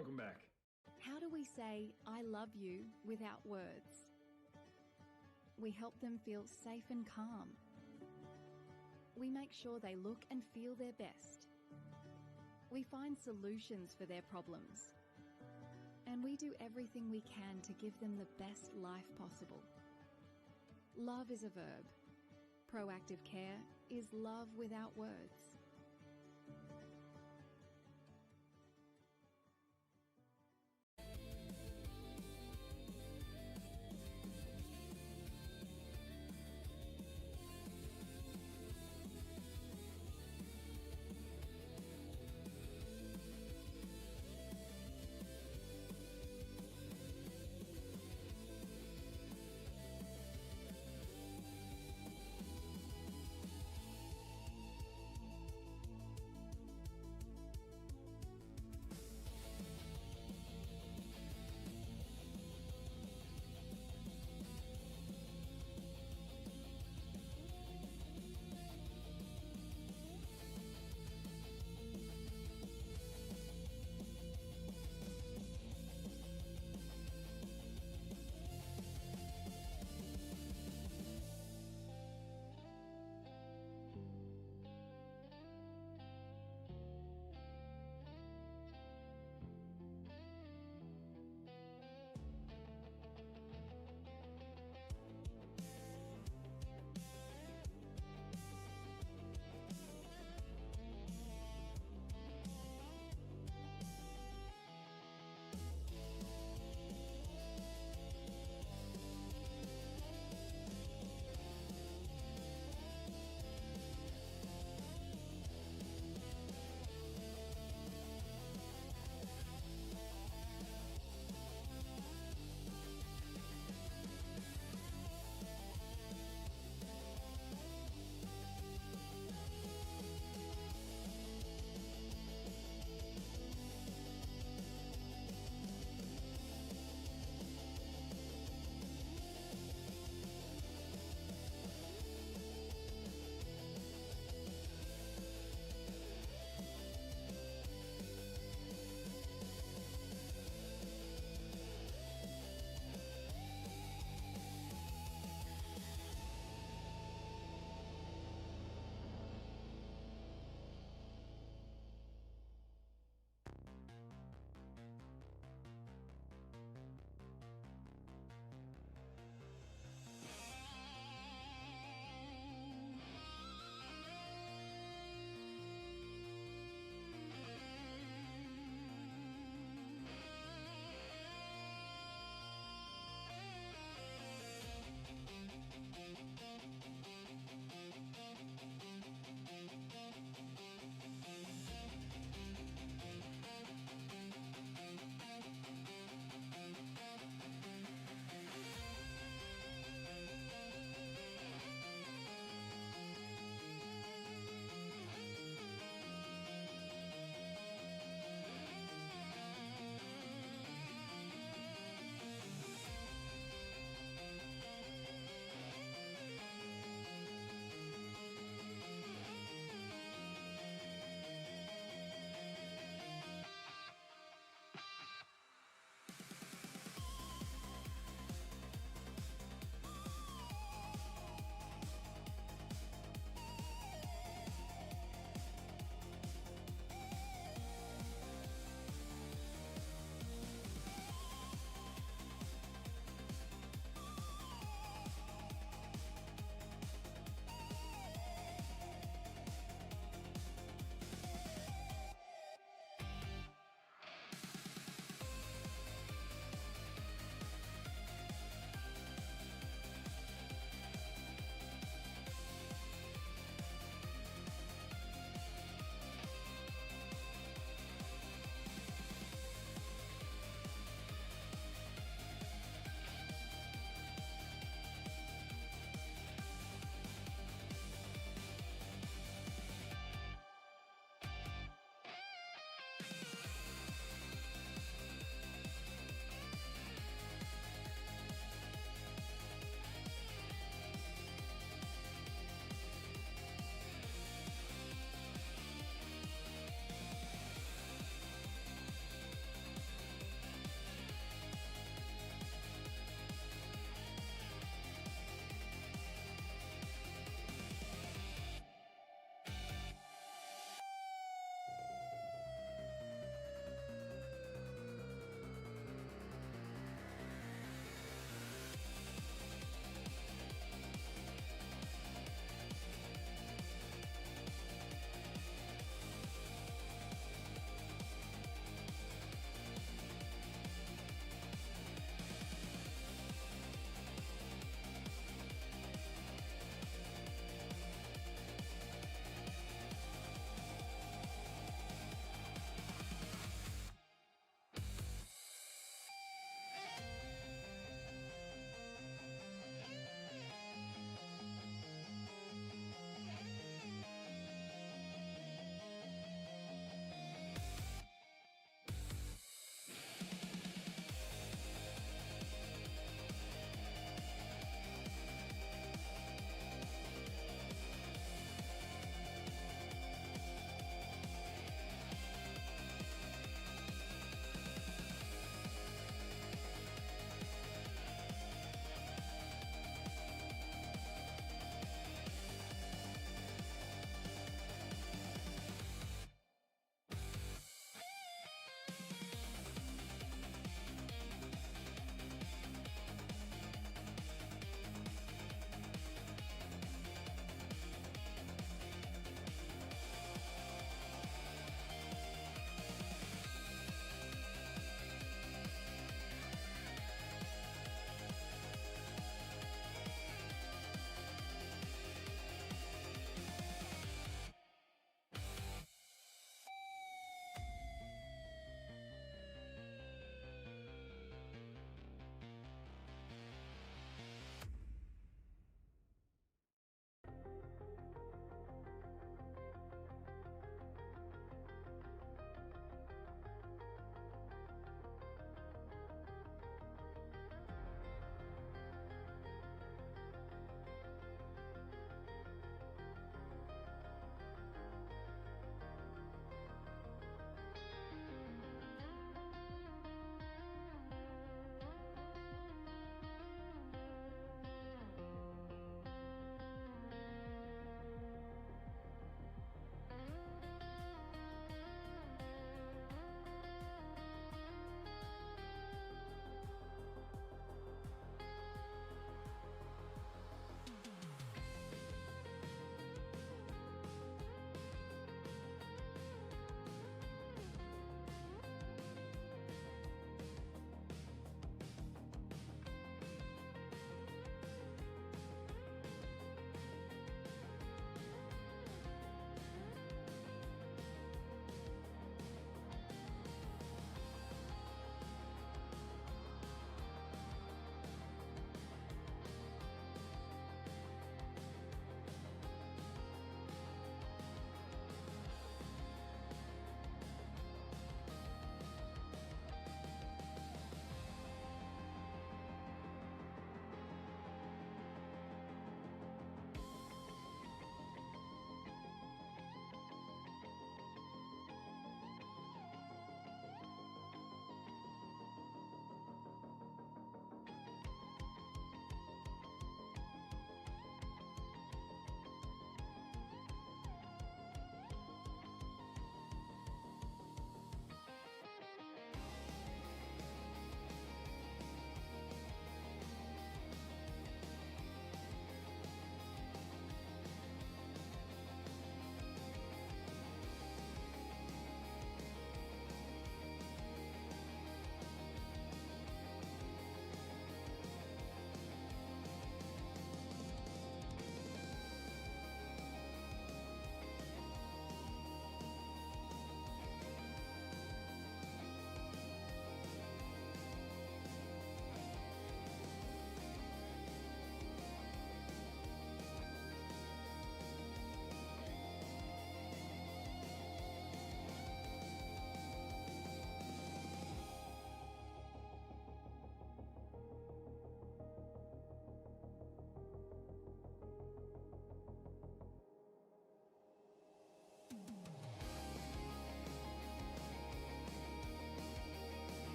welcome back. How do we say I love you without words? We help them feel safe and calm. We make sure they look and feel their best. We find solutions for their problems. And we do everything we can to give them the best life possible. Love is a verb. Proactive care is love without words.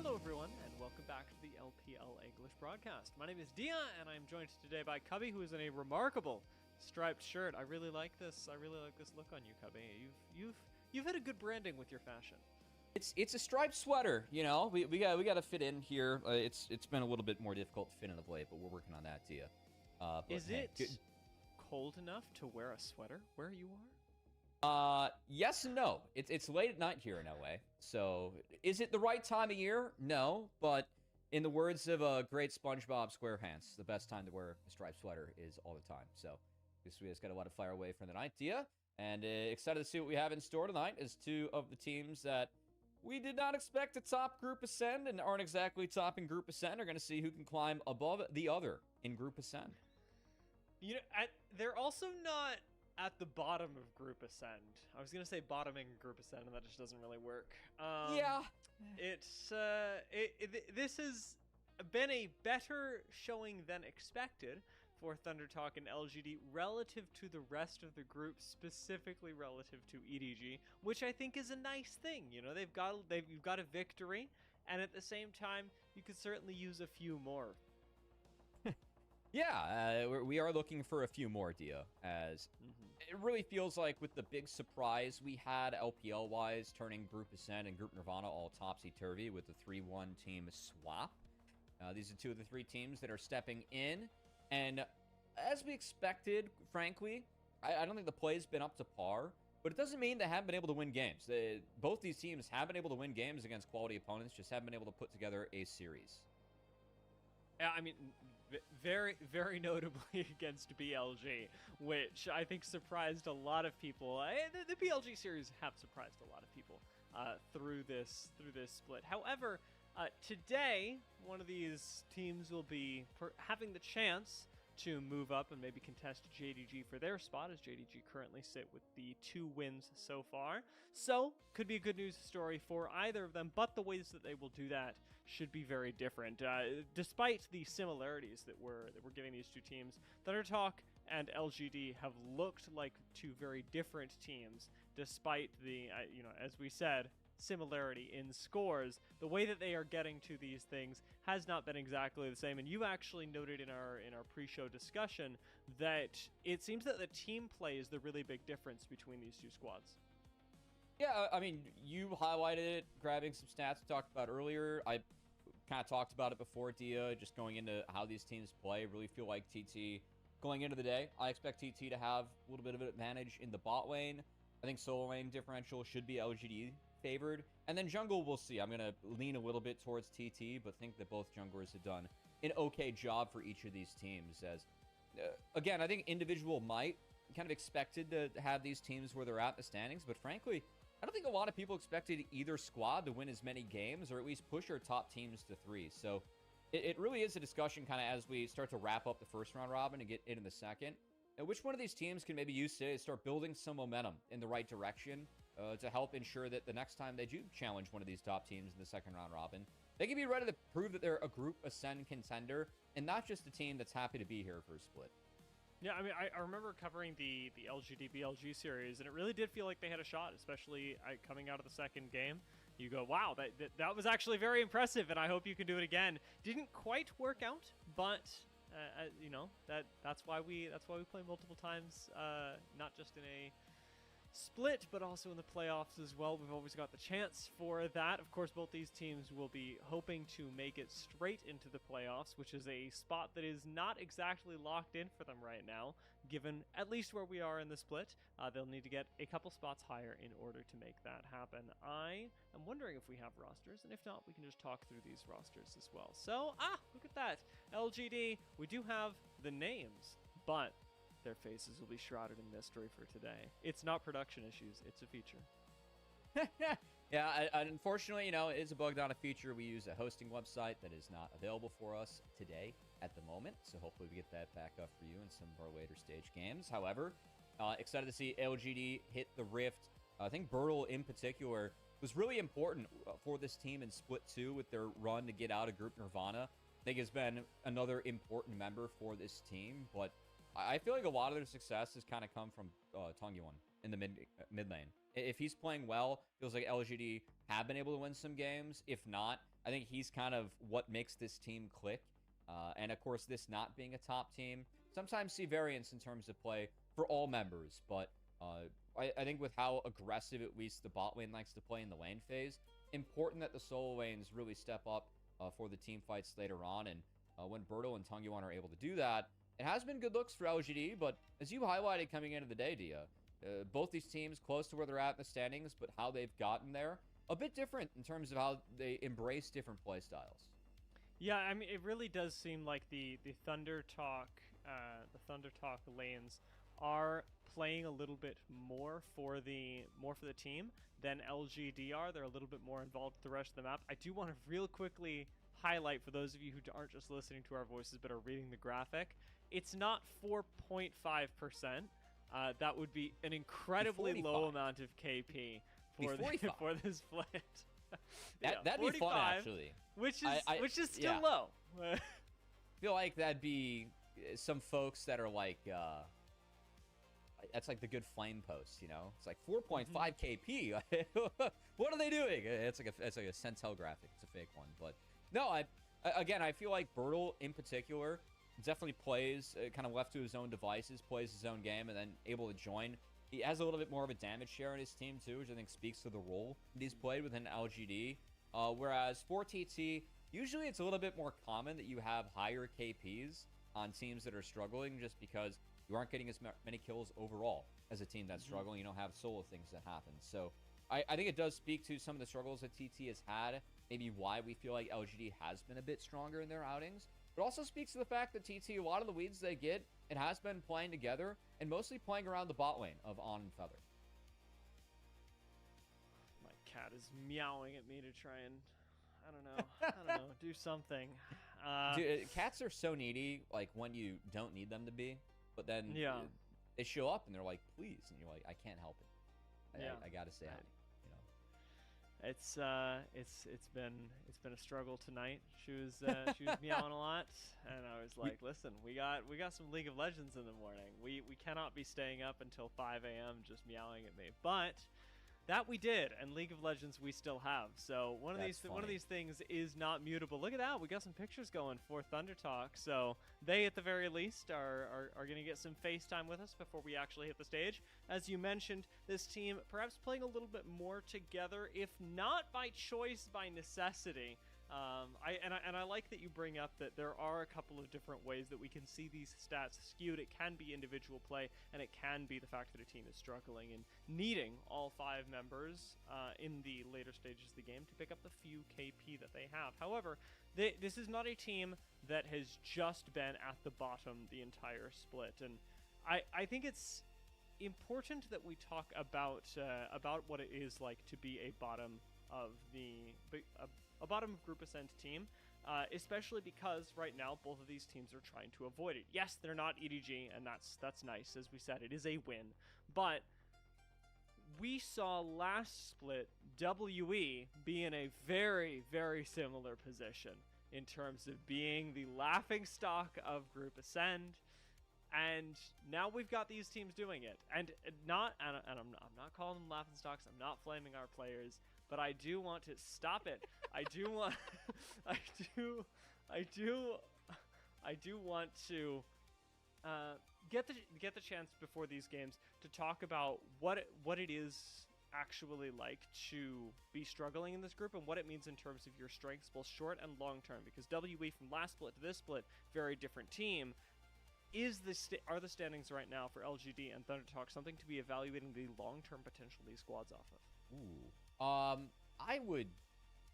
Hello everyone, and welcome back to the LPL English broadcast. My name is Dia, and I'm joined today by Cubby, who is in a remarkable striped shirt. I really like this. I really like this look on you, Cubby. You've had a good branding with your fashion. It's a striped sweater, you know. We got to fit in here. It's been a little bit more difficult to fit in of late, but we're working on that, Dia. Is it cold enough to wear a sweater where you are? Yes and no. It's late at night here in LA. So, is it the right time of year? No, but in the words of a great SpongeBob SquarePants, the best time to wear a striped sweater is all the time. So, we just got a lot of fire away from the night, Dia, and excited to see what we have in store tonight as two of the teams that we did not expect to top Group Ascend and aren't exactly topping Group Ascend are going to see who can climb above the other in Group Ascend. You know, they're also not at the bottom of Group Ascend. I was gonna say bottoming Group Ascend, and that just doesn't really work. Yeah. This has been a better showing than expected for Thunder Talk and LGD relative to the rest of the group, specifically relative to EDG, which I think is a nice thing. You know, you've got a victory, and at the same time, you could certainly use a few more. Yeah, we are looking for a few more, Dia, as it really feels like with the big surprise we had LPL-wise, turning Group Ascend and Group Nirvana all topsy-turvy with the 3-1 team swap. These are two of the three teams that are stepping in, and as we expected, frankly, I don't think the play's been up to par, but it doesn't mean they haven't been able to win games. Both these teams have been able to win games against quality opponents, just haven't been able to put together a series. Yeah, I mean, very, very notably against BLG, which I think surprised a lot of people. The BLG series have surprised a lot of people through this split. However, today, one of these teams will be having the chance to move up and maybe contest JDG for their spot, as JDG currently sit with the 2 wins so far. So, could be a good news story for either of them, but the ways that they will do that should be very different. Despite the similarities that we're giving these two teams, Thunder Talk and LGD have looked like two very different teams, despite the, as we said, similarity in scores. The way that they are getting to these things has not been exactly the same, and you actually noted in our pre-show discussion that it seems that the team play is the really big difference between these two squads. Yeah, I mean, you highlighted it, grabbing some stats we talked about earlier. I kind of talked about it before, Dia, just going into how these teams play. Really feel like TT, going into the day, I expect TT to have a little bit of an advantage in the bot lane. I think solo lane differential should be LGD favored, and then jungle we'll see. I'm gonna lean a little bit towards TT, but think that both junglers have done an okay job for each of these teams. As again, I think individual might kind of expected to have these teams where they're at in the standings, but frankly, I don't think a lot of people expected either squad to win as many games or at least push our top teams to 3. So it really is a discussion kind of as we start to wrap up the first round robin and get into the second. And which one of these teams can maybe use today to start building some momentum in the right direction to help ensure that the next time they do challenge one of these top teams in the second round robin, they can be ready to prove that they're a Group Ascend contender and not just a team that's happy to be here for a split. Yeah, I mean, I remember covering the LGD BLG series, and it really did feel like they had a shot, especially coming out of the second game. You go, wow, that was actually very impressive, and I hope you can do it again. Didn't quite work out, but that's why we play multiple times, not just in a split, but also in the playoffs as well. We've always got the chance for that. Of course, both these teams will be hoping to make it straight into the playoffs, which is a spot that is not exactly locked in for them right now, given at least where we are in the split. They'll need to get a couple spots higher in order to make that happen. I am wondering if we have rosters, and if not, we can just talk through these rosters as well. So, look at that. LGD, we do have the names, but their faces will be shrouded in mystery for today. It's not production issues, it's a feature. Yeah, unfortunately, it is a bugged out feature. We use a hosting website that is not available for us today at the moment, so hopefully we get that back up for you in some of our later stage games. However, excited to see LGD hit the Rift. I think Bertle in particular was really important for this team in Split 2 with their run to get out of Group Nirvana. I think has been another important member for this team, but I feel like a lot of their success has kind of come from Tongyuan in the mid lane. If he's playing well, feels like LGD have been able to win some games. If not, I think he's kind of what makes this team click. And of course, this not being a top team, sometimes see variance in terms of play for all members. But I think with how aggressive at least the bot lane likes to play in the lane phase, important that the solo lanes really step up for the team fights later on. And when Bertle and Tungyuan are able to do that, it has been good looks for LGD. But as you highlighted coming into the day, Dia, both these teams close to where they're at in the standings, but how they've gotten there, a bit different in terms of how they embrace different play styles. Yeah, I mean, it really does seem like the Thunder Talk lanes are playing a little bit more for the team than LGD are. They're a little bit more involved with the rest of the map. I do want to real quickly highlight for those of you who aren't just listening to our voices but are reading the graphic. It's not 4.5%. That would be an incredibly low amount of KP for this split. That'd be fun, actually. Which is still low. I feel like that'd be some folks that are like, that's like the good flame post, you know? It's like 4.5 KP. What are they doing? It's like a Centel graphic. It's a fake one, but no. I feel like Bertle in particular definitely plays kind of left to his own devices, plays his own game, and then able to join. He has a little bit more of a damage share in his team too, which I think speaks to the role that he's played within LGD. Whereas for TT, usually it's a little bit more common that you have higher KPs on teams that are struggling, just because you aren't getting as many kills overall as a team that's struggling. You don't have solo things that happen. So I think it does speak to some of the struggles that TT has had, maybe why we feel like LGD has been a bit stronger in their outings. It also speaks to the fact that TT, a lot of the leads they get, it has been playing together and mostly playing around the bot lane of On and Feather. My cat is meowing at me to try and, I don't know, do something. Dude, cats are so needy, like when you don't need them to be, but then they show up and they're like, please, and you're like, I can't help it. I gotta say, It's been a struggle tonight. She was meowing a lot, and I was like, listen, we got some League of Legends in the morning. We cannot be staying up until 5 a.m. just meowing at me. But that we did, and League of Legends we still have. So one of these things is not mutable. Look at that, we got some pictures going for Thunder Talk. So they, at the very least, are going to get some FaceTime with us before we actually hit the stage. As you mentioned, this team perhaps playing a little bit more together, if not by choice, by necessity. I like that you bring up that there are a couple of different ways that we can see these stats skewed. It can be individual play, and it can be the fact that a team is struggling and needing all 5 members in the later stages of the game to pick up the few KP that they have. However, this is not a team that has just been at the bottom the entire split, and I think it's important that we talk about what it is like to be a bottom of a bottom of group ascent team, especially because right now both of these teams are trying to avoid it. Yes, they're not EDG, and that's nice. As we said, it is a win, but we saw last split WE be in a very, very similar position in terms of being the laughing stock of group ascend. And now we've got these teams doing it, and I'm not calling them laughing stocks. I'm not flaming our players, but I do want to stop it. I do want to get the chance before these games to talk about what it is actually like to be struggling in this group, and what it means in terms of your strengths, both short and long term. Because WE from last split to this split, very different team. Are the standings right now for LGD and Thunder Talk something to be evaluating the long-term potential of these squads off of? Ooh. I would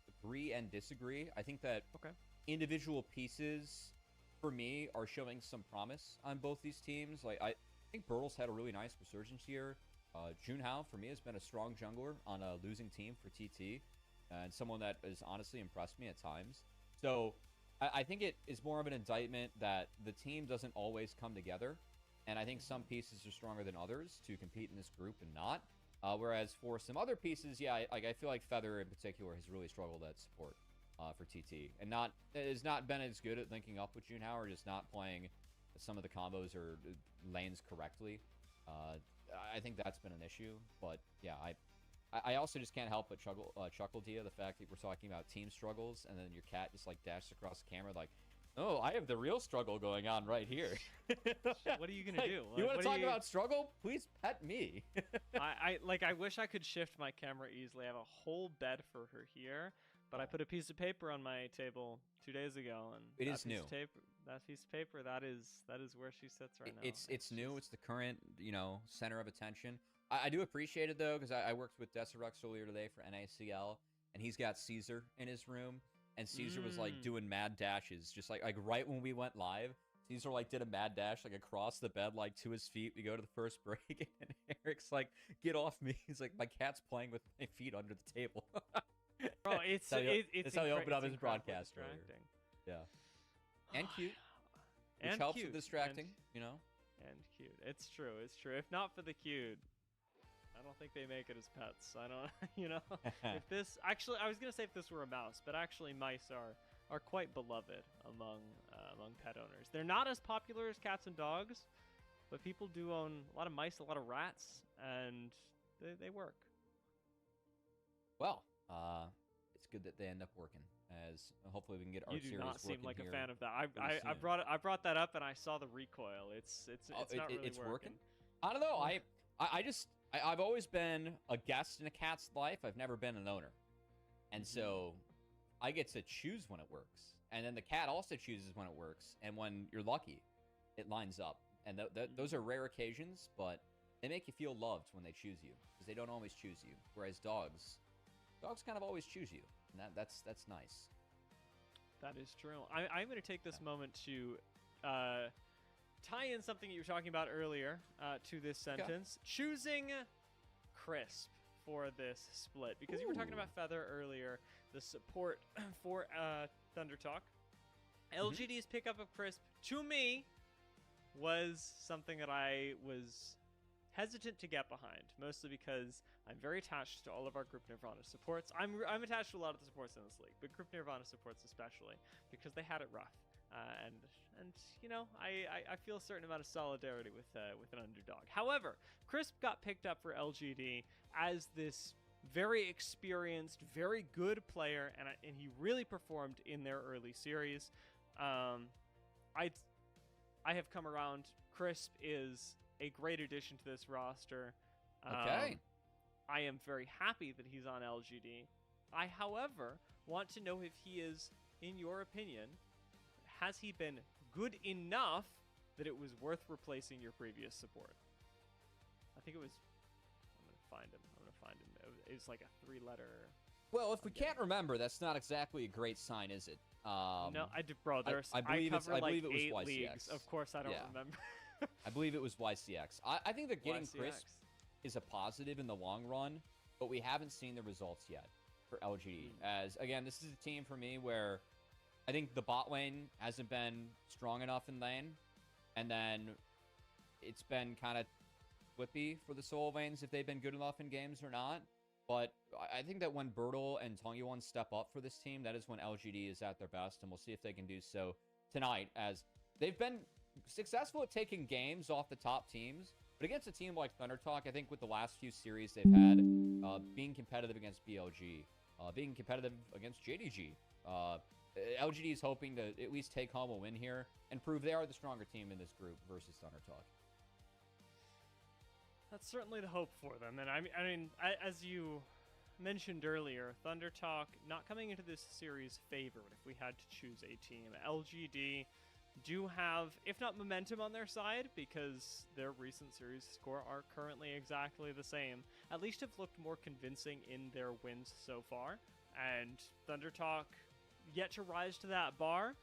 agree and disagree. I think that individual pieces, for me, are showing some promise on both these teams. Like, I think Bertle's had a really nice resurgence here. Junhao, for me, has been a strong jungler on a losing team for TT, and someone that has honestly impressed me at times. So I think it is more of an indictment that the team doesn't always come together, and I think some pieces are stronger than others to compete in this group and not. Whereas for some other pieces, I feel like Feather in particular has really struggled at support for TT, and has not been as good at linking up with Junhao, or just not playing some of the combos or lanes correctly. I think that's been an issue. But yeah, I also just can't help but chuckle to you the fact that we're talking about team struggles, and then your cat just like dashed across the camera like, oh, I have the real struggle going on right here. What are you gonna do? You want to talk about struggle? Please pet me. I wish I could shift my camera easily. I have a whole bed for her here, but I put a piece of paper on my table 2 days ago, and it is new. That piece of paper, that is where she sits right now. It's new. It's the current, center of attention. I do appreciate it though, because I worked with Deserux earlier today for NACL, and he's got Caesar in his room, and Caesar was like doing mad dashes, just like right when we went live. Caesar like did a mad dash like across the bed, like to his feet. We go to the first break, and Eric's like, "Get off me!" He's like, "My cat's playing with my feet under the table." Bro, it's how he opened up his broadcast earlier. Yeah, and cute, which helps with distracting, And cute. It's true. It's true. If not for the cute, I don't think they make it as pets. I don't, if this actually, I was gonna say if this were a mouse, but actually mice are quite beloved among pet owners. They're not as popular as cats and dogs, but people do own a lot of mice, a lot of rats, and they work. Well, it's good that they end up working. As hopefully we can get our series working. You do not seem like a fan of that. I brought that up and I saw the recoil. It's not really working. I don't know. I've always been a guest in a cat's life. I've never been an owner, and so I get to choose when it works, and then the cat also chooses when it works, and when you're lucky, it lines up. And those are rare occasions, but they make you feel loved when they choose you, because they don't always choose you. Whereas dogs kind of always choose you, and that's nice. That is true. I'm going to take this moment to tie in something you were talking about earlier to this sentence. Okay. Choosing Crisp for this split, because you were talking about Feather earlier, the support for Thunder Talk. LGD's pickup of Crisp, to me, was something that I was hesitant to get behind, mostly because I'm very attached to all of our Group Nirvana supports. I'm attached to a lot of the supports in this league, but Group Nirvana supports especially, because they had it rough. And I feel a certain amount of solidarity with an underdog. However, Crisp got picked up for LGD as this very experienced, very good player, and he really performed in their early series. I have come around. Crisp is a great addition to this roster. Okay. I am very happy that he's on LGD. I, however, want to know if he is, in your opinion, has he been good enough that it was worth replacing your previous support? I think it was. I'm going to find him. It was like a 3-letter. Well, if we can't remember, that's not exactly a great sign, is it? No, bro. I cover like 8 leagues. Of course, I don't remember. I believe it was YCX. I think that getting Crisp is a positive in the long run, but we haven't seen the results yet for LGD. As, again, this is a team for me where I think the bot lane hasn't been strong enough in lane, and then it's been kind of flippy for the solo lanes if they've been good enough in games or not. But I think that when Bertle and Tongyuan step up for this team, that is when LGD is at their best, and we'll see if they can do so tonight, as they've been successful at taking games off the top teams. But against a team like Thunder Talk, I think with the last few series they've had, being competitive against BLG, being competitive against JDG, LGD is hoping to at least take home a win here and prove they are the stronger team in this group versus Thunder Talk. That's certainly the hope for them. And I mean, as you mentioned earlier, Thunder Talk not coming into this series favored if we had to choose a team. LGD do have, if not momentum on their side, because their recent series score are currently exactly the same, at least have looked more convincing in their wins so far. And Thunder Talk, yet to rise to that bar,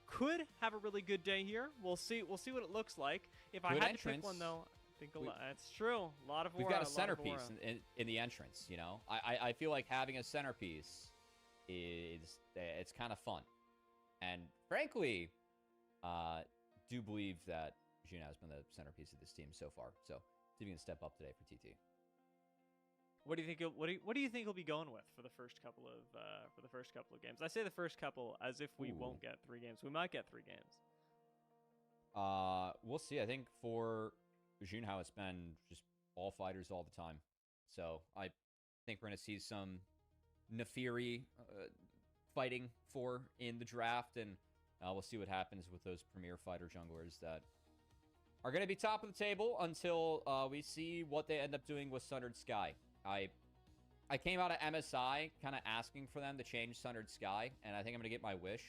could have a really good day here. We'll see what it looks like. If I had to pick one, though, I think that's true. A lot of we've got a centerpiece in the entrance. You know, I feel like having a centerpiece it's kind of fun, and frankly, do believe that Jun has been the centerpiece of this team so far. So see if he can step up today for TT. What do you think? What do you think he'll be going with for the first couple of games? I say the first couple as if we won't get 3 games. We might get 3 games. We'll see. I think for Junhao, it's been just all fighters all the time. So I think we're going to see some Nefiri fighting for in the draft, and we'll see what happens with those premier fighter junglers that are going to be top of the table until we see what they end up doing with Sundered Sky. I came out of MSI kind of asking for them to change Sundered Sky, and I think I'm going to get my wish.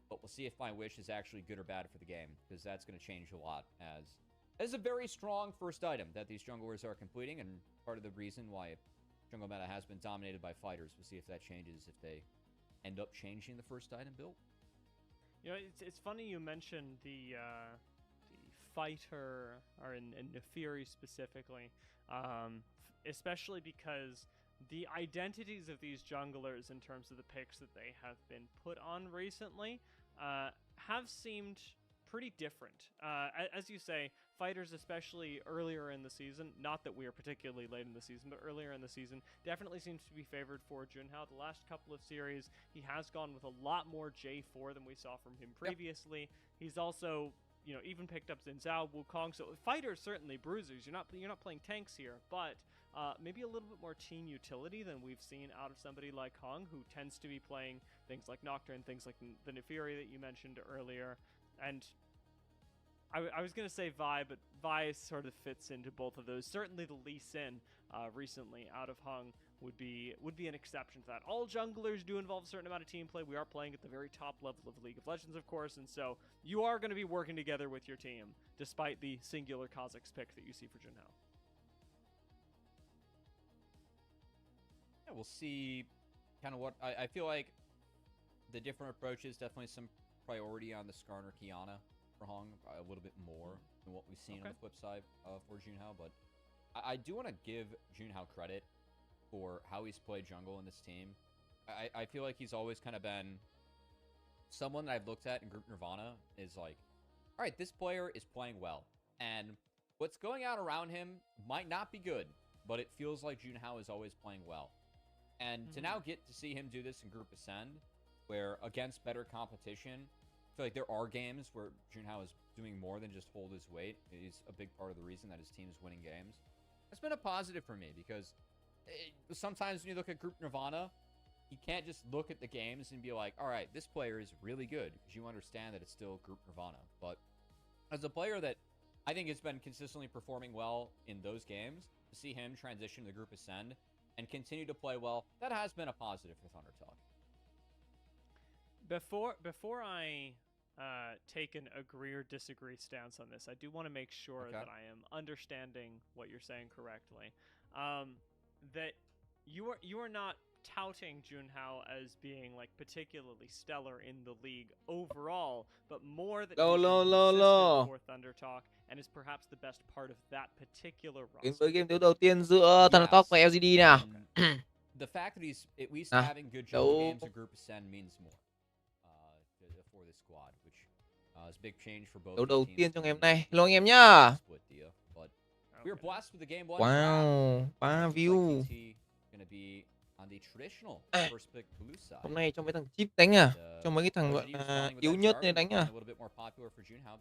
But we'll see if my wish is actually good or bad for the game, because that's going to change a lot as a very strong first item that these junglers are completing, and part of the reason why jungle meta has been dominated by fighters. We'll see if that changes if they end up changing the first item build. You know, it's funny you mentioned the fighter, or in Nefiri specifically, especially because the identities of these junglers in terms of the picks that they have been put on recently have seemed pretty different. As you say, fighters, especially earlier in the season, not that we are particularly late in the season, but earlier in the season, definitely seems to be favored for Junhao. The last couple of series, he has gone with a lot more J4 than we saw from him previously. Yep. He's also, you know, even picked up Zhao, Wukong. So fighters, certainly bruisers. You're not playing tanks here, but maybe a little bit more team utility than we've seen out of somebody like Hong, who tends to be playing things like Nocturne, things like the Nefiri that you mentioned earlier. And I was going to say Vi, but Vi sort of fits into both of those. Certainly the Lee Sin recently out of Hong would be an exception to that. All junglers do involve a certain amount of team play. We are playing at the very top level of League of Legends, of course, and so you are going to be working together with your team, despite the singular Kha'Zix pick that you see for Junhao. Yeah, we'll see kind of what... I feel like the different approaches, definitely some priority on the Skarner Kiana for Hong, a little bit more than what we've seen on the flip side for Junhao, but I do want to give Junhao credit for how he's played jungle in this team. I feel like he's always kind of been someone that I've looked at in Group Nirvana is like, all right, this player is playing well, and what's going on around him might not be good, but it feels like Junhao is always playing well. And to now get to see him do this in Group Ascend, where against better competition, I feel like there are games where Junhao is doing more than just hold his weight. He's a big part of the reason that his team is winning games. That's been a positive for me, because sometimes when you look at Group Nirvana, you can't just look at the games and be like, all right, this player is really good, because you understand that it's still Group Nirvana. But as a player that I think has been consistently performing well in those games, to see him transition to Group Ascend and continue to play well, that has been a positive for Thunder Talk. Before I take an agree or disagree stance on this, I do want to make sure that I am understanding what you're saying correctly. That you are not touting Junhao as being like particularly stellar in the league overall, but more that he's consistent for Thunder Talk and is perhaps the best part of that particular roster. Với game đấu đầu tiên giữa Thunder Talk và LGD nào. The fact that he's at least having good jungle games in Group Ascend means more for this squad, which is a big change for both. Đấu đầu tiên trong ngày hôm nay. Hello anh em nhá. We were blessed with the game one. Wow, 3 view. Hôm nay cho mấy thằng chip đánh à? Cho mấy cái thằng gọi là yếu nhất này đánh à?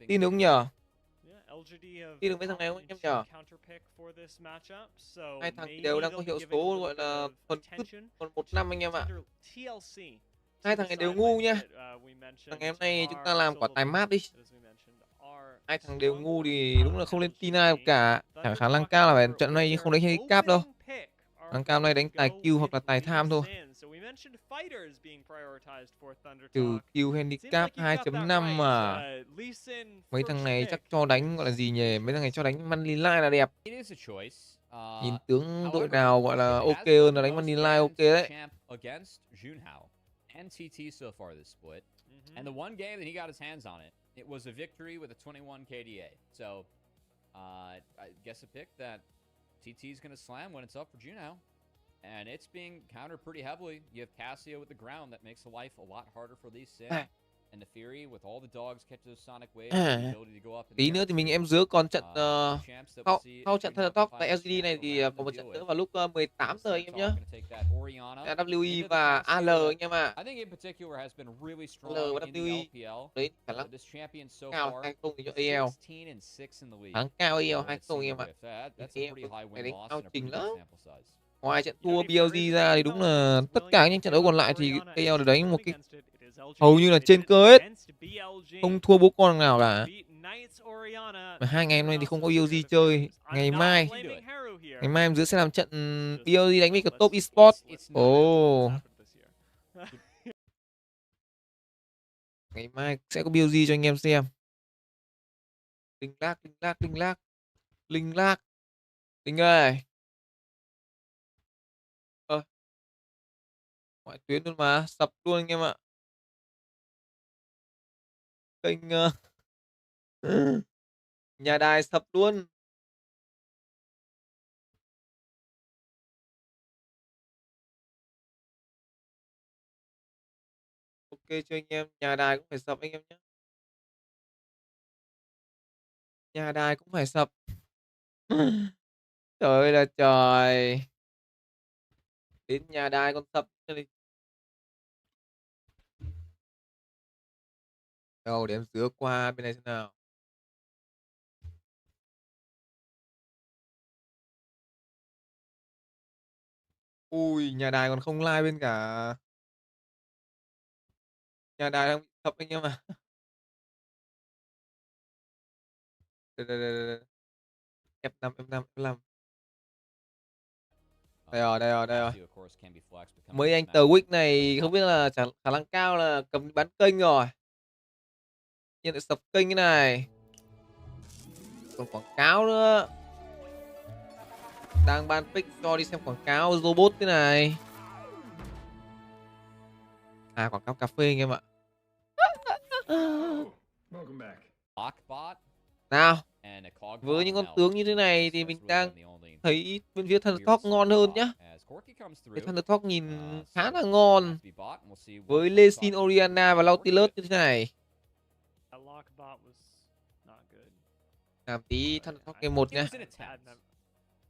Tin được không nhờ? Tin được mấy thằng này không anh em nhờ? Hai thằng đều đang có hiệu số gọi là phần cứt, còn 1-5 anh em ạ. Hai thằng này đều ngu nhá. Thằng ngày hôm nay chúng ta làm quả time map đi. Hai thằng đều ngu thì đúng là không lên tin ai cả. Khả năng cao là phải trận này không đánh hay cap đâu. Khả năng cao này đánh tài Q hoặc là tài tham thôi. Trừ Q handicap 2.5 mà. Mấy thằng này chắc cho đánh gọi là gì nhỉ? Mấy thằng này cho đánh Money Line là đẹp. Nhìn tướng đội nào gọi là ok hơn là đánh Money Line ok đấy. And TT so far this split. And the one game that he got his hands on it, it was a victory with a 21 KDA. So, I guess a pick that TT's going to slam when it's up for Junhao. And it's being countered pretty heavily. You have Cassio with the ground that makes life a lot harder for Lee Sin. Tí nữa thì mình em Dứa còn trận sau trận Thunder Talk tại LGD này thì có một trận nữa vào lúc 18 giờ anh em nhé. WE và AL anh em ạ. AL và WE đấy khả năng cao 2-0 thì cho AL. Khả năng cao AL 2-0 anh em ạ. Em phải đánh cao trình lắm. Ngoài trận thua BLG ra thì đúng là tất cả những trận đấu còn lại thì AL được đánh một cái hầu như là trên cơ hết, không thua bố con nào cả. Mà 2 ngày hôm nay thì không có BLG chơi. Ngày mai em Dứa sẽ làm trận BLG đánh với cả top esports. Ngày mai sẽ có BLG cho anh em xem. Linh ơi. Ngoại tuyến luôn mà, sập luôn anh em ạ. Kênh nhà đài sập luôn. Ok cho anh em, nhà đài cũng phải sập anh em nhé. Nhà đài cũng phải sập. Trời ơi là trời. Đến nhà đài còn sập. Đâu để em Dứa qua bên này xem nào. Ui, nhà đài còn không like bên cả. Nhà đài đang bị sập anh em à. Đây. F5. Đây rồi. Mấy anh tờ Wick này không biết là khả năng cao là cầm bán kênh rồi. Nhưng lại sập kênh cái này. Còn quảng cáo nữa. Đang ban pick cho đi xem quảng cáo robot thế này. À, quảng cáo cà phê anh em ạ. Nào, với những con tướng như thế này thì mình đang thấy bên phía Thunder Talk ngon hơn nhá. Cái Thunder Talk nhìn khá là ngon. Với Lesin, Oriana và Nautilus như thế này. Làm tí Thunder Talk game 1 nha.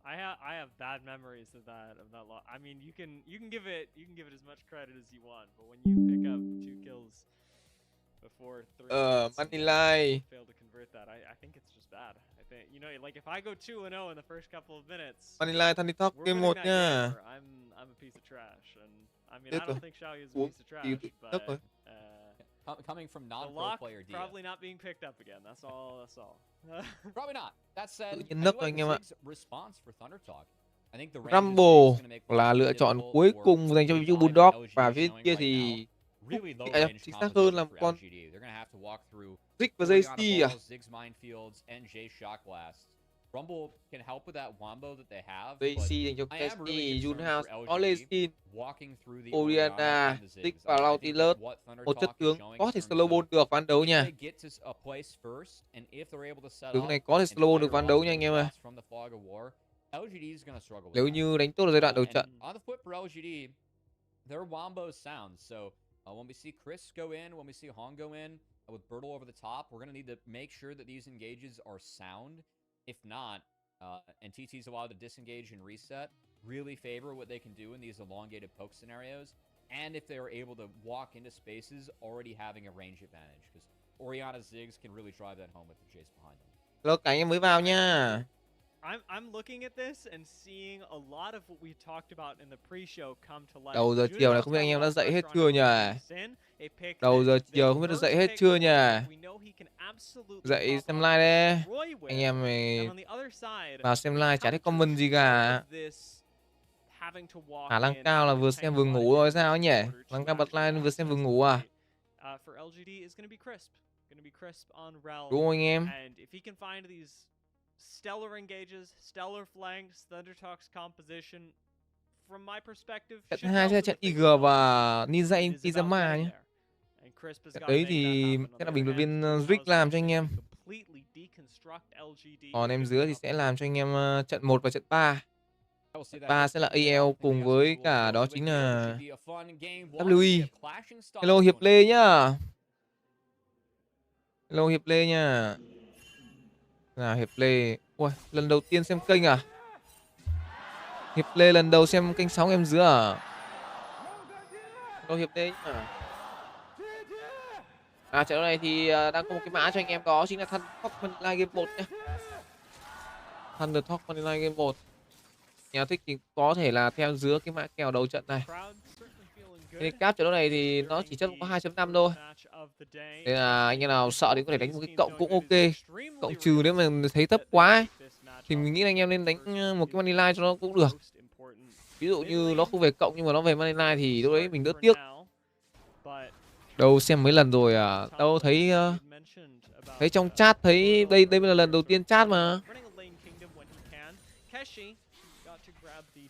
I have bad memories of that lot. I mean, you can give it as much credit as you want, but when you pick up 2 kills before 3 Manila fail to convert that, I think it's just bad. I think, you know, like if I go 2-0 in the first couple of minutes, Manila Thunder Talk game 1 nha. I'm a piece of trash, and I mean, I don't think Xiao is a piece of trash, but coming from non-pro player Dia. Probably not being picked up again. That's all. Probably not. That said, response for Thunder Talk. I think the Rumble là lựa chọn cuối cùng dành cho BLV Bulldog, và phía kia thì chính xác hơn là một con Zig và JC à. Rumble can help with that wombo that they have. JC dành cho Cassie, Junhouse, Olesin, Oriana, Zig và Nautilus. Một chất tướng có thể slow ball được ván đấu nha. Tướng này có thể slow ball được ván đấu nha anh em ơi. Nếu như đánh tốt ở giai đoạn đầu trận. Their wombo sound. So when we see Chris go in, when we see Hong go in with Bertle over the top, we're going to need to make sure that these engages are sound. If not, and TT's allowed to disengage and reset, really favor what they can do in these elongated poke scenarios. And if they are able to walk into spaces already having a range advantage, because Oriana Ziggs can really drive that home with the chase behind them. Hello, cả anh em mới vào nha. I'm looking at this and seeing a lot of what we talked about in the pre-show come to life. Đầu giờ chiều này không biết anh em đã dậy hết chưa nhỉ? Đầu giờ chiều không biết đã dậy hết chưa nhỉ? Dậy xem live đấy. Anh em mày vào xem live chả thấy comment gì cả. Khả năng cao là vừa xem vừa ngủ rồi sao nhỉ? Khả năng cao bật live vừa xem vừa ngủ à? Đúng không anh em? Stellar engages, stellar flanks, Thunder Talk's composition. From my perspective, trận 2 sẽ là trận IG và Ninja Kizama nhé. Trận đấy thì sẽ là bình luận viên Rick làm cho anh em. Còn em Dứa thì sẽ làm cho anh em trận 1 và trận 3. Trận 3 sẽ là AL cùng với cả đó chính là WE. Hello Hiệp Lê nhá. Hello Hiệp Lê nha. Nào Hiệp Lê. Ui, lần đầu tiên xem kênh à? Hiệp Lê lần đầu xem kênh sóng em Dứa à? Hello Hiệp Lê nhá. Trận đấu này thì đang có một cái mã cho anh em, đó chính là Top Moneyline Game 1 nhé. Thunder Top Moneyline Game 1. Nhà thích thì có thể là theo Dứa cái mã kèo đầu trận này. Cái cap trận đấu này thì nó chỉ chất có 2.5 thôi. Nên là anh em nào sợ thì có thể đánh một cái cộng cũng ok. Cộng trừ nếu mà thấy thấp quá ấy, thì mình nghĩ là anh em nên đánh một cái Moneyline cho nó cũng được. Ví dụ như nó không về cộng nhưng mà nó về Moneyline thì lúc đấy mình đỡ tiếc. Đâu xem mấy lần rồi à? Đâu thấy thấy trong chat, thấy đây mới là lần đầu tiên chat mà.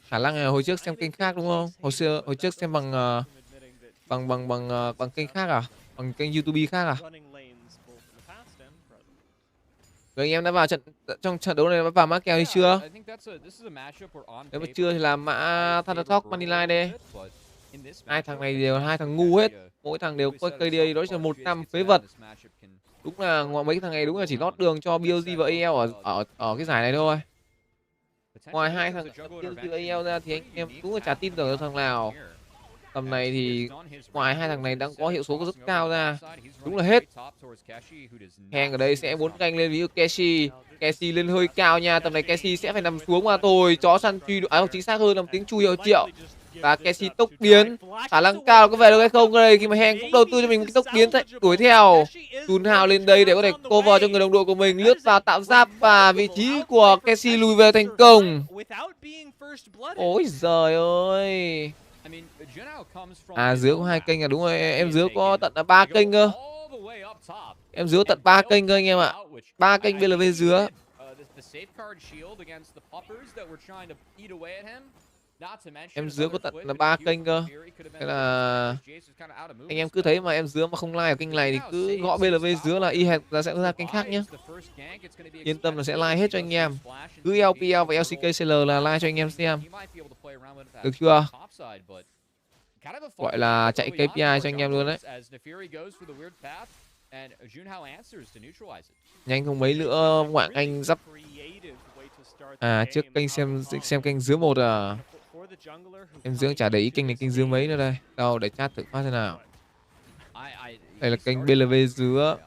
Khả năng là hồi trước xem kênh khác đúng không? Hồi trước xem bằng kênh khác à? Bằng kênh YouTube khác à? Rồi anh em đã vào trong trận đấu này đã vào mã kèo hay chưa? Nếu mà chưa thì làm mã Thunder Talk Moneyline đây. Hai thằng này đều hai thằng ngu hết. Mỗi thằng đều có KDA đó là 100 phế vật. Đúng là mấy thằng này đúng là chỉ lót đường cho BLG và AL ở cái giải này thôi. Ngoài hai thằng BLG và AL ra thì anh em cũng là chả tin tưởng thằng nào. Tầm này thì ngoài hai thằng này đang có hiệu số rất cao ra, đúng là hết. Hàng ở đây sẽ muốn canh lên, ví dụ Casey lên hơi cao nha. Tầm này Casey sẽ phải nằm xuống mà thôi. Chó săn truy chính xác hơn là tiếng chui hiệu triệu. Và Casey tốc biến, khả năng cao có về được hay không đây, khi mà Hàng cũng đầu tư cho mình một cái tốc biến đuổi theo. Chun hào lên đây để có thể cover cho người đồng đội của mình, lướt vào tạo giáp và vị trí của Casey lùi về thành công. Ôi giời ơi. Dứa có 2 kênh à? Đúng rồi, em Dứa có tận là 3 kênh cơ. Em Dứa tận 3 kênh cơ anh em ạ. 3 kênh BLV Dứa. Em Dứa có tận là 3 kênh cơ. Thế là anh em cứ thấy mà em Dứa mà không like ở kênh này thì cứ gõ BLV Dứa là y hệt là sẽ ra kênh khác nhé. Yên tâm là sẽ like hết cho anh em. Cứ LPL và LCKCL là like cho anh em xem. Được chưa? Gọi là chạy KPI cho anh em luôn đấy. Nhanh không mấy nữa ngoạn anh dắp. Trước kênh xem kênh Dứa 1 à. Em Dứa chả để ý kênh này kênh Dứa mấy nữa đây. Đâu để chat thử phát thế nào. Đây là kênh BLV Dứa.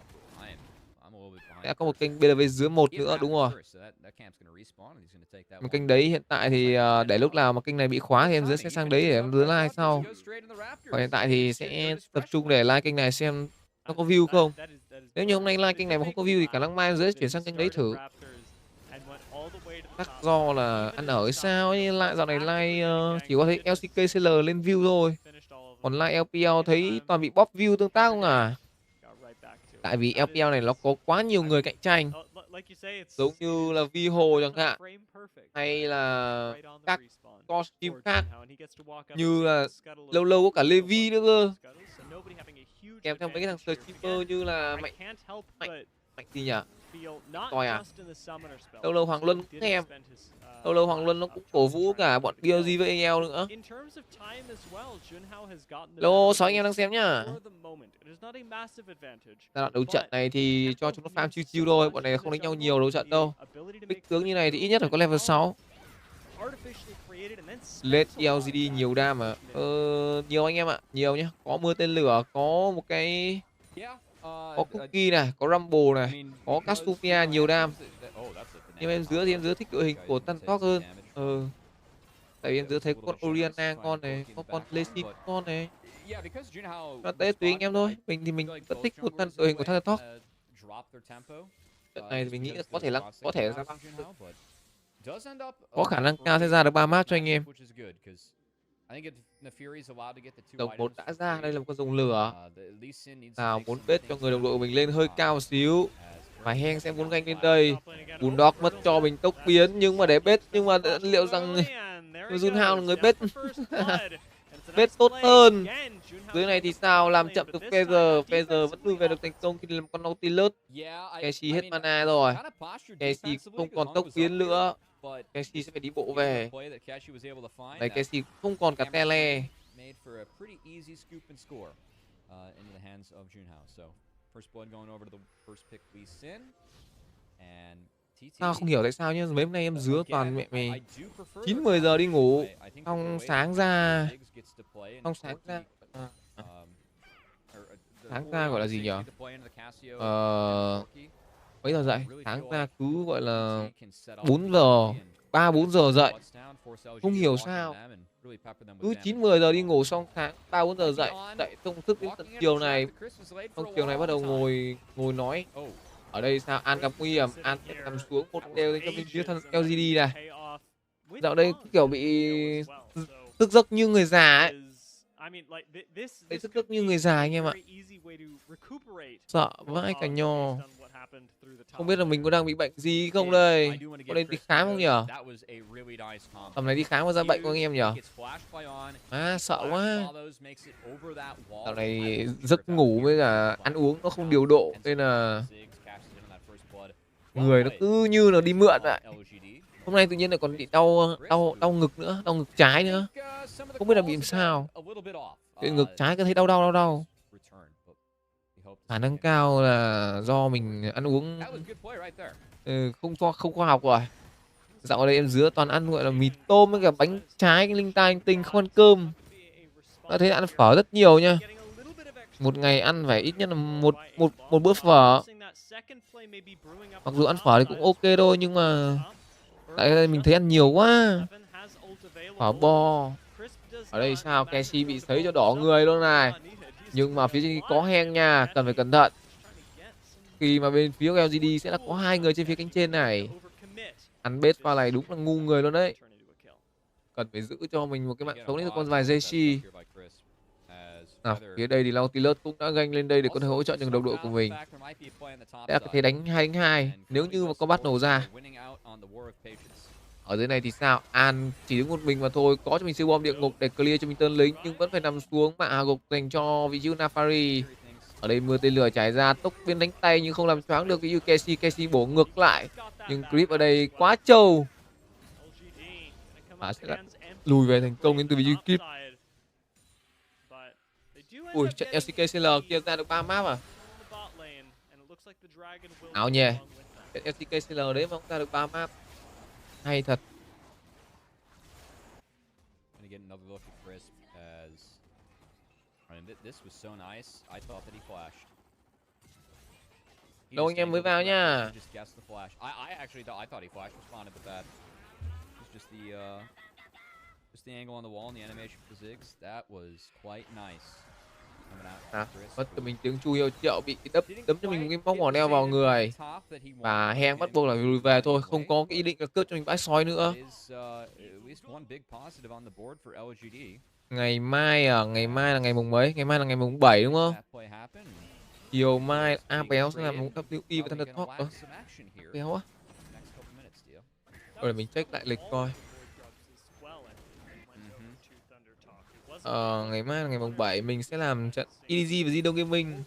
Đã có một kênh BLV Dứa 1 nữa, đúng rồi. Một kênh đấy hiện tại thì để lúc nào mà kênh này bị khóa thì em Dứa sẽ sang đấy để em Dứa like sau. Còn hiện tại thì sẽ tập trung để like kênh này xem nó có view không. Nếu như hôm nay like kênh này mà không có view thì khả năng mai em Dứa chuyển sang kênh đấy thử. Chắc do là ăn ở hay sao ấy, lại dạo này like chỉ có thấy LCKCL lên view thôi. Còn like LPL thấy toàn bị bóp view tương tác không à. Tại vì LPL này nó có quá nhiều người cạnh tranh. Giống như là Viho chẳng hạn, hay là các costume khác, như là lâu lâu có cả Levi nữa cơ. Kèm theo mấy cái thằng streamer như là mạnh gì nhỉ? Tòi à? Lâu Hoàng Luân cũng em. Lâu Hoàng Luân nó cũng cổ vũ cả bọn BLG với AL nữa. Hello, 6 anh em đang xem nhá. Giai đoạn đấu trận này thì cho chúng nó farm chill chill thôi. Bọn này không đánh nhau nhiều đấu trận đâu. Bích tướng như này thì ít nhất phải có level 6. Let LGD nhiều đam mà. Nhiều anh em ạ, nhiều nhá. Có mưa tên lửa, có một cái, có cookie này, có rumble này, có Castumia nhiều đam. Nhưng em Dứa thì em Dứa thích đội hình của Tân Talk hơn. Tại vì em Dứa thấy con Oriana ngon này, có con Lesin ngon này. Nó tế tùy anh em thôi. Mình thì mình vẫn thích một đội hình của Thunder Talk. Trận này thì mình nghĩ là có thể ra 3. Có khả năng cao sẽ ra được 3 map cho anh em. Đồng 1 đã ra, đây là một con rồng lửa. Nào muốn bết cho người đồng đội của mình lên hơi cao một xíu. Và Heng sẽ muốn ganh lên đây. Bulldog mất cho mình tốc biến nhưng mà để bết, nhưng mà liệu rằng Junhao là người bết bết tốt hơn. Dưới này thì sao, làm chậm được Feather vẫn lui về được thành công khi làm con Nautilus. Casey hết mana rồi. Casey không còn tốc biến nữa. Casey sẽ phải đi bộ về. Đấy, Casey không còn cả tele. Tao không hiểu tại sao nhá, mấy hôm nay em dứa toàn mẹ mày 9-10 giờ đi ngủ, xong sáng ra gọi là gì nhỉ? Mấy giờ dậy? Sáng ra cứ gọi là 4 giờ, 3-4 giờ dậy. Không hiểu sao. Cứ 9-10 giờ đi ngủ xong sáng 3-4 giờ dậy, không thức đến tận chiều này. Xong chiều này bắt đầu ngồi nói. Ở đây sao An gặp nguy hiểm, An sẽ nằm xuống một đều cho mình phía thân LGD này. Dạo đây kiểu bị tức giấc như người già ấy. Đấy, tức giấc như người già anh em ạ. Sợ vãi cả nhò. Không biết là mình có đang bị bệnh gì không đây. Có nên đi khám không nhở? Tầm này đi khám có ra bệnh không anh em nhở? Sợ quá. Dạo này giấc ngủ với cả ăn uống nó không điều độ nên là người nó cứ như là đi mượn vậy. Hôm nay tự nhiên lại còn bị đau ngực nữa, đau ngực trái nữa. Không biết là bị làm sao. Cái ngực trái cứ thấy đau. Khả năng cao là do mình ăn uống không khoa học rồi. Dạo đây em dứa toàn ăn gọi là mì tôm với cả bánh trái cái linh ta linh tinh, không ăn cơm. Đã thấy ăn phở rất nhiều nha. Một ngày ăn phải ít nhất là một bữa phở. Mặc dù ăn phở thì cũng ok thôi nhưng mà tại đây mình thấy ăn nhiều quá. Phở bo. Ở đây sao Casey bị sấy cho đỏ người luôn này. Nhưng mà phía trên có hang nha, cần phải cẩn thận. Khi mà bên phía LGD sẽ là có 2 người trên phía cánh trên này. Ăn bết pha này đúng là ngu người luôn đấy. Cần phải giữ cho mình một cái mạng sống đấy con vài giây chi. Nào, phía đây thì Nautilus cũng đã ganh lên đây để có thể hỗ trợ những đồng đội của mình. Sẽ có thể đánh 2 đánh 2 nếu như mà có bắt nổ ra. Ở dưới này thì sao? An chỉ đứng một mình mà thôi, có cho mình siêu bom địa ngục để clear cho mình tên lính nhưng vẫn phải nằm xuống mà hạ gục dành cho vị trí Nafari. Ở đây mưa tên lửa trải ra, tốc viên đánh tay nhưng không làm choáng được vị trí Casey bổ ngược lại. Nhưng Grip ở đây quá trâu. Và sẽ lại lùi về thành công đến từ vị trí Grip. Ui, trận LCKCL kia ra được 3 map à? Áo nhè. Trận LCKCL đấy mà không ra được 3 map. Hay thật. Đâu anh em mới vào nha. Mất cho mình tiếng chui hiệu triệu bị đấm cho mình một cái bóng mỏ neo vào người. Và hang bắt buộc là lùi về thôi, không có cái ý định là cướp cho mình bãi sói nữa. Ngày mai là ngày mùng mấy? Ngày mai là ngày mùng 7 đúng không? Chiều mai APL sẽ làm một WE và Thunder Talk. APL á? Rồi để mình check lại lịch coi. Ngày mai là ngày mùng 7 mình sẽ làm trận EDG và Weibo Gaming.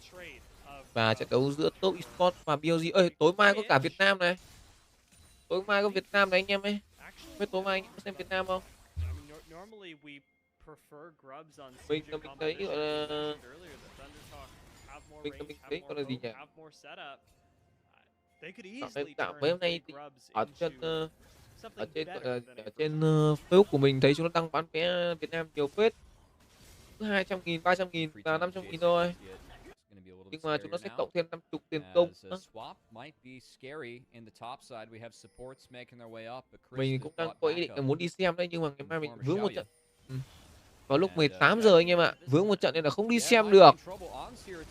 Và trận đấu giữa Top Esports và BLV. Ơi, tối mai có cả Việt Nam này. Tối mai có Việt Nam đấy anh em ấy. Biết tối mai anh em có xem Việt Nam không? Mình thấy gọi là mình thấy gọi là gì nhỉ? Mấy hôm nay thì ở trên Facebook của mình thấy chúng nó đăng bán vé Việt Nam nhiều phết. Cứ 200.000, 300.000 và 500.000 thôi. Nhưng mà chúng nó sẽ cộng thêm 50 tiền công. Mình cũng đang có ý định là muốn đi xem đấy nhưng mà ngày mai mình vướng một trận. Vào lúc 18 giờ anh em ạ, vướng một trận nên là không đi xem được.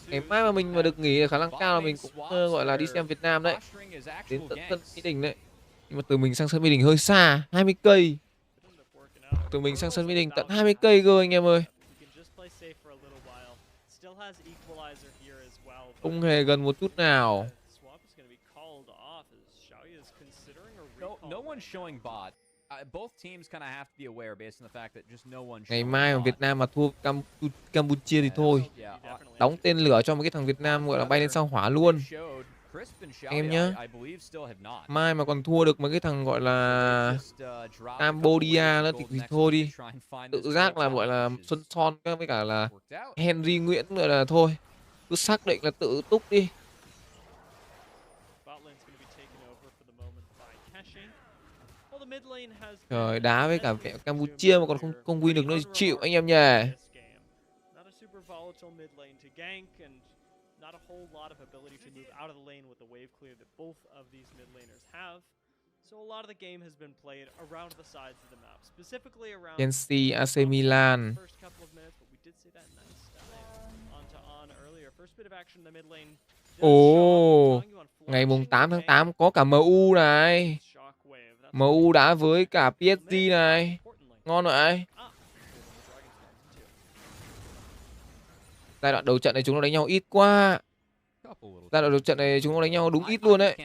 Ngày mai mà mình mà được nghỉ khả năng cao là mình cũng gọi là đi xem Việt Nam đấy. Đến tận sân Mỹ Đình đấy. Nhưng mà từ mình sang sân Mỹ Đình hơi xa, 20 cây. Từ mình sang sân Mỹ Đình tận 20 cây cơ anh em ơi. Không hề gần một chút nào. Ngày mai mà Việt Nam mà thua Campuchia thì thôi. Đóng tên lửa cho một cái thằng Việt Nam gọi là bay lên sao hỏa luôn. Anh em nhá. Mai mà còn thua được mấy cái thằng gọi là Cambodia nữa thì thôi đi. Tự giác là gọi là Xuân Son với cả là Henry Nguyễn nữa là thôi. cứ xác định là tự túc đi. Trời, đá với cả mẹ Campuchia mà còn không win được nữa thì chịu anh em nhỉ. Not a whole lot of ability to move out of the lane with the wave clear that both of these mid laners have. So a lot of the game has been played around the sides of the map, specifically around Chelsea, AC Milan. first couple of minutes, but we did see that nice dive onto on earlier. First bit of action in the mid lane. Ồ, ngày mùng 8 tháng 8 có cả MU này. MU đá với cả PSG này. Ngon vậy. Giai đoạn đầu trận này chúng nó đánh nhau ít quá. Giai đoạn đầu trận này chúng nó đánh nhau đúng ít luôn đấy.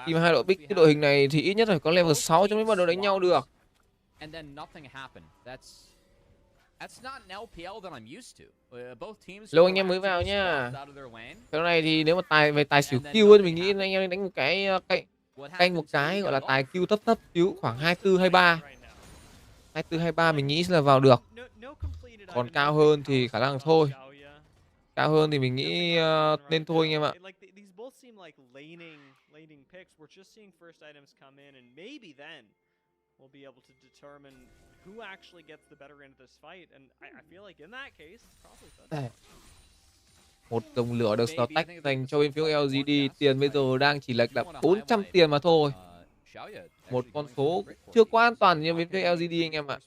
Khi mà hai đội pick cái đội hình này thì ít nhất phải có level 6 cho mới bắt đầu đánh nhau được. Lâu anh em mới vào nha. Cái này thì nếu mà về tài xỉu kill thì mình nghĩ anh em nên đánh một cái canh một cái gọi là tài kill thấp xíu, khoảng 24 23. 24 23 mình nghĩ là vào được. Còn cao hơn thì khả năng thôi. Cao hơn thì mình nghĩ nên thôi anh em ạ. Một dòng lửa được stack dành cho bên phía LGD. Tiền bây giờ đang chỉ lệch là 400 tiền mà thôi. Một con số chưa quá an toàn như bên phía LGD anh em ạ.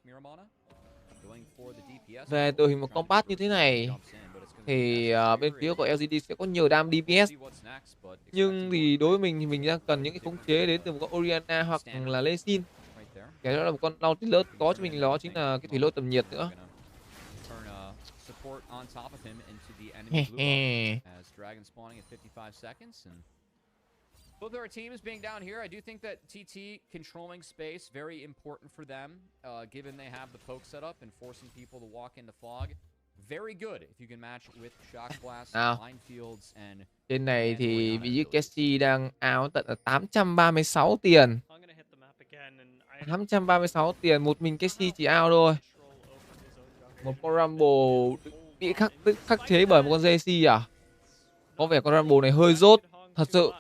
Về đội hình một compact như thế này thì bên phía của LGD sẽ có nhiều đam DPS. Nhưng thì đối với mình thì mình đang cần những cái khống chế đến từ một con Orianna hoặc là Lê Xin. Cái đó là một con Nautilus có cho mình, đó chính là cái thủy lôi tầm nhiệt nữa. Both of our teams being down here, I do think that TT controlling space very important for them, given they have the poke setup and forcing people to walk into fog. Very good if you can match with shock blast, minefields and. Trên này thì vị Casey đang áo tận là 836 tiền. 836 tiền, một mình Casey chỉ ao thôi. Một con Rumble bị khắc chế bởi một con JC à? Có vẻ con Rumble này hơi rốt thật sự.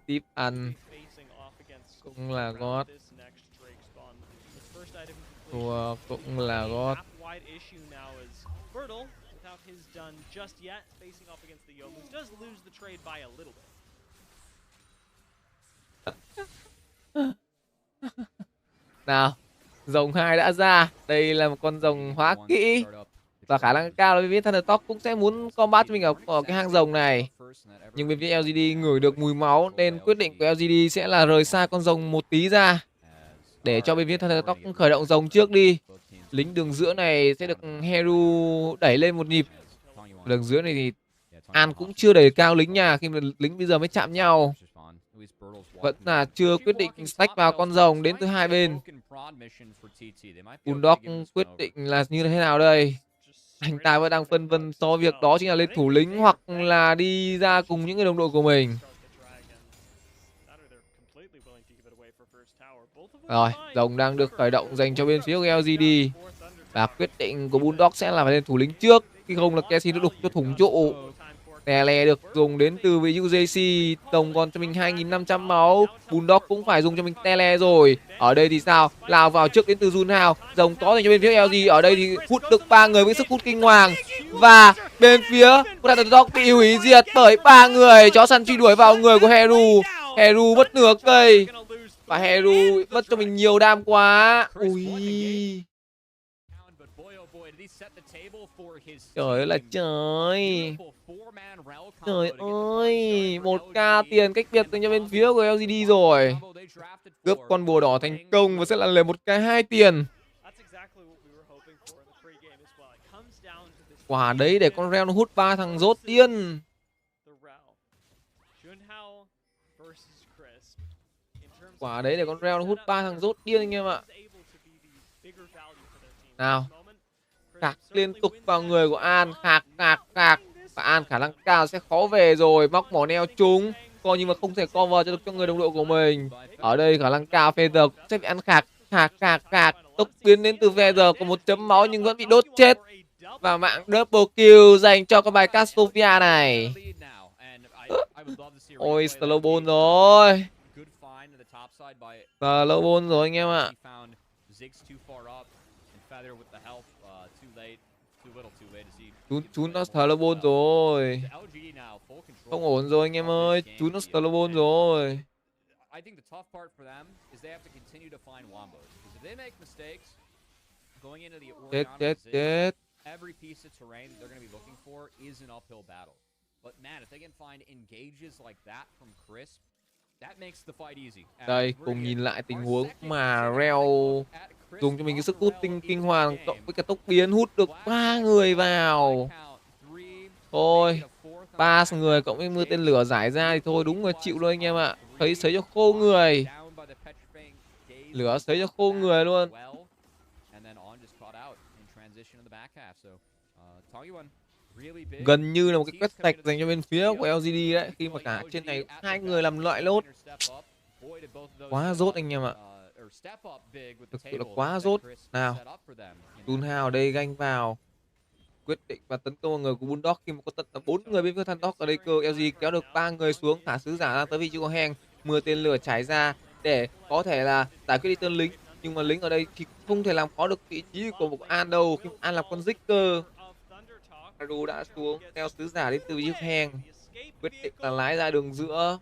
Tiếp ăn cũng là gót. Thua cũng là gót. Nào, rồng 2 đã ra. Đây là một con rồng hóa kỹ. Và khả năng cao là bên phía Thundertalk cũng sẽ muốn combat cho mình ở cái hang rồng này. Nhưng bên phía LGD ngửi được mùi máu nên quyết định của LGD sẽ là rời xa con rồng một tí ra, để cho bên phía Thundertalk khởi động rồng trước đi. Lính đường giữa này sẽ được Heru đẩy lên một nhịp. Đường giữa này thì An cũng chưa đẩy cao lính nha, khi mà lính bây giờ mới chạm nhau. Vẫn là chưa quyết định stack vào con rồng đến từ hai bên. Bulldog quyết định là như thế nào đây? Anh ta vẫn đang phân vân so việc đó chính là lên thủ lính hoặc là đi ra cùng những người đồng đội của mình. Rồi, rồng đang được khởi động dành cho bên phía của LGD. Và quyết định của Bulldog sẽ là phải lên thủ lính trước, khi không là Casey nó đục cho thủng trụ. Tele được dùng đến từ vị UJC, tổng còn cho mình 2.500 máu. Bulldog cũng phải dùng cho mình Tele rồi. Ở đây thì sao? Lao vào trước đến từ Junhao. Rồng có dành cho bên phía LG. Ở đây thì hút được 3 người với sức hút kinh hoàng. Và bên phía của Thundertalk bị hủy diệt bởi 3 người. Chó săn truy đuổi vào người của Heru. Heru mất nửa cây. Và Heru mất cho mình nhiều đam quá. Ui. Trời ơi là trời. Trời ơi, 1k tiền cách biệt dành cho bên phía của LGD rồi. Cướp con bùa đỏ thành công và sẽ là lời 1k 2 tiền. Quả đấy để con Rel nó hút 3 thằng rốt điên. Quả đấy để con Rel nó hút 3 thằng rốt điên anh em ạ. Nào, khạc liên tục vào người của An. Khạc. Và An khả năng cao sẽ khó về rồi. Móc mỏ neo trúng, coi như mà không thể cover cho được cho người đồng đội của mình. Ở đây khả năng cao phê giờ sẽ bị ăn khạc. khạc khạc khạc. Tốc biến đến từ ve giờ có 1 chấm máu nhưng vẫn bị đốt chết. Và mạng double kill dành cho cái bài Castovia này. Ôi, slow ball rồi. Slow ball rồi anh em ạ. Chúng nó slow ball rồi. Không ổn rồi anh em ơi. Chúng nó slow ball rồi. I think the tough part for them is they have to continue to find wombos. Because if they make mistakes going into the Oregon Chết. every piece of terrain that they're going to be looking for is an uphill battle. But man, if they can find engages like that from Crisp, that makes the fight easy. Đây, cùng nhìn lại tình huống mà Reo dùng cho mình cái sức hút kinh hoàng cộng với cái tốc biến hút được 3 người vào. Thôi, 3 người cộng với mưa tên lửa giải ra thì thôi đúng là chịu luôn anh em ạ. Thấy sấy cho khô người. Lửa sấy cho khô người luôn. Gần như là một cái quét sạch dành cho bên phía của LGD đấy. Khi mà cả trên này 2 người làm loại lốt. Quá rốt anh em ạ. Thực sự là quá rốt. Nào, Dunhao đây ganh vào. Quyết định và tấn công vào người của Bulldog khi mà có tận 4 người bên phía Thandog ở đây cơ. LG kéo được 3 người xuống, thả sứ giả ra tới vị trí của Heng. Mưa tên lửa trải ra để có thể là giải quyết đi tên lính, nhưng mà lính ở đây thì không thể làm khó được vị trí của một An đâu, khi An là con dích cơ. Haru đã xuống theo sứ giả đến từ vị trí của Heng, quyết định là lái ra đường giữa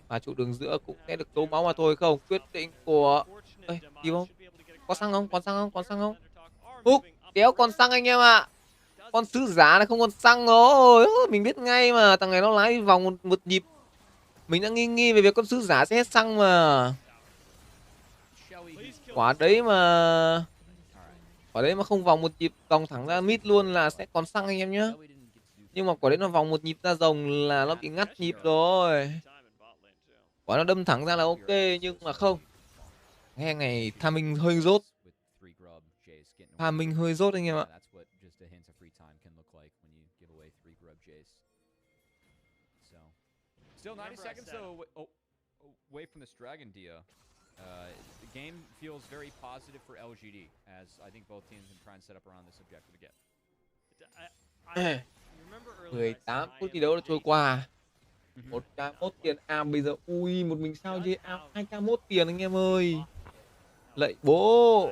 và trụ đường giữa cũng sẽ được tố máu mà thôi. Không, quyết định của gì không? Có xăng không? Còn xăng không? Còn xăng không? Húc kéo con xăng anh em ạ. Con sứ giả này không còn xăng rồi. Mình biết ngay mà. Thằng này nó lái vòng một nhịp. Mình đã nghi về việc con sứ giả sẽ hết xăng mà. Quả đấy mà không vòng một nhịp vòng thẳng ra mid luôn là sẽ còn xăng anh em nhé. Nhưng mà quả đấy nó vòng một nhịp ra rồng là nó bị ngắt nhịp rồi. Quả nó đâm thẳng ra là ok. Nhưng mà không. Nghe ngày timing hơi rốt. Timing hơi rốt anh em ạ. Still 90 seconds away from this Dragon Dia. The game feels very positive for LGD, as I think both teams can try and set up around this objective again. 18 phút thi đấu đã trôi qua. 1k1 tiền bây giờ ui một mình sao dê 2k1 tiền anh em ơi. Lạy bố.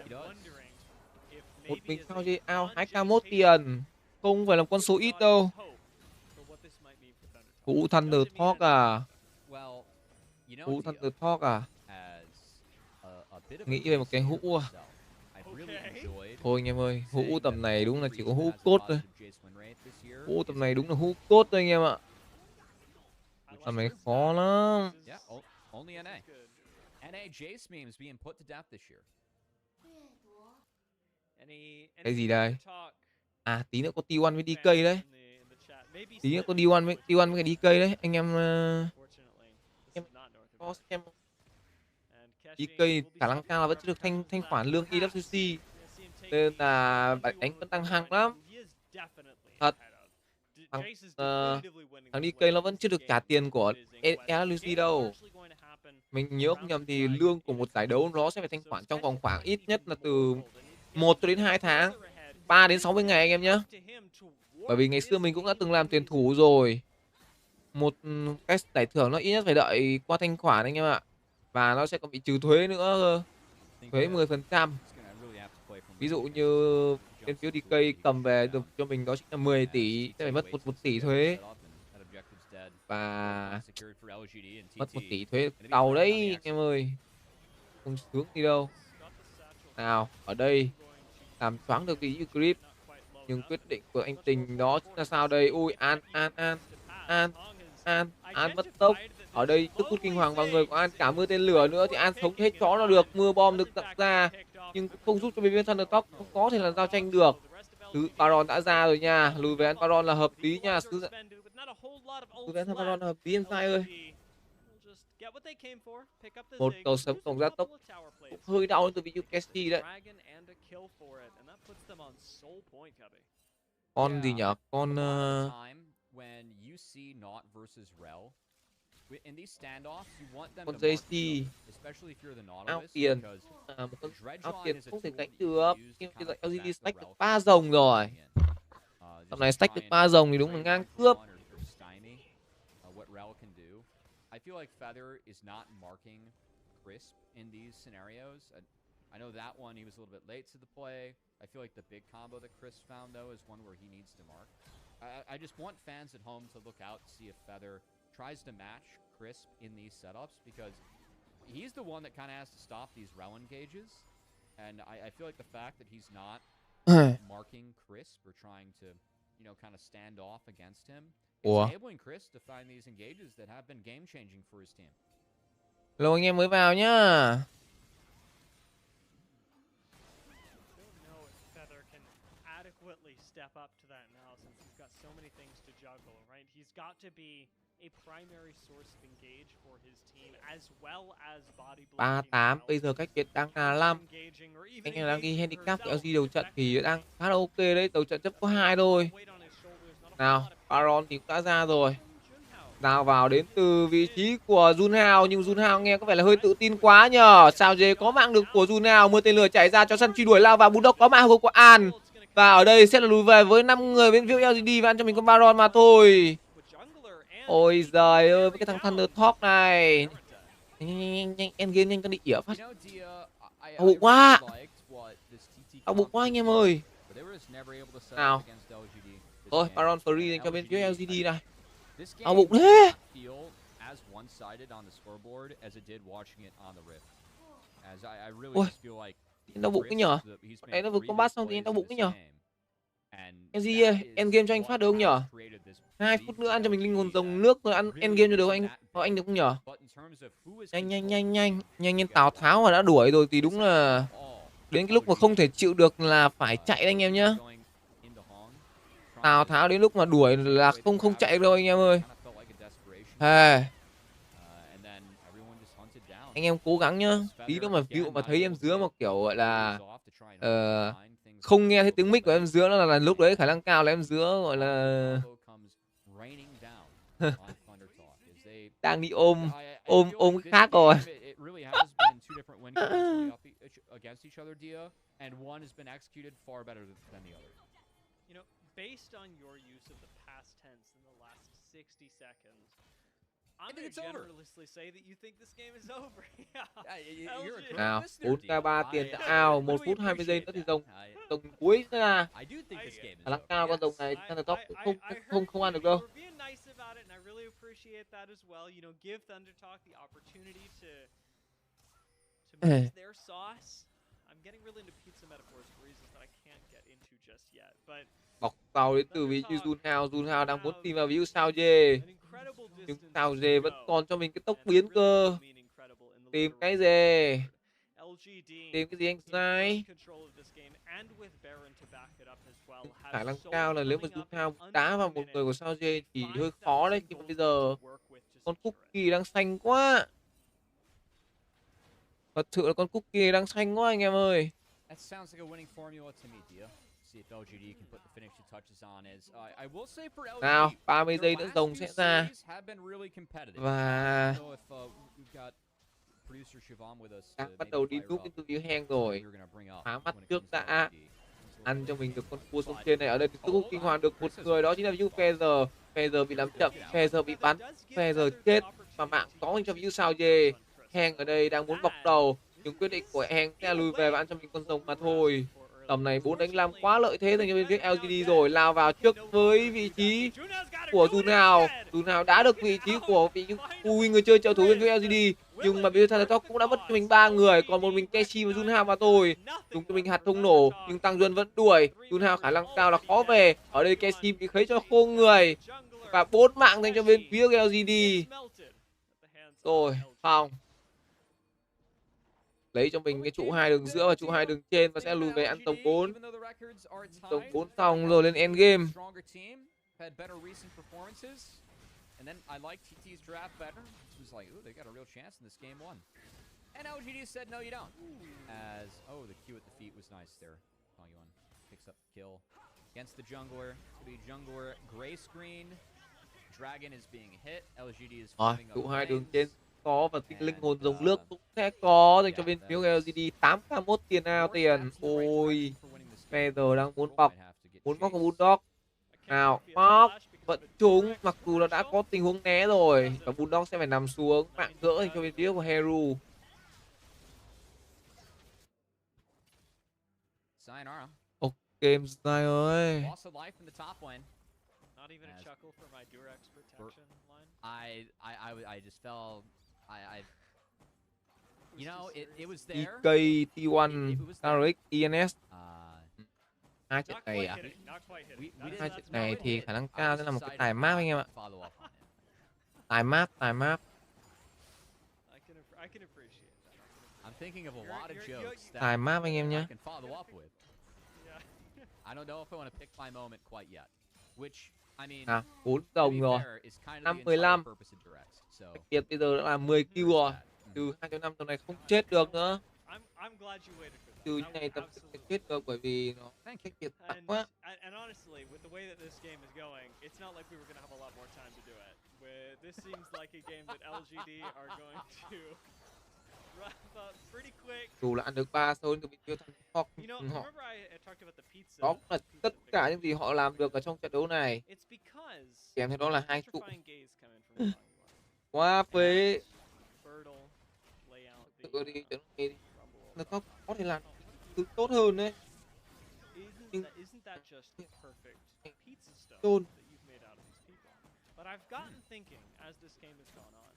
Một mình sao dê 2k1 tiền. Không phải là con số ít đâu. Hũ Thunder Talk à? Hũ Thunder Talk à? Nghĩ về một cái hũ à? Thôi anh em ơi, hũ tầm này đúng là chỉ có hũ cốt thôi. Hũ tầm này đúng là hũ cốt thôi anh em ạ. Tầm này khó lắm. Cái gì đây? À tí nữa có T1 với DK đấy. Tí nữa có D1 với cái DK đấy. Anh em có xem DK khả năng cao là vẫn chưa được thanh khoản lương EWC. Nên là bạn đánh vẫn đang hăng lắm. Thật. Thằng DK nó vẫn chưa được trả tiền của EWC đâu. Mình nhớ không nhầm thì lương của một giải đấu nó sẽ phải thanh khoản trong vòng khoảng ít nhất là từ 1 cho đến 2 tháng, 3 đến 60 ngày anh em nhé. Bởi vì ngày xưa mình cũng đã từng làm tuyển thủ rồi. Một cái giải thưởng nó ít nhất phải đợi qua thanh khoản anh em ạ. Và nó sẽ còn bị trừ thuế nữa. Thuế 10%. Ví dụ như bên phía DK cầm về được cho mình đó chính là 10 tỷ, sẽ phải mất 1 tỷ thuế. Và mất 1 tỷ thuế tàu đấy anh em ơi. Không sướng đi đâu. Nào, ở đây làm choáng được cái grip. Nhưng quyết định của anh Tình đó chính là sao đây? Ui, An mất tốc. Ở đây tức hút kinh hoàng vào người của An, cả mưa tên lửa nữa thì An sống hết chó nó được, mưa bom được đặt ra nhưng cũng không giúp cho bên Thunder Talk không có thể là giao tranh được. Thứ Baron đã ra rồi nha, lùi về ăn Baron là hợp lý nha. Lùi về ăn Baron là hợp lý em sai ơi. Một cầu sấm tổng gia tốc cũng hơi đau từ vị Cassie đấy. Con gì nhở? Con In these standoffs, you want them Con to mark JC you, especially if you're the áo Nautilus, tiền, because một con Dredge áo line tiền is a không thể tool cánh that you được. can use Nhưng to bây kind giờ of LGD prevent the stack được Relic 3 from rồng rồi. coming in. Just Tầm này to stack try được and 3 rồng thì đúng là trade ngang one for cướp. one or stymie what Rel can do. I feel like Feather is not marking Crisp in these scenarios. I know that one he was a little bit late to the play. I feel like the big combo that Crisp found though is one where he needs to mark. I just want fans at home to look out to see if Feather tries to match Crisp in these setups, because he's the one that kind of has to stop these Rel engages. And I feel like the fact that he's not marking Crisp or trying to, you know, kind of stand off against him, it's enabling Crisp to find these engages that have been game-changing for his team. Hello anh em mới vào nhá. Adequately step up to that now, since he's got so many things to juggle, right? He's got to be a primary source of engage for his team as well as body blocking. 38, bây giờ cách biệt đang là 5. Anh em đang ghi handicap của LG đầu trận thì đang khá là ok đấy, đầu trận chấp có 2 thôi. Nào, Baron thì cũng đã ra rồi. Nào vào đến từ vị trí của Junhao, nhưng Junhao nghe có vẻ là hơi tự tin quá nhờ. Sao dê có mạng được của Junhao, mưa tên lửa chạy ra cho sân truy đuổi, lao vào Bulldog có mạng của An. Và ở đây sẽ là lùi về với 5 người bên phía LGD và ăn cho mình con Baron mà thôi. Ôi giời ơi, với cái thằng Thunder Top này. Nhanh, endgame nhanh cho đi ỉa phát. Đau bụng quá. Đau bụng quá anh em ơi. Nào. Thôi, Baron free dành cho bên phía LGD này. Đau bụng thế. Ôi, đau bụng cái nhở. Đấy nó vừa combat xong thì đau bụng cái nhở. LG ơi, endgame cho anh phát được không nhở? 2 phút nữa ăn cho mình linh hồn rồng nước rồi ăn endgame cho được anh được không nhở? Nhanh Tào Tháo mà đã đuổi rồi thì đúng là đến cái lúc mà không thể chịu được là phải chạy anh em nhá. Tào Tháo đến lúc mà đuổi là không chạy đâu anh em ơi. Anh em cố gắng nhá. Tí nữa mà ví dụ mà thấy em Dứa mà kiểu gọi là không nghe thấy tiếng mic của em Dứa là lúc đấy khả năng cao là em Dứa gọi là đang đi ôm khác rồi. Based on your use of the past tense in the last 60 seconds, I'm going to generously say that you think this game is over. Nào, 4k3 tiền đã out, 1 phút 20 giây nữa thì rồng cuối ra. Khả năng cao con rồng này Thunder Top cũng không ăn được đâu. Bọc tàu đến từ vị trí Junhao đang muốn tìm vào view sao dê. Nhưng sao dê vẫn còn cho mình cái tốc biến cơ. Tìm cái gì? Tìm cái gì anh Giải? Khả năng cao là nếu mà Junhao đá vào một người của sao dê thì hơi khó đấy. Nhưng mà bây giờ con Cookie đang xanh quá. Thật sự là con Cookie đang xanh quá anh em ơi. Nào, 30 giây nữa rồng sẽ ra. Và đang bắt đầu đi núp into view hang rồi. Phá mắt trước đã. Ăn cho mình được con cua sông trên này. Ở đây thì tôi kinh hoàng được một người, đó chính là view Feather. Feather bị làm chậm, Feather bị bắn, Feather chết. Mà mạng có cho view sao dê. Hang ở đây đang muốn bọc đầu, nhưng quyết định của Hang sẽ lùi về và ăn cho mình con rồng mà thôi. Tầm này 4 đánh 5 quá lợi thế dành cho bên phía LGD rồi. Lao vào trước với vị trí của Junhao. Junhao đã được vị trí của vị người chơi trợ thủ bên phía LGD. Nhưng mà bây giờ Thunder Top cũng đã mất cho mình 3 người. Còn một mình Keshi và Junhao mà thôi. Dùng cho mình hạt thông nổ, nhưng Tăng Duân vẫn đuổi. Junhao khả năng cao là khó về. Ở đây Keshi bị khấy cho khô người. Và 4 mạng dành cho bên phía LGD. Rồi, xong. Lấy cho mình cái trụ 2 đường giữa và trụ 2 đường trên và sẽ lùi về ăn tổng 4. Tổng 4 xong rồi lên endgame. And then I like TT's draft better. It was like, ooh, they got a real chance in this game 1. And LGD said, no, you don't. As, the Q at the feet was nice there. Picks up the kill against the jungler. It's going to be jungler gray screen. Rồi, trụ hai đường trên có và tinh linh hồn dòng nước cũng sẽ có dành cho bên phía LGD. 8k1 tiền nào tiền. Ôi, bây giờ đang muốn móc vào Bulldog. Nào, móc vẫn trúng, mặc dù là đã có tình huống né rồi, và Bulldog sẽ phải nằm xuống mạng gỡ dành cho bên phía của Heru. Ok, Zai ơi. Not even a chuckle for my Durex protection line. I just fell. You know, it was there. EK, T1, RX, ENS. Hai trận này à? Hai trận này thì khả năng cao sẽ là một cái tài map anh em ạ. Tài map. Tài map anh em nhé. À, 4 đồng rồi. 5-15. Đặc biệt bây giờ đã là 10 kill rồi. Từ 2.5 tuần này không chết được nữa. Từ như này tập sẽ chết được bởi vì nó cách biệt tắc quá. And honestly, with the way that this game is going, it's not like we were going to have a lot more time to do it. This seems like a game that LGD are going to wrap up pretty quick. Dù là ăn được 3 sơn từ bên phía thằng Fox, họ đó là tất cả những gì họ làm được ở trong trận đấu này. Kèm theo đó là 2 trụ. Quá phế. Tự đi trận này đi. Nó có thể làm thứ tốt hơn đấy. Nhưng tôn. But I've gotten thinking as this game has gone on.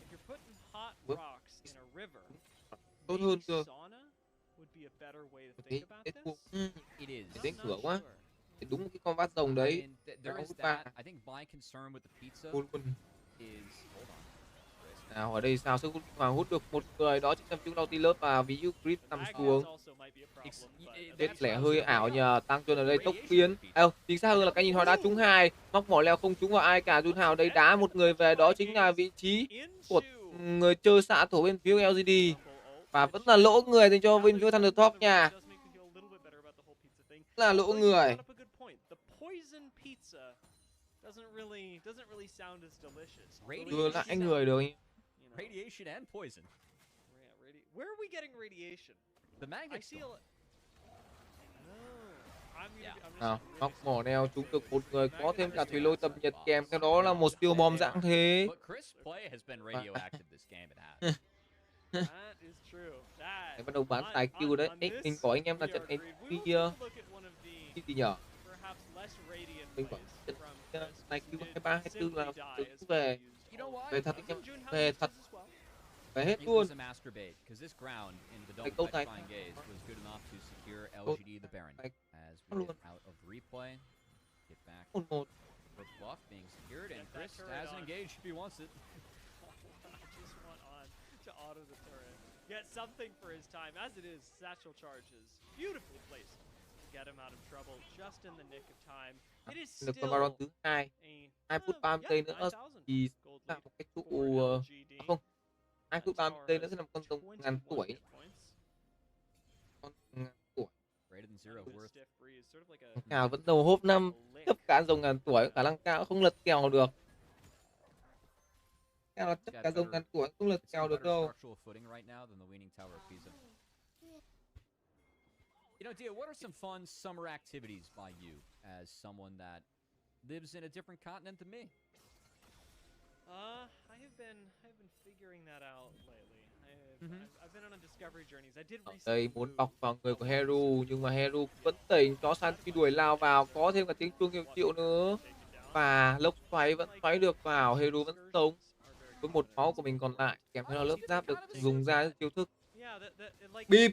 If you're putting hot rocks in a river, tốt hơn cơ. sauna would be a better way to think about this. It is. Đánh cửa quá. Đúng cái con bát rồng đấy. I think my concern with the pizza is nào ở đây sao sức hút mà hút được một người đó chính là chúng Nautilus và ví dụ Chris nằm xuống. Chết lẻ hơi ảo nhờ tăng chân ở đây tốc biến. Chính xác hơn là cái nhìn họ đã trúng 2, móc mỏ leo không trúng vào ai cả. Jun Hào đây đá một người về, đó chính là vị trí của người chơi xạ thủ bên phía LGD và vẫn là lỗ người dành cho bên phía Thunder Top nha. Là lỗ người. Đưa lại người được. radiation and poison. Where are we getting radiation? The magnet. Nào, móc mỏ neo trúng được một người, có thêm cả thủy lôi tầm nhiệt kèm theo đó là một siêu bom dạng thế. Để bắt đầu bán tài kill đấy. Mình có anh em là trận này đi gì nhở? Mình bảo trận tài kill 23, 24 là về. Về thật anh em, về thật. Về hết luôn. Cái câu này luôn. 1-1. Get something for his time. As it is, satchel charges beautifully placed to get him out of trouble just in the nick of time. It is still được con baron thứ 2. 2 phút 30 giây nữa thì là một cái trụ không. 2 phút 30 giây nữa sẽ là một con rồng ngàn tuổi. Con ngàn tuổi. Nào vẫn đầu hốp 5, tất cả rồng ngàn tuổi, khả năng cao không lật kèo được. Là tất cả rồng ngàn tuổi không lật kèo được đâu. You know, Dia, what are some fun summer activities by you as someone that lives in a different continent than me? I've been figuring that out lately. I've been on a discovery journey. I did recently. Đây muốn bọc vào người của Heru nhưng mà Heru vẫn tỉnh, chó săn truy đuổi lao vào, có thêm cả tiếng chuông hiệu triệu nữa. Và lốc xoáy vẫn xoáy được vào, Heru vẫn sống với một máu của mình còn lại, kèm theo lớp giáp được dùng ra chiêu thức. Bịp.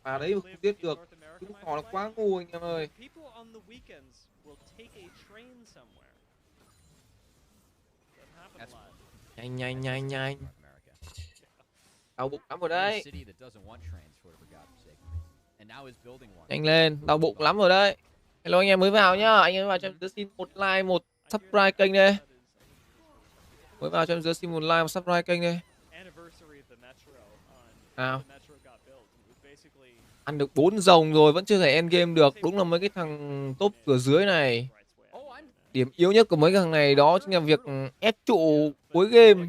Và đấy mà không biết được, chúng họ là quá ngu anh em ơi. Nhanh. Đau bụng lắm rồi đấy. Nhanh lên, đau bụng lắm rồi đấy. Hello anh em mới vào nhá, anh em mới vào cho em dưới xin một like, một subscribe kênh đây. Mới vào cho em dưới xin một like, một subscribe kênh đây. Nào. Ăn được 4 rồng rồi vẫn chưa thể end game được, đúng là mấy cái thằng top cửa dưới này. Điểm yếu nhất của mấy cái thằng này đó chính là việc ép trụ cuối game.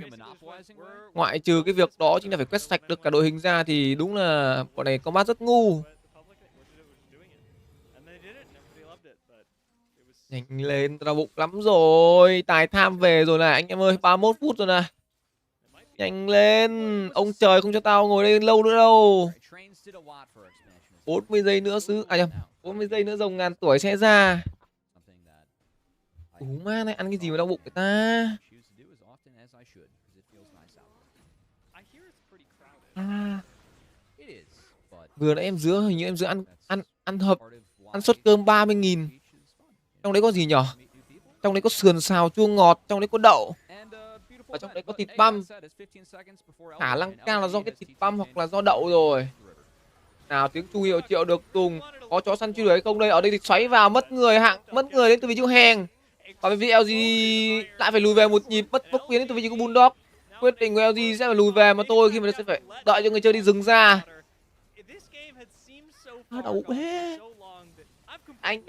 Ngoại trừ cái việc đó chính là phải quét sạch được cả đội hình ra thì đúng là bọn này combat rất ngu. Nhanh lên, tao đau bụng lắm rồi. Tài tham về rồi này anh em ơi, 31 phút rồi này. Nhanh lên, ông trời không cho tao ngồi đây lâu nữa đâu. 40 giây nữa nhầm, 40 giây nữa rồng ngàn tuổi sẽ ra. Ú ma này, ăn cái gì mà đau bụng người ta. Vừa nãy em dứa, hình như em dứa ăn suất cơm 30.000. Trong đấy có gì nhở? Trong đấy có sườn xào chua ngọt, trong đấy có đậu. Ở trong đấy có thịt băm. Khả năng cao là do cái thịt băm hoặc là do đậu rồi. Nào, tiếng chu hiệu triệu được dùng. Có chó săn truy đuổi hay không đây? Ở đây thì xoáy vào, mất người đến từ vị trí hèn. Và bên phía LGD lại phải lùi về một nhịp, mất bốc biến đến từ vị trí của Bulldog. Quyết định của LGD sẽ phải lùi về mà tôi khi mà sẽ phải đợi cho người chơi đi dừng ra. Đau bụng hết. Anh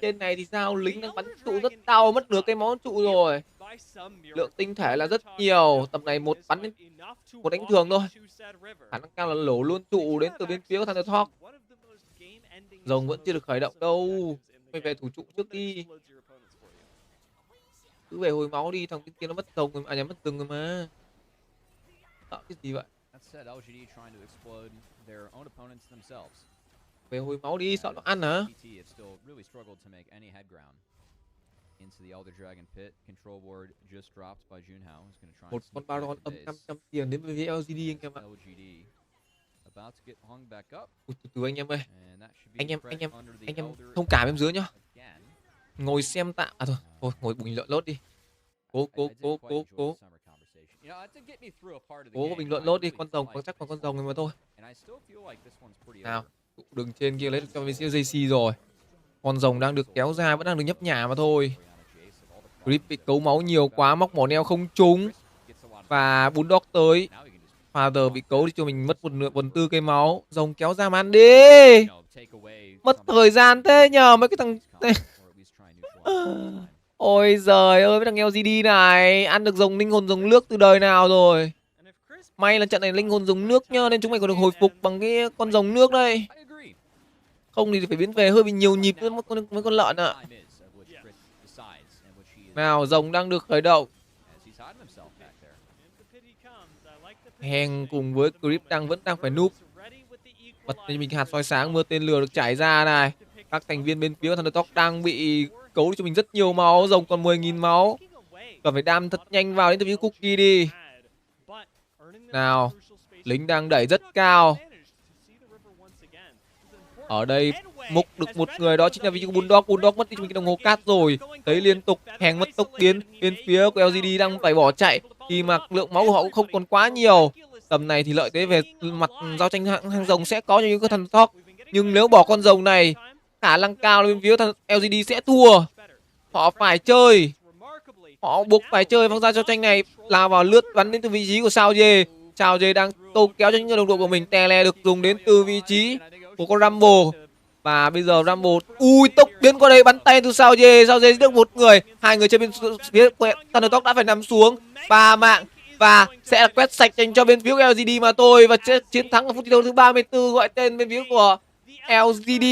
trên này thì sao? Lính đang bắn trụ rất đau, mất nửa cây máu trụ rồi. Lượng tinh thể là rất nhiều. Tầm này một bắn đến một đánh thường thôi. Khả năng cao là lổ luôn trụ đến từ bên phía của thằng Talk. Rồng vẫn chưa được khởi động đâu. Mày về thủ trụ trước đi. Cứ về hồi máu đi, thằng bên kia nó mất rồng rồi mà, mất rừng rồi mà. Sợ cái gì vậy? Về hồi máu đi, sợ nó ăn hả? Một con Baron âm 500 tiền đến với LGD anh em ạ. Từ anh em ơi. Anh em thông cảm em dưới nhá. Ngồi xem tạm. À thôi, ngồi bình luận lốt đi. Cố bình luận lốt đi, con rồng có chắc còn con rồng này mà thôi. Nào, đường trên kia lấy được cho bên phía JC rồi. Con rồng đang được kéo ra, vẫn đang được nhấp nhả mà thôi. Grip bị cấu máu nhiều quá, móc mỏ neo không trúng. Và Bulldog tới. Father bị cấu đi cho mình mất một tư cây máu. Rồng kéo ra mà ăn đi. Mất thời gian thế nhờ mấy cái thằng. Ôi giời ơi, mấy thằng LGD này ăn được rồng linh hồn rồng nước từ đời nào rồi. May là trận này linh hồn rồng nước nhá, nên chúng mày còn được hồi phục bằng cái con rồng nước đây. Không thì phải biến về hơi bị nhiều nhịp với mấy con lợn ạ. Nào, rồng đang được khởi động. Heng cùng với Grip vẫn đang phải núp. Bật cho mình hạt soi sáng, mưa tên lửa được trải ra này. Các thành viên bên phía Thundertalk đang bị cấu cho mình rất nhiều máu. Rồng còn 10.000 máu. Cần phải đam thật nhanh vào đến từ phía Cookie đi. Nào, lính đang đẩy rất cao. Ở đây mục được một người, đó chính là vị trí của Bulldog mất đi mình cái đồng hồ cát rồi. Thấy liên tục Heng mất tốc biến. Bên phía của LGD đang phải bỏ chạy khi mà lượng máu của họ cũng không còn quá nhiều. Tầm này thì lợi thế về mặt giao tranh hang rồng sẽ có cho những cái thằng Talk. Nhưng nếu bỏ con rồng này, khả năng cao là bên phía thằng LGD sẽ thua. Họ phải chơi. Họ buộc phải chơi phong ra cho tranh này, lao vào lướt bắn đến từ vị trí của Sao Dê. Sao Dê đang tô kéo cho những người đồng đội của mình. Tele được dùng đến từ vị trí của con Rumble. Và bây giờ Rumble tốc biến qua đây bắn tay từ Sao Dê được một người. Hai người trên bên phía Thundertalk đã phải nằm xuống. 3 mạng và sẽ là quét sạch dành cho bên phía của LGD mà thôi. Và chiến thắng ở phút thi đấu thứ 34 gọi tên bên phía của LGD.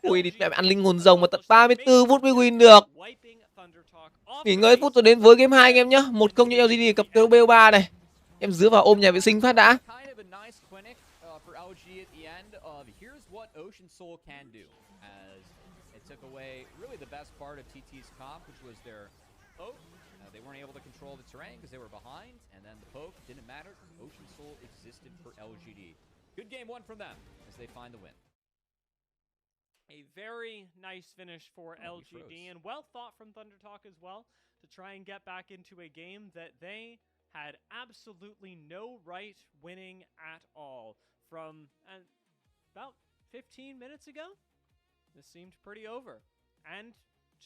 Ui, đi mẹ ăn linh hồn rồng mà tận 34 phút mới win được. Nghỉ ngơi phút rồi đến với game 2 anh em nhá. 1-0 cho LGD cặp đấu BO3 này. Em dứa vào ôm nhà vệ sinh phát đã. Good game one from them as they find the win. A very nice finish for LGD and well thought from Thundertalk as well to try and get back into a game that they had absolutely no right winning at all. From about 15 minutes ago, this seemed pretty over. And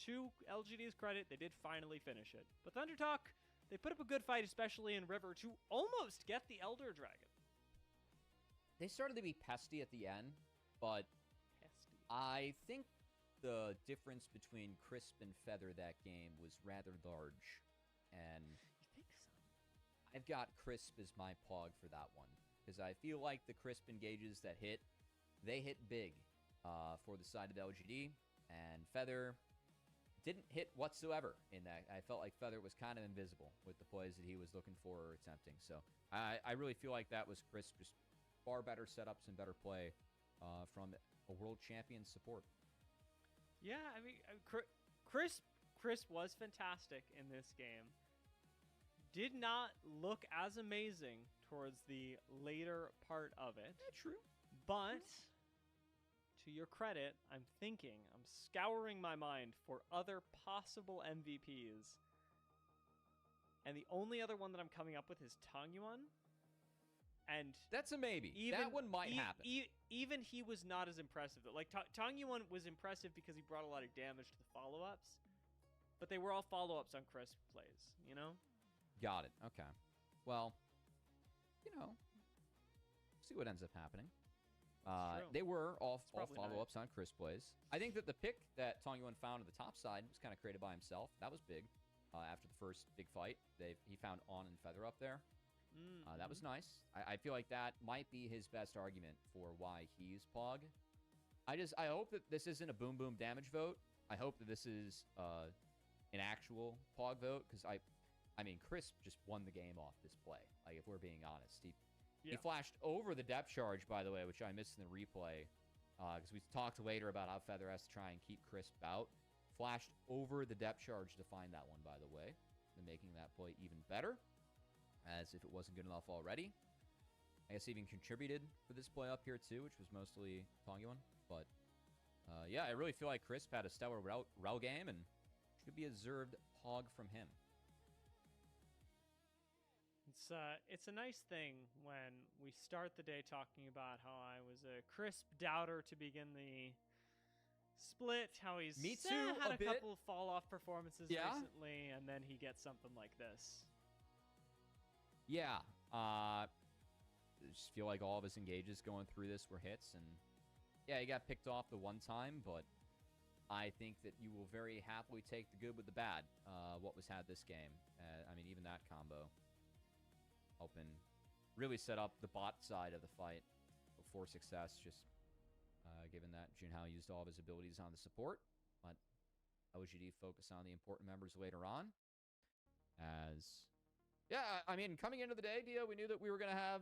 to LGD's credit, they did finally finish it. But Thundertalk, they put up a good fight, especially in River, to almost get the Elder Dragon. They started to be pesty at the end, but I think the difference between Crisp and Feather that game was rather large. And You think so? I've got Crisp as my pog for that one. Because I feel like the Crisp engages that hit, they hit big for the side of LGD. And Feather didn't hit whatsoever in that. I felt like Feather was kind of invisible with the plays that he was looking for or attempting. So I really feel like that was Crisp. Just far better setups and better play from a world champion support. Yeah, I mean, Crisp was fantastic in this game. Did not look as amazing towards the later part of it. Yeah, true. But to your credit, I'm scouring my mind for other possible MVPs. And the only other one that I'm coming up with is Tangyuan. And that's a maybe. That one might happen. Even he was not as impressive. Like, Tangyuan was impressive because he brought a lot of damage to the follow-ups. But they were all follow-ups on Crisp plays, you know? Got it. Okay. Well, see what ends up happening. They were all follow-ups on Crisp plays. I think that the pick that Tangyuan found on the top side was kind of created by himself. That was big. After the first big fight, he found On and Feather up there. That was nice. I feel like that might be his best argument for why he's Pog. I hope that this isn't a boom boom damage vote. I hope that this is an actual Pog vote, because I mean, Crisp just won the game off this play. Like, if we're being honest, he flashed over the depth charge, by the way, which I missed in the replay, because we talked later about how Feather has to try and keep Crisp out. Flashed over the depth charge to find that one, by the way, and making that play even better, as if it wasn't good enough already. I guess even contributed for this play up here too, which was mostly Tangyuan. But yeah, I really feel like Crisp had a stellar Rel game, and should be a deserved Pog from him. It's a nice thing when we start the day talking about how I was a Crisp doubter to begin the split, how he's had a couple of fall-off performances recently, and then he gets something like this. Yeah. I just feel like all of his engages going through this were hits, and yeah, he got picked off the one time, but I think that you will very happily take the good with the bad, what was had this game. I mean, even that combo helping really set up the bot side of the fight for success, just given that Junhao used all of his abilities on the support, but LGD focused on the important members later on. As, yeah, I mean, coming into the day, Dia, we knew that we were going to have,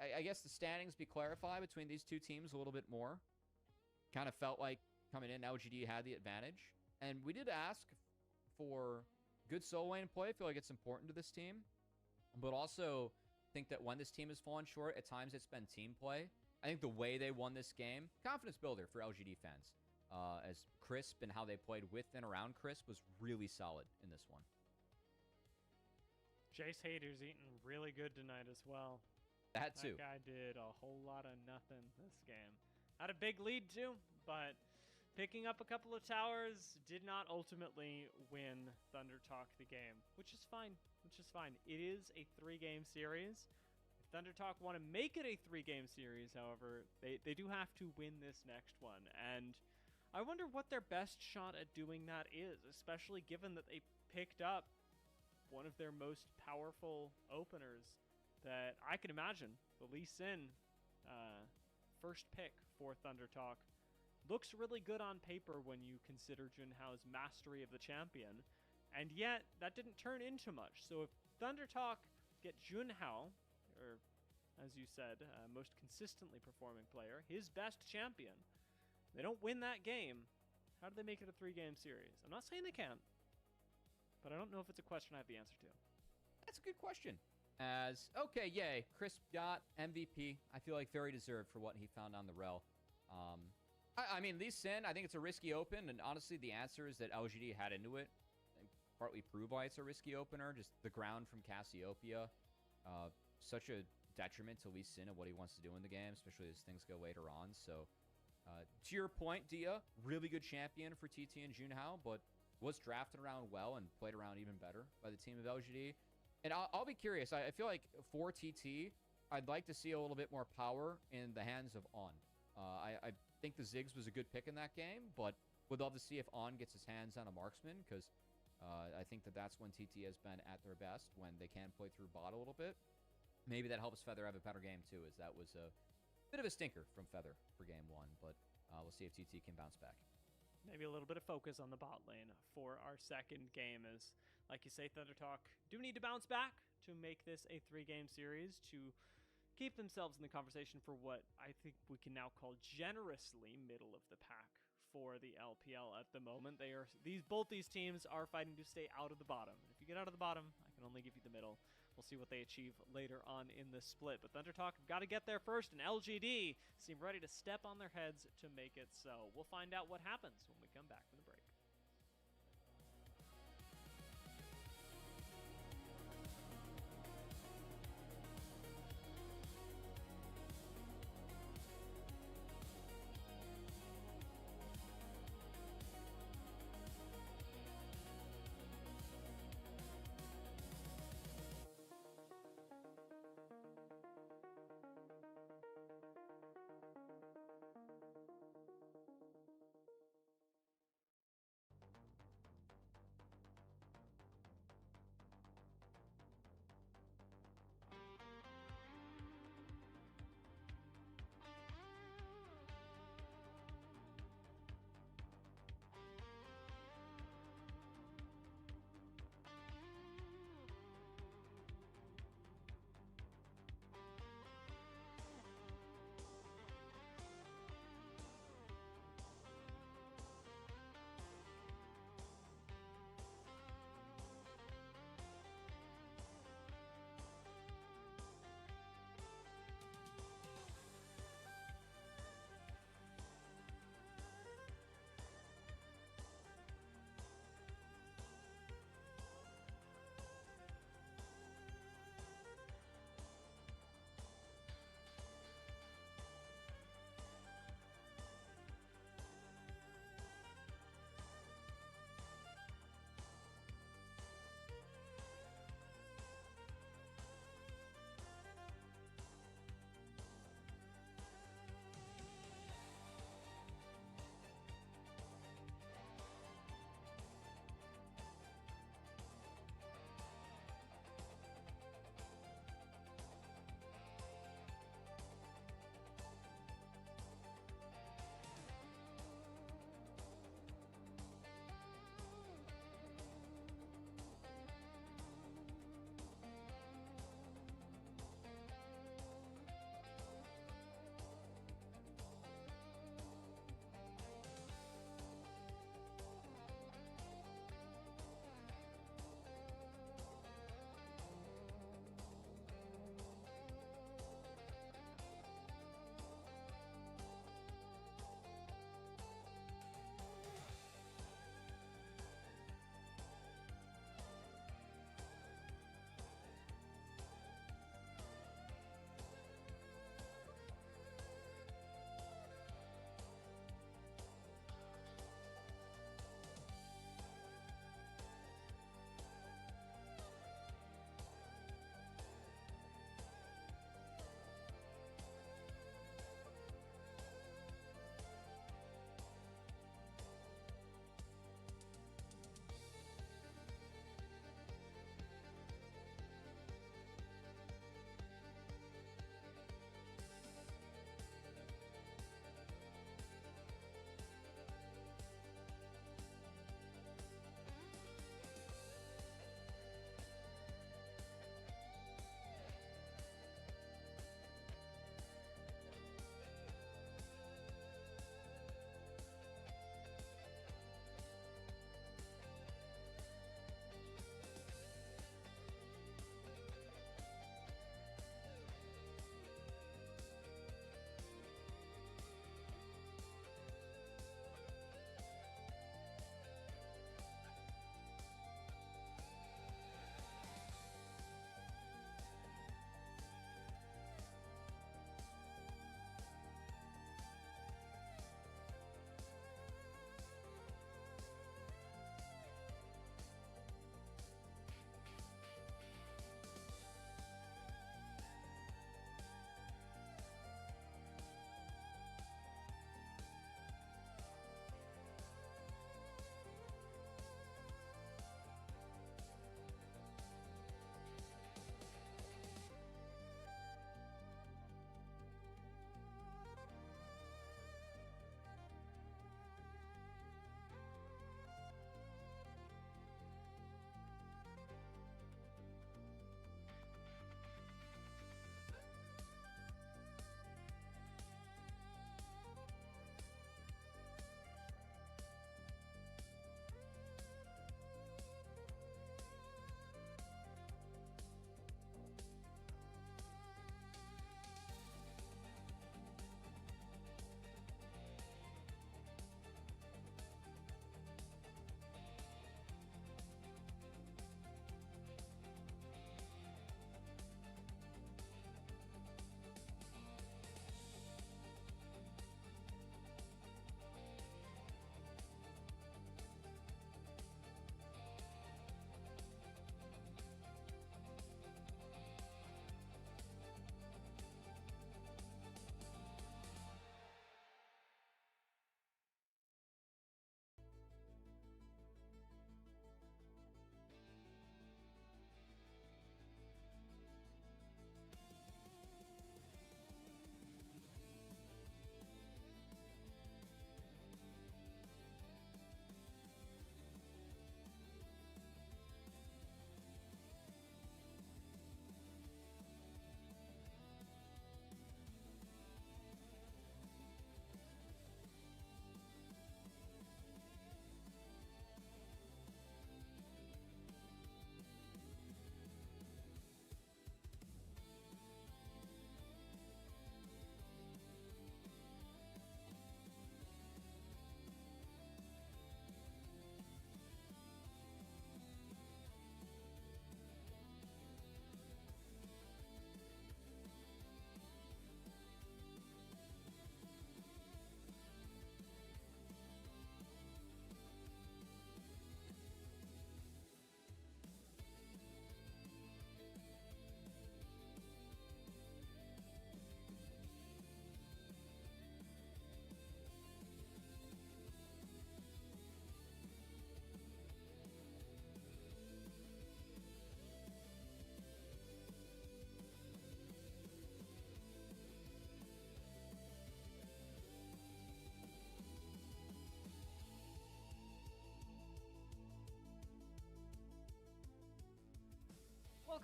I guess, the standings be clarified between these two teams a little bit more. Kind of felt like coming in, LGD had the advantage. And we did ask for good solo lane play. I feel like it's important to this team. But also think that when this team has fallen short, at times it's been team play. I think the way they won this game, confidence builder for LGD fans. As Crisp and how they played with and around Crisp was really solid in this one. Jace Hader's eating really good tonight as well. That too. That guy did a whole lot of nothing this game. Had a big lead too, but picking up a couple of towers did not ultimately win Thunder Talk the game, which is fine. It is a 3-game series. If Thunder Talk want to make it a 3-game series, however, they do have to win this next one. And I wonder what their best shot at doing that is, especially given that they picked up one of their most powerful openers that I can imagine. The Lee Sin first pick for Thunder Talk looks really good on paper when you consider Junhao's mastery of the champion, and yet that didn't turn into much. So if Thunder Talk get Junhao, or as you said, most consistently performing player, his best champion, they don't win that game, how do they make it a 3-game series? I'm not saying they can't, but I don't know if it's a question I have the answer to. That's a good question. As, okay, yay, Crisp got MVP. I feel like very deserved for what he found on the rel. I mean, Lee Sin, I think it's a risky open, and honestly, the answer is that LGD had into it. And partly prove why it's a risky opener. Just the ground from Cassiopeia. Such a detriment to Lee Sin and what he wants to do in the game, especially as things go later on. So, to your point, Dia, really good champion for TT and Junhao, but was drafted around well and played around even better by the team of LGD. And I'll be curious. I feel like for TT, I'd like to see a little bit more power in the hands of On. I think the Ziggs was a good pick in that game, but would love to see if On gets his hands on a marksman, because I think that's when TT has been at their best, when they can play through bot a little bit. Maybe that helps Feather have a better game, too, as that was a bit of a stinker from Feather for game 1, but we'll see if TT can bounce back. Maybe a little bit of focus on the bot lane for our second game, as, like you say, Thunder Talk do need to bounce back to make this a 3-game series, to keep themselves in the conversation for what I think we can now call generously middle of the pack for the LPL at the moment. Both these teams are fighting to stay out of the bottom. If you get out of the bottom, I can only give you the middle. We'll see what they achieve later on in the split. But Thunder Talk got to get there first, and LGD seem ready to step on their heads to make it so. We'll find out what happens when we come back from the break.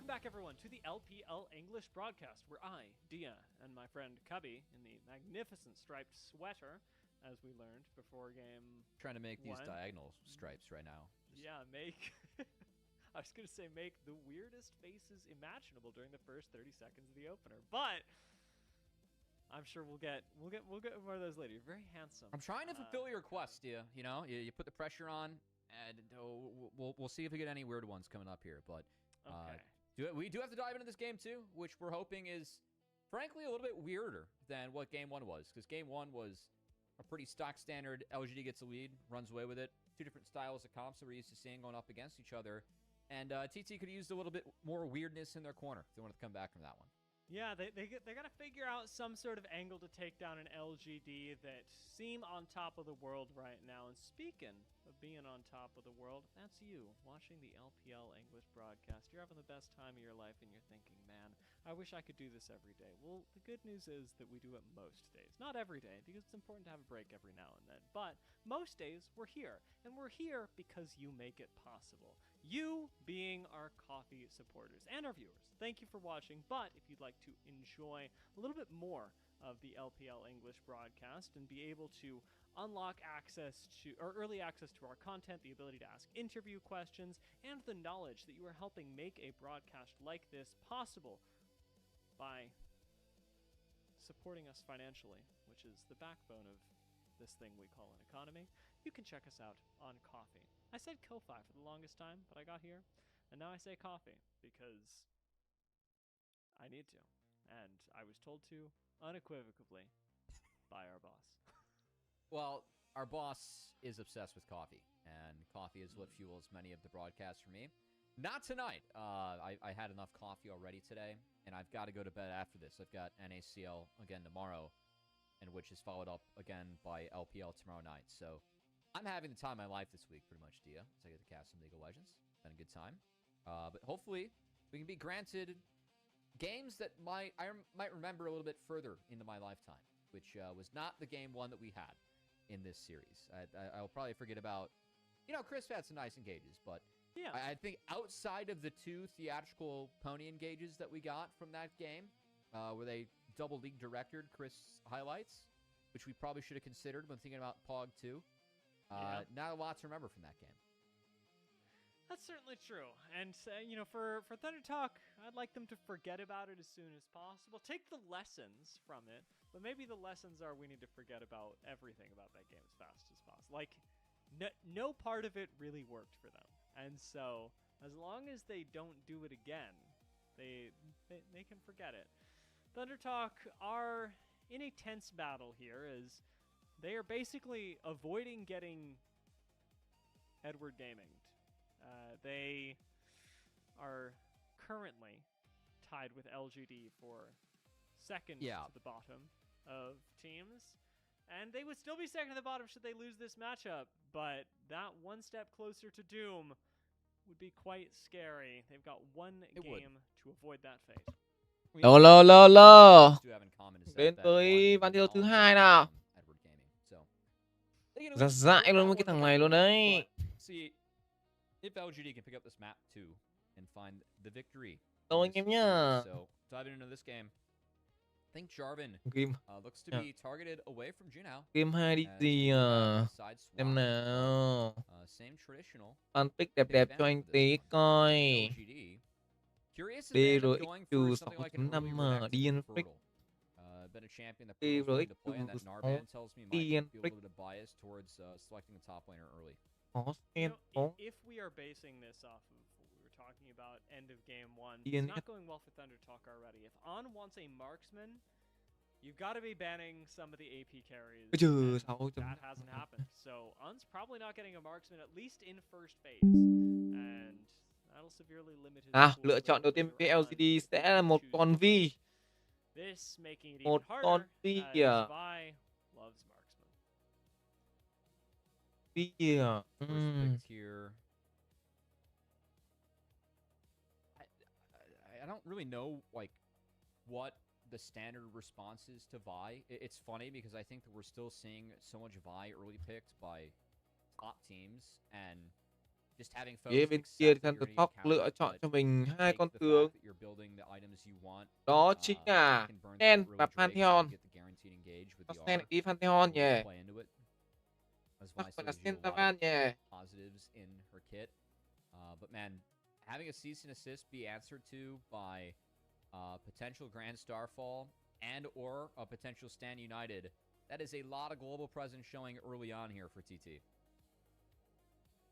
Welcome back, everyone, to the LPL English broadcast, where I, Dia, and my friend Cubby, in the magnificent striped sweater, as we learned before game Trying to make these 1. diagonal stripes right now. Yeah, make... I was going to say make the weirdest faces imaginable during the first 30 seconds of the opener, but... I'm sure we'll get more of those later. You're very handsome. I'm trying to fulfill your quest, Dia. You know, you put the pressure on, and we'll see if we get any weird ones coming up here. But we do have to dive into this game too, which we're hoping is, frankly, a little bit weirder than what game 1 was. Because game 1 was a pretty stock standard. LGD gets a lead, runs away with it. 2 different styles of comps that we're used to seeing going up against each other. And TT could have used a little bit more weirdness in their corner if they wanted to come back from that one. Yeah, they got to figure out some sort of angle to take down an LGD that seem on top of the world right now. And speaking of being on top of the world, that's you watching the LPL English broadcast. You're having the best time of your life and you're thinking, man, I wish I could do this every day. Well, the good news is that we do it most days. Not every day, because it's important to have a break every now and then. But most days, we're here. And we're here because you make it possible. You being our coffee supporters and our viewers. Thank you for watching. But if you'd like to enjoy a little bit more of the LPL English broadcast and be able to unlock access to, or early access to our content, the ability to ask interview questions, and the knowledge that you are helping make a broadcast like this possible by supporting us financially, which is the backbone of this thing we call an economy, you can check us out on Ko-fi. I said Ko-fi for the longest time, but I got here, and now I say coffee because I need to, and I was told to unequivocally by our boss. Well, our boss is obsessed with coffee, and coffee is what fuels many of the broadcasts for me. Not tonight. I had enough coffee already today, and I've got to go to bed after this. I've got NACL again tomorrow, and which is followed up again by LPL tomorrow night. So I'm having the time of my life this week, pretty much, Dia. So I get to cast some League of Legends. Been a good time. But hopefully we can be granted games that I might remember a little bit further into my lifetime, which was not the game 1 that we had in this series. I'll probably forget about, Chris had some nice engages, but yeah, I think outside of the 2 theatrical pony engages that we got from that game, where they double league directored Chris' highlights, which we probably should have considered when thinking about POG 2. Not a lot to remember from that game. That's certainly true. And, for Thunder Talk, I'd like them to forget about it as soon as possible. Take the lessons from it, but maybe the lessons are we need to forget about everything about that game as fast as possible. Like, no part of it really worked for them. And so, as long as they don't do it again, they can forget it. Thunder Talk are in a tense battle here, as they are basically avoiding getting Edward Gaming. They are currently tied with LGD for second to the bottom of teams. And they would still be second to the bottom should they lose this matchup. But that one step closer to doom would be quite scary. They've got one game to avoid that fate. Lô. Đến với ván thi đấu thứ 2 nào. Ra dại luôn với cái thằng này luôn đấy. If LGD can pick up this map too and find the victory. Đâu anh em nhá. So diving into this game, I think Jarvan looks to be targeted away from Junao. Game 2 đi gì em nào. Same traditional. Fan pick đẹp cho anh tí coi. Đi rồi X 6.5 mà điên pick. Been a champion that đi rồi to play, and that Narban tells me might be a little bit of bias towards selecting the top laner early. If we are basing this off of what we were talking about end of game 1, it's not going well for Thunder Talk already. If On wants a marksman, you've got to be banning some of the AP carries. That hasn't happened. So On's probably not getting a marksman, at least in first phase. And that'll severely limit his lựa chọn đầu tiên với LGD sẽ là một con Vi. This making it even harder, as Vi loves marksman. Vi here. I don't really know what the standard response is to Vi. It's funny because I think that we're still seeing so much Vi early picked by top teams, and Phía bên kia thì Thundertalk lựa chọn cho mình hai con tướng. Đó chính là Sen và Pantheon. Sen lại đi Pantheon nhỉ. Chắc phải là Sen Tavan nhỉ. But man, having a cease and assist be answered to by potential Grand Starfall and or a potential Stand United, that is a lot of global presence showing early on here for TT.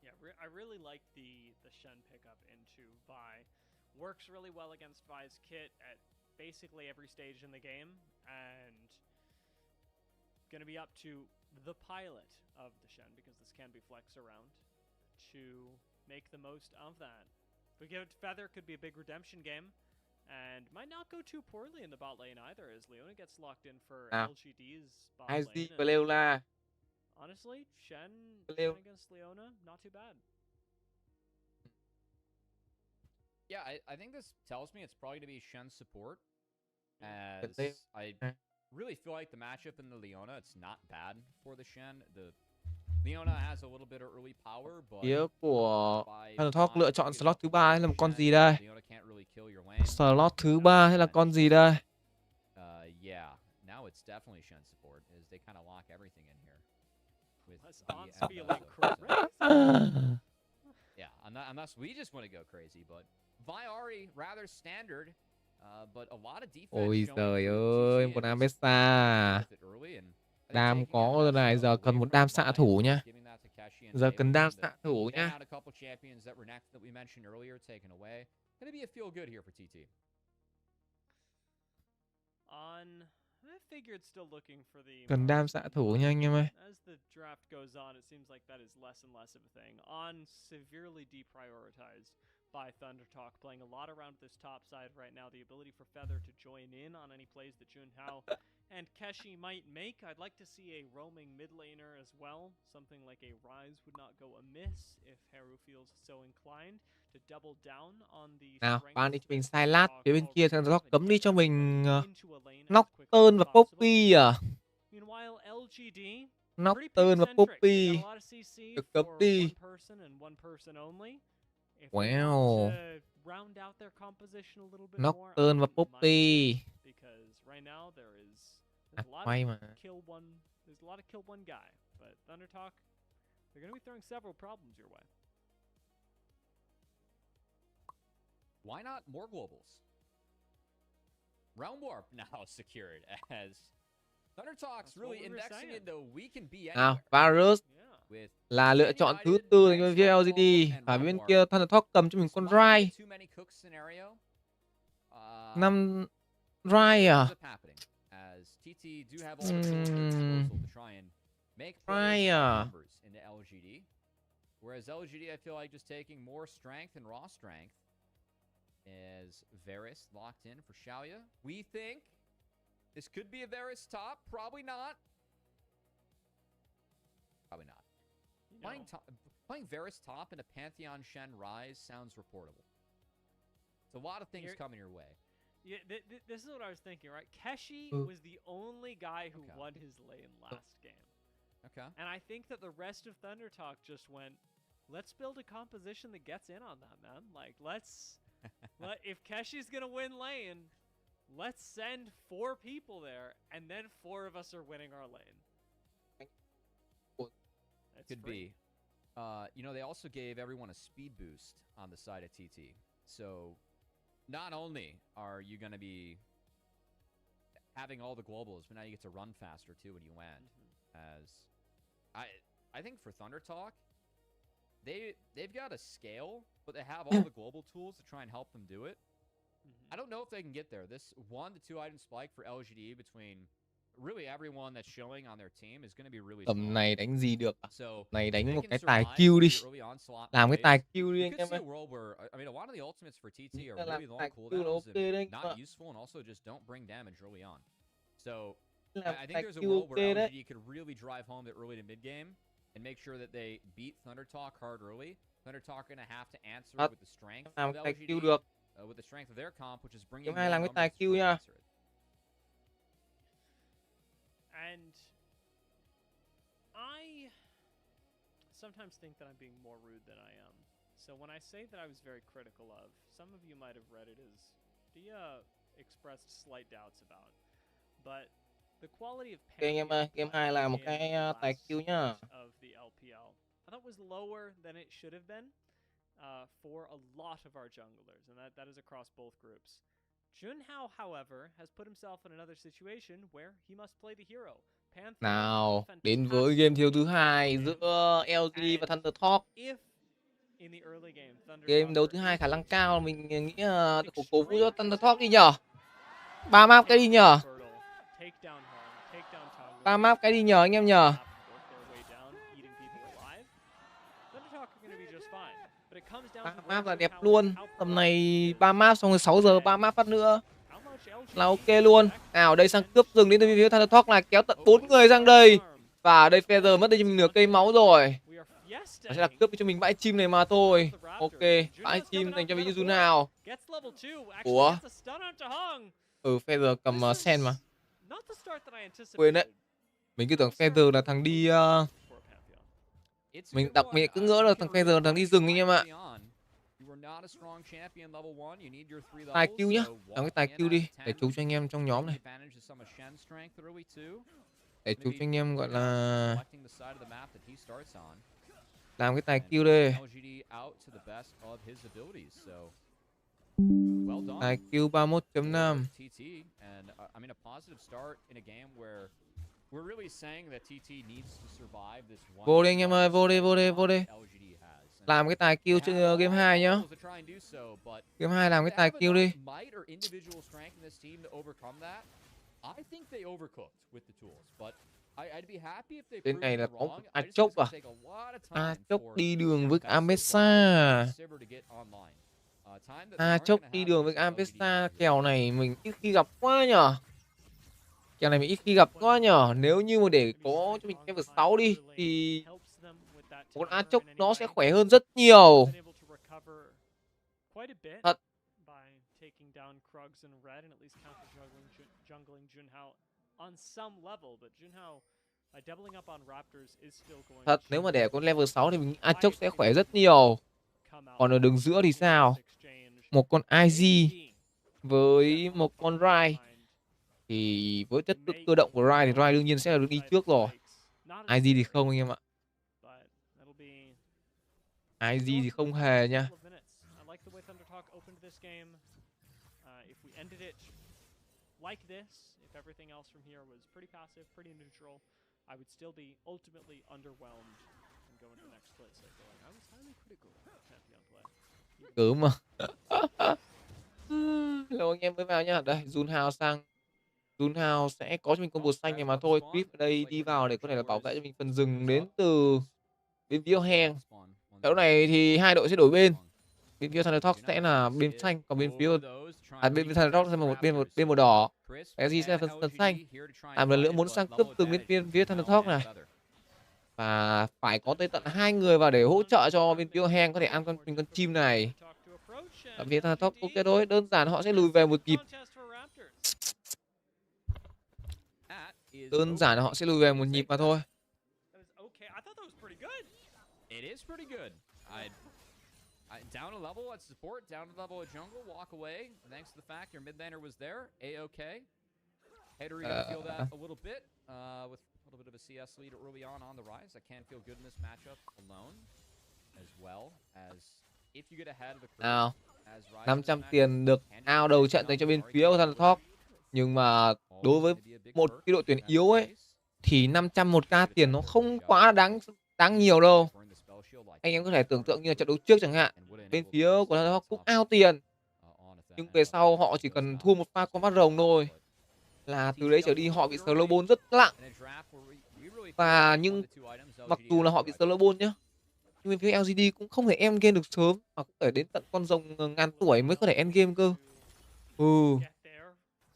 Yeah, I really like the Shen pickup into Vi. Works really well against Vi's kit at basically every stage in the game, and gonna be up to the pilot of the Shen, because this can be flex around, to make the most of that. If we give it to Feather, could be a big redemption game, and might not go too poorly in the bot lane either, as Leona gets locked in for LGD's bot lane. Honestly, Shen against Leona, not too bad. Yeah, I think this tells me it's probably going to be Shen's support, as I really feel like the matchup in the Leona, it's not bad for the Shen. The Leona has a little bit of early power, but phía của Thundertalk lựa chọn slot thứ 3 hay là một con gì đây? Slot thứ 3 hay là con gì đây? Yeah, now it's definitely Shen support, as they kind of lock everything in here. Yeah, unless we just want to go crazy, but Viari rather standard, but a lot of defense. Ôi trời ơi, một Amesa. Đam có rồi này, giờ cần một đam xạ thủ nha. Giờ cần đam xạ thủ nha. Cần đam xạ thủ nha anh em ơi. As the draft goes on, it seems like that is less and less of a thing. On severely deprioritized by Thundertalk, playing a lot around this top side right now. The ability for Feather to join in on any plays that Junhao and Keshi might make. I'd like to see a roaming mid laner as well. Something like a Rise would not go amiss if Haru feels so inclined to double down on the. Nào, ban đi cho mình sai lát. Phía bên kia Thundertalk cấm đi cho mình Nocturne và Poppy à. Nocturne và Poppy được cấm đi. Wow. Nocturne và Poppy. May mà. There's a lot of kill one guy, but Thundertalk, they're going to be throwing several problems your way. Why not more globals? Realm Warp now secured, as Thundertalk's really indexing into we can be anywhere. Nào, Varus là lựa chọn thứ 4 dành cho phía LGD. Và bên kia Thundertalk cầm cho mình con Rai. 5 Rai à? Rai à? Whereas LGD, I feel like just taking more strength and raw strength. As Varus locked in for Xiaoya. We think this could be a Varus top. Probably not. Probably not. Playing Varus top in a Pantheon Shen Rise sounds reportable. It's a lot of things coming your way. Yeah, this is what I was thinking, right? Keshi was the only guy who won his lane last game. Okay. And I think that the rest of Thundertalk just went, let's build a composition that gets in on that, man. Like, let's... if Keshi's gonna win lane, let's send 4 people there, and then 4 of us are winning our lane. Could be. You know, they also gave everyone a speed boost on the side of TT. So, not only are you gonna be having all the globals, but now you get to run faster too when you land. As I think for Thundertalk, they've got a scale, but they have all the global tools to try and help them do it. I don't know if they can get there. This 1 to 2 item spike for LGD between really everyone that's showing on their team is going to be really strong. Tầm này đánh gì được? Này đánh một cái tài kill đi. Làm cái tài kill đi anh em ơi. I mean, a lot of the ultimates for TT are really long cooldowns and not useful, and also just don't bring damage early on. So I think there's a world where LGD could really drive home the early to mid game and make sure that they beat Thundertalk hard early. Thundertalk going to have to answer with the strength of LGD, with the strength of their comp, which is bringing more numbers to answer it. And I sometimes think that I'm being more rude than I am So when I say that I was very critical of, some of you might have read it as Dia expressed slight doubts about. But the quality of anh em ơi, game 2 là một cái tài kill nhá. of the LPL I thought was lower than it should have been for a lot of our junglers, and that is across both groups. Junhao, however, has put himself in another situation where he must play the hero. Nào, đến với game thiếu thứ hai giữa LGD và Thunder Talk. Game đấu thứ hai khả năng cao, mình nghĩ là cổ vũ cho Thunder Talk đi nhở. 3 map cái đi nhở. 3 map cái đi nhở anh em nhở. Map là đẹp luôn. Tầm này 3 map xong rồi 6 giờ 3 map phát nữa là ok luôn. Nào đây sang cướp rừng đến từ phía Thunder Talk, là kéo tận 4 người sang đây. Và đây Feather mất đi cho mình nửa cây máu rồi. Nó sẽ là cướp cho mình bãi chim này mà thôi. Ok, bãi chim dành cho vị Junhao. Ủa? Feather cầm sen mà. Quên đấy. Mình cứ tưởng Feather là thằng đi mình đọc mình cứ ngỡ là thằng Feather là thằng đi rừng anh em ạ. Tài kill nhá, làm cái tài kill đi để chú cho anh em trong nhóm này. Để chú cho anh em gọi là làm cái tài kill đi. Tài kill 31.5. Vô đi anh em ơi, vô đi, vô đi, vô đi. Làm cái tài kill trên game 2 nhá. Game 2 làm cái tài kill đi. Bên này là có Achok à? Achok đi đường với Amesa. Achok đi đường với Amesa. Kèo này mình ít khi gặp quá nhở. Kèo này mình ít khi gặp quá nhở. Nếu như mà để có cho mình level 6 đi thì con Achok nó sẽ khỏe hơn rất nhiều. Thật. Thật, nếu mà để con level 6 thì mình Achok sẽ khỏe rất nhiều. Còn ở đường giữa thì sao? Một con IG với một con Rai. Thì với chất cơ động của Rai thì Rai đương nhiên sẽ là được đi trước rồi. IG thì không anh em ạ. IG thì không hề nha. Cứ mà. Hello anh em mới vào nhá. Đây, Junhao sang. Junhao sẽ có cho mình combo xanh này mà thôi. Clip ở đây đi vào để có thể là bảo vệ cho mình phần rừng đến từ bên phía hàng. Chỗ này thì hai đội sẽ đổi bên. Bên phía Thunder Talk sẽ là bên xanh, còn bên phía bên Thunder Talk sẽ là bên màu đỏ. LG sẽ là phần xanh. Một lần nữa muốn sang cướp từng bên phía Thunder Talk này. Và phải có tới tận 2 người vào để hỗ trợ cho bên phía hàng có thể ăn con chim này. Ở phía Thunder Talk ok thôi, đơn giản họ sẽ lùi về một nhịp. Đơn giản là họ sẽ lùi về một nhịp mà thôi. Down a level at support, down a level at jungle, walk away. Thanks to the fact your mid laner was there, a-okay. Hater gonna feel that a little bit with a little bit of a CS lead early on the rise. I can't feel good in this matchup alone, as well as if you get ahead of the crew. Nào, 500 tiền được ao đầu trận dành cho bên phía của Thunder Talk. Nhưng mà đối với một cái đội tuyển yếu ấy thì 501k tiền nó không quá đáng nhiều đâu. Anh em có thể tưởng tượng như là trận đấu trước chẳng hạn, bên phía của Thunder Talk cũng ao tiền, nhưng về sau họ chỉ cần thua một pha con mắt rồng thôi là từ đấy trở đi họ bị slow ball rất nặng. Và nhưng mặc dù là họ bị slow ball nhá, nhưng bên phía LGD cũng không thể end game được sớm, mà cũng phải đến tận con rồng ngàn tuổi mới có thể end game cơ.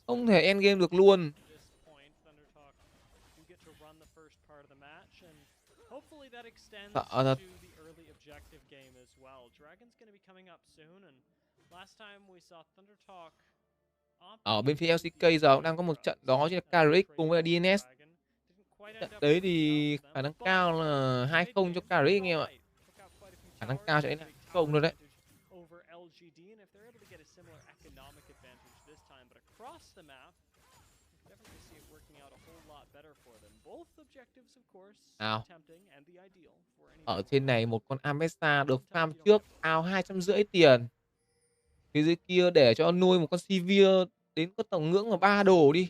Không thể end game được luôn. Sợ thật. Ở bên phía LCK giờ cũng đang có một trận đó chính là KRX cùng với DNS. Trận đấy thì khả năng cao là 2-0 cho KRX anh em ạ. Khả năng cao sẽ công rồi đấy. Nào. Ở trên này một con Amesta được farm trước, ao 250 tiền. Phía dưới kia để cho nuôi một con Sivir đến có tổng ngưỡng là 3 đồ đi.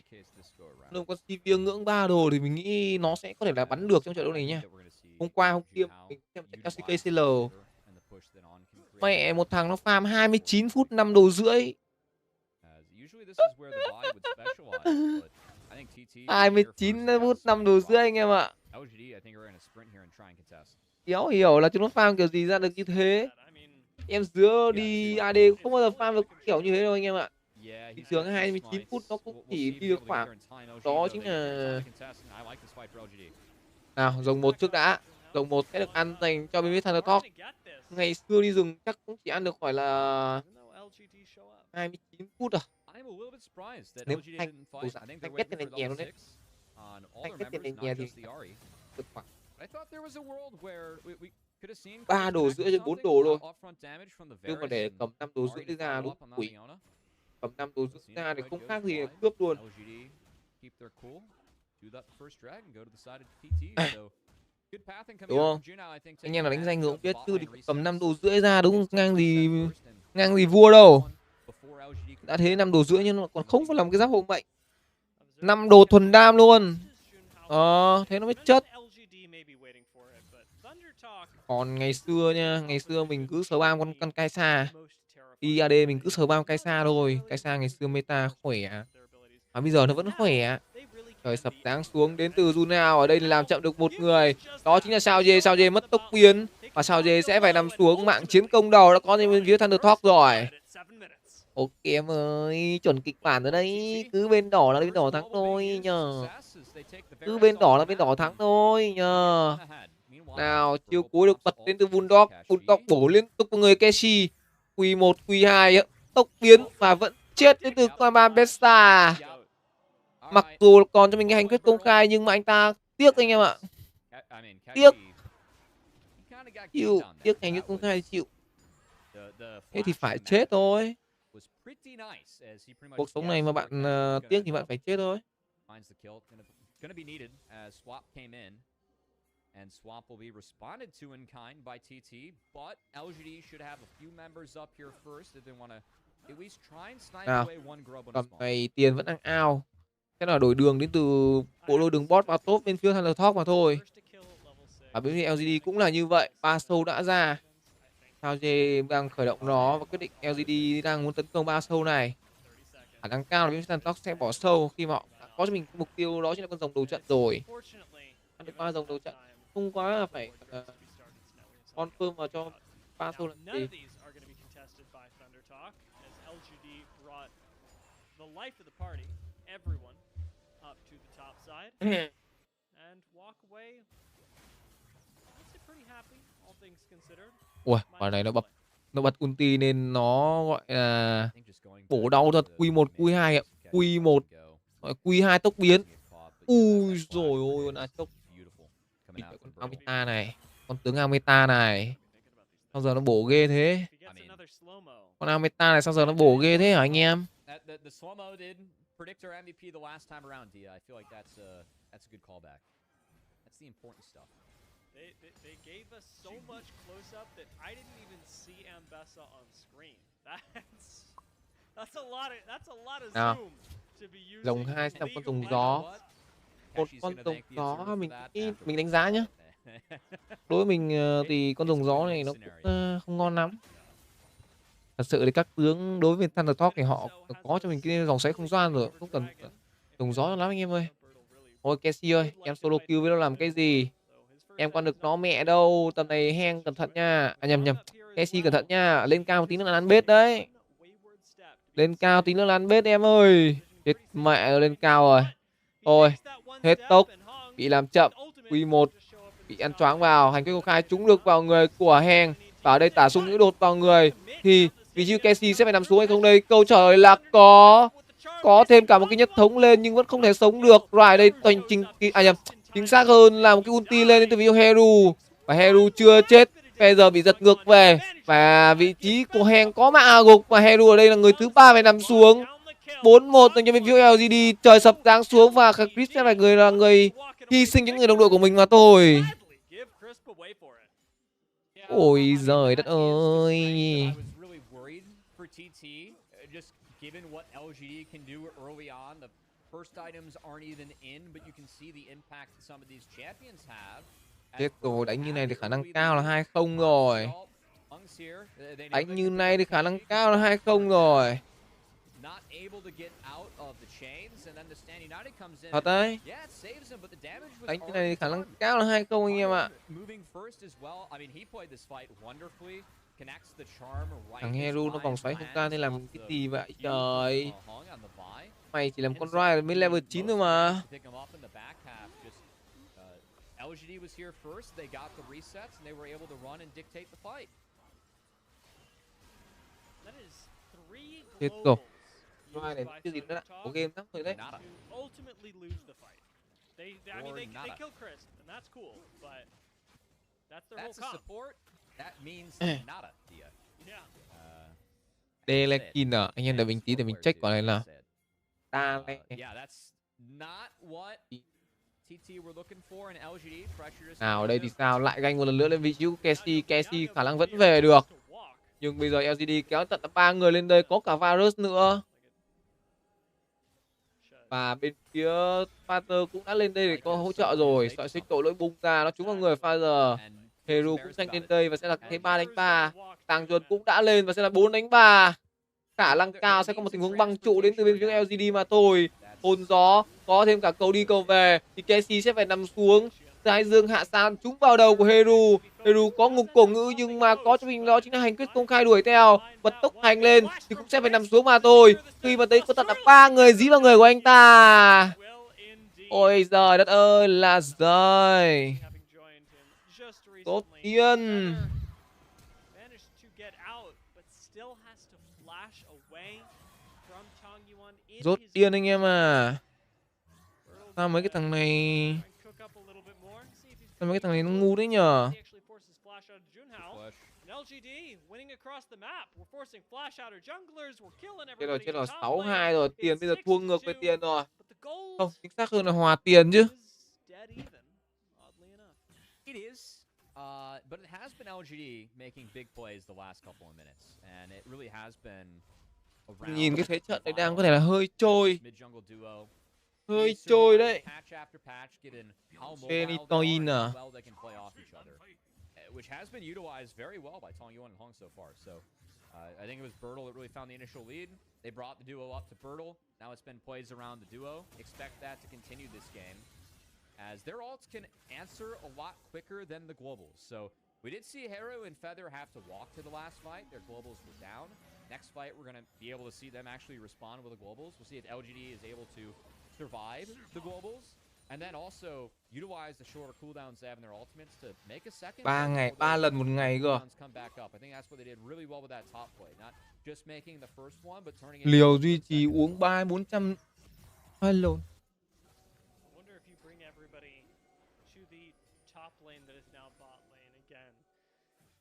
Nuôi một con Sivir ngưỡng 3 đồ thì mình nghĩ nó sẽ có thể là bắn được trong trận đấu này nha. Hôm kia mình xem trận CKTG. Mẹ, một thằng nó farm 29 phút 5 đồ rưỡi. 29 phút 5 đồ rưỡi anh em ạ. Đéo hiểu là chúng nó farm kiểu gì ra được như thế. Em Dứa đi AD không bao giờ farm được kiểu như thế đâu anh em ạ. Bình thường 29 phút nó cũng chỉ đi được khoảng đó chính là... Nào, rồng 1 trước đã. Rồng 1 sẽ được ăn dành cho BLV Thunder Talk. Ngày xưa đi rừng chắc cũng chỉ ăn được khỏi là 29 phút à. Nếu thanh kết tên này nhẹ luôn đấy. Thanh kết tên này nhẹ thì được khoảng 3 đồ rưỡi đến 4 đồ thôi. Nhưng mà để cầm 5 đồ rưỡi ra đúng quỷ. Cầm 5 đồ rưỡi ra thì không khác gì cướp luôn. Đúng không? Anh em là đánh danh rồi cũng biết chứ, thì cầm 5 đồ rưỡi ra đúng ngang gì vua đâu. Đã thế 5 đồ rưỡi nhưng mà còn không phải làm cái giáp hộ mệnh. 5 đồ thuần đam luôn. Thế nó mới chất. Còn ngày xưa nha, ngày xưa mình cứ sờ bam con Kaisa. Đi AD mình cứ sờ bam Kaisa thôi. Kaisa ngày xưa meta khỏe. Mà bây giờ nó vẫn khỏe. Trời sập đáng xuống đến từ Junao ở đây làm chậm được một người. Đó chính là Sao Dê mất tốc biến. Và Sao Dê sẽ phải nằm xuống mạng chiến công đầu. Đã có bên phía Thunder Talk rồi. Ok em ơi, chuẩn kịch bản ở đây. Cứ bên đỏ là bên đỏ thắng thôi nhờ. Cứ bên đỏ là bên đỏ thắng thôi nhờ. Nào, chiêu cuối được bật đến từ Bulldog. Bulldog bổ liên tục vào người Keshi. Q1, Q2 tốc biến và vẫn chết đến từ Kwama Besta. Mặc dù còn cho mình cái hành quyết công khai nhưng mà anh ta tiếc anh em ạ. Tiếc. Chịu, tiếc hành quyết công khai chịu. Thế thì phải chết thôi. Cuộc sống này mà bạn tiếc thì bạn phải chết thôi. And swap will be responded to in kind by TT, but LGD should have a few members up here first if they want to at least try and snipe away one grub on the spawn. Này tiền vẫn đang out. Cái là đổi đường đến từ bộ đôi đường bot vào top bên phía Thunder Talk mà thôi. Và bên phía LGD cũng là như vậy, 3 sâu đã ra. Sao J đang khởi động nó và quyết định LGD đang muốn tấn công 3 sâu này. Khả năng cao là bên phía Thunder Talk sẽ bỏ sâu khi mà họ đã có cho mình mục tiêu đó chính là con rồng đầu trận rồi. Ăn được 3 rồng đầu trận. Không quá là phải confirm vào cho 3 sâu làm gì. Ui, quả này nó bật ulti nên nó gọi là bổ đau thật. Q1, Q2 ạ. Q1, Q2 tốc biến. Ui rồi ôi, con chốc. Con Amita này, con tướng Amita này. Sao giờ nó bổ ghê thế? Con Amita này sao giờ nó bổ ghê thế hả anh em? Nào, rồng 2 sẽ là con rồng gió. Một con rồng gió mình đánh giá nhá. Đối với mình thì con rồng gió này nó cũng không ngon lắm. Thật sự thì các tướng đối với Thunder Talk thì họ có cho mình cái dòng xoáy không gian rồi, không cần rồng gió lắm anh em ơi. Ôi Casey ơi, em solo kill với nó làm cái gì? Em còn được nó mẹ đâu, tầm này hang cẩn thận nha. À nhầm, Casey cẩn thận nha, lên cao một tí nữa là ăn bết đấy. Lên cao tí nữa là ăn bết em ơi. Chết mẹ, lên cao rồi. Thôi, hết tốc, bị làm chậm. Q1 bị ăn choáng vào, hành quyết công khai trúng được vào người của hang. Và ở đây tả sung nữ đột vào người thì vị trí Casey sẽ phải nằm xuống hay không đây? Câu trả lời là có thêm cả một cái nhất thống lên nhưng vẫn không thể sống được. Rồi đây chính xác hơn là một cái ulti lên đến từ video Heru. Và Heru chưa chết. Bây giờ bị giật ngược về và vị trí của Heng có mạng gục và Heru ở đây là người thứ 3 phải nằm xuống. 4-1 dành cho bên phía LGD, trời sập giáng xuống và Chris sẽ phải là người hy sinh những người đồng đội của mình mà thôi. Ôi giời đất ơi. Chết rồi, đánh như này thì khả năng cao là 2-0 rồi. Đánh như này thì khả năng cao là 2-0 rồi. Thật đấy. Đánh như này thì khả năng cao là 2-0 anh em ạ. Thằng Heru nó vòng xoáy không ra nên làm cái gì vậy trời. Mày chỉ làm con Ride mới level 9 thôi mà. LGD was here first. They got the resets and they were able to run and dictate the fight. Chết rồi. Ride này cái gì nữa đã. Có game lắm rồi đấy. That's a support. That means nada. Delekin à? Anh em đợi mình tí để mình check quả này nào. Yeah, that's not what TT were looking for in LGD. Nào ở đây thì sao? Lại ganh một lần nữa lên vị trí của Casey. Casey khả năng vẫn về được. Nhưng bây giờ LGD kéo tận 3 người lên đây, có cả Varus nữa. Và bên phía Father cũng đã lên đây để có hỗ trợ rồi. Sợi xích tội lỗi bung ra, nó trúng vào người Father. Heru cũng tranh lên đây và sẽ là thế 3 đánh 3. Tàng Duật cũng đã lên và sẽ là 4 đánh 3. Khả năng cao sẽ có một tình huống băng trụ đến từ bên phía LGD mà thôi. Hồn gió, có thêm cả cầu đi cầu về thì Casey sẽ phải nằm xuống. Thái Dương hạ san trúng vào đầu của Heru. Heru có ngục cổ ngữ nhưng mà có cho mình đó chính là hành quyết công khai đuổi theo. Bật tốc hành lên thì cũng sẽ phải nằm xuống mà thôi. Khi mà thấy có tận là 3 người dí vào người của anh ta. Ôi giời đất ơi là giời. Tốt tiên. Rốt điên anh em à. Sao mấy cái thằng này nó ngu đấy nhờ. Chết rồi 6-2 rồi. Tiền bây giờ thua ngược với tiền rồi. Không, chính xác hơn là hòa tiền chứ. But it has been LGD making big plays the last couple of minutes, and it really has been. Nhìn cái thế trận này đang có thể là hơi trôi. Hơi trôi đấy. Benitoin à. Which has been utilized very well by Tong Yuan and Hong so far. So I think it was Bertle that really found the initial lead. They brought the duo up to Bertle. Now it's been plays around the duo. Expect that to continue this game, as their ults can answer a lot quicker than the globals. So we did see Hero and Feather have to walk to the last fight. Their globals were down. Next fight, we're going to be able to see them actually respond with the globals. We'll see if LGD is able to survive the globals, and then also utilize the shorter cooldowns they have in their ultimates to make a second. 3 lần một ngày cơ. Liều duy trì uống 300-400 lồn.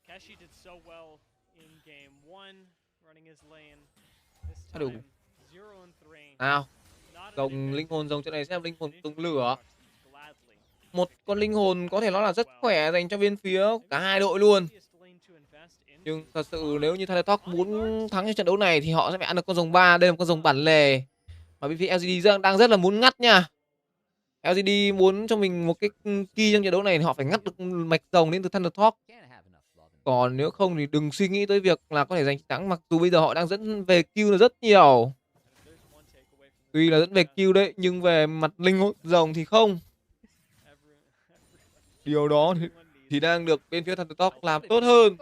Keshi did so well in game 1 running his lane. Đủ. Nào. Rồng linh hồn rồng chỗ này sẽ là linh hồn tung lửa. Một con linh hồn có thể nói là rất khỏe dành cho bên phía cả hai đội luôn. Nhưng thật sự nếu như Thundertalk muốn thắng trong trận đấu này thì họ sẽ phải ăn được con rồng 3. Đây là một con rồng bản lề. Và bên phía LGD đang rất là muốn ngắt nha. LGD muốn cho mình một cái key trong trận đấu này thì họ phải ngắt được mạch rồng đến từ Thundertalk. Còn nếu không thì đừng suy nghĩ tới việc là có thể giành chiến thắng, mặc dù bây giờ họ đang dẫn về kill là rất nhiều. Tuy là dẫn về kill đấy, nhưng về mặt linh hồn rồng thì không. Điều đó thì đang được bên phía Thundertalk làm tốt hơn.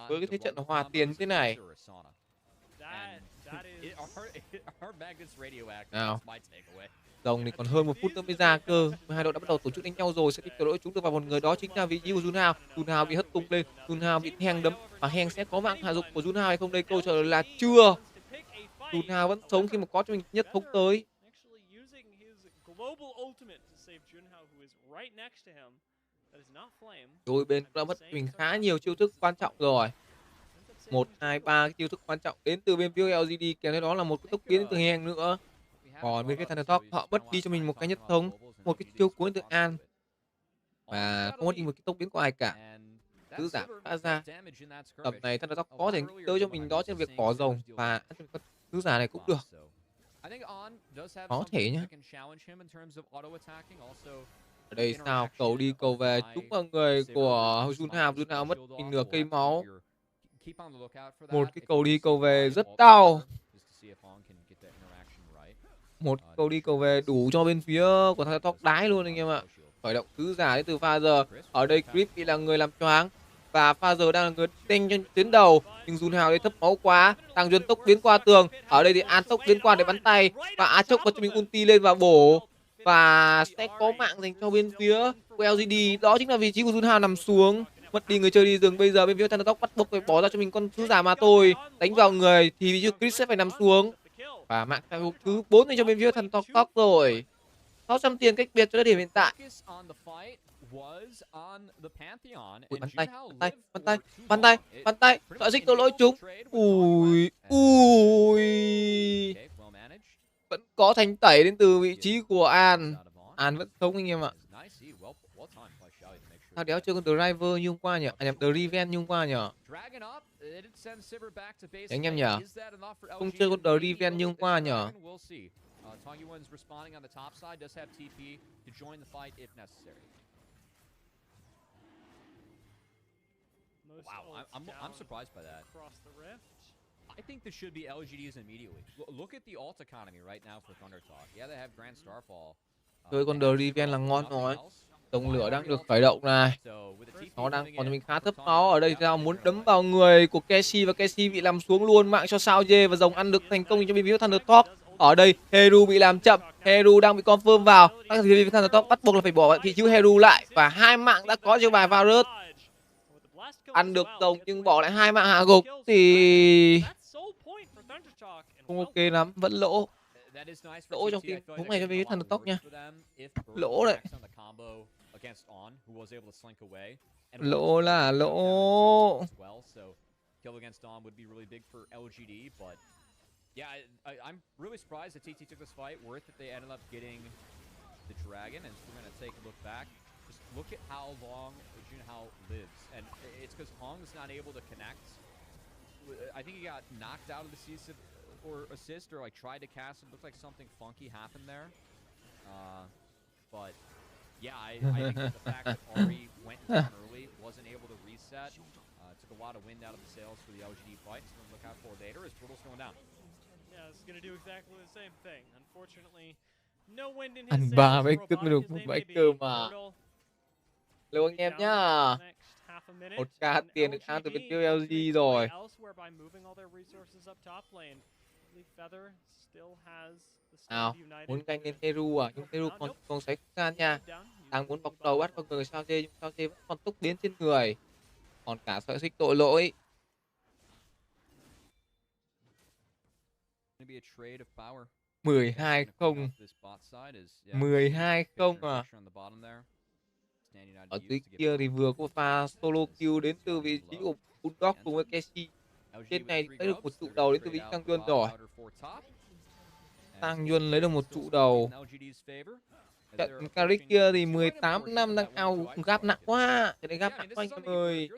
Với cái thế trận hòa tiền như thế này. Nào. Rồng thì còn hơn 1 phút nữa mới ra cơ. Hai đội đã bắt đầu tổ chức đánh nhau rồi. Sẽ tiếp tục chúng được vào một người, đó chính là vị trí của Junhao. Junhao bị hất tung lên. Junhao bị Heng đấm. Và Heng sẽ có mạng hạ dụng của Junhao hay không đây? Câu trả lời là chưa. Junhao vẫn sống khi mà có cho mình nhất thống tới. Đôi bên cũng đã mất mình khá nhiều chiêu thức quan trọng rồi. 1, 2, 3 cái chiêu thức quan trọng đến từ bên phía LGD, kèm theo đó là một cái tốc biến từ hàng nữa. Còn bên phía Thundertalk họ mất đi cho mình một cái nhất thống, một cái chiêu cuối từ An, và không mất đi một cái tốc biến của ai cả. Sứ giả đã ra tầm này, Thundertalk có thể nghĩ tới cho mình đó trên việc bỏ rồng và ăn cho con sứ giả này cũng được. Có thể nhá. Ở đây sao cầu đi cầu về trúng vào người của Junhao mất mình nửa cây máu. Một cái cầu đi cầu về rất đau. Một cầu đi cầu về đủ cho bên phía của Thundertalk đái luôn anh em ạ. Khởi động sứ giả đến từ pha giờ. Ở đây Grip bị là người làm choáng và pha giờ đang là người tinh trên tuyến đầu, nhưng Junhao đây thấp máu quá. Tăng Duyên tốc biến qua tường. Ở đây thì An tốc biến qua để bắn tay và Á Chốc có cho mình ulti lên và bổ, và sẽ có mạng dành cho bên phía của LGD. Đó chính là vị trí của Junhao nằm xuống. Mất đi người chơi đi rừng, bây giờ bên phía Thundertalk bắt buộc phải bỏ ra cho mình con sứ giả mà thôi. Đánh vào người thì vị trí Chris sẽ phải nằm xuống. Và mạng thứ 4 cho bên phía Thundertalk rồi. 600 tiền cách biệt cho đến điểm hiện tại. Ui, bắn tay, sợ dịch tội lỗi chúng. Ui. Vẫn có thanh tẩy đến từ vị trí của An. An vẫn sống anh em ạ. Sao đéo chơi con driver như hôm qua nhỉ? Nhầm, Driven như hôm qua nhỉ? Anh em nhỉ? Không chơi con Driven như hôm qua nhỉ? Wow, I'm surprised by that. I think this should be LGDs immediately. Look at the ult economy right now for Thundertalk. Yeah, they have Grand Starfall. Chơi con Driven là ngon rồi. Tổng lửa đang được khởi động này. Nó đang còn cho mình khá thấp máu. Ở đây sao muốn đấm vào người của Keshi và Keshi bị làm xuống luôn. Mạng cho Sao Dê và rồng ăn được thành công cho bên phía Thundertalk. Ở đây Heru bị làm chậm. Heru đang bị confirm vào. Các phía bên Thundertalk bắt buộc là phải bỏ vị trí Heru lại, và hai mạng đã có cho bài Varus. Ăn được rồng nhưng bỏ lại hai mạng hạ gục thì không ok lắm, vẫn lỗ. Lỗ trong team cũng này cho bên Thundertalk nha. Lỗ đấy. Lỗ là lỗ. Yeah, I'm really surprised that TT took this fight. Worth that they ended up getting the dragon, and we're gonna take a look back. Just look at how long Junhao lives, and it's because Hong's not able to connect. I think he got knocked out of the assist, or like tried to cast. It looked like something funky happened there. But yeah, I think that the fact that Ari went down early, wasn't able to reset, took a lot of wind out of the sails for the LGD fight. So look out for later as Brutal's going down. Yeah, it's gonna do exactly the same thing. Unfortunately, no wind in his ăn sails. 3 mấy cướp mới được một bãi cơm mà. Hello anh em nhá. 1k tiền được ăn từ bên phía LG rồi. Nào, muốn canh lên Heru à? Nhưng Heru còn xoáy không gian nha. Đang muốn bọc đầu bắt vào người Sao Dê, nhưng Sao Dê vẫn còn tốc biến trên người. Còn cả sợi xích tội lỗi. 12-0. 12-0 à. Ở dưới kia thì vừa có pha solo kill đến từ vị trí của Bulldog cùng với Keshi. Trên này thì lấy được một trụ đầu đến từ vị trí Tăng Duân rồi. Tăng Duân lấy được một trụ đầu. Trận Carrick kia thì 18 năm đang ao gáp nặng quá. Cái đấy gáp nặng quá anh em ơi.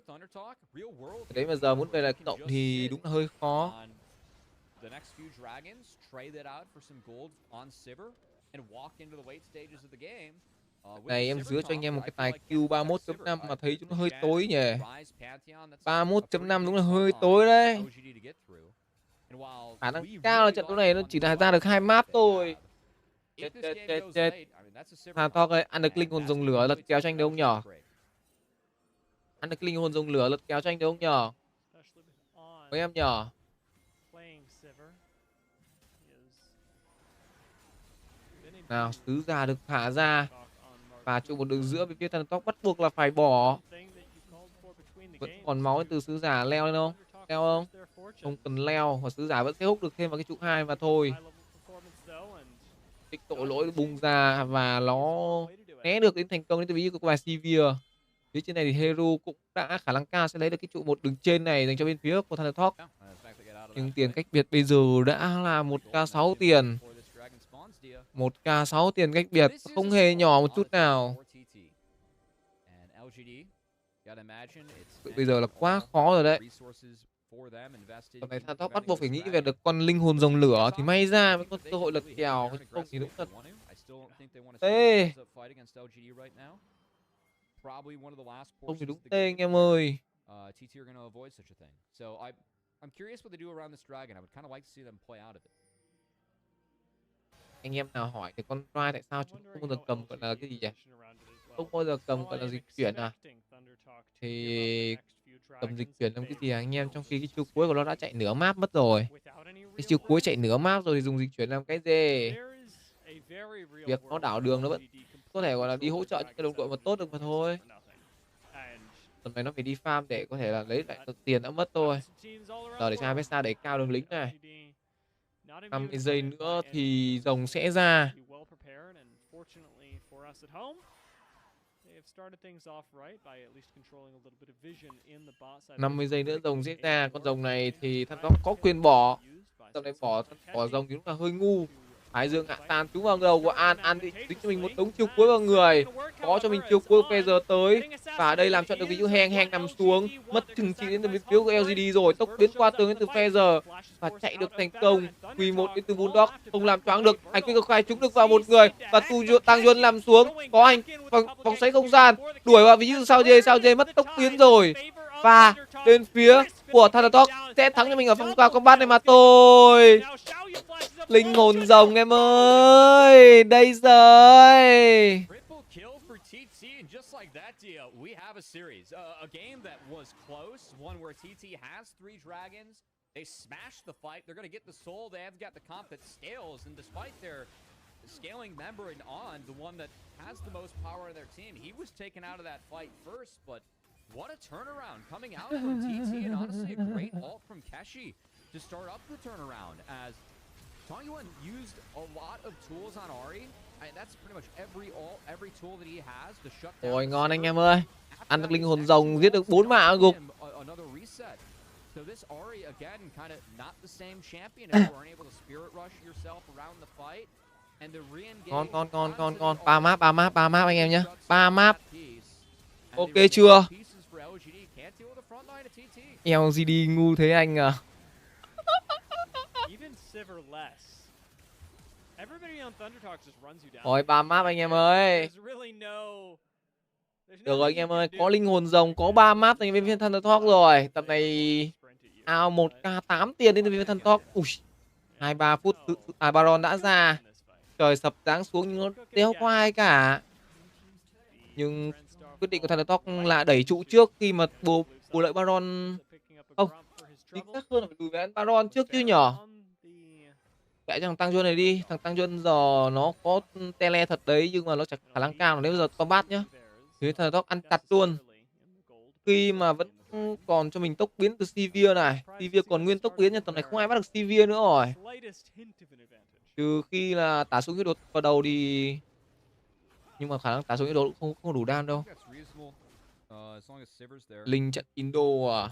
Cái đấy mà giờ muốn về lại cộng thì đúng là hơi khó. The next few dragons trade that out for some gold on Sivir and walk into the late stages of the game. Này em dứa cho anh em một cái tài Q 31.5 mà thấy chúng nó hơi tối nhỉ. 31.5 đúng là hơi tối đấy. Khả năng cao là trận đấu này nó chỉ là ra được 2 map thôi. Chết. Thundertalk ơi, ăn được linh hồn rồng lửa lật kéo cho anh được không nhở? Ăn được linh hồn rồng lửa lật kéo cho anh được không nhở? Mấy em nhở? Nào, sứ giả được thả ra. Và trụ một đường giữa bên phía Thundertalk bắt buộc là phải bỏ. Vẫn còn máu từ sứ giả, leo lên không? Leo không? Không cần leo, và sứ giả vẫn sẽ hút được thêm vào cái trụ 2 mà thôi. Tích tội lỗi bung ra và nó né được đến thành công đến từ vị trí của bài Sivir. Phía trên này thì Hero cũng đã khả năng cao sẽ lấy được cái trụ một đường trên này dành cho bên phía của Thundertalk. Nhưng tiền cách biệt bây giờ đã là 1k6 tiền. 1k6 tiền cách biệt không hề nhỏ một chút nào. Bây giờ là quá khó rồi đấy. Tầm này Thundertalk bắt buộc phải nghĩ về được con linh hồn rồng lửa thì may ra mới có cơ hội lật kèo, không thì đúng thật. Tê. Không thì đúng tê anh em ơi. Anh em nào hỏi thì con trai tại sao chúng không bao giờ cầm gọi là cái gì nhỉ? Không bao giờ cầm gọi là dịch chuyển à? Thì cầm dịch chuyển làm cái gì anh em, trong khi cái chiêu cuối của nó đã chạy nửa map mất rồi. Cái chiêu cuối chạy nửa map rồi thì dùng dịch chuyển làm cái gì? Việc nó đảo đường nó vẫn có thể gọi là đi hỗ trợ những cái đồng đội mà tốt được mà thôi. Tầm này nó phải đi farm để có thể là lấy lại được tiền đã mất thôi. Giờ để cho Avesta đẩy cao đường lính này. 50 giây nữa thì rồng sẽ ra. 50 giây nữa rồng sẽ ra. Con rồng này thì Thundertalk có quyền bỏ. Tầm này bỏ rồng thì đúng là hơi ngu. Hải Dương Hạ Tàn trúng vào đầu của An thì dính cho mình một đống chiêu cuối vào người. Có cho mình chiêu cuối phe giờ tới. Và đây làm cho được ví dụ heng nằm xuống. Mất chừng trị đến từ bên phía của LGD rồi. Tốc biến qua tường đến từ phe giờ. Và chạy được thành công. Q1 đến từ Bulldog. Không làm choáng được. Hành quy cực khai trúng được vào một người. Và Tăng Duân nằm xuống. Có hành vòng xoáy không gian. Đuổi vào ví dụ sao dê mất tốc biến rồi. Và bên phía của Thundertalk sẽ thắng cho mình ở phong trào combat này mà thôi. Linh hồn rồng em ơi, đây rồi. They smashed the fight. They're going to get the soul. They have got the comp that scales, and despite their scaling member and on, the one that has the most power in their team, he was taken out of that fight first, but what a turnaround coming out from TT, and honestly a great ult from Keshi to start up the turnaround, as Tongyuan used a lot of tools on Ahri. That's pretty much every ult, every tool that he has to shut down. Ôi ngon anh em ơi. Ăn được linh hồn rồng, giết được 4 mạng gục. So this Ahri again kind of not the same champion if you weren't able to spirit rush yourself around the fight and the re-engage. Ngon. 3 map anh em nhé. 3 map. Ok chưa? LGD ngu thế anh à. Ôi 3 map anh em ơi. Được rồi anh em ơi, có linh hồn rồng, có 3 map dành bên phía Thundertalk rồi. Tầm này ao 1k8 tiền đến từ bên Thundertalk. Ui, 23 phút Baron đã ra. Trời sập giáng xuống nhưng nó đéo có ai cả. Nhưng quyết định của Thundertalk là đẩy trụ trước khi mà bù lợi Baron. Không, chính xác hơn là phải lùi về ăn Baron trước chứ nhở. Kệ cho thằng Tăng Duân này đi. Thằng Tăng Duân giờ nó có tele thật đấy, nhưng mà nó chẳng khả năng cao nếu giờ combat nhá. Thế Thundertalk ăn chặt luôn. Khi mà vẫn còn cho mình tốc biến từ Sivir này. Sivir còn nguyên tốc biến, nhưng tầm này không ai bắt được Sivir nữa rồi. Trừ khi là tả xuống cái đột vào đầu thì... Nhưng mà khả năng tả xuống cái đột cũng không đủ đam đâu. Linh trận Indo à.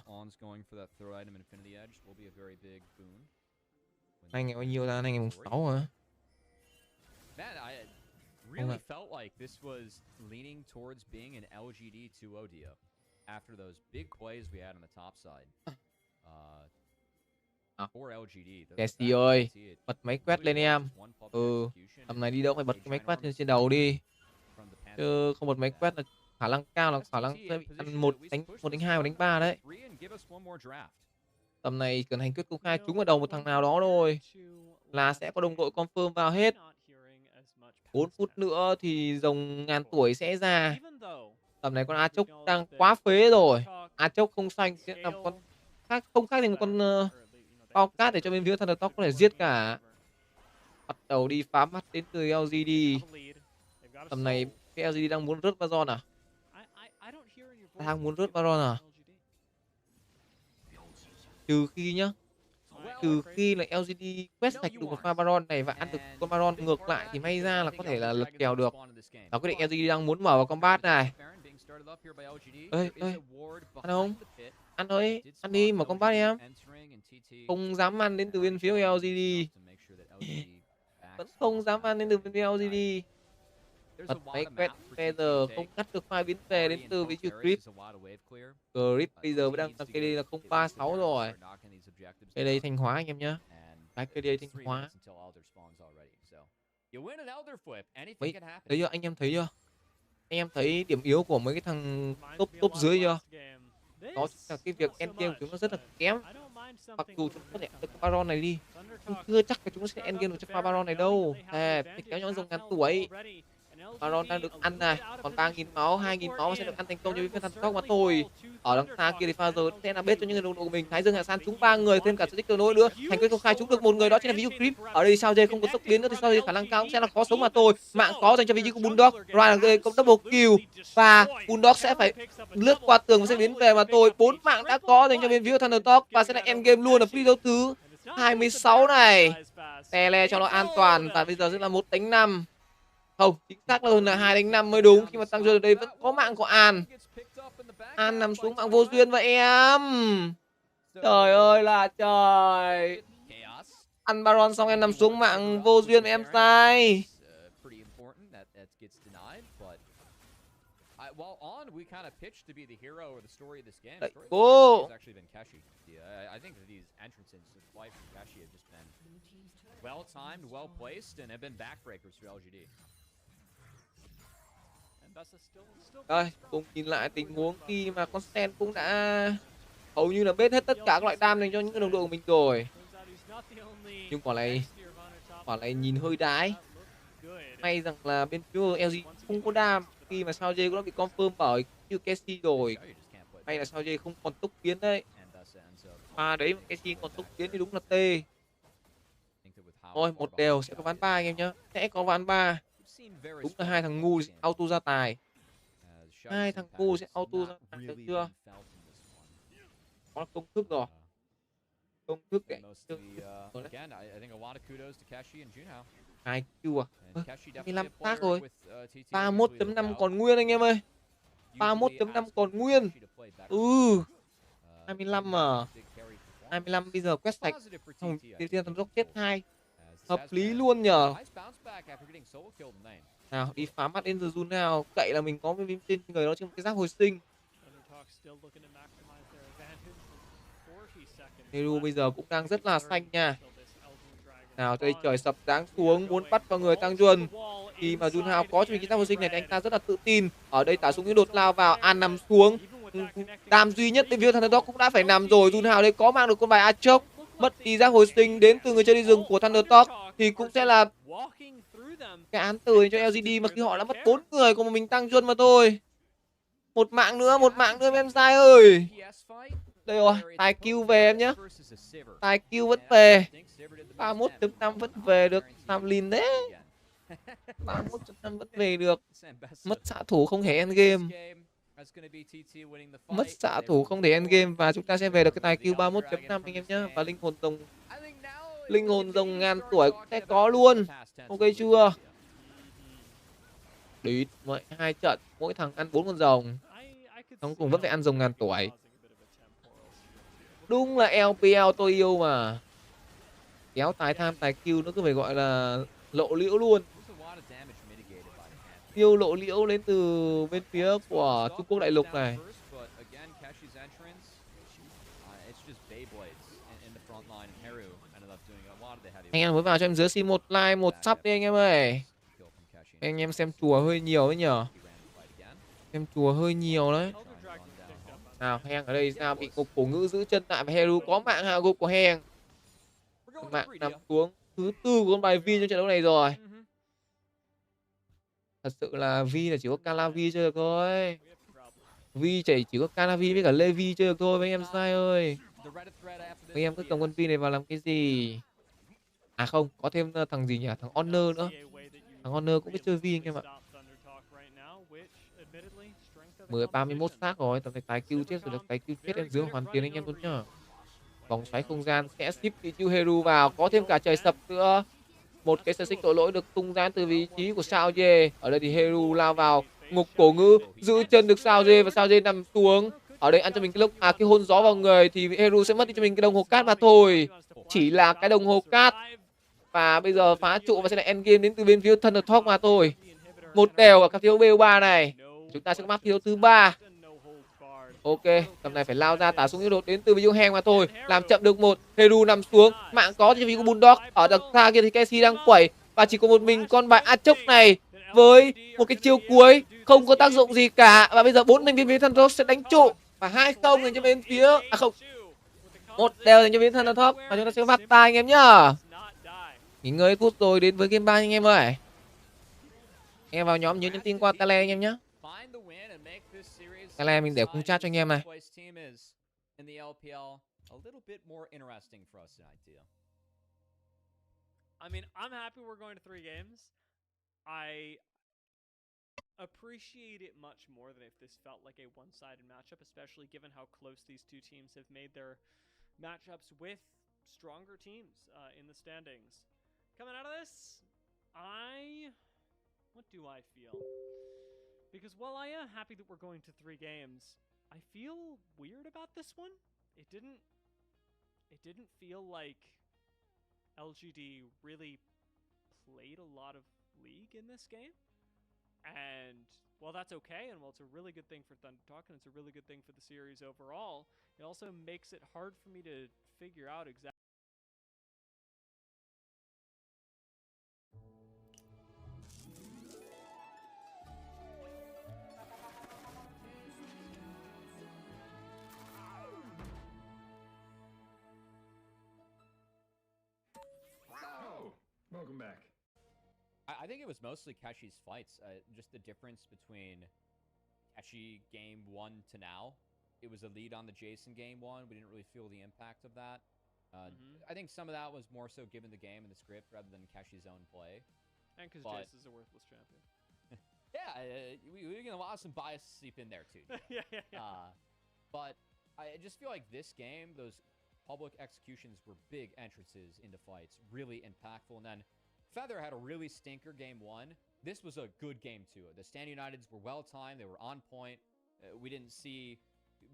Nay ngày bao nhiêu ra? Nay ngày mùng 6 hả? Really felt like this was leaning towards being an LGD 2-0 deal after those big plays we had on the top side. For LGD. Tessie ơi, bật máy quét lên em. Tầm này đi đâu phải bật cái máy quét lên trên đầu đi. Chứ không bật máy quét là khả năng cao là khả năng sẽ bị ăn 1 đánh 2 và đánh 3 đấy. Tầm này cần hành quyết công khai trúng vào đầu một thằng nào đó thôi là sẽ có đồng đội confirm vào hết. 4 phút nữa thì rồng ngàn tuổi sẽ ra. Tầm này con A Chốc đang quá phế rồi. A Chốc không xanh sẽ là con khác, không khác thì một con bao cát để cho bên phía Thundertalk có thể giết cả. Bắt đầu đi phá mắt đến từ LGD. Tầm này cái LGD đang muốn rớt Baron à? Đang muốn rớt Baron à? Trừ khi nhá, trừ khi là LGD quét sạch được một pha Baron này và ăn được con Baron ngược lại thì may ra là có thể là lật kèo được. Đó, quyết định LGD đang muốn mở vào combat này. Ơi, ơi, ăn không? Ăn ơi, ăn đi, mở combat đi em. Không dám ăn đến từ bên phía LGD. Vẫn không dám ăn đến từ bên phía LGD. Bật máy quét bây giờ không cắt được file biến về đến từ vị trí grip. Grip bây giờ vẫn đang là KD là 036 rồi. KD Thanh Hóa anh em nhá. Cái KD Thanh Hóa. Mấy, thấy chưa? Anh em thấy chưa? Anh em thấy điểm yếu của mấy cái thằng top dưới chưa? Đó chính là cái việc endgame của chúng nó rất là kém. Mặc dù chúng có thể được cái Baron này đi, nhưng chưa chắc là chúng nó sẽ endgame được cho pha Baron này đâu. Thì kéo nhau dòng ngắn tuổi. Baron đang được ăn này, còn 3.000 máu, 2.000 máu sẽ được ăn thành công cho viên thần tốc mà thôi. Ở đằng xa kia thì pha giờ sẽ là bết cho những người đồng đội của mình. Thái Dương Hạ San chúng 3 người thêm cả sự tích nối nữa. Thành công công khai chúng được một người đó chính là ví dụ Grip. Ở đây sao dây không có tốc biến nữa thì sao dây khả năng cao cũng sẽ là khó sống mà thôi. Mạng có dành cho vị trí của Bulldog. Ryan là công double kill và Bulldog sẽ phải lướt qua tường và sẽ biến về mà thôi. 4 mạng đã có dành cho bên phía Thundertalk và sẽ là endgame luôn ở free đấu thứ 26 này. Tele cho nó an toàn và bây giờ sẽ là 1-5. Không, chính xác hơn là 2-5 mới đúng. Khi mà tăng ở đây vẫn có mạng của An. An nằm xuống mạng vô duyên và em. Trời ơi là trời. Ăn Baron xong em nằm xuống mạng vô duyên em sai. Đấy, cô. Well timed, well placed, and have been backbreakers for LGD. Rồi, cùng nhìn lại tình huống khi mà con Sen cũng đã hầu như là bết hết tất cả các loại đam dành cho những đồng đội của mình rồi. Nhưng quả này nhìn hơi đái. May rằng là bên phía LG không có đam khi mà sao J cũng đã bị confirm bởi như Casey rồi. May là sao J không còn tốc biến đấy. Pha đấy mà Casey còn tốc biến thì đúng là T. Thôi, một đều sẽ có ván 3 anh em nhá. Sẽ có ván 3. Đúng là hai thằng ngu sẽ auto ra tài. Hai thằng ngu sẽ auto ra tài được chưa? Có là công thức rồi. Công thức đấy. 2 Q à? 25 khác rồi. 31.5 còn nguyên anh em ơi. 31.5 còn nguyên. 25 mà. 25 bây giờ quét sạch. Không, tiên thằng Rock chết 2. Hợp lý luôn nhờ. Nào, đi phá mắt đến Jun nào. Cậy là mình có với trên người đó trên một cái giáp hồi sinh. Heru bây giờ cũng đang rất là xanh nha. Nào, đây trời sập giáng xuống muốn bắt vào người Tăng Duân. Khi mà Junhao có cho mình cái giáp hồi sinh này thì anh ta rất là tự tin. Ở đây tả súng những đột lao vào, An nằm xuống. Đam duy nhất bên phía Thundertalk cũng đã phải nằm rồi. Junhao đây có mang được con bài Achok. Mất đi giáp hồi sinh đến từ người chơi đi rừng của Thundertalk thì cũng sẽ là cái án tử cho LGD mà khi họ đã mất 4 người của mình Tăng Duân mà thôi. Một mạng nữa em sai ơi. Đây rồi, tài Q về em nhé. Tài Q vẫn về. 31.5 vẫn về được. Tam Lin đấy. 31.5 vẫn về được. Mất xạ thủ không thể endgame. Mất xạ thủ không thể endgame và chúng ta sẽ về được cái tài Q 31.5 anh em nhé. Và linh hồn rồng ngàn tuổi cũng sẽ có luôn. Ok chưa? Địch, hai trận, mỗi thằng ăn 4 con rồng. Xong cùng vẫn phải ăn rồng ngàn tuổi. Đúng là LPL tôi yêu mà. Kéo tài tham tài Q nó cứ phải gọi là lộ liễu luôn. Tiêu lộ liễu đến từ bên phía của Trung Quốc đại lục này. Anh em mới vào cho em dưới xin một like một sub đi anh em ơi. Anh em xem chùa hơi nhiều đấy nhở. Xem chùa hơi nhiều đấy. Nào Heng ở đây sao bị cục cổ ngữ giữ chân lại và Heru có mạng hạ gục của Heng. Mạng nằm xuống thứ 4 của con bài Vi trong trận đấu này rồi. Thật sự là Vi là chỉ có Calavi chơi được thôi. Vi chỉ có Calavi với cả Levi chơi được thôi mấy em sai ơi. Mấy em cứ cầm con Vi này vào làm cái gì? À không, có thêm thằng gì nhỉ? Thằng Honor nữa. Thằng Honor cũng biết chơi Vi anh em ạ. 31 xác rồi, tầm này tài Q chết rồi, được tài Q chết em dưới hoàn tiền anh em luôn nhá. Vòng xoáy không gian sẽ ship đi Q Heru vào, có thêm cả trời sập nữa. Một cái sơ xích tội lỗi được tung ra từ vị trí của Sao Ye. Ở đây thì Heru lao vào ngục cổ ngư, giữ chân được sao dê và sao dê nằm xuống. Ở đây ăn cho mình cái lúc cái hôn gió vào người thì Heru sẽ mất đi cho mình cái đồng hồ cát mà thôi. Chỉ là cái đồng hồ cát. Và bây giờ phá trụ và sẽ là endgame đến từ bên phía Thundertalk mà thôi. Một đều ở cặp thiếu BO3 này. Chúng ta sẽ có map thiếu thứ 3. Ok, tầm này phải lao ra tả xuống yếu đột đến từ video hàng mà thôi. Làm chậm được một. Heru nằm xuống. Mạng có cho vì của Bulldog. Ở đằng xa kia thì Casey đang quẩy. Và chỉ có một mình con bài Achok này với một cái chiêu cuối không có tác dụng gì cả. Và bây giờ 4 thành viên phía Thundertalk sẽ đánh trụ. Và 2-0 dành cho bên phía... không. 1 đều dành cho bên Thundertalk. Và chúng ta sẽ bắt tay anh em nhá. Nghỉ ngơi phút rồi đến với game 3 anh em ơi. Em vào nhóm nhớ nhắn tin qua tele anh em nhé. Tele mình để khung chat cho anh em này. I mean, I'm happy we're going to 3 games. I appreciate it much more than if this felt like a one-sided matchup, especially given how close these two teams have made their matchups with stronger teams in the standings. Coming out of this, what do I feel? Because while I am happy that we're going to 3 games, I feel weird about this one. It didn't feel like LGD really played a lot of League in this game. And while that's okay, and while it's a really good thing for Thundertalk, and it's a really good thing for the series overall, it also makes it hard for me to figure out exactly. Welcome back. I think it was mostly Keshi's fights. Just the difference between Keshi game 1 to now. It was a lead on the Jason game 1. We didn't really feel the impact of that. I think some of that was more so given the game and the script rather than Keshi's own play. And because Jason's a worthless champion. Yeah, we can allow some bias to seep in there too. yeah. But I just feel like this game, those public executions were big entrances into fights, really impactful. And then Feather had a really stinker game 1. This was a good game 2. The Stand Uniteds were well timed. They were on point. We didn't see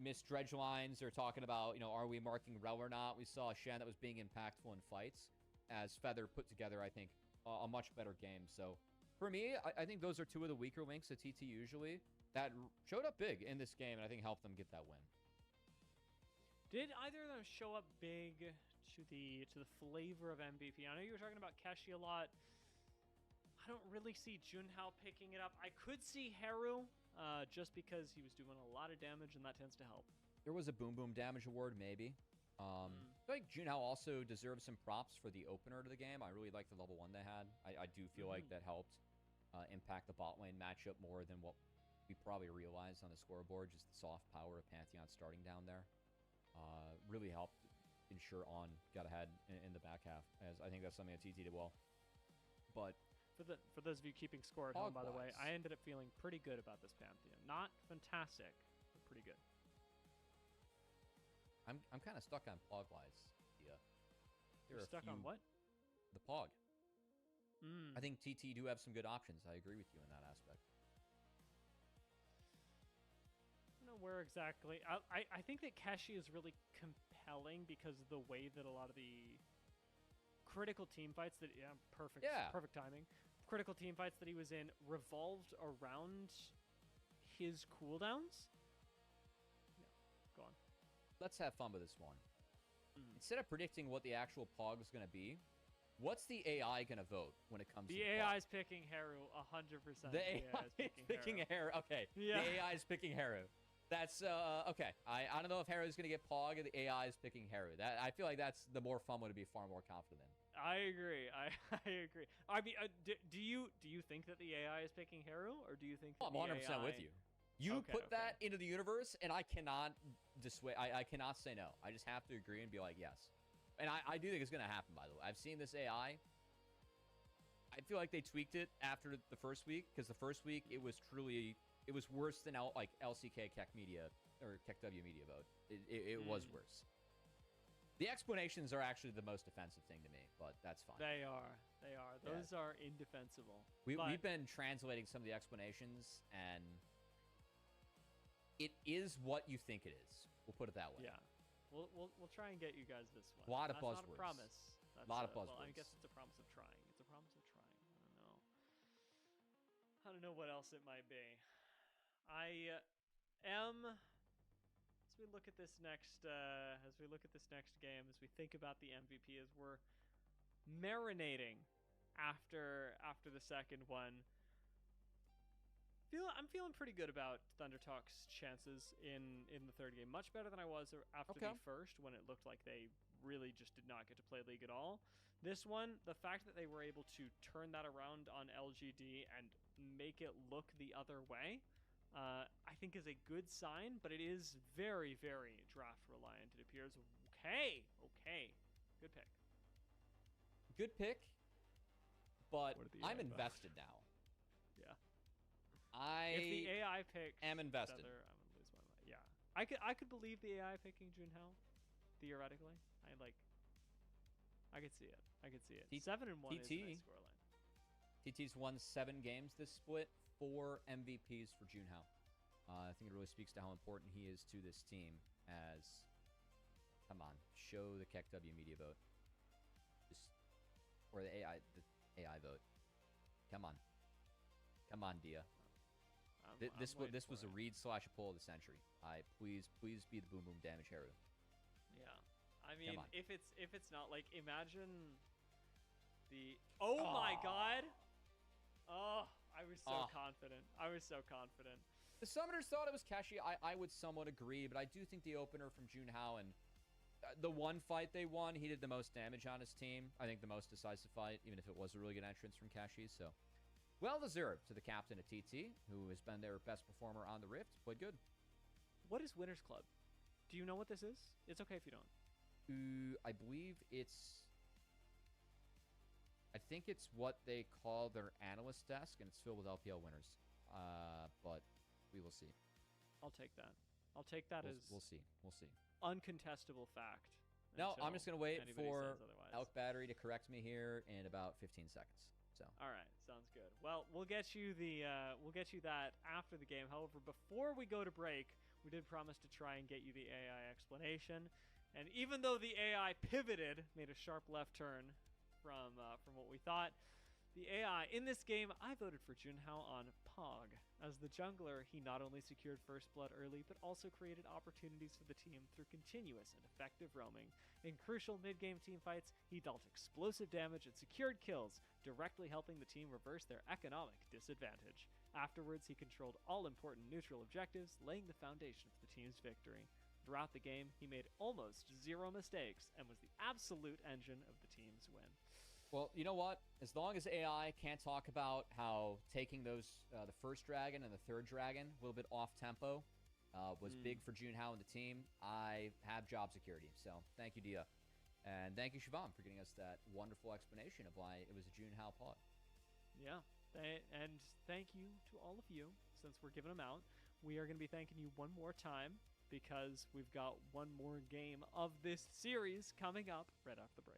missed dredge lines or talking about, are we marking rel or not. We saw a Shen that was being impactful in fights as Feather put together, I think, a much better game. So for me, I think those are 2 of the weaker links of TT usually that showed up big in this game and I think helped them get that win. Did either of them show up big to the flavor of MVP? I know you were talking about Keshi a lot. I don't really see Junhao picking it up. I could see Haru, just because he was doing a lot of damage and that tends to help. There was a boom boom damage award, maybe. I feel like Junhao also deserves some props for the opener to the game. I really liked the level 1 they had. I do feel like that helped impact the bot lane matchup more than what we probably realized on the scoreboard. Just the soft power of Pantheon starting down there. Really helped ensure On got ahead in the back half, as I think that's something that TT did well. But for those of you keeping score at home, by the way, I ended up feeling pretty good about this Pantheon. Not fantastic, but pretty good. I'm kind of stuck on Pog wise. Yeah. You're stuck on what? The Pog. I think TT do have some good options. I agree with you in that aspect. Where exactly I think that Keshi is really compelling because of the way that a lot of the critical team fights that perfect timing, critical team fights that he was in revolved around his cooldowns. Go on. Let's have fun with this one. Instead of predicting what the actual Pog is going to be, what's the AI going to vote when it comes to the AI is picking Haru 100%. The AI is picking Haru. Okay. Yeah. The AI is picking Haru. That's okay. I don't know if Haru's gonna get Pog or the AI is picking Haru. That I feel like that's the more fun one to be far more confident in. I agree. I agree. I mean, do you think that the AI is picking Haru, or do you think that I'm 100% with you? You put that into the universe, and I cannot dissuade. I cannot say no. I just have to agree and be like yes. And I do think it's gonna happen. By the way, I've seen this AI. I feel like they tweaked it after the first week because the first week it was truly. It was worse than LCK Keck Media or KeckW Media vote. It was worse. The explanations are actually the most offensive thing to me, but that's fine. They are. Those are indefensible. We've been translating some of the explanations, and it is what you think it is. We'll put it that way. Yeah. We'll try and get you guys this one. A lot of That's buzzwords. Not a promise. That's a lot of buzzwords. Well, I guess it's a promise of trying. It's a promise of trying. I don't know what else it might be. I am, as we look at this next game, as we think about the MVP, as we're marinating after the second one, I'm feeling pretty good about Thunder Talk's chances in the third game. Much better than I was after the first, when it looked like they really just did not get to play League at all. This one, the fact that they were able to turn that around on LGD and make it look the other way, I think is a good sign, but it is very, very draft reliant, it appears. Okay. Good pick. But I'm invested now. Yeah. If the AI picks am invested. I'm gonna lose my mind. Yeah. I could believe the AI picking Junhao, theoretically. I could see it. 7-1 is a nice scoreline. TT's won 7 games this split, 4 MVPs for Junhao. I think it really speaks to how important he is to this team. As, come on, show the KEKW media vote, or the AI vote. Come on, Dia. This was a read / a pull of the century. Please be the boom damage hero. Yeah. I mean, if it's not, like, imagine the... Oh my god! Oh, I was so confident. The Summoners thought it was Kashi. I would somewhat agree, but I do think the opener from Junhao, and the one fight they won, he did the most damage on his team. I think the most decisive fight, even if it was a really good entrance from Kashi. So, well-deserved to the captain of TT, who has been their best performer on the Rift. Played good. What is Winners Club? Do you know what this is? It's okay if you don't. I believe I think it's what they call their analyst desk, and it's filled with LPL winners. But we will see. I'll take that. As we'll see. Uncontestable fact. No, I'm just gonna wait for Elk Battery to correct me here in about 15 seconds. So. All right, sounds good. Well, we'll get you that after the game. However, before we go to break, we did promise to try and get you the AI explanation. And even though the AI pivoted, made a sharp left turn from what we thought, the AI in this game, I voted for Junhao on Pog. As the jungler, he not only secured first blood early, but also created opportunities for the team through continuous and effective roaming. In crucial mid-game teamfights, he dealt explosive damage and secured kills, directly helping the team reverse their economic disadvantage. Afterwards, he controlled all important neutral objectives, laying the foundation for the team's victory. Throughout the game, he made almost 0 mistakes and was the absolute engine of the team's win. Well, you know what? As long as AI can't talk about how taking those the first dragon and the third dragon a little bit off tempo was big for Junhao and the team, I have job security. So thank you, Dia. And thank you, Shivam, for getting us that wonderful explanation of why it was a Junhao pod. Yeah, and thank you to all of you. Since we're giving them out, we are going to be thanking you one more time, because we've got one more game of this series coming up right after the break.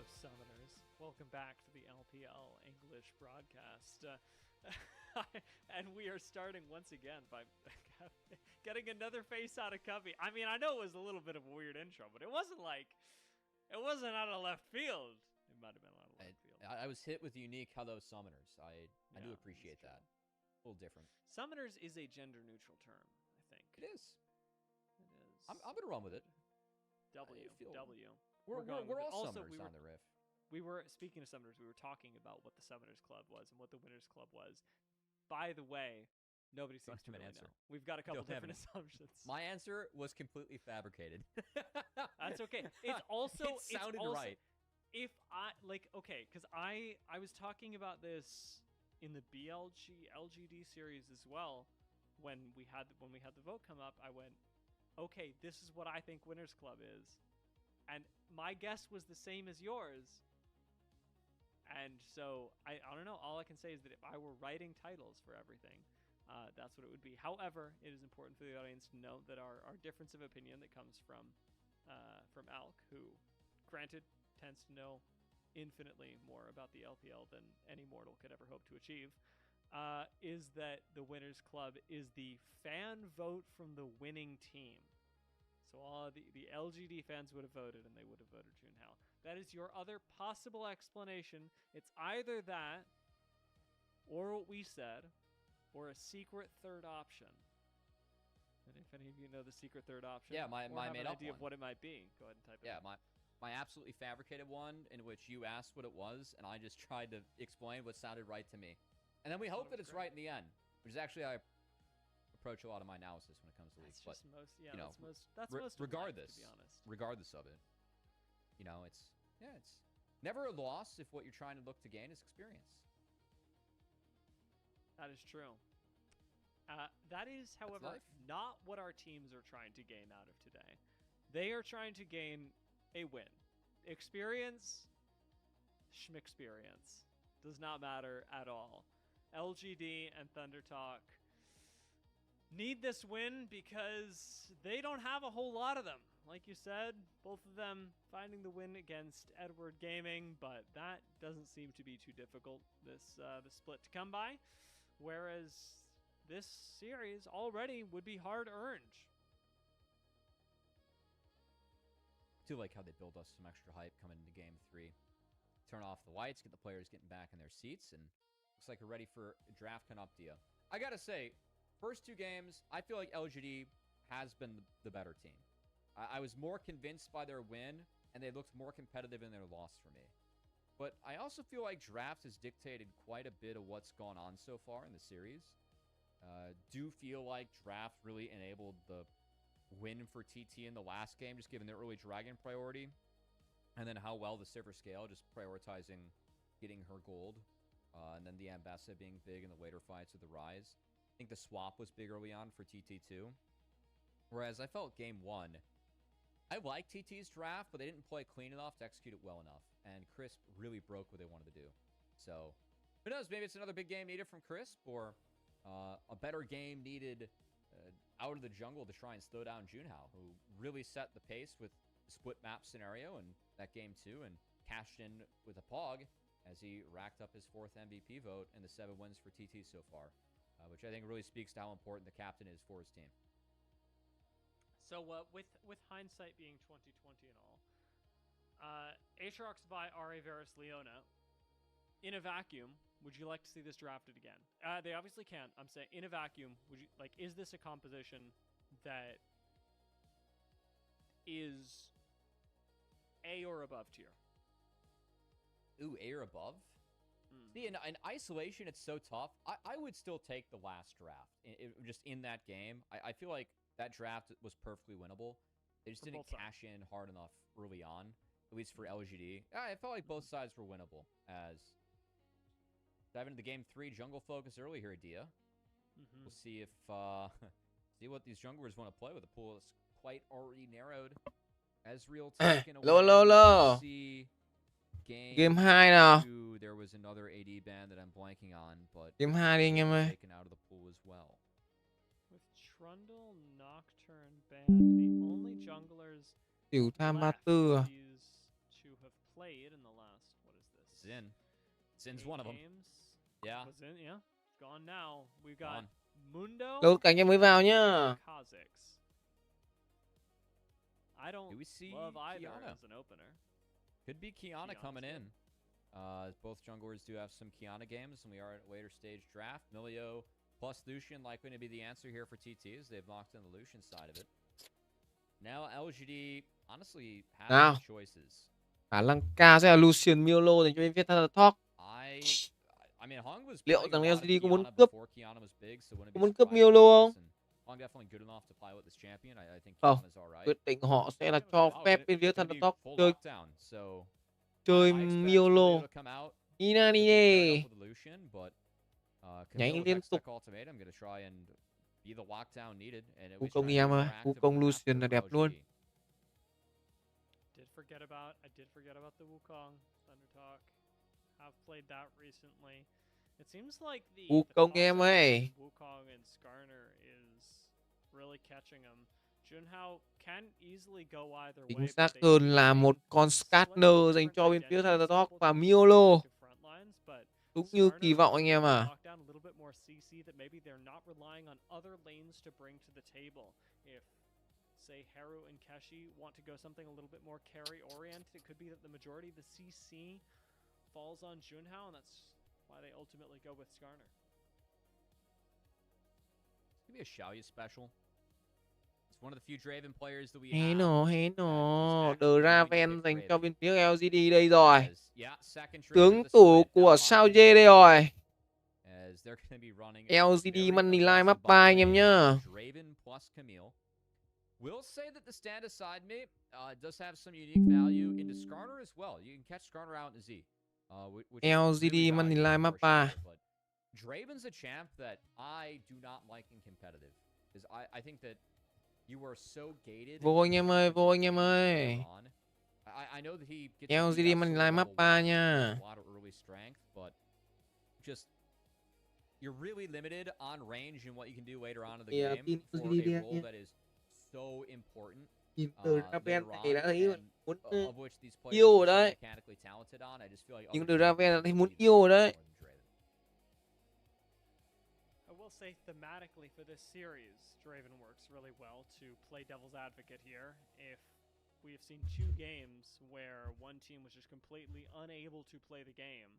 Hello, Summoners. Welcome back to the LPL English broadcast. And we are starting once again by getting another face out of Cubby. I mean, I know it was a little bit of a weird intro, but it wasn't out of left field. It might have been out of left field. I was hit with the unique hello, Summoners. I do appreciate that. A little different. Summoners is a gender-neutral term, I think. It is. It is. I'm going to run with it. W. We're all Summoners on the riff. We were, speaking of Summoners, we were talking about what the Summoners Club was and what the Winners Club was. By the way, nobody seems to really know. We've got a couple different assumptions. My answer was completely fabricated. That's okay. It's also... It sounded right. If I, because I was talking about this in the LGD series as well. When we had the vote come up, I went, okay, this is what I think Winners Club is. And my guess was the same as yours. And so, I don't know. All I can say is that if I were writing titles for everything, that's what it would be. However, it is important for the audience to know that our difference of opinion that comes from Alk, who, granted, tends to know infinitely more about the LPL than any mortal could ever hope to achieve, is that the Winners Club is the fan vote from the winning team. So all the LGD fans would have voted, and they would have voted Junhao. That is your other possible explanation. It's either that, or what we said, or a secret third option. And if any of you know the secret third option, my made up idea one. of what it might be, go ahead and type it in. My absolutely fabricated one, in which you asked what it was, and I just tried to explain what sounded right to me. And then we hope that it's right in the end, which is actually how I approach a lot of my analysis when it comes to leagues. That's most regardless, to be honest. Regardless of it, it's never a loss if what you're trying to look to gain is experience. That is true. That is, however, not what our teams are trying to gain out of today. They are trying to gain a win. Experience, schmexperience. Does not matter at all. LGD and Thunder Talk need this win because they don't have a whole lot of them. Like you said, both of them finding the win against Edward Gaming, but that doesn't seem to be too difficult, this the split to come by. Whereas this series already would be hard-earned. I do like how they build us some extra hype coming into Game 3. Turn off the lights, get the players getting back in their seats, and looks like we're ready for a draft Canoptia. I gotta say, first two games, I feel like LGD has been the better team. I was more convinced by their win, and they looked more competitive in their loss for me. But I also feel like draft has dictated quite a bit of what's gone on so far in the series. Do feel like draft really enabled the win for TT in the last game, just given their early Dragon priority. And then how well the Silver Scale, just prioritizing getting her gold. And then the Ambassa being big in the later fights of the Rise. I think the swap was big early on for TT2. Whereas I felt Game 1, I liked TT's draft, but they didn't play clean enough to execute it well enough. And Crisp really broke what they wanted to do. So, who knows? Maybe it's another big game needed from Crisp, or a better game needed out of the jungle to try and slow down Junhao, who really set the pace with the split map scenario in that Game 2 and cashed in with a Pog as he racked up his 4th MVP vote and the 7 wins for TT so far, which I think really speaks to how important the captain is for his team. So with hindsight being 2020 and all, Aatrox by Ari Varus Leona, in a vacuum, would you like to see this drafted again? They obviously can't. I'm saying in a vacuum, would you is this a composition that is A or above tier? Ooh, A or above? See, in isolation, it's so tough. I would still take the last draft. Just in that game, I feel like that draft was perfectly winnable. They just didn't cash in hard enough early on, at least for LGD. I felt like both sides were winnable. As diving into Game 3, jungle focus early here, Dia. We'll see if see what these junglers want to play with. The pool is quite already narrowed. Ezreal taken away. Lô. See Game 2 nào. There was another AD ban that I'm blanking on, but Game 2 đi anh em ơi. Taken out of the pool as well. With Trundle Nocturne banned, the only junglers Tiểu tham left 34 à. to have played in the Zin. Zin's one of them. Yeah. Yeah. Gone now. We've got Mundo. Đâu cả anh em mới vào nhá. I don't love either Kiana as an opener. Could be Kiana coming in. Both junglers do have some Kiana games, and we are at a later stage draft. Milio plus Lucian likely to be the answer here for TT as they've locked in the Lucian side of it. Now LGD honestly has Nào. choices. Khả năng cao sẽ là Lucian Miolo dành cho bên phía Thundertalk. I mean, Hung was Liệu rằng LGD có muốn có muốn cướp Miolo không? Hung definitely good enough to play with this champion. I think Không. Kiana's all right. Quyết định họ sẽ là cho phép bên phía Thundertalk So chơi Miolo. Inanie. Nhảy liên tục. Cú công em ơi, cú công Lucian là đẹp luôn. I did forget about the Wukong Thundertalk. Have played that recently. It seems like the Wukong em ơi. Wukong and Skarner is really catching him. Junhao can easily go either way. Chính xác hơn là một con Skarner dành cho bên phía Thundertalk và Miolo. Đúng như kỳ vọng anh em à. Say Haru and Keshi want to go something a little bit more carry oriented. It could be that the majority of the CC falls on Junhao, and that's why they ultimately go with Skarner. It's gonna be a Xiaoyu special. It's one of the few Draven players that we Hey have. no. The Raven dành cho bên phía LGD đây rồi. Tướng tủ của sao dê đây rồi. LGD Money Line map 3 anh em nhá. Will say that the stand aside me does have some unique value into Skarner as well. You can catch Skarner out in Z. LGD Money Line map 3. Draven's a champ that I do not like in competitive. Because I think that you are so gated. Vô anh em ơi, vô anh em ơi. I know that he gets LGD Money Line map 3 nha. A lot of early strength, but just you're really limited on range and what you can do later on in the game for a role that is so important. Nhìn từ Raven thì đã thấy muốn yêu rồi đấy. Nhưng từ Raven đã thấy muốn yêu rồi đấy. I will say thematically for this series, Draven works really well to play devil's advocate here. If we have seen two games where one team was just completely unable to play the game,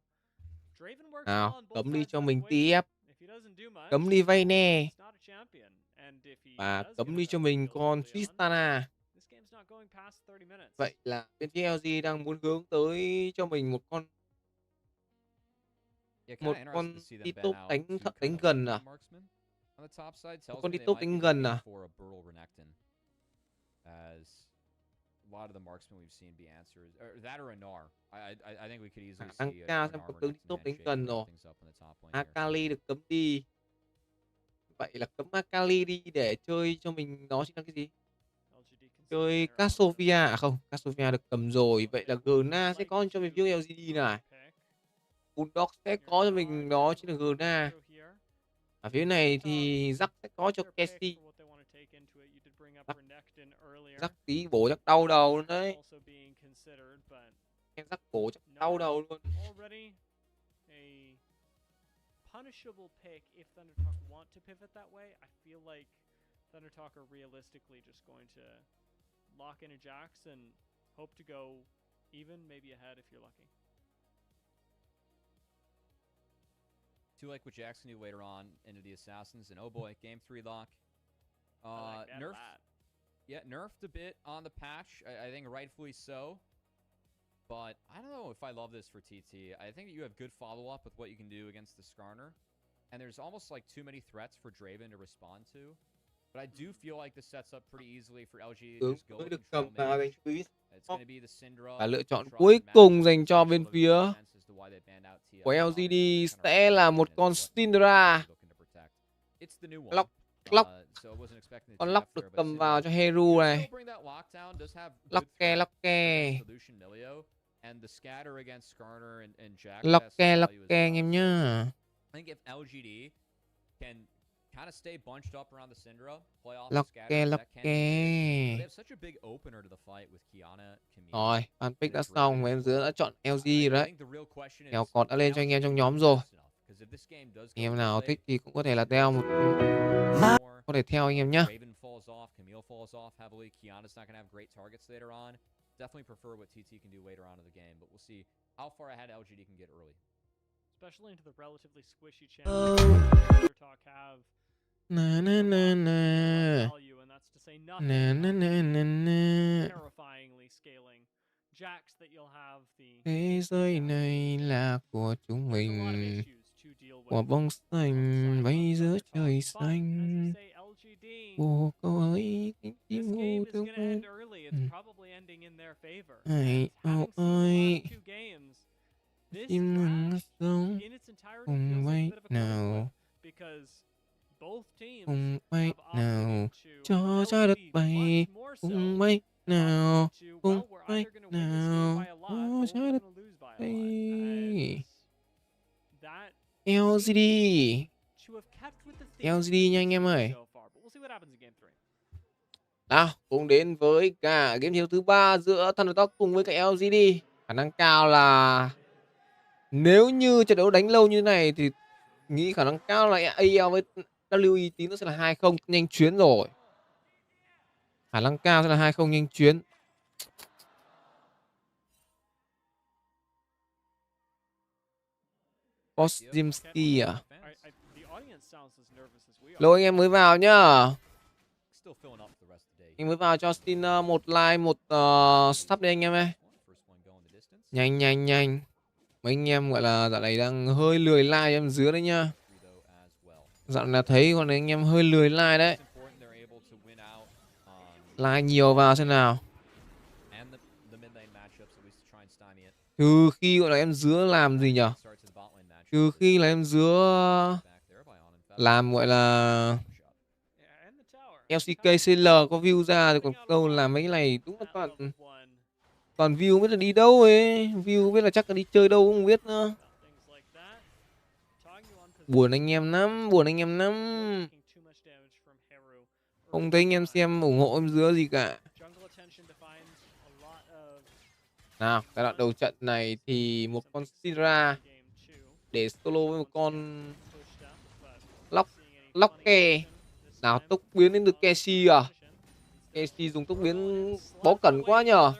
Draven works well on both cấm đi sides cho of mình the TF. If he doesn't do much, Cấm đi vay nè. he's not a champion. And if he Và does cấm get đi a cho double mình kill con early on, Tristana. this game's not going past 30 minutes. Vậy là bên phía LG đang muốn hướng tới cho mình một con top đánh gần à? Một con đi top đánh gần à? A lot of the marksmen we've seen be answers, or that or a Gnar. I think we could easily Khả năng see cao xem có tướng đi top đánh gần rồi. Akali được cấm đi. Vậy là cấm Akali đi để chơi cho mình nó chính là cái gì? Chơi Casovia à không? Casovia được cầm rồi. Vậy là Gna sẽ có cho mình phía LGD này. Bulldog sẽ có cho mình đó chính là Gna. Ở phía này thì Jack sẽ có cho Casey. Jack tí bổ chắc đau đầu luôn đấy. Em Jack bổ chắc đau đầu luôn. Punishable pick if Thundertalk want to pivot that way. I feel like Thundertalk are realistically just going to lock in a Jax and hope to go even, maybe ahead if you're lucky. Do like what Jackson do later on into the Assassins, and oh boy, game 3 lock. Nerf. Yeah, nerfed a bit on the patch. I think rightfully so. But I don't know if I love this for TT. I think that you have good follow-up with what you can do against the Skarner. And there's almost like too many threats for Draven to respond to. But I do feel like this sets up pretty easily for LG to just go control mid. It's going to be the Syndra. Và lựa chọn cuối cùng dành cho bên phía của LGD sẽ là một con Syndra. Lock. Con Lock được cầm vào cho Heru này. Locke. Locke anh em nhá. I think if LGD can kind of stay bunched up around the Syndra, play off Lọc the kè, scatter. lọc That can be kè. good. They have such a big opener to the fight with Kiana, Camille. Rồi, fan pick đã xong, em giữa đã chọn LG rồi I đấy. think the real question Kèo is, cọt đã lên cho anh em trong nhóm rồi. because if this game does go Em nào late, thích thì cũng có thể là theo một, có thể theo anh em nhá. Raven falls off, Camille falls off heavily. Kiana's not going to have great targets later on. Definitely prefer what TT can do later on in the game, but we'll see how far ahead LGD can get early. Especially into the relatively squishy channels talk have Na na na na. value, and that's to say nothing Na na na na na. terrifyingly scaling jacks that you'll have the Thế giới này là của chúng there's a lot of mình, issues to deal with quả bóng xanh bay giữa trời but as xanh. you say, LGD, Ô cô ấy cánh this chim game ngô is thương going to end ơi. early. It's probably ending in their favor. Hãy Having ô seen the ơi, last two games, this chim ngừng draft sống, in its entirety cùng feels like a bay bit of a coin nào, flip because both teams cùng bay have nào, opted cho trái đất bay, cùng bay nào, cùng bay nào, cho trái đất bay. LGD, LGD nha anh em ơi. Nào, cùng đến với cả game chiếu thứ 3 giữa Thundertalk cùng với cả LGD. Khả năng cao là nếu như trận đấu đánh lâu như thế này thì nghĩ khả năng cao là AL với WE tí nó sẽ là 2-0 nhanh chuyến rồi. Khả năng cao sẽ là 2-0 nhanh chuyến. Postimski à? Lô anh em mới vào nhá. Anh mới vào cho xin một like, một sub đi anh em ơi. Nhanh nhanh nhanh. Mấy anh em gọi là dạo này đang hơi lười like em dưới đấy nhá. Dạo này là thấy còn anh em hơi lười like đấy. Like nhiều vào xem nào. Trừ khi gọi là em dứa làm gì nhở? Trừ khi là em dứa làm gọi là LCKCL có view ra thì còn câu làm mấy cái này đúng là toàn view không biết là đi đâu ấy. View không biết là chắc là đi chơi đâu không biết nữa. Buồn anh em lắm, buồn anh em lắm. Không thấy anh em xem ủng hộ em dứa gì cả. Nào, giai đoạn đầu trận này thì một con Syndra để solo với một con Locke. Nào, tốc biến đến được Keshi à? Keshi dùng tốc biến bó cẩn quá nhờ.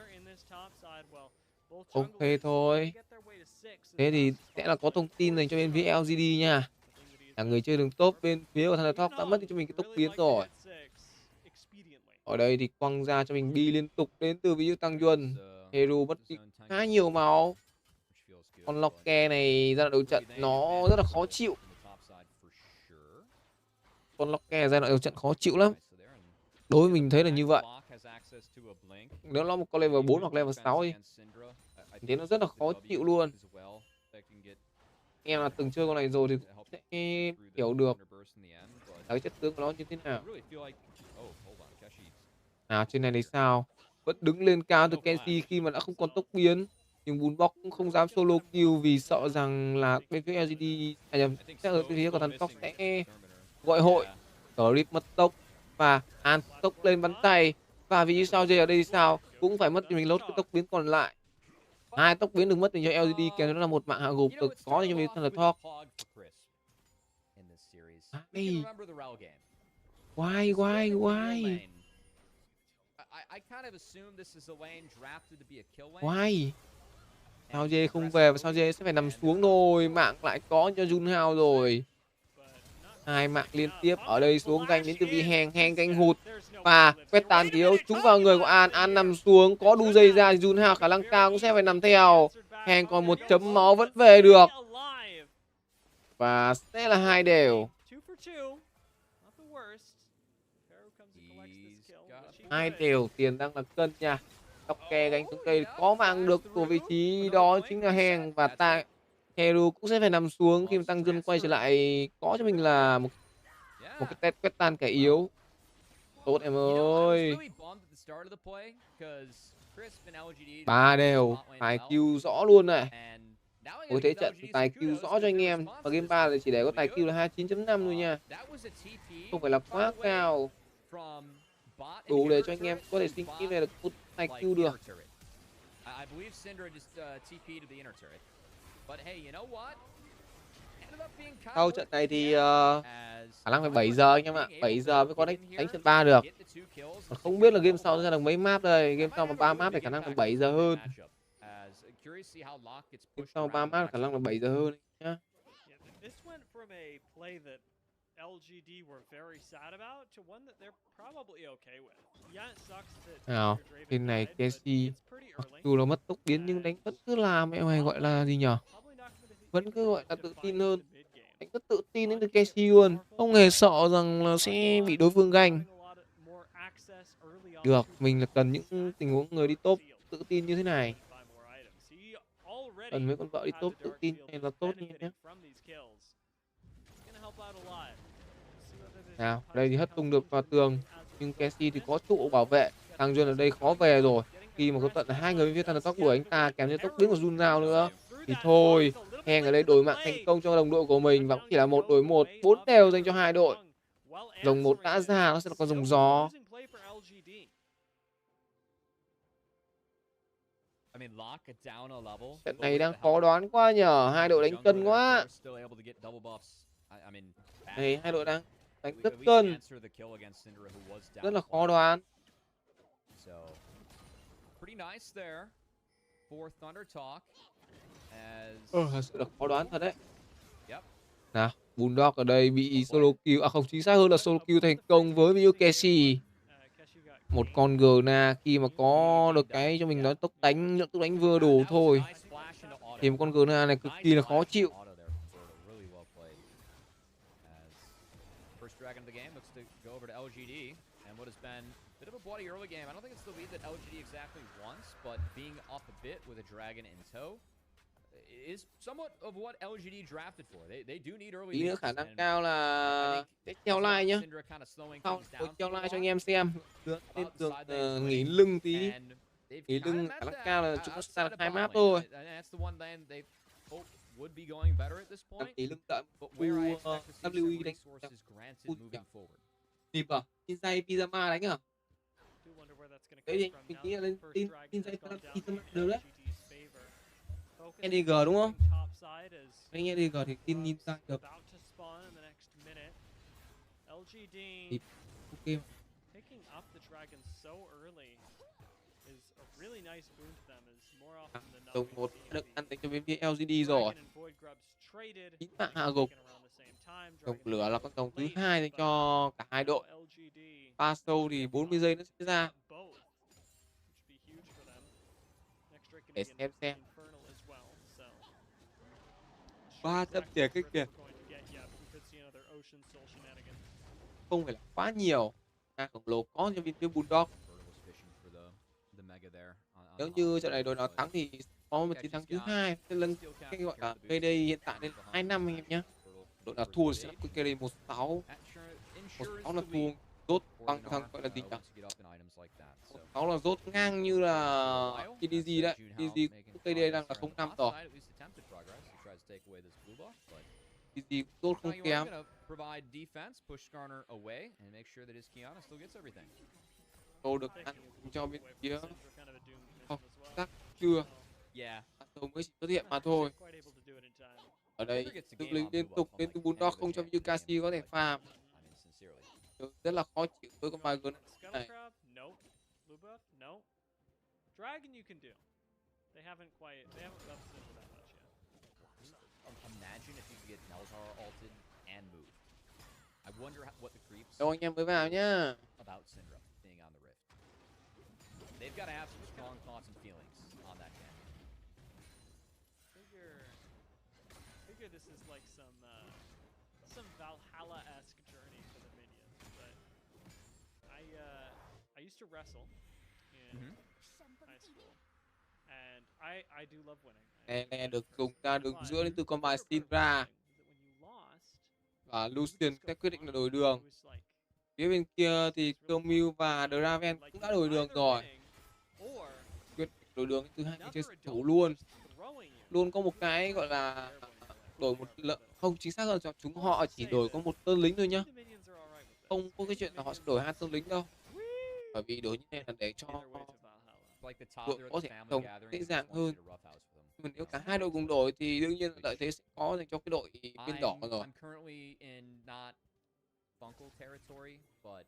Ok thôi. Thế thì sẽ là có thông tin dành cho bên phía LGD nha. Là người chơi đường top bên phía của Thundertalk đã mất đi cho mình cái tốc biến rồi. Ở đây thì quăng ra cho mình đi liên tục đến từ vị trí tăng duân. Hero mất đi khá nhiều máu. Con Locke này ra đầu trận nó rất là khó chịu. Con Locke ra đầu trận khó chịu lắm. Đối với mình thấy là như vậy. Nếu nó một con level 4 hoặc level 6 đi thì nó rất là khó chịu luôn. Em là từng chơi con này rồi thì sẽ hiểu được cái chất tướng của nó như thế nào. Nào, trên này thì sao? Vẫn đứng lên cao từ Kenshi khi mà đã không còn tốc biến. Nhưng Boombox cũng không dám solo kill vì sợ rằng là bên phía LGD sẽ ở phía của Thundertalk sẽ gọi hội. Grip mất tốc và An tốc lên bắn tay. Và vì sao J ở đây sao cũng phải mất cho mình lốt cái tốc biến còn lại. 2 tốc biến được mất dành cho LGD, kèm theo đó là một mạng hạ gục được có cho bên Thundertalk. Why? Why? Sao J không về và sao J sẽ phải nằm xuống rồi. Mạng lại có cho Junhao rồi. 2 mạng liên tiếp ở đây xuống ganh đến từ vị Heng ganh hụt. Và quét tàn thiếu trúng vào người của An nằm xuống. Có đu dây ra thì Junhao khả năng cao cũng sẽ phải nằm theo. Heng còn 1 chấm máu vẫn về được. Và sẽ là 2 đều. 2 đều, tiền đang là cân nha. Locke gánh xuống đây có mạng được của vị trí đó chính là Heng. Và Hero cũng sẽ phải nằm xuống khi mà tăng dân quay trở lại. Có cho mình là một cái test quét tan kẻ yếu. Tốt em ơi. 3 đều, phải kill rõ luôn này. Với thế trận tài Q rõ cho anh em. Và game 3 thì chỉ để có tài Q là 29.5 thôi nha. Không phải là quá cao. Đủ để cho anh em có thể suy nghĩ về được một tài Q được. Sau trận này thì khả năng phải 7 giờ anh em ạ. 7 giờ mới có đánh trận 3 được. Còn không biết là game sau ra được mấy map đây. Game sau mà 3 map thì khả năng là 7 giờ hơn. Game sau 3 map khả năng là 7 giờ hơn nhá. Nào, bên này Casey mặc dù là mất tốc biến nhưng đánh vẫn cứ làm mẹ mày gọi là gì nhở? Vẫn cứ gọi là tự tin hơn. Anh rất tự tin đến từ Casey luôn, không hề sợ rằng là sẽ bị đối phương ganh. Được, mình là cần những tình huống người đi top tự tin như thế này. Cần mấy con vợ đi top tự tin này là tốt như nhé. Nào, đây thì hất tung được vào tường, nhưng Casey thì có trụ bảo vệ. Thằng Jun ở đây khó về rồi. Khi mà có tận là 2 người bên phía thằng tóc đuổi anh ta kèm theo tốc biến của Jun nào nữa thì thôi. Heng ở đây đổi mạng thành công cho đồng đội của mình và cũng chỉ là 1 đối 1, 4 đều dành cho hai đội. Rồng 1 đã ra, nó sẽ là con rồng gió. Trận này đang khó đoán quá nhờ, hai đội đánh cân quá. Đây, hai đội đang đánh rất cân, rất là khó đoán. Sự là khó đoán thật đấy. Nào, Bulldog ở đây bị solo kill, không, chính xác hơn là solo kill thành công với video Casey. Một con Gna khi mà có được cái cho mình nói tốc đánh vừa đủ thôi thì một con Gna này cực kỳ là khó chịu. Ý nữa khả năng cao là sẽ treo like nhá. Sau tôi treo like cho anh em xem. Lên đường nghỉ lưng tí. Nghỉ lưng khả năng cao là chúng nó sẽ là 2 map thôi. Nghỉ lưng tận WE đánh Nịp à? Inside Pyjama đánh à? Đấy thì mình nghĩ là lên Inside Pyjama được đấy. LNG đúng không? Anh LNG thì tin Inside được. Thì ok. Tổng 1 được ăn dành cho bên phía LGD rồi. 9 mạng hạ gục. Tổng lửa là con tổng thứ 2 dành cho cả hai đội. Ba sâu thì 40 giây nó sẽ ra. Để xem. 300 tiền kích kìa. Không phải là quá nhiều. Khổng lồ có cho bên phía Bulldog. Nếu như trận này đội nào thắng thì có một chiến thắng thứ 2 sẽ nâng cái gọi là KD hiện tại lên 2 năm anh em nhé. Đội nào thua sẽ là KD 16. 16 là thua rốt tăng thằng gọi là gì nhỉ? 16 là rốt ngang như là TDG đấy. TDG KD đang là 05 rồi. TDG rốt không kém. Tô được ăn cho bên phía chắc chưa. Tôi mới xuất hiện mà thôi. Ở đây tự lính liên tục đến từ Bulldog không cho như Casey có thể farm. Rất là khó chịu với con bài gần này. Đâu anh em mới vào nhá. They've got to have some strong thoughts and feelings on that game. Figure this is like some Valhalla-esque journey for the minions, but I used to wrestle in high school, and I do love winning. Nè được dùng ra đường giữa đến từ con bài Syndra và Lucian sẽ quyết định là đổi đường. Phía bên kia thì Camille và Draven cũng đã đổi đường rồi. Quyết đổi đường thứ hai chơi thủ luôn. luôn có một cái gọi là đổi một không, chính xác hơn cho chúng họ chỉ đổi có một tên lính thôi nhá, không có cái chuyện là họ sẽ đổi 2 tên lính đâu, bởi vì đổi như này là để cho đội có thể trồng dễ dàng hơn. Nhưng nếu cả hai đội cùng đổi thì đương nhiên lợi thế sẽ có dành cho cái đội bên đỏ rồi.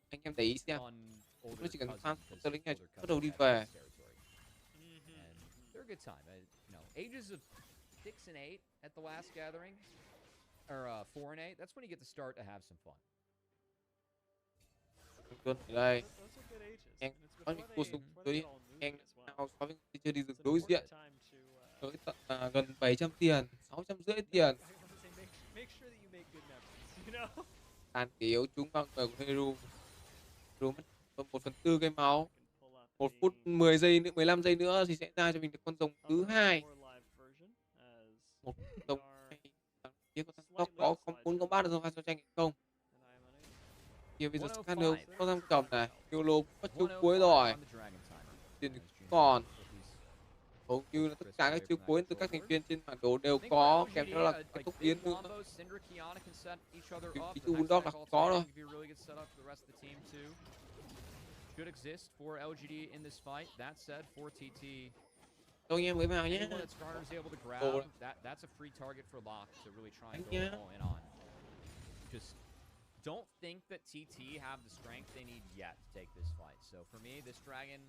Anh em để ý xem, nó chỉ cần farm tên lính này bắt đầu đi về. Ages of 6 and 8 at the last gathering, or 4 and 8. That's when you get to start to have some fun. Luôn ở đây, anh có những cuộc sống tới anh nào so với chơi đi rừng đối diện tới tận gần 700 tiền, 650 tiền. Tàn yếu chúng bằng người của Heru, rồi mất 1/4 cái máu. 1 phút 10 giây nữa, 15 giây nữa thì sẽ ra cho mình được con rồng thứ 2. Một rồng kia có muốn có 3 được rồng hai sao tranh hay không? Kia bây giờ Scanner có tham cầm này, Yolo có chiêu cuối rồi. Tiền còn hầu như là tất cả các chiêu cuối từ các thành viên trên bản đồ đều có, kèm theo là cái tốc biến nữa. Cái chiêu Bulldog là không có đâu. Should exist for LGD in this fight. That said, for TT, tôi anh em mới vào nhé. That's a free target for Lock to really try and go all in on. Just don't think that TT have the strength they need yet to take this fight. So for me, this dragon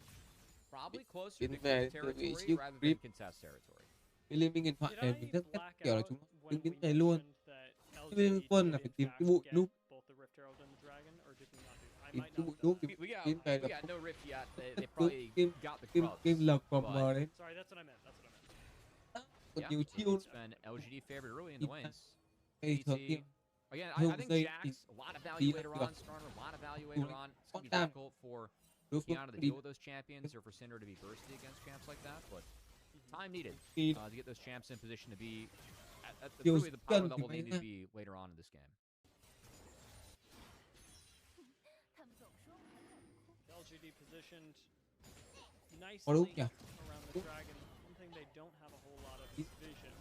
probably closer to territory rather than contest territory. Cái liên minh điện thoại này mình rất kiểu là chúng đứng đến này luôn. Cái bên quân là phải tìm cái bụi núp. Tìm cái bụi núp tìm về là game lật vào mờ đấy. Còn nhiều chiêu. Hey, thở tim. Hương dây thì tí là được. Con tam. Đối phương đi. Time needed to get those champs in position to be at the power level they need to be later on in this game. LGD positioned nicely Có đúng nhỉ? around the dragon. One thing they don't have a whole lot of vision.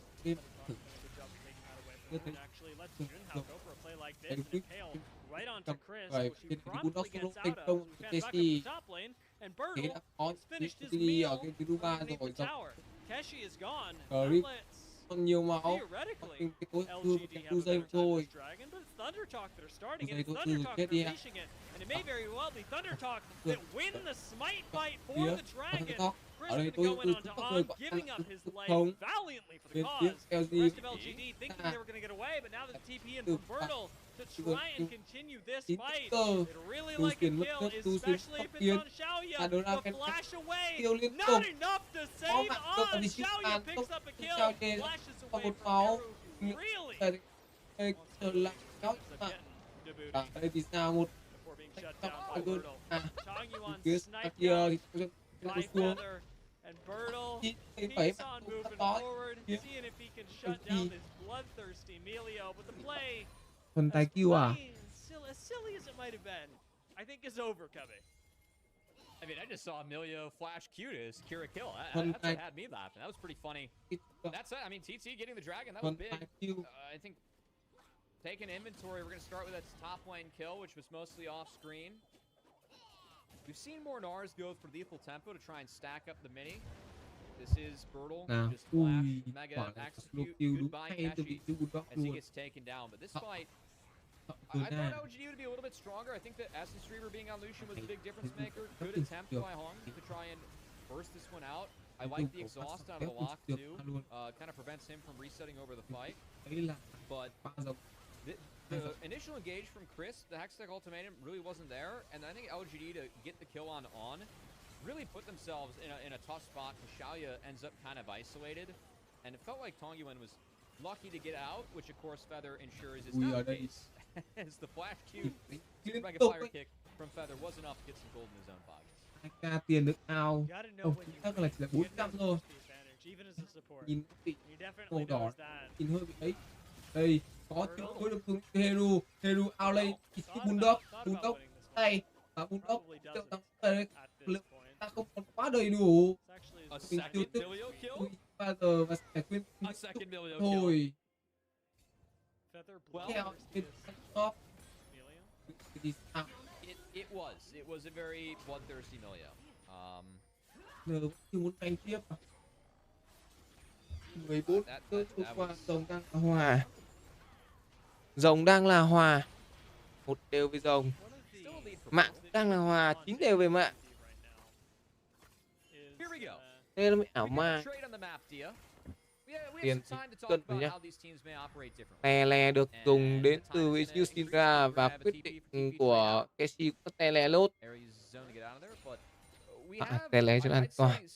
And actually lets Junhao go for a play like this and impale right onto Chris, which he promptly gets out of. Fans back up the top lane, and Bertle has finished his meal underneath the tower. Keshi is gone. That lets nhiều máu. theoretically Cái tối LGD have a giây better time thôi. with Dragon, but it's Thundertalk that are starting it. It's Thundertalk that are finishing it, and it may very well be Thundertalk that win the smite fight for the Dragon. Chris going on to On, giving up his life valiantly for the cause. The rest of LGD thinking they were going to get away, but now the TP in from Bertle to try and continue this fight. They'd really like a kill, especially if it's on Xiaoya. The flash away, not enough to save On. Xiaoya picks up a kill, flashes away from Heru. Really? Đây thì sao một Before being shut down by Bertle. Changyuan sniped kia out thì by Feather, and Bertle keeps on moving forward, seeing if he can shut down this bloodthirsty Emilio, but the play, phần tài kill à? as silly as it might have been, I think is over, Cubby. I mean, I just saw Emilio flash Q to secure a kill. That's what had me laughing. That was pretty funny. That's it. I mean, TT getting the dragon, that was big. I think taking inventory, we're going to start with that top lane kill, which was mostly off screen. We've seen more Nars go for lethal tempo to try and stack up the mini. This is Bertle, just flash, mega execute, goodbye Keshi as he gets taken down. But this fight, I thought LGD would be a little bit stronger. I think that Essence Reaver being on Lucian was a big difference maker. Good attempt by Hong to try and burst this one out. I like the exhaust out of the lock too. Kind of prevents him from resetting over the fight. But the initial engage from Chris, the Hextech ultimatum really wasn't there, and I think LGD to get the kill on really put themselves in a tough spot because Xiaoya ends up kind of isolated, and it felt like Tongyuan was lucky to get out, which of course Feather ensures is not the case, as the flash Q Mega Fire Kick from Feather was enough to get some gold in his own pockets. 2k tiền được ao, chắc là chỉ là 400 thôi. Nhìn bị màu đỏ, nhìn hơi bị ấy. Đây có chiếc cuối được hướng Heru out lane, chiếc Bulldog này và Bulldog tiêu tăng lực ta không còn quá đầy đủ. Mình tiêu tức bây giờ và giải quyết những second million thôi. Feather Well, Theo bên top thì sao? It was a very bloodthirsty million. Giờ vẫn chưa muốn đánh tiếp à? 14 phút trôi qua, rồng đang là hòa. Rồng đang là hòa. 1 đều với rồng. Mạng đang là hòa, 9 đều về mạng. Here we go. Đây nó mới ảo ma. Tiền thì cân rồi nhá. Tele được dùng đến từ Yushinra và quyết định của Keshi có tele lốt. Tele cho an toàn.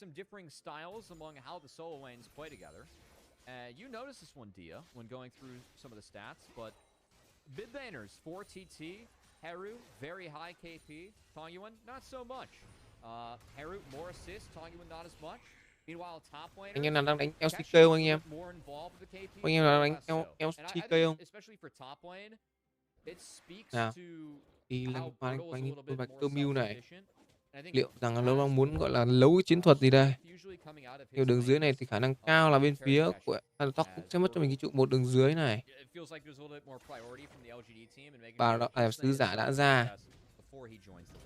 You noticed this one, Dia, when going through some of the stats, but bid banners for TT, Heru, very high KP, Tongyuan, not so much. Heru, more assists, Tongyuan, not as much. Meanwhile, top laner, anh em nào đang đánh LCK không anh em? Anh em nào đang đánh LCK không? Especially for top lane, it speaks Nào, to đi lăng how quanh Brutal is a quanh little tôi bit vạch more cơ mưu này. self-sufficient. I think Liệu rằng là as lâu đang muốn for gọi là đấu cái chiến thuật gì đây? usually coming out of Nhiều his đường dưới này lanes, thì khả năng cao là bên compared phía to của Cashew, Tóc cũng as sẽ mất cho mình cái Brutal, trụ một đường dưới này. it feels like there's a little bit more priority from the LGD team and making Và sure đó he là stays sứ giả at đã the ra. best before he joins the fights.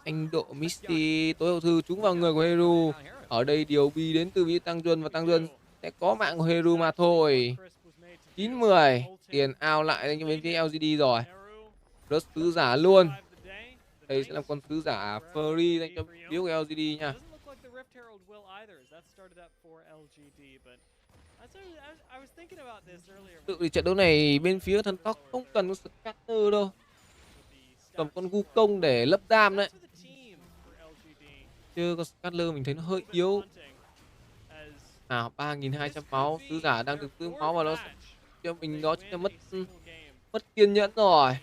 Anh Độ Misty tối hậu thư trúng vào người của Heru. Ở đây điều bi đến từ vị Tăng Duân và Tăng Duân sẽ có mạng của Heru mà thôi. 9-10 tiền out lại cho bên phía LGD rồi. Rớt sứ giả luôn. Đây sẽ là con sứ giả free dành cho phía của LGD nha. Tự thì trận đấu này bên phía thần tóc không cần có scatter đâu. Cầm con gu công để lấp đam đấy. Chứ con scatter mình thấy nó hơi yếu. 3.200 máu. Sứ giả đang được tưới máu vào nó cho mình, đó chính là mất kiên nhẫn rồi.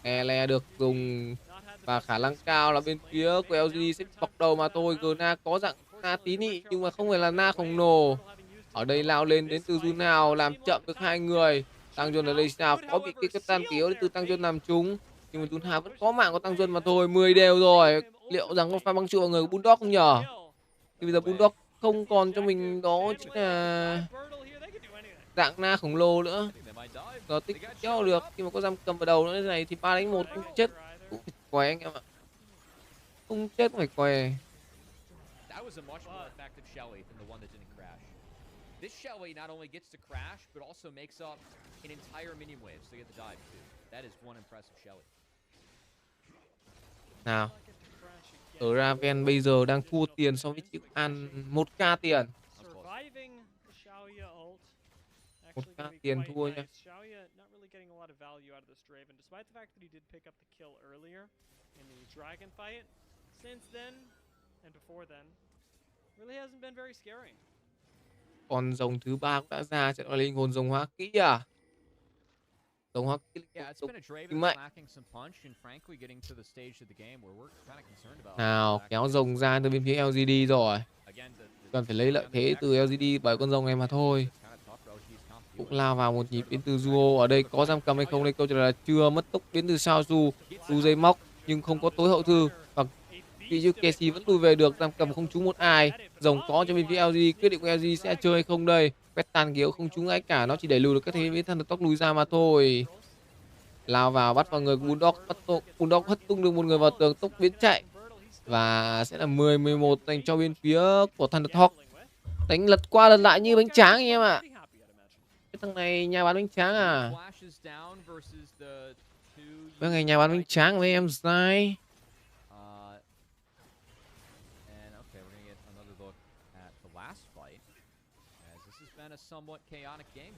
Le được dùng và khả năng cao là bên phía của LGD sẽ bọc đầu mà thôi. Gna có dạng na tí nị nhưng mà không phải là na khổng lồ. Ở đây lao lên đến từ Junao làm chậm được 2 người. Tăng Duân ở đây sao có bị cái tan kéo đến từ Tăng Duân làm trúng, nhưng mà Junao vẫn có mạng của Tăng Duân mà thôi. 10 đều rồi. Liệu rằng có pha băng trụ vào người của Bulldog không nhở? Thì bây giờ Bulldog không còn cho mình đó chính là dạng na khổng lồ nữa. Giờ tích kéo được khi mà có giam cầm vào đầu nữa này thì 3-1 cũng chết, cũng phải què anh em ạ. Không chết cũng phải què. This Shelly not only gets to crash, but also makes up an entire minion wave to get the dive too. That is one impressive Shelly. Nào, ở Raven bây giờ đang thua tiền so với chịu ăn 1k tiền. 1k tiền thua nha. Còn rồng thứ 3 cũng đã ra, trận là linh hồn rồng hóa kỹ à? Rồng hóa kỹ mạnh. Nào, kéo rồng ra từ bên phía LGD rồi. Cần phải lấy lợi thế từ LGD bởi con rồng này mà thôi. Cũng lao vào một nhịp đến từ Duo. Ở đây có giam cầm hay không đây? Câu trả lời là chưa. Mất tốc đến từ sao Du. Du dây móc nhưng không có tối hậu thư. Và vị như Keshi vẫn lùi về được. Giam cầm không trúng một ai. Rồng có cho bên phía LG. Quyết định của LG sẽ chơi hay không đây? Quét tàn kiểu không trúng ai cả. Nó chỉ để lùi được cái thế với thằng tóc lùi ra mà thôi. Lao vào bắt vào người Bulldog. Bulldog hất tung được một người vào tường. Tốc biến chạy. Và sẽ là 10-11 dành cho bên phía của Thunderhawk. Đánh lật qua lật lại như bánh tráng anh em ạ. Cái thằng này nhà bán bánh tráng à? Mấy ngày nhà bán bánh tráng với em Giải.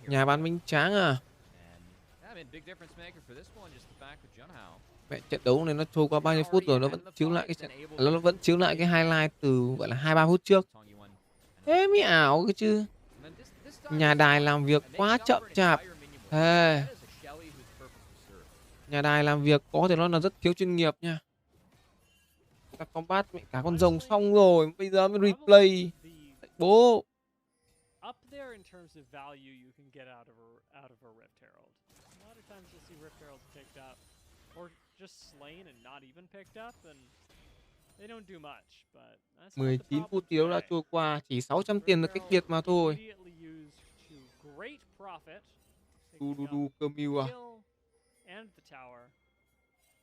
Nhà bán bánh tráng à? Mẹ, trận đấu này nó trôi qua bao nhiêu phút rồi nó vẫn chiếu lại cái highlight từ gọi là 2-3 phút trước. Thế mới ảo cái chứ. Nhà đài làm việc quá chậm chạp. Nhà đài làm việc có thể nói là rất thiếu chuyên nghiệp nha. Các combat cả con rồng xong rồi bây giờ mới replay. Bố. Up there in terms of value you can get out of a Rift Herald. A lot of times you'll see Rift Herald picked up or just slain and not even picked up, then they don't do much. But that's not the 19 problem phút đấu đã today. trôi qua, chỉ 600 tiền là cách biệt mà thôi. Immediately used to great profit, Du picking du up cơ mưu à. kill and the tower.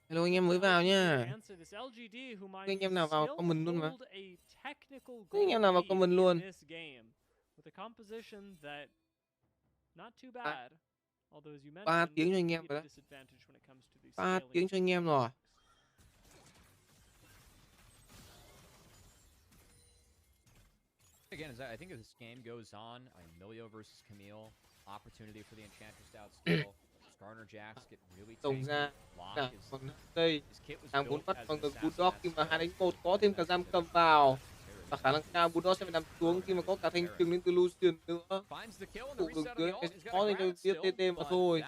Hello anh em mới vào nha. Answer this LGD, who might Anh em nào vào still comment luôn mà. hold a technical Anh em nào vào goal comment lead luôn. in this game, with a composition that not too bad. Although as you 3 mentioned, tiếng cho anh maybe em a rồi đấy. disadvantage when it comes to the 3 scaling tiếng cho anh em rồi. Again, I think as this game goes on, Emilio versus Camille, opportunity for the Enchantress to outscale. Garner Jacks get really Tổng ra Lock là is, còn đây his kit was đang muốn built bắt as bằng an được assassin. Bulldog khi mà 2-1 có thêm cả giam cầm vào. Và khả năng cao Bulldog sẽ phải nằm xuống khi mà có cả thanh trừng đến từ Lucian nữa. Tụ được dưới cái khó dành cho biết TT mà thôi.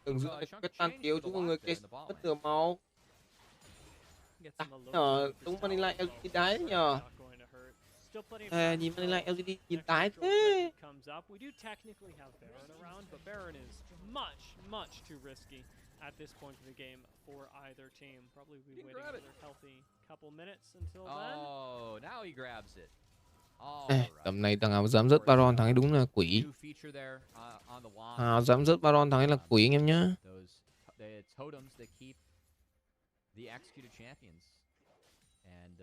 Đừng giữ cái quét tan kéo chúng mọi người cái mất nửa máu. Đúng Vanilla LGD đái nhờ. Nhìn Vanilla LGD nhìn tái thế. We do technically have Baron around, but Baron is much too risky at this point of the game for either team. Probably be waiting another healthy couple minutes until then. Oh, now he grabs it. Tầm này thằng nào dám rớt Baron thằng ấy đúng là quỷ. Dám rớt Baron thằng ấy là quỷ anh em nhá. Totems that keep the executed champions and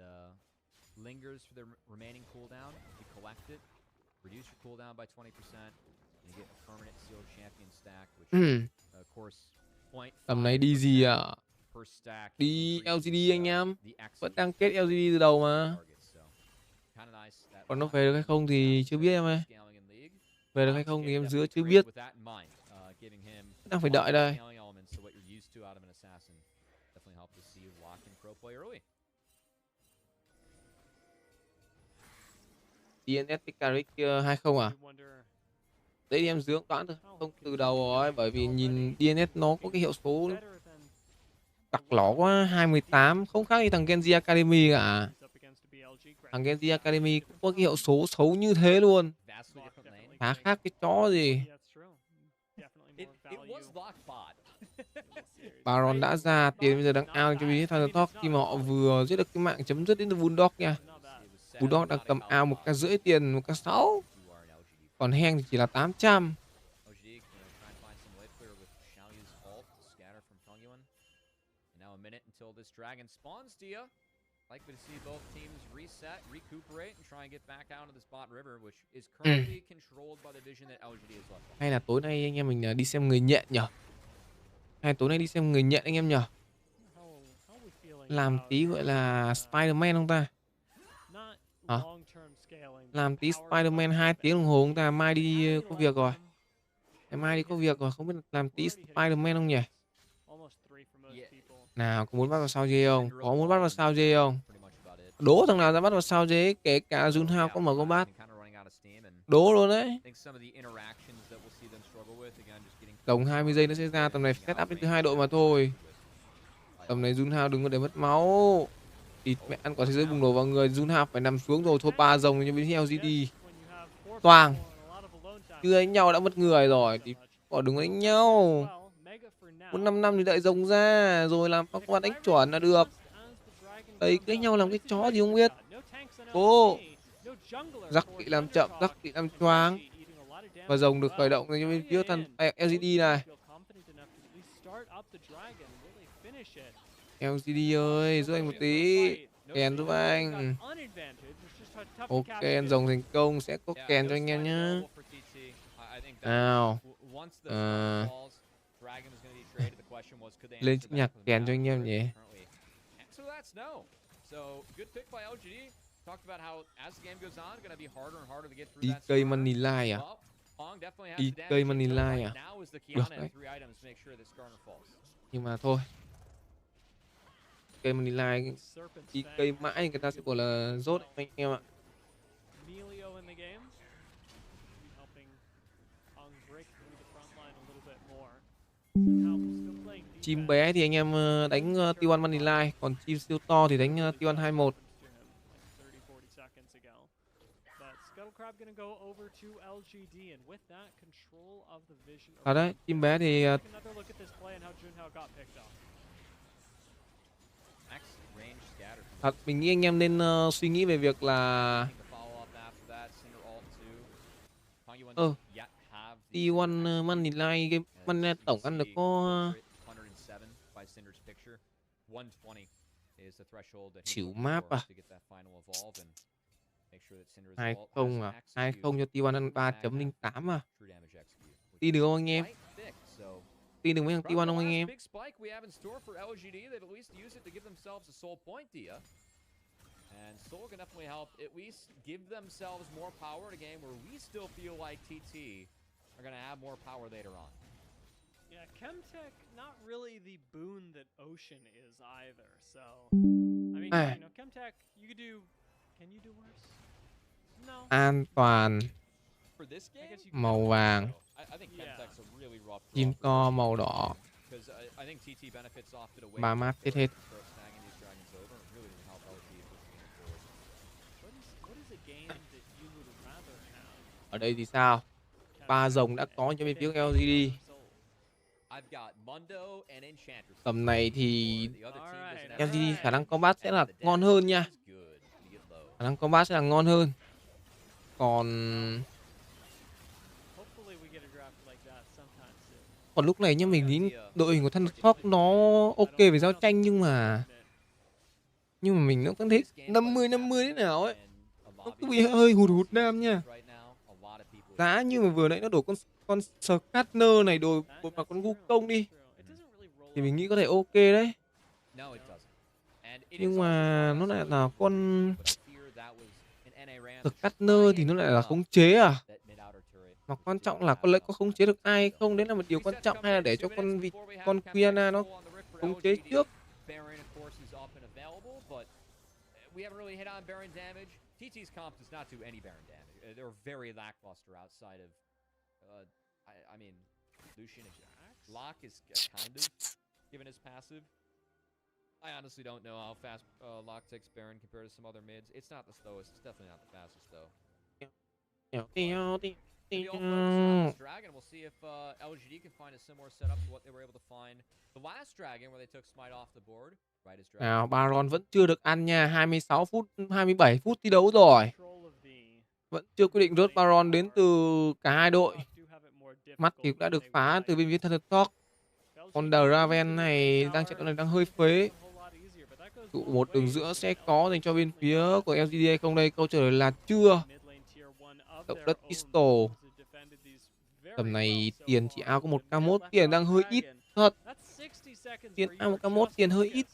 lingers for their remaining cooldown. If you collect it, reduce your cooldown by 20%, and you get a permanent sealed champion stack, which of course tầm này đi gì ạ? Đi LGD anh em. Vẫn đang kết LGD từ đầu mà. Còn nó về được hay không thì chưa biết em ơi. Về được hay không thì em giữa chưa biết. Đang phải đợi đây. DNS Picaric 20 à? Đấy em dưỡng toán thôi. Không từ đầu rồi. Bởi vì nhìn DNS nó có cái hiệu số đặc lỏ quá. 218. Không khác gì thằng Genji Academy cả. Thằng Genji Academy cũng có cái hiệu số xấu như thế luôn. Khá khác cái chó gì. Baron đã ra, tiền bây giờ đang out cho BLV Talk khi mà họ vừa giết được cái mạng chấm dứt đến từ Bulldog nha. Bulldog đang cầm out 1k5 tiền, 1k6. Còn hang thì chỉ là 800. Likely to see both teams reset, recuperate, and try and get back out of this bot river, which is currently controlled by the vision that LGD is left. Hay là tối nay anh em mình đi xem người nhện nhở? Hay tối nay đi xem người nhện anh em nhở? Làm tí gọi là Spider-Man không ta? Hả? Làm tí Spider-Man 2 tiếng đồng hồ không ta? Mai đi có việc rồi. Mai đi có việc rồi, không biết làm tí Spider-Man không nhỉ? Nào, có muốn bắt vào sao dê không? Có muốn bắt vào sao dê không? Đố thằng nào ra bắt vào sao dê, kể cả Junhao có mở combat. Đố luôn đấy. Tổng 20 giây nó sẽ ra, tầm này set up đến từ 2 đội mà thôi. Tầm này Junhao đừng có để mất máu. Thịt mẹ ăn quả thế giới bùng nổ vào người, Junhao phải nằm xuống rồi, thôi 3 rồng cho bên LGD. Toàn. Chưa đánh nhau đã mất người rồi, thì bỏ đừng đánh nhau. 4-5 năm thì đợi rồng ra rồi làm các quan đánh chuẩn là được. Đấy cứ đánh nhau làm cái chó gì không biết. Ô, rắc kỵ làm chậm, rắc kỵ làm choáng. Và rồng được khởi động cho bên phía thằng LGD này. LGD ơi, giúp anh một tí. Kèn giúp anh. Ok, rồng thành công sẽ có kèn cho anh em nhá. Nào. Lên nhạc kèn cho anh em nhỉ. DK Money Line à? DK Money Line à? Được đấy. Nhưng mà thôi. DK Money Line, DK mãi người ta sẽ bảo là rốt anh em ạ. Chim bé thì anh em đánh T1 Money Line, còn chim siêu to thì đánh T1 21. Đấy, chim bé thì Thật, mình nghĩ anh em nên suy nghĩ về việc là T1 Money Line game Money Line tổng ăn được có xỉu map à? 20 à? 20 cho T1 ăn 3.08 à? Tin được không anh em? Tin được mấy thằng T1 không anh em? And Soul can definitely help at least give themselves more power in a game where we still feel like TT are going to have more power later on. Yeah, Chemtech not really the boon that Ocean is either. So, I mean, you know, Chemtech, you could do. Can you do worse? No. An toàn. Màu vàng. Chim co màu đỏ. 3 map hết. Ở đây thì sao? 3 rồng đã có cho bên phía LGD. Tầm này thì LGD khả năng combat sẽ là ngon hơn nha. Khả năng combat sẽ là ngon hơn. Còn lúc này nhá, mình nghĩ đội hình của Thunderhawk nó ok về giao tranh, nhưng mà mình nó cũng thấy 50-50 thế nào ấy. Nó cứ bị hơi hụt nam nha. Giá như mà vừa nãy nó đổ con Scanner này đổi một vào con Wukong đi thì mình nghĩ có thể ok đấy. Nhưng mà nó lại là con Scanner thì nó lại là khống chế à? Mà quan trọng là có khống chế được ai không, đấy là một điều quan trọng, hay là để cho con Quiana nó khống chế trước. TT's comp does not do any Baron damage. They're very lackluster outside of, I mean, Lucian and Locke is kind of given his passive. I honestly don't know how fast Locke takes Baron compared to some other mids. It's not the slowest. It's definitely not the fastest, though. Dragon, we'll see if LGD can find a similar setup to what they were able to find the last Dragon where they took Smite off the board. Nào, Baron vẫn chưa được ăn nha, 26 phút, 27 phút thi đấu rồi. Vẫn chưa quyết định rớt Baron đến từ cả hai đội. Mắt thì cũng đã được phá từ bên phía Thunderhawk. Con Draven này đang trận đấu này đang hơi phế. Tụ một đường giữa sẽ có dành cho bên phía của LGD hay không đây? Câu trả lời là chưa. Động đất Pistol. Tầm này tiền chỉ ao có 1k1, tiền đang hơi ít thật. Tiền ao 1k1, tiền hơi ít.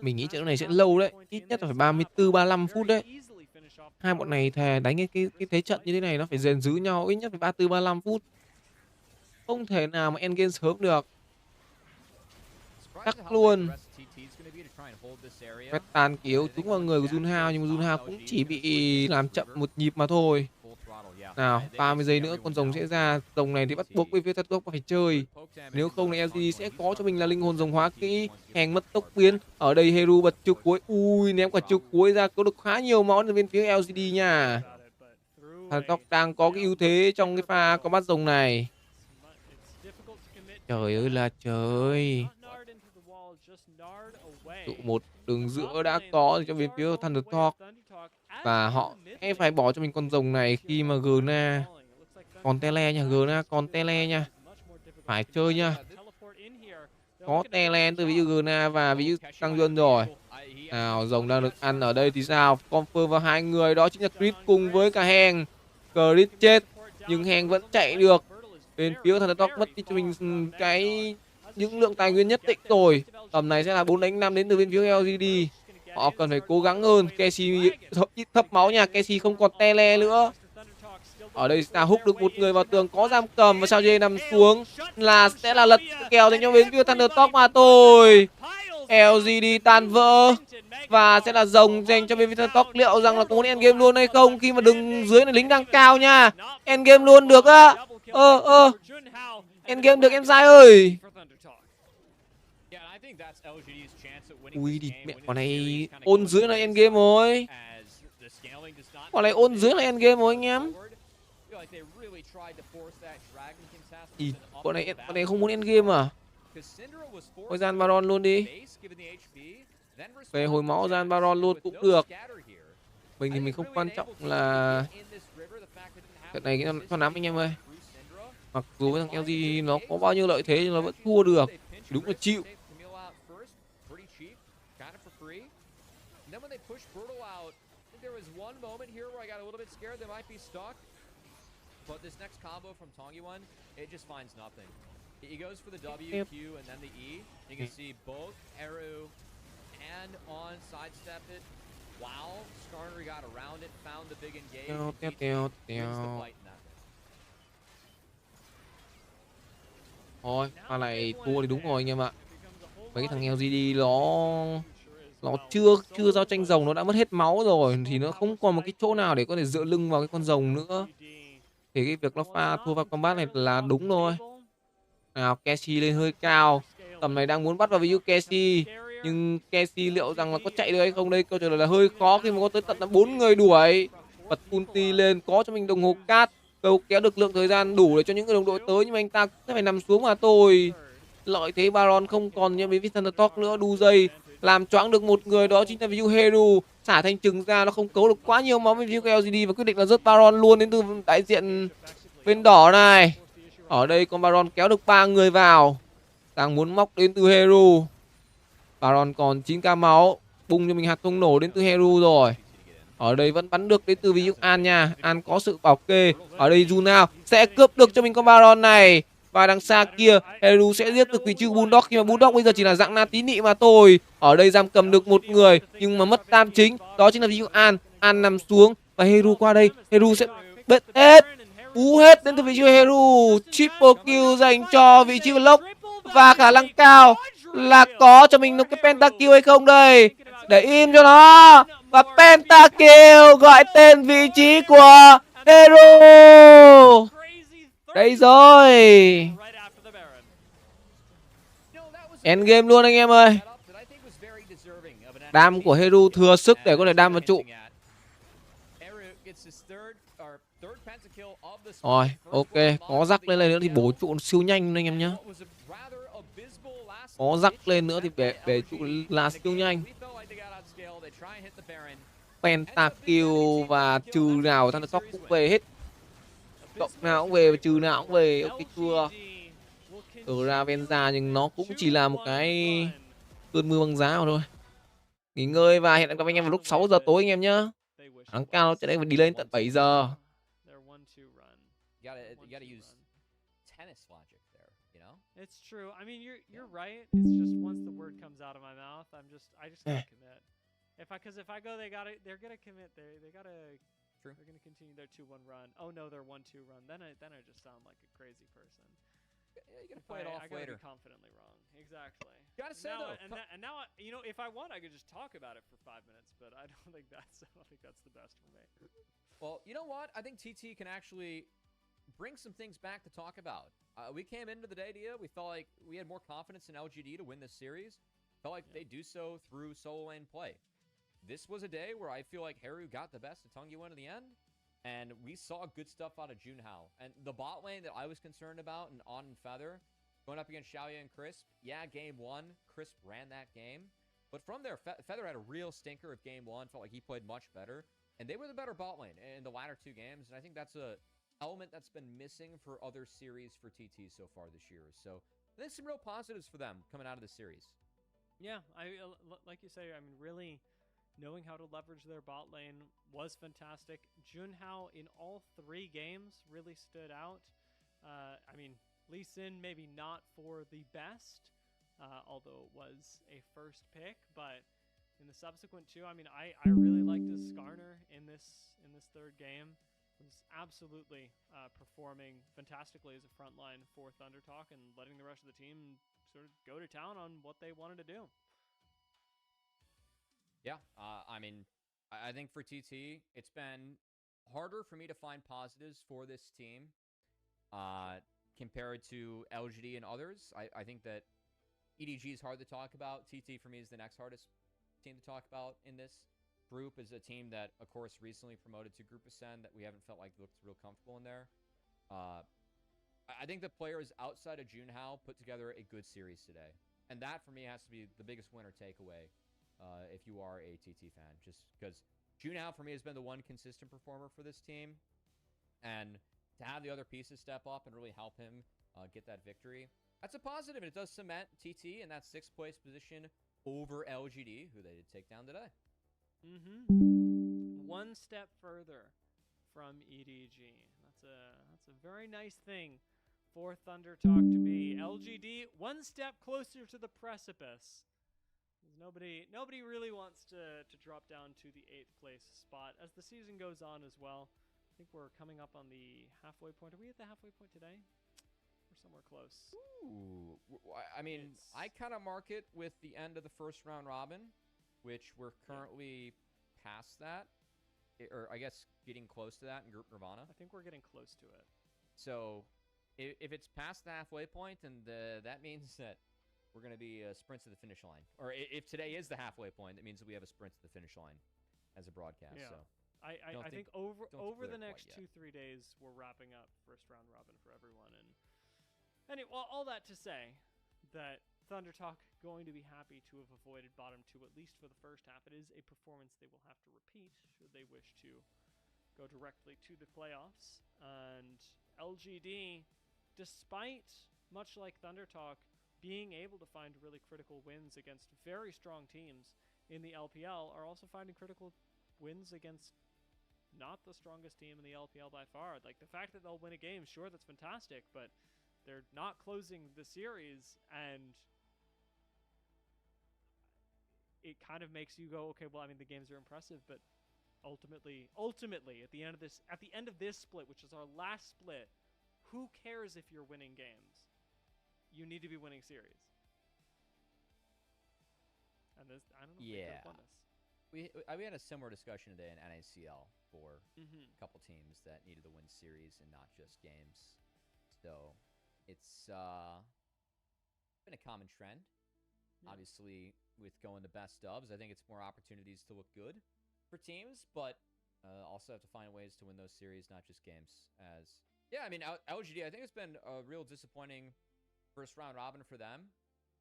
Mình nghĩ trận đấu này sẽ lâu đấy, ít nhất là phải 34-35 phút đấy. Hai bọn này thề đánh cái thế trận như thế này nó phải rèn giữ nhau ít nhất phải 34-35 phút. Không thể nào mà endgame sớm được. Chắc luôn. Quét tàn kiểu trúng vào người của Junhao, nhưng mà Junhao cũng chỉ bị làm chậm một nhịp mà thôi. Nào, 30 giây nữa con rồng sẽ ra. Rồng này thì bắt buộc bên phía Thunderhawk phải chơi. Nếu không thì LGD sẽ có cho mình là linh hồn rồng hóa kỹ. Hàng mất tốc biến. Ở đây Heru bật chiêu cuối. Ui, ném quả chiêu cuối ra, có được khá nhiều máu từ bên phía LGD nha. Thunderhawk đang có cái ưu thế trong cái pha có bắt rồng này. Trời ơi là trời. Tụ một đường giữa đã có cho bên phía Thunderhawk. Và họ sẽ phải bỏ cho mình con rồng này khi mà Gna còn tele nha, Gna còn tele nha. Phải chơi nha. Có tele từ ví dụ Gna và ví dụ Tăng Duân rồi. Nào, rồng đang được ăn ở đây thì sao? Confirm vào hai người đó chính là Chris cùng với cả Heng. Chris chết nhưng Heng vẫn chạy được. Bên phía Thunderhawk mất đi cho mình những lượng tài nguyên nhất định rồi. Tầm này sẽ là 4-5 đến từ bên phía LGD. Họ cần phải cố gắng hơn. Casey ít thấp máu nha. Casey không còn tele nữa. Ở đây sẽ hút được một người vào tường, có giam cầm và sao dê nằm xuống là sẽ là lật kèo dành cho bên phía Thunderhawk mà thôi. LGD tan vỡ và sẽ là rồng dành cho bên phía Thunderhawk. Liệu rằng là có muốn endgame luôn hay không khi mà đường dưới này lính đang cao nha. Endgame luôn được á. Endgame được em trai ơi. Ui đi mẹ, con này ôn dưới là endgame rồi. Quả này ôn dưới là end game rồi anh em. Thì bọn này không muốn end game à? Thôi gian Baron luôn đi. Về hồi máu gian Baron luôn cũng được. Mình thì mình không quan trọng là trận này cho nắm anh em ơi. Mặc dù với thằng LG nó có bao nhiêu lợi thế nhưng nó vẫn thua được. Đúng là chịu. But this next combo from Tongyuan, it just finds nothing. He goes for the W, Q, and then the E. You can see both Eru and on sidestepped it. Wow, Skarner got around it, found the big engage. Wins the fight in that. Thôi, pha này thua thì đúng rồi anh em ạ. Mấy cái thằng LGD nó chưa giao tranh rồng, nó đã mất hết máu rồi thì nó không còn một cái chỗ nào để có thể dựa lưng vào cái con rồng nữa. Thì cái việc nó pha thua vào combat này là đúng thôi. Nào, Cassie lên hơi cao. Tầm này đang muốn bắt vào ví dụ Cassie. Nhưng Cassie liệu rằng là có chạy được hay không đây? Câu trả lời là hơi khó khi mà có tới tận 4 người đuổi. Bật ulti lên, có cho mình đồng hồ cát. Câu kéo được lượng thời gian đủ để cho những người đồng đội tới. Nhưng mà anh ta cũng phải nằm xuống mà thôi. Lợi thế Baron không còn như với Thunder Talk nữa. Đu dây làm choáng được một người, đó chính là ví dụ Heru. Xả thanh trừng ra, nó không cấu được quá nhiều máu với ví dụ LGD và quyết định là rớt Baron luôn đến từ đại diện bên đỏ này. Ở đây con Baron kéo được 3 người vào. Đang muốn móc đến từ Heru. Baron còn 9k máu. Bung cho mình hạt thông nổ đến từ Heru rồi. Ở đây vẫn bắn được đến từ ví dụ An nha. An có sự bảo kê. Ở đây Junao sẽ cướp được cho mình con Baron này. Và đằng xa kia Heru sẽ giết được vị trí Bulldog. Khi mà Bulldog bây giờ chỉ là dạng na tí nị mà thôi. Ở đây giam cầm được một người nhưng mà mất tam chính. Đó chính là ví dụ An. An nằm xuống và Heru qua đây. Heru sẽ bết hết. Cú hết đến từ vị trí Heru. Triple kill dành cho vị trí Block. Và khả năng cao là có cho mình một cái pentakill hay không đây. Để im cho nó. Và pentakill gọi tên vị trí của Heru. Đây rồi. Endgame luôn anh em ơi. Đam của Heru thừa sức để có thể đam vào trụ. Rồi, ok, có rắc lên nữa thì bổ trụ siêu nhanh anh em nhé. Có rắc lên nữa thì bể trụ là siêu nhanh. Pentakill và trừ nào thằng Sóc cũng về hết. Cộng nào cũng về, trừ nào cũng về, ok chưa? Ở Ravenza nhưng nó cũng chỉ là một cái cơn mưa băng giá mà thôi. Nghỉ ngơi và hẹn gặp anh em vào lúc 6 giờ tối anh em nhé. Kháng cao sẽ đi lên tận 7 giờ. You gotta use tennis logic there, you know? It's true. I mean, you're right. It's just once the word comes out of my mouth, I just gotta commit. Because if I go, they're gonna commit. They gotta. True. They're gonna continue their 2-1 run. Oh no, their 1-2 run. Then I just sound like a crazy person. Yeah, you gotta play it off I gotta later. be confidently wrong. Exactly. You gotta say now, though. And now, you know, if I want, I could just talk about it for 5 minutes, but I don't think that's the best for me. Well, you know what? I think TT can actually bring some things back to talk about. We came into the day, Dia. We felt like we had more confidence in LGD to win this series. Felt like they do so through solo lane play. This was a day where I feel like Haru got the best of Tongyuan in the end, and we saw good stuff out of Junhao. And the bot lane that I was concerned about and On and Feather, going up against Xiaoya and Crisp, yeah, game one, Crisp ran that game. But from there, Feather had a real stinker of game one, felt like he played much better. And they were the better bot lane in the latter 2 games, and I think that's a element that's been missing for other series for TT so far this year. So there's some real positives for them coming out of this series. Yeah, like you say, I mean, really knowing how to leverage their bot lane was fantastic. Junhao in all 3 games really stood out. I mean, Lee Sin maybe not for the best, although it was a first pick, but in the subsequent 2, I mean, I really liked his Skarner in this 3rd game. Was absolutely performing fantastically as a frontline for Thunder Talk and letting the rest of the team sort of go to town on what they wanted to do. Yeah, I mean, I think for TT, it's been harder for me to find positives for this team compared to LGD and others. I think that EDG is hard to talk about. TT for me is the next hardest team to talk about in this. group is a team that, of course, recently promoted to Group Ascend that we haven't felt like looked real comfortable in there. I think the players outside of Junhao put together a good series today. And that, for me, has to be the biggest winner takeaway if you are a TT fan. Just because Junhao, for me, has been the one consistent performer for this team. And to have the other pieces step up and really help him get that victory, that's a positive. And it does cement TT in that 6th place position over LGD, who they did take down today. One step further from EDG. That's a very nice thing for Thunder Talk to be. LGD, one step closer to the precipice. Nobody really wants to drop down to the 8th place spot as the season goes on as well. I think we're coming up on the halfway point. Are we at the halfway point today? We're somewhere close. Ooh, I mean, I kind of mark it with the end of the first round robin, which we're currently past that, or I guess getting close to that in Group Nirvana. I think we're getting close to it. So if it's past the halfway point, then that means that we're going to be a sprint to the finish line. Or if today is the halfway point, that means that we have a sprint to the finish line as a broadcast. Yeah. So I think over the next 2-3 days, we're wrapping up first round robin for everyone. And anyway, well, all that to say that Thunder Talk going to be happy to have avoided bottom 2, at least for the first half. It is a performance they will have to repeat should they wish to go directly to the playoffs. And LGD, despite, much like Thunder Talk, being able to find really critical wins against very strong teams in the LPL, are also finding critical wins against not the strongest team in the LPL by far. Like, the fact that they'll win a game, sure, that's fantastic, but they're not closing the series, and it kind of makes you go, okay, well, I mean, the games are impressive, but ultimately, at the end of this split, which is our last split, who cares if you're winning games? You need to be winning series. And this, I don't know if they could have won this. We had a similar discussion today in NACL for a couple teams that needed to win series and not just games. So it's been a common trend. Yeah. Obviously, with going to best dubs, I think it's more opportunities to look good for teams, but also have to find ways to win those series, not just games. I mean, LGD, I think it's been a real disappointing first round robin for them,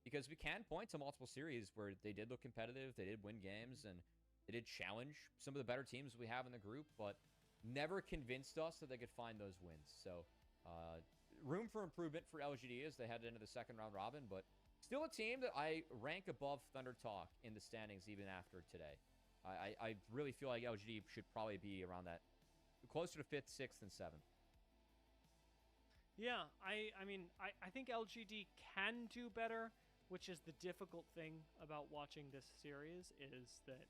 because we can point to multiple series where they did look competitive, they did win games, and they did challenge some of the better teams we have in the group, but never convinced us that they could find those wins. So room for improvement for LGD as they head into the second round robin, but still a team that I rank above Thunder Talk in the standings even after today. I really feel like LGD should probably be around that, closer to 5th, 6th, and 7th. Yeah, I mean, I think LGD can do better, which is the difficult thing about watching this series, is that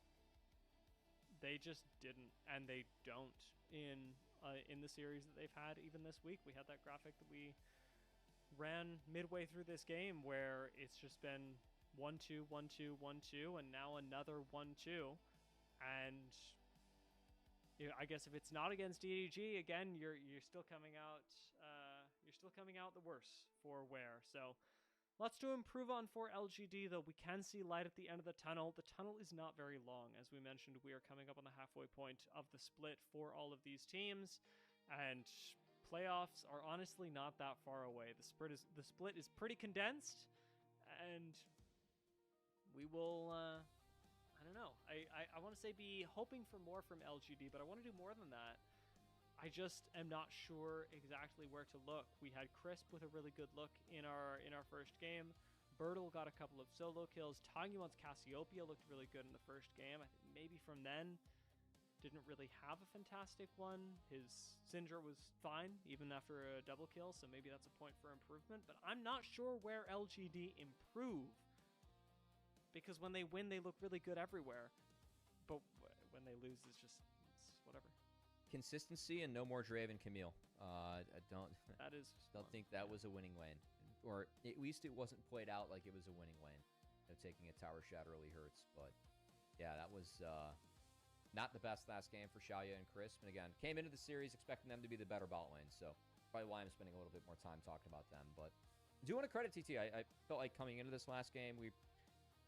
they just didn't, and they don't in the series that they've had even this week. We had that graphic that we ran midway through this game where it's just been 1-2, 1-2, 1-2, and now another 1-2. And I guess if it's not against DDG, again, you're still coming out the worse for Ware. So lots to improve on for LGD, though we can see light at the end of the tunnel. The tunnel is not very long. As we mentioned, we are coming up on the halfway point of the split for all of these teams, and playoffs are honestly not that far away. The split is pretty condensed, and we will I don't know. I want to say be hoping for more from LGD, but I want to do more than that. I just am not sure exactly where to look. We had Crisp with a really good look in our first game. Bertle got a couple of solo kills. Tangyuan's Cassiopeia looked really good in the first game. I think maybe from then didn't really have a fantastic one. His Syndra was fine even after a double kill, so maybe that's a point for improvement. But I'm not sure where LGD improve, because when they win, they look really good everywhere. But when they lose, it's whatever. Consistency and no more Drave and Camille. I don't think that was a winning lane. Or at least it wasn't played out like it was a winning lane. Taking a tower shot really hurts. But yeah, that was not the best last game for Xiaoya and Crisp. And again, came into the series expecting them to be the better bot lane. So probably why I'm spending a little bit more time talking about them. But I do want to credit TT. I felt like coming into this last game, we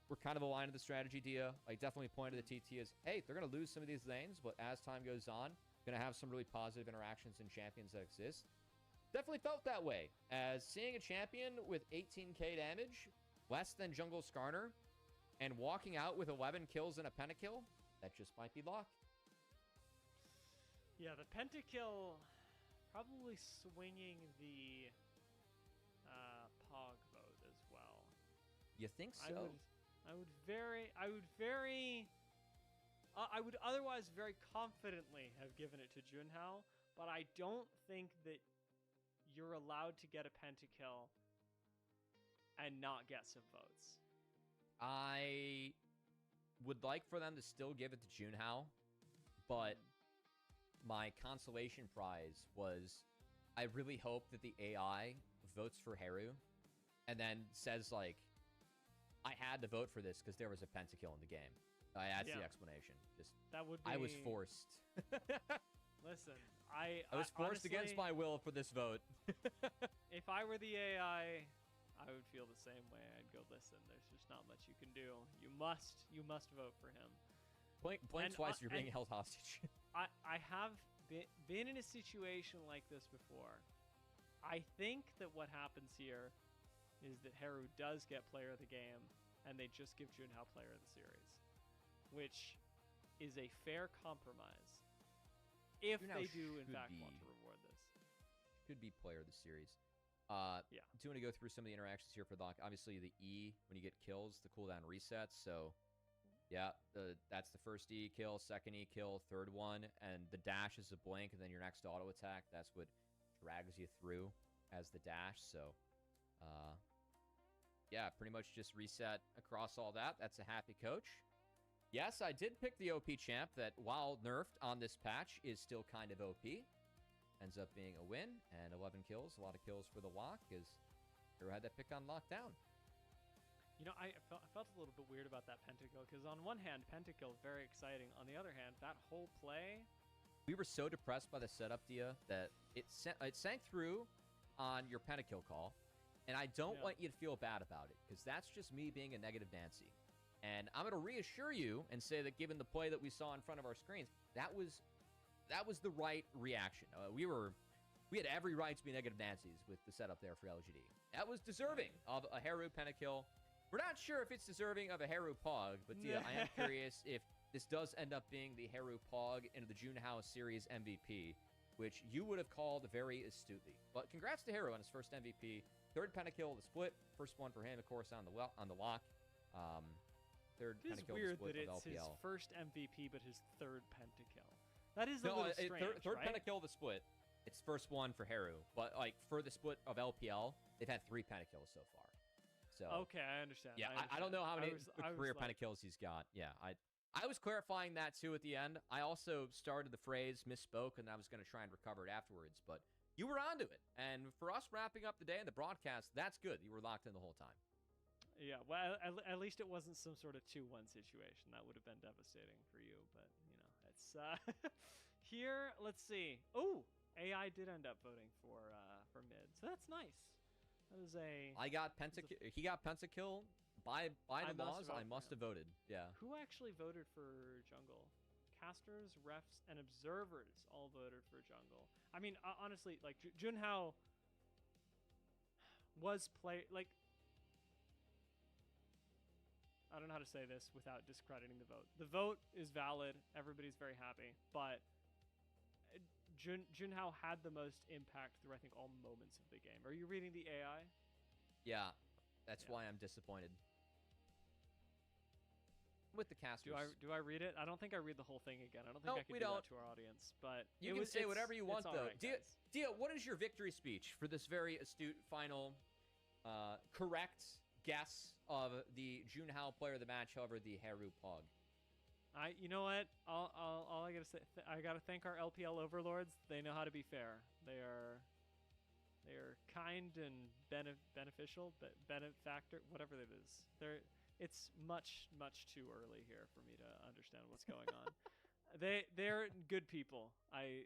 we're kind of aligned to the strategy, Dia. Like, definitely pointed to the TT as, hey, they're going to lose some of these lanes, but as time goes on, going to have some really positive interactions and champions that exist. Definitely felt that way, as seeing a champion with 18k damage, less than Jungle Skarner, and walking out with 11 kills and a pentakill, that just might be luck. Yeah, the pentakill probably swinging the Pog vote as well. You think so? I would otherwise very confidently have given it to Junhao, but I don't think that you're allowed to get a pentakill and not get some votes. I would like for them to still give it to Junhao, but my consolation prize was I really hope that the AI votes for Haru and then says, like, I had to vote for this because there was a pentakill in the game. That's the explanation. Just that would be... I was forced. Listen, I was forced honestly, against my will for this vote. If I were the AI, I would feel the same way. I'd go, listen, there's just not much you can do. You must vote for him. Blink twice, you're being held hostage. I have been in a situation like this before. I think that what happens here is that Haru does get player of the game, and they just give Junhao player of the series, which is a fair compromise. If Junhao they do, in fact, want to reward this. Could be player of the series. Yeah. Do want to go through some of the interactions here for Doc. Obviously, the E, when you get kills, the cooldown resets. So, yeah, that's the first E kill, second E kill, third one. And the dash is a blink, and then your next auto attack. That's what drags you through as the dash. So, yeah, pretty much just reset across all that. That's a happy coach. Yes, I did pick the OP champ that, while nerfed on this patch, is still kind of OP. Ends up being a win, and 11 kills. A lot of kills for the lock, as Hero had that pick on lockdown. You know, I felt a little bit weird about that pentakill, because on one hand, pentakill, very exciting. On the other hand, that whole play... We were so depressed by the setup, Dia, that it sank through on your pentakill call, and I don't want you to feel bad about it, because that's just me being a negative Nancy. And I'm going to reassure you and say that given the play that we saw in front of our screens, that was the right reaction. We had every right to be negative Nancy's with the setup there for LGD. That was deserving of a Haru pentakill. We're not sure if it's deserving of a Haru Pog, but Dia, I am curious if this does end up being the Haru Pog into the Junhao Series MVP, which you would have called very astutely. But congrats to Haru on his first MVP. Third pentakill of the split. First one for him, of course, on the lock. Third it is pentakill weird of the split that it's of LPL. his first MVP, but his third pentakill. That is a little strange, third right? pentakill of the split. It's first one for Haru, but like for the split of LPL, they've had 3 pentakills so far. So okay, I understand. Yeah, I don't know how many career pentakills he's got. Yeah, I was clarifying that too at the end. I also started the phrase, misspoke, and I was going to try and recover it afterwards, but you were onto it. And for us wrapping up the day in the broadcast, that's good. You were locked in the whole time. Yeah, well, at least it wasn't some sort of 2-1 situation. That would have been devastating for you, but, you know, it's... Here, let's see. Oh, AI did end up voting for mid, so that's nice. That was a... He got pentakill. By the laws, I must have voted. Yeah. Who actually voted for jungle? Casters, refs, and observers all voted for jungle. I mean, honestly, like, Junhao was like... I don't know how to say this without discrediting the vote. The vote is valid. Everybody's very happy. But Junhao had the most impact through, I think, all moments of the game. Are you reading the AI? Yeah. That's why I'm disappointed. With the casters. Do I read it? I don't think I read the whole thing again. I don't think I can do that to our audience. But you can say whatever you want, though. Right, Dia, what is your victory speech for this very astute, final, correct guess of the Junhao player of the match, however, the Haru Pog? You know what? All I gotta say, I gotta thank our LPL overlords. They know how to be fair. They are kind and beneficial, benefactor, whatever it is. It's much too early here for me to understand what's going on. They're good people.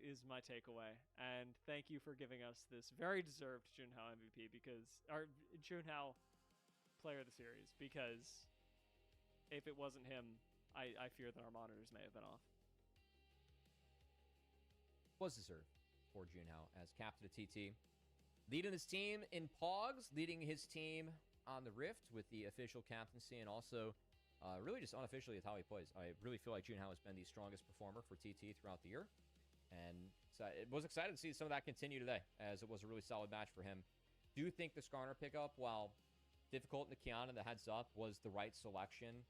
Is my takeaway, and thank you for giving us this very deserved Junhao MVP our Junhao player of the series, because if it wasn't him, I fear that our monitors may have been off. Was deserved for Junhao as captain of TT. Leading his team in Pogs, leading his team on the Rift with the official captaincy, and also really just unofficially with how he plays. I really feel like Junhao has been the strongest performer for TT throughout the year. And so it was excited to see some of that continue today, as it was a really solid match for him. Do think the Skarner pickup, while difficult in the Kiana, the heads up, was the right selection.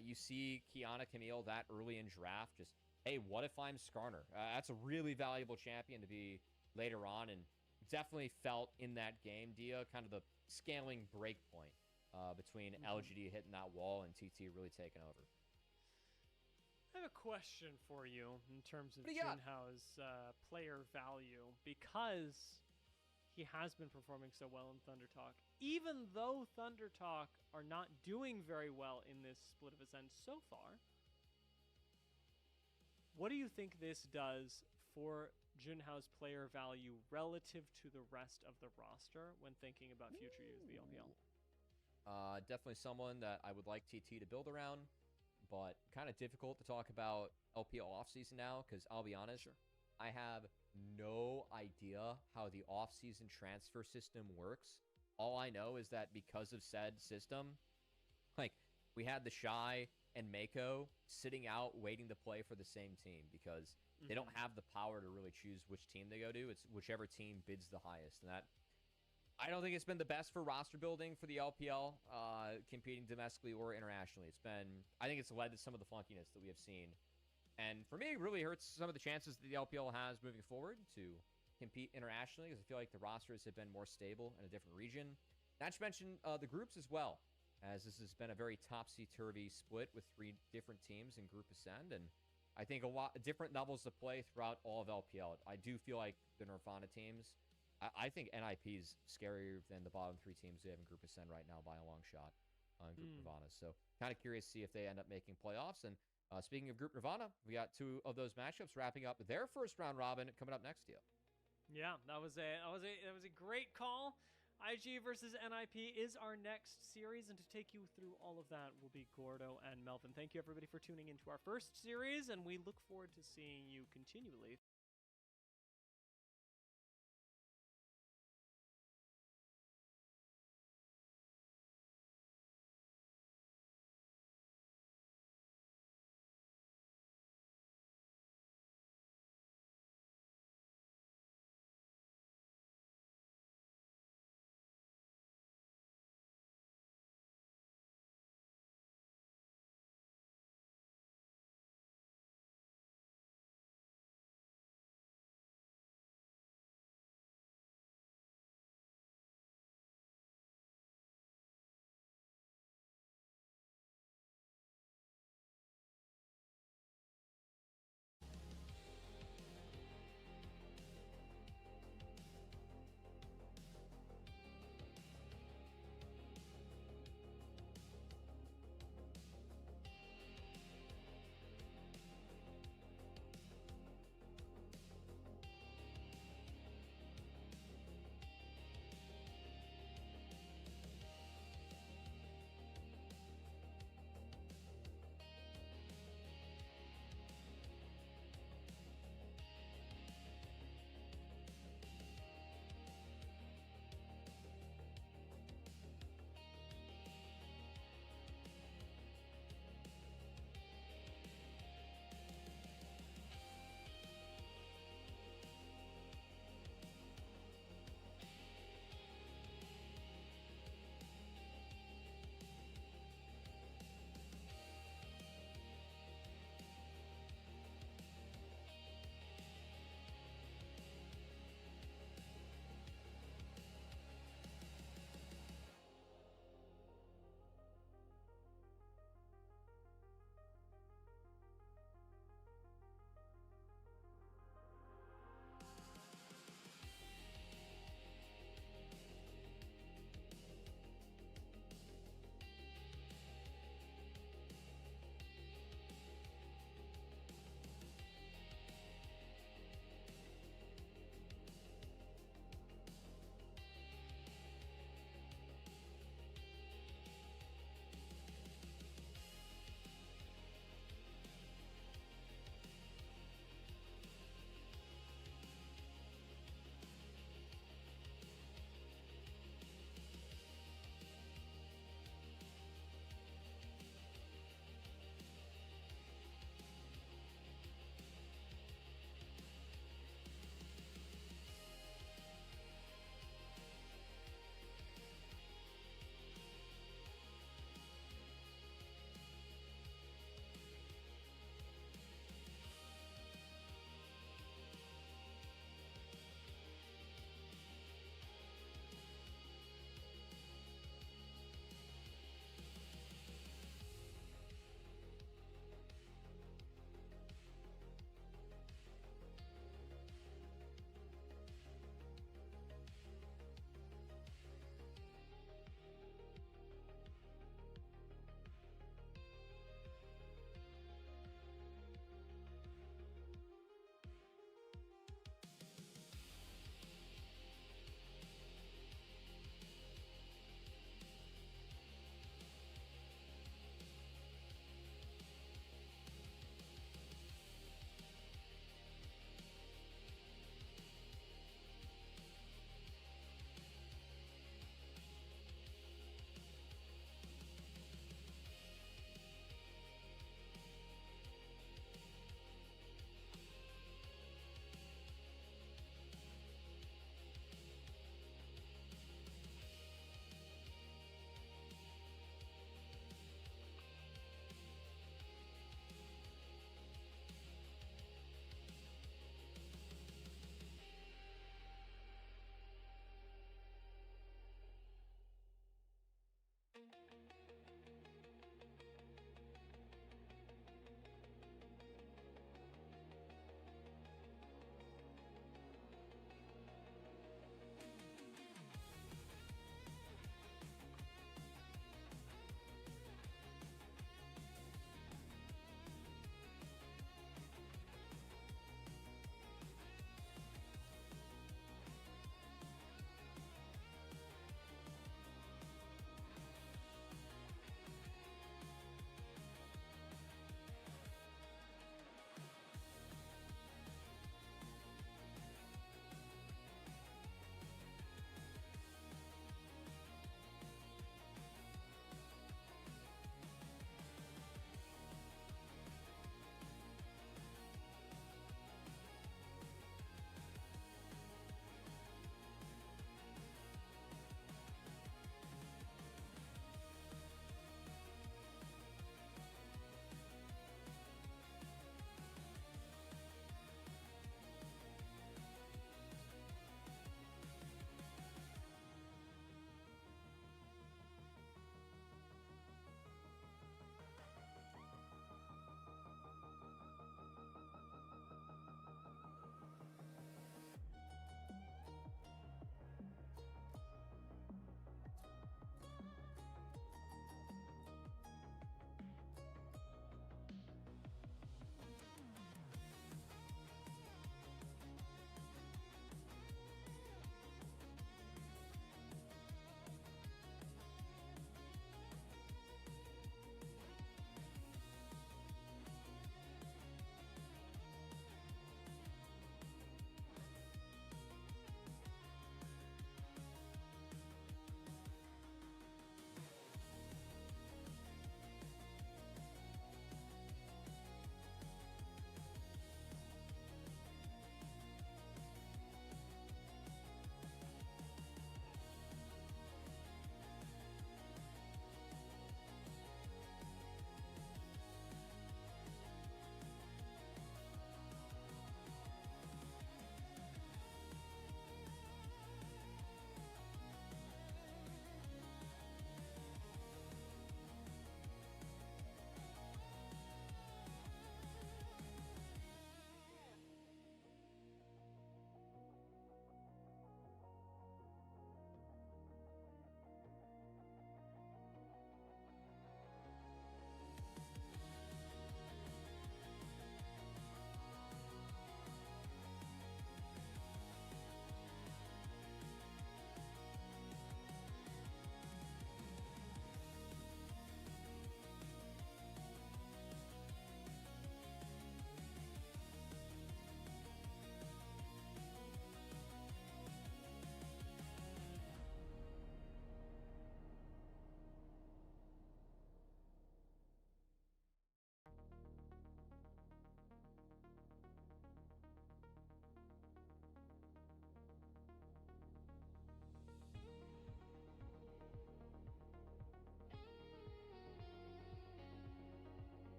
You see Kiana Camille that early in draft, just, hey, what if I'm Skarner? That's a really valuable champion to be later on, and definitely felt in that game, Dia, kind of the scaling break point between LGD hitting that wall and TT really taking over. I have a question for you in terms of Junhao's player value, because he has been performing so well in Thunder Talk, even though Thunder Talk are not doing very well in this split of ascent so far. What do you think this does for Junhao's player value relative to the rest of the roster when thinking about future years of the LPL? Definitely someone that I would like TT to build around, but kind of difficult to talk about LPL offseason now, because I'll be honest, Sure. I have no idea how the offseason transfer system works. All I know is that because of said system, like, we had the Shy and Mako sitting out waiting to play for the same team, because they don't have the power to really choose which team they go to. It's whichever team bids the highest. And that, I don't think it's been the best for roster building for the LPL, competing domestically or internationally. I think it's led to some of the flunkiness that we have seen. And for me, it really hurts some of the chances that the LPL has moving forward to compete internationally, because I feel like the rosters have been more stable in a different region. Not to mention the groups as well, as this has been a very topsy-turvy split with 3 different teams in Group Ascend, and I think a lot of different levels to play throughout all of LPL. I do feel like the Nirvana teams, I think NIP is scarier than the bottom 3 teams we have in Group Ascend right now by a long shot on Group Nirvana. So kind of curious to see if they end up making playoffs. And speaking of Group Nirvana, we got 2 of those matchups wrapping up their first round robin coming up next year. Yeah, that was a great call. IG versus NIP is our next series, and to take you through all of that will be Gordo and Melvin. Thank you, everybody, for tuning into our first series, and we look forward to seeing you continually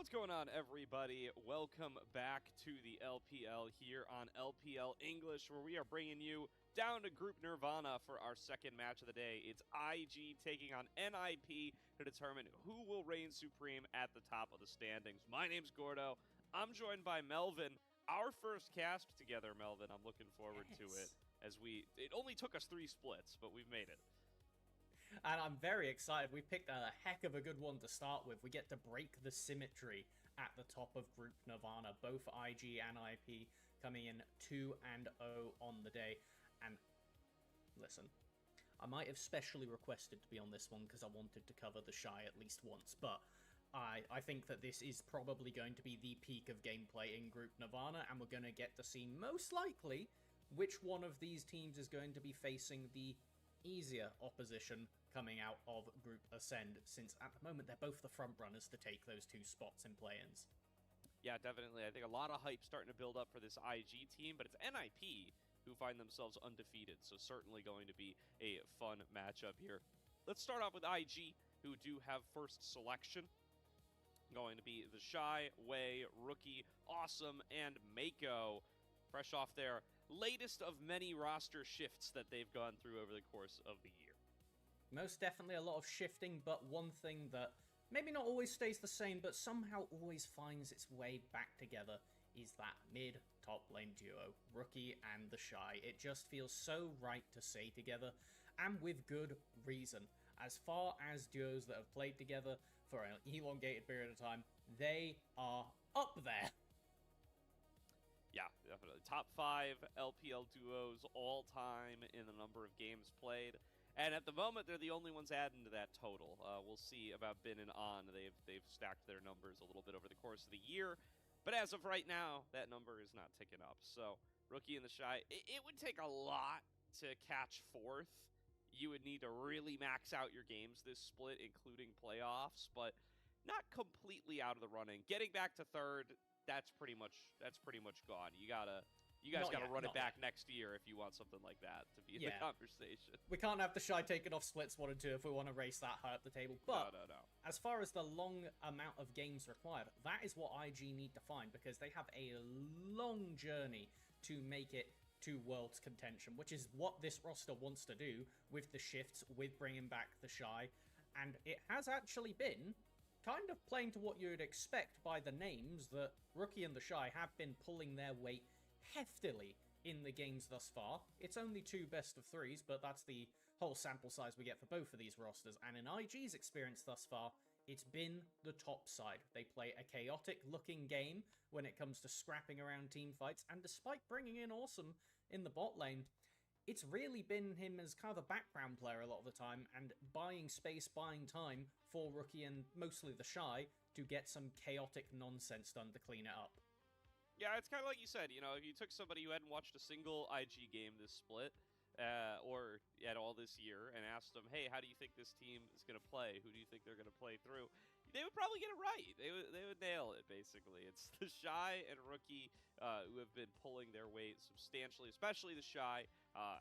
What's going on, everybody? Welcome back to the LPL here on LPL English, where we are bringing you down to Group Nirvana for our second match of the day. It's IG taking on NIP to determine who will reign supreme at the top of the standings. My name's Gordo. I'm joined by Melvin. Our first cast together, Melvin. I'm looking forward to it. It only took us 3 splits, but we've made it. And I'm very excited. We picked a heck of a good one to start with. We get to break the symmetry at the top of Group Nirvana. Both IG and IP coming in 2-0 on the day. And listen, I might have specially requested to be on this one because I wanted to cover the Shy at least once, but I think that this is probably going to be the peak of gameplay in Group Nirvana, and we're going to get to see most likely which one of these teams is going to be facing the easier opposition coming out of Group Ascend, since at the moment they're both the front runners to take those 2 spots in play-ins. Yeah, definitely. I think a lot of hype starting to build up for this IG team, but it's NIP who find themselves undefeated, so certainly going to be a fun matchup here. Let's start off with IG, who do have first selection. Going to be the Shy, Wei, Rookie, Awesome, and Mako, fresh off their latest of many roster shifts that they've gone through over the course of the year. Most definitely a lot of shifting, but one thing that maybe not always stays the same, but somehow always finds its way back together is that mid-top lane duo, Rookie and the Shy. It just feels so right to say together, and with good reason. As far as duos that have played together for an elongated period of time, they are up there. Yeah, definitely. Top 5 LPL duos all time in the number of games played. And at the moment, they're the only ones adding to that total. We'll see about Bin and On. They've stacked their numbers a little bit over the course of the year. But as of right now, that number is not ticking up. So, Rookie and the Shy, it would take a lot to catch 4th. You would need to really max out your games this split, including playoffs, but not completely out of the running. Getting back to 3rd, that's pretty much gone. You guys gotta run it back next year if you want something like that to be in the conversation. We can't have the Shy taking off splits 1 and 2 if we want to race that high up the table. But no. As far as the long amount of games required, that is what IG need to find, because they have a long journey to make it to World's contention, which is what this roster wants to do with the shifts, with bringing back the Shy. And it has actually been kind of playing to what you'd expect by the names that Rookie and the Shy have been pulling their weight heftily in the games thus far. It's only 2 best of 3s, but that's the whole sample size we get for both of these rosters. And in IG's experience thus far, it's been the top side. They play a chaotic-looking game when it comes to scrapping around team fights, and despite bringing in Awesome in the bot lane, it's really been him as kind of a background player a lot of the time, and buying space, buying time for Rookie and mostly the Shy to get some chaotic nonsense done to clean it up. Yeah, it's kind of like you said, you know, if you took somebody who hadn't watched a single IG game this split, or at all this year, and asked them, hey, how do you think this team is going to play? Who do you think they're going to play through? They would probably get it right. They would nail it, basically. It's the Shy and Rookie who have been pulling their weight substantially, especially the Shy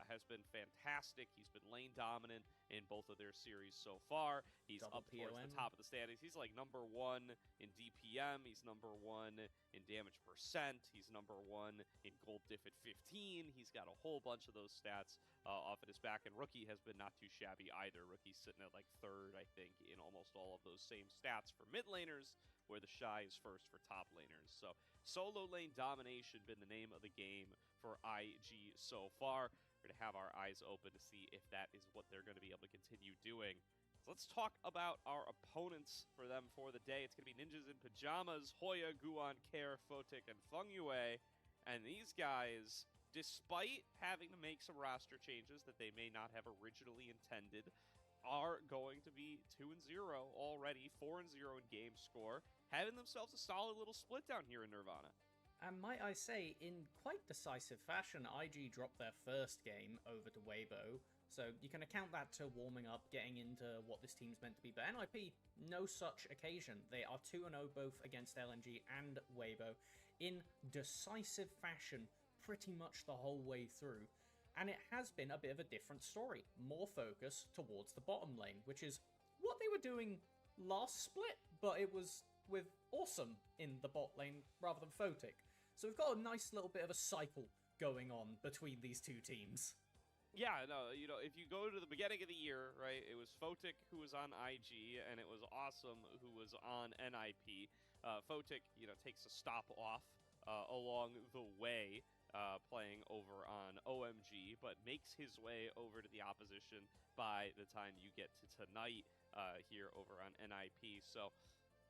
has been fantastic. He's been lane dominant in both of their series so far. He's up towards the top of the standings. He's like number 1 in DPM. He's number 1 in damage percent. He's number 1 in gold diff at 15. He's got a whole bunch of those stats off at his back, and Rookie has been not too shabby either. Rookie's sitting at like 3rd, I think, in almost all of those same stats for mid laners, where the Shy is 1st for top laners. So solo lane domination been the name of the game for IG so far. We're going to have our eyes open to see if that is what they're going to be able to continue doing. So let's talk about our opponents for them for the day. It's going to be Ninjas in Pajamas, Hoya, Guan, Care, Photic, and Feng Yue. And these guys, despite having to make some roster changes that they may not have originally intended, are going to be 2-0 already, 4-0 in game score, having themselves a solid little split down here in Nirvana. And might I say, in quite decisive fashion, IG dropped their first game over to Weibo, so you can account that to warming up, getting into what this team's meant to be. But NIP, no such occasion. They are 2-0 both against LNG and Weibo in decisive fashion pretty much the whole way through. And it has been a bit of a different story. More focus towards the bottom lane, which is what they were doing last split, but it was with Awesome in the bot lane rather than Photic. So we've got a nice little bit of a cycle going on between these two teams. Yeah, no, you know, if you go to the beginning of the year, right, it was Photic who was on IG, and it was Awesome who was on NIP. Photic, you know, takes a stop off along the way, playing over on OMG, but makes his way over to the opposition by the time you get to tonight here over on NIP. So,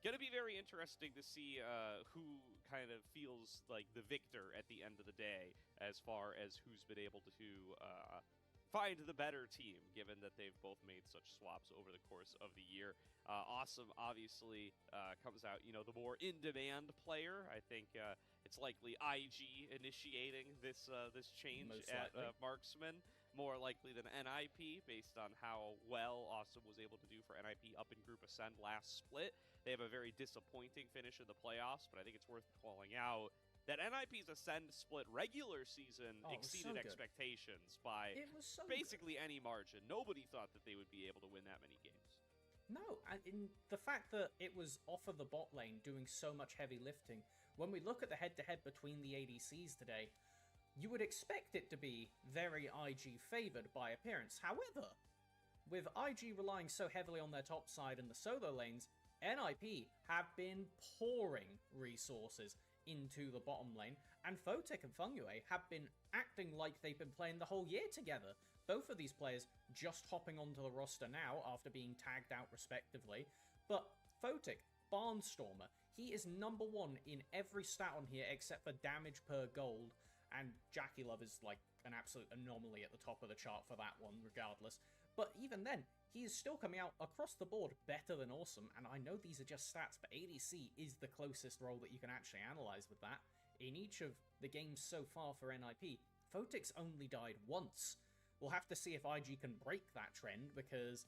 going to be very interesting to see who kind of feels like the victor at the end of the day, as far as who's been able to find the better team, given that they've both made such swaps over the course of the year. Awesome, obviously, comes out, you know, the more in-demand player. I think it's likely IG initiating this change at Marksman, more likely than NIP, based on how well Awesome was able to do for NIP up in Group Ascend last split. They have a very disappointing finish in the playoffs, but I think it's worth calling out that NIP's Ascend split regular season exceeded expectations by basically any margin. Nobody thought that they would be able to win that many games. No, and in the fact that it was off of the bot lane doing so much heavy lifting, when we look at the head-to-head between the ADCs today, you would expect it to be very IG favored by appearance. However, with IG relying so heavily on their top side and the solo lanes, NIP have been pouring resources into the bottom lane, and Photic and Fungue have been acting like they've been playing the whole year together. Both of these players just hopping onto the roster now after being tagged out respectively, but Photic, Barnstormer, he is number 1 in every stat on here except for damage per gold, and Jackie Love is like an absolute anomaly at the top of the chart for that one regardless. But even then, he is still coming out across the board better than Awesome, and I know these are just stats, but ADC is the closest role that you can actually analyze with that. In each of the games so far for NIP, Photic's only died once. We'll have to see if IG can break that trend, because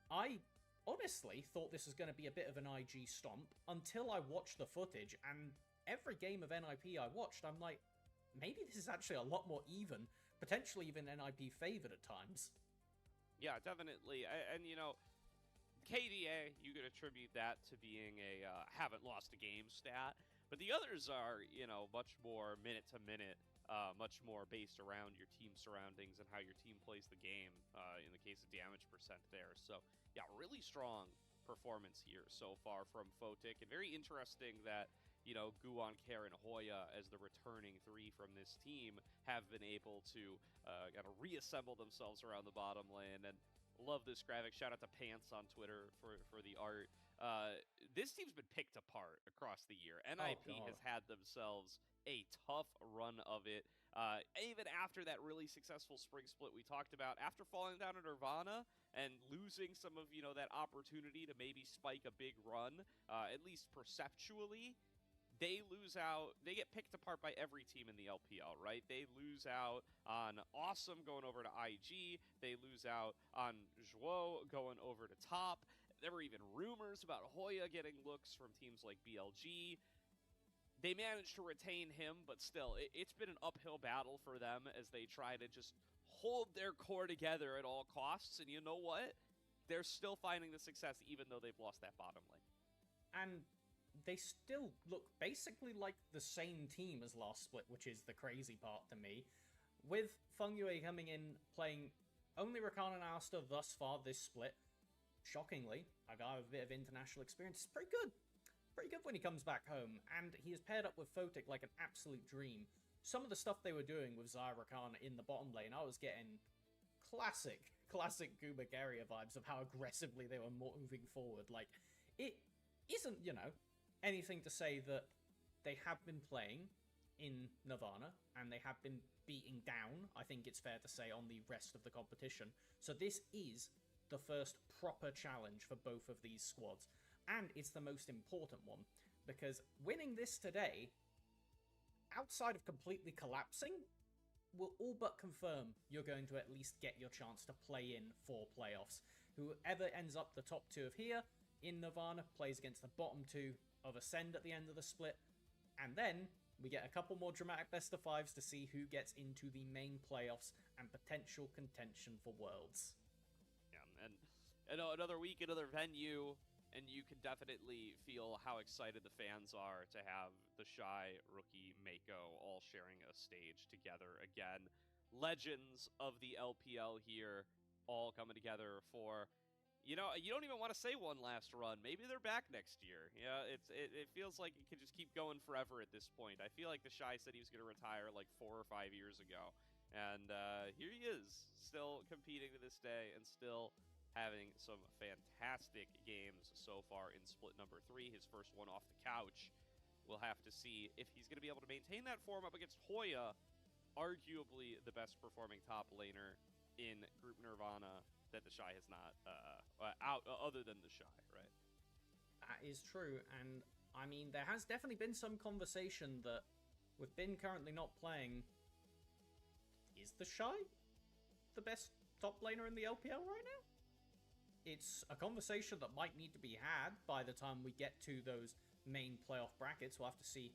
I honestly thought this was going to be a bit of an IG stomp until I watched the footage, and every game of NIP I watched, I'm like, maybe this is actually a lot more even, potentially even NIP favored at times. Yeah, definitely. And, you know, KDA, you could attribute that to being a haven't lost a game stat. But the others are, you know, much more minute to minute, much more based around your team surroundings and how your team plays the game, in the case of damage percent there. So, yeah, really strong performance here so far from Photic. And very interesting that, you know, Guwon, Care, and Hoya, as the returning 3 from this team, have been able to kind of reassemble themselves around the bottom lane. And love this graphic. Shout out to Pants on Twitter for the art. This team's been picked apart across the year. NIP has had themselves a tough run of it. Even after that really successful spring split we talked about, after falling down to Nirvana and losing some of, you know, that opportunity to maybe spike a big run, at least perceptually, they lose out. They get picked apart by every team in the LPL, right? They lose out on Awesome going over to IG. They lose out on Zhuo going over to top. There were even rumors about Hoya getting looks from teams like BLG. They managed to retain him, but still, it's been an uphill battle for them as they try to just hold their core together at all costs. And you know what? They're still finding the success even though they've lost that bottom lane. And they still look basically like the same team as last split, which is the crazy part to me. With Fungue coming in, playing only Rakan and Alistar thus far this split, shockingly, I got a bit of international experience. It's pretty good. Pretty good when he comes back home, and he is paired up with Photic like an absolute dream. Some of the stuff they were doing with Xayah Rakan in the bottom lane, I was getting classic Gooba Garia vibes of how aggressively they were moving forward. Like, it isn't, you know, anything to say that they have been playing in Nirvana, and they have been beating down, I think it's fair to say, on the rest of the competition. So this is the first proper challenge for both of these squads. And it's the most important one, because winning this today, outside of completely collapsing, will all but confirm you're going to at least get your chance to play in for playoffs. Whoever ends up the top 2 of here in Nirvana plays against the bottom 2 of Ascend at the end of the split, and then we get a couple more dramatic best of 5s to see who gets into the main playoffs and potential contention for Worlds. Yeah, and another week, another venue. and you can definitely feel how excited the fans are to have the Shy, Rookie, Mako all sharing a stage together again. Legends of the LPL here, all coming together for, you know, you don't even want to say one last run. Maybe they're back next year. Yeah, it feels like it could just keep going forever at this point. I feel like the Shy said he was going to retire like 4 or 5 years ago. And here he is, still competing to this day and still having some fantastic games so far in split number 3, his first one off the couch. We'll have to see if he's going to be able to maintain that form up against Hoya, arguably the best performing top laner in Group Nirvana that the Shy has not, other than the Shy, right? That is true, and I mean, there has definitely been some conversation that with Bin currently not playing, is the Shy the best top laner in the LPL right now? It's a conversation that might need to be had by the time we get to those main playoff brackets. We'll have to see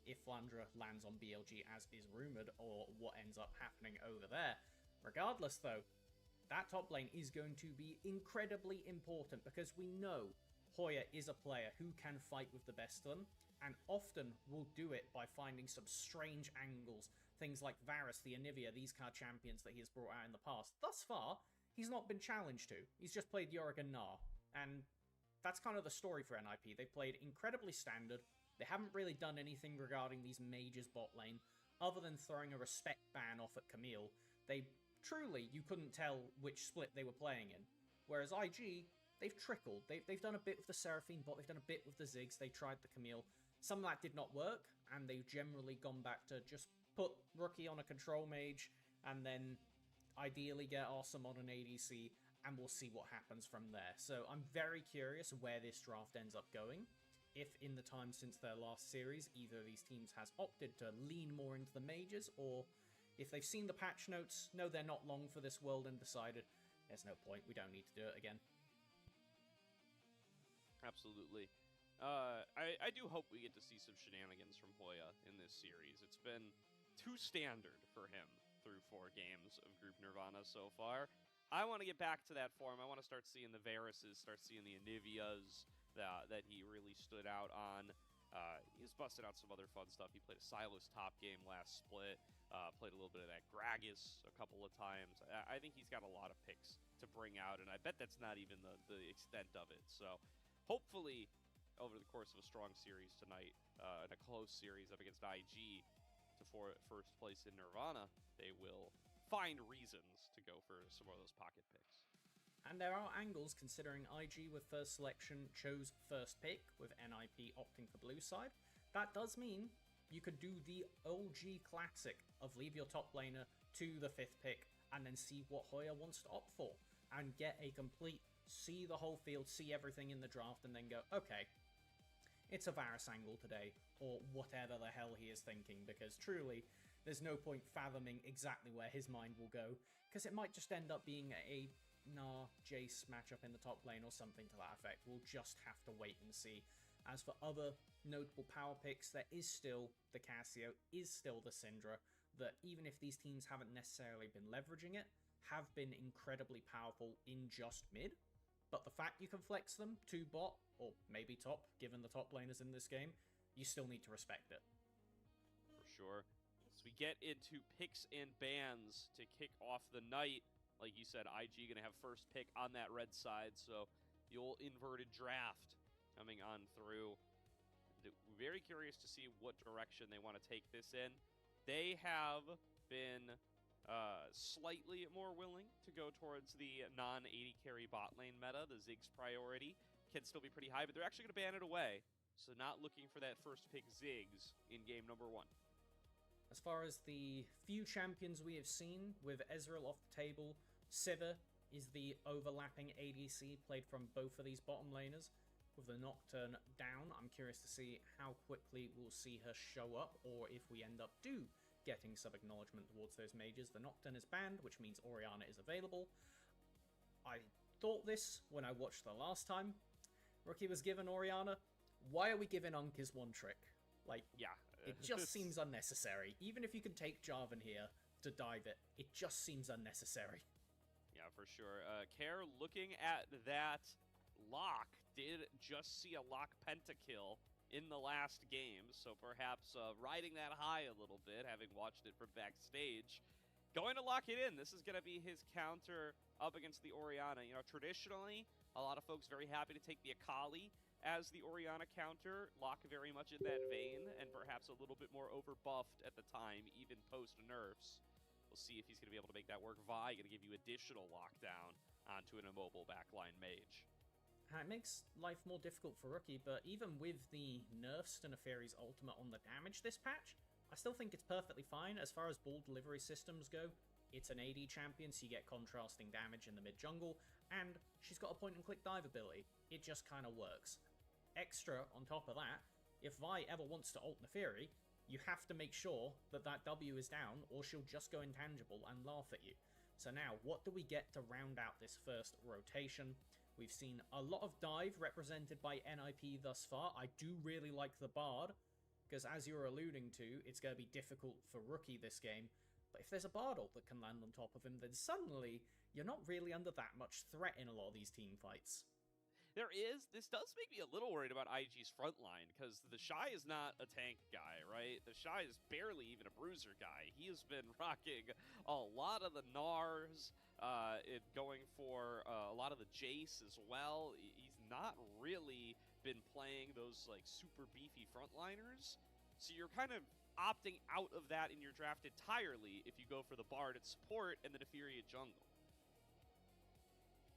if Flandra lands on BLG as is rumored, or what ends up happening over there. Regardless though, that top lane is going to be incredibly important because we know Hoya is a player who can fight with the best of them, and often will do it by finding some strange angles. Things like Varus, the Anivia, these kind of champions that he has brought out in the past. Thus far, he's not been challenged to. He's just played Yorick and Gnar, and that's kind of the story for NIP. They played incredibly standard. They haven't really done anything regarding these mages bot lane, other than throwing a respect ban off at Camille. They truly, you couldn't tell which split they were playing in. Whereas IG, they've trickled. They've done a bit with the Seraphine bot, they've done a bit with the Ziggs, they tried the Camille. Some of that did not work, and they've generally gone back to just put Rookie on a control mage, and then ideally get Awesome on an ADC, and we'll see what happens from there. So I'm very curious where this draft ends up going. If in the time since their last series, either of these teams has opted to lean more into the mages, or if they've seen the patch notes, know they're not long for this world, and decided, there's no point, we don't need to do it again. Absolutely. I do hope we get to see some shenanigans from Hoya in this series. It's been too standard for him through 4 games of Group Nirvana so far. I want to get back to that form. I want to start seeing the Varuses, start seeing the Anivias that he really stood out on. He's busted out some other fun stuff. He played a Silas top game last split, played a little bit of that Gragas a couple of times. I think he's got a lot of picks to bring out, and I bet that's not even the extent of it. So hopefully, over the course of a strong series tonight, and a close series up against IG for first place in Nirvana, they will find reasons to go for some of those pocket picks. And there are angles, considering IG with first selection chose first pick, with NIP opting for blue side. That does mean you could do the OG classic of leave your top laner to the 5th pick, and then see what Hoya wants to opt for, and get a complete, see the whole field, see everything in the draft, and then go, okay, it's a Varus angle today, or whatever the hell he is thinking, because truly, there's no point fathoming exactly where his mind will go, because it might just end up being a Gnar Jace matchup in the top lane or something to that effect. We'll just have to wait and see. As for other notable power picks, there is still the Cassio, is still the Syndra, that even if these teams haven't necessarily been leveraging it, have been incredibly powerful in just mid. But the fact you can flex them to bot, or maybe top, given the top laners in this game, you still need to respect it. For sure. So we get into picks and bans to kick off the night. Like you said, IG going to have first pick on that red side, so the old inverted draft coming on through. Very curious to see what direction they want to take this in. They have been slightly more willing to go towards the non-AD carry bot lane meta. The Ziggs priority can still be pretty high, but they're actually going to ban it away. So not looking for that first pick Ziggs in game number 1. As far as the few champions we have seen, with Ezreal off the table, Sivir is the overlapping ADC played from both of these bottom laners. With the Nocturne down, I'm curious to see how quickly we'll see her show up, or if we end up getting some acknowledgement towards those mages. The Nocturne is banned, which means Orianna is available. I thought this when I watched the last time Rookie was given Orianna. Why are we giving Unkis one trick? Like, yeah. It just seems unnecessary. Even if you can take Jarvan here to dive it, it just seems unnecessary. Yeah, for sure. Care looking at that lock did just see a lock pentakill in the last game, so perhaps riding that high a little bit, having watched it from backstage. Going to lock it in. This is going to be his counter up against the Orianna. You know, traditionally, a lot of folks very happy to take the Akali as the Orianna counter. Lock very much in that vein, and perhaps a little bit more overbuffed at the time, even post-nerfs. We'll see if he's going to be able to make that work. Vi going to give you additional lockdown onto an immobile backline mage. It makes life more difficult for Rookie, but even with the nerfs to Neferi's ultimate on the damage this patch, I still think it's perfectly fine. As far as ball delivery systems go, it's an AD champion, so you get contrasting damage in the mid-jungle, and she's got a point-and-click dive ability. It just kind of works. Extra, on top of that, if Vi ever wants to ult Neferi, you have to make sure that that W is down, or she'll just go intangible and laugh at you. So now, what do we get to round out this first rotation? We've seen a lot of dive represented by NIP thus far. I do really like the Bard, because as you're alluding to, it's going to be difficult for Rookie this game. But if there's a Bard ult that can land on top of him, then suddenly you're not really under that much threat in a lot of these team fights. This does make me a little worried about IG's front line, because the Shy is not a tank guy, right? The Shy is barely even a bruiser guy. He has been rocking a lot of the Nars, going for a lot of the Jace as well. He's not really been playing those like super beefy frontliners, so you're kind of opting out of that in your draft entirely if you go for the Bard at support and the Neferi at jungle.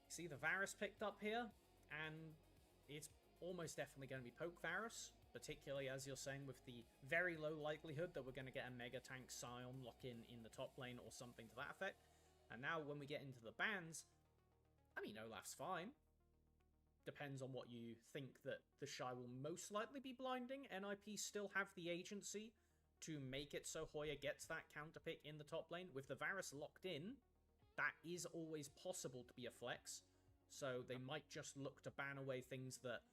See the Varus picked up here, and it's almost definitely going to be poke Varus, particularly as you're saying with the very low likelihood that we're going to get a Mega Tank Scion lock-in in the top lane or something to that effect. And now when we get into the bans, I mean, Olaf's fine. Depends on what you think that the Shy will most likely be blinding. NIP still have the agency to make it so Hoya gets that counter pick in the top lane. With the Varus locked in, that is always possible to be a flex. So they might just look to ban away things that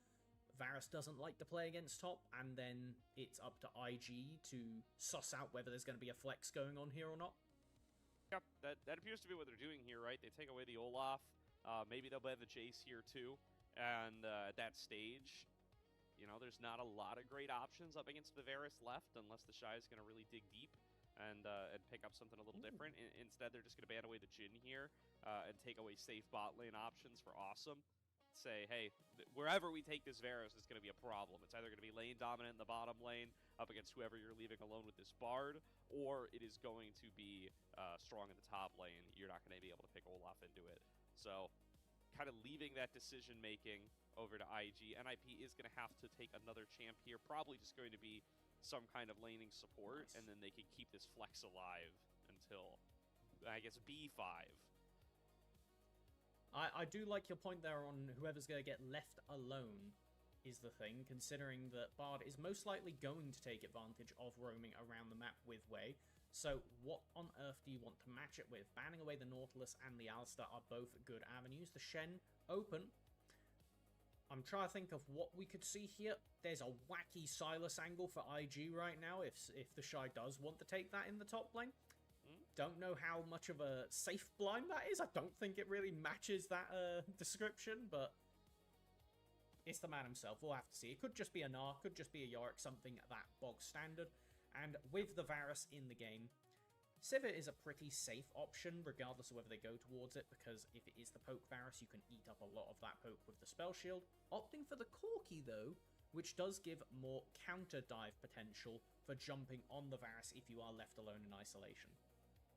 Varus doesn't like to play against top, and then it's up to IG to suss out whether there's going to be a flex going on here or not. Yep, that appears to be what they're doing here, right? They take away the Olaf. Maybe they'll ban the Jace here too. And at that stage, you know, there's not a lot of great options up against the Varus left, unless the Shy is going to really dig deep and pick up something a little different. Instead, they're just going to ban away the Jhin here and take away safe bot lane options for Awesome. Say, hey, wherever we take this Varus is going to be a problem. It's either going to be lane dominant in the bottom lane up against whoever you're leaving alone with this Bard, or it is going to be strong in the top lane. You're not going to be able to pick Olaf into it. So kind of leaving that decision-making over to IG. NIP is going to have to take another champ here, probably just going to be some kind of laning support, and then they can keep this flex alive until, I guess, B5. I do like your point there on whoever's going to get left alone is the thing, considering that Bard is most likely going to take advantage of roaming around the map with Wei. So what on earth do you want to match it with? Banning away the Nautilus and the Alistar are both good avenues. The Shen, open. I'm trying to think of what we could see here. There's a wacky Silas angle for IG right now if the Shy does want to take that in the top lane. Don't know how much of a safe blind that is. I don't think it really matches that description, but it's the man himself. We'll have to see. It could just be a Gnar, could just be a Yorick, something that bog standard. And with the Varus in the game, Sivir is a pretty safe option, regardless of whether they go towards it, because if it is the poke Varus, you can eat up a lot of that poke with the spell shield. Opting for the Corki, though, which does give more counter dive potential for jumping on the Varus if you are left alone in isolation.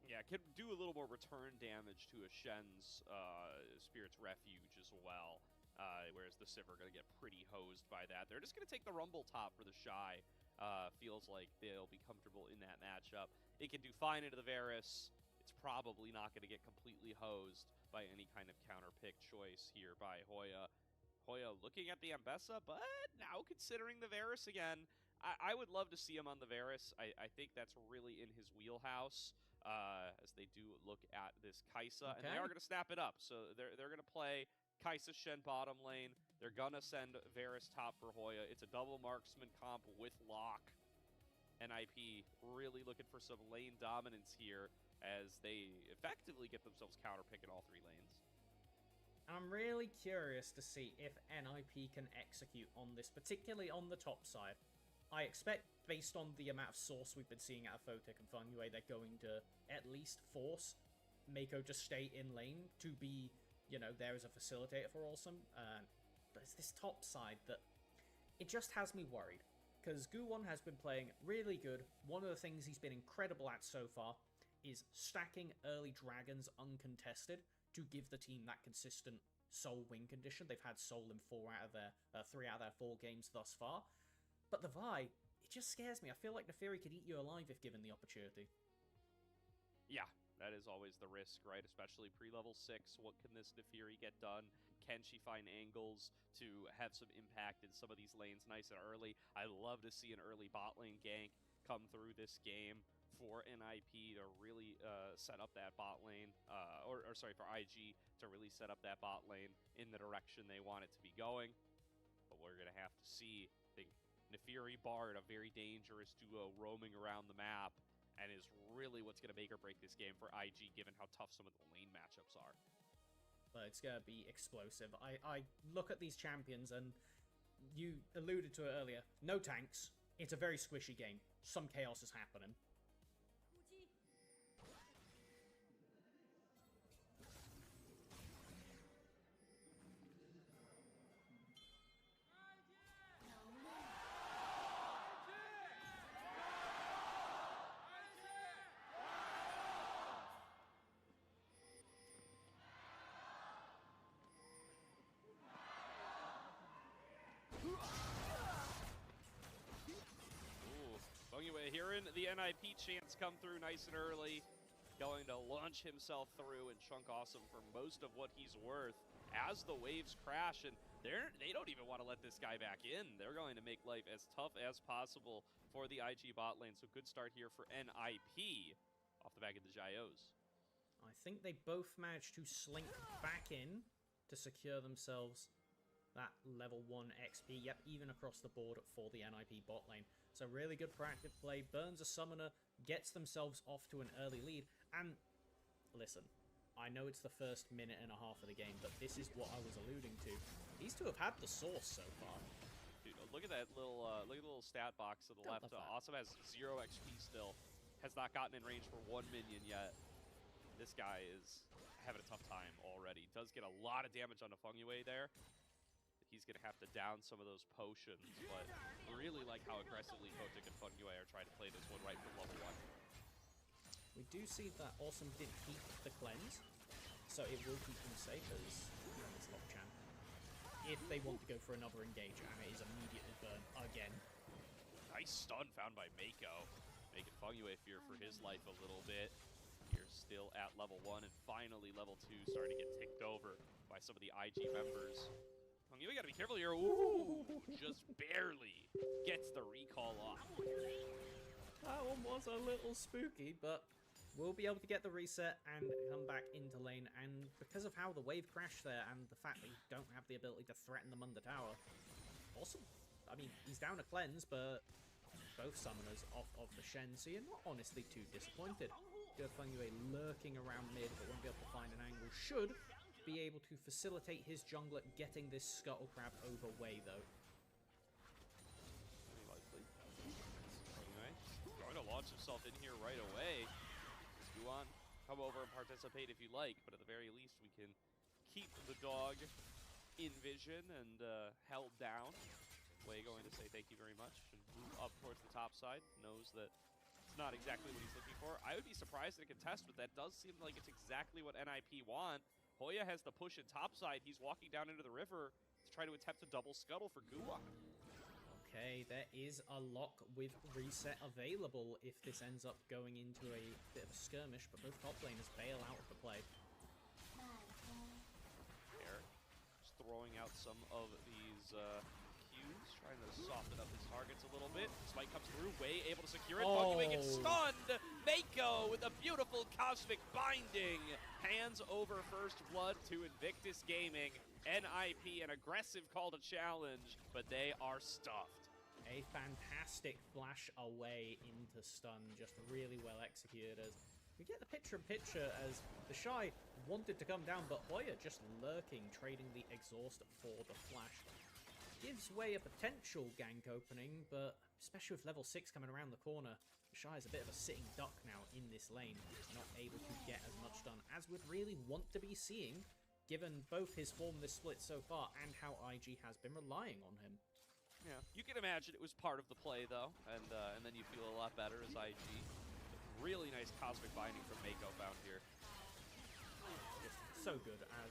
Yeah, can do a little more return damage to a Shen's Spirit's Refuge as well, whereas the Sivir are going to get pretty hosed by that. They're just going to take the Rumble top for the Shy. Feels like they'll be comfortable in that matchup. It can do fine into the Varus. It's probably not going to get completely hosed by any kind of counter pick choice here by Hoya. Hoya looking at the Ambessa, but now considering the Varus again. I would love to see him on the Varus. I think that's really in his wheelhouse, as they do look at this Kai'Sa, and they are going to snap it up. So they're going to play Kai'Sa Shen bottom lane. They're going to send Varus top for Hoya. It's a double marksman comp with lock. NIP really looking for some lane dominance here as they effectively get themselves counter pick in all three lanes. I'm really curious to see if NIP can execute on this, particularly on the top side. I expect, based on the amount of source we've been seeing out of Photic and Funway, they're going to at least force Mako to stay in lane to be, you know, there as a facilitator for Awesome. But it's this top side that it just has me worried. Because Guwon has been playing really good. One of the things he's been incredible at so far is stacking early dragons uncontested to give the team that consistent Soul win condition. They've had Soul in 3 out of their 4 games thus far. But the Vi, it just scares me. I feel like Neferi could eat you alive if given the opportunity. Yeah, that is always the risk, right? Especially pre-level 6. What can this Neferi get done? Can she find angles to have some impact in some of these lanes nice and early? I love to see an early bot lane gank come through this game for NIP to really set up that bot lane, or sorry, for IG to really set up that bot lane in the direction they want it to be going. But we're going to have to see. I think Neferi Bard, a very dangerous duo roaming around the map, and is really what's going to make or break this game for IG, given how tough some of the lane matchups are. But it's going to be explosive. I look at these champions, and you alluded to it earlier. No tanks. It's a very squishy game. Some chaos is happening. Hearing the NIP chants come through nice and early, going to launch himself through and chunk Awesome for most of what he's worth as the waves crash, and they don't even want to let this guy back in. They're going to make life as tough as possible for the IG bot lane, so good start here for NIP off the back of the Gyos. I think they both managed to slink back in to secure themselves that level 1 XP, yep, even across the board for the NIP bot lane. So really good proactive play, burns a summoner, gets themselves off to an early lead, and listen, I know it's the first minute and a half of the game, but this is what I was alluding to. These two have had the source so far. Dude, look at that little stat box to the left. Awesome has 0 XP still, has not gotten in range for 1 minion yet. This guy is having a tough time already. Does get a lot of damage on the Funway there. He's going to have to down some of those potions, but really like how aggressively Photic and Funway are trying to play this one right from level 1. We do see that Awesome did keep the cleanse, so it will keep them safe as this lock champ. If they want to go for another engage, and it is immediately burned again. Nice stun found by Mako, making Funway fear for his life a little bit. You're still at level 1, and finally level 2 starting to get ticked over by some of the IG members. We gotta be careful here. Ooh, just barely gets the recall off. That one was a little spooky, but we'll be able to get the reset and come back into lane. And because of how the wave crashed there and the fact that you don't have the ability to threaten them under tower, Awesome. I mean, he's down a cleanse, but both summoners off of the Shen, so you're not honestly too disappointed. Good Funway lurking around mid, but won't be able to find an angle. Should be able to facilitate his jungler getting this Scuttle Crab over way, though. Very likely. Anyway, going to launch himself in here right away. Guwon, come over and participate if you like, but at the very least we can keep the dog in vision and held down. Way going to say thank you very much and move up towards the top side. Knows that it's not exactly what he's looking for. I would be surprised in a contest, but that does seem like it's exactly what NIP want. Hoya has the push in topside. He's walking down into the river to try to attempt a double scuttle for Guwon. Okay, there is a lock with reset available if this ends up going into a bit of a skirmish, but both top laners bail out of the play. Eric just throwing out some of these Qs, trying to soften up his targets a little bit. Spike comes through, Way able to secure it. Funway gets stunned. Mako with a beautiful cosmic binding. Hands over first blood to Invictus Gaming. NIP, an aggressive call to challenge, but they are stuffed. A fantastic flash away into stun, just really well executed as we get the picture-in-picture as the Shy wanted to come down, but Hoya just lurking, trading the exhaust for the flash. Gives way a potential gank opening, but especially with level 6 coming around the corner, Shy is a bit of a sitting duck now in this lane, not able to get as much done as we'd really want to be seeing, given both his form this split so far and how IG has been relying on him. Yeah, you can imagine it was part of the play, though, and then you feel a lot better as IG. Really nice cosmic binding from Mako found here. Just so good as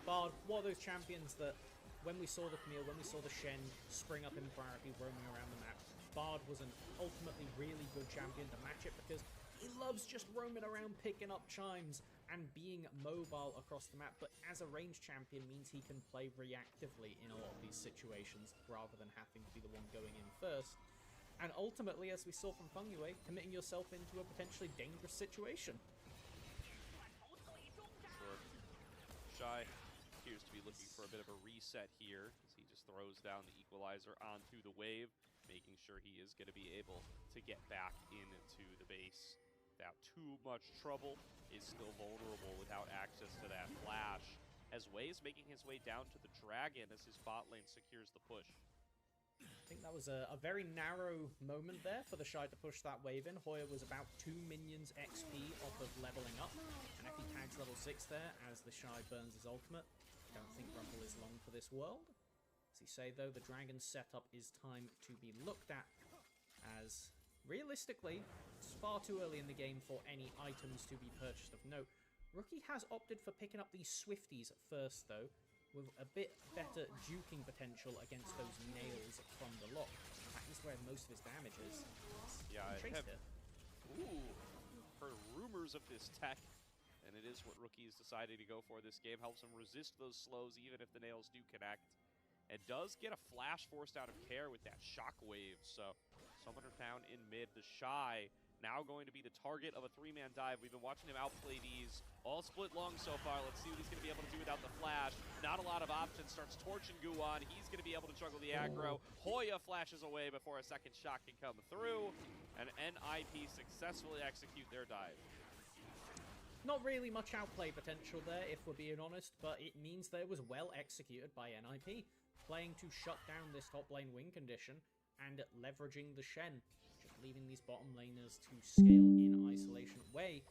Bard, one of those champions that when we saw the Camille, when we saw the Shen spring up in priority, roaming around the map, Bard was an ultimately really good champion to match it because he loves just roaming around, picking up chimes, and being mobile across the map, but as a ranged champion means he can play reactively in a lot of these situations rather than having to be the one going in first. And ultimately, as we saw from Fungyue, committing yourself into a potentially dangerous situation. Sure. Shy appears to be looking for a bit of a reset here as he just throws down the equalizer onto the wave, making sure he is going to be able to get back into the base without too much trouble. Is still vulnerable without access to that flash, as Wei is making his way down to the Dragon as his bot lane secures the push. I think that was a very narrow moment there for the Shy to push that wave in. Hoya was about 2 minions XP off of leveling up, and if he tags level 6 there as the Shy burns his ultimate, I don't think Rumble is long for this world. As he say though, the Dragon setup is time to be looked at, as realistically, it's far too early in the game for any items to be purchased of note. Rookie has opted for picking up these Swifties first though, with a bit better juking potential against those nails from the lock. That is where most of his damage is. Yeah, I have it. Heard rumors of this tech, and it is what Rookie is deciding to go for this game. Helps him resist those slows even if the nails do connect. And does get a flash forced out of care with that shockwave, so Summoner down in mid. The Shy now going to be the target of a 3-man dive. We've been watching him outplay these all split long so far. Let's see what he's going to be able to do without the flash. Not a lot of options. Starts torching Guan. He's going to be able to juggle the aggro. Hoya flashes away before a second shot can come through. And NIP successfully execute their dive. Not really much outplay potential there, if we're being honest, but it means that it was well executed by NIP, playing to shut down this top lane win condition and leveraging the Shen, just leaving these bottom laners to scale in isolation. Wei,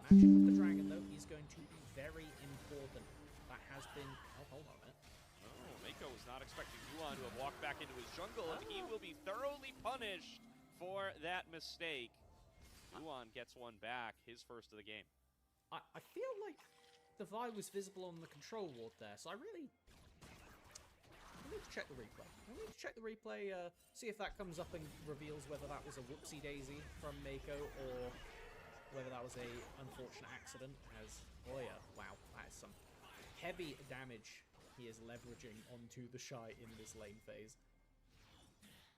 matching with the Dragon though, is going to be very important. That has been... oh, hold on a minute. Oh, Mako was not expecting Yuan to have walked back into his jungle, and he will be thoroughly punished for that mistake. Yuan gets one back, his first of the game. I feel like the Vi was visible on the control ward there, so I need to check the replay. See if that comes up and reveals whether that was a whoopsie-daisy from Mako or whether that was a unfortunate accident as... oh yeah, wow, that is some heavy damage he is leveraging onto the Shy in this lane phase.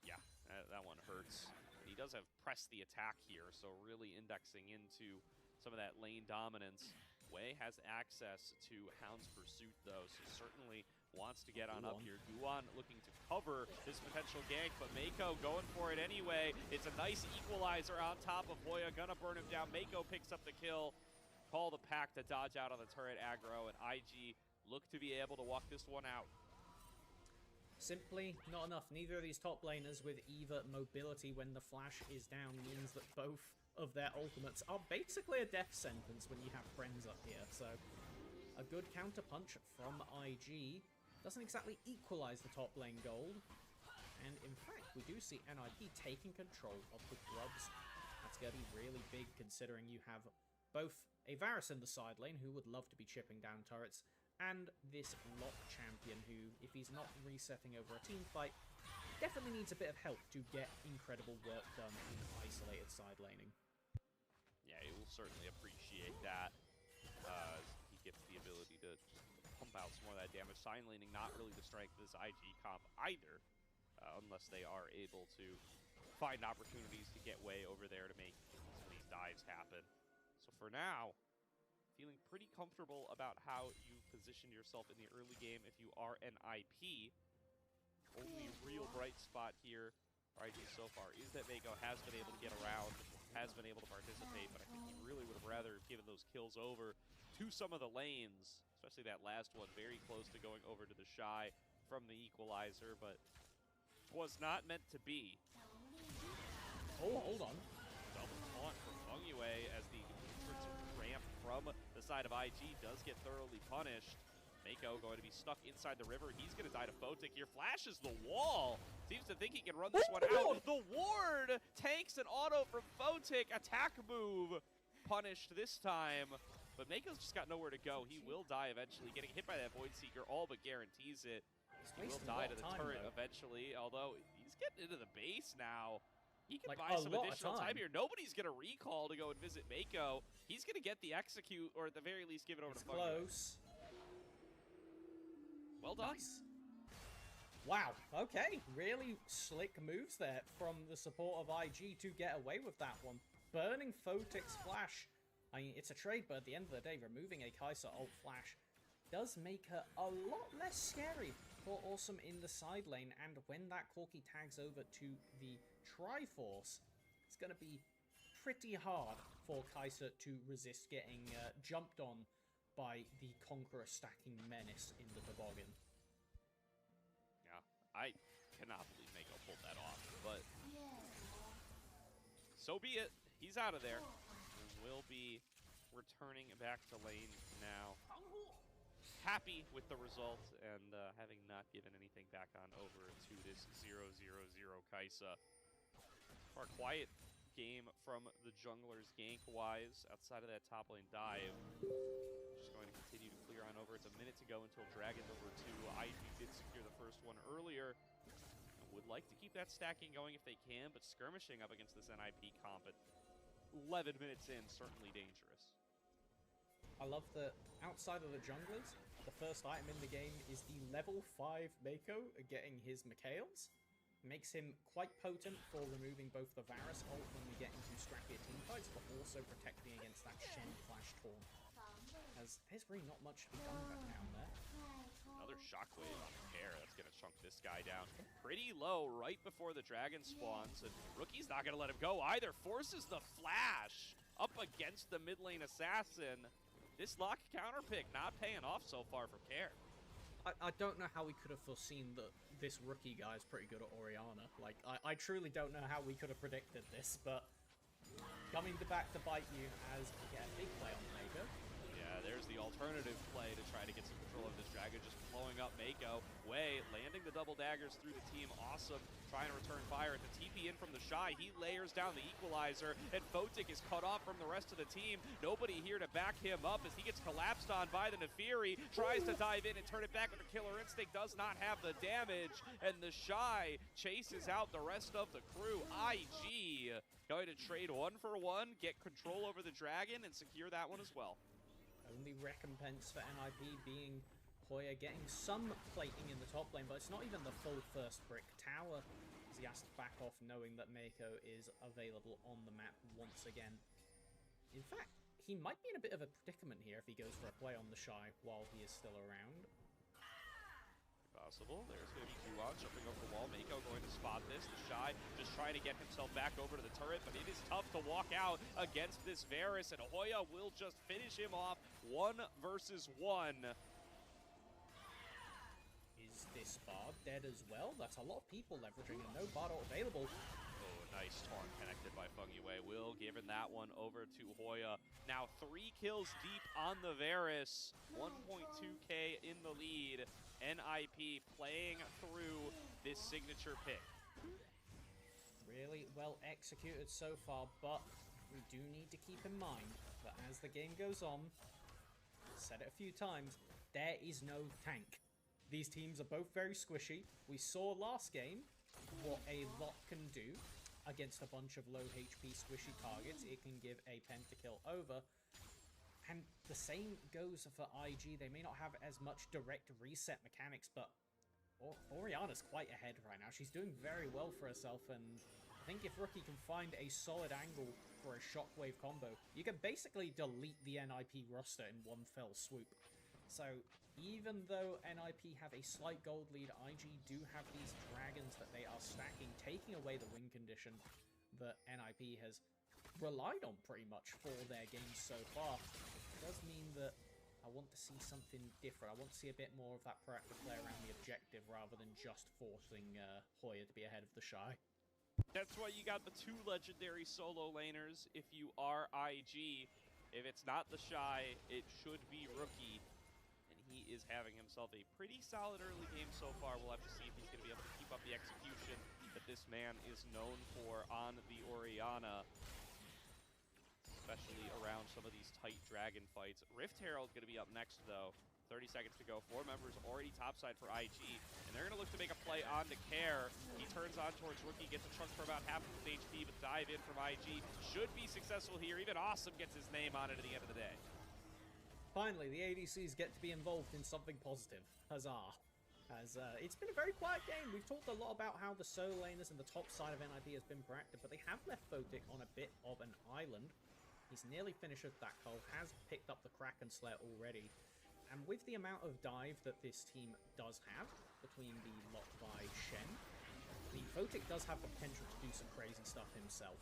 Yeah, that one hurts. He does have press the attack here, so really indexing into some of that lane dominance. Wei has access to Hound's Pursuit, though, so certainly wants to get on up here. Guan looking to cover this potential gank, but Mako going for it anyway. It's a nice equalizer on top of Hoya, gonna burn him down. Mako picks up the kill. Call the pack to dodge out on the turret aggro, and IG look to be able to walk this one out. Simply not enough. Neither of these top laners with either mobility when the flash is down means that both of their ultimates are basically a death sentence when you have friends up here. So a good counter punch from IG doesn't exactly equalize the top lane gold. And in fact, we do see NIP taking control of the Grubs. That's going to be really big considering you have both a Varus in the side lane who would love to be chipping down turrets, and this Lock champion who, if he's not resetting over a team fight, definitely needs a bit of help to get incredible work done in isolated side laning. Yeah, he will certainly appreciate that. He gets the ability to just pump out some more of that damage. Sign laning, not really the strength of this IG comp either, unless they are able to find opportunities to get way over there to make some of these dives happen. So for now, feeling pretty comfortable about how you position yourself in the early game if you are an IP. Only real bright spot here for IG so far is that Mako has been able to get around, has been able to participate, but I think he really would have rather given those kills over to some of the lanes, especially that last one, very close to going over to the Shy from the equalizer, but was not meant to be. Oh, hold on. Double taunt from Fengyue as the ramp from the side of IG does get thoroughly punished. Mako going to be stuck inside the river. He's going to die to Photic here. Flashes the wall. Seems to think he can run this one out. The ward tanks an auto from Photic. Attack move punished this time. But Mako's just got nowhere to go. He will die eventually. Getting hit by that Void Seeker all but guarantees it. He will die to the turret eventually, although he's getting into the base now. He can buy some additional time here. Nobody's going to recall to go and visit Mako. He's going to get the execute, or at the very least give it over to Fengyue. Close. Well done. Nice. Wow, okay. Really slick moves there from the support of IG to get away with that one. Burning Photic's flash. I mean, it's a trade, but at the end of the day, removing a Kai'Sa ult flash does make her a lot less scary for Awesome in the side lane. And when that Corki tags over to the Triforce, it's going to be pretty hard for Kai'Sa to resist getting jumped on by the Conqueror stacking menace in the toboggan. Yeah, I cannot believe Mako pulled that off, but so be it. He's out of there. Will be returning back to lane now. Happy with the result and having not given anything back on over to this 0-0-0 Kai'Sa. For a quiet game from the junglers gank-wise outside of that top lane dive. Just going to continue to clear on over. It's a minute to go until Dragon's over 2. IG did secure the first one earlier. And would like to keep that stacking going if they can, but skirmishing up against this NIP comp at 11 minutes in, certainly dangerous. I love that outside of the junglers, the first item in the game is the level 5 Mako getting his Mikhails. Makes him quite potent for removing both the Varus ult when we get into scrappier teamfights, but also protecting against that Shen Flash Taunt. As there's really not much to be done back down there. Another shockwave on the care. That's going to chunk this guy down pretty low right before the dragon spawns. And Rookie's not going to let him go either. Forces the flash up against the mid lane assassin. This lock counter pick not paying off so far from Care. I don't know how we could have foreseen that this rookie guy is pretty good at Orianna. Like, I truly don't know how we could have predicted this, but coming back to bite you as we get a big play on Mako. Yeah, there's the alternative play to try to get some control of this dragon, just blowing up Mako. Wei landing the double daggers through the team. Awesome. Trying to return fire at the TP in from the Shy. He layers down the equalizer, and Photic is cut off from the rest of the team. Nobody here to back him up as he gets collapsed on by the Nefiri. Tries to dive in and turn it back with a killer instinct. Does not have the damage, and the Shy chases out the rest of the crew. IG going to trade 1-for-1, get control over the dragon, and secure that one as well. Only recompense for NIP being Hoya getting some plating in the top lane, but it's not even the full first brick tower, as he has to back off knowing that Mako is available on the map once again. In fact, he might be in a bit of a predicament here if he goes for a play on the Shy while he is still around. Possible. There's going to be Juan jumping over the wall. Mako going to spot this. The Shy just trying to get himself back over to the turret, but it is tough to walk out against this Varus, and Hoya will just finish him off 1 versus 1. Is this Bard dead as well? That's a lot of people leveraging and no Bard available. Oh, nice taunt connected by Fengyue. Will giving that one over to Hoya. Now 3 kills deep on the Varus. 1.2k in the lead. NIP playing through this signature pick. Really well executed so far, but we do need to keep in mind that as the game goes on, I've said it a few times, there is no tank. These teams are both very squishy. We saw last game what a lot can do against a bunch of low HP squishy targets. It can give a pentakill over. And the same goes for IG. They may not have as much direct reset mechanics, but Orianna's quite ahead right now. She's doing very well for herself, and I think if Rookie can find a solid angle for a shockwave combo, you can basically delete the NIP roster in one fell swoop. So even though NIP have a slight gold lead, IG do have these dragons that they are stacking, taking away the win condition that NIP has relied on pretty much for their games so far. It does mean that I want to see something different. I want to see a bit more of that proactive play around the objective rather than just forcing Hoya to be ahead of the Shy. That's why you got the 2 legendary solo laners if you are IG. If it's not the Shy, it should be Rookie. And he is having himself a pretty solid early game so far. We'll have to see if he's going to be able to keep up the execution that this man is known for on the Orianna, especially around some of these tight dragon fights. Rift Herald going to be up next, though. 30 seconds to go. 4 members already topside for IG, and they're going to look to make a play on to Care. He turns on towards Rookie, gets a chunk for about half of his HP, but dive in from IG should be successful here. Even Awesome gets his name on it at the end of the day. Finally, the ADCs get to be involved in something positive. Huzzah. As it's been a very quiet game. We've talked a lot about how the solo laners and the top side of NIP has been proactive, but they have left Photic on a bit of an island. He's nearly finished with that call, has picked up the Kraken Slayer already. And with the amount of dive that this team does have between the lot by Shen, the Photic does have the potential to do some crazy stuff himself.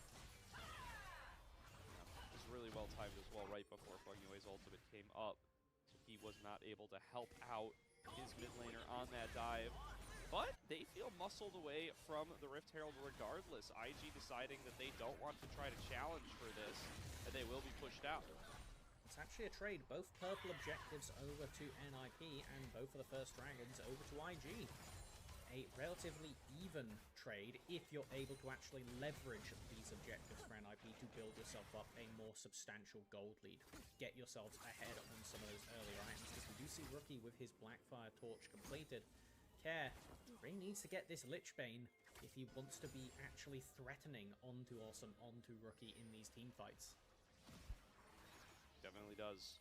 It was really well timed as well right before Fungue's ultimate came up, so he was not able to help out his mid laner on that dive. But they feel muscled away from the Rift Herald regardless. IG deciding that they don't want to try to challenge for this, and they will be pushed out. It's actually a trade. Both purple objectives over to NIP and both of the first dragons over to IG. A relatively even trade if you're able to actually leverage these objectives for NIP to build yourself up a more substantial gold lead. Get yourselves ahead on some of those earlier items, because we do see Rookie with his Blackfire Torch completed. Care really needs to get this Lich Bane if he wants to be actually threatening onto Awesome, onto Rookie in these team fights. Definitely does.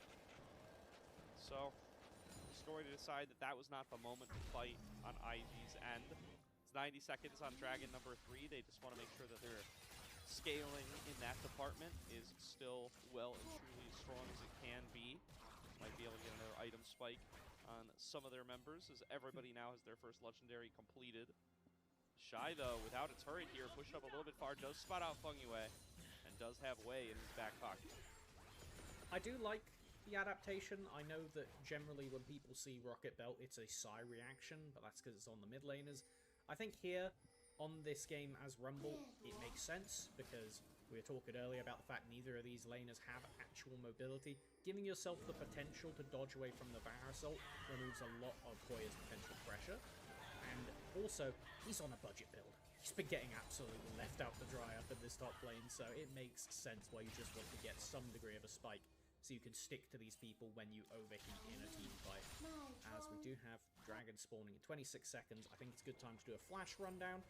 So, he's going to decide that that was not the moment to fight on IG's end. It's 90 seconds on Dragon number 3. They just want to make sure that their scaling in that department is still well and truly as strong as it can be. Might be able to get another item spike on some of their members, as everybody now has their first legendary completed. Shy, though, without a turret here, pushed up a little bit far, does spot out Fungue, and does have Wei in his back pocket. I do like the adaptation. I know that generally when people see Rocket Belt, it's a Psy reaction, but that's because it's on the mid laners. I think here, on this game as Rumble, it makes sense, because we were talking earlier about the fact neither of these laners have actual mobility. Giving yourself the potential to dodge away from the Var Assault removes a lot of Hoya's potential pressure. And also, he's on a budget build. He's been getting absolutely left out to dry up in this top lane, so it makes sense why you just want to get some degree of a spike, so you can stick to these people when you overheat in a team fight. As we do have dragons spawning in 26 seconds, I think it's a good time to do a flash rundown.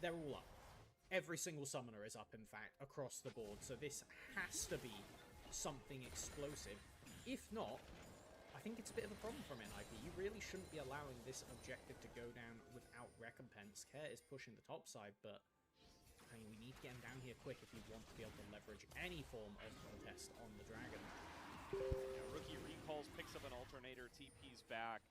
They're all up. Every single summoner is up, in fact, across the board, so this has to be something explosive. If not, I think it's a bit of a problem from NIP. You really shouldn't be allowing this objective to go down without recompense. Care is pushing the top side, but I mean, we need to get him down here quick if we want to be able to leverage any form of contest on the dragon. Yeah, Rookie recalls, picks up an alternator, TP's back.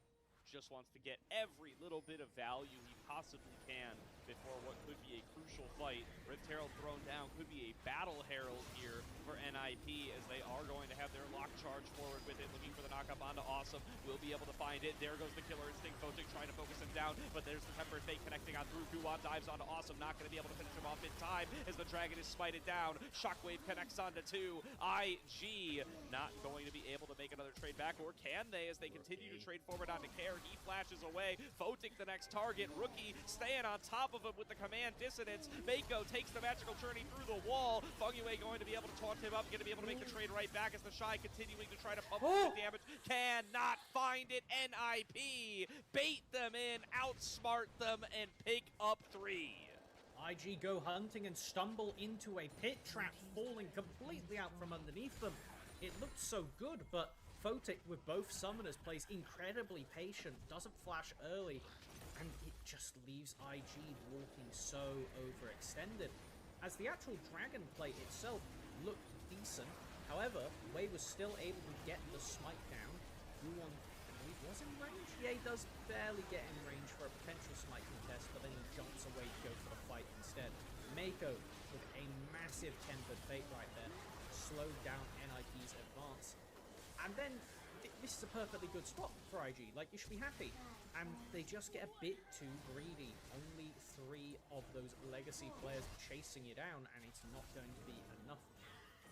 Just wants to get every little bit of value he possibly can before what could be a crucial fight. Rift Herald thrown down, could be a Battle Herald here for NIP, as they are going to have their lock charge forward with it, looking for the knockup onto Awesome. Will be able to find it. There goes the Killer Instinct. Photic trying to focus him down, but there's the Temper Fate connecting on through. Guan dives onto Awesome, not going to be able to finish him off in time as the Dragon is smited down. Shockwave connects onto 2. IG not going to be able to make another trade back, or can they, as they continue to trade forward onto Care. He flashes away. Photic the next target. Rookie staying on top of him with the command dissonance. Mako takes the magical journey through the wall. Fungue going to be able to taunt him up, going to be able to make the trade right back as the Shy continuing to try to pump the damage. Cannot find it. NIP bait them in, outsmart them, and pick up 3. IG go hunting and stumble into a pit trap, falling completely out from underneath them. It looked so good, but Photic with both summoners plays incredibly patient, doesn't flash early, and it just leaves IG walking so overextended. As the actual dragon play itself looked decent, however, Wei was still able to get the smite down. Guan, he was in range? Yeah, he does barely get in range for a potential smite contest, but then he jumps away to go for the fight instead. Mako with a massive Tempered Fate right there, slowed down NIP's advance. And then this is a perfectly good spot for IG. Like, you should be happy. And they just get a bit too greedy. Only 3 of those legacy players chasing you down, and it's not going to be enough.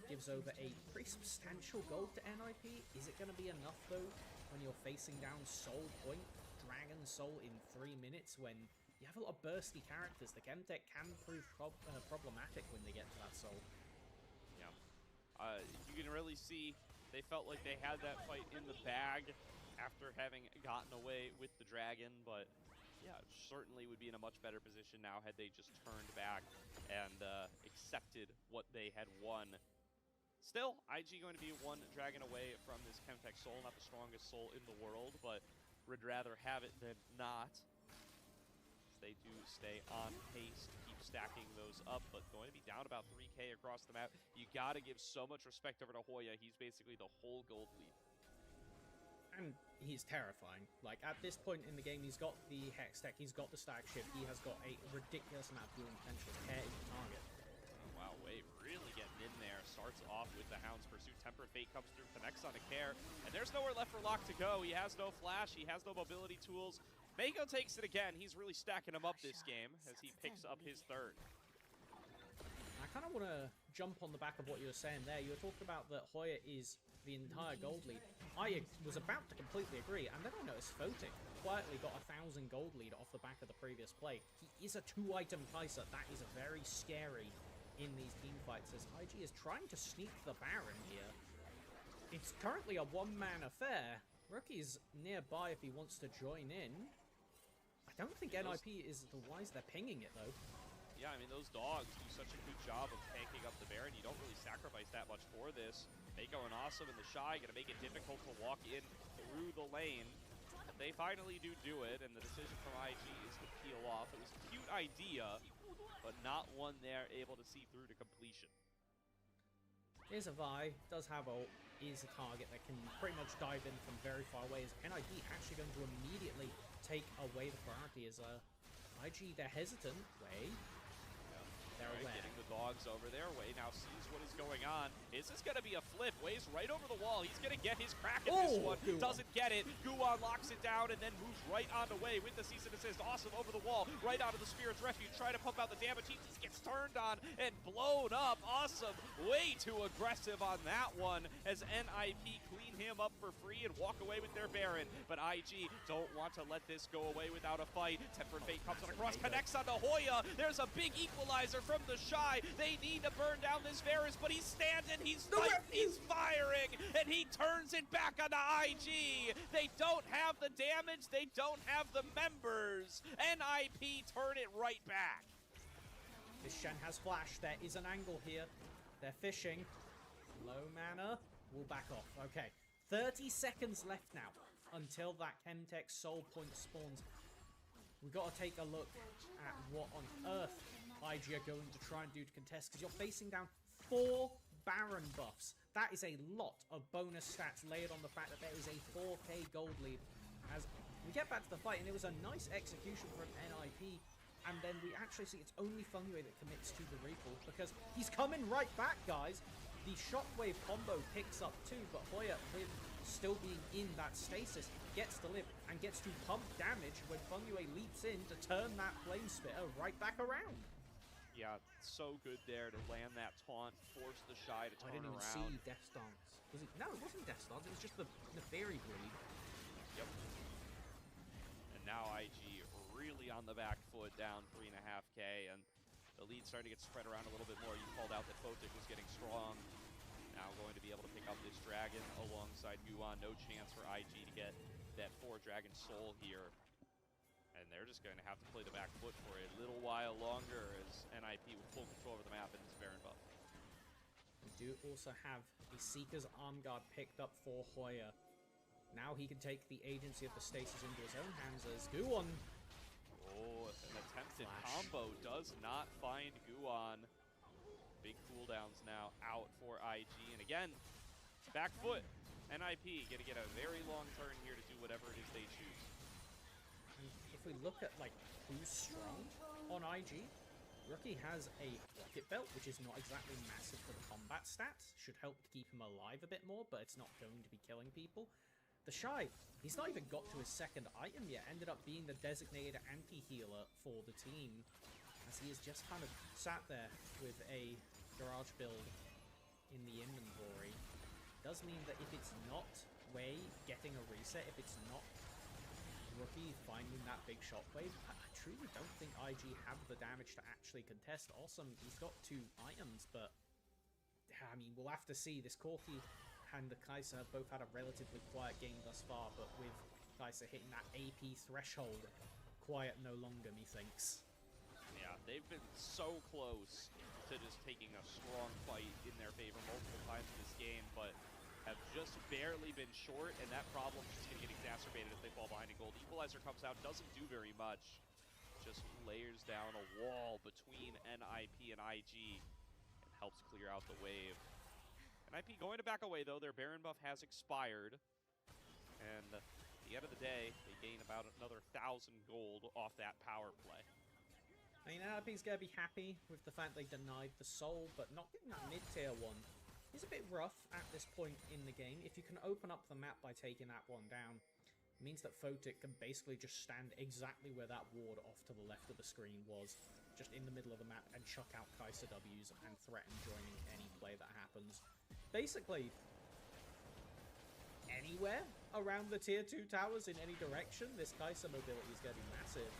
Gives over a pretty substantial gold to NIP. Is it going to be enough, though, when you're facing down Soul Point, Dragon Soul in 3 minutes, when you have a lot of bursty characters? The Chemtech can prove problematic when they get to that Soul. Yeah. You can really see they felt like they had that fight in the bag after having gotten away with the Dragon, but yeah, certainly would be in a much better position now had they just turned back and accepted what they had won. Still, IG going to be 1 Dragon away from this Chemtech Soul, not the strongest Soul in the world, but would rather have it than not. They do stay on pace to keep stacking those up, but going to be down about 3K across the map. You got to give so much respect over to Hoya. He's basically the whole gold lead. And he's terrifying. Like, at this point in the game, he's got the Hex Tech, he's got the Stack Shift, he has got a ridiculous amount of dueling potential. Hair is the target. Wow, Wave really getting in there. Starts off with the Hound's Pursuit. Tempered Fate comes through, connects on a Care, and there's nowhere left for Locke to go. He has no flash, he has no mobility tools. Mako takes it again. He's really stacking him up this game as he picks up his 3rd. I kind of want to jump on the back of what you were saying there. You were talking about that Hoya is the entire gold lead. I was about to completely agree, and then I noticed Photic quietly got 1,000 gold lead off the back of the previous play. He is a 2-item Kai'Sa. That is very scary in these team fights, as IG is trying to sneak the Baron here. It's currently a 1-man affair. Rookie's nearby if he wants to join in. I don't think NIP is the wise. They're pinging it, though. Yeah, I mean, those dogs do such a good job of tanking up the Baron. You don't really sacrifice that much for this. Mako and Awesome and the Shy going to make it difficult to walk in through the lane. But they finally do it, and the decision from IG is to peel off. It was a cute idea, but not one they're able to see through to completion. Here's a Vi, does have ult, is a target that can pretty much dive in from very far away. Is NIP actually going to immediately take away the priority? As IG, they're hesitant. Way. They're aware. Getting the dogs over there. Way now sees what is going on. Is this going to be a flip? Way's right over the wall. He's going to get his crack at this one. Guwon doesn't get it. Guwon locks it down and then moves right on the way with the cease and desist. Awesome over the wall. Right onto the Spirit's Refuge. Try to pump out the damage. He just gets turned on and blown up. Awesome. Way too aggressive on that one as NIP clean him up for free and walk away with their Baron. But IG don't want to let this go away without a fight. Tempered Fate comes on across. Connects onto Hoya. There's a big equalizer from the Shy. They need to burn down this Varus, but he's standing, he's firing, and he turns it back onto IG. They don't have the damage, they don't have the members. NIP turn it right back. This Shen has flash. There is an angle here. They're fishing. Low mana. We'll back off. Okay. 30 seconds left now until that Chemtech Soul Point spawns. We've got to take a look at what on earth IG are going to try and do to contest, because you're facing down 4 Baron buffs. That is a lot of bonus stats layered on the fact that there is a 4k gold lead. As we get back to the fight, and it was a nice execution from NIP, and then we actually see it's only Fengyue that commits to the recall, because he's coming right back, guys. The Shockwave combo picks up too, but Hoya, with still being in that stasis, gets to live and gets to pump damage when Fengyue leaps in to turn that Flame Spitter right back around. Yeah, so good there to land that taunt, force the Shy to turn around. I didn't even see Death Stance. Was it? No, it wasn't Death Stance. It was just the Fairy Bleed. Yep. And now IG really on the back foot, down 3.5k, and the lead starting to get spread around a little bit more. You called out that Photic was getting strong. Now going to be able to pick up this Dragon alongside Guwon. No chance for IG to get that 4 Dragon Soul here. And they're just going to have to play the back foot for a little while longer as NIP with full control over the map and this Baron buff. We do also have the Seeker's Arm Guard picked up for Hoya. Now he can take the agency of the stasis into his own hands as Guwon. Oh, an attempted combo does not find Guwon. Big cooldowns now out for IG. And again, back foot. NIP going to get a very long turn here to do whatever it is they choose. And if we look at like who's strong on IG, Rookie has a Rocket Belt, which is not exactly massive for the combat stats. Should help to keep him alive a bit more, but it's not going to be killing people. The Shy, he's not even got to his second item yet, ended up being the designated anti-healer for the team, as he is just kind of sat there with a garage build in the inventory. Does mean that if it's not Wei getting a reset, if it's not Rookie finding that big shockwave, I truly don't think IG have the damage to actually contest. Awesome, he's got 2 items, but I mean, we'll have to see. This Corki and the Kai'Sa have both had a relatively quiet game thus far, but with Kai'Sa hitting that AP threshold, quiet no longer, methinks. Yeah, they've been so close to just taking a strong fight in their favor multiple times in this game, but have just barely been short, and that problem's just going to get exacerbated if they fall behind in gold. Equalizer comes out, doesn't do very much. Just layers down a wall between NIP and IG and helps clear out the wave. NIP going to back away, though. Their Baron buff has expired. And at the end of the day, they gain about another 1,000 gold off that power play. I mean, NIP's going to be happy with the fact they denied the soul, but not getting that mid-tier one is a bit rough at this point in the game. If you can open up the map by taking that one down, it means that Photic can basically just stand exactly where that ward off to the left of the screen was, just in the middle of the map, and chuck out Kai'Sa W's and threaten joining any play that happens. Basically, anywhere around the tier 2 towers in any direction, this Kai'Sa mobility is going to be massive.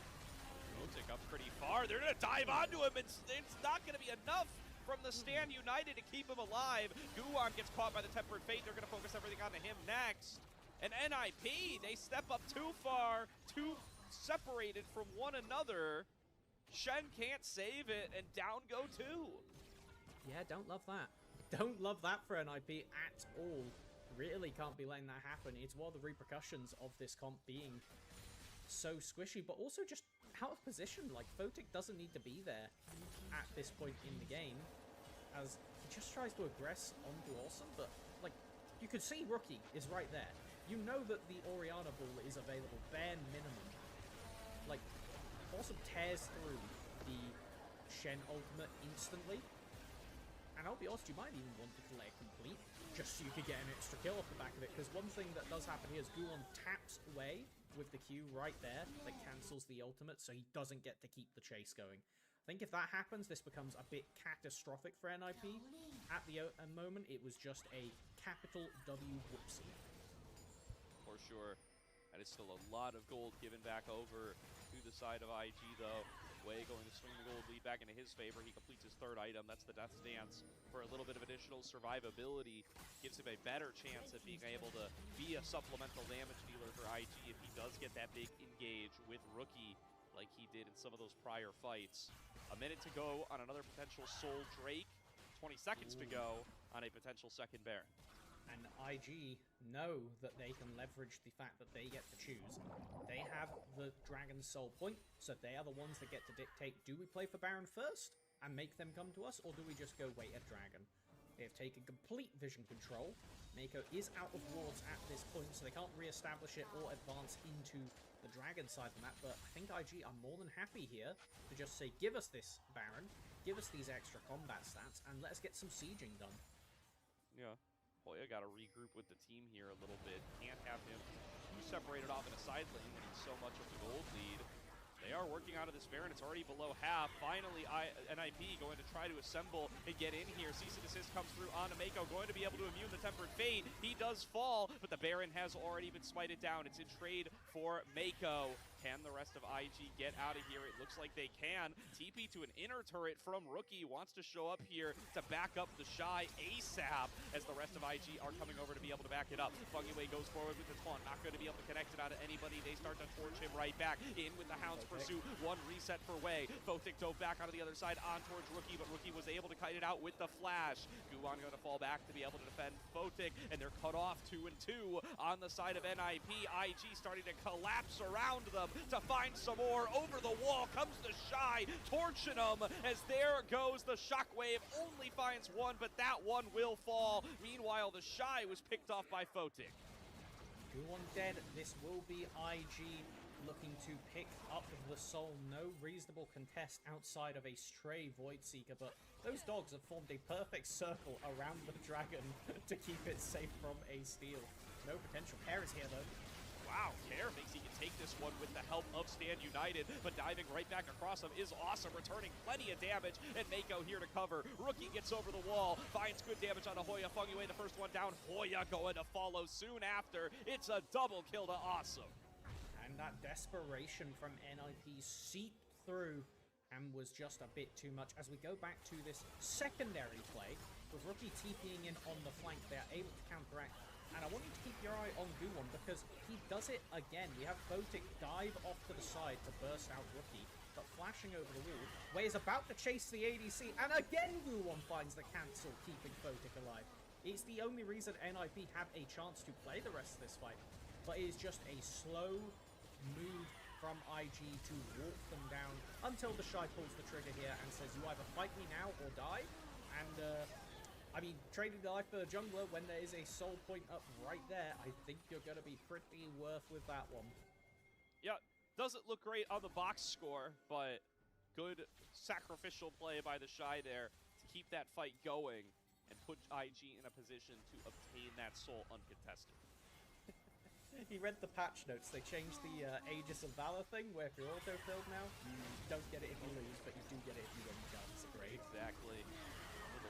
Photic up pretty far. They're going to dive onto him. It's not going to be enough from the Stand United to keep him alive. Guwon gets caught by the Tempered Fate. They're going to focus everything onto him next. And NIP, they step up too far, too separated from one another. Shen can't save it, and down go 2. Yeah, don't love that. Don't love that for NIP at all. Really can't be letting that happen. It's one of the repercussions of this comp being so squishy, but also just out of position. Like, Photic doesn't need to be there at this point in the game, as he just tries to aggress onto Awesome, but, like, you could see Rookie is right there. You know that the Orianna Bull is available, bare minimum. Like, Awesome tears through the Shen ultimate instantly. And I'll be honest, you might even want to let it complete, just so you could get an extra kill off the back of it, because one thing that does happen here is Guwon taps away with the Q right there that cancels the ultimate, so he doesn't get to keep the chase going. I think if that happens, this becomes a bit catastrophic for NIP. At the moment, it was just a capital W whoopsie. For sure. That is still a lot of gold given back over to the side of IG, though. Wei going to swing the gold lead back into his favor. He completes his 3rd item. That's the Death Dance for a little bit of additional survivability. Gives him a better chance at being able to be a supplemental damage dealer for IG if he does get that big engage with Rookie like he did in some of those prior fights. A minute to go on another potential Soul Drake. 20 seconds to go on a potential second Baron. And IG know that they can leverage the fact that they get to choose. They have the Dragon's Soul point, so they are the ones that get to dictate, do we play for Baron first and make them come to us, or do we just go wait at Dragon? They have taken complete vision control. Mako is out of wards at this point, so they can't re-establish it or advance into the Dragon side of the map, but I think IG are more than happy here to just say, give us this Baron, give us these extra combat stats, and let us get some sieging done. Yeah. Hoya got to regroup with the team here a little bit. Can't have him too separated off in a side lane when he's so much of the gold lead. They are working out of this Baron. It's already below half. Finally, NIP going to try to assemble and get in here. Cease and desist comes through on Mako, going to be able to immune the Tempered Fate. He does fall, but the Baron has already been smited down. It's in trade for Mako. Can the rest of IG get out of here? It looks like they can. TP to an inner turret from Rookie. Wants to show up here to back up the Shy ASAP as the rest of IG are coming over to be able to back it up. Fungiway goes forward with the taunt. Not going to be able to connect it out of anybody. They start to torch him right back. In with the Hound's pursuit. One reset for Wei. Photic dove back onto the other side on towards Rookie, but Rookie was able to kite it out with the flash. Guwon going to fall back to be able to defend Photic, and they're cut off 2 and 2 on the side of NIP. IG starting to collapse around them to find some more. Over the wall comes the Shy, torching them as there goes the Shockwave. Only finds one, but that one will fall. Meanwhile, the Shy was picked off by Photic. Guwon dead. This will be IG looking to pick up the soul. No reasonable contest outside of a stray Void Seeker, but those dogs have formed a perfect circle around the dragon to keep it safe from a steal. no potential. Care is here, though. Wow, Care thinks he can take this one with the help of Stand United, but diving right back across him is awesome, returning plenty of damage, and Mako here to cover. Rookie gets over the wall, finds good damage on a Hoya. Fungway the first one down. Hoya going to follow soon after. It's a double kill to Awesome. And that desperation from NIP seeped through and was just a bit too much. As we go back to this secondary play, with Rookie TPing in on the flank, they're able to counteract. And I want you to keep your eye on Guwon because he does it again. We have Photic dive off to the side to burst out Rookie, but flashing over the wall, Wei is about to chase the ADC, and again Guwon finds the cancel, keeping Photic alive. It's the only reason NIP have a chance to play the rest of this fight, but it is just a slow move from IG to walk them down until the Shy pulls the trigger here and says, you either fight me now or die. And I mean, trading the life for a jungler when there is a soul point up right there, I think you're going to be pretty worth with that one. Yeah, doesn't look great on the box score, but good sacrificial play by the Shy there to keep that fight going and put IG in a position to obtain that soul uncontested. He read the patch notes. They changed the Aegis of Valor thing, where if you're auto-filled now, you don't get it if you lose, but you do get it if you win the guns. Great. Exactly.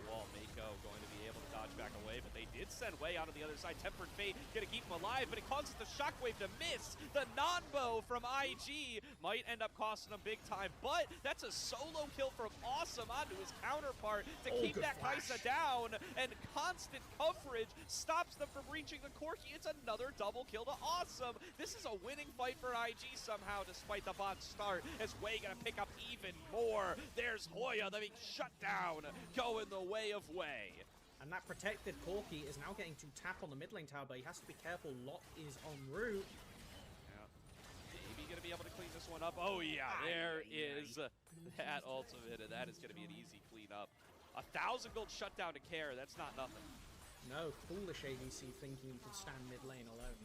Wall. Mako going to be able to dodge back away, but they did send Wei onto the other side. Tempered Fate going to keep him alive, but it causes the Shockwave to miss. The non-bow from IG might end up costing him big time, but that's a solo kill from Awesome onto his counterpart to keep that Kai'Sa down, and constant coverage stops them from reaching the Corki. It's another double kill to Awesome. This is a winning fight for IG somehow, despite the bot start, as Wei going to pick up even more. There's Hoya, the big shutdown, going the way of Wei. And that protected Corki is now getting to tap on the mid lane tower, but he has to be careful. Lot is en route. Yeah. Maybe going to be able to clean this one up. Oh yeah, there is that ultimate, and that is going to be an easy cleanup. 1,000 gold shutdown to Care, that's not nothing. No, foolish ADC thinking you can stand mid lane alone.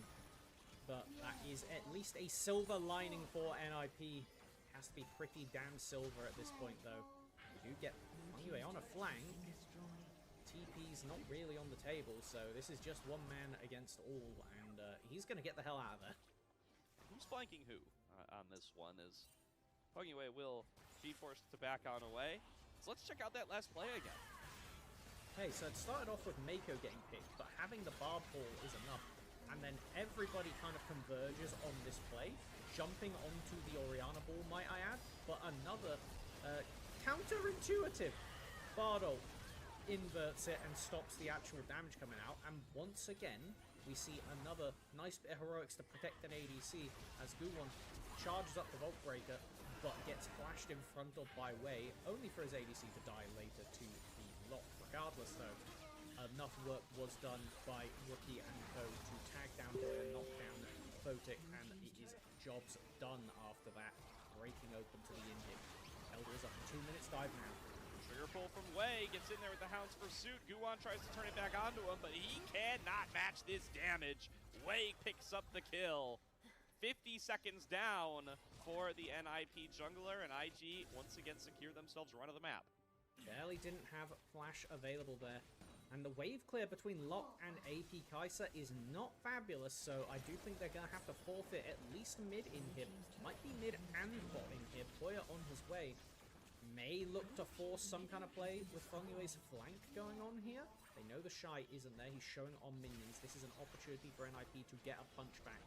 But that is at least a silver lining for NIP. Has to be pretty damn silver at this point, though. We do get anyway on a flank. TP's not really on the table, so this is just one man against all, and he's going to get the hell out of there. Who's flanking who on this one? Is Fungway will be forced to back on away. So let's check out that last play again. Hey, so it started off with Mako getting picked, but having the barb ball is enough. And then everybody kind of converges on this play, jumping onto the Orianna ball, might I add, but another counterintuitive Bardo inverts it and stops the actual damage coming out. And once again, we see another nice bit of heroics to protect an ADC as Guwon charges up the Vault Breaker, but gets flashed in front of by Wei, only for his ADC to die later to the lock. Regardless, though, enough work was done by Rookie and Co to tag down Hoya, knock down Photic, and it is jobs done after that, breaking open to the in-hit. Elder is up in 2 minutes dive now. Trigger pull from Wei, gets in there with the Hound's Pursuit. Guwon tries to turn it back onto him, but he cannot match this damage. Wei picks up the kill. 50 seconds down for the NIP jungler, and IG once again secure themselves run of the map. Barely didn't have flash available there. And the wave clear between Locke and AP Kai'Sa is not fabulous, so I do think they're going to have to forfeit at least mid inhib. Might be mid and bot inhib. Hoya on his way. May look to force some kind of play with Fungway's flank going on here. They know the Shy isn't there. He's showing on minions. This is an opportunity for NIP to get a punch back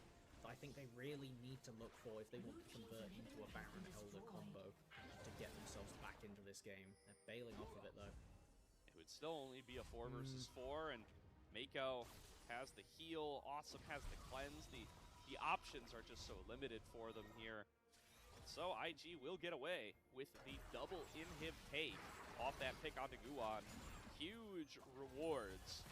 that I think they really need to look for if they want to convert into a Baron Elder combo to get themselves back into this game. They're bailing off of it, though. It would still only be a 4 versus 4, and Mako has the heal, Awesome has the cleanse. The options are just so limited for them here. So IG will get away with the double inhib take off that pick onto Guwon. Huge rewards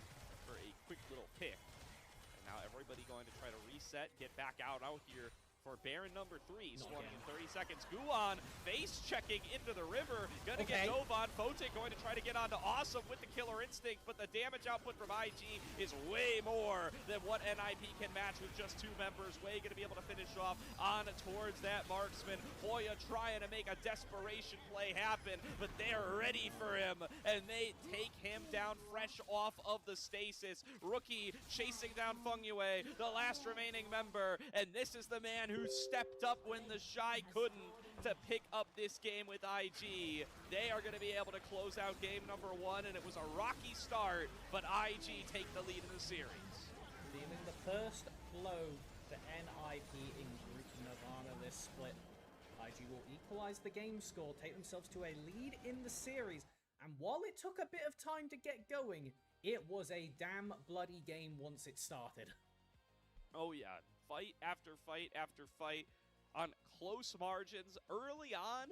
for a quick little pick. And now everybody going to try to reset, get back out here for Baron number 3, swarming in 30 seconds. Guan face checking into the river, gonna get dove on. Fote going to try to get onto Awesome with the killer instinct, but the damage output from IG is way more than what NIP can match with just 2 members. Way gonna be able to finish off on towards that marksman. Hoya trying to make a desperation play happen, but they're ready for him, and they take him down fresh off of the stasis. Rookie chasing down Fengyue, the last remaining member, and this is the man who stepped up when the Shy couldn't to pick up this game with IG. They are going to be able to close out game number 1, and it was a rocky start, but IG take the lead in the series. Dealing the first blow to NIP in Group Nirvana this split. IG will equalize the game score, take themselves to a lead in the series, and while it took a bit of time to get going, it was a damn bloody game once it started. Oh yeah, fight after fight after fight on close margins. Early on,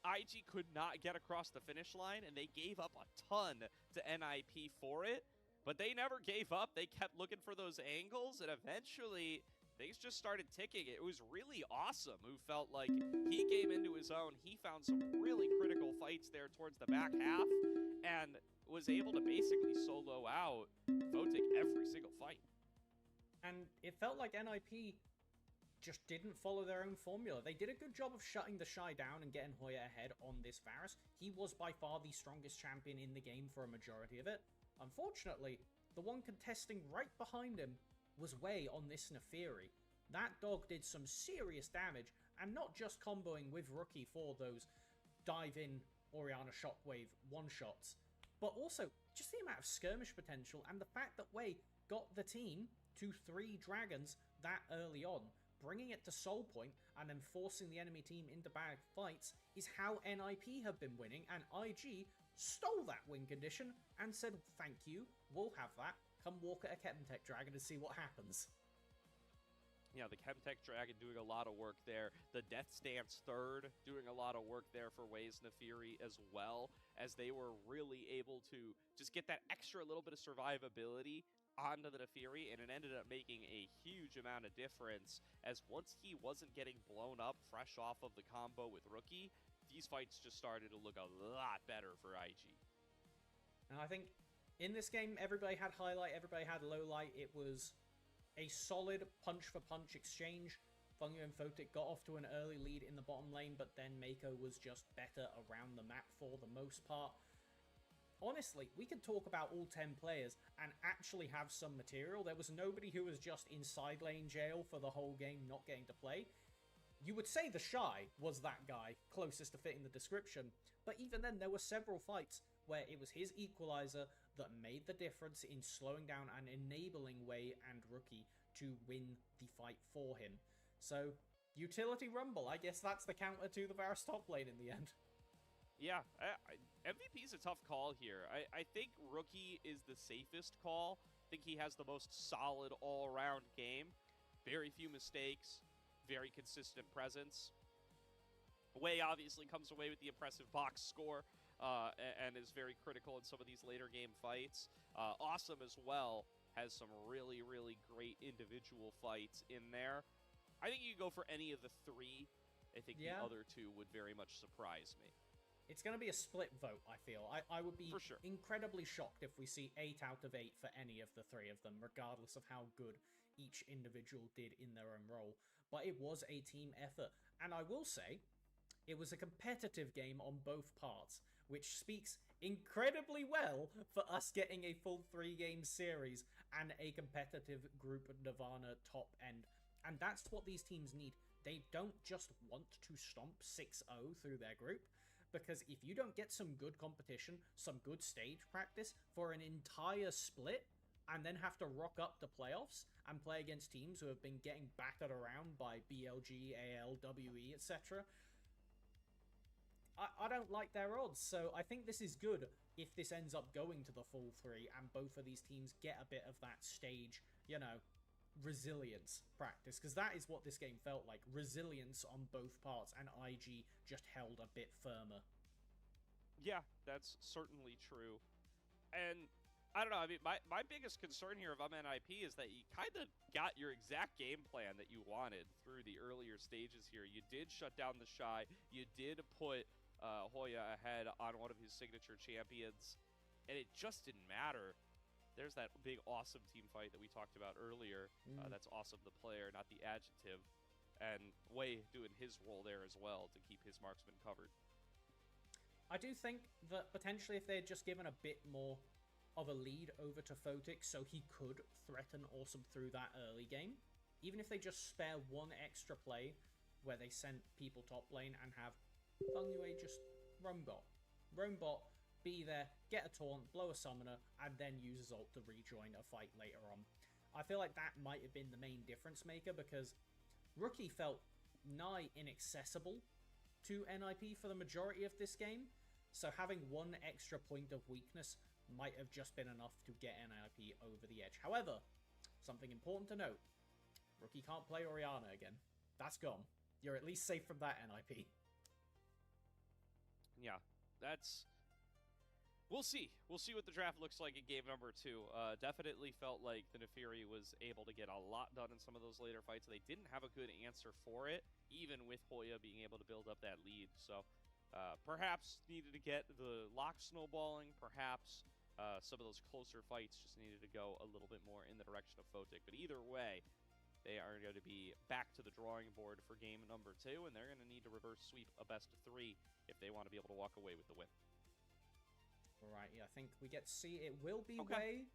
IG could not get across the finish line, and they gave up a ton to NIP for it, but they never gave up. They kept looking for those angles, and eventually things just started ticking. It was really awesome. Who felt like he came into his own. He found some really critical fights there towards the back half, and was able to basically solo out Votic every single fight. And it felt like NIP just didn't follow their own formula. They did a good job of shutting the Shy down and getting Hoya ahead on this Varus. He was by far the strongest champion in the game for a majority of it. Unfortunately, the one contesting right behind him was Wei on this Neferi. That dog did some serious damage, and not just comboing with Rookie for those dive-in Orianna Shockwave one-shots, but also just the amount of skirmish potential and the fact that Wei got the team to 3 dragons that early on. Bringing it to soul point and then forcing the enemy team into bad fights is how NIP have been winning, and IG stole that win condition and said, thank you, we'll have that. Come walk at a Chemtech Dragon and see what happens. Yeah, the Chemtech Dragon doing a lot of work there. The Death Stance third doing a lot of work there for Wei's Neferi as well, as they were really able to just get that extra little bit of survivability onto the Neferi, and it ended up making a huge amount of difference, as once he wasn't getting blown up fresh off of the combo with Rookie, these fights just started to look a lot better for IG. And I think in this game, everybody had highlight, everybody had low light. It was a solid punch-for-punch exchange. Fengyue and Fotic got off to an early lead in the bottom lane, but then Mako was just better around the map for the most part. Honestly, we could talk about all 10 players and actually have some material. There was nobody who was just in side lane jail for the whole game not getting to play. You would say the Shy was that guy, closest to fitting the description, but even then there were several fights where it was his equalizer that made the difference in slowing down and enabling Wei and Rookie to win the fight for him. So, utility rumble, I guess that's the counter to the Varus top lane in the end. Yeah, MVP is a tough call here. I think Rookie is the safest call. I think he has the most solid all-around game. Very few mistakes, very consistent presence. Wei obviously comes away with the impressive box score, and is very critical in some of these later game fights. Awesome as well, has some really, really great individual fights in there. I think you can go for any of the 3. I think the other 2 would very much surprise me. It's going to be a split vote, I feel. I would be for sure incredibly shocked if we see 8 out of 8 for any of the 3 of them, regardless of how good each individual did in their own role. But it was a team effort, and I will say, it was a competitive game on both parts, which speaks incredibly well for us getting a full 3-game series and a competitive group Nirvana top end. And that's what these teams need. They don't just want to stomp 6-0 through their group, because if you don't get some good competition, some good stage practice for an entire split, and then have to rock up to playoffs and play against teams who have been getting battered around by BLG, AL, WE, etc., I don't like their odds. So I think this is good if this ends up going to the full 3 and both of these teams get a bit of that stage, you know, resilience practice, because that is what this game felt like. Resilience on both parts, and IG just held a bit firmer. Yeah, that's certainly true. And I don't know. I mean, my biggest concern here of NIP is that you kind of got your exact game plan that you wanted through the earlier stages here. You did shut down the Shy. You did put Hoya ahead on one of his signature champions, and it just didn't matter. There's that big awesome team fight that we talked about earlier. That's awesome, the player, not the adjective. And Wei doing his role there as well to keep his marksman covered. I do think that potentially if they had just given a bit more of a lead over to Photic so he could threaten Awesome through that early game, even if they just spare one extra play where they sent people top lane and have Feng Yue just roam bot, be there, get a taunt, blow a summoner, and then use his ult to rejoin a fight later on. I feel like that might have been the main difference maker, because Rookie felt nigh inaccessible to NIP for the majority of this game, so having one extra point of weakness might have just been enough to get NIP over the edge. However, something important to note, Rookie can't play Orianna again. That's gone. You're at least safe from that, NIP. Yeah, that's... We'll see. We'll see what the draft looks like in game number 2. Definitely felt like the Neferi was able to get a lot done in some of those later fights. They didn't have a good answer for it, even with Hoya being able to build up that lead. So perhaps needed to get the lock snowballing. Perhaps some of those closer fights just needed to go a little bit more in the direction of Photic. But either way, they are going to be back to the drawing board for game number 2, and they're going to need to reverse sweep a best of 3 if they want to be able to walk away with the win. Right, yeah, I think we get to see it will be Wei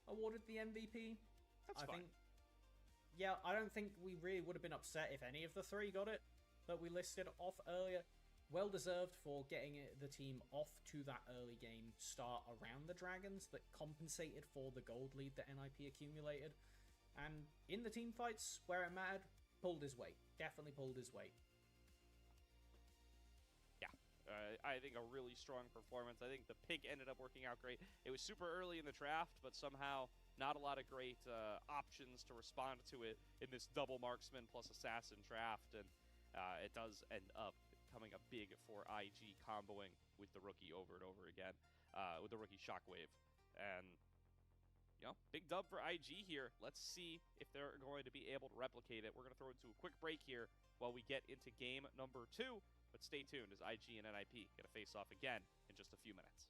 awarded the MVP. That's fine. Yeah, I don't think we really would have been upset if any of the 3 got it that we listed off earlier. Well deserved for getting the team off to that early game start around the Dragons that compensated for the gold lead that NIP accumulated. And in the team fights where it mattered, pulled his weight. Definitely pulled his weight. I think a really strong performance. I think the pick ended up working out great. It was super early in the draft, but somehow not a lot of great options to respond to it in this double marksman plus assassin draft, and it does end up coming up big for IG comboing with the rookie over and over again, with the rookie Shockwave. And, you know, big dub for IG here. Let's see if they're going to be able to replicate it. We're going to throw into a quick break here while we get into game number 2. But stay tuned as IG and NIP get a face off again in just a few minutes.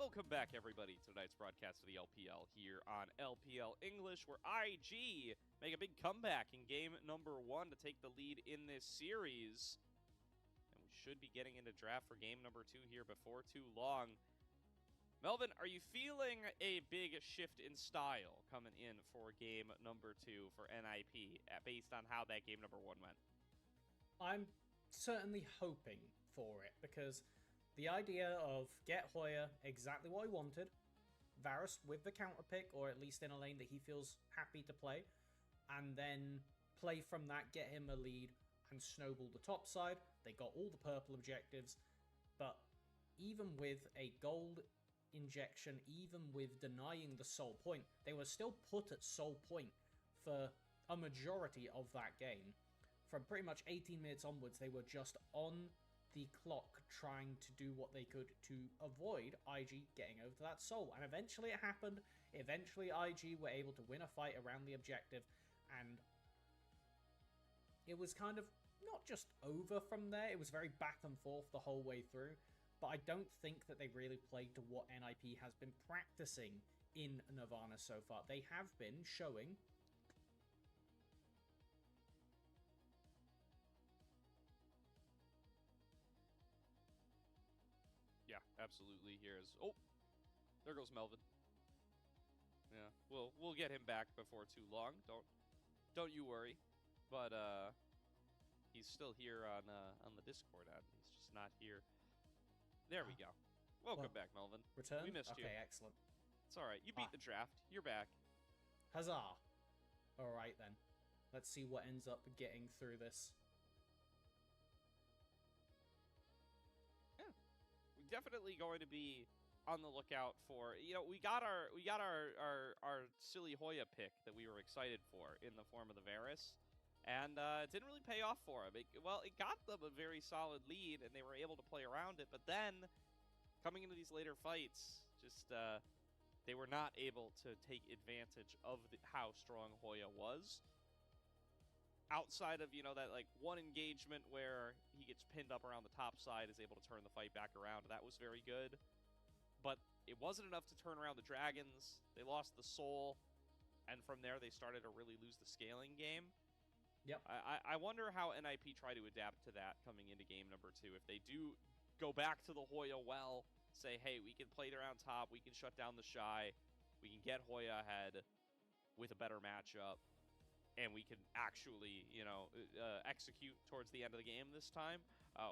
Welcome back, everybody, to tonight's broadcast of the LPL here on LPL English, where IG make a big comeback in game number 1 to take the lead in this series. And we should be getting into draft for game number 2 here before too long. Melvin, are you feeling a big shift in style coming in for game number 2 for NIP based on how that game number 1 went? I'm certainly hoping for it, because the idea of get Hoya exactly what he wanted, Varus with the counter pick, or at least in a lane that he feels happy to play, and then play from that, get him a lead, and snowball the top side. They got all the purple objectives, but even with a gold injection, even with denying the soul point, they were still put at soul point for a majority of that game. From pretty much 18 minutes onwards, they were just on the clock trying to do what they could to avoid IG getting over to that soul. And eventually it happened. Eventually IG were able to win a fight around the objective, and it was kind of not just over from there, it was very back and forth the whole way through. But I don't think that they really played to what NIP has been practicing in Nirvana so far. They have been showing absolutely. Here's there goes Melvin. Yeah, we'll get him back before too long. Don't you worry. But he's still here on the Discord. He's just not here. There we go. Welcome back, Melvin. Return? We missed you. Okay, excellent. It's all right. You beat the draft. You're back. Huzzah! All right then. Let's see what ends up getting through this. Definitely going to be on the lookout for, we got our silly Hoya pick that we were excited for in the form of the Varus, and it didn't really pay off for him. It got them a very solid lead, and they were able to play around it, but then coming into these later fights, just they were not able to take advantage of how strong Hoya was. Outside of, that like one engagement where he gets pinned up around the top side, is able to turn the fight back around. That was very good. But it wasn't enough to turn around the Dragons. They lost the soul. And from there, they started to really lose the scaling game. Yep. I wonder how NIP try to adapt to that coming into game number 2. If they do go back to the Hoya well, say, hey, we can play around top, we can shut down the Shy, we can get Hoya ahead with a better matchup, and we can actually, execute towards the end of the game this time,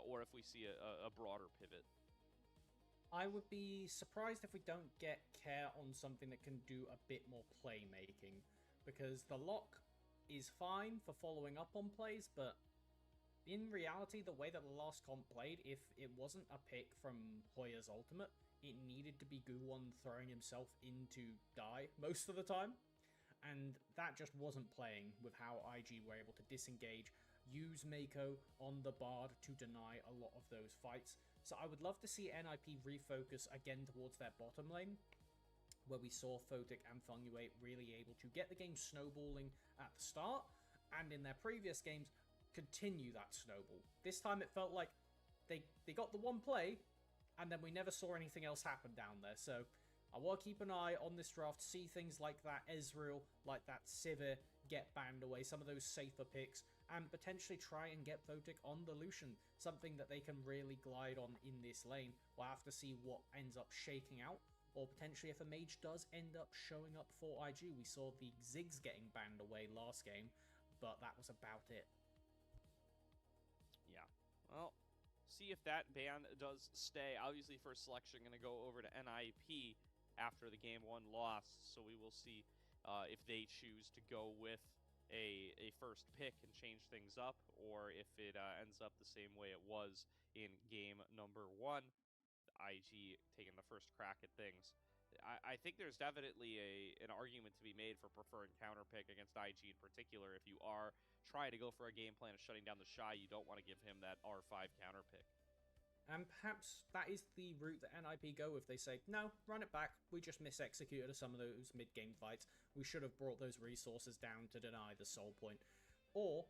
or if we see a broader pivot. I would be surprised if we don't get Care on something that can do a bit more playmaking, because the lock is fine for following up on plays, but in reality, the way that the last comp played, if it wasn't a pick from Hoya's ultimate, it needed to be Guwon throwing himself into die most of the time. And that just wasn't playing with how IG were able to disengage, use Mako on the Bard to deny a lot of those fights. So I would love to see NIP refocus again towards their bottom lane, where we saw Photic and Fungway really able to get the game snowballing at the start, and in their previous games, continue that snowball. This time it felt like they got the one play, and then we never saw anything else happen down there. So I will keep an eye on this draft, see things like that Ezreal, like that Sivir get banned away, some of those safer picks, and potentially try and get Photic on the Lucian, something that they can really glide on in this lane. We'll have to see what ends up shaking out, or potentially if a mage does end up showing up for IG. We saw the Ziggs getting banned away last game, but that was about it. Yeah, well, see if that ban does stay. Obviously, first selection going to go over to NIP after the game 1 loss, so we will see if they choose to go with a first pick and change things up, or if it ends up the same way it was in game number 1, IG taking the first crack at things. I think there's definitely an argument to be made for preferring counter pick against IG in particular. If you are trying to go for a game plan of shutting down the Shy, you don't want to give him that R5 counter pick. And perhaps that is the route that NIP go if they say, no, run it back, we just mis-executed some of those mid-game fights, we should have brought those resources down to deny the soul point. Or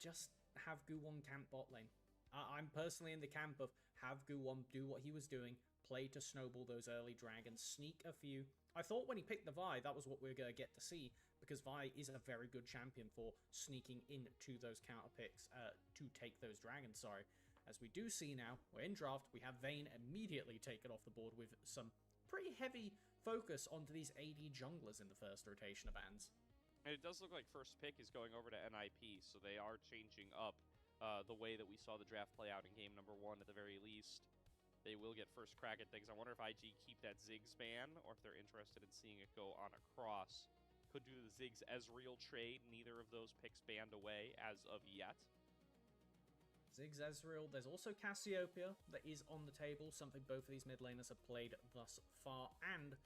just have Guwon camp bot lane. I'm personally in the camp of have Guwon do what he was doing, play to snowball those early dragons, sneak a few. I thought when he picked the Vi, that was what we were going to get to see, because Vi is a very good champion for sneaking into those counter picks to take those dragons, sorry. As we do see now, we're in draft, we have Vayne immediately taken off the board with some pretty heavy focus onto these AD junglers in the first rotation of bans. And it does look like first pick is going over to NIP, so they are changing up the way that we saw the draft play out in game number 1 at the very least. They will get first crack at things. I wonder if IG keep that Ziggs ban, or if they're interested in seeing it go on across. Could do the Ziggs Ezreal trade. Neither of those picks banned away as of yet. Ziggs Ezreal. There's also Cassiopeia that is on the table, something both of these mid laners have played thus far, and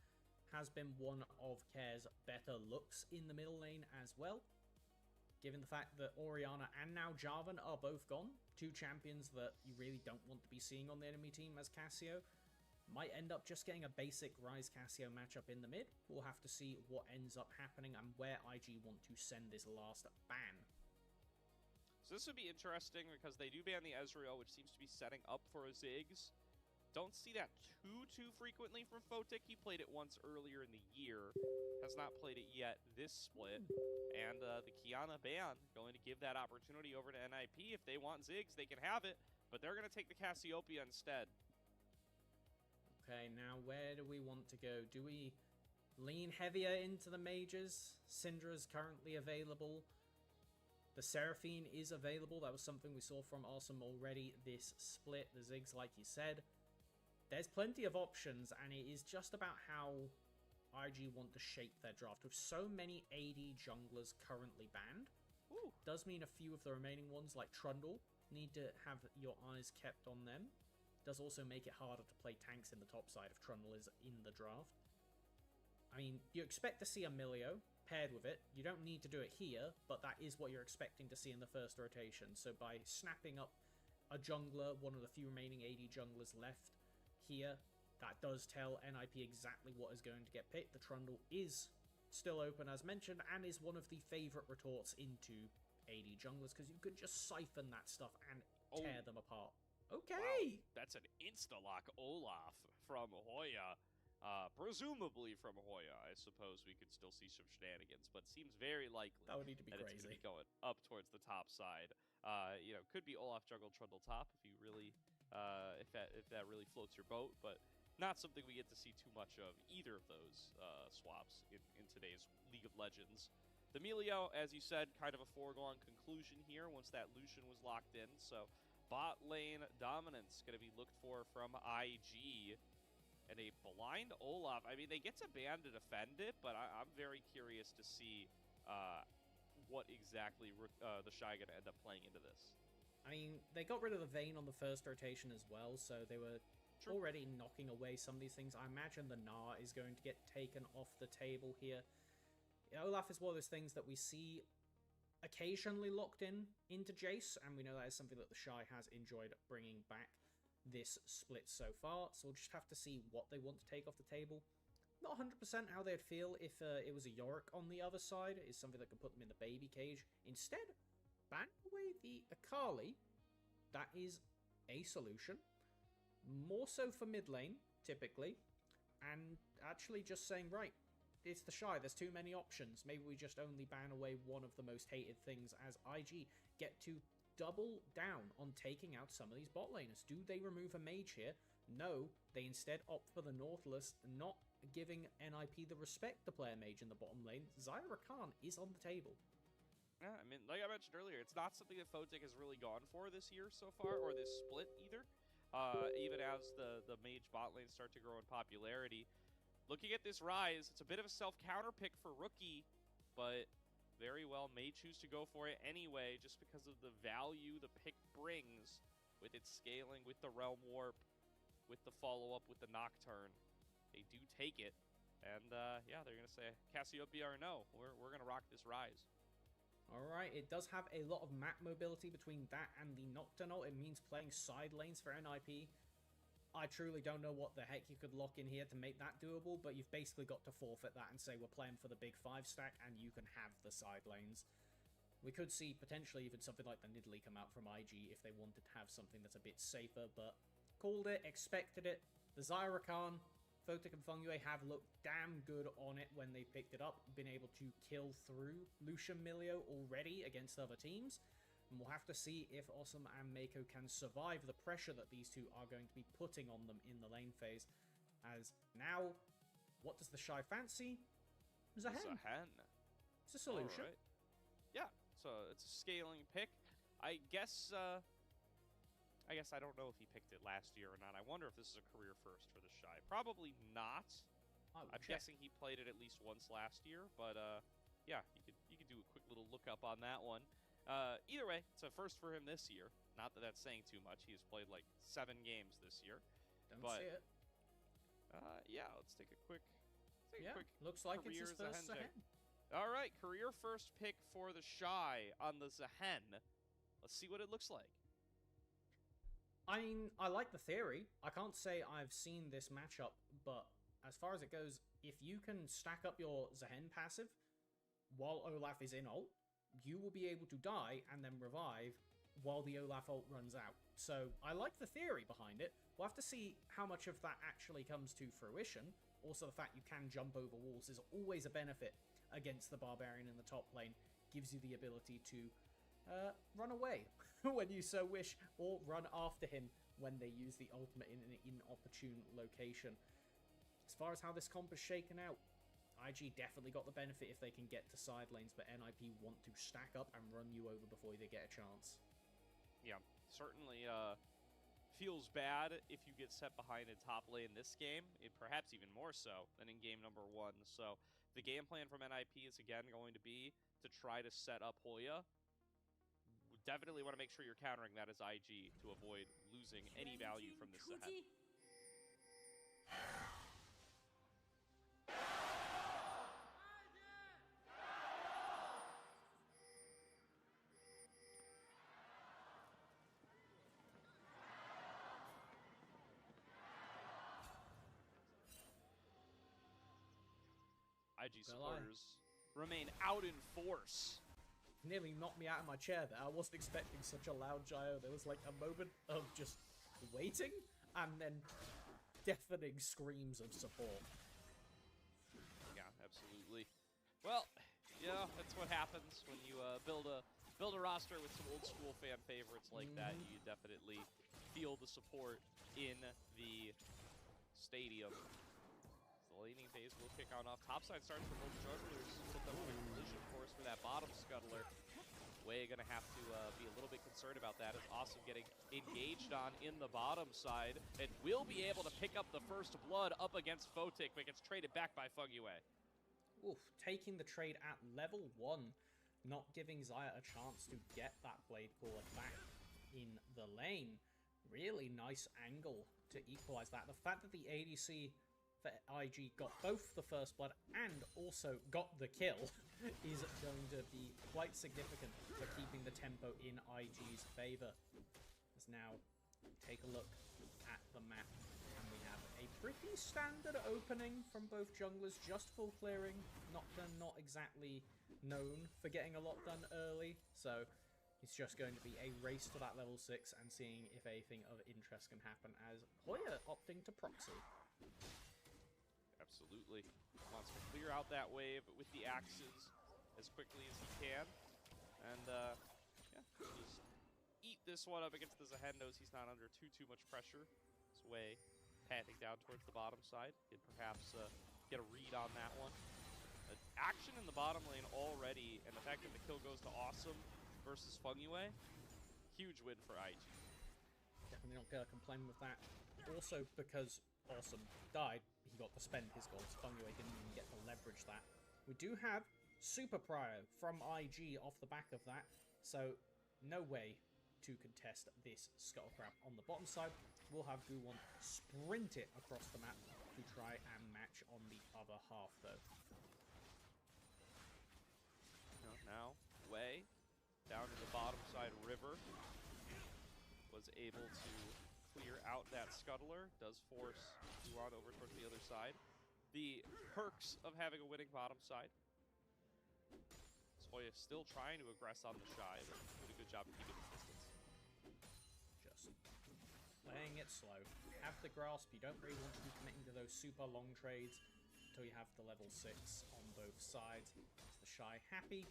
has been one of Care's better looks in the middle lane as well. Given the fact that Orianna and now Jarvan are both gone, two champions that you really don't want to be seeing on the enemy team as Cassio, might end up just getting a basic Ryze Cassio matchup in the mid. We'll have to see what ends up happening and where IG want to send this last ban. So this would be interesting because they do ban the Ezreal, which seems to be setting up for a Ziggs. Don't see that too frequently from Photic. He played it once earlier in the year. Has not played it yet this split. And the Qiyana ban going to give that opportunity over to NIP. If they want Ziggs, they can have it, but they're going to take the Cassiopeia instead. Okay, now where do we want to go? Do we lean heavier into the mages? Syndra is currently available. The Seraphine is available. That was something we saw from Awesome already this split. The Ziggs, like you said. There's plenty of options, and it is just about how IG want to shape their draft. With so many AD junglers currently banned, does mean a few of the remaining ones, like Trundle, need to have your eyes kept on them. Does also make it harder to play tanks in the top side if Trundle is in the draft. I mean, you expect to see a Milio paired with it. You don't need to do it here, but that is what you're expecting to see in the first rotation. So by snapping up a jungler, one of the few remaining AD junglers left here, that does tell NIP exactly what is going to get picked. The Trundle is still open as mentioned, and is one of the favourite retorts into AD junglers, because you could just siphon that stuff and tear them apart. Okay! Wow. That's an insta-lock Olaf from Hoya. Presumably from Hoya. I suppose we could still see some shenanigans, but seems very likely that would need to be that crazy. It's going to be going up towards the top side. You know, could be Olaf juggle Trundle top if you really, if that really floats your boat, but not something we get to see too much of either of those swaps in today's League of Legends. The Milio, as you said, kind of a foregone conclusion here once that Lucian was locked in. So bot lane dominance going to be looked for from IG. And a blind Olaf. I mean, they get to ban to defend it, but I'm very curious to see what exactly the Shy going to end up playing into this. I mean, they got rid of the Vayne on the first rotation as well, so they were already knocking away some of these things. I imagine the Gnar is going to get taken off the table here. Olaf is one of those things that we see occasionally locked into Jace, and we know that is something that the Shy has enjoyed bringing back this split so far, so we'll just have to see what they want to take off the table. Not 100% how they'd feel if it was a Yorick on the other side. It's something that could put them in the baby cage. Instead, ban away the Akali. That is a solution. More so for mid lane, typically. And actually just saying, right, it's the Shy, there's too many options. Maybe we just only ban away one of the most hated things as IG get to double down on taking out some of these bot laners. Do they remove a mage here? No, they instead opt for the Nautilus, not giving NIP the respect to play a mage in the bottom lane. Zyra Khan is on the table. Yeah, I mean, like I mentioned earlier, it's not something that Photic has really gone for this year so far, or this split either. Even as the mage bot lanes start to grow in popularity. Looking at this Ryze, it's a bit of a self-counter pick for Rookie, but very well may choose to go for it anyway, just because of the value the pick brings with its scaling, with the Realm Warp, with the follow-up, with the Nocturne. They do take it, and yeah, they're going to say Cassiopeia or no. We're going to rock this Ryze. Alright, it does have a lot of map mobility between that and the Nocturnal. It means playing side lanes for NIP. I truly don't know what the heck you could lock in here to make that doable, but you've basically got to forfeit that and say we're playing for the big 5 stack and you can have the side lanes. We could see potentially even something like the Nidalee come out from IG if they wanted to have something that's a bit safer, but called it, expected it. The Zyrakan, Photic and Fungyue have looked damn good on it when they picked it up, been able to kill through Lucian Milio already against other teams. And we'll have to see if Awesome and Mako can survive the pressure that these two are going to be putting on them in the lane phase. As now, what does the Shy fancy? Zahen. It's a solution. Right. Yeah, so it's a scaling pick. I guess I don't know if he picked it last year or not. I wonder if this is a career first for the Shy. Probably not. I'm guessing he played it at least once last year, but yeah, you could do a quick little look up on that one. Either way, it's a first for him this year. Not that that's saying too much. He has played like 7 games this year. Don't see it. Yeah, let's take a quick. Looks like it's his first Zahen. All right, career first pick for the Shy on the Zahen. Let's see what it looks like. I mean, I like the theory. I can't say I've seen this matchup, but as far as it goes, if you can stack up your Zahen passive while Olaf is in ult, you will be able to die and then revive while the Olaf ult runs out. So I like the theory behind it. We'll have to see how much of that actually comes to fruition. Also, the fact you can jump over walls is always a benefit against the Barbarian in the top lane. Gives you the ability to run away when you so wish, or run after him when they use the ultimate in an inopportune location. As far as how this comp is shaken out, IG definitely got the benefit if they can get to side lanes, but NIP want to stack up and run you over before they get a chance. Yeah, certainly feels bad if you get set behind in top lane this game, perhaps even more so than in game number 1. So the game plan from NIP is again going to be to try to set up Hoya. Definitely want to make sure you're countering that as IG to avoid losing any value from this Zahen. IG supporters remain out in force. Nearly knocked me out of my chair there. I wasn't expecting such a loud gyro. There was like a moment of just waiting and then deafening screams of support. Yeah, absolutely. Well, yeah, that's what happens when you build a roster with some old school fan favorites like that. You definitely feel the support in the stadium. The laning phase will kick on off. Topside starts for both jugglers. Put them in a collision course for that bottom scuttler. Way gonna have to be a little bit concerned about that. As Awesome getting engaged on in the bottom side, and will be able to pick up the first blood up against Photic, but gets traded back by Fungyue. Oof, taking the trade at level 1, not giving Zaya a chance to get that Blade Caller back in the lane. Really nice angle to equalize that. The fact that the ADC for IG got both the first blood and also got the kill is going to be quite significant for keeping the tempo in IG's favor. Let's now take a look at the map, and we have a pretty standard opening from both junglers, just full clearing, not exactly known for getting a lot done early, so it's just going to be a race to that level 6 and seeing if anything of interest can happen, as Hoya opting to proxy. Absolutely. Wants to clear out that wave with the axes as quickly as he can. And, yeah, just eat this one up against the Zahen. Knows he's not under too much pressure. His way panting down towards the bottom side. Can perhaps get a read on that one. Action in the bottom lane already, and the fact that the kill goes to Awesome versus Fungyue, huge win for IG. Definitely not gonna complain with that. Also, because Awesome died, he got to spend his gold. Fungyue didn't even get to leverage that. We do have Super Prio from IG off the back of that, so no way to contest this Scuttlecrab on the bottom side. We'll have Guwon sprint it across the map to try and match on the other half, though. Now, Wei, down to the bottom side river, was able to clear out that Scuttler. Does force Guwon over towards the other side. The perks of having a winning bottom side. Soya still trying to aggress on the Shy, but did a good job of keeping the distance. Just playing it slow. Have the grasp, you don't really want to be committing to those super long trades until you have the level 6 on both sides. Is the Shy happy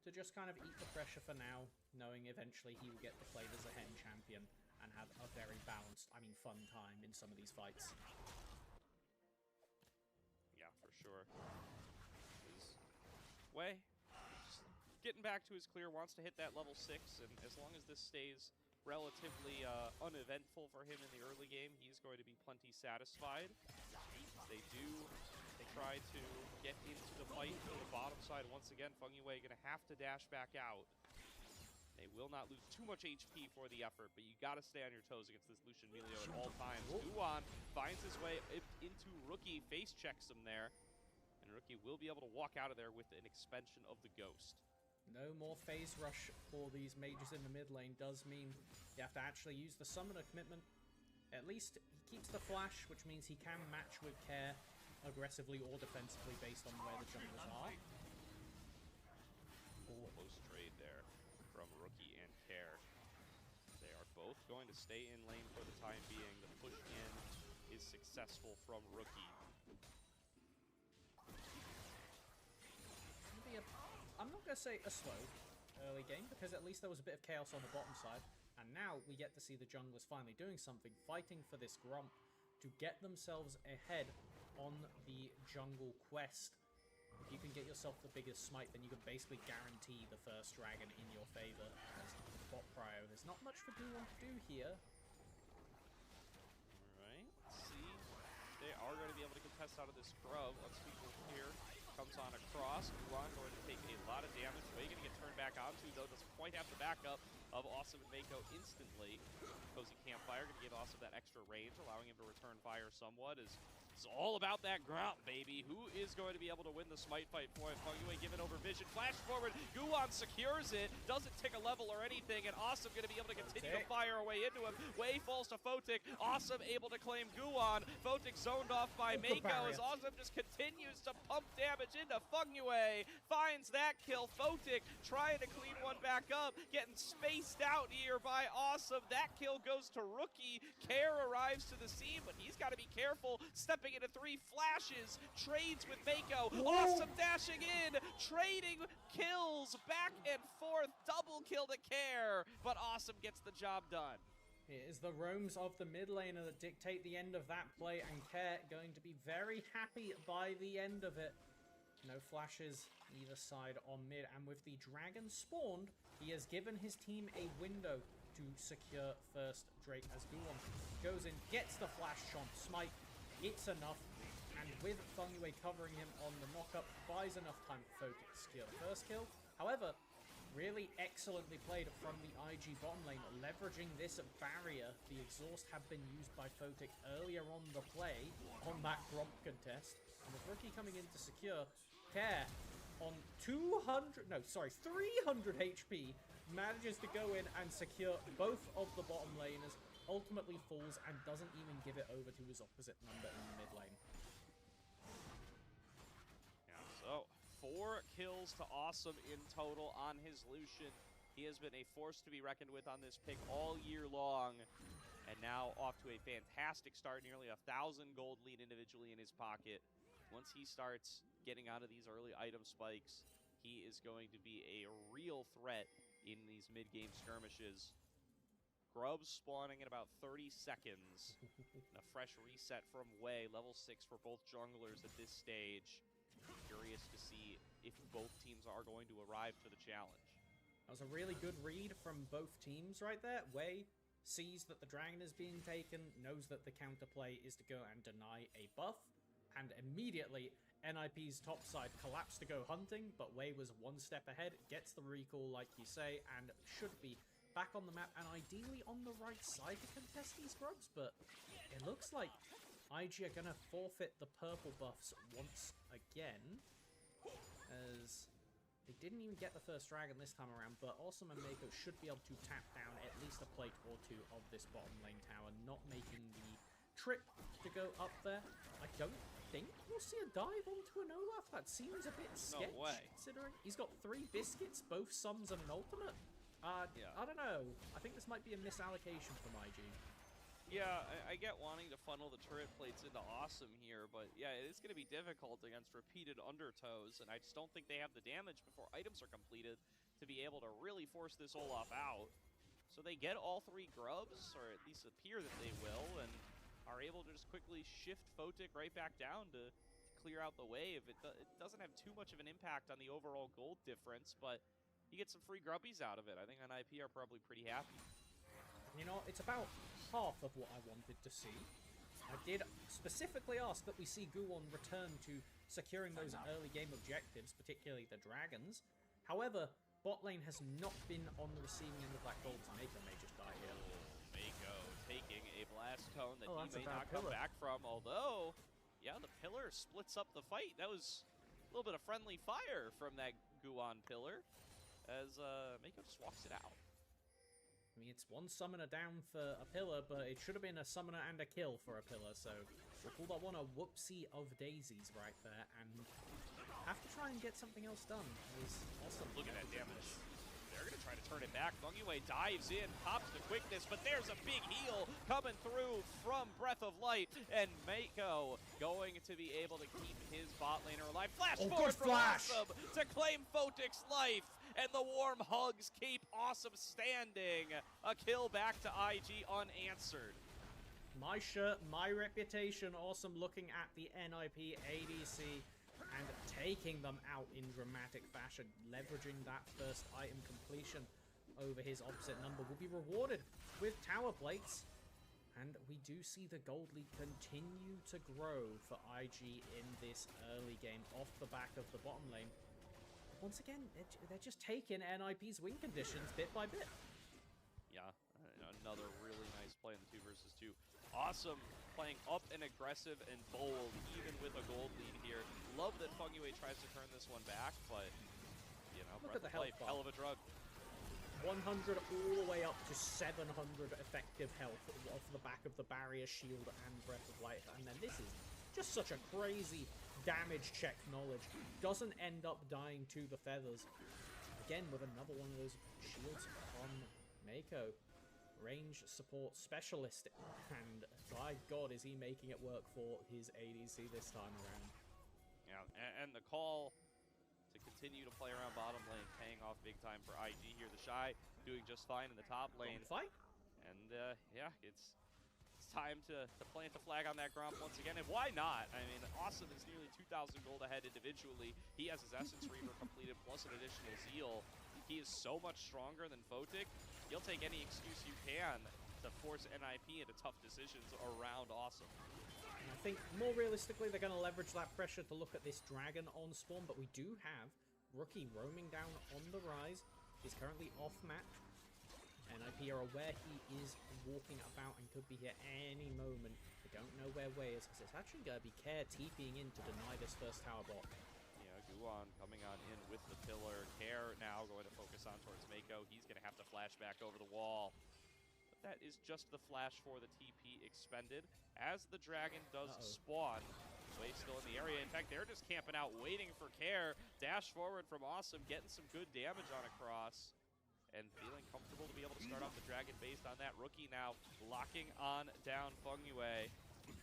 to just kind of eat the pressure for now, knowing eventually he will get to play as a Hen champion and have a very balanced, fun time in some of these fights. Yeah, for sure. Wei, just getting back to his clear, wants to hit that level 6, and as long as this stays relatively uneventful for him in the early game, he's going to be plenty satisfied. They try to get into the fight for the bottom side. Once again, Wei going to have to dash back out. They will not lose too much HP for the effort, but you got to stay on your toes against this Lucian Melio at all times. Guan finds his way into Rookie, face checks him there, and Rookie will be able to walk out of there with an expansion of the Ghost. No more phase rush for these mages in the mid lane does mean you have to actually use the summoner commitment. At least he keeps the flash, which means he can match with care aggressively or defensively based on where the junglers are. Close trade there from Rookie and Care. They are both going to stay in lane for the time being. The push in is successful from Rookie. I'm not going to say a slow early game, because at least there was a bit of chaos on the bottom side. And now we get to see the junglers finally doing something, fighting for this Gromp to get themselves ahead on the jungle quest. If you can get yourself the biggest smite, then you can basically guarantee the first dragon in your favor. As the bot prio, there's not much for Guan to do here. Alright, let's see. They are going to be able to contest out of this scrub once people here. Comes on across. Guan going to take a lot of damage. Wei going to get turned back onto, though doesn't quite have the backup of Awesome and Mako instantly. Cozy Campfire going to give Awesome that extra range, allowing him to return fire somewhat. It's all about that ground, baby. Who is going to be able to win the smite fight for him? Wei give it over vision. Flash forward. Guan secures it. Doesn't take a level or anything. And Awesome going to be able to continue to fire away into him. Wei falls to Photic. Awesome able to claim Guan. Photic zoned off by Mako as Awesome just continues to pump damage into Wei. Finds that kill. Photic trying to clean one back up. Getting spaced out here by Awesome. That kill goes to Rookie. Care arrives to the scene, but he's got to be careful. Stepping into 3 flashes. Trades with Mako. Awesome dashing in. Trading kills back and forth. Double kill to Care. But Awesome gets the job done. It is the roams of the mid laner that dictate the end of that play, and Care going to be very happy by the end of it. No flashes either side on mid, and with the dragon spawned, he has given his team a window to secure first Drake as Guan goes in, gets the flash chomp smite. It's enough, and with Wei covering him on the knockup, buys enough time for Photic to secure the first kill. However, really excellently played from the IG bottom lane, leveraging this barrier. The exhaust have been used by Photic earlier on the play on that Gromp contest, and with Rookie coming in to secure, Care on 300 HP manages to go in and secure both of the bottom laners, ultimately falls and doesn't even give it over to his opposite number in the mid lane. Yeah, so 4 kills to Awesome in total on his Lucian. He has been a force to be reckoned with on this pick all year long, and now off to a fantastic start, nearly 1,000 gold lead individually in his pocket. Once he starts getting out of these early item spikes, he is going to be a real threat in these mid-game skirmishes. Grubs spawning in about 30 seconds. And a fresh reset from Wei, level 6 for both junglers at this stage. Curious to see if both teams are going to arrive to the challenge. That was a really good read from both teams right there. Wei sees that the dragon is being taken, knows that the counterplay is to go and deny a buff, and immediately NIP's top side collapsed to go hunting, but Wei was one step ahead, gets the recall like you say, and should be back on the map and ideally on the right side to contest these grubs, but it looks like IG are going to forfeit the purple buffs once again, as they didn't even get the first dragon this time around, but Awesome and Mako should be able to tap down at least a plate or 2 of this bottom lane tower, not making the trip to go up there. I don't think we'll see a dive onto an Olaf. That seems a bit sketch, considering he's got 3 biscuits, both summons and an ultimate. Yeah. I don't know. I think this might be a misallocation from IG. Yeah, I get wanting to funnel the turret plates into Awesome here, but yeah, it is going to be difficult against repeated undertows, and I just don't think they have the damage before items are completed to be able to really force this Olaf out. So they get all 3 grubs, or at least appear that they will, and are able to just quickly shift Photic right back down to clear out the wave. It doesn't have too much of an impact on the overall gold difference, but you get some free grubbies out of it. I think NIP are probably pretty happy. You know, it's about half of what I wanted to see. I did specifically ask that we see Guwon return to securing those early game objectives, particularly the dragons. However, bot lane has not been on the receiving end of that gold, so Mako may just die here. Mako taking a blast cone that he may a not come back from, although, yeah, the pillar splits up the fight. That was a little bit of friendly fire from that Guwon pillar, as Mako just walks it out. I mean, it's one summoner down for a pillar, but it should have been a summoner and a kill for a pillar, so we'll call that one a whoopsie of daisies right there, and have to try and get something else done. Awesome. Look at that damage. They're going to try to turn it back. Fengyue dives in, pops the quickness, but there's a big heal coming through from Breath of Light, and Mako going to be able to keep his bot laner alive. Flash forward from Awesome to claim Photic's life, and the warm hugs keep Awesome standing. A kill back to IG unanswered. My shirt, my reputation. Awesome looking at the NIP ADC and taking them out in dramatic fashion, leveraging that first item completion over his opposite number will be rewarded with tower plates. And we do see the gold lead continue to grow for IG in this early game off the back of the bottom lane. Once again, they're just taking NIP's win conditions bit by bit. Yeah, another really nice play in the 2 versus 2. Awesome playing up and aggressive and bold, even with a gold lead here. Love that Fengyue tries to turn this one back, but, you know, Look at the health, hell of a drug. 100 all the way up to 700 effective health off the back of the barrier shield and Breath of Light. And then this is just such a crazy damage check knowledge. Doesn't end up dying to the feathers. Again, with another one of those shields on Mako. Range support specialist. And by God, is he making it work for his ADC this time around. Yeah, and the call to continue to play around bottom lane paying off big time for IG here. The Shy doing just fine in the top lane. Fight. And yeah, it's time to plant a flag on that Gromp once again, and why not? I mean, Awesome is nearly 2,000 gold ahead individually. He has his Essence Reaver completed, plus an additional Zeal. He is so much stronger than Photic. He'll take any excuse you can to force NIP into tough decisions around Awesome. And I think, more realistically, they're going to leverage that pressure to look at this Dragon on spawn, but we do have Rookie roaming down on the rise. He's currently off-map. NIP are aware he is walking about and could be here any moment. They don't know where Wei is, because it's actually going to be Care TPing in to deny this first tower bot. Yeah, Guwon coming on in with the pillar. Care now going to focus on towards Mako. He's going to have to flash back over the wall. But that is just the flash for the TP expended. As the Dragon does spawn, Wei still in the area. In fact, they're just camping out, waiting for Care. Dash forward from Awesome, getting some good damage on across. And feeling comfortable to be able to start off the Dragon based on that. Rookie now locking on down Fengyue.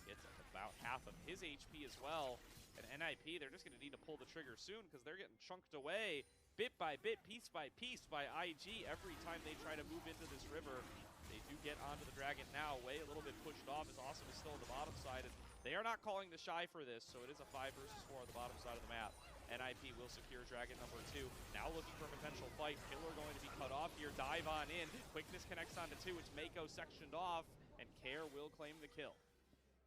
Gets about half of his HP as well. And NIP, they're just going to need to pull the trigger soon because they're getting chunked away bit by bit, piece by IG every time they try to move into this river. They do get onto the Dragon now. Way a little bit pushed off as Awesome is still on the bottom side. And they are not calling the Shy for this, so it is a 5 versus 4 on the bottom side of the map. NIP will secure Dragon number 2. Now looking for a potential fight. Pillar going to be cut off here. Dive on in. Quickness connects onto 2. It's Mako sectioned off, and Care will claim the kill.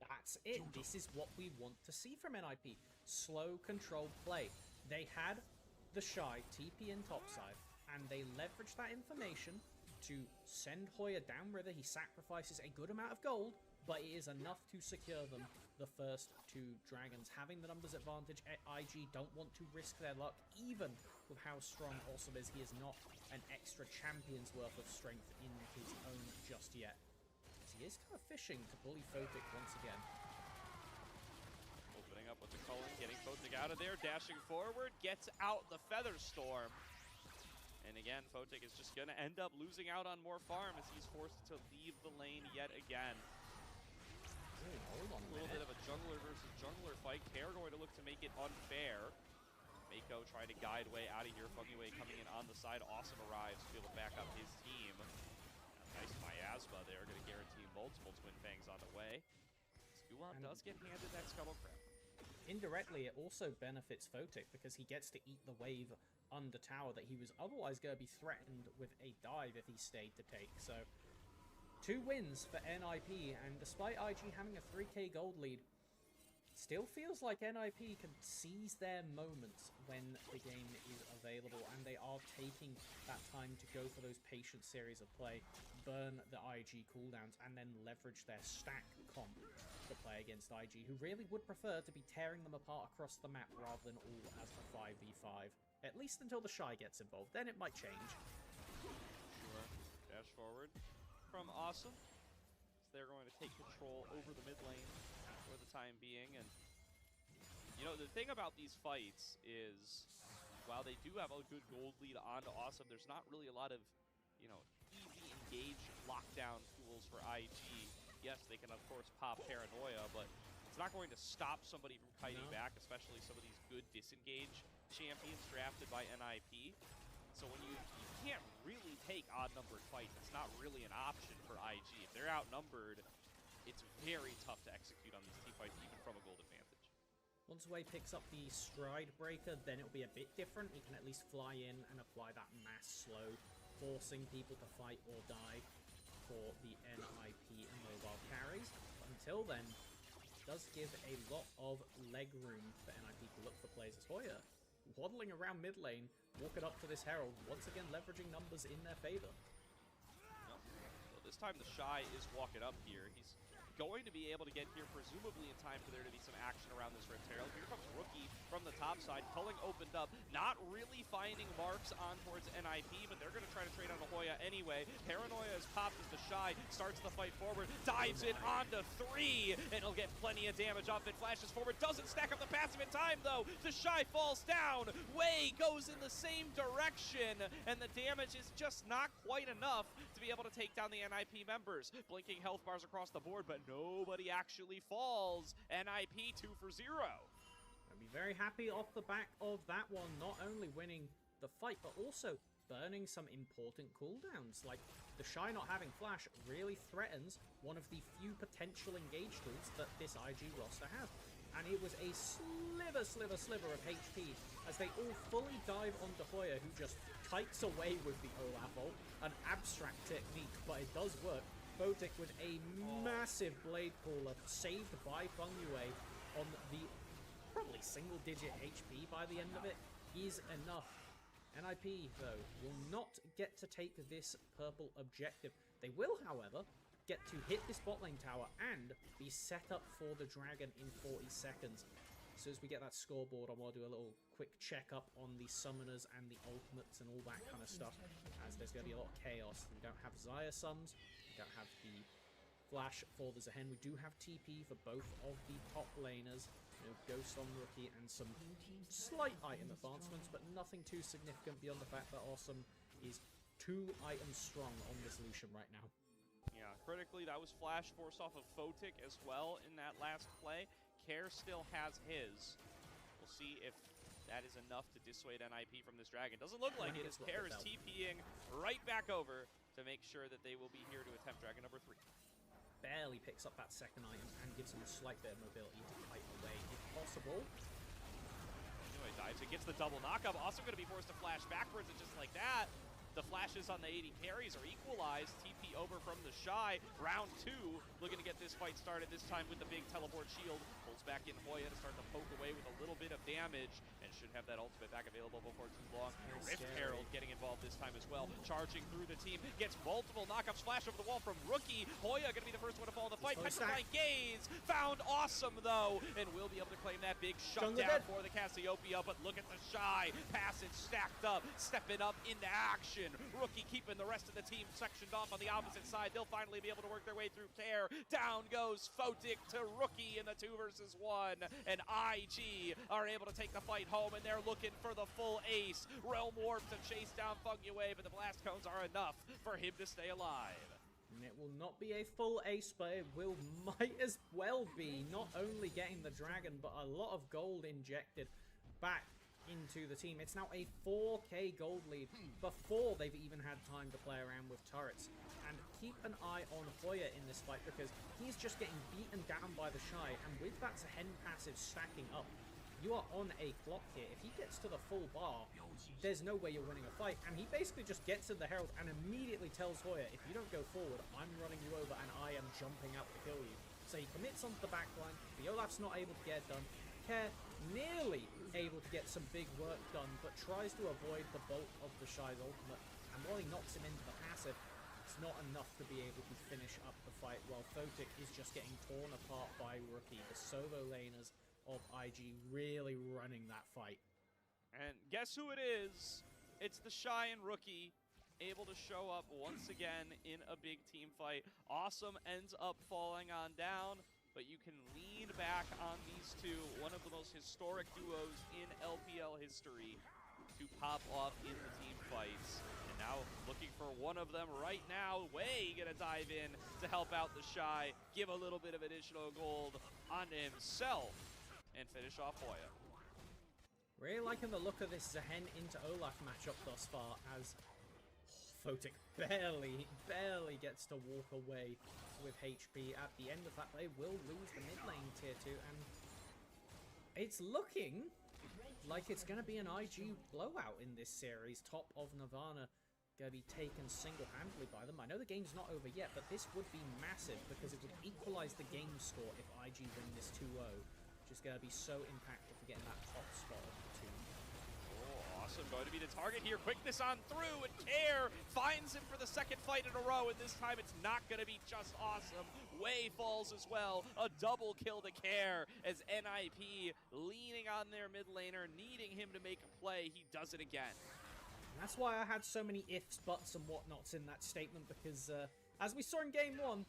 That's it. This is what we want to see from NIP. Slow, controlled play. They had the Shy TP in topside, and they leveraged that information to send Hoya downriver. He sacrifices a good amount of gold, but it is enough to secure them the first 2 dragons. Having the numbers advantage, IG don't want to risk their luck, even with how strong Awesome is. He is not an extra champion's worth of strength in his own just yet. He is kind of fishing to bully Photic once again. Opening up with the Cullen, getting Photic out of there, dashing forward, gets out the Feather Storm. And again, Photic is just going to end up losing out on more farm as he's forced to leave the lane yet again. hold on A little bit of a jungler versus jungler fight. Care going to look to make it unfair. Mako trying to guide way out of here. Fungiway coming in on the side. Awesome arrives to be able to back up his team. Nice miasma there. Going to guarantee multiple Twin Fangs on the way. Skuan does get handed that Scuttle Crab. Indirectly, it also benefits Photic because he gets to eat the wave under tower that he was otherwise going to be threatened with a dive if he stayed to take. So, 2 wins for NIP, and despite IG having a 3k gold lead, still feels like NIP can seize their moments when the game is available, and they are taking that time to go for those patient series of play, burn the IG cooldowns, and then leverage their stack comp to play against IG, who really would prefer to be tearing them apart across the map rather than all as a 5v5. At least until the Shy gets involved, then it might change. Sure. Dash forward from Awesome. So they're going to take control over the mid lane for the time being. And, you know, the thing about these fights is, while they do have a good gold lead on to Awesome, there's not really a lot of, you know, easy engage lockdown tools for IG. Yes, they can, of course, pop Paranoia, but it's not going to stop somebody from kiting back, especially some of these good disengage champions drafted by NIP. So when you can't really take odd-numbered fights, it's not really an option for IG. If they're outnumbered, it's very tough to execute on these team fights, even from a gold advantage. Once Wei picks up the Stride Breaker, then it'll be a bit different. He can at least fly in and apply that mass slow, forcing people to fight or die for the NIP and mobile carries. But until then, it does give a lot of leg room for NIP to look for plays as Hoya, waddling around mid lane, walking up to this Herald, once again leveraging numbers in their favor. Well, this time the Shy is walking up here. He's going to be able to get here presumably in time for there to be some action around this Rift Herald. Here comes Rookie from the top side. Culling opened up, not really finding marks on towards NIP, but they're going to try to trade on the Hoya anyway. Paranoia is popped as the Shy starts the fight forward, dives in onto 3, and he'll get plenty of damage off it. Flashes forward, doesn't stack up the passive in time though. The Shy falls down. Wei goes in the same direction, and the damage is just not quite enough to be able to take down the NIP members. Blinking health bars across the board, but nobody actually falls. NIP 2 for 0. I'd be very happy off the back of that one, not only winning the fight, but also burning some important cooldowns. Like, the Shy not having flash really threatens one of the few potential engage tools that this IG roster has. And it was a sliver of HP as they all fully dive onto Hoya, who just kites away with the Olaf ult. An abstract technique, but it does work. Photic with a massive blade caller, saved by Fungiway on the probably single-digit HP by the end of it, is enough. NIP, though, will not get to take this purple objective. They will, however, get to hit this bot lane tower and be set up for the dragon in 40 seconds. As soon as we get that scoreboard, I want to do a little quick check-up on the summoners and the ultimates and all that kind of stuff, as there's going to be a lot of chaos. We don't have Xayah Suns, we don't have the Flash for the Zehen. We do have TP for both of the top laners, you know, Ghost on Rookie and some slight item advancements, but nothing too significant beyond the fact that Awesome is 2 items strong on this Lucian right now. Yeah, critically, that was flash forced off of Photic as well in that last play. Care still has his. We'll see if that is enough to dissuade NIP from this dragon. Doesn't look like it, as Care is TPing right back over to make sure that they will be here to attempt dragon number 3. Barely picks up that second item and gives him a slight bit of mobility to fight away if possible. Anyway, dives and gets the double knockup. Also going to be forced to flash backwards, and just like that, the flashes on the 80 carries are equalized. TP over from the Shy. Round 2, looking to get this fight started, this time with the big teleport shield. Pulls back in Hoya to start to poke away with a little bit of damage, and should have that ultimate back available before too long. Rift Herald getting involved this time as well. Charging through the team, gets multiple knockups. Flash over the wall from Rookie. Hoya going to be the first one to fall in the fight. Petrifying Gaze, found Awesome though, and will be able to claim that big shutdown for the Cassiopeia. But look at the Shy, passage stacked up, stepping up into action. Rookie keeping the rest of the team sectioned off on the opposite side. They'll finally be able to work their way through Care. Down goes Photic to Rookie in the 2 versus 1. And IG are able to take the fight home, and they're looking for the full ace. Realm Warp to chase down Fungiway, but the blast cones are enough for him to stay alive. And it will not be a full ace, but it might as well be. Not only getting the dragon, but a lot of gold injected back into the team. It's now a 4k gold lead before they've even had time to play around with turrets. And keep an eye on Hoya in this fight, because he's just getting beaten down by the Shy. And with that Zehen passive stacking up, you are on a clock here. If he gets to the full bar, there's no way you're winning a fight. And he basically just gets in the Herald and immediately tells Hoya, if you don't go forward, I'm running you over and I am jumping out to kill you. So he commits onto the backline. The Olaf's not able to get it done. Care nearly able to get some big work done, but tries to avoid the bolt of the Shy's ultimate. And while he knocks him into the passive, it's not enough to be able to finish up the fight, while Photic is just getting torn apart by Rookie. The solo laners of IG really running that fight. And guess who it is? It's the Shy and Rookie, able to show up once again in a big team fight. Awesome ends up falling on down, but you can lean back on these two, one of the most historic duos in LPL history, to pop off in the team fights. And now looking for one of them right now. Way gonna dive in to help out the Shy, give a little bit of additional gold onto himself, and finish off Hoya. Really liking the look of this Zehen into Olaf matchup thus far, as Photic barely gets to walk away with HP. At the end of that play, will lose the mid lane tier 2, and it's looking like it's going to be an IG blowout in this series. Top of Nirvana going to be taken single-handedly by them. I know the game's not over yet, but this would be massive because it would equalize the game score if IG win this 2-0. Which is going to be so impactful for getting that top spot of the team. Oh, awesome. Going to be the target here. Quickness on through, and Care finds him for the second fight in a row, and this time it's not going to be just awesome. Way falls as well. A double kill to Care as NIP leaning on their mid laner, needing him to make a play. He does it again. And that's why I had so many ifs, buts, and whatnots in that statement, because as we saw in Game 1,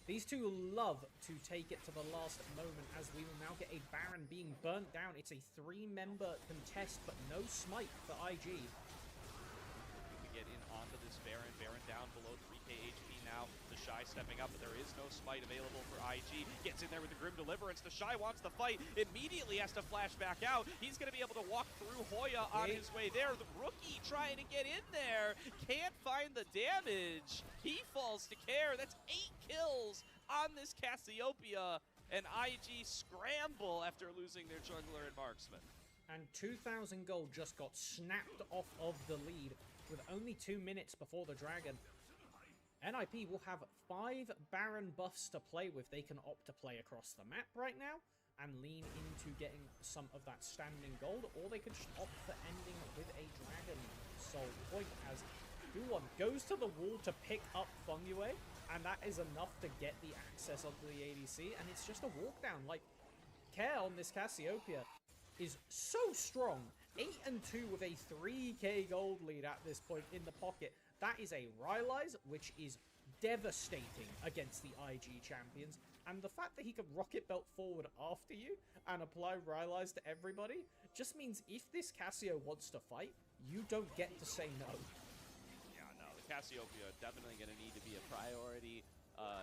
these two love to take it to the last moment, as we will now get a Baron being burnt down. It's a 3-member contest, but no smite for IG. We get in onto this Baron. Baron down below 3k HP now. The Shy stepping up, but there is no smite available for IG. Gets in there with the Grim Deliverance. The Shy wants the fight. Immediately has to flash back out. He's going to be able to walk through Hoya on his way there. The Rookie trying to get in there. Can't find the damage. He falls to Care. That's 8 kills on this Cassiopeia. And IG scramble after losing their jungler and marksman. And 2,000 gold just got snapped off of the lead with only 2 minutes before the dragon. NIP will have 5 Baron buffs to play with. They can opt to play across the map right now and lean into getting some of that standing gold, or they could just opt for ending with a dragon soul point, as Duwon goes to the wall to pick up Fungyue, and that is enough to get the access onto the ADC, and it's just a walk down. Like, Care on this Cassiopeia is so strong. 8-2 with a 3k gold lead at this point in the pocket. That is a Rylai's, which is devastating against the IG champions. And the fact that he can rocket belt forward after you and apply Rylai's to everybody just means if this Cassio wants to fight, you don't get to say no. Yeah, no, the Cassiopeia definitely going to need to be a priority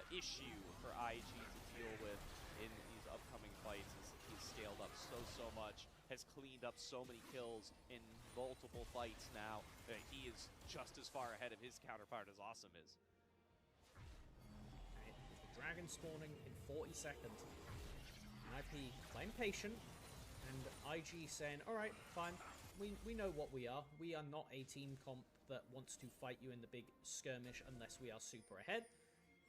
issue for IG to deal with in these upcoming fights. He's scaled up so much, has cleaned up so many kills in multiple fights now. He is just as far ahead of his counterpart as Awesome is. The dragon spawning in 40 seconds. IP playing patient, and IG saying, alright, fine, we know what we are. We are not a team comp that wants to fight you in the big skirmish unless we are super ahead.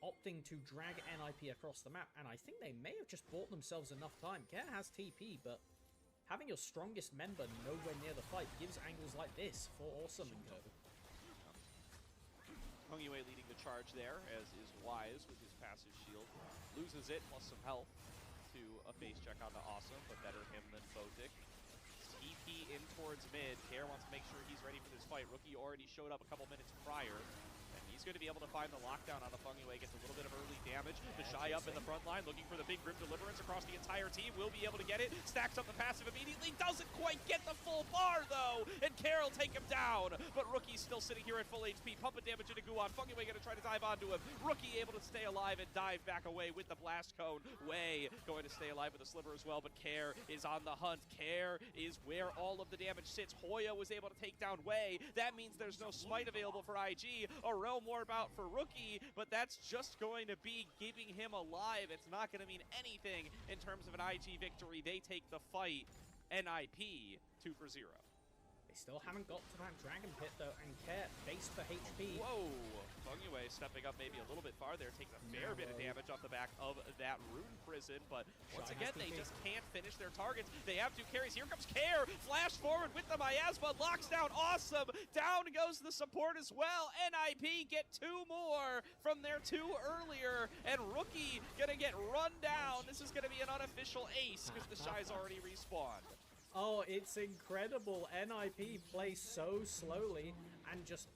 Opting to drag NIP across the map, and I think they may have just bought themselves enough time. Care has TP, but having your strongest member nowhere near the fight gives angles like this for Awesome and co. Fungyue leading the charge there, as is Wise with his passive shield. Loses it, plus some health to a face check onto Awesome, but better him than Photic. TP in towards mid. Care wants to make sure he's ready for this fight. Rookie already showed up a couple minutes prior. And he's going to be able to find the lockdown on the Fengyue, gets a little bit of early damage. The Shy up in the front line, looking for the big Grim Deliverance across the entire team. Will be able to get it. Stacks up the passive immediately. Doesn't quite get the full bar, though. And Carol take him down. But Rookie's still sitting here at full HP. Pumping damage into Guan. Fengyue going to try to dive onto him. Rookie able to stay alive and dive back away with the blast cone. Wei going to stay alive with a sliver as well, but Care is on the hunt. Care is where all of the damage sits. Hoya was able to take down Wei. That means there's no smite available for IG. A realm war about for Rookie, but that's just going to be keeping him alive. It's not going to mean anything in terms of an IG victory. They take the fight. NIP 2-0. They still haven't got to that Dragon Pit, though, and Care base for HP. Whoa! Fengyue stepping up maybe a little bit farther, taking a fair bit of damage off the back of that Rune Prison, but once again, they just can't finish their targets. They have 2 carries. Here comes Care! Flash forward with the miasma, locks down, awesome! Down goes the support as well. NIP get 2 more from their 2 earlier, and Rookie gonna get run down. This is gonna be an unofficial ace, because the Shy's already respawned. Oh, it's incredible. NIP plays so slowly and just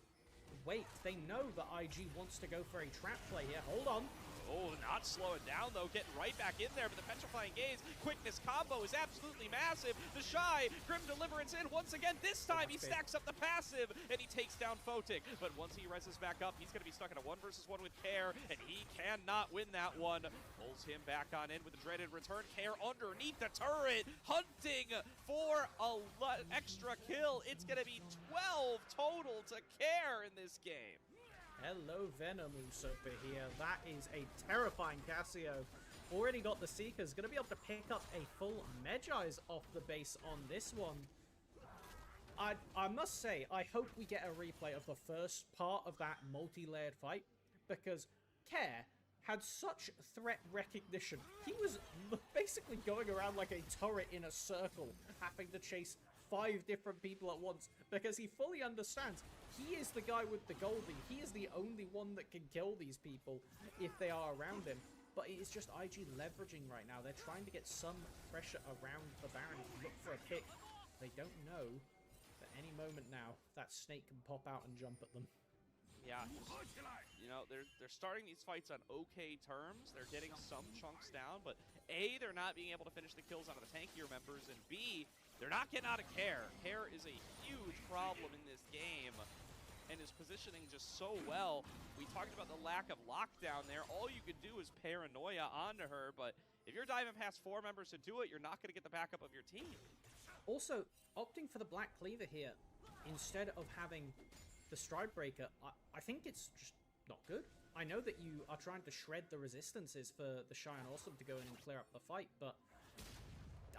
wait. They know that IG wants to go for a trap play here. Hold on. Oh, not slowing down, though. Getting right back in there, but the Petrifying Gaze quickness combo is absolutely massive. The Shy, Grim Deliverance in once again. This time he stacks up the passive, and he takes down Photic. But once he reses back up, he's going to be stuck in a 1 versus 1 with Care, and he cannot win that one. Pulls him back on in with the dreaded return. Care underneath the turret, hunting for an extra kill. It's going to be 12 total to Care in this game. Hello, Venomous over here. That is a terrifying Cassio. Already got the Seekers. Going to be able to pick up a full Medjai's off the base on this one. I must say, I hope we get a replay of the first part of that multi-layered fight, because Care had such threat recognition. He was basically going around like a turret in a circle, having to chase 5 different people at once, because he fully understands he is the guy with the Goldie. He is the only one that can kill these people if they are around him. But it is just IG leveraging right now. They're trying to get some pressure around the Baron, look for a pick. They don't know that any moment now that Snake can pop out and jump at them. Yeah, you know, they're starting these fights on okay terms. They're getting some chunks down, but A, they're not being able to finish the kills out of the tankier members, and B, they're not getting out of Care. Care is a huge problem in this game, and is positioning just so well. We talked about the lack of lockdown there. All you can do is paranoia onto her, but if you're diving past 4 members to do it, you're not going to get the backup of your team. Also, opting for the Black Cleaver here, instead of having the Stride Breaker, I think it's just not good. I know that you are trying to shred the resistances for the Shy and Awesome to go in and clear up the fight, but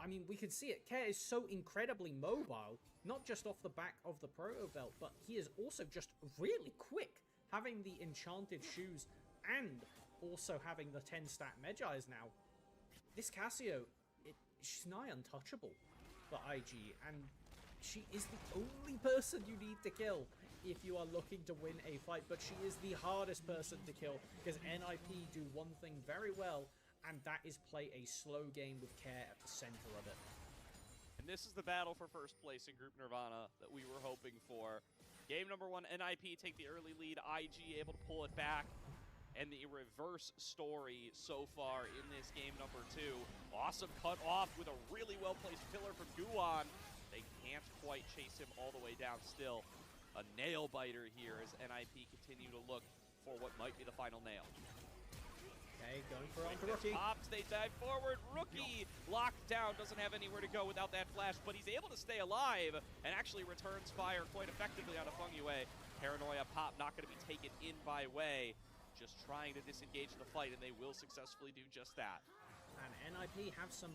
I mean, we can see it. Care is so incredibly mobile, not just off the back of the Proto Belt, but he is also just really quick, having the Enchanted Shoes and also having the 10-stat Medjai's now. This Cassio, she's nigh untouchable for IG, and she is the only person you need to kill if you are looking to win a fight, but she is the hardest person to kill, because NIP do one thing very well, and that is play a slow game with Care at the center of it. And this is the battle for first place in Group Nirvana that we were hoping for. Game number 1, NIP take the early lead, IG able to pull it back, and the reverse story so far in this game number 2. Awesome cut off with a really well-placed pillar from Guan. They can't quite chase him all the way down still. A nail biter here as NIP continue to look for what might be the final nail. Okay, going for onto Rookie. Pops, they dive forward. Rookie locked down, doesn't have anywhere to go without that flash, but he's able to stay alive and actually returns fire quite effectively on a Fengyue. Paranoia Pop not going to be taken in by Wei, just trying to disengage the fight, and they will successfully do just that. And NIP have some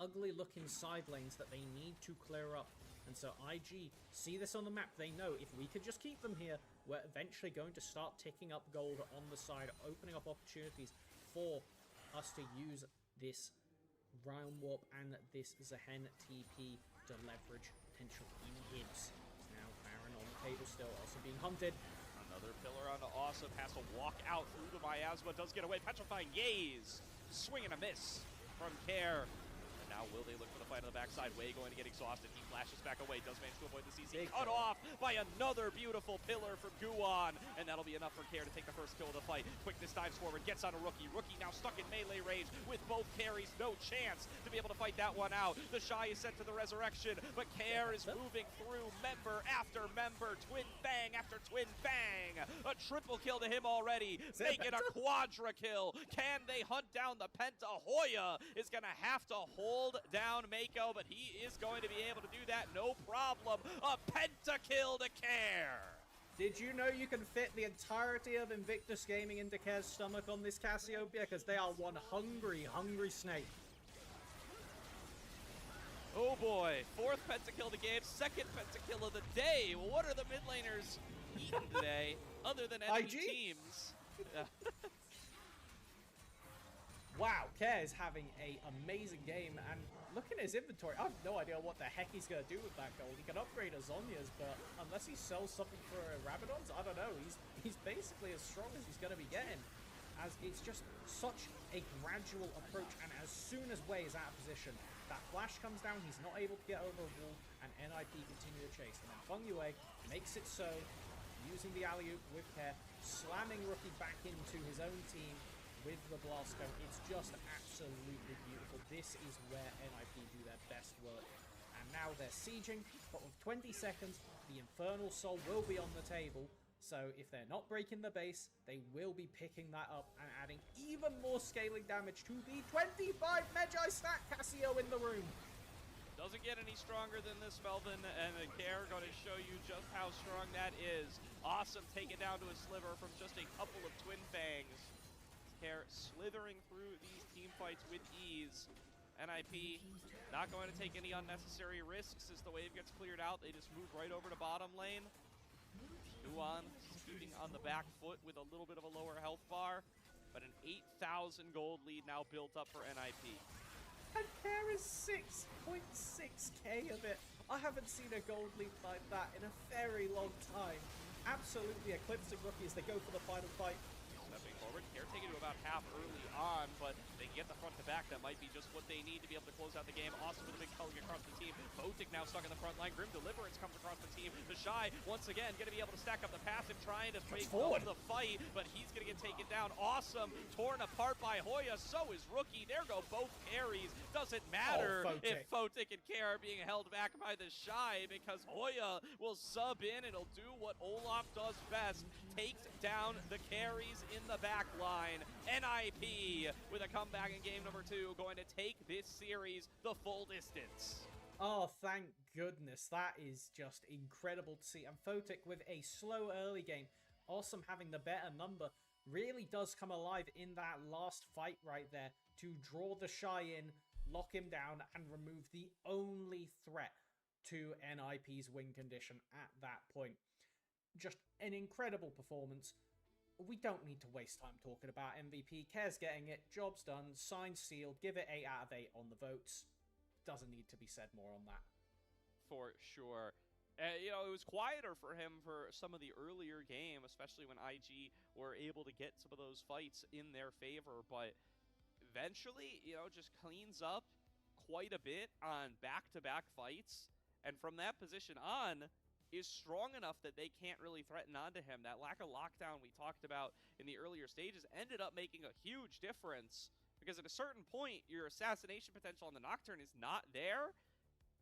ugly-looking side lanes that they need to clear up. And so IG see this on the map. They know if we could just keep them here, we're eventually going to start ticking up gold on the side, opening up opportunities for us to use this Realm Warp and this Zehen TP to leverage potential inhibs. Now Baron on the table still, also being hunted. Another pillar onto Awesome, has to walk out through the miasma, does get away. Petrifying Gaze, swing and a miss from Care. And now Will they look for the fight on the backside? Wei going to get exhausted. He flashes back away. Does manage to avoid the CC. Cut off by another beautiful pillar from Guan. And that'll be enough for Care to take the first kill of the fight. Quickness dives forward. Gets on a Rookie. Rookie now stuck in melee range with both carries. No chance to be able to fight that one out. The Shy is sent to the resurrection. But Care is moving through member after member. Twin Fang after Twin Fang. A triple kill to him already. Make it a quadra kill. Can they hunt down the Penta? Hoya is going to have to hold down Mako, but he is going to be able to do that no problem. A pentakill to Care. Did you know you can fit the entirety of Invictus Gaming into Care's stomach on this Cassiopeia? Because they are one hungry, hungry snake. Oh boy, 4th pentakill of the game, 2nd pentakill of the day. Well, what are the mid laners eating today, other than enemy teams? Wow, Care is having an amazing game, and looking at his inventory, I have no idea what the heck he's going to do with that gold. He can upgrade a Zhonya's, but unless he sells something for Rabadons, I don't know. He's basically as strong as he's going to be getting, as it's just such a gradual approach, and as soon as Wei is out of position, that flash comes down, he's not able to get over a wall, and NIP continue to chase. And then Feng Yue makes it so, using the alley-oop with Care, slamming Rookie back into his own team, with the blast cone. It's just absolutely beautiful. This is where NIP do their best work. And now they're sieging, but with 20 seconds, the Infernal Soul will be on the table. So if they're not breaking the base, they will be picking that up and adding even more scaling damage to the 25 Magi stack Cassio in the room. Doesn't get any stronger than this, Melvin, and Care going to show you just how strong that is. Awesome, take it down to a sliver from just a couple of Twin Fangs. Care slithering through these team fights with ease. NIP not going to take any unnecessary risks as the wave gets cleared out. They just move right over to bottom lane. Guan keeping on the back foot with a little bit of a lower health bar, but an 8,000 gold lead now built up for NIP. And Care is 6.6k of it. I haven't seen a gold lead like that in a very long time. Absolutely eclipsing Rookie as they go for the final fight. Stepping forward, Care taking to about half early on, but they can get the front to back. That might be just what they need to be able to close out the game. Awesome with a big culling across the team. Photic now stuck in the front line. Grim Deliverance comes across the team. The Shy, once again, going to be able to stack up the passive, trying to break up the fight, but he's going to get taken down. Awesome, torn apart by Hoya. So is Rookie. There go both carries. Doesn't matter if Photic and Care are being held back by the Shy, because Hoya will sub in and he'll do what Olaf does best. Takes down the carries in the back line. NIP with a comeback in game number 2, going to take this series the full distance. Oh, thank goodness. That is just incredible to see. And Photic with a slow early game, Awesome having the better number, really does come alive in that last fight right there to draw the Shy in, lock him down, and remove the only threat to NIP's win condition at that point. Just an incredible performance. We don't need to waste time talking about MVP. Care's getting it. Job's done. Signed, sealed. Give it 8 out of 8 on the votes. Doesn't need to be said more on that. For sure. You know, it was quieter for him for some of the earlier game, especially when IG were able to get some of those fights in their favor. But eventually, you know, just cleans up quite a bit on back-to-back fights. And from that position on, is strong enough that they can't really threaten onto him. That lack of lockdown we talked about in the earlier stages ended up making a huge difference, because at a certain point, your assassination potential on the Nocturne is not there.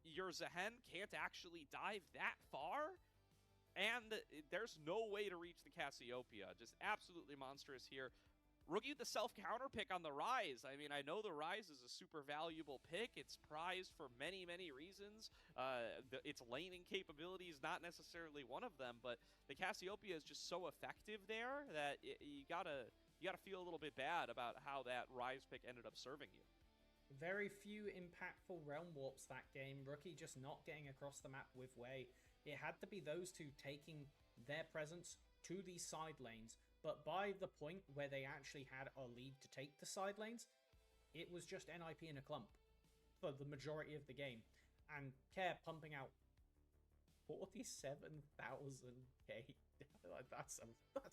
Your Zehen can't actually dive that far, and there's no way to reach the Cassiopeia. Just absolutely monstrous here. Rookie with the self-counter pick on the Rise. I mean, I know the Rise is a super valuable pick. It's prized for many, many reasons. Its laning capability is not necessarily one of them, but the Cassiopeia is just so effective there that you gotta feel a little bit bad about how that Rise pick ended up serving you. Very few impactful Realm Warps that game. Rookie just not getting across the map with Wei. It had to be those two taking their presence to these side lanes. But by the point where they actually had a lead to take the side lanes, it was just NIP in a clump for the majority of the game. And Care pumping out 47,000k. That's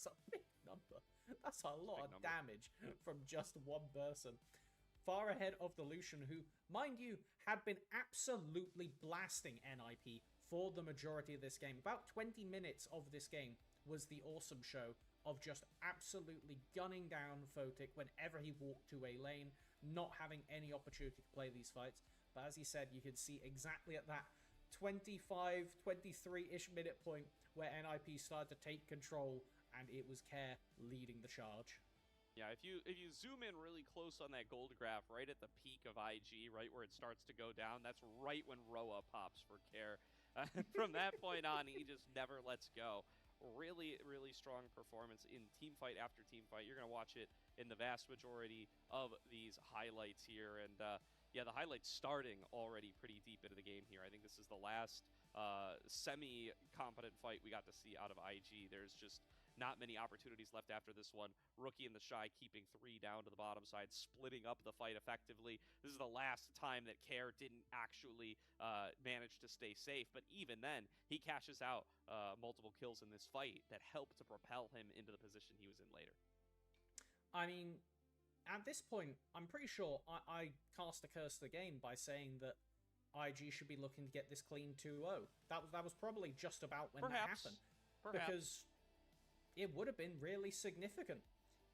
a big number. That's a lot of damage from just one person. far ahead of the Lucian, who, mind you, had been absolutely blasting NIP for the majority of this game. About 20 minutes of this game was the awesome show of just absolutely gunning down Photic whenever he walked to a lane, not having any opportunity to play these fights. But as he said, you could see exactly at that 25, 23-ish minute point where NIP started to take control, and it was Care leading the charge. Yeah, if you zoom in really close on that gold graph, right at the peak of IG, right where it starts to go down, that's right when Roa pops for Care. From that point on, he just never lets go. Really, really strong performance in team fight after team fight. You're going to watch it in the vast majority of these highlights here. And yeah, the highlights starting already pretty deep into the game here. I think this is the last semi-competent fight we got to see out of IG. There's just not many opportunities left after this one. Rookie and the Shy keeping 3 down to the bottom side, splitting up the fight effectively. This is the last time that Care didn't actually manage to stay safe, but even then, he cashes out multiple kills in this fight that helped to propel him into the position he was in later. I mean, at this point, I'm pretty sure I cast a curse to the game by saying that IG should be looking to get this clean 2-0. That was probably just about when that happened. Because it would have been really significant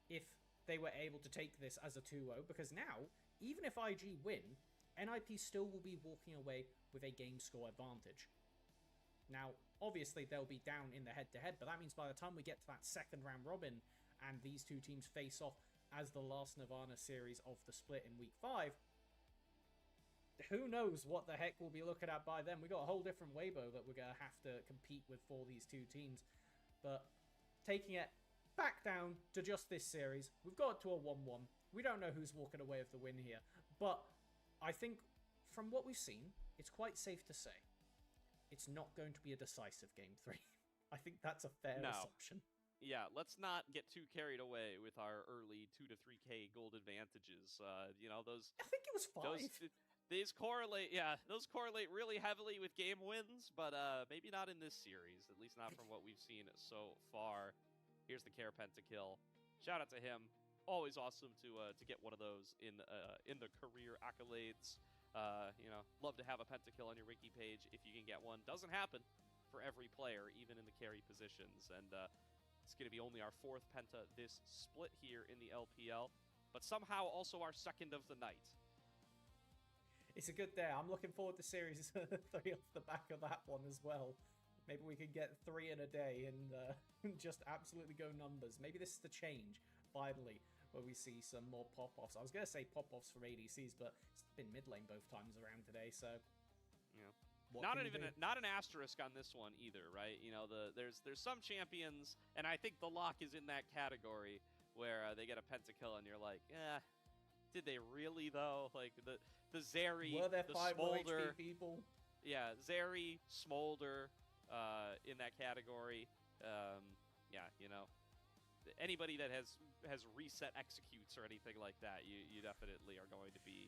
if they were able to take this as a 2-0, because now, even if IG win, NIP still will be walking away with a game score advantage. Now, obviously, they'll be down in the head-to-head, but that means by the time we get to that second round robin, and these two teams face off as the last Nirvana series of the split in Week 5, who knows what the heck we'll be looking at by then. We got a whole different Weibo that we're going to have to compete with for these two teams. But taking it back down to just this series, we've got to a 1-1. We don't know who's walking away with the win here. But I think from what we've seen, it's quite safe to say it's not going to be a decisive Game 3. I think that's a fair assumption. Yeah, let's not get too carried away with our early 2 to 3K gold advantages. You know, those... I think it was 5. These correlate, those correlate really heavily with game wins, but maybe not in this series, at least not from what we've seen so far. Here's the Care pentakill. Shout out to him. Always awesome to get one of those in the career accolades. You know, love to have a pentakill on your wiki page if you can get one. Doesn't happen for every player, even in the carry positions, and it's going to be only our 4th penta this split here in the LPL, but somehow also our 2nd of the night. It's a good day. I'm looking forward to Series 3 off the back of that one as well. Maybe we could get 3 in a day and just absolutely go numbers. Maybe this is the change, finally, where we see some more pop-offs. I was going to say pop-offs from ADCs, but it's been mid lane both times around today, so... Yeah. Not an asterisk on this one either, right? You know, there's some champions, and I think the Lock is in that category, where they get a pentakill and you're like, did they really though? Like the Zeri, were there the 5 Smolder HP people? Yeah, Zeri, Smolder, in that category. Yeah, you know, anybody that has reset executes or anything like that, you definitely are going to be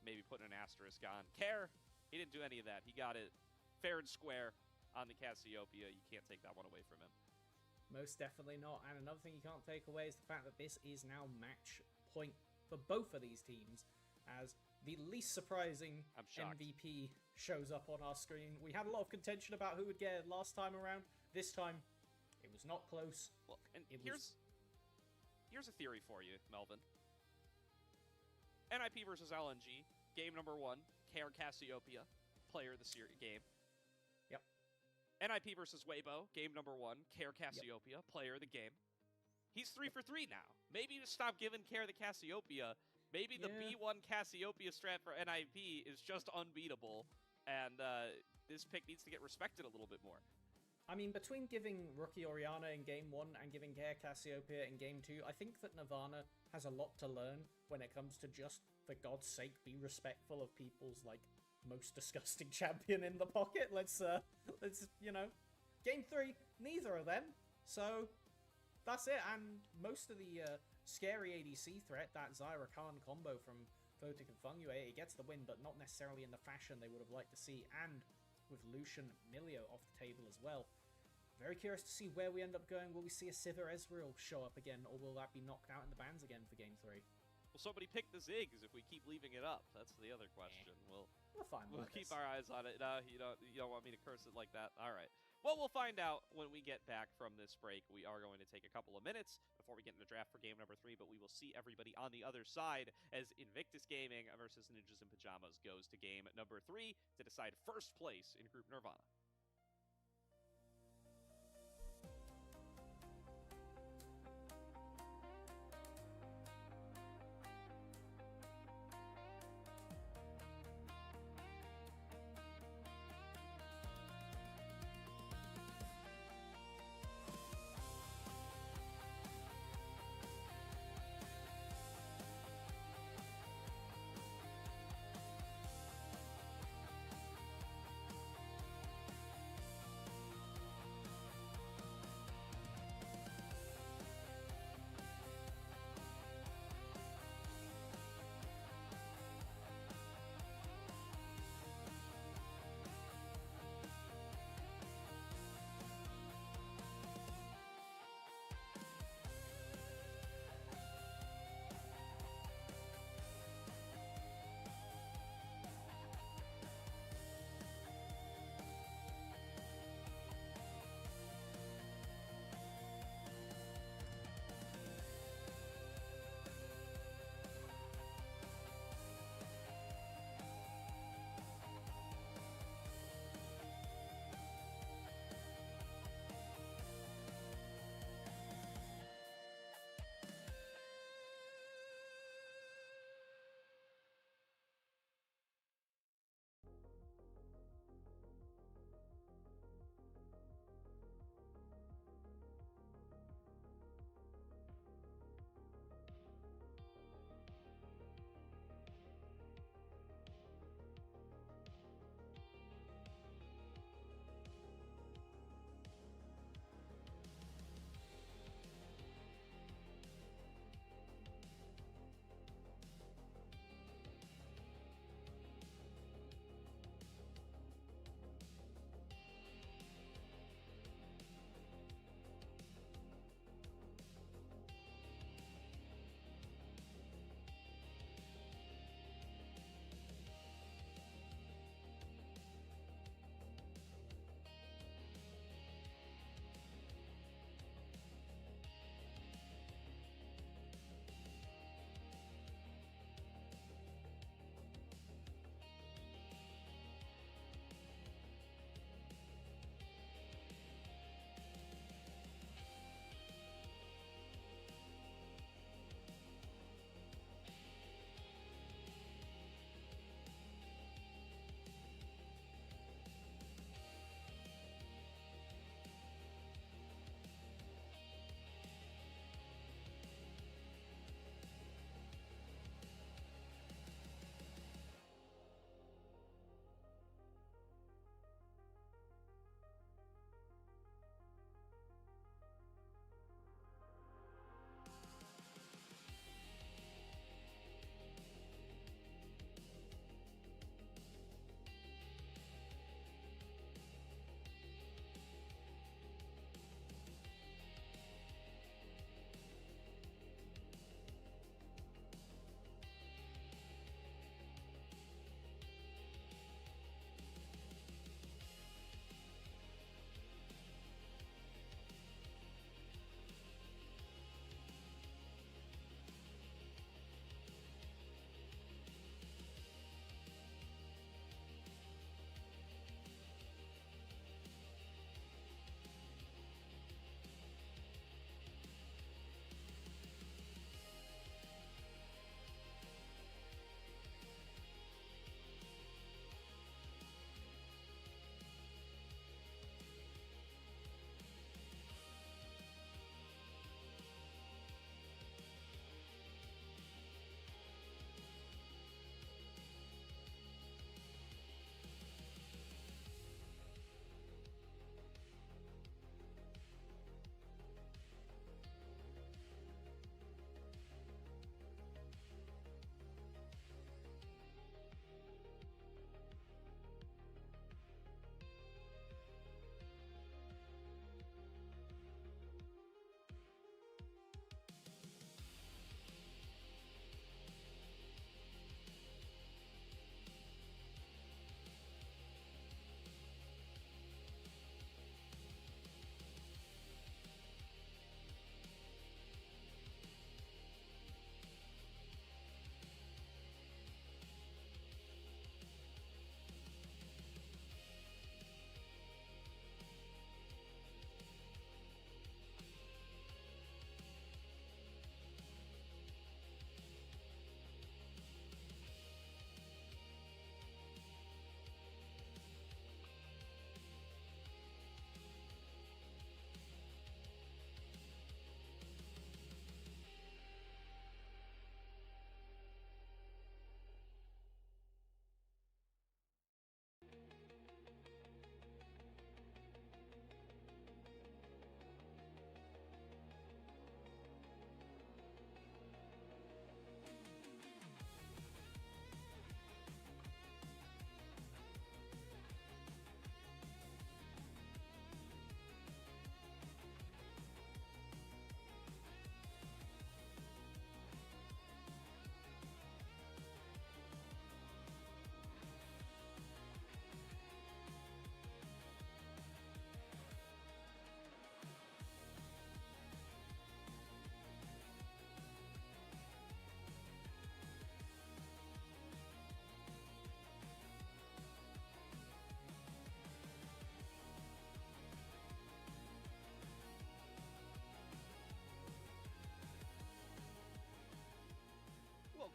maybe putting an asterisk on. Care, he didn't do any of that. He got it fair and square on the Cassiopeia. You can't take that one away from him. Most definitely not. And another thing you can't take away is the fact that this is now match point for both of these teams, as the least surprising MVP shows up on our screen. We had a lot of contention about who would get it last time around. This time, it was not close. Well, and here's a theory for you, Melvin. NIP versus LNG, game number 1, Care Cassiopeia, player of the game. Yep. NIP versus Weibo, game number 1, Care Cassiopeia, player of the game. He's 3 for 3 now. Maybe just stop giving Care the Cassiopeia. Maybe the B1 Cassiopeia strat for NIP is just unbeatable, and this pick needs to get respected a little bit more. I mean, between giving Rookie Orianna in Game 1 and giving Care Cassiopeia in Game 2, I think that Nirvana has a lot to learn when it comes to just, for God's sake, be respectful of people's, like, most disgusting champion in the pocket. Let's you know, Game 3, neither of them, so... That's it, and most of the scary ADC threat, that Zyra Khan combo from Photic and Fungyu, it gets the win, but not necessarily in the fashion they would have liked to see, and with Lucian Milio off the table as well. Very curious to see where we end up going. Will we see a Sivir Ezreal show up again, or will that be knocked out in the bans again for Game 3? Will somebody pick the Ziggs if we keep leaving it up? That's the other question. We'll keep our eyes on it. No, you don't want me to curse it like that. All right. Well, we'll find out when we get back from this break. We are going to take a couple of minutes before we get into draft for game number 3, but we will see everybody on the other side as Invictus Gaming versus Ninjas in Pajamas goes to game number 3 to decide first place in Group Nirvana.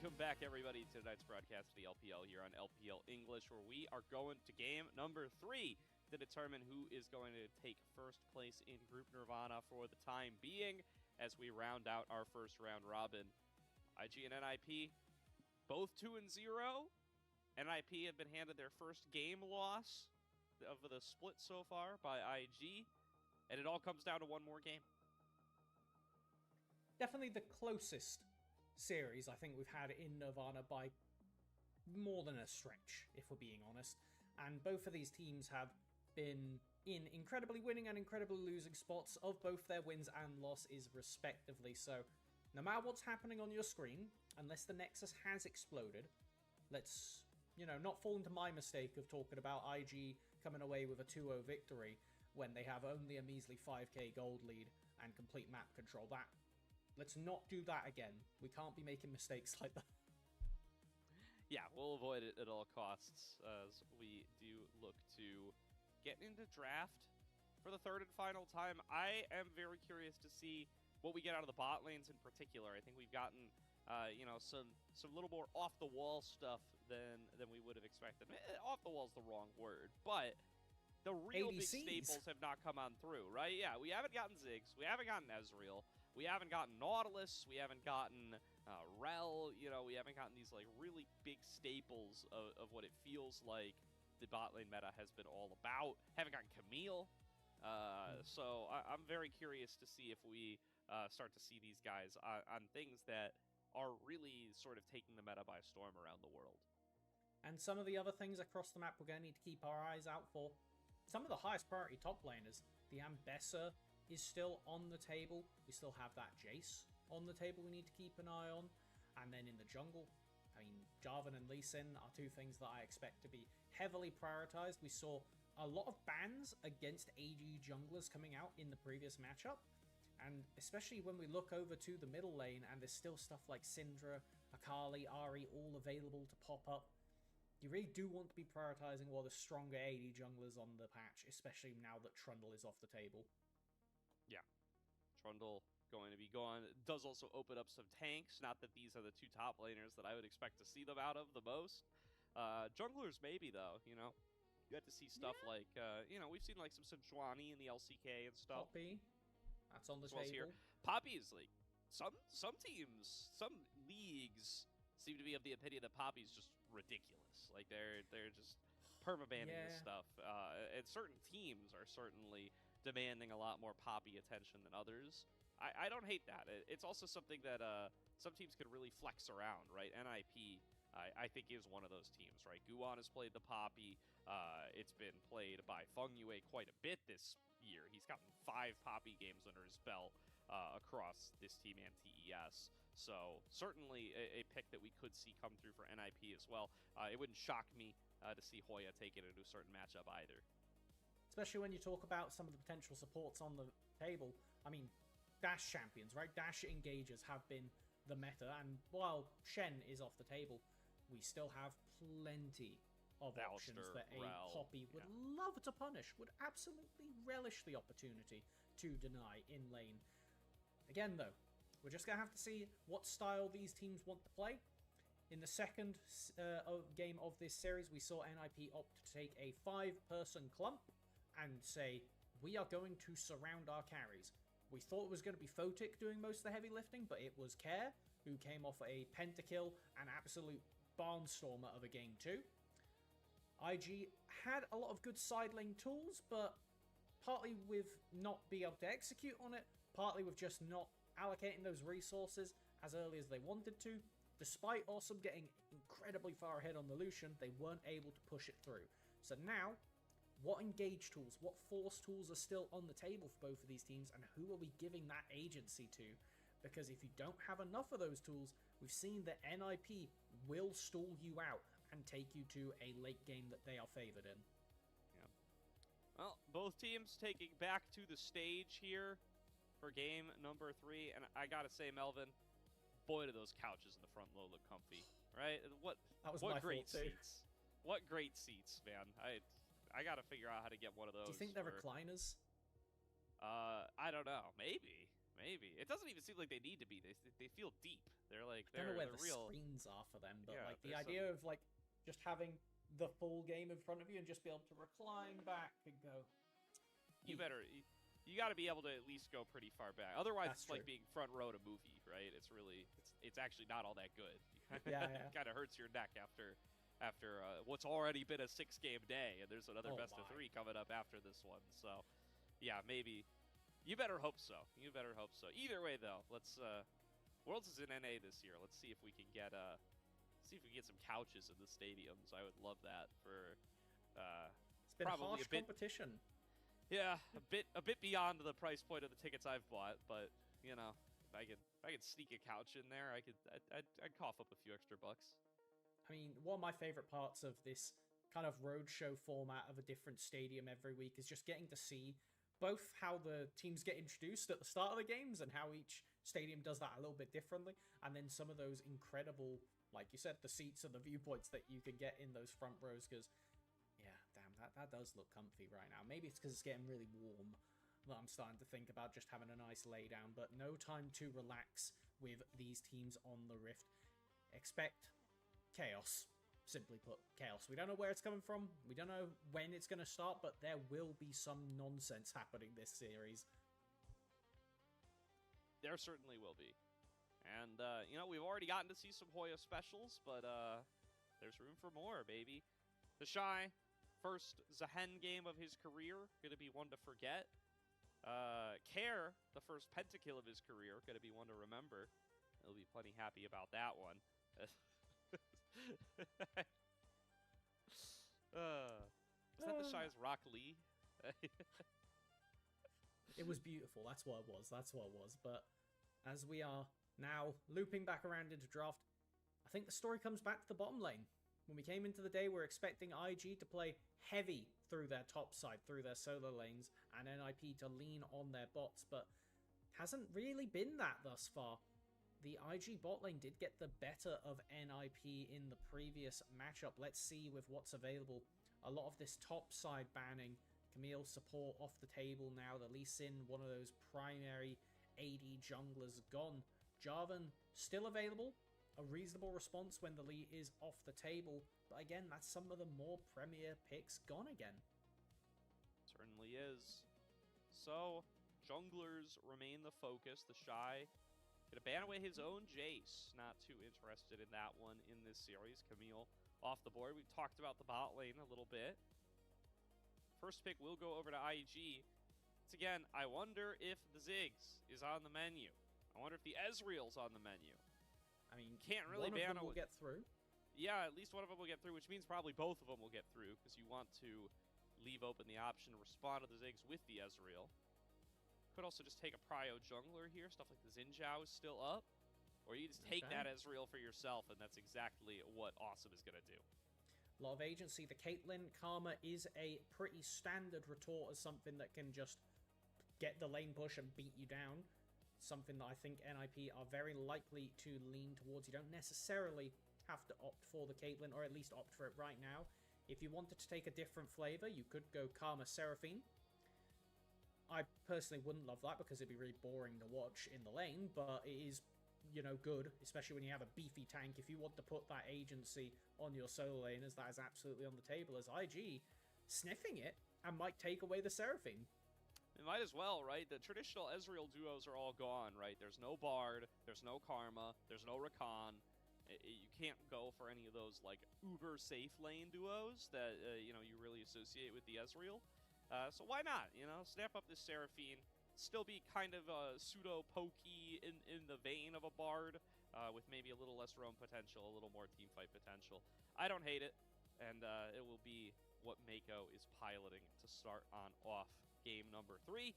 Welcome back, everybody, to tonight's broadcast of the LPL here on LPL English, where we are going to game number 3 to determine who is going to take first place in Group Nirvana for the time being as we round out our first round robin. IG and NIP, both 2-0. NIP have been handed their first game loss of the split so far by IG, and it all comes down to one more game. Definitely the closest series I think we've had in Nirvana by more than a stretch, if we're being honest. And both of these teams have been in incredibly winning and incredibly losing spots of both their wins and losses respectively. So no matter what's happening on your screen, unless the Nexus has exploded, let's, not fall into my mistake of talking about IG coming away with a 2-0 victory when they have only a measly 5k gold lead and complete map control. Let's not do that again. We can't be making mistakes like that. Yeah, we'll avoid it at all costs as we do look to get into draft for the third and final time. I am very curious to see what we get out of the bot lanes in particular. I think we've gotten, some little more off the wall stuff than we would have expected. Off the wall is the wrong word, but the real ADCs. big staples have not come on through, right? Yeah, we haven't gotten Ziggs, we haven't gotten Ezreal, we haven't gotten Nautilus, we haven't gotten Rel, we haven't gotten these like really big staples of what it feels like the bot lane meta has been all about. Haven't gotten Camille, so I'm very curious to see if we start to see these guys on things that are really sort of taking the meta by storm around the world. And some of the other things across the map we're going to need to keep our eyes out for. Some of the highest priority top laners, the Ambessa is still on the table. We still have that Jace on the table we need to keep an eye on. And then in the jungle, Jarvan and Lee Sin are two things that I expect to be heavily prioritized. We saw a lot of bans against AG junglers coming out in the previous matchup. And especially when we look over to the middle lane and there's still stuff like Syndra, Akali, Ahri all available to pop up. You really do want to be prioritizing all the stronger AD junglers on the patch, especially now that Trundle is off the table. Yeah, Trundle going to be gone. It does also open up some tanks. Not that these are the two top laners that I would expect to see them out of the most. Junglers maybe, though, You had to see stuff like, we've seen like some Sejuani in the LCK and stuff. Poppy, that's on the as well table. Here. Poppy is like, some teams, some leagues seem to be of the opinion that Poppy's just ridiculous. Like they're just permabanning this stuff. And certain teams are certainly demanding a lot more Poppy attention than others. I don't hate that. It's also something that some teams could really flex around, right? NIP, I think, is one of those teams, right? Guan has played the Poppy. It's been played by Feng Yue quite a bit this year. He's gotten 5 Poppy games under his belt across this team and TES. So certainly a pick that we could see come through for NIP as well. It wouldn't shock me to see Hoya take it into a certain matchup either. Especially when you talk about some of the potential supports on the table. Dash champions, right? Dash engagers have been the meta, and while Shen is off the table, we still have plenty of options that a Poppy would love to punish, would absolutely relish the opportunity to deny in lane. Again, though, we're just going to have to see what style these teams want to play. In the second game of this series, we saw NIP opt to take a 5-person clump and say, we are going to surround our carries. We thought it was going to be Photic doing most of the heavy lifting, but it was Care, who came off a pentakill, an absolute barnstormer of a game 2. IG had a lot of good side lane tools, but partly with not being able to execute on it, partly with just not allocating those resources as early as they wanted to. Despite Awesome getting incredibly far ahead on the Lucian, they weren't able to push it through. So now, what engage tools, what force tools are still on the table for both of these teams, and who are we giving that agency to? Because if you don't have enough of those tools, we've seen that NIP will stall you out and take you to a late game that they are favored in. Yeah. Well, both teams taking back to the stage here for game number 3, and I gotta say, Melvin, boy, do those couches in the front row look comfy, right? What great seats! What great seats, man! I gotta figure out how to get one of those. Do you think they're recliners? I don't know. Maybe. Maybe. It doesn't even seem like they need to be. They feel deep. They're like, I don't know where they're the real. screens are for them, but Yeah, like the there's idea of like just having the full game in front of you and just be able to recline back and go. You better. You got to be able to at least go pretty far back. Otherwise, That's it's like true. being front row to movie, right? It's really, it's actually not all that good. Yeah. It kind of hurts your neck after what's already been a 6-game day, and there's another best of 3 coming up after this one. So, yeah, maybe. You better hope so. You better hope so. Either way, though, let's. Worlds is in NA this year. Let's see if we can get some couches in the stadiums. I would love that for. It's been probably harsh a bit, competition. Yeah, a bit beyond the price point of the tickets I've bought, but you know, if I could sneak a couch in there, I'd cough up a few extra bucks. I mean, one of my favorite parts of this kind of roadshow format of a different stadium every week is just getting to see both how the teams get introduced at the start of the games and how each stadium does that a little bit differently, and then some of those incredible, like you said, the seats and the viewpoints that you can get in those front rows, because yeah, damn, that does look comfy right now. Maybe it's because it's getting really warm that I'm starting to think about just having a nice lay down, but no time to relax with these teams on the Rift. Expect chaos. Simply put, chaos. We don't know where it's coming from. We don't know when it's going to start, but there will be some nonsense happening this series. There certainly will be. And, you know, we've already gotten to see some Hoya specials, but there's room for more, baby. The Shy, first Zahen game of his career, going to be one to forget. Care, the first pentakill of his career, going to be one to remember. He'll be plenty happy about that one. Was that the Shy's Rock Lee? It was beautiful. That's what it was. That's what it was. But as we are now looping back around into draft, I think the story comes back to the bottom lane. When we came into the day, we're expecting IG to play heavy through their top side, through their solo lanes, and NIP to lean on their bots, but hasn't really been that thus far. The IG bot lane did get the better of NIP in the previous matchup. Let's see with what's available. A lot of this top side banning, Camille support off the table now. The Lee Sin, one of those primary AD junglers, gone. Jarvan still available. A reasonable response when the Lee is off the table. But again, that's some of the more premier picks gone again. Certainly is. So, junglers remain the focus. The Shy gonna ban away his own Jace. Not too interested in that one in this series. Camille off the board. We've talked about the bot lane a little bit. First pick will go over to IG. Once again, I wonder if the Ziggs is on the menu. I wonder if the Ezreal's on the menu. I mean, can't really ban ban one of them will get through. Yeah, at least one of them will get through, which means probably both of them will get through, because you want to leave open the option to respond to the Ziggs with the Ezreal. Could also just take a prio jungler here. Stuff like the Xinjiao is still up. Or you just take that Ezreal for yourself, and that's exactly what Awesome is going to do. A lot of agency. The Caitlyn Karma is a pretty standard retort as something that can just get the lane push and beat you down. Something that I think NIP are very likely to lean towards. You don't necessarily have to opt for the Caitlyn, or at least opt for it right now. If you wanted to take a different flavor, you could go Karma Seraphine. I personally wouldn't love that because it'd be really boring to watch in the lane, but it is, you know, good, especially when you have a beefy tank. If you want to put that agency on your solo laners, that is absolutely on the table, as IG sniffing it and might take away the Seraphine. It might as well, right? The traditional Ezreal duos are all gone, right? There's no Bard, there's no Karma, there's no Rakan. You can't go for any of those, like, uber safe lane duos that, you know, you really associate with the Ezreal. So why not, you know? Snap up this Seraphine. Still be kind of pseudo-pokey in the vein of a Bard, with maybe a little less roam potential, a little more teamfight potential. I don't hate it, and it will be what Mako is piloting to start on off game number 3.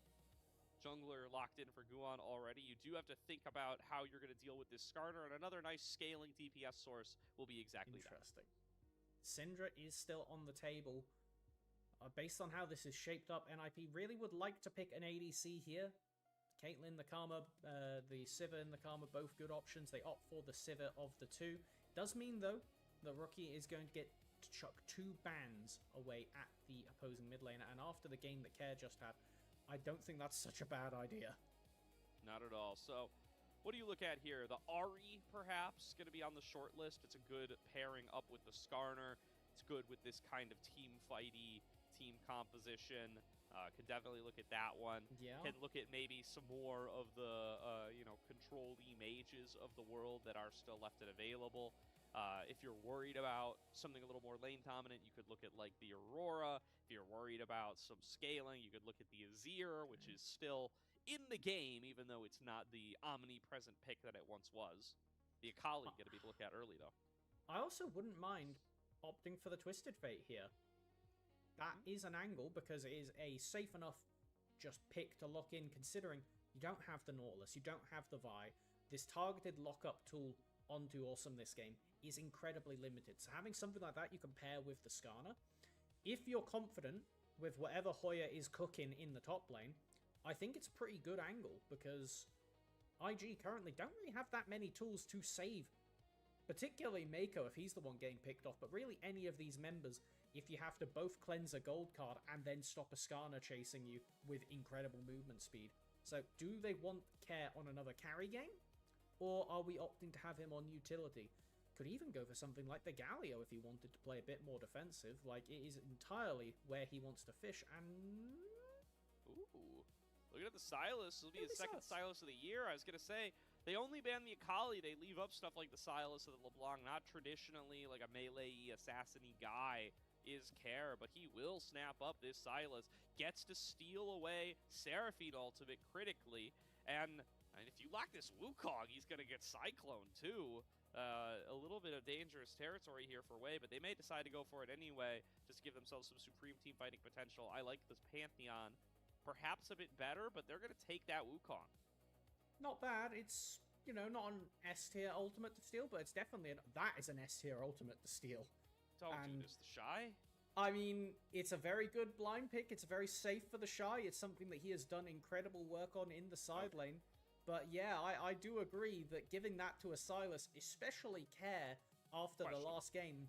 Jungler locked in for Guan already. You do have to think about how you're going to deal with this Skarner, and another nice scaling DPS source will be exactly Interesting. Syndra is still on the table. Based on how this is shaped up, NIP really would like to pick an ADC here. Caitlyn, the Karma, the Sivir and the Karma, both good options. They opt for the Sivir of the two. Does mean, though, the rookie is going to get to chuck 2 bans away at the opposing mid laner, and after the game that Care just had, I don't think that's such a bad idea. Not at all. So, what do you look at here? The Ari, perhaps, going to be on the short list. It's a good pairing up with the Skarner. It's good with this kind of team fighty team composition. Could definitely look at that one. Yeah. Can look at maybe some more of the, control-y mages of the world that are still left and available. If you're worried about something a little more lane dominant, you could look at like the Aurora. If you're worried about some scaling, you could look at the Azir, which is still in the game, even though it's not the omnipresent pick that it once was. The Akali going to be looked at early, though. I also wouldn't mind opting for the Twisted Fate here. That is an angle because it is a safe enough just pick to lock in, considering you don't have the Nautilus, you don't have the Vi. This targeted lockup tool onto Awesome this game is incredibly limited. So having something like that you can pair with the Skarner. If you're confident with whatever Hoya is cooking in the top lane, I think it's a pretty good angle because IG currently don't really have that many tools to save. Particularly Mako if he's the one getting picked off, but really any of these members if you have to both cleanse a gold card and then stop a Skarner chasing you with incredible movement speed. So do they want Care on another carry game? Or are we opting to have him on utility? Could even go for something like the Galio if he wanted to play a bit more defensive. Like, it is entirely where he wants to fish, and... Ooh. Looking at the Sylas, this will be his second Sylas of the year. I was going to say, they only ban the Akali. They leave up stuff like the Sylas or the LeBlanc. Not traditionally like a melee assassin-y guy is Care, but he will snap up this Sylas. Gets to steal away Seraphine ultimate critically, and if you lock this Wukong, he's going to get Cyclone too. A little bit of dangerous territory here for Wei, but they may decide to go for it anyway, just to give themselves some supreme team fighting potential. I like this Pantheon perhaps a bit better, but they're going to take that Wukong. Not bad. It's, not an S-tier ultimate to steal, but it's definitely that is an S-tier ultimate to steal. Don't do this, the Shy. I mean, it's a very good blind pick. It's very safe for the Shy. It's something that he has done incredible work on in the side lane. But yeah, I do agree that giving that to a Sylas, especially Care, after the last game,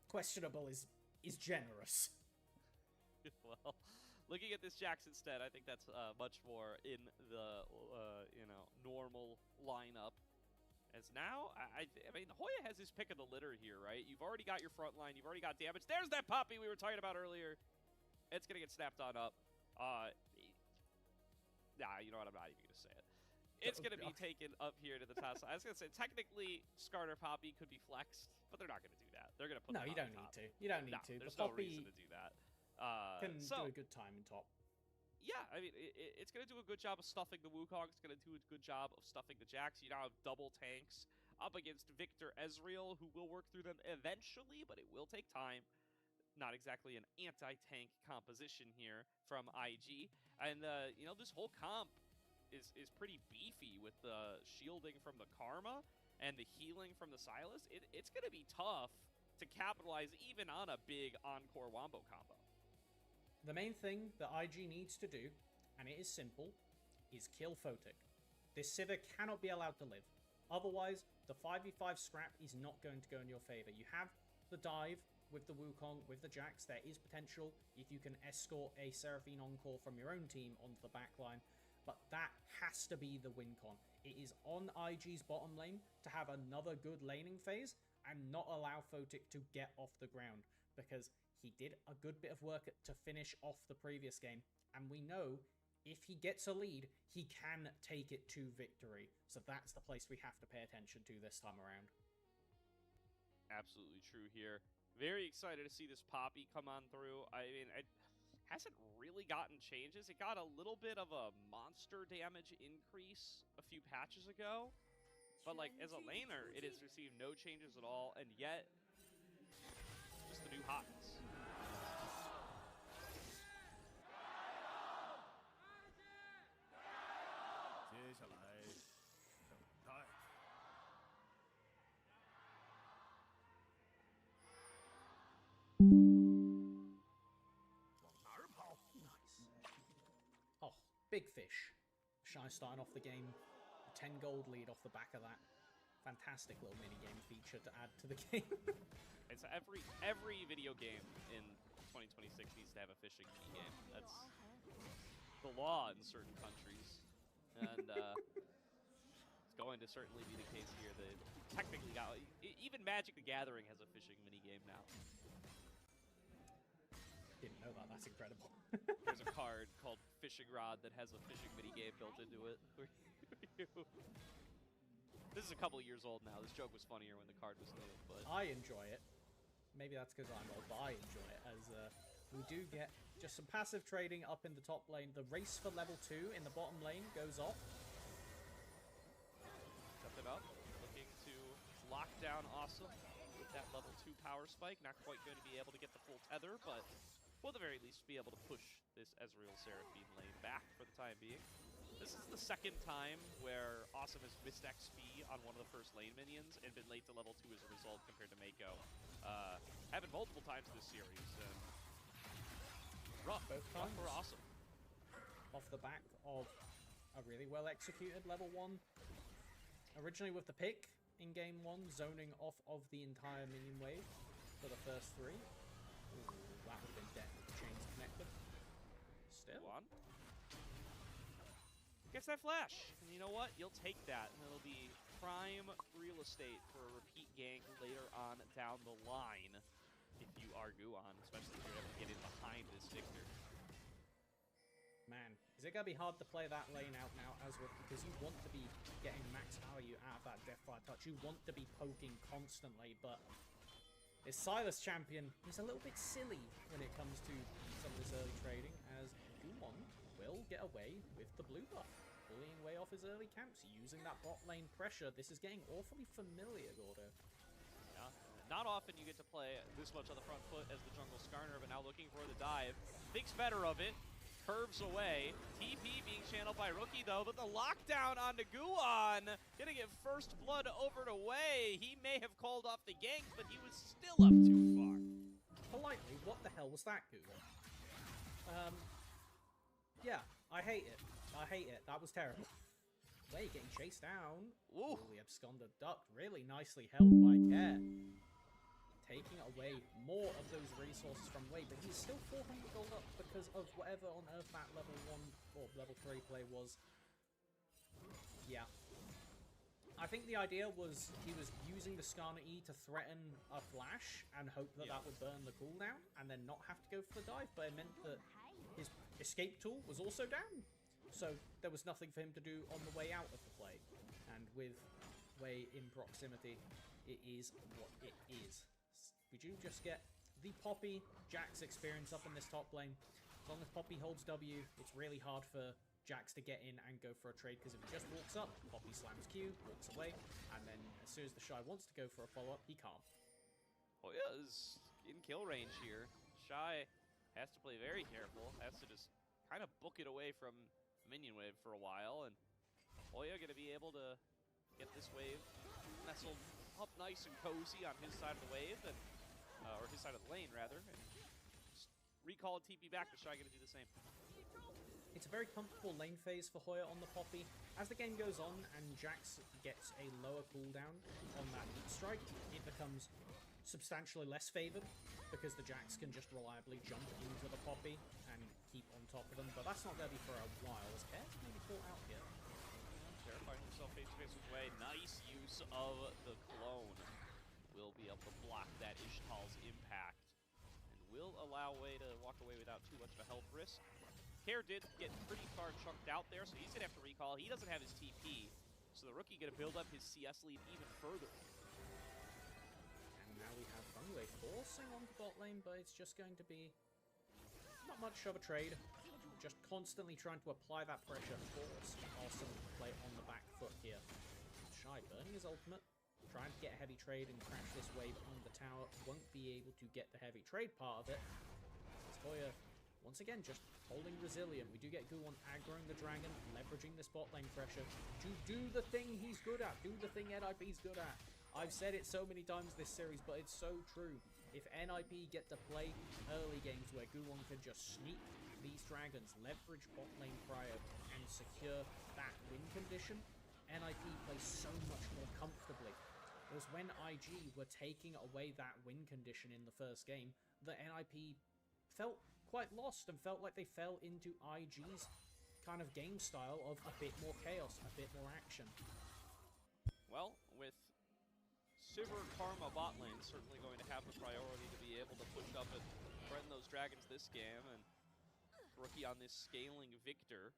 questionable is generous. Well, looking at this Jax instead, I think that's much more in the, normal lineup. As now, I mean, Hoya has his pick of the litter here, right? You've already got your front line. You've already got damage. There's that Poppy we were talking about earlier. It's going to get snapped on up. You know what? I'm not even going to say it. It's going to be taken up here to the top side. I was going to say, technically, Skarner Poppy could be flexed, but they're not going to do that. They're going to put No, you don't need to. You don't need to. There's the no reason to do that. Can do a good time in top. Yeah, I mean, it's going to do a good job of stuffing the Wukong. It's going to do a good job of stuffing the Jax. You now have double tanks up against Victor Ezreal, who will work through them eventually, but it will take time. Not exactly an anti-tank composition here from IG. And, this whole comp is pretty beefy with the shielding from the Karma and the healing from the Sylas. It's going to be tough to capitalize even on a big Encore Wombo combo. The main thing that IG needs to do, and it is simple, is kill Photic. This Sivir cannot be allowed to live. Otherwise, the 5v5 scrap is not going to go in your favor. You have the dive with the Wukong, with the Jax. There is potential if you can escort a Seraphine Encore from your own team onto the backline. But that has to be the win con. It is on IG's bottom lane to have another good laning phase and not allow Photic to get off the ground, because he did a good bit of work to finish off the previous game, and we know if he gets a lead, he can take it to victory. So that's the place we have to pay attention to this time around. Absolutely true here. Very excited to see this Poppy come on through. I mean, it hasn't really gotten changes. It got a little bit of a monster damage increase a few patches ago, but like as a laner, it has received no changes at all, and yet just the new hotness. Oh, big fish. Shy starting off the game, a 10 gold lead off the back of that. Fantastic little mini-game feature to add to the game. It's every video game in 2026 needs to have a fishing mini game. That's the law in certain countries. And it's going to certainly be the case here. That technically got even Magic the Gathering has a fishing minigame now. Didn't know that. That's incredible. There's a card called Fishing Rod that has a fishing minigame built into it. This is a couple years old now. This joke was funnier when the card was new, but I enjoy it. Maybe that's because I'm old, but I enjoy it. As we do get just some passive trading up in the top lane. The race for level 2 in the bottom lane goes off. Jumping up, looking to lock down Awesome with that level 2 power spike. Not quite going to be able to get the full tether, but will at the very least be able to push this Ezreal Seraphine lane back for the time being. This is the second time where Awesome has missed XP on one of the first lane minions and been late to level 2 as a result compared to Mako. Happened multiple times this series. And rough for Awesome. Off the back of a really well executed level 1. Originally with the pick in game 1, zoning off of the entire minion wave for the first 3. Ooh, that would have been dead with the chains connected. Still. One. Gets that flash. And you know what? You'll take that. And it'll be prime real estate for a repeat gank later on down the line. If you are Guon, especially if you're able to get in behind this Victor. Man, is it going to be hard to play that lane out now, Azra? Because you want to be getting max value out of that Deathfire touch. You want to be poking constantly, but this Silas champion is a little bit silly when it comes to some of this early trading, as Guon will get away with the blue buff, bullying way off his early camps, using that bot lane pressure. This is getting awfully familiar, Gordo. Yeah. Not often you get to play this much on the front foot as the jungle Skarner, but now looking for the dive. Thinks better of it. Curves away. TP being channeled by Rookie, though, but the lockdown onto Guon. Gonna get first blood over to Wei. He may have called off the gank, but he was still up too far. Politely, what the hell was that, Guon? Yeah, I hate it. I hate it. That was terrible. Wei getting chased down. Ooh. Really absconded duck. Really nicely held by Care. Taking away more of those resources from Wei, but he's still 400 gold up because of whatever on earth that level 1 or level 3 play was. Yeah. I think the idea was he was using the Skarner E to threaten a flash and hope that that would burn the cooldown and then not have to go for the dive, but it meant that his escape tool was also down. So there was nothing for him to do on the way out of the play. And with Wei in proximity, it is what it is. We do just get the Poppy Jax experience up in this top lane. As long as Poppy holds W, it's really hard for Jax to get in and go for a trade, because if he just walks up, Poppy slams Q, walks away, and then as soon as the Shy wants to go for a follow-up, he can't. Hoya is in kill range here. Shy has to play very careful, has to just kind of book it away from minion wave for a while, and Hoya gonna be able to get this wave nestled up nice and cozy on his side of the wave, and or his side of the lane rather, and just recall a TP back to Shy gonna do the same. It's a very comfortable lane phase for Hoya on the Poppy. As the game goes on and Jax gets a lower cooldown on that heat strike, it becomes substantially less favored, because the Jax can just reliably jump into the Poppy and keep on top of them, but that's not going to be for a while, as Care's maybe caught out here. Terrifying himself face-to-face with Wei. Nice use of the clone. Will be able to block that Ishtal's impact, and will allow Wei to walk away without too much of a health risk. Care did get pretty far chunked out there, so he's going to have to recall. He doesn't have his TP, so the rookie going to build up his CS lead even further. And now we have Bunway forcing onto bot lane, but it's just going to be not much of a trade. Just constantly trying to apply that pressure, force Awesome to play on the back foot here. Shy burning his ultimate, trying to get a heavy trade and crash this wave on the tower. Won't be able to get the heavy trade part of it. As Hoya, once again, just holding resilient. We do get Guon aggroing the dragon, leveraging this bot lane pressure to do the thing he's good at, do the thing NIP's good at. I've said it so many times this series, but it's so true. If NIP get to play early games where Guon can just sneak these dragons, leverage bot lane prio, and secure that win condition, NIP plays so much more comfortably. It was when IG were taking away that win condition in the first game that NIP felt quite lost and felt like they fell into IG's kind of game style of a bit more chaos, a bit more action. Well, with Sivir Karma bot lane certainly going to have the priority to be able to push up and threaten those dragons this game, and rookie on this scaling Victor,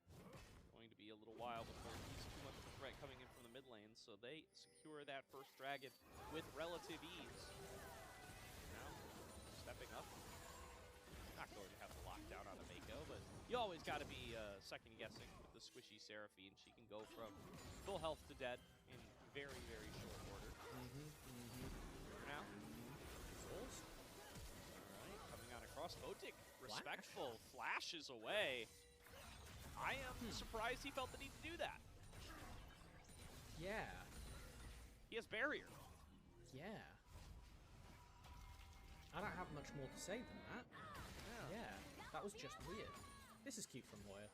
going to be a little while before he's too much of a threat coming in from the mid lane, so they secure that first dragon with relative ease. Now, stepping up. Not going to have the lockdown on a Mako, but you always got to be second guessing with the squishy Seraphine. She can go from full health to dead in very, very short order. Now, Souls. Alright, coming on across. Photic, respectful, flashes away. I am surprised he felt the need to do that. Yeah. He has barrier. Yeah. I don't have much more to say than that. Yeah, that was just weird. This is cute from Hoya.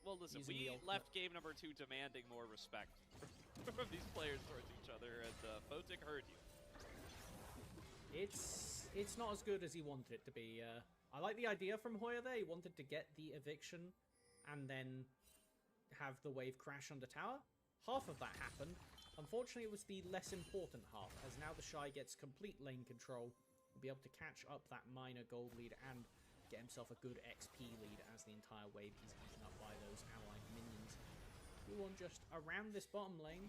Well, listen, Using we the left game number 2 demanding more respect from these players towards each other, and Photic heard you. It's not as good as he wanted it to be. I like the idea from Hoya there. He wanted to get the eviction and then have the wave crash on the tower. Half of that happened. Unfortunately, it was the less important half, as now the Shy gets complete lane control. He'll be able to catch up that minor gold lead and get himself a good XP lead as the entire wave is eaten up by those allied minions. We want just around this bottom lane.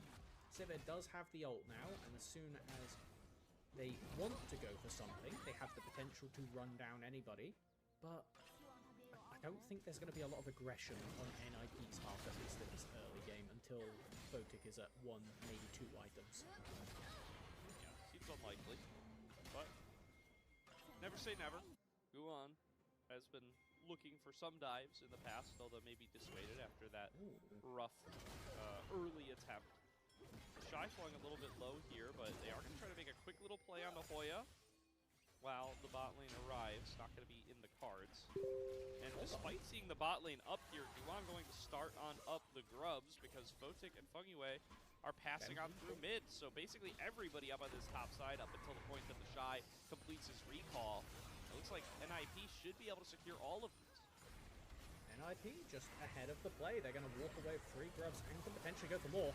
Sivir does have the ult now, and as soon as they want to go for something, they have the potential to run down anybody. But I don't think there's going to be a lot of aggression on NIP's half, at least in this early game, until Photic is at 1, maybe 2 items. Yeah, seems unlikely, but never say never. Guan has been looking for some dives in the past, although maybe dissuaded after that rough early attempt. Shy falling a little bit low here, but they are going to try to make a quick little play on the Hoya while the bot lane arrives. Not going to be in the cards. And despite seeing the bot lane up here, Guan going to start on up the grubs because Photic and Fungyue are passing on through mid. So basically everybody up on this top side up until the point that the Shy completes his recall. It looks like NIP should be able to secure all of these. NIP just ahead of the play. They're going to walk away with 3 grubs and can potentially go for more.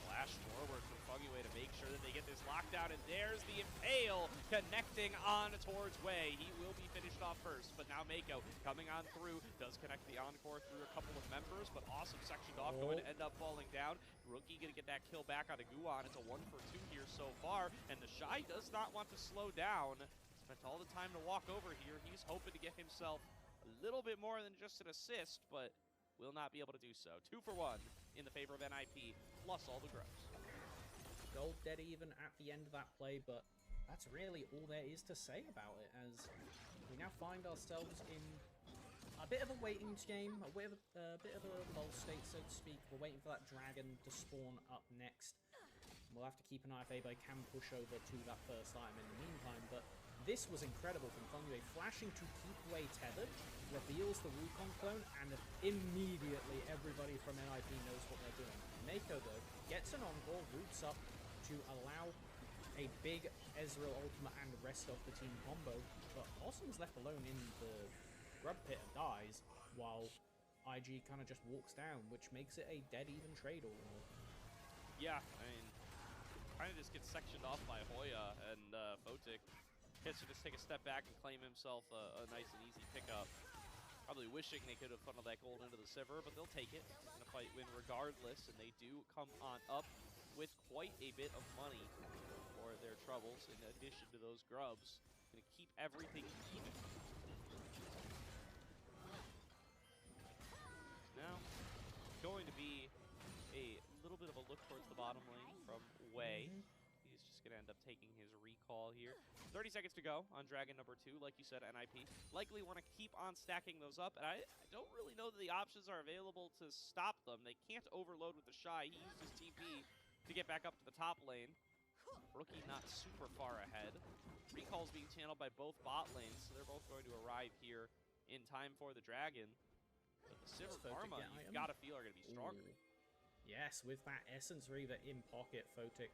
Flash forward from Fungyue to make sure that they get this lockdown, and there's the Impale connecting on towards Wei. He will be finished off first, but now Mako coming on through, does connect the Encore through a couple of members, but awesome sectioned off, going to end up falling down. Rookie going to get that kill back on a Guan. It's a 1 for 2 here so far, and the Shy does not want to slow down. Spent all the time to walk over here. He's hoping to get himself a little bit more than just an assist, but will not be able to do so. 2 for 1 in the favor of NIP, plus all the grubs. Gold dead even at the end of that play, but that's really all there is to say about it, as we now find ourselves in a bit of a waiting game, a bit of a lull state, so to speak. We're waiting for that dragon to spawn up next. We'll have to keep an eye if anybody can push over to that first item in the meantime, but this was incredible from Fungyue, flashing to keep Wei tethered, reveals the Wukong clone, and immediately everybody from NIP knows what they're doing. Mako, though, gets an encore, roots up to allow a big Ezreal ultimate and rest of the team combo, but Awesome's left alone in the grub pit and dies, while IG kind of just walks down, which makes it a dead even trade all in all. Yeah, I mean, kind of just gets sectioned off by Hoya, and Photic gets to just take a step back and claim himself a nice and easy pickup. Probably wishing they could have funneled that gold into the Sivir, but they'll take it in a fight win regardless, and they do come on up with quite a bit of money for their troubles in addition to those grubs. Going to keep everything even. Now, going to be a little bit of a look towards the bottom lane from Wei. He's just going to end up taking his recall here. 30 seconds to go on Dragon number 2. Like you said, NIP likely want to keep on stacking those up. And I don't really know that the options are available to stop them. They can't overload with the Shy. He used his TP to get back up to the top lane. Rookie not super far ahead. Recall's being channeled by both bot lanes, so they're both going to arrive here in time for the Dragon. But the Sivir Karma, you've got to feel, are going to be stronger. Ooh. Yes, with that Essence Reaver in pocket, Photic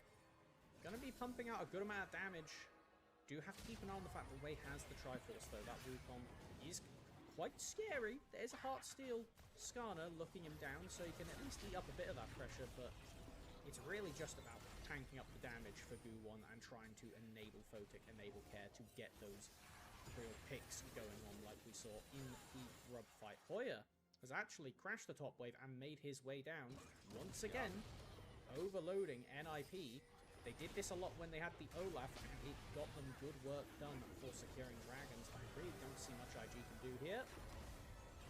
gonna be pumping out a good amount of damage. Do have to keep an eye on the fact that Wei has the Triforce, though. That Wukong is quite scary. There's a Heart Steel Skarner looking him down, so he can at least eat up a bit of that pressure, but it's really just about tanking up the damage for Gu1 and trying to enable Photic, enable Care to get those real picks going on like we saw in the Grub fight. Hoya has actually crashed the top wave and made his way down. Once again, overloading NIP. They did this a lot when they had the Olaf, and it got them good work done for securing dragons. I really don't see much IG can do here.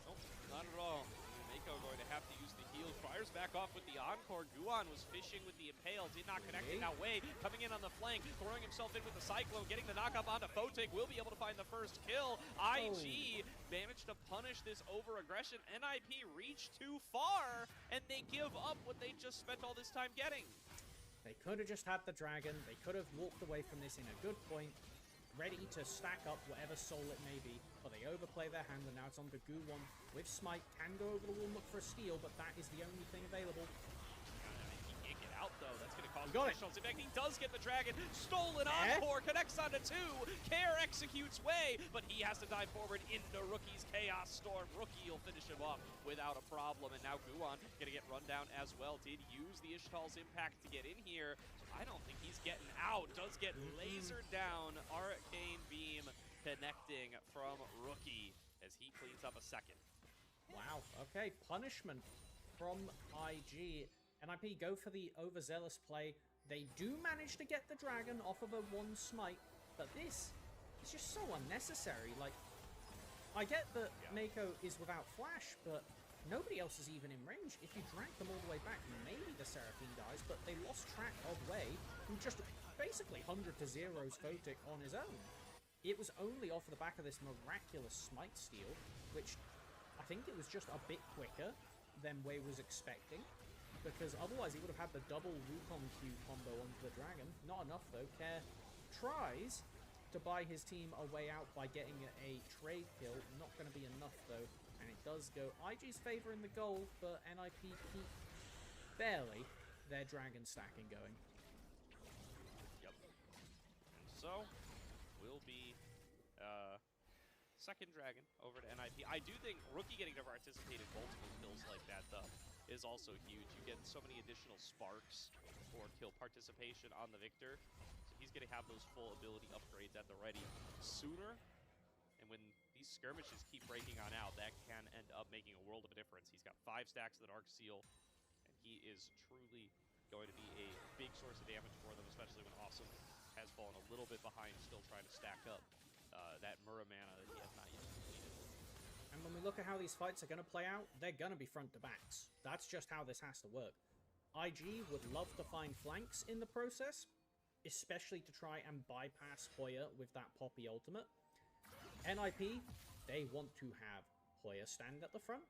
Nope, not at all. Mako going to have to use the heal. Fires back off with the Encore. Guan was fishing with the Impale, did not connect it. Now Wei coming in on the flank, throwing himself in with the Cyclone, getting the knock up onto Photic, will be able to find the first kill. IG managed to punish this over-aggression. NIP reached too far, and they give up what they just spent all this time getting. They could have just had the dragon. They could have walked away from this in a good point, ready to stack up whatever soul it may be, but they overplay their hand, and now it's on to Gu1 with Smite. Can go over the wall, look for a steal, but that is the only thing available. He can't get out, though. That's going to cause additional. In fact, he does get the dragon. Stolen Encore, connects onto 2. Care executes Way, but he has to dive forward into Rookie's Chaos Storm. Rookie will finish him off without a problem, and now Guan going to get run down as well. Did use the Ishtal's impact to get in here. I don't think he's getting out. Does get lasered down. Arcane Beam connecting from Rookie as he cleans up a second. Wow, okay, punishment from IG. NIP go for the overzealous play. They do manage to get the dragon off of a 1 smite, but this is just so unnecessary. Like, I get that Mako is without flash, but nobody else is even in range. If you drag them all the way back, maybe the Seraphine dies, but they lost track of Wei, who just basically 100 to 0s Photic on his own. It was only off the back of this miraculous smite steal, which I think it was just a bit quicker than Wei was expecting, because otherwise he would have had the double Wukong Q combo onto the dragon. Not enough though. Care tries to buy his team a way out by getting a trade kill. Not going to be enough though, and it does go IG's favor in the goal, but NIP keep barely their dragon stacking going. Yep. And so will be second dragon over to NIP. I do think Rookie getting to participate in multiple kills like that, though, is also huge. You get so many additional sparks for kill participation on the Victor, so he's going to have those full ability upgrades at the ready sooner. And when these skirmishes keep breaking on out, that can end up making a world of a difference. He's got 5 stacks of the Dark Seal, and he is truly going to be a big source of damage for them, especially when Awesome has fallen a little bit behind, still trying to stack up that Mura mana that he has not yet completed. And when we look at how these fights are going to play out, they're going to be front to backs. That's just how this has to work. IG would love to find flanks in the process, especially to try and bypass Hoya with that Poppy ultimate. NIP, they want to have Hoya stand at the front,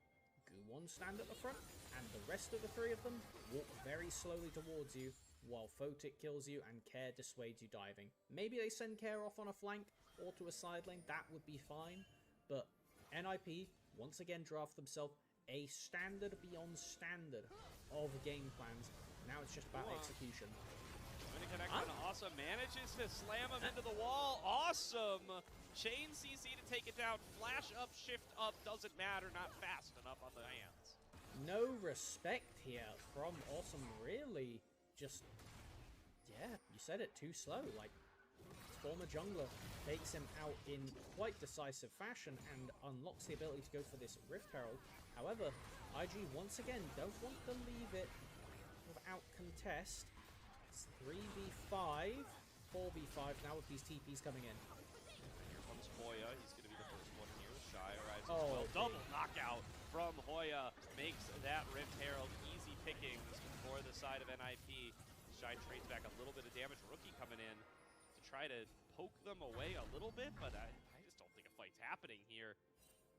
Gu1 stand at the front, and the rest of the 3 of them walk very slowly towards you while Photic kills you and Care dissuades you diving. Maybe they send Care off on a flank or to a side lane, that would be fine, but NIP once again draft themselves a standard beyond standard of game plans. Now it's just about execution. Going to connect on Awesome, manages to slam him into the wall. Awesome! Chain CC to take it down. Flash up, shift up, doesn't matter, not fast enough on the hands. No respect here from Awesome, really. Just, yeah, you said it, too slow. Like, former jungler takes him out in quite decisive fashion and unlocks the ability to go for this Rift Herald. However, IG once again don't want to leave it without contest. It's 3v5, 4v5 now with these TPs coming in. Here comes Hoya, he's going to be the first one here. Shy arrives as well. Double knockout from Hoya makes that Rift Herald easy pickings for the side of NIP. Shy trades back a little bit of damage. Rookie coming in to try to poke them away a little bit, but I just don't think a fight's happening here.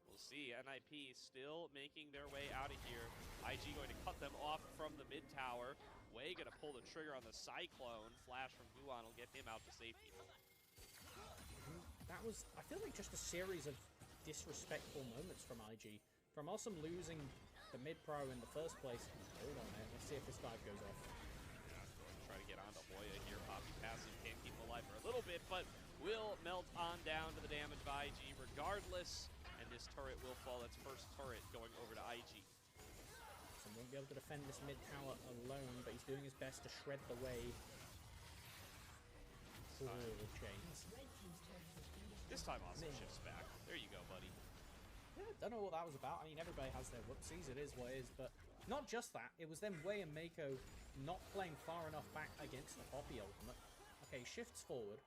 We'll see. NIP still making their way out of here. IG going to cut them off from the mid tower. Wei going to pull the trigger on the Cyclone. Flash from Guan will get him out to safety. That was, I feel like, just a series of disrespectful moments from IG. From Awesome losing the mid-pro in the first place. Hold on, man. Let's see if this dive goes off. Try to get onto Hoya here. Poppy passive can't keep him alive for a little bit, but will melt on down to the damage by IG regardless. And this turret will fall. That's first turret going over to IG. So won't be able to defend this mid tower alone, but he's doing his best to shred the way. Oh, chains. This time Austin shifts back. There you go, buddy. Yeah, don't know what that was about. I mean, everybody has their whoopsies. It is what it is, but not just that. It was them Wei and Mako not playing far enough back against the Poppy ultimate. Okay, shifts forward.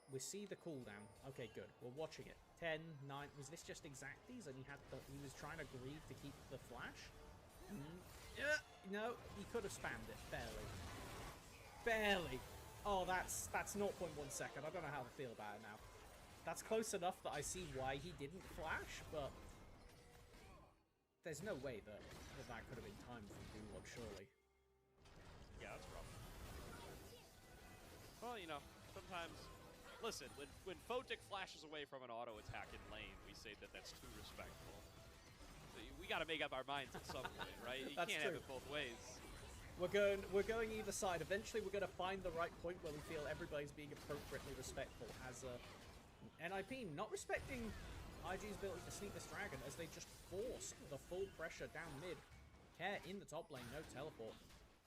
We see the cooldown. Okay, good. We're watching it. 10, 9. Was this just exacties and he was trying to grieve to keep the flash? Yeah, no, he could have spammed it. Barely. Barely. Oh, that's 0.1 second. I don't know how to feel about it now. That's close enough that I see why he didn't flash, but there's no way that could have been timed from Doolog, surely. Yeah, that's rough. Well, you know, sometimes... Listen, when Photic flashes away from an auto attack in lane, we say that that's too respectful. We got to make up our minds at some point, right? You can't have it both ways. We're going either side. Eventually, we're going to find the right point where we feel everybody's being appropriately respectful. As NIP not respecting IG's ability to sneak this dragon, as they just force the full pressure down mid. Care in the top lane, no teleport.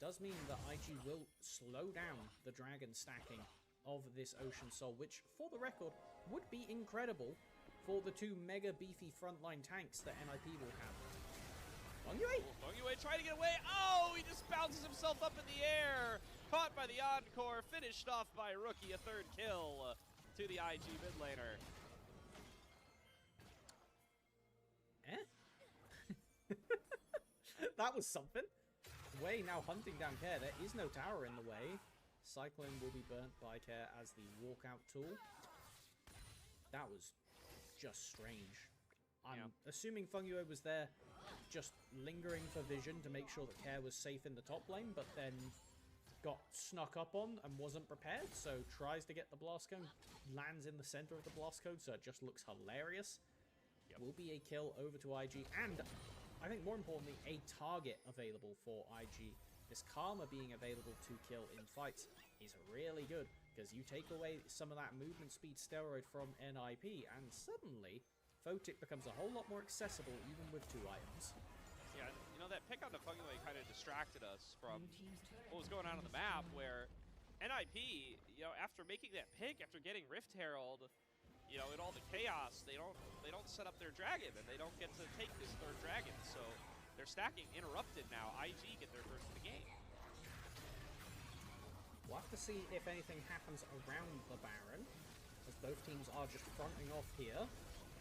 Does mean that IG will slow down the dragon stacking of this Ocean Soul, which, for the record, would be incredible for the two mega beefy frontline tanks that NIP will have. Yue trying to get away. Oh, he just bounces himself up in the air. Caught by the Encore, finished off by Rookie, a third kill to the IG mid laner. That was something. Wei now hunting down Care. There is no tower in the way. Cycling will be burnt by Care as the walkout tool. That was just strange. I'm assuming Yue was there just lingering for vision to make sure that Care was safe in the top lane, but then got snuck up on and wasn't prepared, so tries to get the blast cone, lands in the center of the blast cone, so it just looks hilarious. Will be a kill over to IG, and I think more importantly, a target available for IG. This Karma being available to kill in fights is really good, because you take away some of that movement speed steroid from NIP, and suddenly Photic becomes a whole lot more accessible even with 2 items. Yeah, you know, that pick on the Fungway kind of distracted us from what was going on the map, where NIP, you know, after making that pick, after getting Rift Herald, you know, in all the chaos, they don't set up their dragon, and they don't get to take this third dragon, so their stacking interrupted now. IG get their first of the game. We'll have to see if anything happens around the Baron, as both teams are just fronting off here,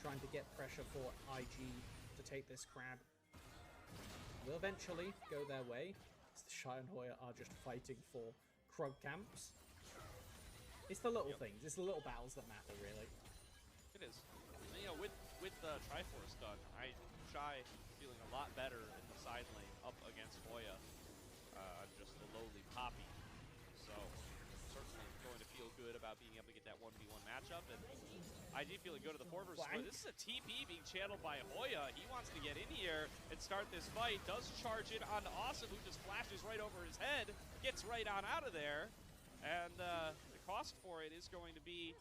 trying to get pressure for IG to take this crab. Will eventually go their way, as the Shy and Hoya are just fighting for Krug camps. It's the little things, it's the little battles that matter, really. It is. And, you know, with the Triforce done, Shy feeling a lot better in the side lane up against Hoya, just the lowly Poppy. So certainly going to feel good about being able to get that 1v1 matchup, and IG feeling good at the 4 versus 4. This is a TP being channeled by Hoya. He wants to get in here and start this fight. Does charge it onto Awesome, who just flashes right over his head, gets right on out of there, and the cost for it is going to be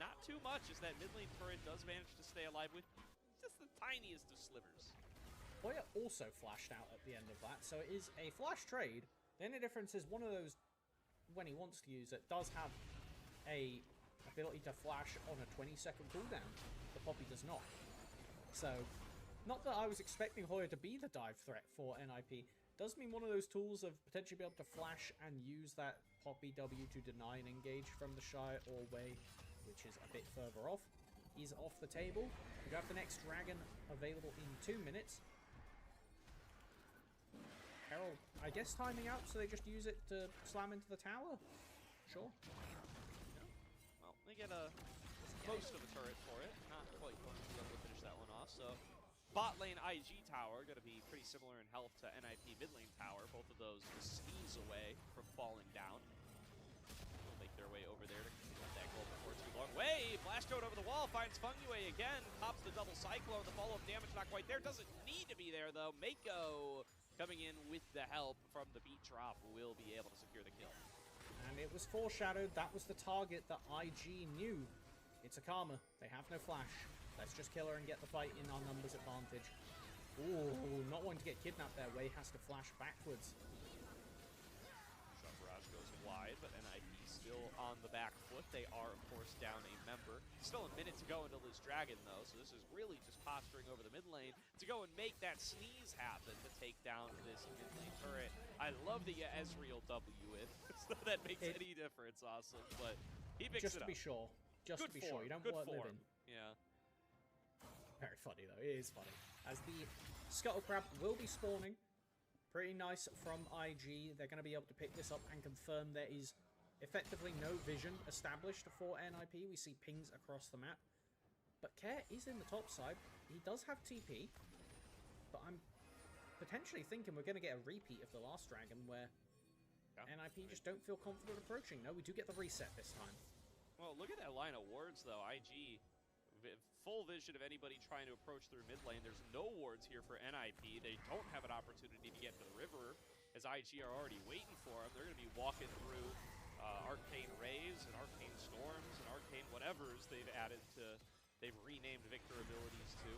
not too much, as that mid lane turret does manage to stay alive with just the tiniest of slivers. Hoya also flashed out at the end of that, so it is a flash trade. The only difference is one of those, when he wants to use it, does have a ability to flash on a 20-second cooldown. The Poppy does not. So, not that I was expecting Hoya to be the dive threat for NIP. Does mean one of those tools of potentially be able to flash and use that Poppy W to deny an engage from the Shy or Wei, which is a bit further off, is off the table. We have the next dragon available in 2 minutes. Herald, I guess, timing out, so they just use it to slam into the tower? Sure. Well, they get most of a turret for it. Not quite going to be able to finish that one off, so bot lane IG tower going to be pretty similar in health to NIP mid lane tower. Both of those a sneeze away from falling down. They'll make their way over there to let that goal before too long. Wei, flash code over the wall, finds Fungway again, pops the double cyclone. The follow-up damage not quite there. Doesn't need to be there, though. Mako coming in with the help from the beat drop will be able to secure the kill. And it was foreshadowed. That was the target that IG knew. It's a Karma. They have no flash. Let's just kill her and get the fight in our numbers advantage. Ooh, not wanting to get kidnapped there. Wei has to flash backwards. Shot Barrage goes wide, but NIP still on the back foot. They are, of course, down a member. Still a minute to go until this dragon, though, so this is really just posturing over the mid lane to go and make that sneeze happen to take down this mid lane turret. I love the Ezreal W it, so that makes any difference, awesome, but he picks just it to up. be sure. Just Good to be form. sure. You don't Good want form. living. Yeah. Very funny, though. It is funny. As the Scuttle Crab will be spawning. Pretty nice from IG. They're going to be able to pick this up and confirm there is effectively no vision established for NIP. We see pings across the map. But Care is in the top side. He does have TP. But I'm potentially thinking we're going to get a repeat of the last dragon where NIP just don't feel confident approaching. No, we do get the reset this time. Well, look at that line of wards, though. IG, full vision of anybody trying to approach through mid lane. There's no wards here for NIP. They don't have an opportunity to get to the river, as IG are already waiting for them. They're going to be walking through Arcane Rays and Arcane Storms and Arcane whatevers they've renamed Victor abilities to.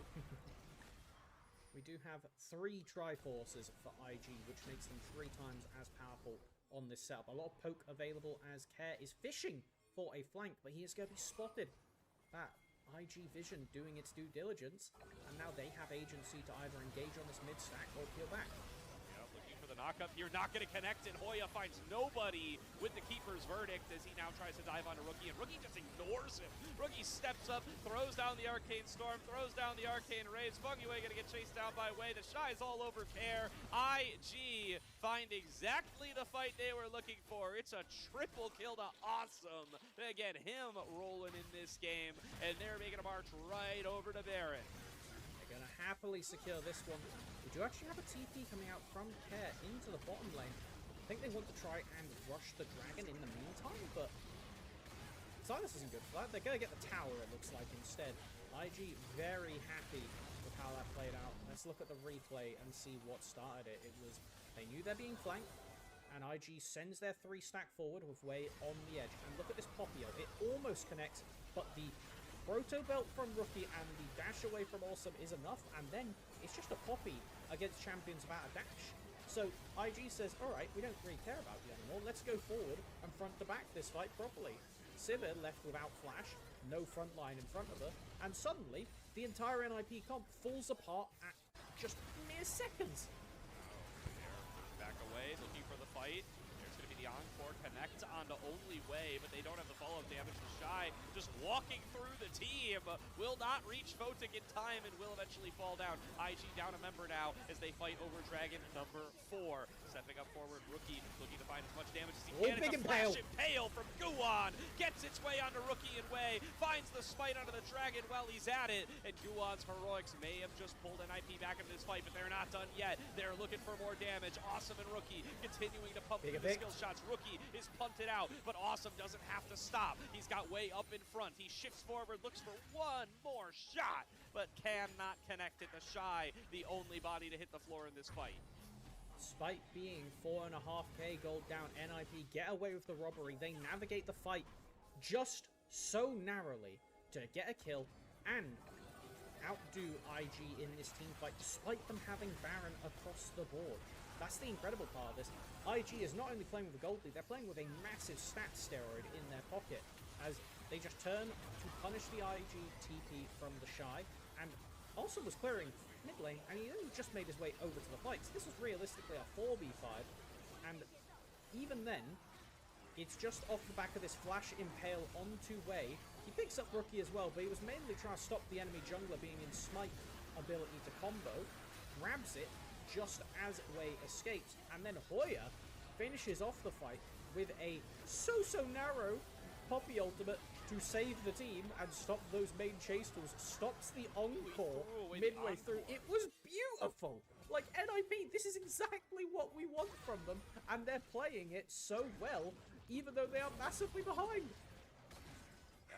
We do have 3 Triforces for IG, which makes them 3 times as powerful on this setup. A lot of poke available as Care is fishing for a flank, but he is going to be spotted. That IG vision doing its due diligence, and now they have agency to either engage on this mid stack or peel back. Yeah, looking for the knockup here, not going to connect, and Hoya finds nobody with the Keeper's Verdict as he now tries to dive onto Rookie, and Rookie just ignores him. Rookie steps up, throws down the Arcane Storm, throws down the Arcane Rays. Funky Way going to get chased down by Wei. The Shy's all over Care. IG find exactly the fight they were looking for. It's a triple kill to Awesome. Again, him rolling in this game, and they're making a march right over to Baron. They're going to happily secure this one. We do actually have a TP coming out from Care into the bottom lane. I think they want to try and rush the dragon in the meantime, but Silas isn't good for that. They're going to get the tower, it looks like, instead. IG very happy with how that played out. Let's look at the replay and see what started it. It was, they knew they're being flanked, and IG sends their 3 stack forward with Wei on the edge. And look at this Popio. It almost connects, but the Proto Belt from Rookie and the dash away from Awesome is enough, and then it's just a Poppy against champions without a dash. So IG says, alright, we don't really care about you anymore. Let's go forward and front to back this fight properly. Sivir left without flash, no front line in front of her, and suddenly the entire NIP comp falls apart at just mere seconds. Back away, looking for the fight. There's going to be the Encore connect onto only Wei, but they don't have the follow-up damage to Shy. Just walking through the team. Will not reach Photic in time and will eventually fall down. IG down a member now as they fight over Dragon number 4. Stepping up forward, Rookie looking to find as much damage as he can. It's a flash impale from Guan. Gets its way onto Rookie and Wei. Finds the smite onto the Dragon while he's at it. And Guan's heroics may have just pulled NIP back into this fight, but they're not done yet. They're looking for more damage. Awesome and Rookie continuing to pump through the skill shots. Rookie is punted out, but Awesome doesn't have to stop. He's got Wei up in front. He shifts forward, looks for one more shot, but cannot connect it to Shy, the only body to hit the floor in this fight. Despite being 4.5k gold down, NIP get away with the robbery. They navigate the fight just so narrowly to get a kill and outdo IG in this team fight, despite them having Baron across the board. That's the incredible part of this. IG is not only playing with a gold lead, they're playing with a massive stat steroid in their pocket, as they just turn to punish the IG TP from the Shy, and also was clearing mid lane, and he only just made his way over to the fight. So this was realistically a 4v5, and even then, it's just off the back of this flash impale onto Wei. He picks up Rookie as well, but he was mainly trying to stop the enemy jungler being in smite ability to combo, grabs it just as Wei escapes, and then Hoya finishes off the fight with a so narrow Poppy ultimate to save the team and stop those main chase tools. Stops the Encore midway through. It was beautiful. Like, NIP, this is exactly what we want from them, and they're playing it so well, even though they are massively behind.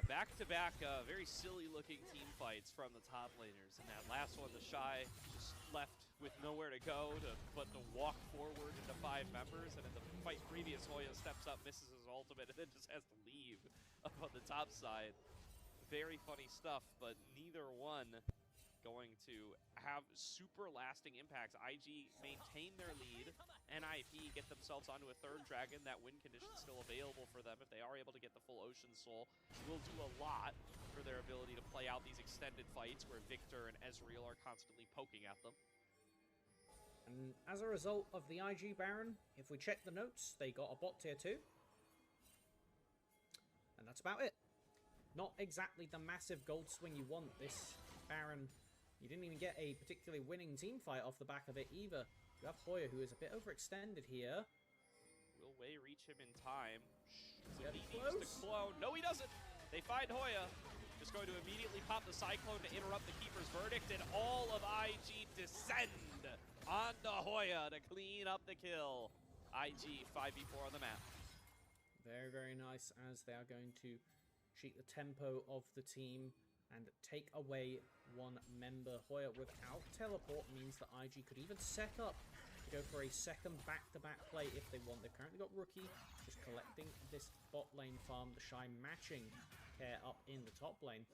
Back-to-back, very silly-looking team fights from the top laners. And that last one, the Shy just left with nowhere to go but to walk forward into 5 members. And in the fight previous, Hoya steps up, misses his ultimate, and then just has to leave up on the top side. very funny stuff, but neither one going to have super lasting impacts. IG maintain their lead. NIP get themselves onto a third dragon. That win condition still available for them. If they are able to get the full Ocean Soul, will do a lot for their ability to play out these extended fights where Victor and Ezreal are constantly poking at them. And as a result of the IG Baron, if we check the notes, they got a bot tier 2. And that's about it. Not exactly the massive gold swing you want this Baron. You didn't even get a particularly winning team fight off the back of it either. You have Hoya, who is a bit overextended here. Will Wei reach him in time? Get He close. needs to clone. No, he doesn't. They find Hoya. Just going to immediately pop the Cyclone to interrupt the Keeper's verdict, and all of IG descend onto Hoya to clean up the kill. IG 5v4 on the map. Very, very nice, as they are going to cheat the tempo of the team and take away one member. Hoya without teleport means that IG could even set up to go for a second back-to-back play if they want. They've currently got Rookie just collecting this bot lane farm, the Shy matching Care up in the top lane.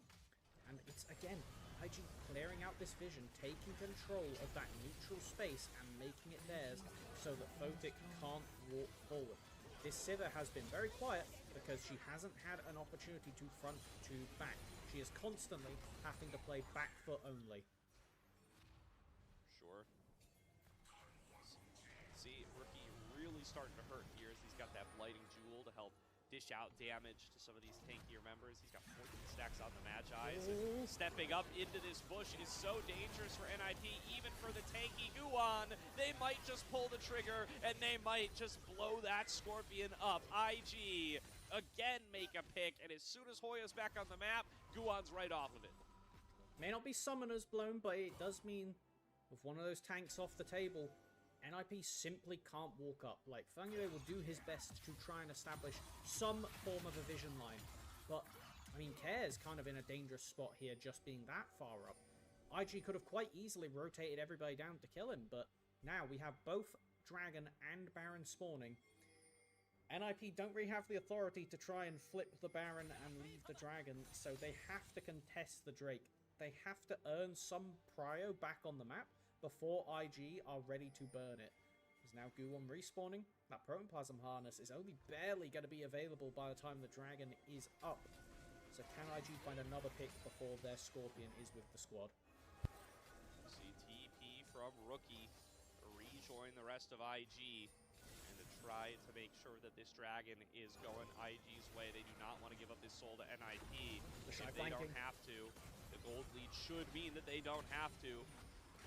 And it's, again, IG clearing out this vision, taking control of that neutral space and making it theirs so that Photic can't walk forward. This Sivir has been very quiet because she hasn't had an opportunity to front to back. She is constantly having to play back foot only. Sure. See, Rookie really starting to hurt here as he's got that Blighting Jewel to help dish out damage to some of these tankier members. He's got 14 stacks on the Magi's. And stepping up into this bush is so dangerous for NIP, even for the tanky Guan. They might just pull the trigger, and they might just blow that Scorpion up. IG again make a pick, and as soon as Hoya's back on the map, Guan's right off of it. May not be summoners blown, but it does mean with one of those tanks off the table, NIP simply can't walk up. Like, Fangio will do his best to try and establish some form of a vision line. But, I mean, Care's kind of in a dangerous spot here, just being that far up. IG could have quite easily rotated everybody down to kill him, but now we have both Dragon and Baron spawning. NIP don't really have the authority to try and flip the Baron and leave the Dragon, so they have to contest the Drake. They have to earn some prio back on the map before IG are ready to burn it. There's now Guwon respawning. That Protoplasm Harness is only barely going to be available by the time the Dragon is up. So can IG find another pick before their Scorpion is with the squad? See TP from Rookie rejoin the rest of IG and to try to make sure that this Dragon is going IG's way. They do not want to give up this soul to NIP. If they don't have to, the gold lead should mean that they don't have to.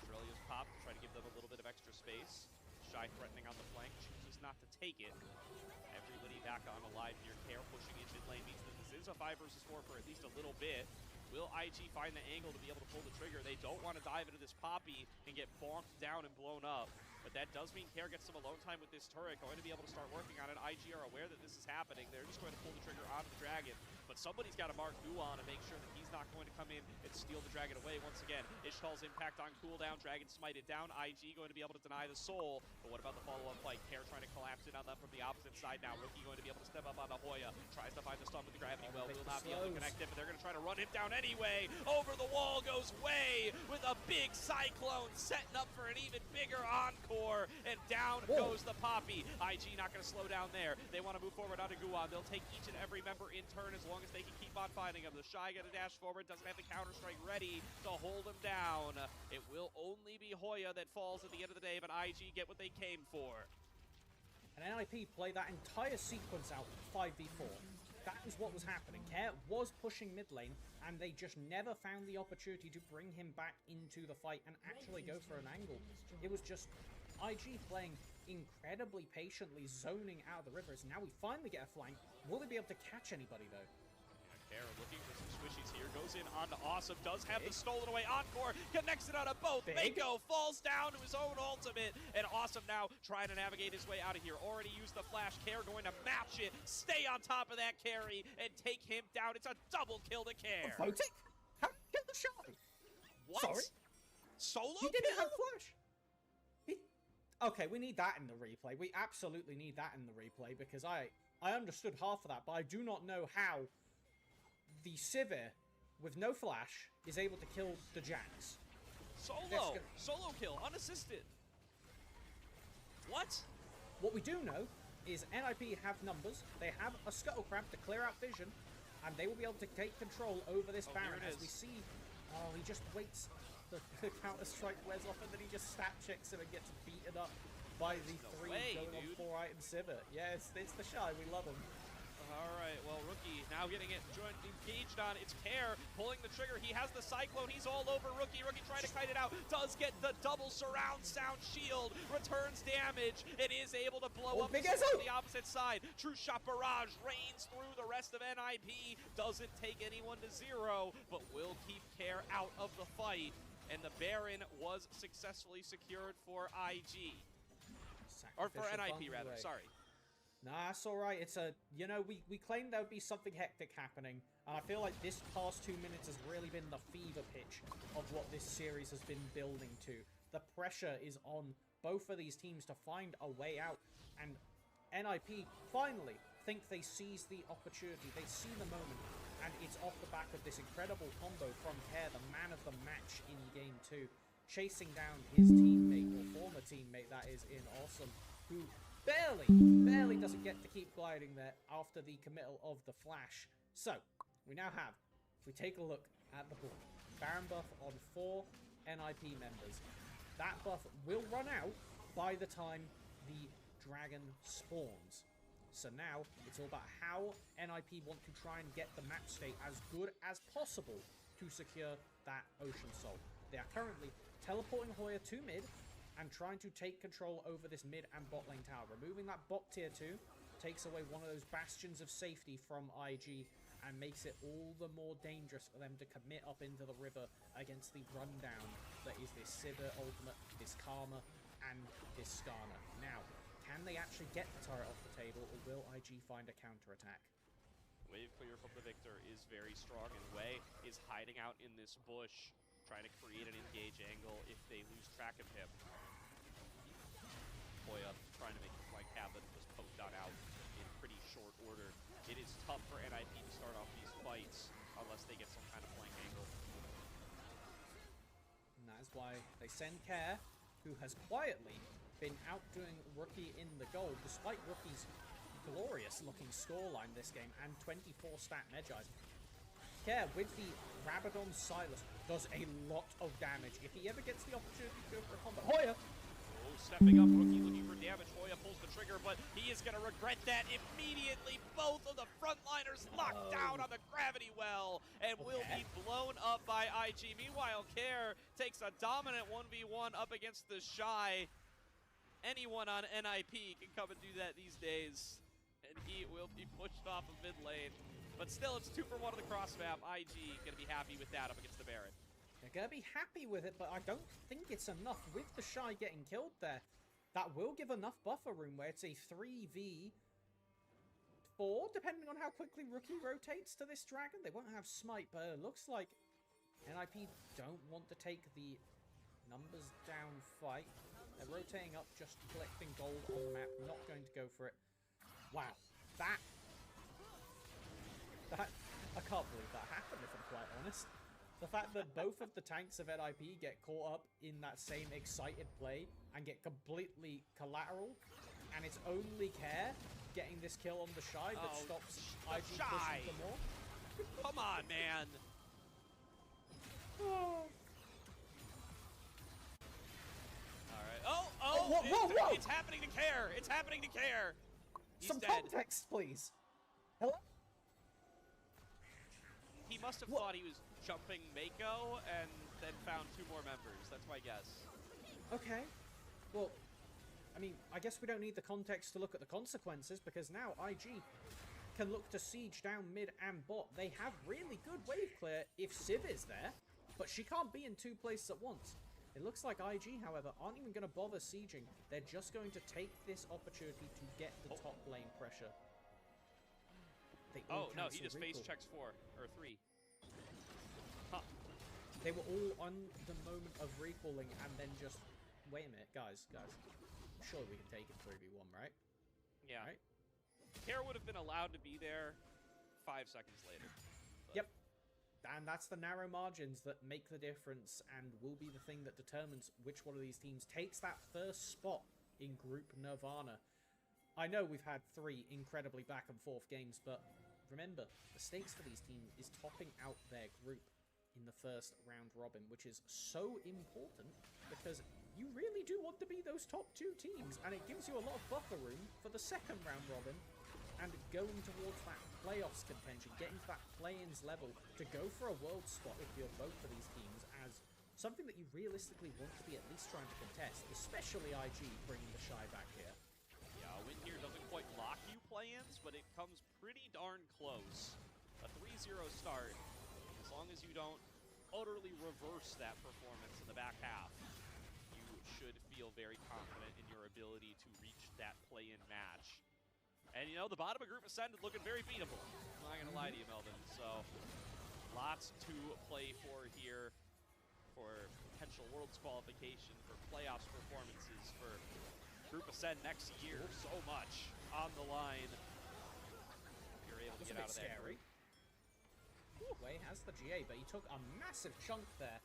Australia's pop to try to give them a little bit of extra space. Shy threatening on the flank, chooses not to take it. Everybody back on alive here. Care pushing in mid lane means that this is a 5 versus 4 for at least a little bit. Will IG find the angle to be able to pull the trigger? They don't want to dive into this Poppy and get bonked down and blown up. But that does mean Care gets some alone time with this turret, going to be able to start working on it. IG are aware that this is happening. They're just going to pull the trigger on the Dragon. But somebody's got to mark Guan and make sure that he's not going to come in and steal the Dragon away once again. Ishtal's impact on cooldown. Dragon smited down. IG going to be able to deny the soul. But what about the follow-up fight? Care trying to collapse in on them from the opposite side now. Rookie going to be able to step up on the Hoya. Tries to find the stun with the gravity well. Will not be able to connect it, but they're going to try to run him down anyway. Over the wall goes Wei with a big Cyclone, setting up for an even bigger encore. And down goes the Poppy. IG not going to slow down there. They want to move forward onto Guan. They'll take each and every member in turn as long as they can keep on fighting him. The Shy got to dash forward, doesn't have the counter-strike ready to hold him down. It will only be Hoya that falls at the end of the day, but IG get what they came for. And NIP play that entire sequence out 5v4. That was what was happening. Care was pushing mid lane, and they just never found the opportunity to bring him back into the fight and actually go for an angle. It was just IG playing incredibly patiently, zoning out of the rivers. Now we finally get a flank. Will they be able to catch anybody, though? Care looking for some squishies here. Goes in onto Awesome. Does have the stolen away encore. Connects it out of both. Mako falls down to his own ultimate. And Awesome now trying to navigate his way out of here. Already used the flash. Care going to match it. Stay on top of that carry and take him down. It's a double kill to Care. Photic? How did he kill the Shy? What? Sorry? Solo He didn't kill? have flash. Okay, we need that in the replay. We absolutely need that in the replay because I understood half of that, but I do not know how the Sivir with no flash, is able to kill the Jax. Solo kill, unassisted. What? What we do know is NIP have numbers, they have a Scuttle Crab to clear out vision, and they will be able to take control over this Baron as we see. Oh, he just waits. The Counter-Strike wears off and then he just stat checks him and gets beaten up by the going on 4-item Sivir. Yeah, it's the Shy, we love him. Alright, well, Rookie now getting it engaged on. It's Care pulling the trigger. He has the Cyclone. He's all over Rookie. Rookie trying to kite it out. Does get the double surround sound shield. Returns damage. And is able to blow up on the opposite side. True Shot Barrage reigns through the rest of NIP. Doesn't take anyone to 0, but will keep Care out of the fight. And the Baron was successfully secured for IG. Or for NIP, rather. Sorry. Nah, it's alright. It's a, you know, we claimed there would be something hectic happening. And I feel like this past 2 minutes has really been the fever pitch of what this series has been building to. The pressure is on both of these teams to find a way out. And NIP finally think they seize the opportunity. They see the moment. And it's off the back of this incredible combo from Care, the man of the match in Game 2. Chasing down his teammate, or former teammate that is, in Awesome, who barely doesn't get to keep gliding there after the committal of the flash. So, we now have, if we take a look at the board, Baron buff on 4 NIP members. That buff will run out by the time the dragon spawns. So now, it's all about how NIP want to try and get the match state as good as possible to secure that Ocean Soul. They are currently teleporting Hoya to mid, and trying to take control over this mid and bot lane tower. Removing that bot tier 2 takes away one of those bastions of safety from IG and makes it all the more dangerous for them to commit up into the river against the rundown that is this Sivir ultimate, this Karma, and this Skarner. Now, can they actually get the turret off the table, or will IG find a counter-attack? Wave clear from the Victor is very strong, and Wei is hiding out in this bush, trying to create an engage angle if they lose track of him. Hoya trying to make the flank happen, just poked on out in pretty short order. It is tough for NIP to start off these fights unless they get some kind of flank angle. And that is why they send Care, who has quietly been outdoing Rookie in the gold, despite Rookie's glorious-looking scoreline this game and 24 stat Medjay. Care with the Rabadon Silas does a lot of damage if he ever gets the opportunity to go for a combo. Hoya! Oh, stepping up, Rookie looking for damage. Hoya pulls the trigger, but he is going to regret that immediately. Both of the frontliners locked down on the gravity well and will be blown up by IG. Meanwhile, Care takes a dominant 1v1 up against the Shy. Anyone on NIP can come and do that these days, and he will be pushed off of mid lane. But still, it's 2 for 1 on the cross map. IG gonna be happy with that up against the Baron. They're gonna be happy with it, but I don't think it's enough with the Shy getting killed there. That will give enough buffer room where it's a 3v4, depending on how quickly Rookie rotates to this dragon. They won't have smite, but it looks like NIP don't want to take the numbers down fight. They're rotating up, just collecting gold on the map, not going to go for it. Wow, that I can't believe that happened, if I'm quite honest. The fact that both of the tanks of NIP get caught up in that same excited play and get completely collateral, and it's only Care getting this kill on the Shy that stops IG pushing for more. Come on, man. Alright. Whoa. It's happening to Care. It's happening to Care. He's Some dead. context, please. Hello? He must have thought he was jumping Mako and then found 2 more members. That's my guess. Okay. Well, I mean, I guess we don't need the context to look at the consequences, because now IG can look to siege down mid and bot. They have really good wave clear if Civ is there, but she can't be in 2 places at once. It looks like IG, however, aren't even going to bother sieging. They're just going to take this opportunity to get the top lane pressure. Oh, no, he just face checks 4, or 3. Huh. They were all on the moment of recalling and then just... Wait a minute, guys. Surely we can take it 3v1, right? Yeah. Right? Care would have been allowed to be there 5 seconds later. But. Yep. And that's the narrow margins that make the difference and will be the thing that determines which one of these teams takes that first spot in Group Nirvana. I know we've had 3 incredibly back and forth games, but remember, the stakes for these teams is topping out their group in the first round robin, which is so important because you really do want to be those top 2 teams, and it gives you a lot of buffer room for the second round robin and going towards that playoffs contention, getting to that play-ins level to go for a world spot if you're both of these teams as something that you realistically want to be at least trying to contest, especially IG bringing the Shy back here. Yeah, a win here doesn't quite lock you play-ins, but it comes pretty darn close. A 3-0 start, as long as you don't utterly reverse that performance in the back half, you should feel very confident in your ability to reach that play-in match. And, you know, the bottom of Group Ascended looking very beatable. I'm not going to lie to you, Melvin. So, lots to play for here for potential Worlds qualification, for playoffs performances, for Group Ascend next year. So much on the line. You're able to get out of that. Scary. Wei has the GA, but he took a massive chunk there.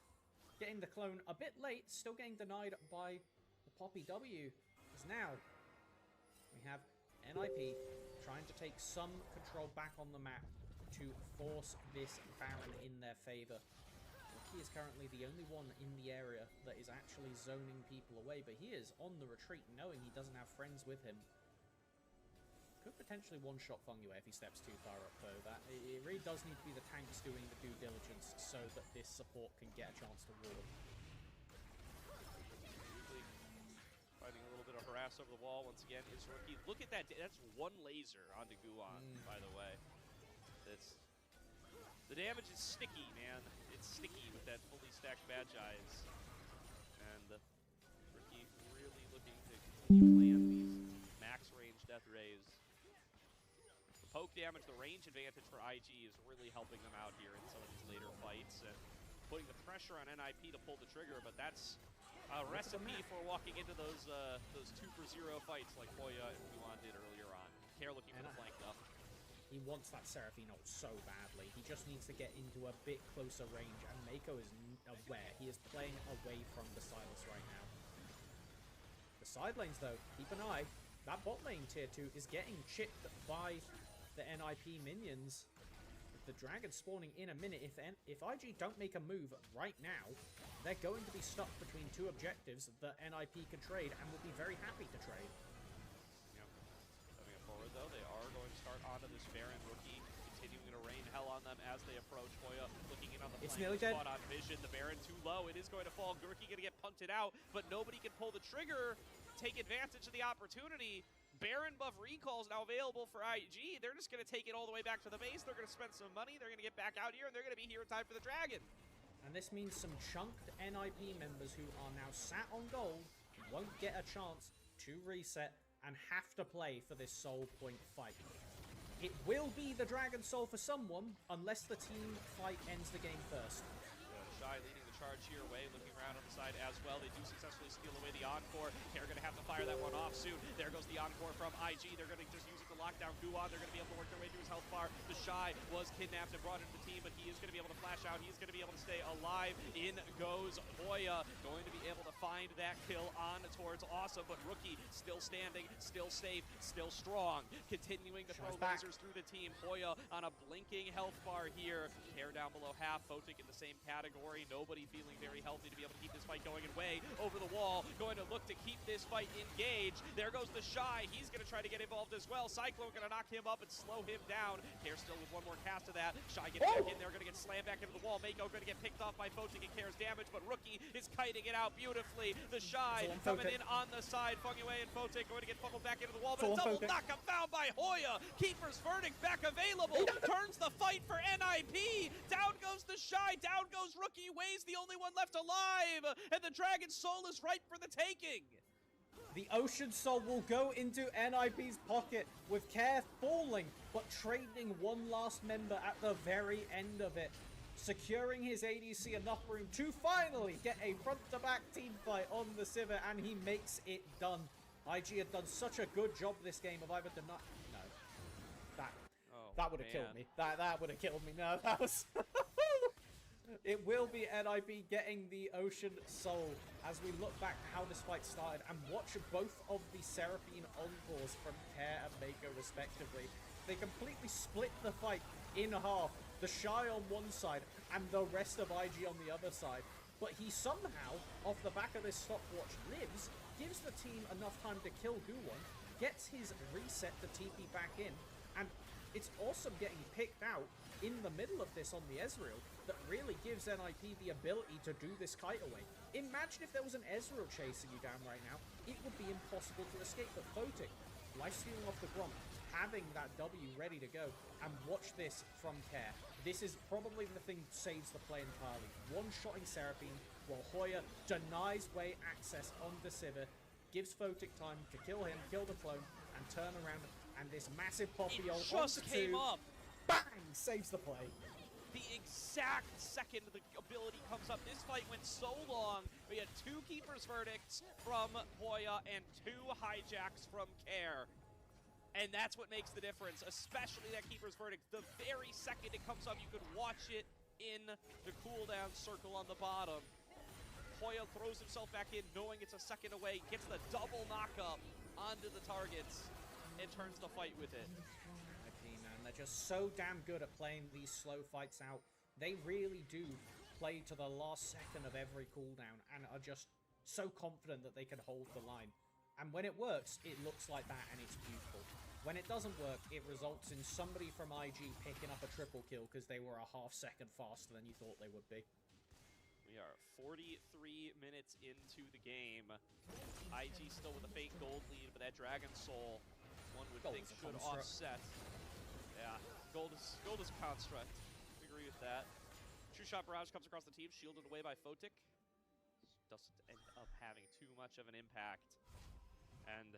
Getting the clone a bit late, still getting denied by the Poppy W. As now, we have NIP trying to take some control back on the map to force this Baron in their favor. He is currently the only one in the area that is actually zoning people away, but he is on the retreat knowing he doesn't have friends with him. Could potentially one-shot Fungyue if he steps too far up, though. It really does need to be the tanks doing the due diligence so that this support can get a chance to ward. Fighting a little bit of harass over the wall once again is Rookie. Look at that. That's 1 laser onto Guan, by the way. The damage is sticky, man. It's sticky with that fully stacked Badge Eyes. And Rookie really looking to continue to land these max range death rays. The poke damage, the range advantage for IG is really helping them out here in some of these later fights and putting the pressure on NIP to pull the trigger, but that's a recipe for walking into those 2-for-0 fights like Hoya and Guan did earlier on. Care looking for the flank up. He wants that Seraphine ult so badly. He just needs to get into a bit closer range, and Mako is aware. He is playing away from the Silas right now. The side lanes, though, keep an eye. That bot lane tier 2 is getting chipped by the NIP minions. The dragon spawning in a minute. If IG don't make a move right now, they're going to be stuck between 2 objectives that NIP can trade and will be very happy to trade. Yep. Coming up forward, though, they are going to start onto this Baron. Rookie continuing to rain hell on them as they approach. Hoya looking in on the flank, spot on vision. The Baron too low. It is going to fall. Rookie going to get punted out, but nobody can pull the trigger, take advantage of the opportunity. Baron buff recalls now available for IG. They're just going to take it all the way back to the base. They're going to spend some money. They're going to get back out here, and they're going to be here in time for the Dragon. And this means some chunked NIP members who are now sat on gold won't get a chance to reset and have to play for this soul point fight. It will be the Dragon Soul for someone, unless the team fight ends the game first. Shy leading the charge here, Wei looking around on the side as well. They do successfully steal away the Encore. They're going to have to fire that one off soon. There goes the Encore from IG. They're going to just use it to lock down Guan. They're going to be able to work their way through his health bar. The Shy was kidnapped and brought into the team, but he is going to be able to flash out. He's going to be able to stay alive. In goes Hoya, going to be able to find that kill on towards Awesome, but Rookie still standing, still safe, still strong. Continuing to throw lasers through the team. Hoya on a blinking health bar here. Hair down below half. Photic in the same category. Nobody feeling very healthy to be able to keep this fight going. And Wei over the wall, going to look to keep this fight engaged. There goes the Shy. He's going to try to get involved as well. Cyclone going to knock him up and slow him down. Care still with one more cast of that. Shy getting back in there, going to get slammed back into the wall. Mako going to get picked off by Photic and Care's damage, but Rookie is kiting it out beautifully. The Shy coming in on the side. Fungyue and Photic going to get fumbled back into the wall, but a double knock found by Hoya. Keeper's Verdict back available. Turns the fight for NIP. Down goes the Shy. Down goes Rookie. Wei's the only one left alive, and the Dragon Soul is ripe for the taking. The Ocean Soul will go into NIP's pocket with Care falling, but trading one last member at the very end of it. Securing his ADC enough room to finally get a front-to-back team fight on the Sivir, and he makes it done. IG had done such a good job this game of either denying... No. That would have killed me. That would have killed me. No, that was... It will be NIP getting the Ocean Soul as we look back how this fight started and watch both of the Seraphine encores from Care and Mako respectively. They completely split the fight in half. The Shy on one side and the rest of IG on the other side. But he somehow, off the back of this stopwatch, lives, gives the team enough time to kill Guwon, gets his reset to TP back in, and it's awesome getting picked out in the middle of this on the Ezreal that really gives NIP the ability to do this kite away. Imagine if there was an Ezreal chasing you down right now, it would be impossible to escape. But Photic, lifestealing off the Gromp, having that W ready to go, and watch this from Care. This is probably the thing that saves the play entirely. One-shotting Seraphine while Hoya denies way access onto Sivir, gives Photic time to kill him, kill the clone, and turn around, and this massive Poppy ult just came up. Bang! Saves the play. The exact second the ability comes up. This fight went so long. We had 2 Keeper's Verdicts from Hoya and 2 hijacks from Care. And that's what makes the difference, especially that Keeper's Verdict. The very second it comes up, you could watch it in the cooldown circle on the bottom. Hoya throws himself back in, knowing it's a second away, gets the double knock-up onto the targets, and turns the fight with it. Man, they're just so damn good at playing these slow fights out. They really do play to the last second of every cooldown and are just so confident that they can hold the line. And when it works, it looks like that and it's beautiful. When it doesn't work, it results in somebody from IG picking up a triple kill because they were a half second faster than you thought they would be. We are 43 minutes into the game. IG still with a fake gold lead, but that Dragon Soul, one would think should offset. Yeah, gold is construct. We agree with that. True Shot Barrage comes across the team, shielded away by Photic. Doesn't end up having too much of an impact. And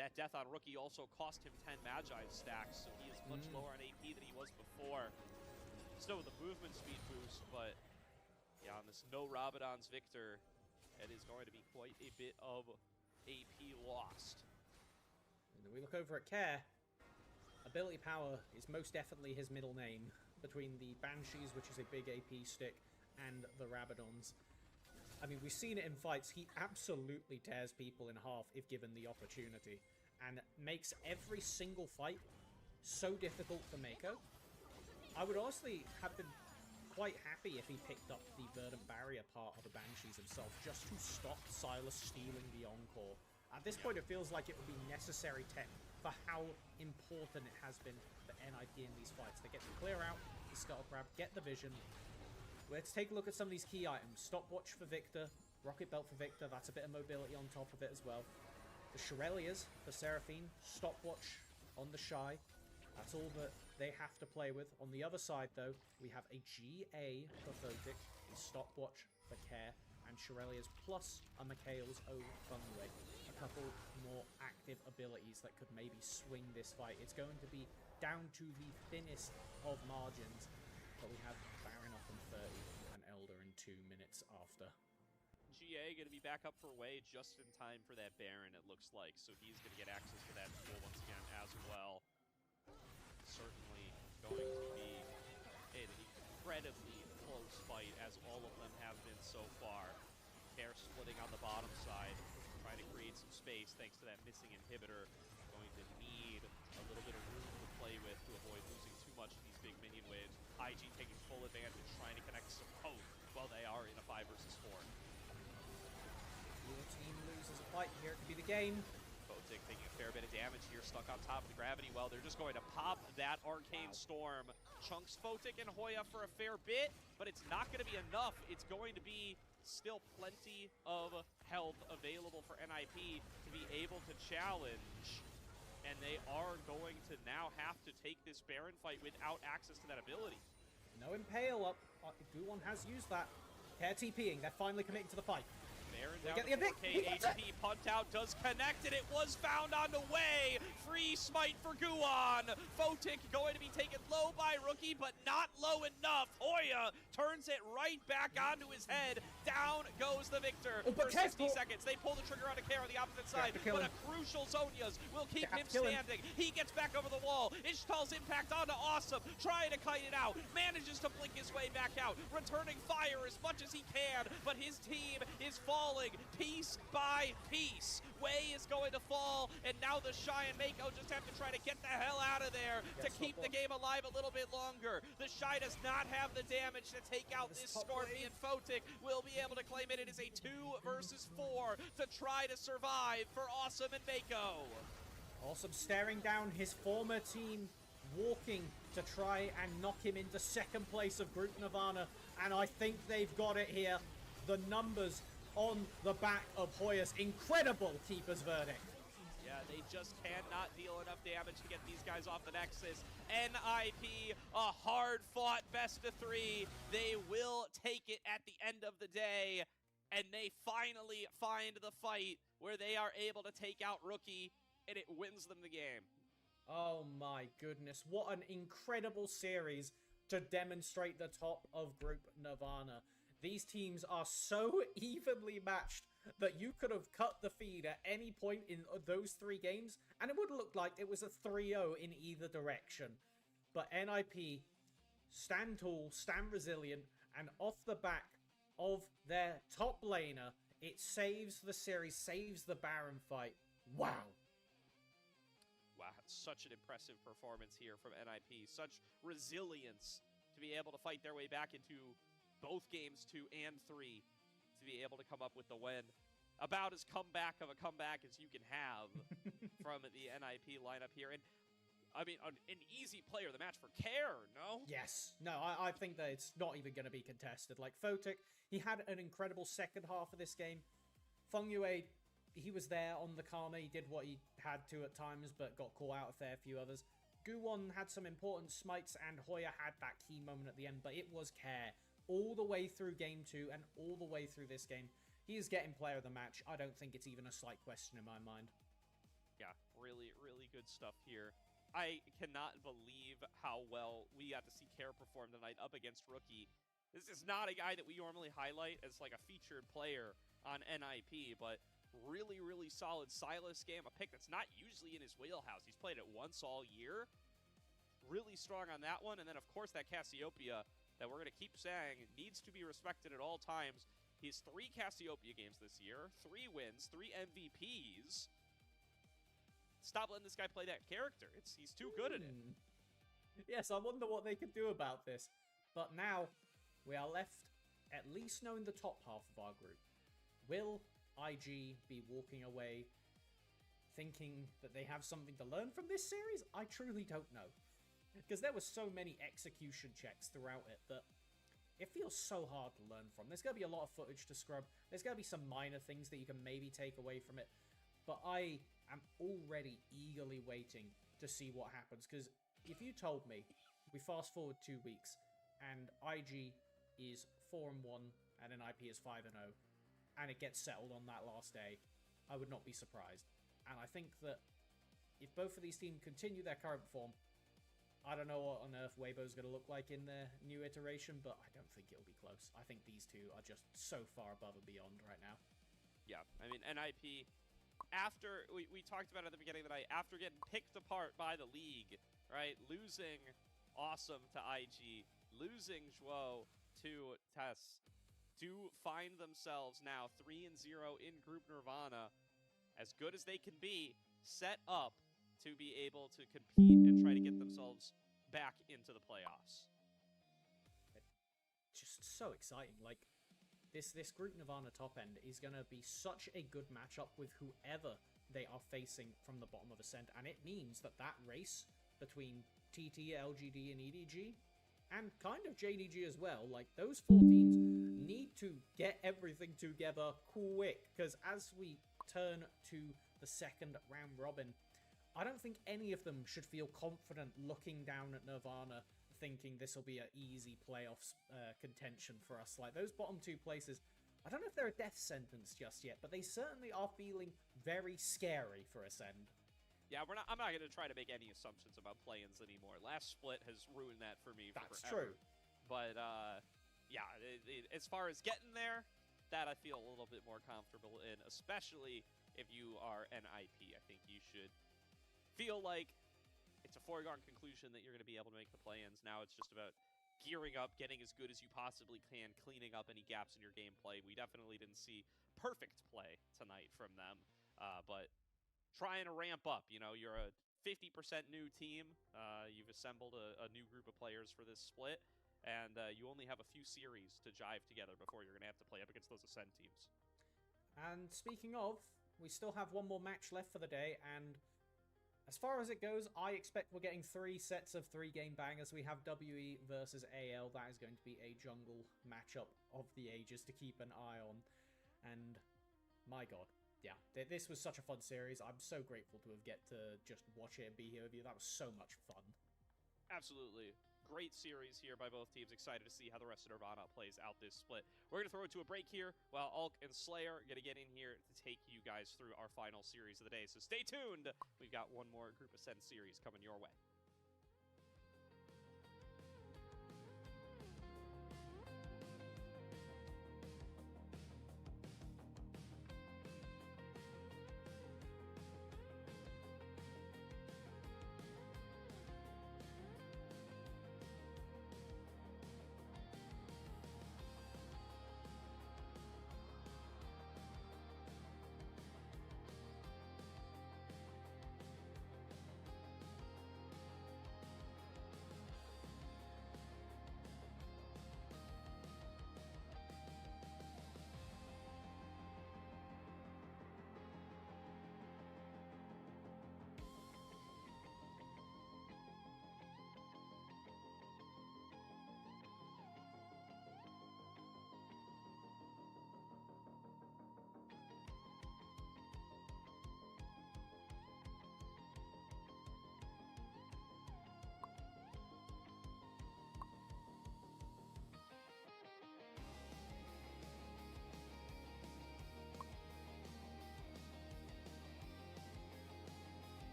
that death on Rookie also cost him 10 Magi stacks, so he is much lower on AP than he was before. Still with a movement speed boost, but yeah, on this no Rabadon's Victor, it is going to be quite a bit of AP lost. And we look over at Care. Ability Power is most definitely his middle name, between the Banshees, which is a big AP stick, and the Rabadons. I mean, we've seen it in fights. He absolutely tears people in half if given the opportunity, and makes every single fight so difficult for Mako. I would honestly have been quite happy if he picked up the Verdant Barrier part of the Banshees himself, just to stop Silas stealing the Encore. At this point, it feels like it would be necessary tech for how important it has been for NIP in these fights. They get to clear out the Scuttle Crab, get the vision. Let's take a look at some of these key items. Stopwatch for Victor, Rocket Belt for Victor, that's a bit of mobility on top of it as well. The Shirelias for Seraphine, Stopwatch on the Shy, that's all that they have to play with. On the other side though, we have a GA for Photic, a Stopwatch for Care, and Shirelias plus a Mikhail's O Funway. A couple more active abilities that could maybe swing this fight. It's going to be down to the thinnest of margins, but we have Baron up in 30 and Elder in 2 minutes after. GA going to be back up for Way just in time for that Baron, it looks like. So he's going to get access to that tool once again as well. Certainly going to be an incredibly close fight, as all of them have been so far. Care splitting on the bottom side, trying to create some space thanks to that missing inhibitor. Going to need a little bit of room to play with to avoid losing too much of these big minion waves. IG taking full advantage, trying to connect some hope while they are in a 5 versus 4. Your team loses a fight here, it could be the game. Photic taking a fair bit of damage here, stuck on top of the gravity well. They're just going to pop that Arcane Storm. Chunks Photic and Hoya for a fair bit, but it's not going to be enough. It's going to be still plenty of health available for NIP to be able to challenge. And they are going to now have to take this Baron fight without access to that ability. No Impale up. Guwon has used that. Care TPing. They're finally committing to the fight. Baron down to 4K HP. Punt out does connect, and it was found on the way. Free smite for Guan. Photic going to be taken low by Rookie, but not low enough. Hoya turns it right back onto his head. Down goes the Victor for 60 seconds. They pull the trigger on a Care on the opposite side, but a crucial Zonia's will keep him standing. He gets back over the wall. Ishtal's impact onto Awesome, trying to kite it out. Manages to blink his way back out, returning fire as much as he can, but his team is falling piece by piece. Wei is going to fall, and now the Shy and Mako just have to try to get the hell out of there to keep the game alive a little bit longer. The Shy does not have the damage to take out this Scorpion. Photic will be able to claim it. It is a 2 versus 4 to try to survive for Awesome and Mako. Awesome staring down his former team, walking to try and knock him into second place of Group Nirvana, and I think they've got it here. The numbers on the back of Hoya's incredible keeper's verdict. Yeah, they just cannot deal enough damage to get these guys off the Nexus. NIP, a hard-fought best of 3. They will take it at the end of the day, and they finally find the fight where they are able to take out Rookie, and it wins them the game. Oh my goodness, what an incredible series to demonstrate the top of Group Nirvana. These teams are so evenly matched that you could have cut the feed at any point in those 3 games, and it would look like it was a 3-0 in either direction. But NIP stand tall, stand resilient, and off the back of their top laner, it saves the series, saves the Baron fight. Wow. Wow, such an impressive performance here from NIP. Such resilience to be able to fight their way back into both games 2 and 3 to be able to come up with the win. About as comeback of a comeback as you can have from the NIP lineup here. And I mean, an easy player of the match for Care, no? Yes. No, I think that it's not even going to be contested. Like, Photic, he had an incredible second half of this game. Feng Yue, he was there on the Karma. He did what he had to at times, but got caught out a fair few others. Guwon had some important smites, and Hoya had that key moment at the end, but it was Care all the way through game 2 and all the way through this game. He is getting player of the match. I don't think it's even a slight question in my mind. Yeah, really, really good stuff here. I cannot believe how well we got to see Care perform tonight up against Rookie. This is not a guy that we normally highlight as like a featured player on NIP, but really, really solid Silas game, a pick that's not usually in his wheelhouse. He's played it once all year. Really strong on that one. And then, of course, that Cassiopeia that we're going to keep saying needs to be respected at all times. He's 3 Cassiopeia games this year, 3 wins, 3 MVPs. Stop letting this guy play that character. He's too good at it. Yes, I wonder what they could do about this. But now, we are left at least knowing the top half of our group. Will IG be walking away thinking that they have something to learn from this series? I truly don't know. Because there were so many execution checks throughout it that it feels so hard to learn from. There's going to be a lot of footage to scrub. There's going to be some minor things that you can maybe take away from it. But I am already eagerly waiting to see what happens. Because if you told me we fast forward 2 weeks and IG is 4-1 and NIP is 5-0 and it gets settled on that last day, I would not be surprised. And I think that if both of these teams continue their current form, I don't know what on earth Weibo's going to look like in their new iteration, but I don't think it'll be close. I think these two are just so far above and beyond right now. Yeah, I mean, NIP, after, we talked about it at the beginning of the night, after getting picked apart by the league, right, losing Awesome to IG, losing Zhuo to Tess, to find themselves now 3-0 in Group Nirvana, as good as they can be, set up to be able to compete and try to get themselves back into the playoffs. Just so exciting. Like, this Group Nirvana top end is going to be such a good matchup with whoever they are facing from the bottom of Ascent, and it means that race between TT, LGD, and EDG, and kind of JDG as well, like, those 4 teams need to get everything together quick, because as we turn to the second round robin, I don't think any of them should feel confident looking down at Nirvana thinking this will be an easy playoffs contention for us. Like, those bottom 2 places I don't know if they're a death sentence just yet, but they certainly are feeling very scary for Ascend. Yeah, I'm not going to try to make any assumptions about play-ins anymore. Last split has ruined that for me. That's forever. true. But yeah, as far as getting there, that I feel a little bit more comfortable in, especially if you are an IP. I think you should feel like it's a foregone conclusion that you're going to be able to make the play-ins. Now it's just about gearing up, getting as good as you possibly can, cleaning up any gaps in your gameplay. We definitely didn't see perfect play tonight from them, but trying to ramp up. You know, you're a 50% new team. You've assembled a new group of players for this split, and you only have a few series to jive together before you're going to have to play up against those Ascend teams. And speaking of, we still have one more match left for the day, and as far as it goes, I expect we're getting 3 sets of 3-game bangers. We have WE versus AL. That is going to be a jungle matchup of the ages to keep an eye on. And my god, yeah, this was such a fun series. I'm so grateful to have get to just watch it and be here with you. That was so much fun. Absolutely. Great series here by both teams. Excited to see how the rest of Nirvana plays out this split. We're going to throw it to a break here while Ulk and Slayer are going to get in here to take you guys through our final series of the day. So stay tuned. We've got one more Group Ascend series coming your way.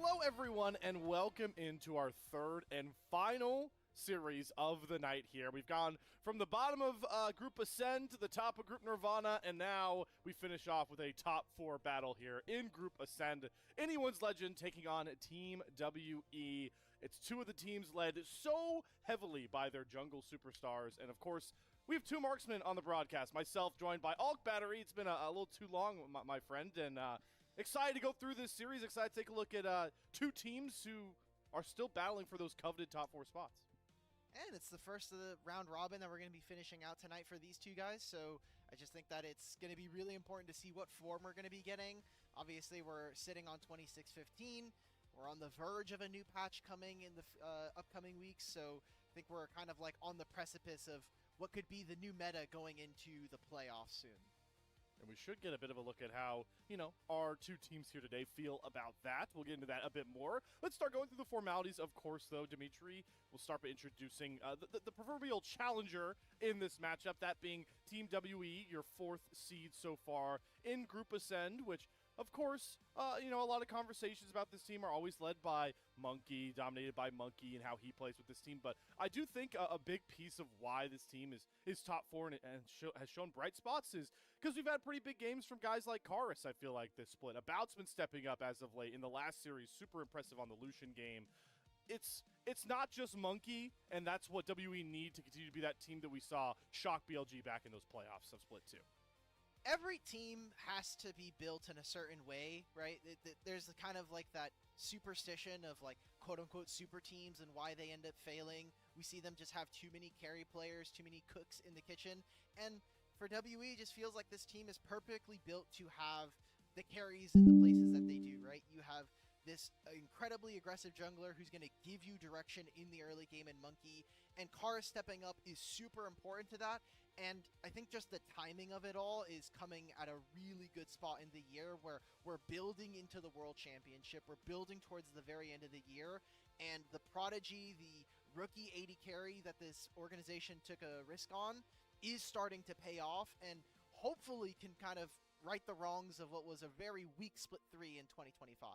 Hello, everyone, and welcome into our third and final series of the night here. We've gone from the bottom of Group Ascend to the top of Group Nirvana, and now we finish off with a top 4 battle here in Group Ascend. Anyone's Legend taking on Team WE. It's two of the teams led so heavily by their jungle superstars, and of course, we have two marksmen on the broadcast. Myself, joined by Alk Battery. It's been a little too long, my friend, and excited to go through this series. Excited to take a look at two teams who are still battling for those coveted top 4 spots. And it's the first of the round robin that we're going to be finishing out tonight for these two guys, so I just think that it's going to be really important to see what form we're going to be getting. Obviously, we're sitting on 26-15. We're on the verge of a new patch coming in the upcoming weeks, so I think we're kind of like on the precipice of what could be the new meta going into the playoffs soon. And we should get a bit of a look at how, our two teams here today feel about that. We'll get into that a bit more. Let's start going through the formalities. Of course, though, Dimitri, we'll start by introducing the proverbial challenger in this matchup, that being Team WE, your 4th seed so far in Group Ascend, which, of course, a lot of conversations about this team are always led by Monkey, dominated by Monkey and how he plays with this team. But I do think a big piece of why this team is top 4 and has shown bright spots is because we've had pretty big games from guys like Karis, I feel like, this split. About's been stepping up as of late in the last series, super impressive on the Lucian game. It's not just Monkey, and that's what WE need to continue to be that team that we saw shock BLG back in those playoffs of Split 2. Every team has to be built in a certain way, right? There's kind of like that superstition of like quote-unquote super teams and why they end up failing. We see them just have too many carry players, too many cooks in the kitchen. And for WE, it just feels like this team is perfectly built to have the carries in the places that they do, right? You have this incredibly aggressive jungler who's going to give you direction in the early game in Monkey, and Kara stepping up is super important to that. And I think just the timing of it all is coming at a really good spot in the year where we're building into the World Championship. We're building towards the very end of the year. And the Prodigy, the rookie 80 carry that this organization took a risk on, is starting to pay off and hopefully can kind of right the wrongs of what was a very weak Split 3 in 2025.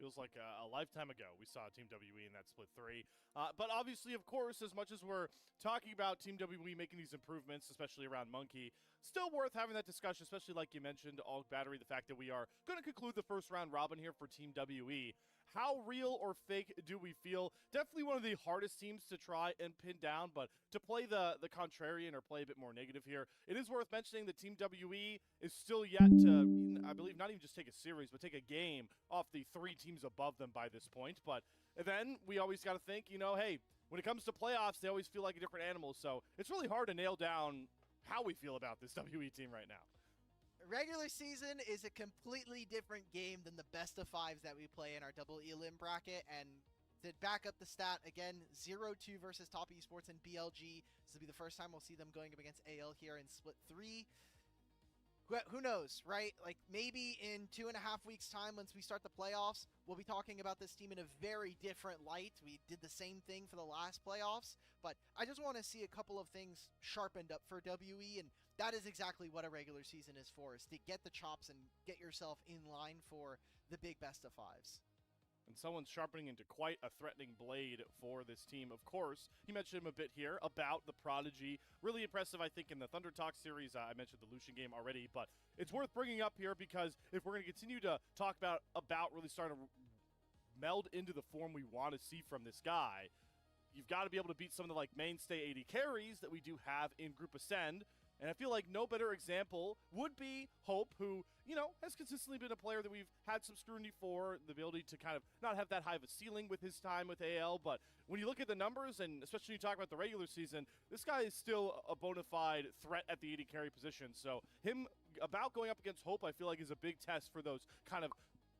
Feels like a lifetime ago we saw Team WE in that Split 3. But obviously, of course, as much as we're talking about Team WE making these improvements, especially around Monkey, still worth having that discussion, especially like you mentioned, Alk Battery, the fact that we are going to conclude the first round robin here for Team WE. How real or fake do we feel? Definitely one of the hardest teams to try and pin down, but to play the contrarian or play a bit more negative here, it is worth mentioning that Team WE is still yet to, I believe, not even just take a series, but take a game off the 3 teams above them by this point. But then we always got to think, hey, when it comes to playoffs, they always feel like a different animal. So it's really hard to nail down how we feel about this WE team right now. Regular season is a completely different game than the best of 5s that we play in our double elim bracket. And to back up the stat, again, 0-2 versus Top Esports and BLG. This will be the first time we'll see them going up against AL here in Split 3. Who knows, right? Like, maybe in 2.5 weeks' time, once we start the playoffs, we'll be talking about this team in a very different light. We did the same thing for the last playoffs, but I just want to see a couple of things sharpened up for WE, and that is exactly what a regular season is for, is to get the chops and get yourself in line for the big best of 5s. And someone's sharpening into quite a threatening blade for this team. Of course, you mentioned him a bit here about the Prodigy. Really impressive, I think, in the Thunder Talk series. I mentioned the Lucian game already, but it's worth bringing up here because if we're going to continue to talk about really starting to meld into the form we want to see from this guy, you've got to be able to beat some of the mainstay 80 carries that we do have in Group Ascend. And I feel like no better example would be Hope, who, has consistently been a player that we've had some scrutiny for, the ability to kind of not have that high of a ceiling with his time with AL. But when you look at the numbers, and especially when you talk about the regular season, this guy is still a bona fide threat at the 80 carry position. So him about going up against Hope, I feel like, is a big test for those kind of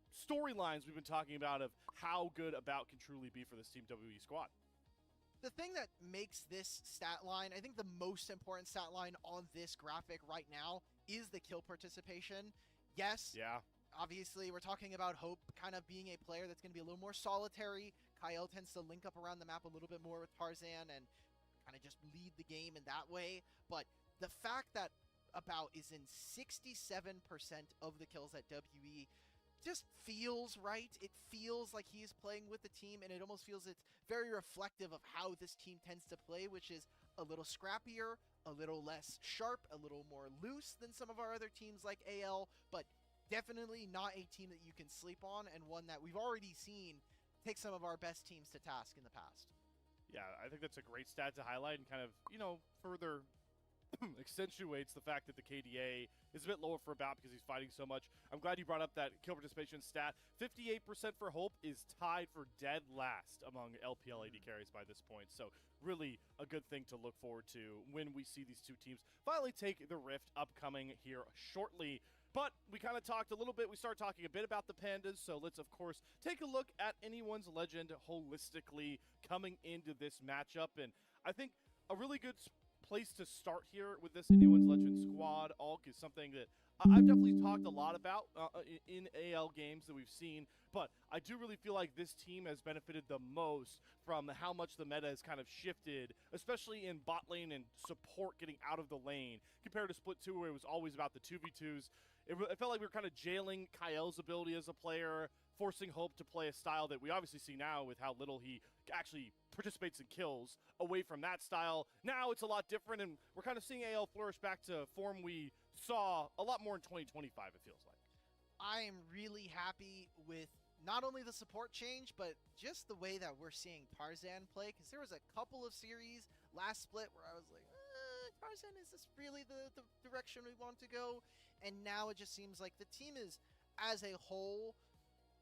storylines we've been talking about of how good About can truly be for this Team WE squad. The thing that makes this stat line, I think the most important stat line on this graphic right now, is the kill participation. Yes, yeah, obviously we're talking about Hope kind of being a player that's going to be a little more solitary. Kyle tends to link up around the map a little bit more with Tarzan and kind of just lead the game in that way. But the fact that About is in 67% of the kills at WE just feels right. It feels like he is playing with the team, and it almost feels it's very reflective of how this team tends to play, which is a little scrappier, a little less sharp, a little more loose than some of our other teams like AL, but definitely not a team that you can sleep on, and one that we've already seen take some of our best teams to task in the past. Yeah, I think that's a great stat to highlight and kind of, further accentuates the fact that the KDA is a bit lower for About because he's fighting so much. I'm glad you brought up that kill participation stat. 58% for Hope is tied for dead last among LPL AD carries by this point. So really a good thing to look forward to when we see these two teams finally take the Rift upcoming here shortly. But we kind of talked a little bit. We started talking a bit about the Pandas. So let's, of course, take a look at anyone's legend holistically coming into this matchup. And I think a really good place to start here with this Anyone's Legend squad Alk is something that I've definitely talked a lot about in AL games that we've seen, but I do really feel like this team has benefited the most from how much the meta has kind of shifted, especially in bot lane and support getting out of the lane, compared to Split 2 where it was always about the 2v2s. It felt like we were kind of jailing Kael's ability as a player, forcing Hope to play a style that we obviously see now with how little he actually participates in kills away from that style. Now it's a lot different, and we're kind of seeing AL flourish back to form we saw a lot more in 2025, it feels like. I am really happy with not only the support change, but just the way that we're seeing Tarzan play, because there was a couple of series last split where I was like, Tarzan, is this really the direction we want to go? And now it just seems like the team is, as a whole,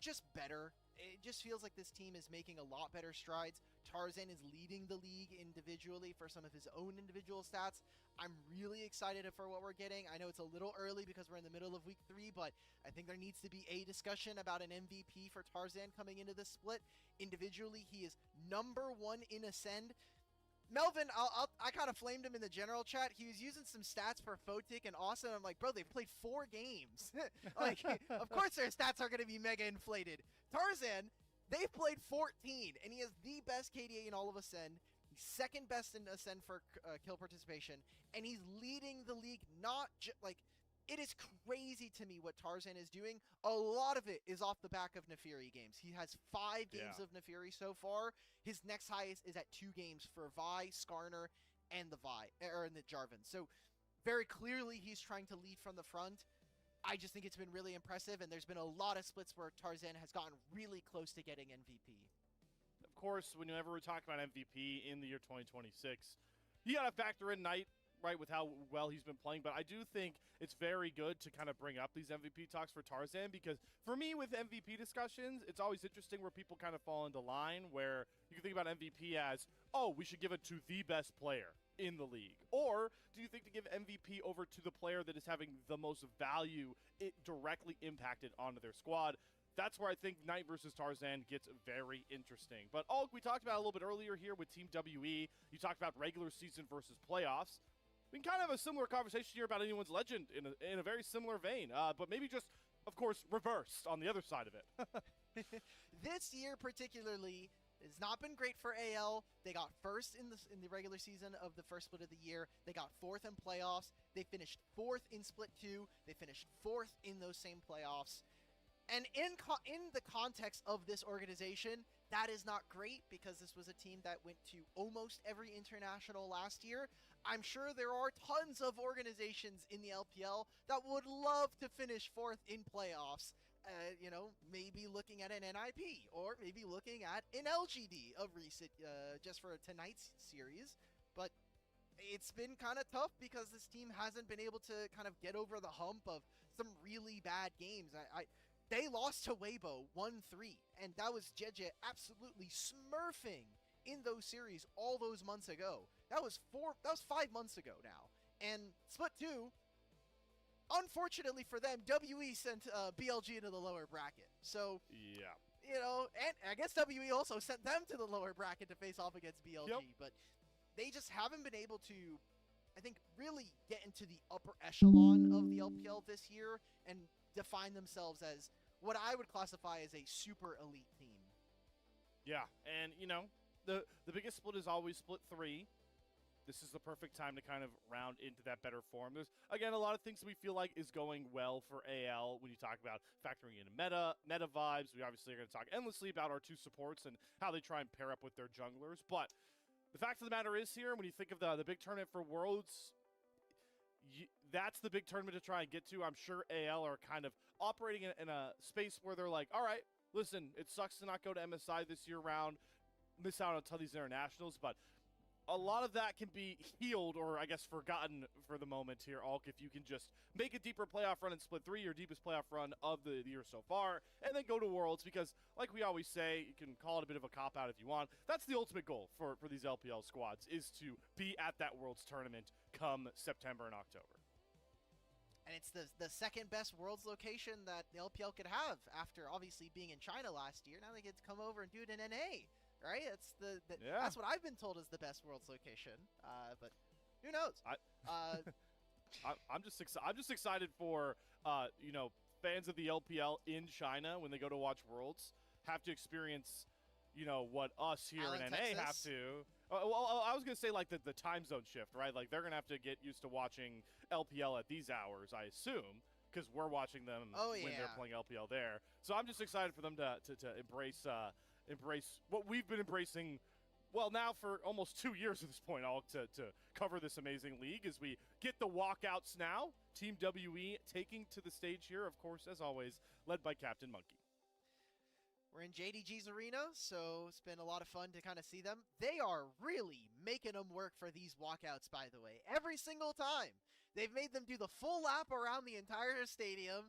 just better. It just feels like this team is making a lot better strides. Tarzan is leading the league individually for some of his own individual stats. I'm really excited for what we're getting. I know it's a little early because we're in the middle of week 3, but I think there needs to be a discussion about an MVP for Tarzan coming into this split. Individually, he is number 1 in Ascend. Melvin, I kind of flamed him in the general chat. He was using some stats for Photic and Austin. I'm like, bro, they've played 4 games. Like, of course their stats are going to be mega inflated. Tarzan, they've played 14, and he has the best KDA in all of Ascend. He's second best in Ascend for kill participation, and he's leading the league. It is crazy to me what Tarzan is doing. A lot of it is off the back of Nefiri games. He has 5 games of Nefiri so far. His next highest is at 2 games for Vi, Skarner, and the Jarvan. So very clearly he's trying to lead from the front. I just think it's been really impressive, and there's been a lot of splits where Tarzan has gotten really close to getting MVP. Of course, whenever we're talking about MVP in the year 2026, you got to factor in Knight, right, with how well he's been playing. But I do think it's very good to kind of bring up these MVP talks for Tarzan, because for me with MVP discussions, it's always interesting where people kind of fall into line where you can think about MVP as, oh, we should give it to the best player in the league. Or do you think to give MVP over to the player that is having the most value it directly impacted onto their squad? That's where I think Knight versus Tarzan gets very interesting. But we talked about it a little bit earlier here with Team WE. You talked about regular season versus playoffs. We can kind of have a similar conversation here about Anyone's Legend in a very similar vein, but maybe just, of course, reversed on the other side of it. This year particularly has not been great for AL. They got first in the regular season of the first split of the year. They got 4th in playoffs. They finished 4th in Split 2. They finished 4th in those same playoffs. And in the context of this organization, that is not great, because this was a team that went to almost every international last year. I'm sure there are tons of organizations in the LPL that would love to finish 4th in playoffs. Maybe looking at an NIP, or maybe looking at an LGD of recent, just for tonight's series. But it's been kind of tough because this team hasn't been able to kind of get over the hump of some really bad games. They lost to Weibo 1-3, and that was JJ absolutely smurfing in those series all those months ago. That was 5 months ago now. And Split 2, unfortunately for them, WE sent BLG into the lower bracket. So, yeah, and I guess WE also sent them to the lower bracket to face off against BLG. Yep. But they just haven't been able to, I think, really get into the upper echelon of the LPL this year and define themselves as what I would classify as a super elite team. Yeah, and the biggest split is always Split 3. this is the perfect time to kind of round into that better form. There's, again, a lot of things that we feel like is going well for AL when you talk about factoring in meta vibes. We obviously are going to talk endlessly about our two supports and how they try and pair up with their junglers. But the fact of the matter is here, when you think of the big tournament for Worlds, that's the big tournament to try and get to. I'm sure AL are kind of operating in a space where they're like, all right, listen, it sucks to not go to MSI this year round, miss out on these internationals, but a lot of that can be healed, or I guess forgotten for the moment here, Alk, if you can just make a deeper playoff run in Split 3, your deepest playoff run of the year so far, and then go to Worlds, because like we always say, you can call it a bit of a cop-out if you want. That's the ultimate goal for these LPL squads, is to be at that Worlds tournament come September and October. And it's the second best Worlds location that the LPL could have after obviously being in China last year. Now they get to come over and do it in NA. Right, that's what I've been told is the best Worlds location. But who knows? I'm just excited for fans of the LPL in China when they go to watch Worlds have to experience what us here in NA have to. Well, I was gonna say like the time zone shift, right? Like they're gonna have to get used to watching LPL at these hours, I assume, because we're watching them when they're playing LPL there. So I'm just excited for them to embrace what we've been embracing, well, now for almost 2 years at this point, all to cover this amazing league as we get the walkouts now. Team WE taking to the stage here, of course, as always, led by Captain Monkey. We're in JDG's arena, so it's been a lot of fun to kind of see them. They are really making them work for these walkouts, by the way. Every single time. They've made them do the full lap around the entire stadium,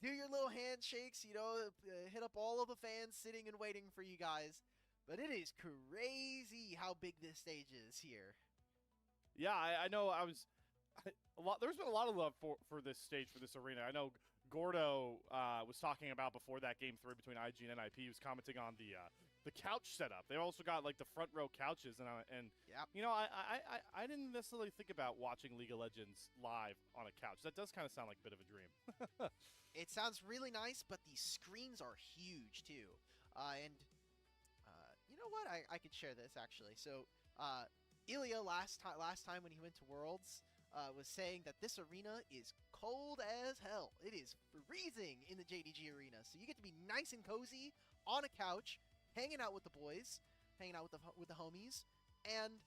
do your little handshakes, hit up all of the fans sitting and waiting for you guys. But it is crazy how big this stage is here. Yeah, I know. There's been a lot of love for this stage, for this arena. I know Gordo was talking about before that game 3 between IG and NIP. He was commenting on the couch setup. They also got like the front row couches, and yep. I didn't necessarily think about watching League of Legends live on a couch. That does kind of sound like a bit of a dream. It sounds really nice, but the screens are huge too. And you know what? I could share this actually. So Ilya last time when he went to Worlds was saying that this arena is cold as hell. It is freezing in the JDG arena. So you get to be nice and cozy on a couch, hanging out with the boys, hanging out with the homies, and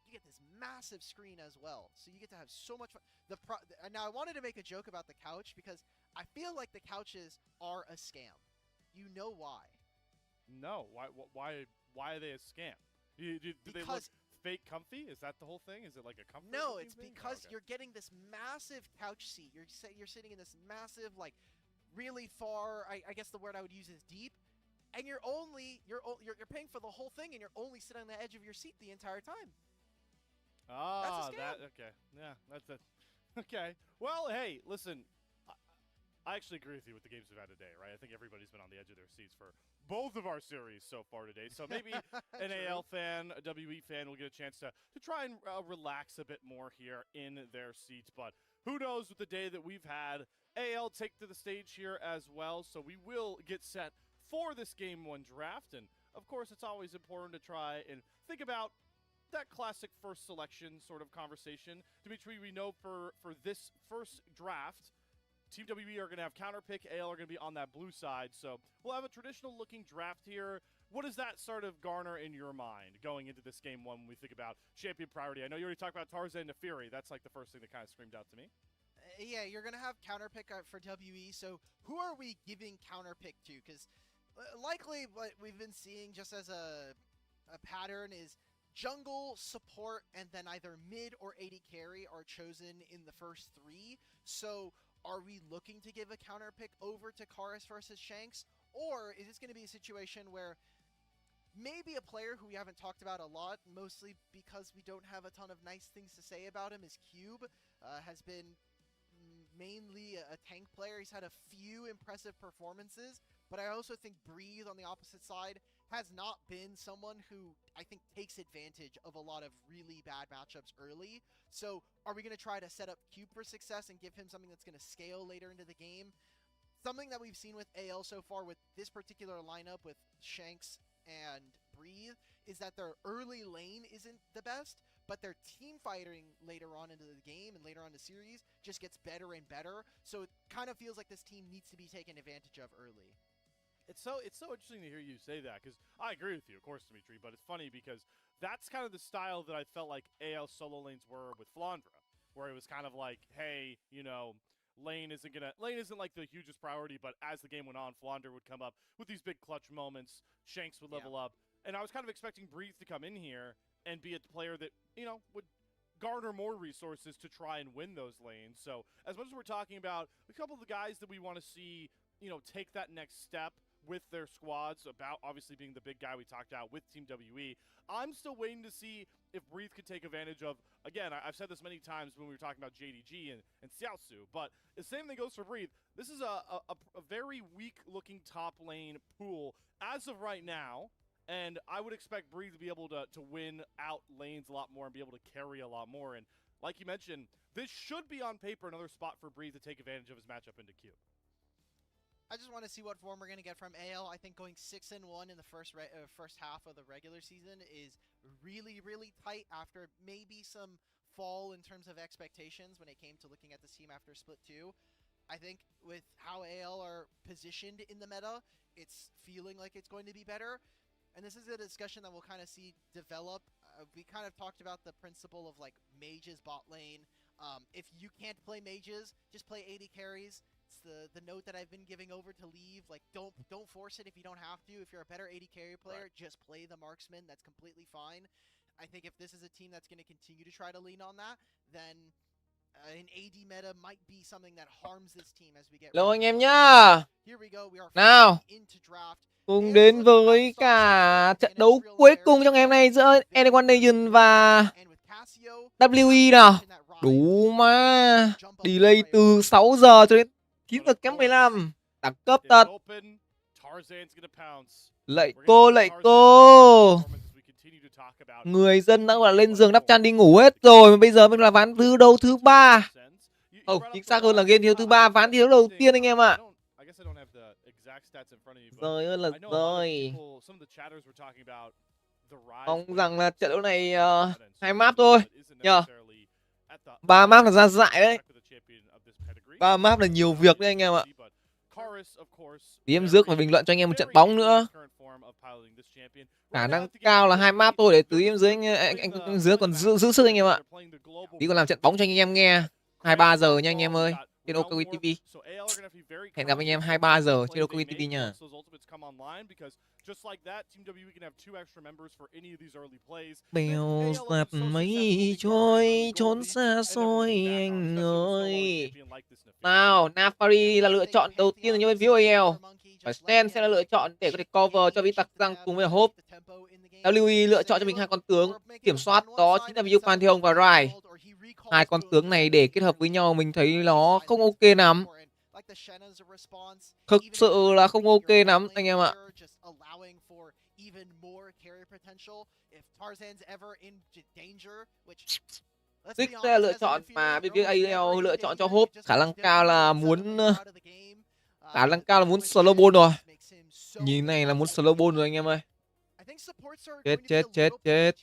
you get this massive screen as well. So you get to have so much fun. Now I wanted to make a joke about the couch because I feel like the couches are a scam. You know why? No. Why are they a scam? Do they look fake comfy? Is that the whole thing? Is it like a comfort? No, it's because you're getting this massive couch seat. You're sitting in this massive, like, really far. I guess the word I would use is deep. And you're paying for the whole thing, and you're only sitting on the edge of your seat the entire time. Ah, okay. Yeah, that's it. Okay. Well, hey, listen. I actually agree with you with the games we've had today, right? I think everybody's been on the edge of their seats for both of our series so far today. So maybe an AL fan, a WE fan will get a chance to try and relax a bit more here in their seats. But who knows with the day that we've had. AL take to the stage here as well. So we will get set for this Game 1 draft. And, of course, it's always important to try and think about that classic first selection sort of conversation. Dimitri, we know for this first draft, Team WE are going to have counter pick. AL are going to be on that blue side. So we'll have a traditional looking draft here. What does that sort of garner in your mind going into this Game 1 when we think about champion priority? I know you already talked about Tarzan Neferi. That's like the first thing that kind of screamed out to me. Yeah, you're going to have counter pick for WE. So who are we giving counter pick to? Because likely what we've been seeing just as a pattern is jungle, support, and then either mid or AD carry are chosen in the first 3. So are we looking to give a counter pick over to Karis versus Shanks? Or is this going to be a situation where maybe a player who we haven't talked about a lot, mostly because we don't have a ton of nice things to say about him, is Cube, has been mainly a tank player. He's had a few impressive performances, but I also think Breathe on the opposite side has not been someone who I think takes advantage of a lot of really bad matchups early. So are we going to try to set up Cube for success and give him something that's going to scale later into the game? Something that we've seen with AL so far with this particular lineup with Shanks and Breathe is that their early lane isn't the best, but their team fighting later on into the game and later on the series just gets better and better. So it kind of feels like this team needs to be taken advantage of early. It's so interesting to hear you say that, because I agree with you, of course, Dimitri, but it's funny because that's kind of the style that I felt like AL solo lanes were with Flandra, where it was kind of like, hey, you know, lane isn't like the hugest priority, but as the game went on, Flandra would come up with these big clutch moments, Shanks would level up, and I was kind of expecting Breeze to come in here and be a player that, you know, would garner more resources to try and win those lanes. So as much as we're talking about a couple of the guys that we want to see, you know, take that next step with their squads, about obviously being the big guy we talked about with Team WE, I'm still waiting to see if Breathe could take advantage of, again, I've said this many times when we were talking about JDG and Xiaosu, but the same thing goes for Breathe. This is a very weak-looking top lane pool as of right now, and I would expect Breathe to be able to win out lanes a lot more and be able to carry a lot more. And like you mentioned, this should be on paper another spot for Breathe to take advantage of his matchup into Q. I just want to see what form we're going to get from AL. I think going 6-1 in the first half of the regular season is really, really tight after maybe some fall in terms of expectations when it came to looking at this team after Split 2. I think with how AL are positioned in the meta, it's feeling like it's going to be better. And this is a discussion that we'll kind of see develop. We kind of talked about the principle of like mages bot lane. If you can't play mages, just play AD carries. It's the note that I've been giving over to Leave. Like, don't force it if you don't have to. If you're a better AD carry player, just play the marksman. That's completely fine. I think if this is a team that's going to continue to try to lean on that, then an AD meta might be something that harms this team as we get. Hello anh em nhá. Here we go. We are Nào, into draft. cùng đến với cả trận đấu cuối cùng trong ngày hôm nay giữa N1 Nation và WE nào. Đủ mà. Delay từ 6 giờ cho đến 9 giờ kém 15. Đẳng cấp thật. Lạy cô. Người dân đã gọi là lên giường đắp chăn đi ngủ hết rồi, mà bây giờ mới là ván thi đấu thứ 3. Không, chính xác hơn là game thi đấu thứ 3, ván thi đấu đầu tiên anh em ạ. Rồi ơi là rồi. Mong rằng là trận đấu này 2 map thôi nhờ. 3 map là ra Giải đấy. 3 map là nhiều việc đấy anh em ạ. Tí em Dước phải bình luận cho anh em một trận bóng nữa. Khả năng cao là 2 map thôi, để tí em dưới anh Dước còn giữ sức anh em ạ. Tí còn làm trận bóng cho anh em nghe. 23 giờ nha anh em ơi. Trên OKW TV. Hẹn gặp anh em 23 giờ trên OKW TV nha. Bèo giặt mấy trôi trốn xa xôi anh ơi. Nào, Nafari là lựa chọn đầu tiên ở bên phía AL. Và Sten sẽ là lựa chọn để có thể cover cho Vĩ Tặc Răng cùng với Hope. WE lựa chọn cho mình 2 con tướng kiểm soát, đó chính là Viu Pantheon và Rai. 2 con tướng này để kết hợp với nhau mình thấy nó không ok lắm. Thực sự là không ok lắm anh em ạ. Tích sẽ là lựa chọn mà bên phía AL lựa chọn cho Hope. Khả năng cao là muốn slow ball rồi. Nhìn này là muốn slow ball rồi anh em ơi. Chết.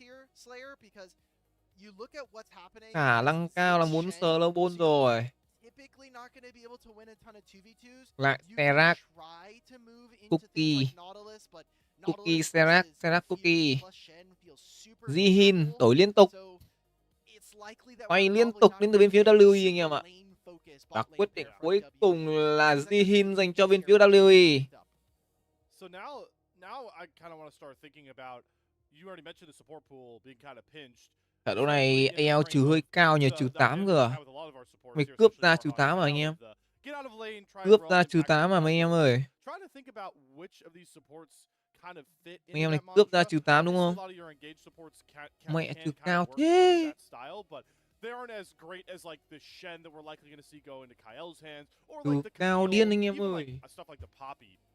Khả năng cao là muốn slow ball rồi. Lại Serac, Cookie, Serac, Cookie. Jihin đổi liên tục. Quay liên tục đến từ bên phía WE anh em ạ. Và quyết định cuối cùng là Jihin dành cho bên phía WE. So now I kind of want to start thinking about, you already mentioned the support pool being kind of pinched. Trận đấu này AL trừ hơi cao nhờ trừ 8 cơ. Mình cướp ra trừ 8 mà anh em. Cướp ra trừ 8 mà mấy em ơi. Mấy em này cướp ra trừ 8 đúng không? Mẹ trừ cao thế. Trừ cao điên anh em ơi.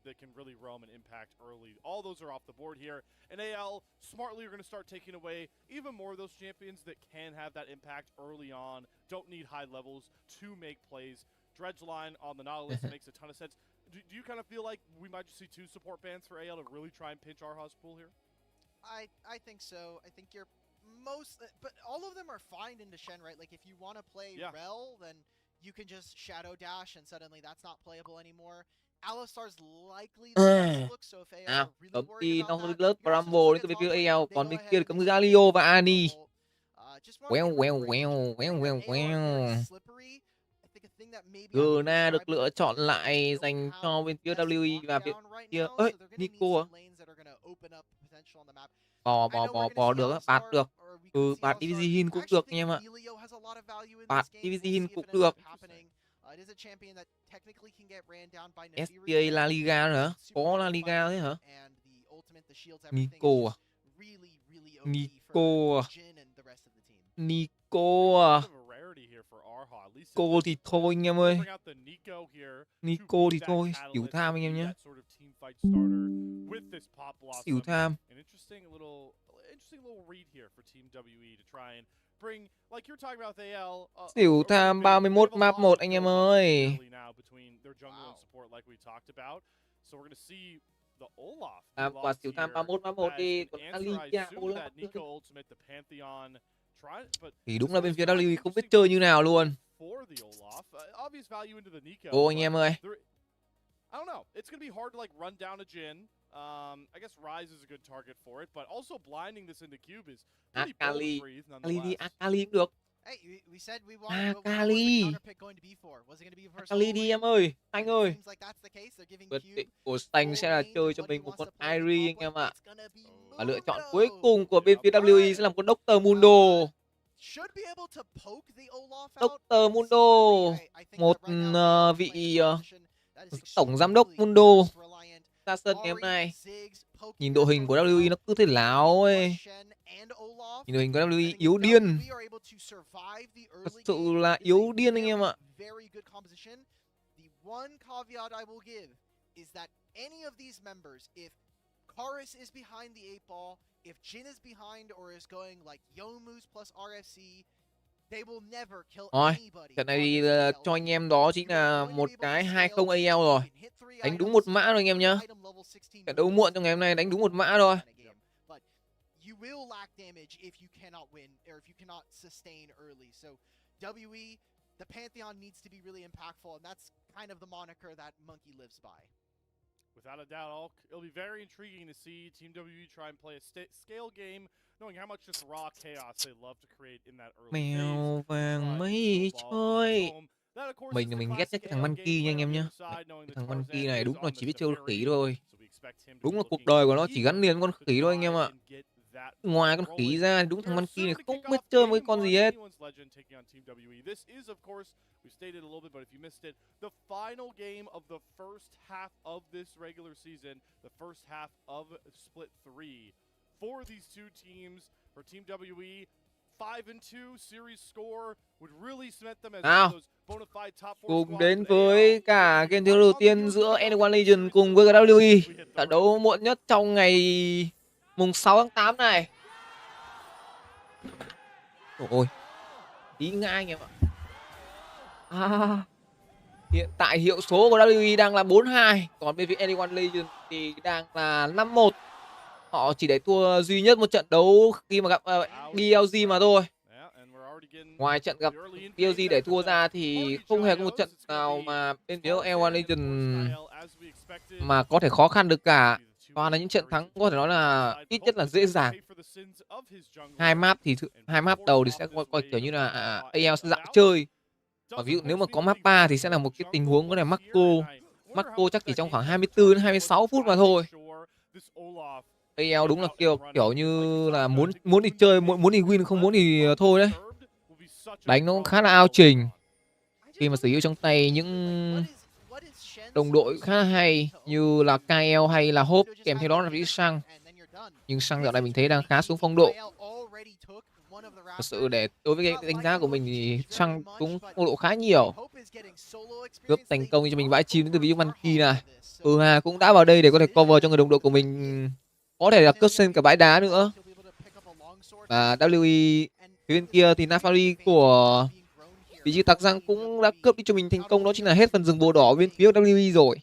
That can really roam and impact early. All those are off the board here. And AL, smartly, are going to start taking away even more of those champions that can have that impact early on, don't need high levels to make plays. Dredgeline on the Nautilus makes a ton of sense. Do you kind of feel like we might just see 2 support bans for AL to really try and pinch Arha's pool here? I think so. I think you're But all of them are fine into Shen, right? Like if you want to play Rel, then you can just shadow dash and suddenly that's not playable anymore. Alistar's likely the best look, so if AL are really worried about that, lớp Bramble đến từ phía AL, còn bên kia thì cấm Galio và Ani. Gna được lựa chọn lại dành cho bên phía WE và bên kia Nico bò được, bạt được. Bạt DVZ Hin cũng được anh em ạ. Bạt DVZ Hin cũng được. STA La Liga nữa, có La Liga đấy hả? Nico à? Nico thì thôi anh em ơi. Nico thì thôi, xỉu tham anh em nhé. Xỉu tham. Xỉu tham 31 map 1 anh em ơi. Quả xỉu tham 31 map 1 đi, còn Alicia Olaf thì đúng là bên phía WE không biết chơi như nào luôn. Ô anh em ơi. I don't know. It's going to be hard to like run down a Jhin. I guess Ryze is a good target for it, but also blinding this into cube is pretty bold breathe nonetheless. Akali cũng được. Hey, we said we wanted Akali. Akali đi em ơi, anh ơi. Quyết định của Xanh sẽ là chơi cho mình một con Irie anh em ạ. Và lựa chọn cuối cùng của bên phía WE sẽ là một con Dr. Mundo. Dr. Mundo, một vị tổng giám đốc Mundo ra sân ngày hôm nay. Nhìn đội hình của WE nó cứ thế láo ấy. Nhìn đội hình của WE yếu điên. Thật sự là yếu điên anh em ạ. Chorus is behind the 8 ball, if Jhin is behind or is going like Youmu's plus RFC, they will never kill anybody. Trận này cho anh em đó chính là một cái 2-0 AL rồi. Đánh đúng một mã rồi anh em nhá. Trận đấu muộn trong ngày hôm nay đánh đúng một mã rồi. You will lack damage if you cannot win or if you cannot sustain early. So WE, the Pantheon needs to be really impactful, and that's kind of the moniker that Monkey lives by. Without a doubt, it'll be very intriguing to see Team WE try and play a scale game, knowing how much just raw chaos they love to create in that early phase. Mèo vàng mấy chơi. Mình ghét nhất cái thằng Monkey nha anh em nhé. Cái thằng Monkey này đúng là chỉ biết chơi khỉ thôi. Đúng là cuộc đời của nó chỉ gắn liền con khỉ thôi anh em ạ. Ngoài con khỉ ra thì đúng thằng Monkey này không biết chơi một cái con gì hết. We stated a little bit, but if you missed it, the final game of the first half of this regular season, the first half of Split 3. For these two teams, for Team WE, 5-2 series score would really cement them as those bona fide top 4 cùng đến với cả game thi đấu đầu tiên giữa N1 Legend cùng với WE. Trận đấu muộn nhất trong ngày mùng 6 tháng 8 này. Ôi, ý ngã anh em ạ. Hiện tại hiệu số của WE đang là 4-2, còn bên phía N1 Legend thì đang là 5-1. Họ chỉ để thua duy nhất một trận đấu khi mà gặp BLG mà thôi. Ngoài trận gặp BLG để thua ra thì không hề có một trận nào mà bên phía N1 Legend mà có thể khó khăn được cả. Toàn là những trận thắng có thể nói là ít nhất là dễ dàng. Hai map đầu thì sẽ coi kiểu như là AL sẽ dặn chơi. Và ví dụ nếu mà có map 3 thì sẽ là một cái tình huống có thể Marco chắc chỉ trong khoảng 24 đến 26 phút mà thôi. AL đúng là kiểu như là muốn đi chơi, muốn đi win, không muốn thì thôi đấy. Đánh nó cũng khá là ao trình. Khi mà sở hữu trong tay những đồng đội khá là hay như là KL hay là Hope, kèm theo đó là vị Sang. Nhưng Sang dạo này mình thấy đang khá xuống phong độ. Thật sự để đối với cái đánh giá của mình thì Sang cũng phong độ khá nhiều. Cướp thành công cho mình vãi chim đến từ ví dụ Monkey này. Hà cũng đã vào đây để có thể cover cho người đồng đội của mình, có thể là cướp xem cả bãi đá nữa. Và WE phía bên kia thì Nafari của vị trí Tạc Giang cũng đã cướp đi cho mình thành công, đó chính là hết phần rừng bồ đỏ bên phía WE rồi.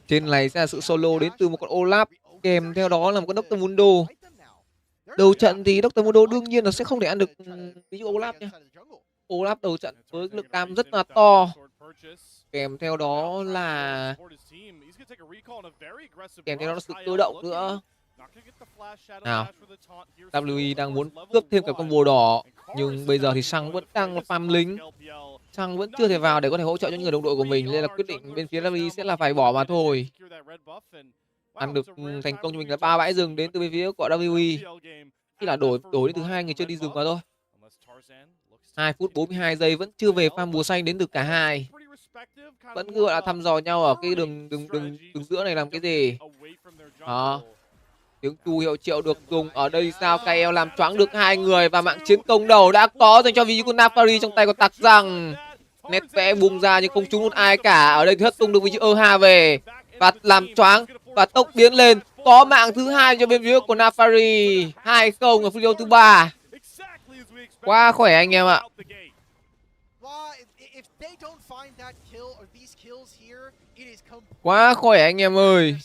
Trên này sẽ là sự solo đến từ một con Olaf, kèm theo đó là một con Dr. Mundo. Đầu trận thì Dr. Mundo đương nhiên là sẽ không thể ăn được ví dụ Olaf nha. Olaf đầu trận với lượng đam rất là to. Kèm theo đó là sự cơ động nữa. Nào, WE đang muốn cướp thêm cái combo đỏ, nhưng bây giờ thì Sang vẫn đang farm lính. Sang vẫn chưa thể vào để có thể hỗ trợ cho những người đồng đội của mình, nên là quyết định bên phía WE sẽ là phải bỏ mà thôi. Ăn được thành công cho mình là 3 bãi rừng đến từ bên phía của WE. Chỉ là đổi đến từ 2 người chơi đi rừng mà thôi. 2 phút 42 giây vẫn chưa về farm bùa xanh đến từ cả hai. Vẫn cứ gọi là thăm dò nhau ở cái đường giữa này làm cái gì. Đó. Tiếng chu hiệu triệu được dùng ở đây sao? KL làm choáng được hai người và mạng chiến công đầu đã có dành cho ví của Nafari trong tay của tặc rằng. Nét vẽ bung ra nhưng không trúng một ai cả. Ở đây thì hất tung được ví chữ EH về và làm choáng và tốc biến lên. Có mạng thứ hai cho bên phía của Nafari. 2-0 ở video thứ 3. Quá khỏe anh em ạ. Quá khỏe anh em ơi.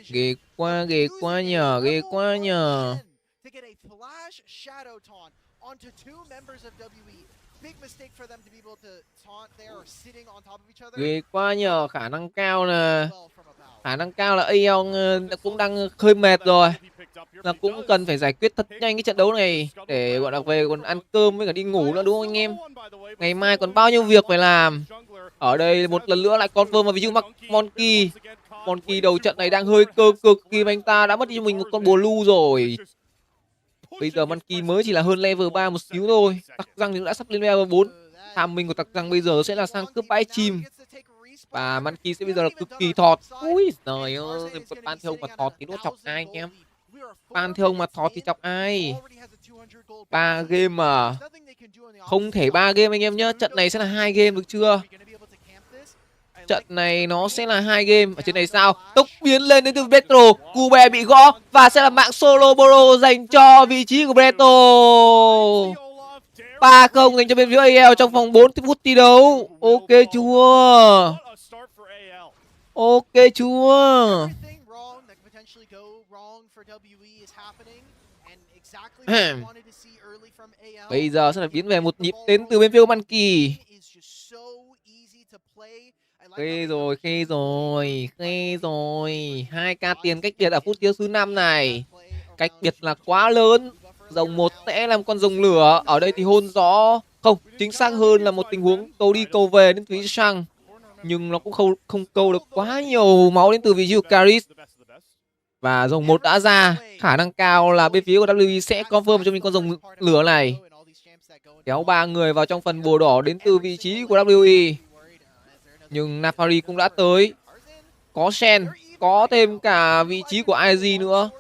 Ghê quá nhờ, ghê quá nhờ. Ghê quá nhờ, khả năng cao nè. Khả năng cao là AL cũng đang hơi mệt rồi. Là cũng cần phải giải quyết thật nhanh cái trận đấu này để gọi là về còn ăn cơm với cả đi ngủ nữa đúng không anh em? Ngày mai còn bao nhiêu việc phải làm. Ở đây một lần nữa lại confirm vào ví dụ Monkey. Monkey đầu trận này đang hơi cơ cực khi mà anh ta đã mất đi cho mình một con bùa lưu rồi. Bây giờ Monkey mới chỉ là hơn level 3 một xíu thôi. Tặc răng thì cũng đã sắp lên level 4. Tham minh của tặc răng bây giờ sẽ là sang cướp bãi chim. Và Monkey sẽ bây giờ là cực kỳ thọt. Ui trời ơi, Pantheon mà thọt thì nó chọc ai anh em? Pantheon mà thọt thì chọc ai? 3 game mà. Không thể 3 game anh em nhá. Trận này sẽ là 2 game được chưa? Trận này nó sẽ là 2 game. Ở trên này sao? Tốc biến lên đến từ Petro. Cube bị gõ và sẽ là mạng solo boro dành cho vị trí của Preto. 3-0 dành cho bên phía AL trong vòng 4 phút thi đấu. Ok chưa? Ok chưa? Bây giờ sẽ là biến về một nhịp đến từ bên phía Monkey. Khê rồi. 2k tiền cách biệt ở phút thiếu thứ 5 này. Cách biệt là quá lớn. Rồng 1 sẽ làm con rồng lửa. Ở đây thì hôn gió. Không, chính xác hơn là một tình huống câu đi câu về đến phía Sang. Nhưng nó cũng không câu được quá nhiều máu đến từ vị trí của Caris. Và rồng 1 đã ra. Khả năng cao là bên phía của WE sẽ confirm cho mình con rồng lửa này. Kéo 3 người vào trong phần bùa đỏ đến từ vị trí của WE. Nhưng Nafari cũng đã tới. Có Shen, có thêm cả vị trí của IG nữa.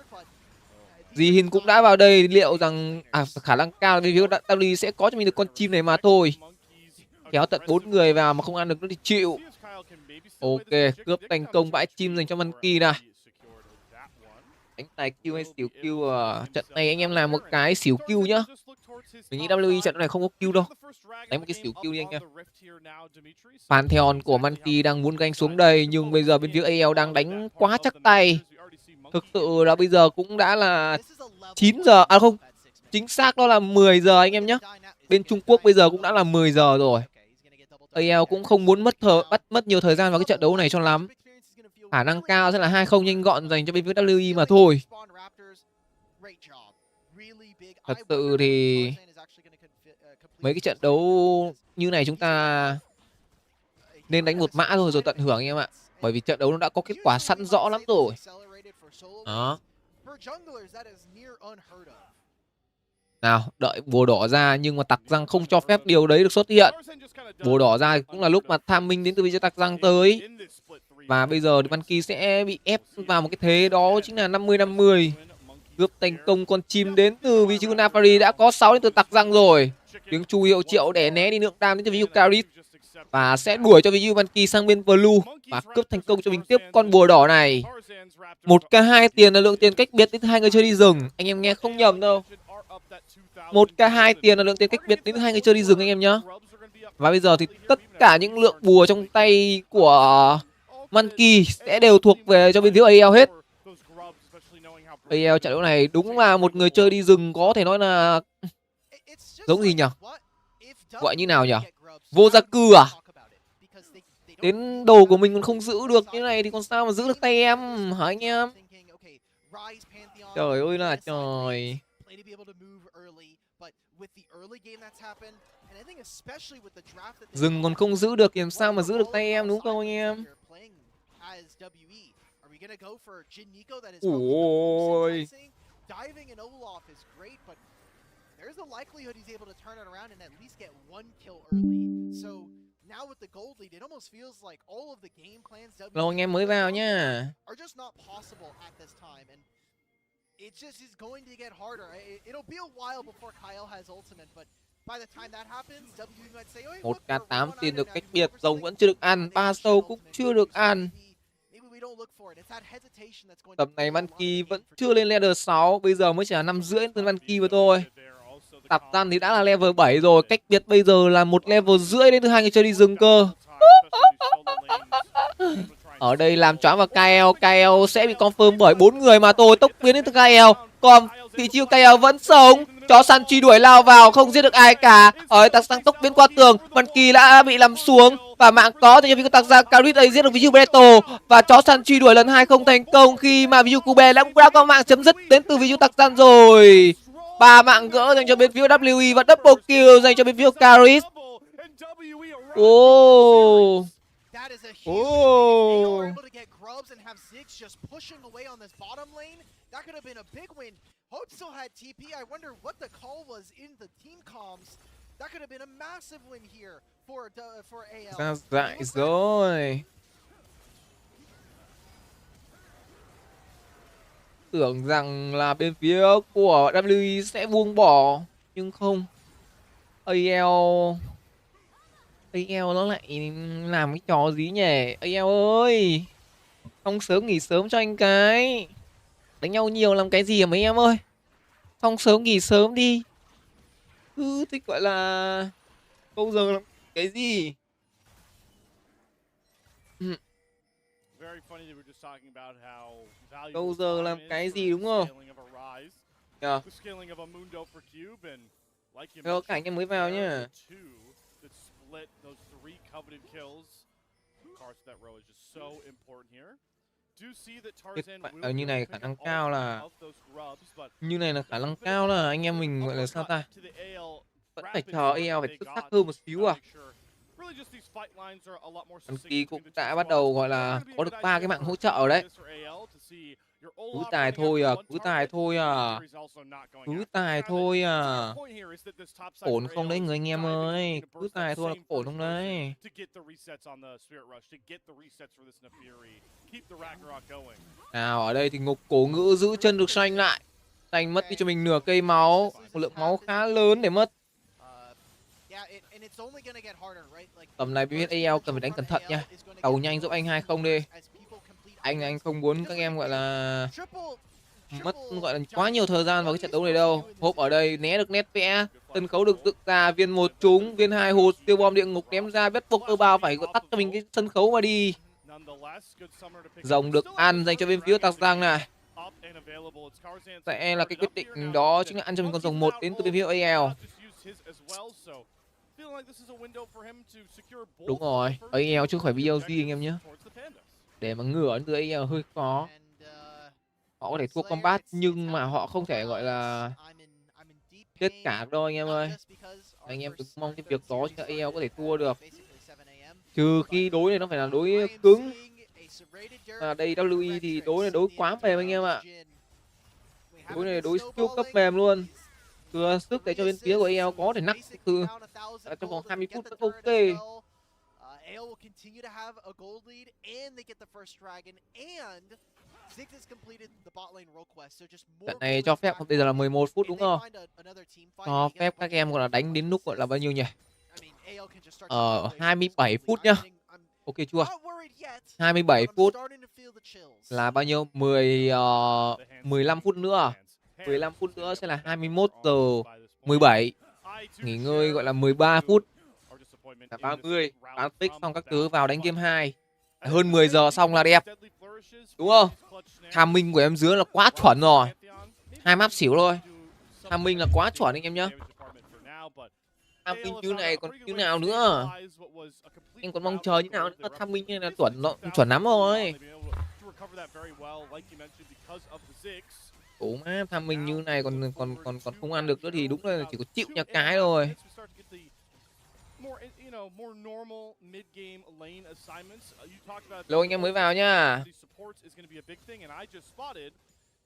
Jihin cũng đã vào đây. Liệu rằng khả năng cao bên phía WE sẽ có cho mình được con chim này mà thôi. Kéo tận 4 người vào mà không ăn được nó thì chịu. Ok, cướp thành công bãi chim dành cho Monkey này. Đánh tài Q hay xỉu Q à? Trận này anh em làm một cái xỉu Q nhá. Mình nghĩ WE trận này không có Q đâu. Đánh một cái xỉu Q đi anh em. Pantheon của Monkey đang muốn ganh xuống đây. Nhưng bây giờ bên phía AL đang đánh quá chắc tay. Thực sự là bây giờ cũng đã là 9 giờ. À không, chính xác đó là 10 giờ anh em nhé. Bên Trung Quốc bây giờ cũng đã là 10 giờ rồi. AL cũng không muốn mất nhiều thời gian vào cái trận đấu này cho lắm. Khả năng cao sẽ là 2-0 nhanh gọn dành cho bên phía WE mà thôi. Thật sự thì mấy cái trận đấu như này chúng ta nên đánh một mã thôi rồi tận hưởng anh em ạ. Bởi vì trận đấu nó đã có kết quả sẵn rõ lắm rồi. Đó. Nào, đợi bùa đỏ ra nhưng mà tặc răng không cho phép điều đấy được xuất hiện. Bùa đỏ ra cũng là lúc mà tham minh đến từ vị trí tặc răng tới. Và bây giờ thì Monkey sẽ bị ép vào một cái thế đó chính là 50-50. Cướp thành công con chim đến từ vị trí của Nafari đã có 6 đến từ tặc răng rồi. Tiếng chu hiệu triệu để né đi lượng đam đến từ vị trí của Caris. Và sẽ đuổi cho vị trí của Monkey sang bên Blue. Và cướp thành công cho mình tiếp con bùa đỏ này. 1k2 tiền là lượng tiền cách biệt đến 2 người chơi đi rừng. Anh em nghe không nhầm đâu. 1k2 tiền là lượng tiền cách biệt đến 2 người chơi đi rừng anh em nhá. Và bây giờ thì tất cả những lượng bùa trong tay của Monkey sẽ đều thuộc về cho bên phía AL hết. AL trận đấu này đúng là một người chơi đi rừng có thể nói là giống gì nhỉ? Gọi như nào nhỉ? Vô gia cư à? Đến đồ của mình còn không giữ được như này thì còn sao mà giữ được tay em hả anh em? Trời ơi là trời. Rừng còn không giữ được thì làm sao mà giữ được tay em đúng không anh em? Ôi. There's a likelihood he's able to turn it around and at least get one kill early. So now with the gold lead, it almost feels like all of the game plans Lâu anh em mới vào nhá. are just not possible at this time, and it just is going to get harder. It'll be a while before Kyle has ultimate, but by the time that happens, W might say, "Oh, 1k8 tiền được cách biệt, rồng vẫn chưa được ăn, 3 sâu cũng chưa được ăn. Tầm này Monkey vẫn chưa lên level 6, bây giờ mới chỉ là 5,5 từ Monkey mà thôi. Tạp Gian thì đã là level 7 rồi, cách biệt bây giờ là 1,5 level đến từ hai người chơi đi rừng cơ. Ở đây làm choáng vào KL sẽ bị confirm bởi 4 người mà thôi, tốc biến đến từ KL. Còn vị trí KL vẫn sống, chó săn truy đuổi lao vào, không giết được ai cả. Ở Tạc Sang tốc biến qua tường, Monkey đã bị làm xuống và mạng có cho vì Tạc Sang Carit đây giết được Viju Breto và chó săn truy đuổi lần 2 không thành công khi mà Viju Cube đã có mạng chấm dứt đến từ Viju Tạc Sang rồi. 3 mạng gỡ dành cho bên phía WE và double kill dành cho bên phía Caris. Oh. Oh. That could have been a big win. Hope still had TP. I wonder what the call was in the team comms. That could have been a massive win here for AL. Ra Giải rồi. Tưởng rằng là bên phía của WE sẽ buông bỏ nhưng không. AL nó lại làm cái trò gì nhỉ? AL ơi, xong sớm nghỉ sớm cho anh cái. Đánh nhau nhiều làm cái gì hả mấy em ơi? Xong sớm nghỉ sớm đi. Cứ thích gọi là câu giờ làm cái gì? Câu giờ làm cái gì đúng không? Yeah. Hello, cả anh em mới vào nhá. Như này khả năng cao là khả năng cao là anh em mình gọi là sao ta, vẫn phải chờ AL phải xuất sắc hơn một xíu à. Monkey cũng đã bắt đầu gọi là có được 3 cái mạng hỗ trợ ở đấy. Cứ tài thôi à, cứ tài thôi à, cứ tài thôi à. Ổn không đấy người anh em ơi, cứ tài thôi là ổn không đấy. Nào ở đây thì ngục cổ ngữ giữ chân được Tranh lại. Tranh mất đi cho mình nửa cây máu, một lượng máu khá lớn để mất. Tầm này biết AL cần phải đánh cẩn thận nha. Tàu nhanh giúp anh 2-0 đi. Anh không muốn các em gọi là mất gọi là quá nhiều thời gian vào cái trận đấu này đâu. Hộp ở đây né được nét vẽ, sân khấu được dựng ra, viên 1 trúng, viên 2 hụt, tiêu bom địa ngục ném ra, bắt buộc tơ bao phải tắt cho mình cái sân khấu mà đi. Rồng được ăn dành cho bên phía Tạc Giang này. Sẽ là cái quyết định đó chính là ăn cho mình con rồng 1 đến từ bên phía AL. Đúng rồi, AL chứ không phải BLV anh em nhé. Để mà ngửa từ AL hơi khó. Họ có thể thua combat nhưng mà họ không thể gọi là chết cả đâu anh em ơi. Anh em đừng mong cái việc đó cho AL có thể thua được. Trừ khi đối này nó phải là đối cứng. Đây WE thì đối này đối quá mềm anh em ạ. Đối này đối siêu cấp mềm luôn. Thừa sức để cho bên phía của AL có thể nắc từ trong vòng 20 phút vẫn ok. Trận này cho phép bây giờ là 11 phút đúng không? Cho phép các em gọi là đánh đến lúc gọi là bao nhiêu nhỉ? 27 phút nhá. Ok chưa? 27 phút là bao nhiêu? 15 phút nữa. 15 phút nữa sẽ là 21 giờ 17. Nghỉ ngơi gọi là 13 phút. Là 30. Bán pick xong các thứ vào đánh game 2. Hơn 10 giờ xong là đẹp. Đúng không? Tham minh của em Dứa là quá chuẩn rồi. 2 map xỉu thôi. Tham minh là quá chuẩn anh em nhá. Tham minh như này còn như nào nữa? Em còn mong chờ như nào nữa? Tham minh như là chuẩn lắm rồi. Ủa má, tham minh như này còn không ăn được nữa thì đúng là chỉ có chịu nhà cái thôi. Lô anh em mới vào nhá.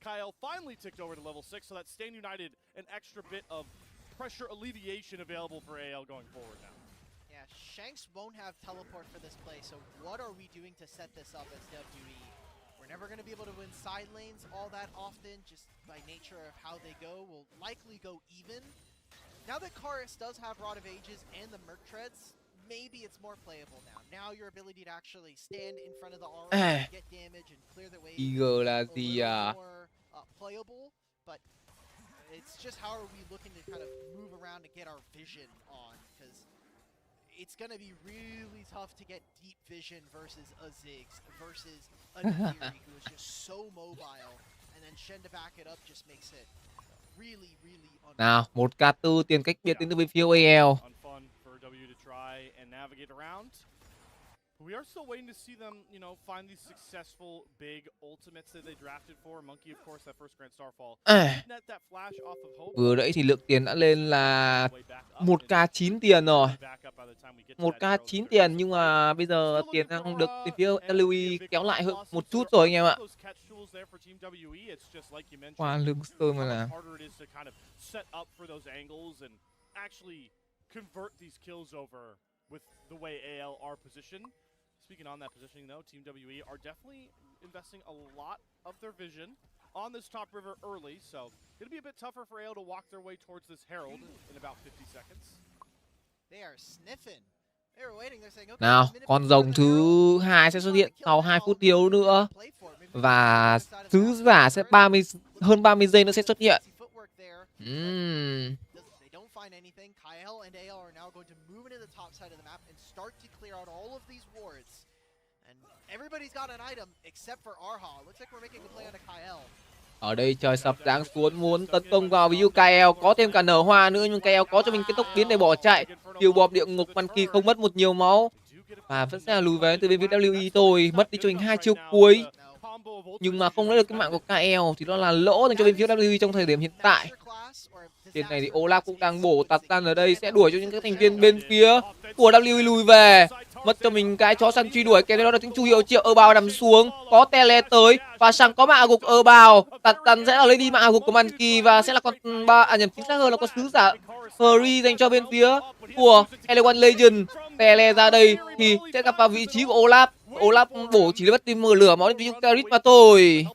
Kyle finally ticked over to level 6, so that's Stand United an extra bit of pressure alleviation available for AL going forward now. Yeah, Shanks won't have teleport for this play, so what are we doing to set this up as WE? We're never going to be able to win side lanes all that often, just by nature of how they go. We'll likely go even. Now that Chorus does have Rod of Ages and the Merc Treads, maybe it's more playable now. Now your ability to actually stand in front of the aura, get damage and clear the way IG là gì à? more playable, but it's just how are we looking to kind of move around to get our vision on, because it's going to be really tough to get deep vision versus a Ziggs, versus a Nahiri who is just so mobile, and then Shen to back it up just makes it really nào, 1k4 tiền cách biệt đến từ bên phía AL. We are still waiting to see them, find these successful big ultimates that they drafted for. Monkey, of course, that first Grand Starfall. Net that flash off of Hope. Vừa nãy thì lượng tiền đã lên là 1k9 tiền rồi. 1k9 tiền nhưng mà bây giờ tiền đang được từ phía LUE kéo lại hơn một chút rồi anh em ạ. Qua lưng sơn mà là. With the way AL are positioned. Speaking on that positioning though, Team WE are definitely investing a lot of their vision on this top river early, so it'll be a bit tougher for AL to walk their way towards this Herald in about 50 seconds. They are sniffing. They were waiting. They're saying, okay, nào, con rồng thứ 2 sẽ xuất hiện sau 2 phút thiếu nữa. Và sứ giả sẽ hơn 30 giây nữa sẽ xuất hiện. Find anything. Kyle and AL are now going to move into the top side of the map and start to clear out all of these wards. And everybody's got an item except for Arha. Looks like we're making a play on a Kyle. Ở đây trời sập giáng xuống muốn tấn công vào ví dụ KL có thêm cả nở hoa nữa, nhưng KL có cho mình cái tốc biến để bỏ chạy. Kiều bọp địa ngục Monkey không mất một nhiều máu và vẫn sẽ là lùi về từ bên phía WE thôi, mất đi cho mình 2 chiêu cuối. Nhưng mà không lấy được cái mạng của KL thì đó là lỗ dành cho bên phía WE trong thời điểm hiện tại. Trên này thì Olaf cũng đang bổ tạt tan ở đây, sẽ đuổi cho những các thành viên bên phía của WE lùi về. Mất cho mình cái chó săn truy đuổi, kèm theo đó là tiếng chu hiệu triệu bào nằm xuống, có tele tới và chẳng có mạ gục bào. Tạt tàn sẽ là lấy đi mạ gục của Monkey và sẽ là con chính xác hơn là con sứ giả Free dành cho bên phía của L1 Legend. Tele ra đây thì sẽ gặp vào vị trí của Olaf. Olaf bổ chỉ bắt tim mở lửa máu đến vị trí Carit mà thôi.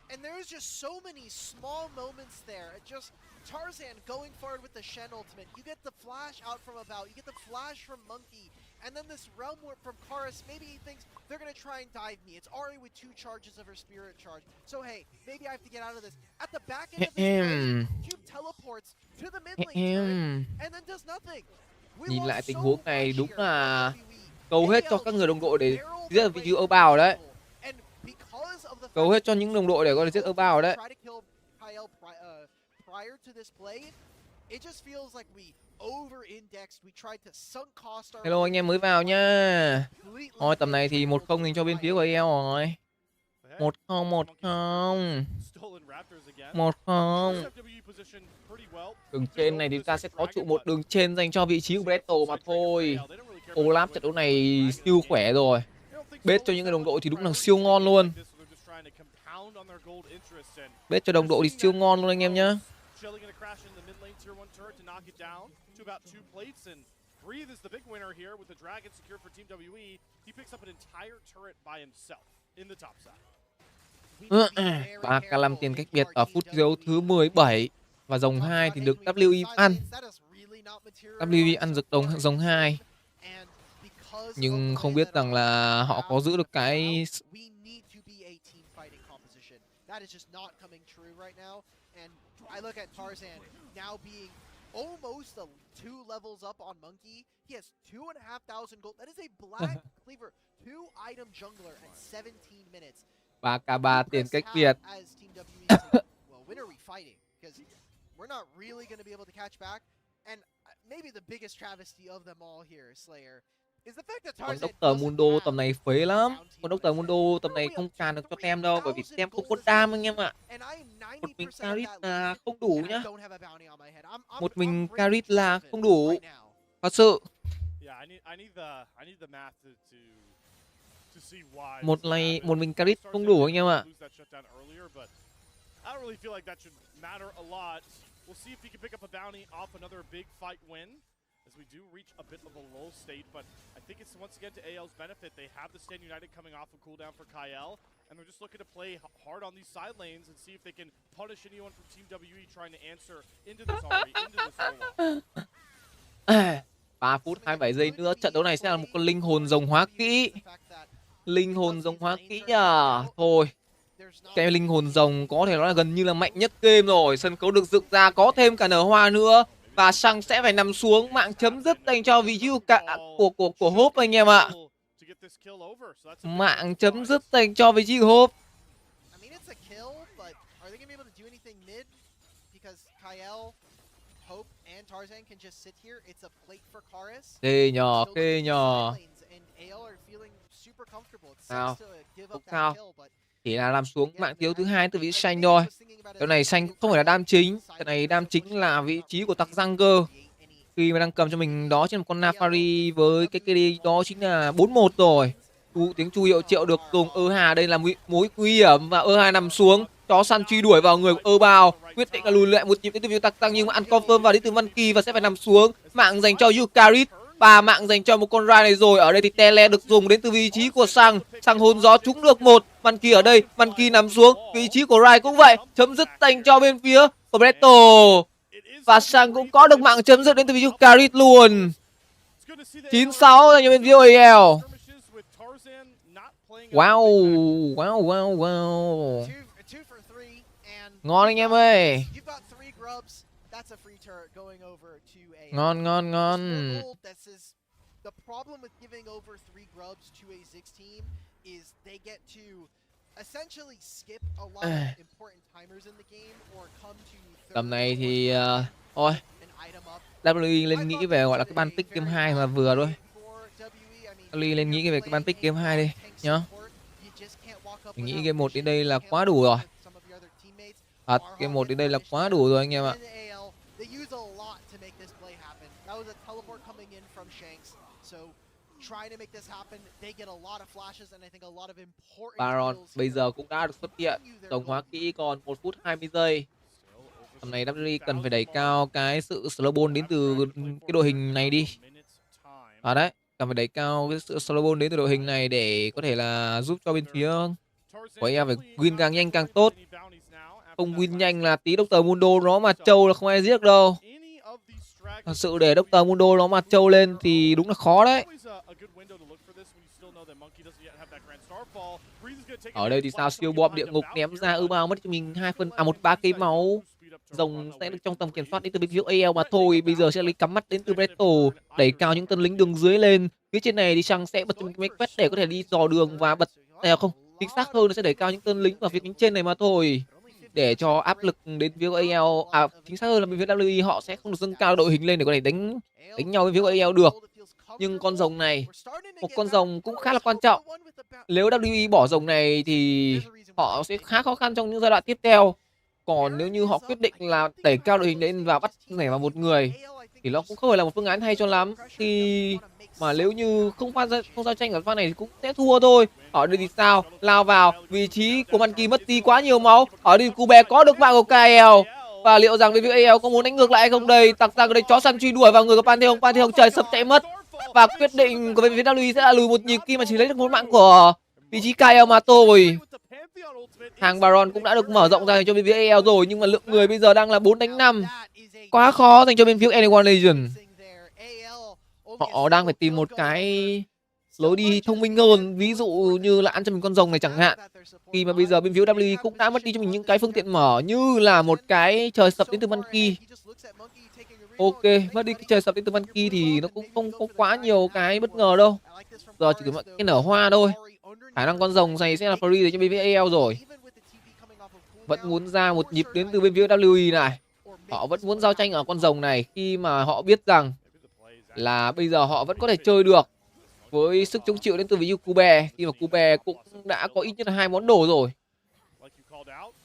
And there's just so many small moments there. Just Tarzan going forward with the Shen ultimate. You get the flash out from about, you get the flash from Monkey, and then this realm warp from Chorus. Maybe he thinks they're gonna try and dive me. It's Ari with 2 charges of her spirit charge. So hey, maybe I have to get out of this. At the back end of this Cube teleports to the mid lane and then does nothing. Nhìn lại tình huống này đúng là cầu hết cho các người đồng đội để giết ở vị trí bào đấy. Cầu hết cho những đồng đội để có thể giết bào đấy. Hello anh em mới vào nhá. Thôi tầm này thì 1-0 dành cho bên phía của AL rồi. 1-0. Đường trên này thì chúng ta sẽ có trụ một đường trên dành cho vị trí của Breto mà thôi. Olaf trận đấu này siêu khỏe rồi. Bết cho những người đồng đội thì đúng là siêu ngon luôn. Bết cho đồng đội thì siêu ngon luôn anh em nhá. Và cả 5 tiền cách biệt ở phút đấu thứ 17. Và dòng 2 thì được WE ăn. WE ăn được dòng 2. Nhưng không biết rằng là họ có giữ được cái that is just not coming true right now. And I look at Tarzan now being almost 2 levels up on Monkey. He has 2,500 gold. That is a black cleaver, 2 item jungler at 17 minutes. 3k3 tiền cách biệt. As Team WE say, well, when are we fighting? Because we're not really going to be able to catch back. And maybe the biggest travesty of them all here, Slayer, is the fact that Còn Tarzan Dr. Mundo tầm này phế lắm. Còn Dr. Mundo tầm này không tràn được cho tem đâu, bởi vì tem không có đam anh em ạ. Một mình Carit là không đủ nhá. Một mình Carit là không đủ. Thật sự. Một mình Carit không đủ anh em ạ. I don't really feel like that should matter a lot. We'll see if he can pick up a bounty off another big fight win as we do reach a bit of a lull state, but I think it's once again to AL's benefit. They have the Stand United coming off a cooldown for Kyle, and they're just looking to play hard on these side lanes and see if they can punish anyone from Team WE trying to answer into this already, into this wall. 3 phút 27 giây nữa, trận đấu này sẽ là một con linh hồn rồng hóa kỹ. Linh hồn rồng hóa kỹ à? Thôi. Cái linh hồn rồng có thể nói là gần như là mạnh nhất game rồi. Sân khấu được dựng ra, có thêm cả nở hoa nữa. Và Sang sẽ phải nằm xuống. Mạng chấm dứt dành cho vị trí của Hope anh em ạ. Mạng chấm dứt dành cho vị trí của Hope. Khê nhờ, khê nhờ. Sao? Không sao. Chỉ là làm xuống mạng thiếu thứ 2 từ vị xanh thôi. Cái này xanh cũng không phải là đam chính. Cái này đam chính là vị trí của tặc răng cơ. Khi mà đang cầm cho mình đó trên một con Nafari với cái KD đó chính là 4-1 rồi. Tiếng chu hiệu triệu được dùng. Hà đây là mối nguy hiểm và Hà nằm xuống. Chó săn truy đuổi vào người của bao. Quyết định là lùi lại một nhịp đến từ vị tặc răng nhưng mà ăn confirm vào đến từ Văn Kỳ và sẽ phải nằm xuống. Mạng dành cho Yukarit. 3 mạng dành cho một con Rai này rồi. Ở đây thì Tele được dùng đến từ vị trí của Sang. Sang hôn gió trúng được 1. Văn Kỳ ở đây, Văn Kỳ nằm xuống. Vị trí của Rai cũng vậy. Chấm dứt dành cho bên phía của Breto. Và Sang cũng có được mạng chấm dứt đến từ vị trí của Carit luôn. 9-6 dành cho bên phía AL. Wow, wow, wow, wow. Ngon anh em ơi. Ngon, ngon, ngon. The problem with giving over 3 grubs to a Ziggs team is they get to essentially skip a lot of important timers in the game or come to tầm này thì thôi WE lên nghĩ về gọi là cái ban pick game 2 mà vừa thôi. WE lên nghĩ về cái ban pick game 2 đi nhá. Mình nghĩ game 1 đến đây là quá đủ rồi. Thật, game 1 đến đây là quá đủ rồi anh em ạ. Baron bây giờ cũng đã được xuất hiện. Rồng hóa kỹ còn 1 phút 20 giây. Tầm này WE cần phải đẩy cao cái sự slow ball đến từ cái đội hình này đi. Đấy, cần phải đẩy cao cái sự slow ball đến từ đội hình này để có thể là giúp cho bên phía của anh em phải win càng nhanh càng tốt. Không win nhanh là tí Dr. Mundo nó mà trâu là không ai giết đâu. Thật sự để Dr. Mundo nó mà trâu lên thì đúng là khó đấy. Ở đây thì sao siêu bom địa ngục ném ra bao mất cho mình 1-3 cây máu. Rồng sẽ được trong tầm kiểm soát đến từ bên phía AL mà thôi. Bây giờ sẽ lấy cắm mắt đến từ Breto, đẩy cao những tên lính đường dưới lên. Phía trên này thì Chăng sẽ bật cho mình make quest để có thể đi dò đường và bật không, chính xác hơn nó sẽ đẩy cao những tên lính vào phía cánh trên này mà thôi. Để cho áp lực đến phía AL, chính xác hơn là bên phía WE họ sẽ không được dâng cao đội hình lên để có thể đánh nhau bên phía AL được. Nhưng con rồng này, một con rồng cũng khá là quan trọng. Nếu WE bỏ rồng này thì họ sẽ khá khó khăn trong những giai đoạn tiếp theo. Còn nếu như họ quyết định là đẩy cao đội hình lên và bắt nhảy vào một người thì nó cũng không phải là một phương án hay cho lắm. Khi mà nếu như không giao tranh ở pha này thì cũng sẽ thua thôi. Ở đây thì sao? Lao vào vị trí của Monkey mất đi quá nhiều máu. Ở đây cô bé có được mạng của KL. Và liệu rằng bên phía AL có muốn đánh ngược lại hay không đây? Tặc ra ở đây chó săn truy đuổi vào người của Pantheon trời sập chạy mất. Và quyết định của bên phía WE sẽ là lùi một nhịp khi mà chỉ lấy được một mạng của vị trí KL mà thôi. Hàng Baron cũng đã được mở rộng ra cho bên phía AL rồi, nhưng mà lượng người bây giờ đang là 4 đánh 5. Quá khó dành cho bên phía Anyone Legend. Họ đang phải tìm một cái lối đi thông minh hơn, ví dụ như là ăn cho mình con rồng này chẳng hạn. Khi mà bây giờ bên phía WWE cũng đã mất đi cho mình những cái phương tiện mở như là một cái trời sập đến từ Monkey. Ok, mất đi cái trời sập đến từ Monkey thì nó cũng không có quá nhiều cái bất ngờ đâu. Giờ chỉ có cái nở hoa thôi. Khả năng con rồng này sẽ là free để cho bên phía AL rồi. Vẫn muốn ra một nhịp đến từ bên phía WWE này. Họ vẫn muốn giao tranh ở con rồng này khi mà họ biết rằng là bây giờ họ vẫn có thể chơi được với sức chống chịu đến từ với Cube, khi mà Cube cũng đã có ít nhất là 2 món đồ rồi.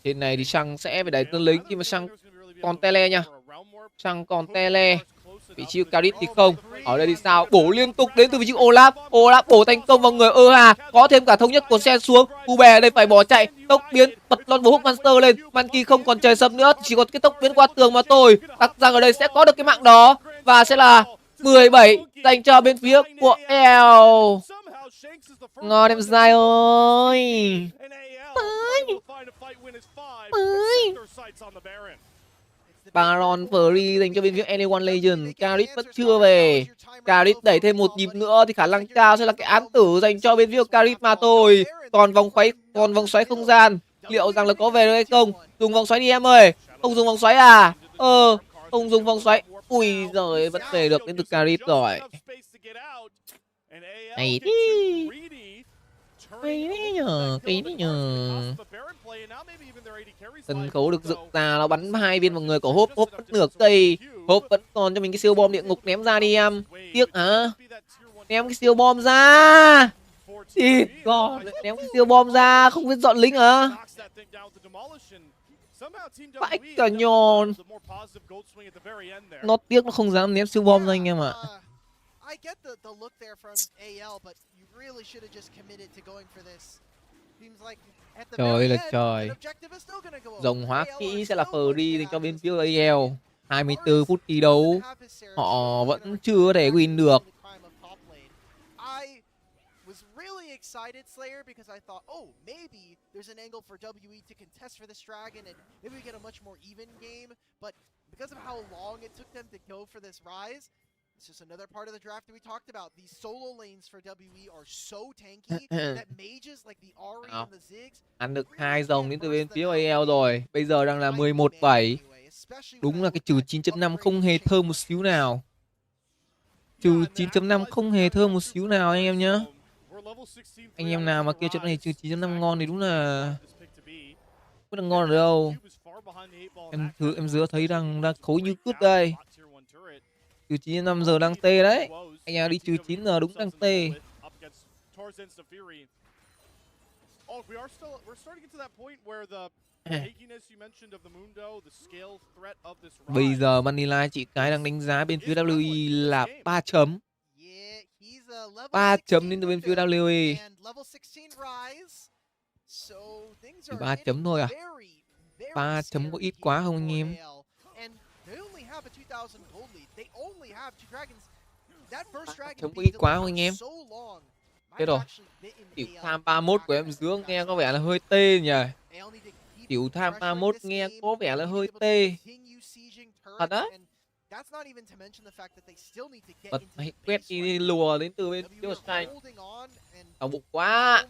Trên này thì Chặng sẽ phải đẩy tên lính khi mà Chặng còn tele nha. Chặng còn tele. Vị trí Carit thì không. Ở đây thì sao? Bổ liên tục đến từ vị trí Olaf. Olaf bổ thành công vào người Hà. Có thêm cả thống nhất của Sen xuống. Cube ở đây phải bỏ chạy. Tốc biến bật lon bố hút Monster lên. Monkey không còn trời sập nữa, chỉ còn cái tốc biến qua tường mà thôi. Chắc rằng ở đây sẽ có được cái mạng đó và sẽ là 17 dành cho bên phía của L. Ngon em dai ơi. Baron free dành cho bên phía Anyone Legend. Carit vẫn chưa về. Carit đẩy thêm một nhịp nữa thì khả năng cao sẽ là cái án tử dành cho bên phía Carit mà thôi. Còn vòng xoáy không gian, liệu rằng là có về được hay không? Dùng vòng xoáy đi em ơi. Không dùng vòng xoáy à? Không dùng vòng xoáy. Ui giời, vẫn về được đến từ Carit rồi. Này đi. Cây đấy nhờ. Sân khấu được dựng ra, nó bắn 2 viên vào người của Hốp. Hốp vẫn nửa cây. Hốp vẫn còn cho mình cái siêu bom địa ngục, ném ra đi em. Tiếc hả? Ném cái siêu bom ra. Thịt con, ném cái siêu bom ra, không biết dọn lính hả? Vãi cả nhòn. Nó tiếc nó không dám ném siêu bom ra anh em ạ. I get the look there from AL, but you really should have just committed to going for this. Seems like at the Trời very là end, trời. an objective is still gonna go over. Rồng hóa AL kỹ are sẽ là still free going dành to cho have bên this phía advantage. AL. 24 phút thi đấu. Họ vẫn chưa thể win được. I was really excited, Slayer, because I thought, oh, maybe there's an angle for WE to contest for this dragon and maybe we get a much more even game. But because of how long it took them to go for this rise, it's just another part of the draft that we talked about. These solo lanes for WE are so tanky that mages like the Ahri and the Ziggs ăn được 2 rồng đến từ bên phía AL rồi. Bây giờ đang là 11-7. Đúng là cái trừ 9.5 không hề thơm một xíu nào. Trừ 9.5 không hề thơm một xíu nào anh em nhá. Anh em nào mà kêu chỗ này trừ 9.5 ngon thì đúng là không là ngon ở đâu. Em dứa thấy đang khối như cướp đây. Trừ 9.5 giờ đang tê đấy. Anh em đi trừ 9 giờ đúng đang tê. Bây giờ Manila chị cái đang đánh giá bên phía WE là 3 chấm. 3 chấm đến từ bên phía WE. Chỉ 3 chấm thôi à? 3 chấm có ít quá không anh em? Chấm có ít quá không anh em? Thế rồi. Tiểu tham 31 của em Dứa nghe có vẻ là hơi tê nhỉ? Tiểu tham 31 nghe có vẻ là hơi tê. Thật á? Bật máy quét đi lùa đến từ bên phía xanh. Đau bụng quá.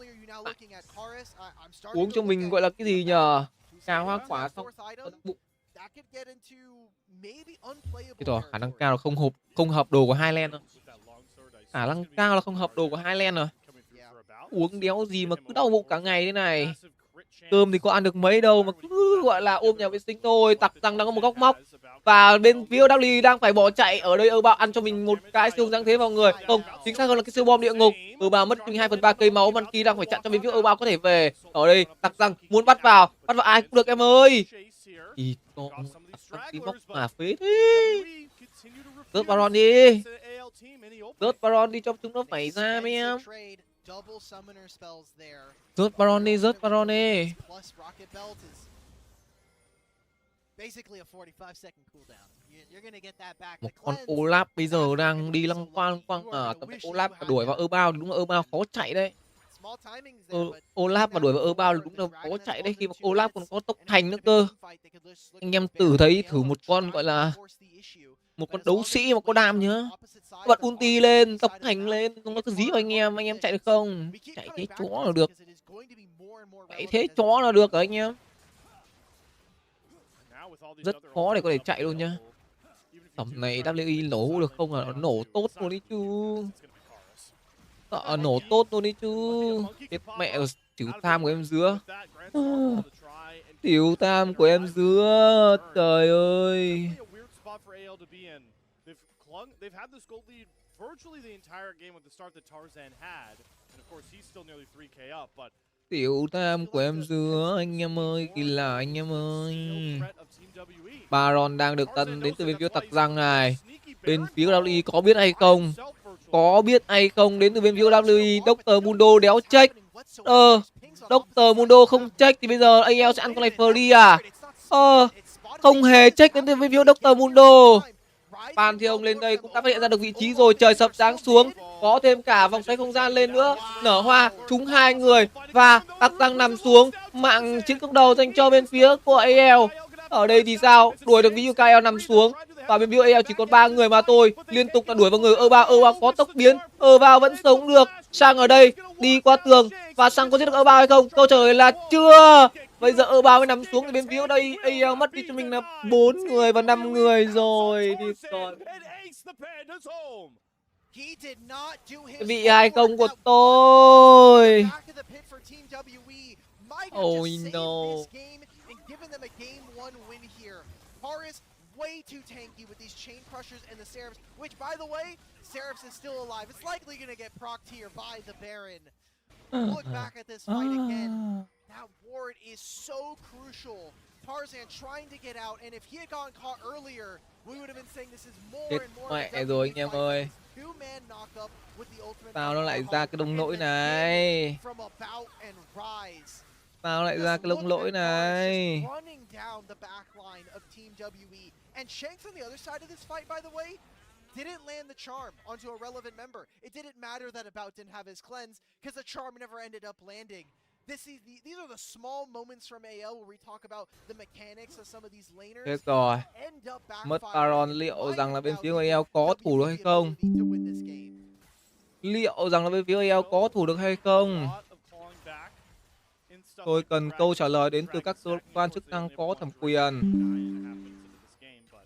Uống cho mình gọi là cái gì nhờ? Trà hoa quả xong bụng. Thế rồi, khả năng cao là không hợp đồ của Highland rồi. Khả năng cao là không hợp đồ của Highland rồi. Uống đéo gì mà cứ đau bụng cả ngày thế này. Cơm thì có ăn được mấy đâu mà cứ gọi là ôm nhà vệ sinh thôi. Tặc rằng đang có một góc móc. Và bên phía W đang phải bỏ chạy. Ở đây Bao ăn cho mình một cái siêu giáng thế vào người. Không, chính xác hơn là cái siêu bom địa ngục. Bao mất mình 2/3 cây máu. Monkey đang phải chặn cho bên phía Bao có thể về. Ở đây tặc rằng muốn bắt vào ai cũng được em ơi. Ý con tặc tí móc mà phế thế. Rớt Baron đi. Rớt Baron đi cho chúng nó phải ra mấy em. Rớt Baron đi, rớt Baron đi. Một con Olaf bây giờ đang đi lăng quang ở tầm Olaf mà đuổi vào Bao thì đúng là Bao khó chạy đấy. Olaf mà đuổi vào Bao đúng là khó chạy đấy, khi mà Olaf còn có tốc thành nữa cơ. Anh em thử một con gọi là Một con đấu sĩ mà có đam nhá. Bật ulti lên, tốc hành lên, nó cứ dí vào anh em chạy được không? Chạy thế chó là được. Chạy thế chó là được rồi anh em. Rất khó để có thể chạy luôn nhá. Tầm này WI nổ được không là nó nổ tốt luôn đi chứ. Nổ tốt luôn đi chứ. Chết mẹ rồi, tiểu tham của em Dứa. Tiểu tham của em Dứa. Trời ơi. Tiểu tham của em Dứa, anh em ơi, kỳ lạ anh em ơi. Baron đang được tấn đến từ bên phía Tặc Răng này. Bên phía WI có biết hay không? Có biết hay không đến từ bên phía WI? Dr. Mundo đéo check. Dr. Mundo không check thì bây giờ AL sẽ ăn con này free à? Không hề check đến từ bên phía Dr. Mundo. Phan thì ông lên đây cũng đã phát hiện ra được vị trí rồi. Trời sập sáng xuống. Có thêm cả vòng xoáy không gian lên nữa. Nở hoa trúng 2 người. Và Tặc Răng nằm xuống. Mạng chiến cước đầu dành cho bên phía của AL. Ở đây thì sao? Đuổi được ví dụ KL nằm xuống. Và bên phía AL chỉ còn 3 người mà thôi. Liên tục là đuổi vào người Bao có tốc biến. Bao vẫn sống được. Sang ở đây đi qua tường. Và Sang có giết được Bao hay không? Câu trả lời là chưa. Bây giờ Bao mới nằm xuống thì bên phía đây AL mất đi cho mình là 4 người và 5 người rồi. Thì còn vị hai công của tôi. Oh no. Way too tanky with these chain crushers and the Seraphs, which by the way, Seraphs is still alive. It's likely gonna get procced here by the Baron. Look back at this fight again. That ward is so crucial. Tarzan trying to get out, and if he had gotten caught earlier, we would have been saying this is more and more. Mẹ rồi anh em ơi. Sao nó lại ra cái đồng lỗi này? Sao lại ra cái lông lỗi này? And Shanks on the other side of this fight, by the way, didn't land the charm onto a relevant member. It didn't matter that About didn't have his cleanse, because the charm never ended up landing. These are the small moments from AL where we talk about the mechanics of some of these laners. Chết rồi. Mất Baron, liệu rằng là bên phía AL có thủ được hay không? Liệu rằng là bên phía AL có thủ được hay không? Tôi cần câu trả lời đến từ các cơ quan chức năng có thẩm quyền.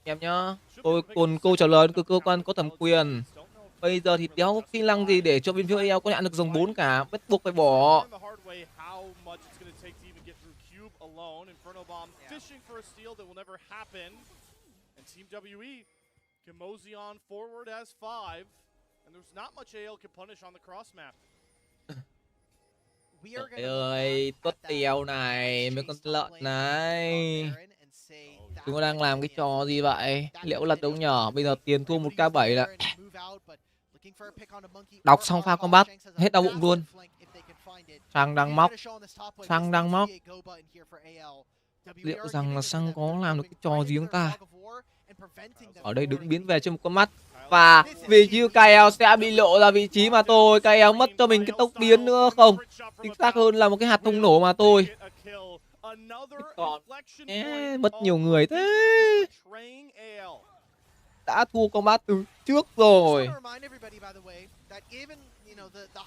Em nhá, tôi cần câu trả lời từ cơ quan có thẩm quyền. Bây giờ thì đéo có kỹ năng gì để cho bên phía AL có nhận được dòng 4 cả, bắt buộc phải bỏ. Trời ơi, tuất tèo này, mấy con lợn này. Chúng nó đang làm cái trò gì vậy? Liệu lật đúng nhở? Bây giờ tiền thua 1k7 là đọc xong pha combat hết đau bụng luôn. Sang đang móc. Liệu rằng là Sang có làm được cái trò gì không ta? Ở đây đứng biến về trên một con mắt. Và vì chứ KL sẽ bị lộ ra vị trí mà thôi. KL mất cho mình cái tốc biến nữa không? Chính xác hơn là một cái hạt thông nổ mà thôi. Còn mất nhiều người thế. Đã thua combat từ trước rồi.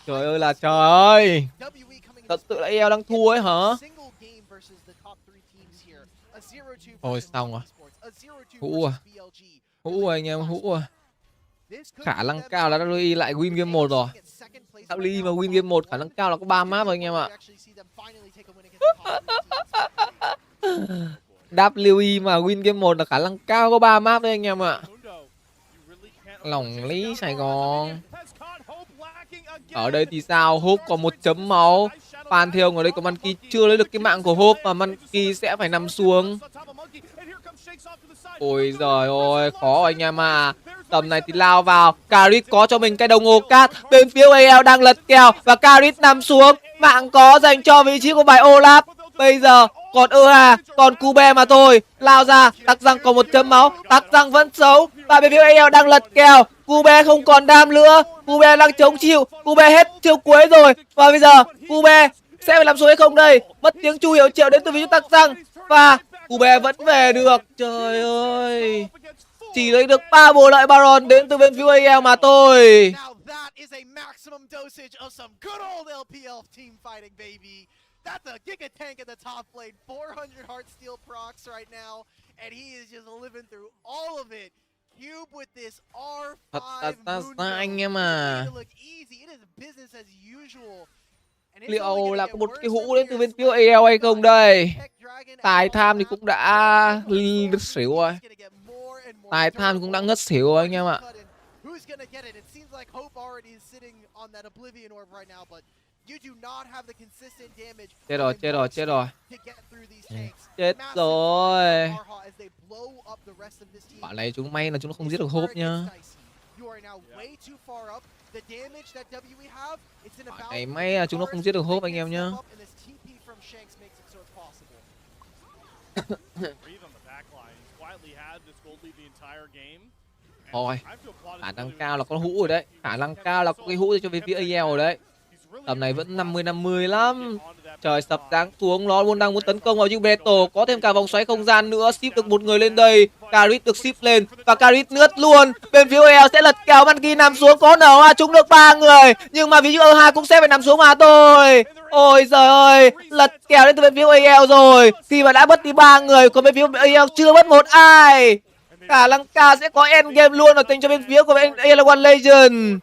Trời ơi là trời ơi. Thật sự là EL đang thua ấy hả? Thôi xong rồi. Hũ anh em, hũ à. Khả năng cao là WI lại win game 1 rồi. WI mà win game 1 khả năng cao là có 3 map rồi anh em ạ. WI mà win game 1 là khả năng cao có 3 map đấy anh em ạ. Lỏng lý Sài Gòn. Ở đây thì sao? Hope có 1 chấm máu. Phan Thiêu ở đây có Monkey chưa lấy được cái mạng của Hope và Monkey sẽ phải nằm xuống. Ôi giời ơi, khó anh em à. Tầm này thì lao vào. Karit có cho mình cái đồng hồ cát. Bên phía AL đang lật kèo và Karit nằm xuống. Mạng có dành cho vị trí của bài Olaf. Bây giờ còn còn Cube mà thôi. Lao ra, Tặc Răng còn 1 chấm máu. Tặc Răng vẫn xấu. Và bên phía AL đang lật kèo. Cube không còn đam nữa. Cube đang chống chịu. Cube hết chiêu cuối rồi. Và bây giờ Cube sẽ phải làm số hay không đây? Mất tiếng chu hiệu triệu đến từ vị trí Tặc Răng. Và Cube vẫn về được. Trời ơi. chỉ lấy được 3 bộ lợi Baron đến từ bên phía AL mà thôi. Now that is a maximum dosage of some good old LPL team fighting, baby. That's a Giga Tank at the top lane, 400 Heartsteel procs right now, and he is just living through all of it. Cube with this R5 Thật ra anh em à. Liệu là có một cái hũ đến từ bên phía AL hay không đây? Tài tham thì cũng đã ngất xỉu rồi. Tài tham cũng đã ngất xỉu rồi anh em ạ. Chết rồi, chết rồi, chết rồi. Chết rồi. Bạn này chúng may là chúng nó không giết được hốp nhá. Bạn này may là chúng nó không giết được hốp anh em nhá. Thôi, khả năng cao là có hũ rồi đấy. Khả năng cao là có cái hũ cho bên phía AL rồi đấy. Tầm này vẫn 50-50 lắm. Trời sập giáng xuống, nó đang muốn tấn công vào nhưng Beto có thêm cả vòng xoáy không gian nữa, ship được một người lên đây. Carit được ship lên và Carit nướt luôn. Bên phía AL sẽ lật kéo Monkey nằm xuống, có nở trúng được 3 người, nhưng mà ví dụ hai cũng sẽ phải nằm xuống mà thôi. Ôi giời ơi, lật kéo đến từ bên phía AL rồi. Khi mà đã mất đi 3 người, còn bên phía AL chưa mất một ai. Khả năng cao sẽ có end game luôn ở dành cho bên phía của bên AL One Legend.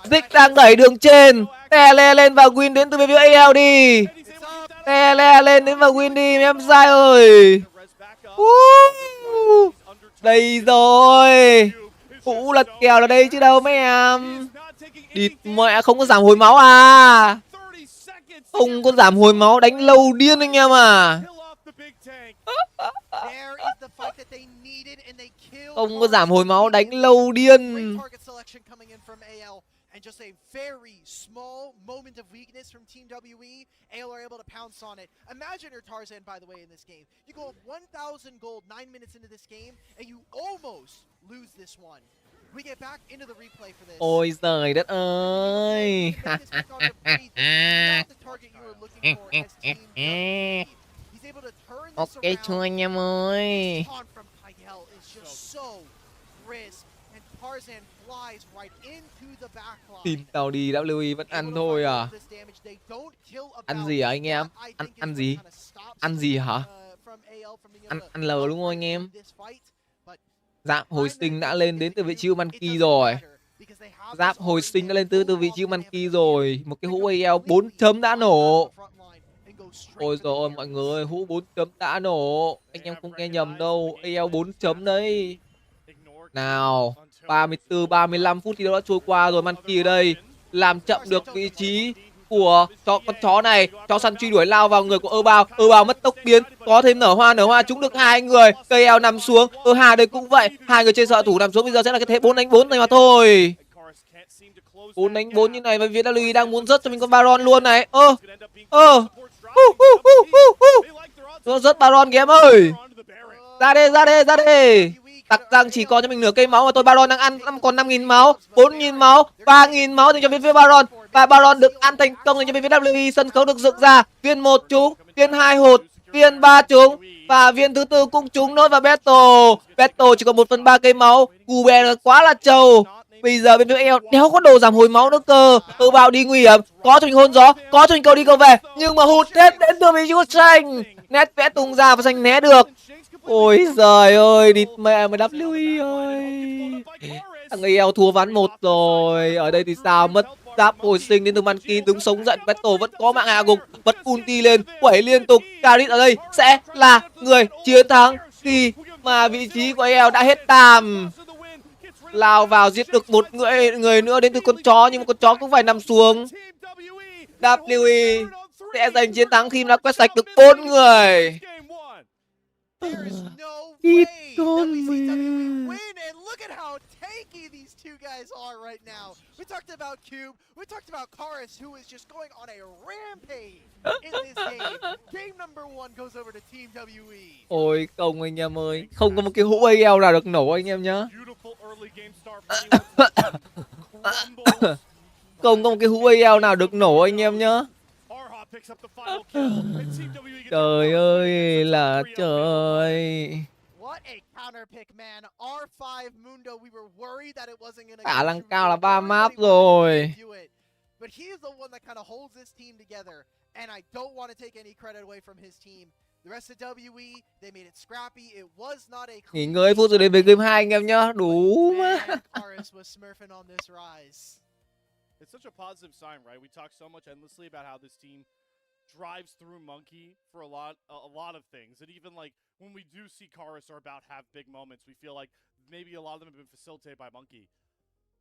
Dịch đang đẩy đường trên. Tele lên và win đến từ bên phía AL đi. Tele lên đến và win đi em sai ơi. Đây rồi. Hũ lật kèo là đây chứ đâu mấy em. Địt mẹ, không có giảm hồi máu à? Không có giảm hồi máu, đánh lâu điên anh em à. Không có giảm hồi máu, đánh lâu điên. And just a very small moment of weakness from Team WE, AL are able to pounce on it. Imagine your Tarzan, by the way, in this game. You go 1,000 gold 9 minutes into this game, and you almost lose this one. We get back into the replay for this. Ôi giời đất ơi. Ok chưa anh em ơi. Tìm tàu đi WE vẫn ăn thôi à? Ăn gì hả anh em? Ăn gì? Ăn gì hả? Ăn lờ đúng không anh em? Giáp hồi sinh đã lên đến từ vị trí Monkey rồi. Giáp hồi sinh đã lên từ vị trí Monkey rồi. Một cái hũ AL 4 chấm đã nổ. Ôi trời ơi mọi người, hũ 4 chấm đã nổ. Anh em không nghe nhầm đâu, AL 4 chấm đấy. Nào, 34-35 phút thì đã trôi qua rồi. Monkey ở đây làm chậm được vị trí của con chó này. Chó săn truy đuổi lao vào người của Ơ Bao mất tốc biến. Có thêm nở hoa trúng được 2 người. KL nằm xuống. Hà đây cũng vậy. 2 người trên xạ thủ nằm xuống. Bây giờ sẽ là cái thế 4 đánh 4 này mà thôi. 4 đánh 4 như này và phía WE đang muốn rớt cho mình con Baron luôn này. Nó rớt Baron kìa em ơi. Ra đây. Tặc rằng chỉ còn cho mình nửa cây máu mà tôi. Baron đang ăn còn 5.000 máu, 4.000 máu, 3.000 máu dành cho bên phía Baron. Và Baron được ăn thành công dành cho bên phía WE. Sân khấu được dựng ra. Viên 1 trúng, viên 2 hụt, viên 3 trúng và viên thứ 4 cũng trúng nữa. Và Battle chỉ còn 1/3 cây máu. Cube quá là trâu. Bây giờ bên phía AL đéo có đồ giảm hồi máu nữa cơ. Bao đi nguy hiểm, có cho mình hôn gió, có cho mình cầu đi cầu về, nhưng mà hụt hết đến từ vị trí của tranh. Nét vẽ tung ra và tranh né được. Ôi giời ơi, địt mẹ mà WE ơi. Thằng AL thua ván 1 rồi. Ở đây thì sao? Mất giáp hồi sinh đến từ Monkey, đứng sống dậy. Battle vẫn có mạng hạ gục, bật ulti lên, quẩy liên tục. Carit ở đây sẽ là người chiến thắng khi mà vị trí của AL đã hết tàm. Lao vào giết được một người nữa đến từ con chó, nhưng mà con chó cũng phải nằm xuống. WE sẽ giành chiến thắng khi đã quét sạch được 4 người. Ít con mẹ. Ôi không anh em ơi, không có một cái hũ AL nào được nổ anh em nhá. Không có một cái hũ AL nào được nổ anh em nhá. Trời ơi là trời. counter pick, man. R5 Mundo, we were worried that it wasn't going to Khả năng cao là 3 map rồi. But he's the one that kind of holds this team together, and I don't want to take any credit away from his team. The rest of WE, they made it scrappy. It was not a Nghỉ ngơi phút rồi đến về game 2 anh em nhá. Đủ mà. Karis was smurfing on this rise. It's such a positive sign, right? We talk so much endlessly about how this team drives through Monkey for a lot of things. And even like when we do see Karis or about have big moments, we feel like maybe a lot of them have been facilitated by Monkey.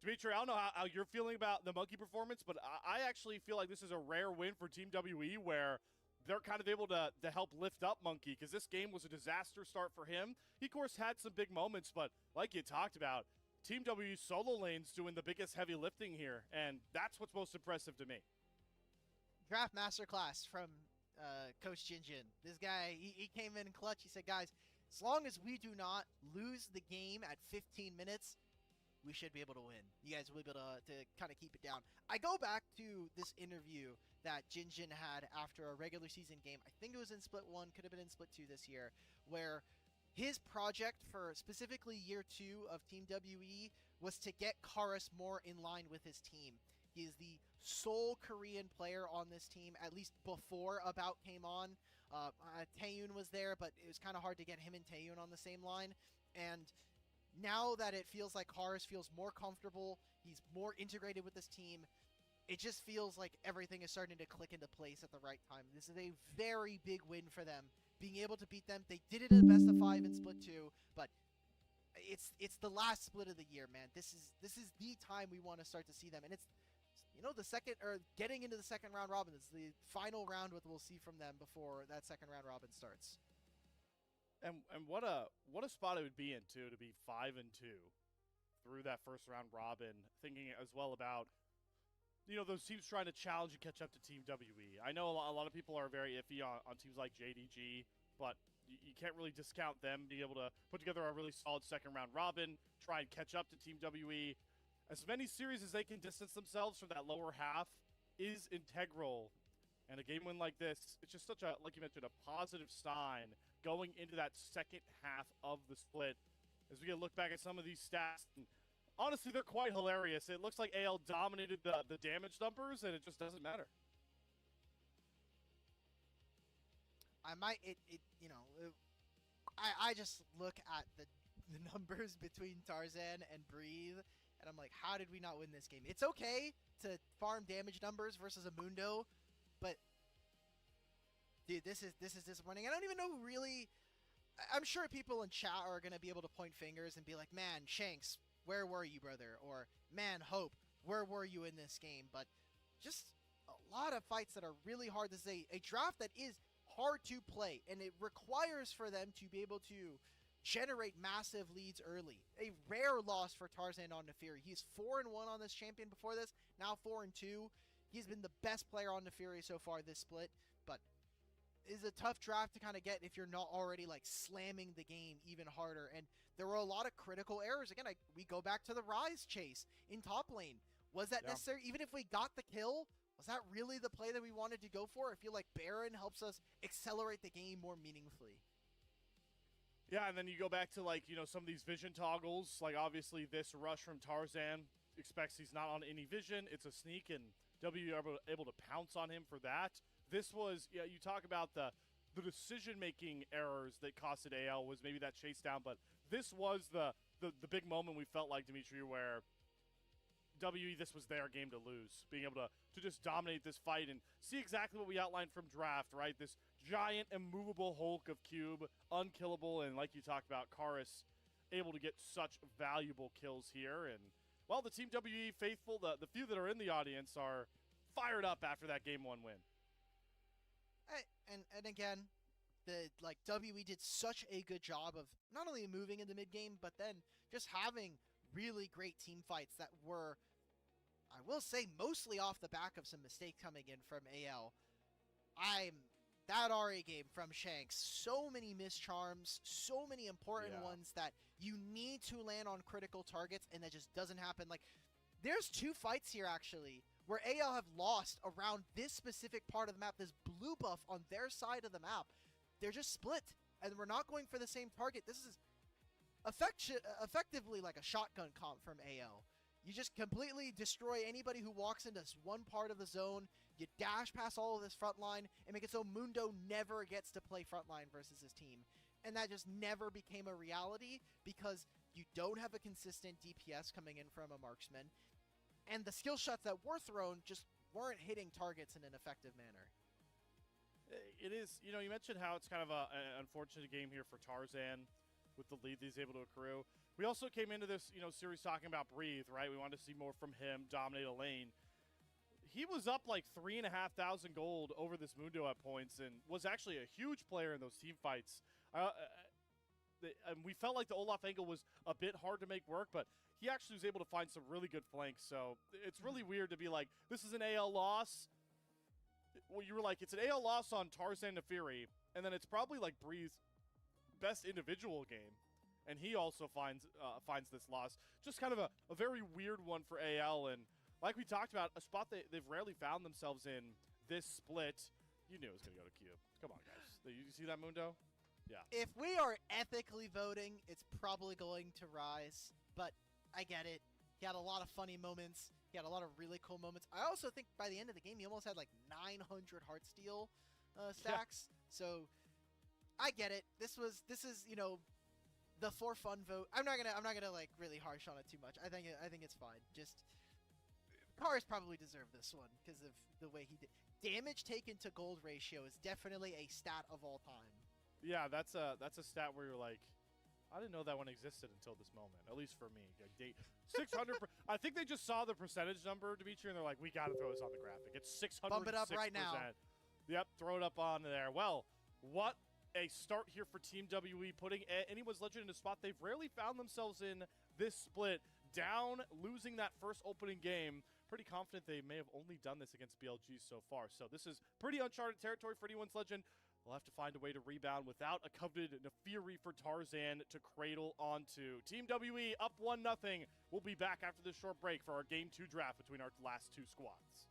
Dimitri, I don't know how you're feeling about the Monkey performance, but I actually feel like this is a rare win for Team WE where they're kind of able to help lift up Monkey, because this game was a disaster start for him. He, of course, had some big moments, but like you talked about, Team WE solo lane's doing the biggest heavy lifting here, and that's what's most impressive to me. Draft masterclass from Coach Jinjin. This guy, he came in clutch. He said, guys, as long as we do not lose the game at 15 minutes, we should be able to win. You guys will be able to kind of keep it down. I go back to this interview that Jinjin had after a regular season game. I think it was in Split 1, could have been in Split 2 this year, where his project for specifically year 2 of Team WE was to get Karis more in line with his team. He is the sole Korean player on this team, at least before About came on. Taeyun was there, but it was kind of hard to get him and Taeyun on the same line. And now that it feels like Karis feels more comfortable, he's more integrated with this team, it just feels like everything is starting to click into place at the right time. This is a very big win for them, being able to beat them. They did it at a best of 5 in Split 2, but it's the last split of the year, man. This is the time we want to start to see them, and it's, you know, the second, or getting into the second round robin. It's the final round what we'll see from them before that second round robin starts. And what a spot it would be in too, to be 5-2 through that first round robin. Thinking as well about, you know, those teams trying to challenge and catch up to Team WE. I know a lot of people are very iffy on teams like JDG, but you can't really discount them being able to put together a really solid second round robin, try and catch up to Team WE. As many series as they can distance themselves from that lower half is integral. And a game win like this, it's just such a, like you mentioned, a positive sign going into that second half of the split. As we get a look back at some of these stats, and honestly, they're quite hilarious. It looks like AL dominated the damage numbers, and it just doesn't matter. I just look at the numbers between Tarzan and Breathe, and I'm like, how did we not win this game? It's okay to farm damage numbers versus a Mundo, but dude, this is disappointing. I don't even know really. I'm sure people in chat are gonna be able to point fingers and be like, "Man, Shanks, where were you, brother?" Or "Man, Hope, where were you in this game?" But just a lot of fights that are really hard. This is a draft that is hard to play, and it requires for them to be able to generate massive leads early. A rare loss for Tarzan on Nefiri. He's 4-1 on this champion before this, now 4-2. He's been the best player on Nefiri so far this split, but is a tough draft to kind of get if you're not already like slamming the game even harder. And there were a lot of critical errors. Again, we go back to the Rise chase in top lane. Was that necessary? Even if we got the kill, was that really the play that we wanted to go for? I feel like Baron helps us accelerate the game more meaningfully. Yeah, and then you go back to, like, you know, some of these vision toggles. Like, obviously, this rush from Tarzan expects he's not on any vision. It's a sneak, and W are able to pounce on him for that. This was, yeah, you talk about the decision-making errors that costed AL was maybe that chase down, but this was the big moment we felt like, Dimitri, where WE, this was their game to lose, being able to just dominate this fight and see exactly what we outlined from draft, right? This giant, immovable Hulk of Cube, unkillable, and like you talked about, Karis able to get such valuable kills here. And, well, the Team WE faithful, the few that are in the audience are fired up after that Game 1 win. And again, WE did such a good job of not only moving in the mid-game, but then just having really great team fights that were, I will say, mostly off the back of some mistakes coming in from AL. That RA game from Shanks, so many mischarms, so many important ones that you need to land on critical targets, and that just doesn't happen. Like, there's 2 fights here, actually, where AL have lost around this specific part of the map, this blue buff on their side of the map. They're just split, and we're not going for the same target. This is effectively like a shotgun comp from AL. You just completely destroy anybody who walks into one part of the zone. You dash past all of this front line and make it so Mundo never gets to play frontline versus his team. And that just never became a reality because you don't have a consistent DPS coming in from a marksman. And the skill shots that were thrown just weren't hitting targets in an effective manner. It is, you know, you mentioned how it's kind of an unfortunate game here for Tarzan with the lead that he's able to accrue. We also came into this, you know, series talking about Breathe, right? We wanted to see more from him, dominate a lane. He was up like 3,500 gold over this Mundo at points and was actually a huge player in those team fights. And we felt like the Olaf angle was a bit hard to make work, but he actually was able to find some really good flanks. So it's really weird to be like, this is an AL loss. Well, you were like, it's an AL loss on Tarzan Nefiri, and then it's probably like Breeze's best individual game. And he also finds this loss. Just kind of a very weird one for AL. And like we talked about, a spot they've rarely found themselves in this split. You knew it was going to go to Cube. Come on, guys. You see that, Mundo? Yeah. If we are ethically voting, it's probably going to Rise. But I get it. He had a lot of funny moments. He had a lot of really cool moments. I also think by the end of the game, he almost had like 900 Heartsteel stacks. Yeah. So I get it. This is, you know, the for fun vote. I'm not gonna like really harsh on it too much. I think it's fine. Just Cars probably deserve this one because of the way he did. Damage taken to gold ratio is definitely a stat of all time. Yeah, that's a stat where you're like, I didn't know that one existed until this moment. At least for me, 600. I think they just saw the percentage number, Dimitri, and they're like, we got to throw this on the graphic. It's 600. Bump it up right now. Yep, throw it up on there. Well, what a start here for Team WE, putting anyone's legend in a spot they've rarely found themselves in this split. Down, losing that first opening game. Pretty confident they may have only done this against BLG so far. So this is pretty uncharted territory for anyone's legend. They'll have to find a way to rebound without a coveted Nefiri for Tarzan to cradle onto. Team WE up 1-0. We'll be back after this short break for our Game 2 draft between our last two squads.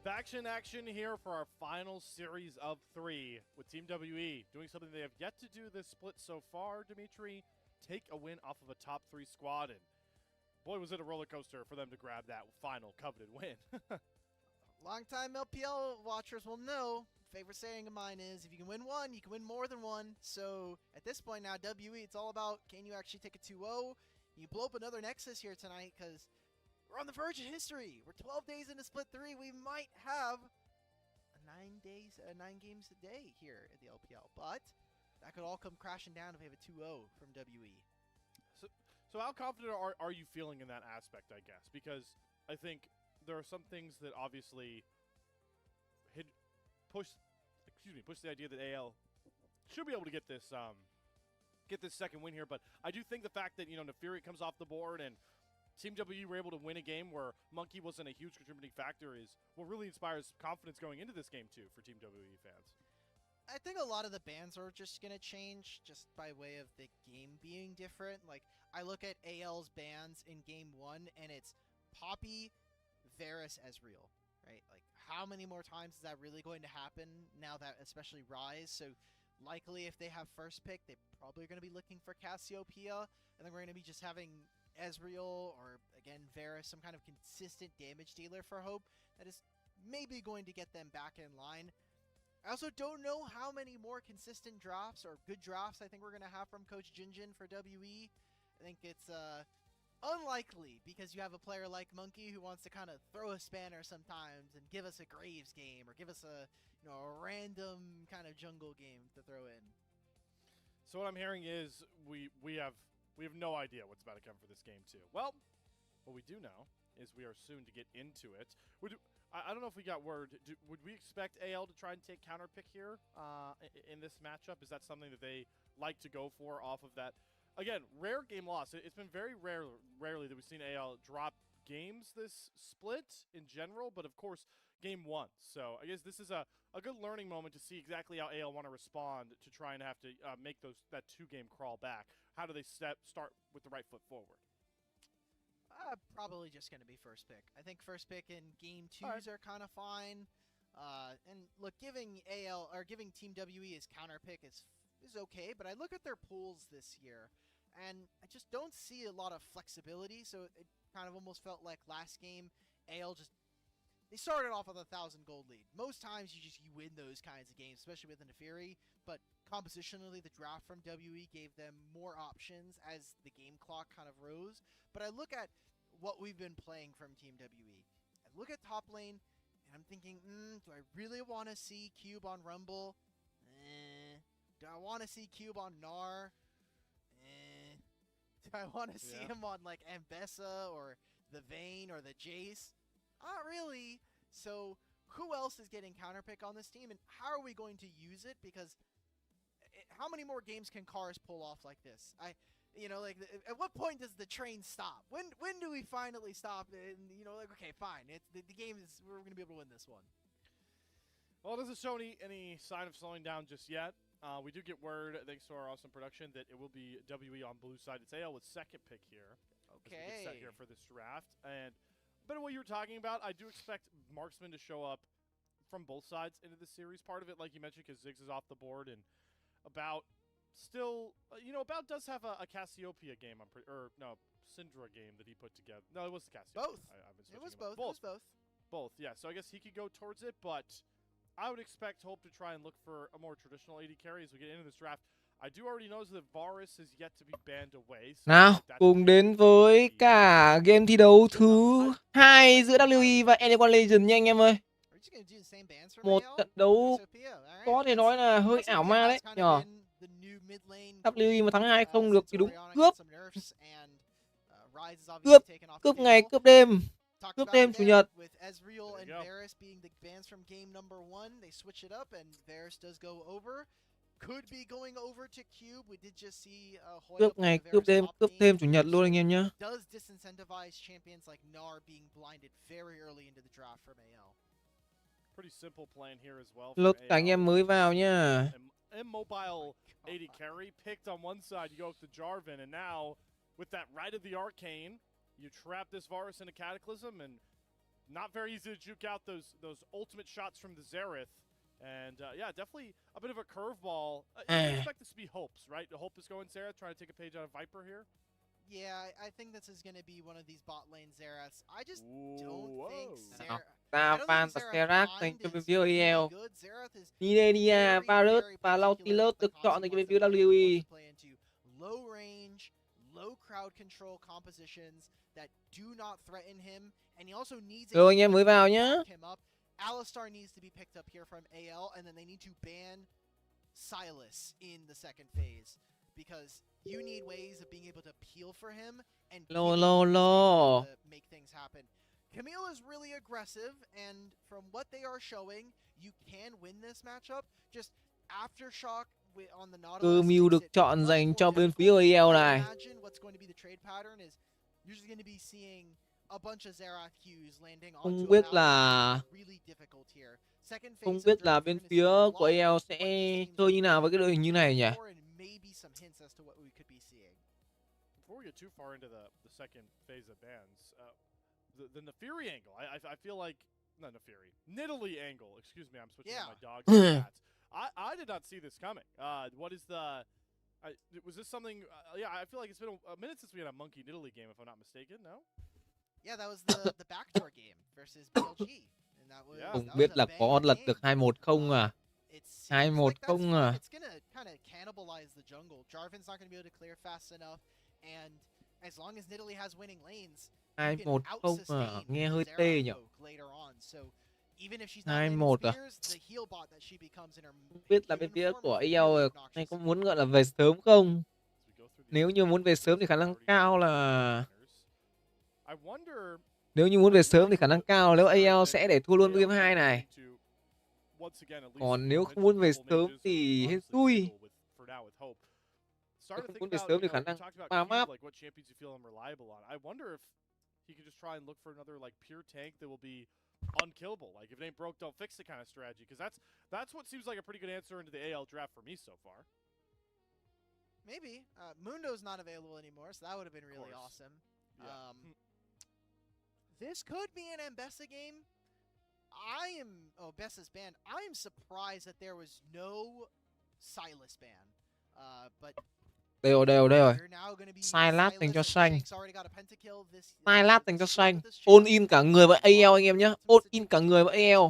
Faction action here for our final series of 3 with Team WE doing something they have yet to do this split so far, Dimitri. Take a win off of a top 3 squad, and boy, was it a roller coaster for them to grab that final coveted win. Longtime LPL watchers will know, favorite saying of mine is, if you can win one, you can win more than one. So at this point now, WE, it's all about, can you actually take a 2-0? You blow up another Nexus here tonight, because we're on the verge of history. We're 12 days into Split 3. We might have a 9 games a day here at the LPL, but that could all come crashing down if we have a 2-0 from WE. So how confident are you feeling in that aspect, I guess? Because I think there are some things that obviously push the idea that AL should be able to get this second win here. But I do think the fact that, Neferi comes off the board and Team WE were able to win a game where Monkey wasn't a huge contributing factor is what really inspires confidence going into this game too for Team WE fans. I think a lot of the bans are just going to change just by way of the game being different. Like, I look at AL's bans in Game 1, and it's Poppy, Varus, Ezreal, right? Like, how many more times is that really going to happen now that especially Rise? So, likely if they have first pick, they probably are going to be looking for Cassiopeia, and then we're going to be just having Ezreal or, again, Varus, some kind of consistent damage dealer for Hope that is maybe going to get them back in line. I also don't know how many more consistent drafts or good drafts I think we're going to have from Coach Jinjin for WE. I think it's unlikely because you have a player like Monkey who wants to kind of throw a spanner sometimes and give us a Graves game or give us a random kind of jungle game to throw in. So what I'm hearing is we have no idea what's about to come for this game too. Well, what we do know is we are soon to get into it. I don't know if we got word. Would we expect AL to try and take counter pick here in this matchup? Is that something that they like to go for off of that? Again, rare game loss. It's been very rarely that we've seen AL drop games this split in general, but of course, game 1. So I guess this is a good learning moment to see exactly how AL want to respond to try and have to make that 2-game crawl back. How do they start with the right foot forward? Probably just going to be first pick. I think first pick in game 2s are kind of fine. And look, giving Team WE his counter pick is okay, but I look at their pools this year, and I just don't see a lot of flexibility. So it kind of almost felt like last game, AL they started off with a 1,000 gold lead. Most times you win those kinds of games, especially with an Neferi, but compositionally the draft from WE gave them more options as the game clock kind of rose. But I look at what we've been playing from Team WE. I look at top lane, and I'm thinking, do I really want to see Cube on Rumble? Do I want to see Cube on Gnar? Do I want to see him on, like, Ambessa or the Vayne or the Jace? Not really. So who else is getting counterpick on this team, and how are we going to use it? Because how many more games can Cars pull off like this? At what point does the train stop? When do we finally stop? And okay, fine. The game is, we're going to be able to win this one. Well, it doesn't show any sign of slowing down just yet. We do get word, thanks to our awesome production, that it will be WE on blue side. It's AL with second pick here. Okay. As we get set here for this draft. And a bit of what you were talking about, I do expect marksman to show up from both sides into the series. Part of it, like you mentioned, because Ziggs is off the board, and About does have a Cassiopeia game, Syndra game that he put together. No, it was the Cassiopeia. Both. It was both. Both, yeah. So I guess he could go towards it, but I would expect Hope to try and look for a more traditional AD carry as we get into this draft. I do already know that Varus is yet to be banned away. So nào, cùng đến với cả game thi đấu thứ 2 giữa WE và L1 Legend nha anh em ơi. Một trận đấu có thể nói là hơi ảo ma đấy nhờ. WE mà thắng 2-0 được thì đúng cướp ngày cướp đêm. Cướp đêm chủ nhật. Cướp ngày cướp đêm cướp thêm chủ nhật luôn anh em nhé. Lốt cả anh em mới vào nha. Immobile AD carry picked on one side. You go with the Jarvan, and now with that right of the Arcane, you trap this Varus in a Cataclysm, and not very easy to juke out those ultimate shots from the Xerath. And yeah, definitely a bit of a curveball. You expect this to be Hope's, right? Hope is going Xerath, trying to take a page out of Viper here. Yeah, I think this is going to be one of these bot lane Xeraths. I just don't think Nào, Xerath... ta fan và Xerath dành cho bên phía LPL. Nidaria, Varus và Nautilus được chọn dành cho bên phía WWE. Low range, low crowd control compositions that do not threaten him, and he also needs Rồi anh em mới vào nhá. Alistar needs to be picked up here from AL, and then they need to ban Sylas in the second phase because you need ways of being able to peel for him and make things happen. Camille is really aggressive, and from what they are showing, you can win this matchup. Just Aftershock on the Nautilus. Camille được chọn dành cho bên phía AL này. Imagine what's going to be the trade pattern is you're just going to be seeing a bunch of Xerath Qs landing Không biết là bên phía của AL sẽ chơi như nào với cái đội hình như này nhỉ? Before we get too far into the second phase of bans, the Nefiri angle, I feel like, not Nefiri, Nidalee angle, excuse me, I'm switching to my dogs and cats. I did not see this coming. What is the, was this something, yeah, I feel like it's been a minute since we had a Monkey Nidalee game, if I'm not mistaken, no? Yeah, that was the backdoor game versus BLG. And that was, Không biết là có lật được 2-1 không à? 2-1 không à? It's gonna kind of cannibalize the jungle. Jarvan's not gonna be able to clear fast enough, and as long as Nidalee has winning lanes, 2-1 không à? Nghe hơi tê nhỉ? 2-1 à? Không biết là bên phía của AL này có muốn gọi là về sớm không? Nếu như muốn về sớm thì khả năng cao là... Nếu như muốn về sớm thì khả năng cao nếu AL sẽ để thua luôn game 2 này. Còn nếu không muốn về sớm thì hết xui. Nếu không muốn về sớm thì khả năng ba map. Unkillable. Like if it ain't broke, don't fix it kind of strategy. Because that's what seems like a pretty good answer into the AL draft for me so far. Maybe Mundo's not available anymore, so that would have been really awesome. Yeah. This could be an Mbessa game. Bessa's ban. I am surprised that there was no Sylas ban. But Đều rồi. Sylas dành cho xanh. Sylas dành cho xanh. All in cả người với AL anh em nhé. All in cả người với AL.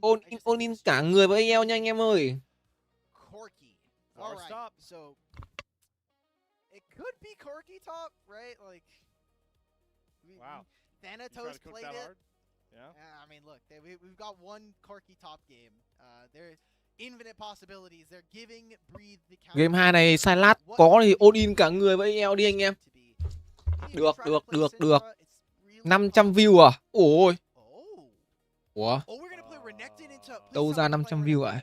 All in cả người với AL nha anh em ơi. Alright, so it could be Corki top, right? Like, wow. Thanatos played it. Hard? Yeah. I mean, look, we've got one Corki top game. There's infinite possibilities. They're giving Breathe the counter. Game 2 này Sylas có thì all in cả người với AL đi anh em. Được. 500 view à? Ôi. Ủa? Đâu ra 500 view ạ?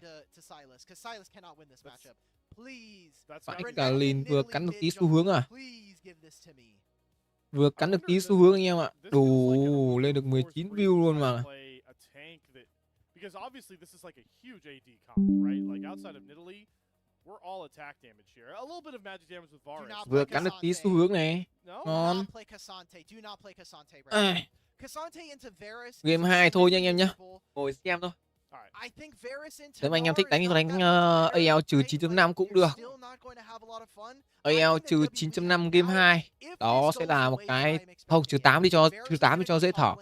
Phải cả lìn vừa cắn được tí xu hướng à? Vừa cắn được tí xu hướng anh em ạ. Đủ lên được 19 view luôn mà. Because obviously this is like a huge AD comp, right? Like outside of Nidalee, we're all attack damage here. A little bit of magic damage with Varus. Vừa cắn được tí xu hướng này. Ngon. Game 2 thôi nha anh em nhé. Ngồi xem thôi. Nếu mà anh em thích đánh thì đánh AL trừ 9.5 cũng được. AL trừ 9.5 game 2. Đó sẽ là một cái... Không, trừ 8 đi cho dễ thở.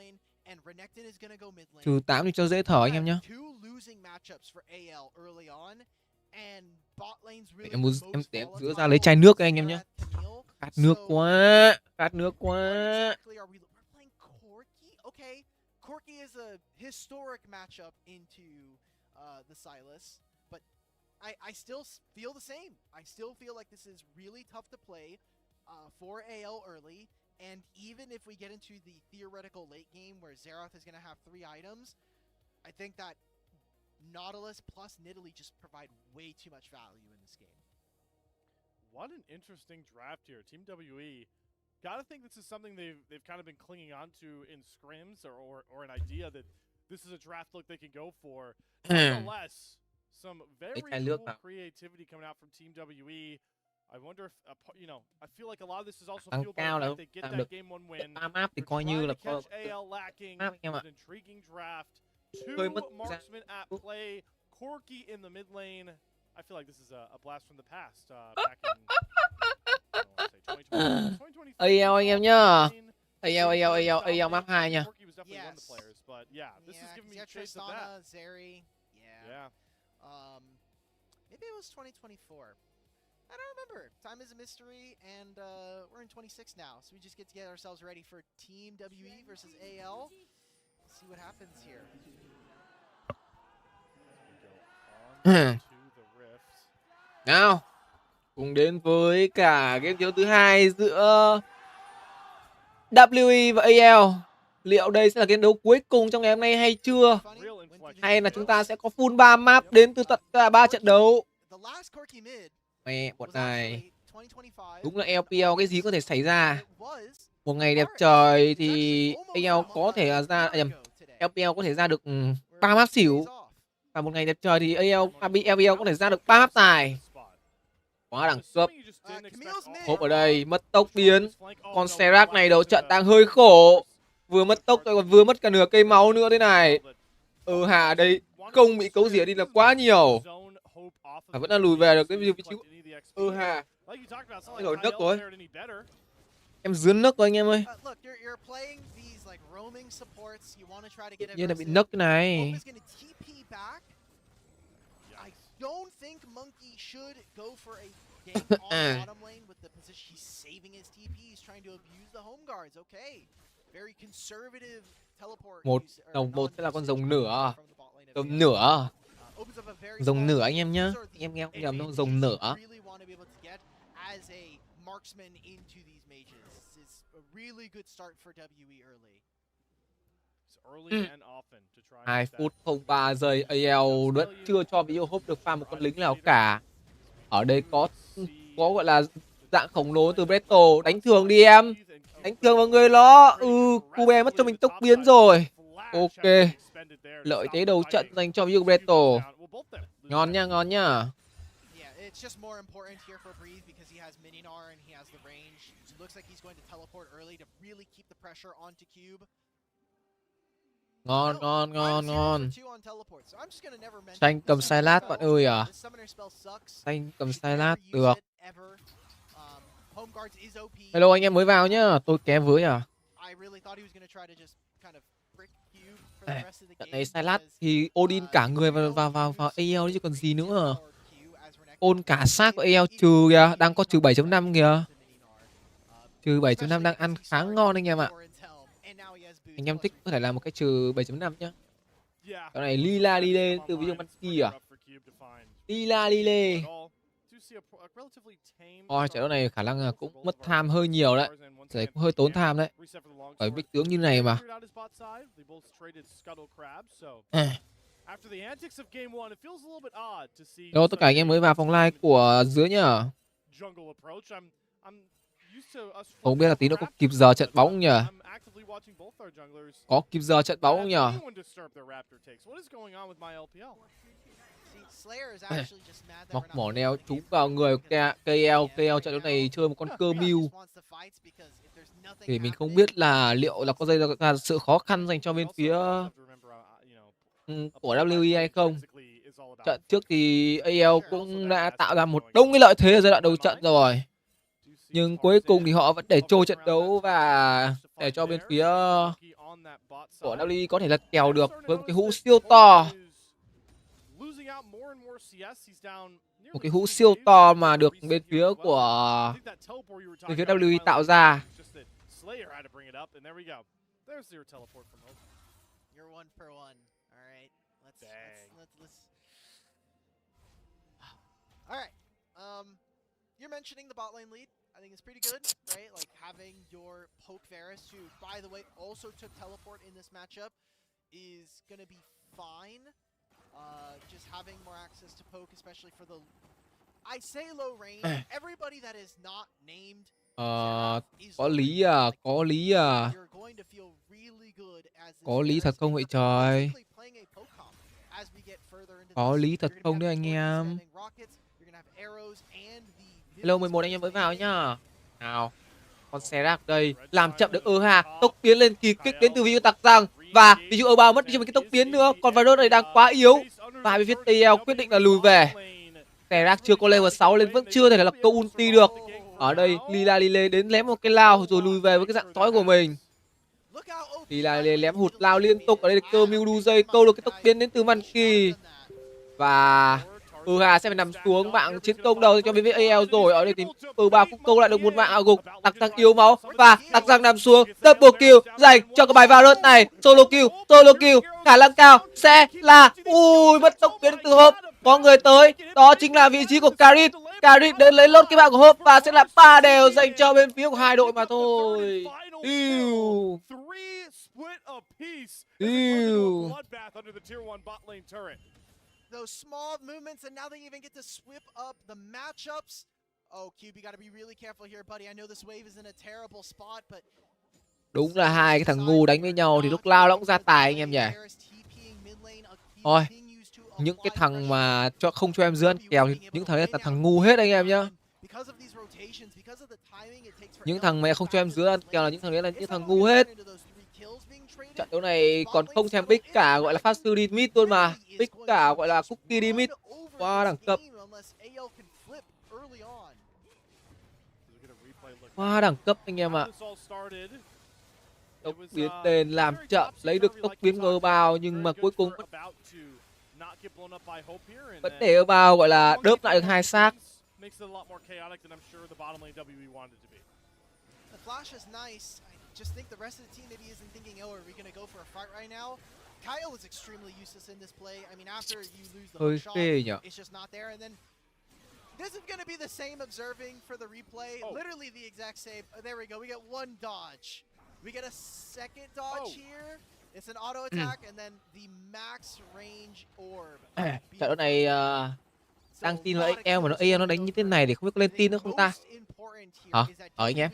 Trừ 8 đi cho dễ thở anh em nhé. Em giữa ra lấy chai nước anh em nhé. Khát nước quá. Corki is a historic matchup into the Sylas, but I still feel the same. I still feel like this is really tough to play for AL early, and even if we get into the theoretical late game where Xerath is going to have 3 items, I think that Nautilus plus Nidalee just provide way too much value in this game. What an interesting draft here. Team WE, gotta think this is something they've kind of been clinging on to in scrims or an idea that this is a draft look they can go for. Nonetheless, some very cool creativity coming out from Team WE. Tăng cao là làm được 3 map thì coi như là có map anh em ạ. Hơi mất ra. Corky in the mid lane. I feel like this is a blast from the past. Back in 2023. AL anh em nhá. AL map 2 nha. Yes. But yeah, this is giving me shades of that. Zeri. Yeah. Maybe it was 2024. I don't remember. Time is a mystery, and we're in 26 now, so we just get to get ourselves ready for Team WE versus AL. See what happens here. Nào, cùng đến với cả game đấu thứ hai giữa WE và AL. Liệu đây sẽ là game đấu cuối cùng trong ngày hôm nay hay chưa? Hay là chúng ta sẽ có full 3 map đến từ tất cả 3 trận đấu? Mẹ, bọn này đúng là LPL cái gì có thể xảy ra. Một ngày đẹp trời thì AL có thể ra LPL có thể ra được 3 map xỉu. Và một ngày đẹp trời thì LPL có thể ra được 3 map tài. Quá đẳng cấp. Hộp ở đây, mất tốc biến. Con Serac này đầu trận đang hơi khổ. Vừa mất tốc rồi còn vừa mất cả nửa cây máu nữa thế này. Hà đây không bị cấu rỉa đi là quá nhiều. Vẫn đang lùi về được cái vị trí. Hà. Thay đổi nước rồi. Em dướn nước rồi anh em ơi. Tự nhiên là bị nấc cái này. Don't think Monkey should go for a gank on bottom lane with the position. He's saving his TP. He's trying to abuse the home guards. Okay. Very conservative teleport. Một sẽ là con rồng nửa. Rồng nửa. Rồng nửa anh em nhá. Anh em nghe không nhầm đâu, rồng nửa. As a marksman into these mages. It's a really good start for WE early. 2 phút 03 giây AL vẫn chưa cho Video Hope được farm một con lính nào cả. Ở đây có gọi là dạng khổng lồ từ Breto. Đánh thường đi em. Đánh thường vào người nó. Cube mất cho mình tốc biến rồi. Ok. Lợi thế đầu trận dành cho Video Breto. Ngon nha, ngon nha. Ngon, ngon, ngon, ngon. Tranh cầm sai lát bạn ơi à. Tranh cầm sai lát, được. Hello anh em mới vào nhá, tôi ké với à. Trận này sai lát thì Odin cả người vào AL chứ còn gì nữa. Ôn cả xác của AL trừ kìa, đang có trừ 7.5 kìa. Trừ 7.5 đang ăn khá ngon anh em ạ. Anh em thích có thể làm một cái trừ 7.5 nhá. Cái này lila lile từ ví dụ Monkey à. Lila lile. Trận đấu này khả năng là cũng mất tham hơi nhiều đấy. Đấy cũng hơi tốn tham đấy. Bởi vì tướng như này mà. Đâu tất cả anh em mới vào phòng live của dưới nhá. Không biết là tí nữa có kịp giờ trận bóng nhỉ? Có kịp giờ trận bóng không nhỉ? Mọc mỏ neo trúng vào người KL trận đấu này chơi một con cơ mưu. Thì mình không biết là liệu là có gây ra sự khó khăn dành cho bên phía của WE hay không. Trận trước thì AL cũng đã tạo ra một đống cái lợi thế ở giai đoạn đầu trận rồi. Nhưng cuối cùng thì họ vẫn để trôi trận đấu và để cho bên phía của WE có thể lật kèo được với một cái hũ siêu to. Một cái hũ siêu to mà được bên phía WE tạo ra. You're mentioning the bot lane lead. I think it's pretty good, right? Like having your poke Varus, who, by the way, also took teleport in this matchup, is gonna be fine. Just having more access to poke, especially for the, I say low range. Everybody that is not named. Có lý à, có lý à. Có lý thật không vậy trời? Có lý thật không đấy anh em? Hello 11 anh em mới vào nhá. Nào, con xe rác đây làm chậm được Hà, tốc biến lên kỳ kích đến từ video tặc rằng, và ví dụ bao mất đi cho mình cái tốc biến nữa, còn virus này đang quá yếu và bên phía TL quyết định là lùi về. Xe rác chưa có level 6 lên vẫn chưa thể là lập câu ulti được. Ở đây Lila đến lém một cái lao rồi lùi về với cái dạng sói của mình. Lila lém hụt lao liên tục. Ở đây cơ mưu đu dây câu được cái tốc biến đến từ Monkey. Và Hà sẽ phải nằm xuống mạng chiến công đầu cho bên phía AL rồi. Ở đây thì ba cũng câu lại được một mạng gục. Đặc tăng yếu máu và đặc tăng nằm xuống. Double kill dành cho cái bài vào rớt này. Solo kill khả năng cao sẽ là mất tốc biến từ hộp. Có người tới, đó chính là vị trí của Karit. Karit đến lấy lốt cái mạng của hộp và sẽ là 3 đều dành cho bên phía của hai đội mà thôi. Those small movements, and now they even get to swip up the matchups. Oh, Cube, you gotta be really careful here, buddy. I know this wave is in a terrible spot, but đúng là hai cái thằng ngu đánh với nhau thì lúc lao nó cũng ra tài anh em nhỉ. Thôi, những cái thằng mà không cho em giữ ăn kèo thì những thằng ấy là thằng ngu hết anh em nhá. Những thằng mẹ không cho em giữ ăn kèo là những thằng đấy là những thằng ngu hết. Trận đấu này còn không thèm pick cả gọi là pháp sư đi mid luôn mà. Pick cả gọi là cookie đi mid. Quá đẳng cấp. Quá đẳng cấp anh em ạ. Tốc biến tên làm chậm, lấy được tốc biến ngờ bao nhưng mà cuối cùng vẫn để ở bao gọi là đớp lại được hai xác. Just think the rest of the team maybe isn't thinking, oh, are we going to go for a fight right now? Kyle was extremely useless in this play. I mean, after you lose the hook shot, it's just not there. And then this is going to be the same observing for the replay. Literally the exact same. Oh, there we go. We get one dodge. We get a second dodge here. It's an auto attack and then the max range orb. Trận đấu này đăng tin vào AL mà nó đánh như thế này thì không biết có lên tin nữa không ta? Hả? Anh em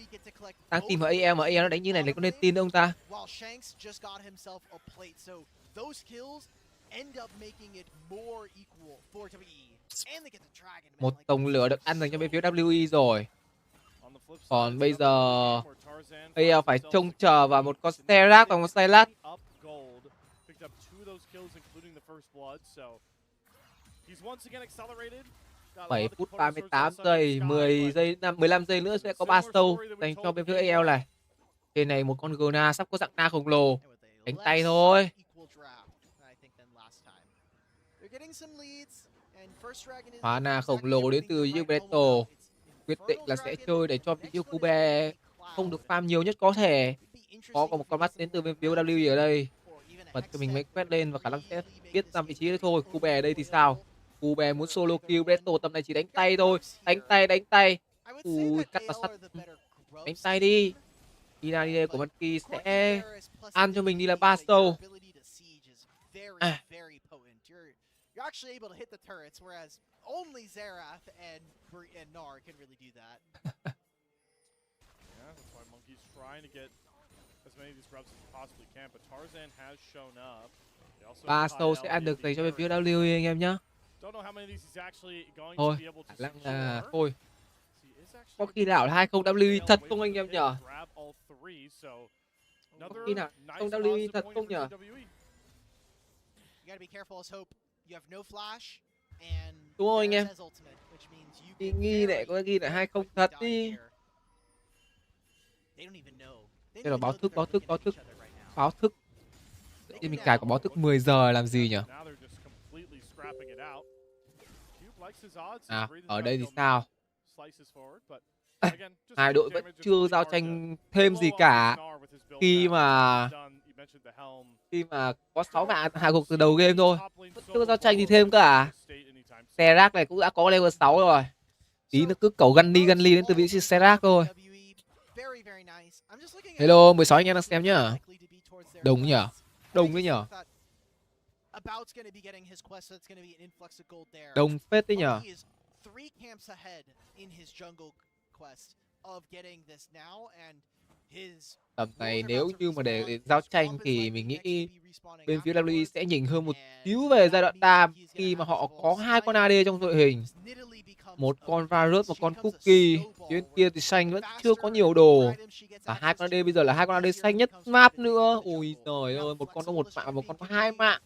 đăng tin vào AL mà AL nó đánh như này thì có nên tin nữa không ta? Một tổng lửa được ăn dành cho bên phía WE rồi. Còn bây giờ AL phải trông chờ vào một con Sterak và một Sylas. 7 phút 38 giây, 15 giây nữa sẽ có 3 sâu dành cho bên phía AL này. Trên này một con Gona sắp có dạng na khổng lồ. Đánh tay thôi. Hóa na khổng lồ đến từ Yubeto. Quyết định là sẽ chơi để cho bên phía Cube không được farm nhiều nhất có thể. Có một con mắt đến từ bên phía W ở đây. Bật cho mình mới quét lên và khả năng sẽ biết ra vị trí đấy thôi. Cube ở đây thì sao? Cube muốn solo kill, Beto tầm này chỉ đánh tay thôi. Đánh tay. Cắt vào sắt. Đánh tay đi. Inadine của Monkey sẽ ăn cho mình đi là 3 sâu. You're actually able to hit the turrets, whereas only Xerath and Gnar can really do that. Yeah, that's why Monkey's trying to get as many of these grubs as he possibly can, but Tarzan has shown up. 3 sâu sẽ ăn được dành cho bên phía W anh em nhá. Thôi, khả năng là thôi. Có khi nào là 20 W thật không anh em nhở? Có khi nào không W thật không nhở? Đúng rồi anh em. Nghi lại có ghi là 20 thật đi. Đây là báo thức. Báo thức. Thì mình cài có báo thức 10 giờ làm gì nhỉ? Ở đây thì sao? Hai đội vẫn chưa giao tranh thêm gì cả. Khi mà có 6 mạng hạ gục từ đầu game thôi. Vẫn chưa giao tranh gì thêm cả. Sterak này cũng đã có level 6 rồi. Tí nữa cứ cẩu Gunny đến từ vị trí Sterak thôi. Hello 16 anh em đang xem nhá. Đồng nhở? Đông đấy nhở? Đông phết đấy nhở? Tầm này nếu như mà để giao tranh thì mình nghĩ bên phía LPL sẽ nhỉnh hơn một xíu về giai đoạn đam khi mà họ có 2 con AD trong đội hình. Một con Varus, một con Cookie. Bên kia thì xanh vẫn chưa có nhiều đồ. Và 2 con AD bây giờ là 2 con AD xanh nhất map nữa. Ôi trời ơi, một con có 1 mạng và một con có 2 mạng.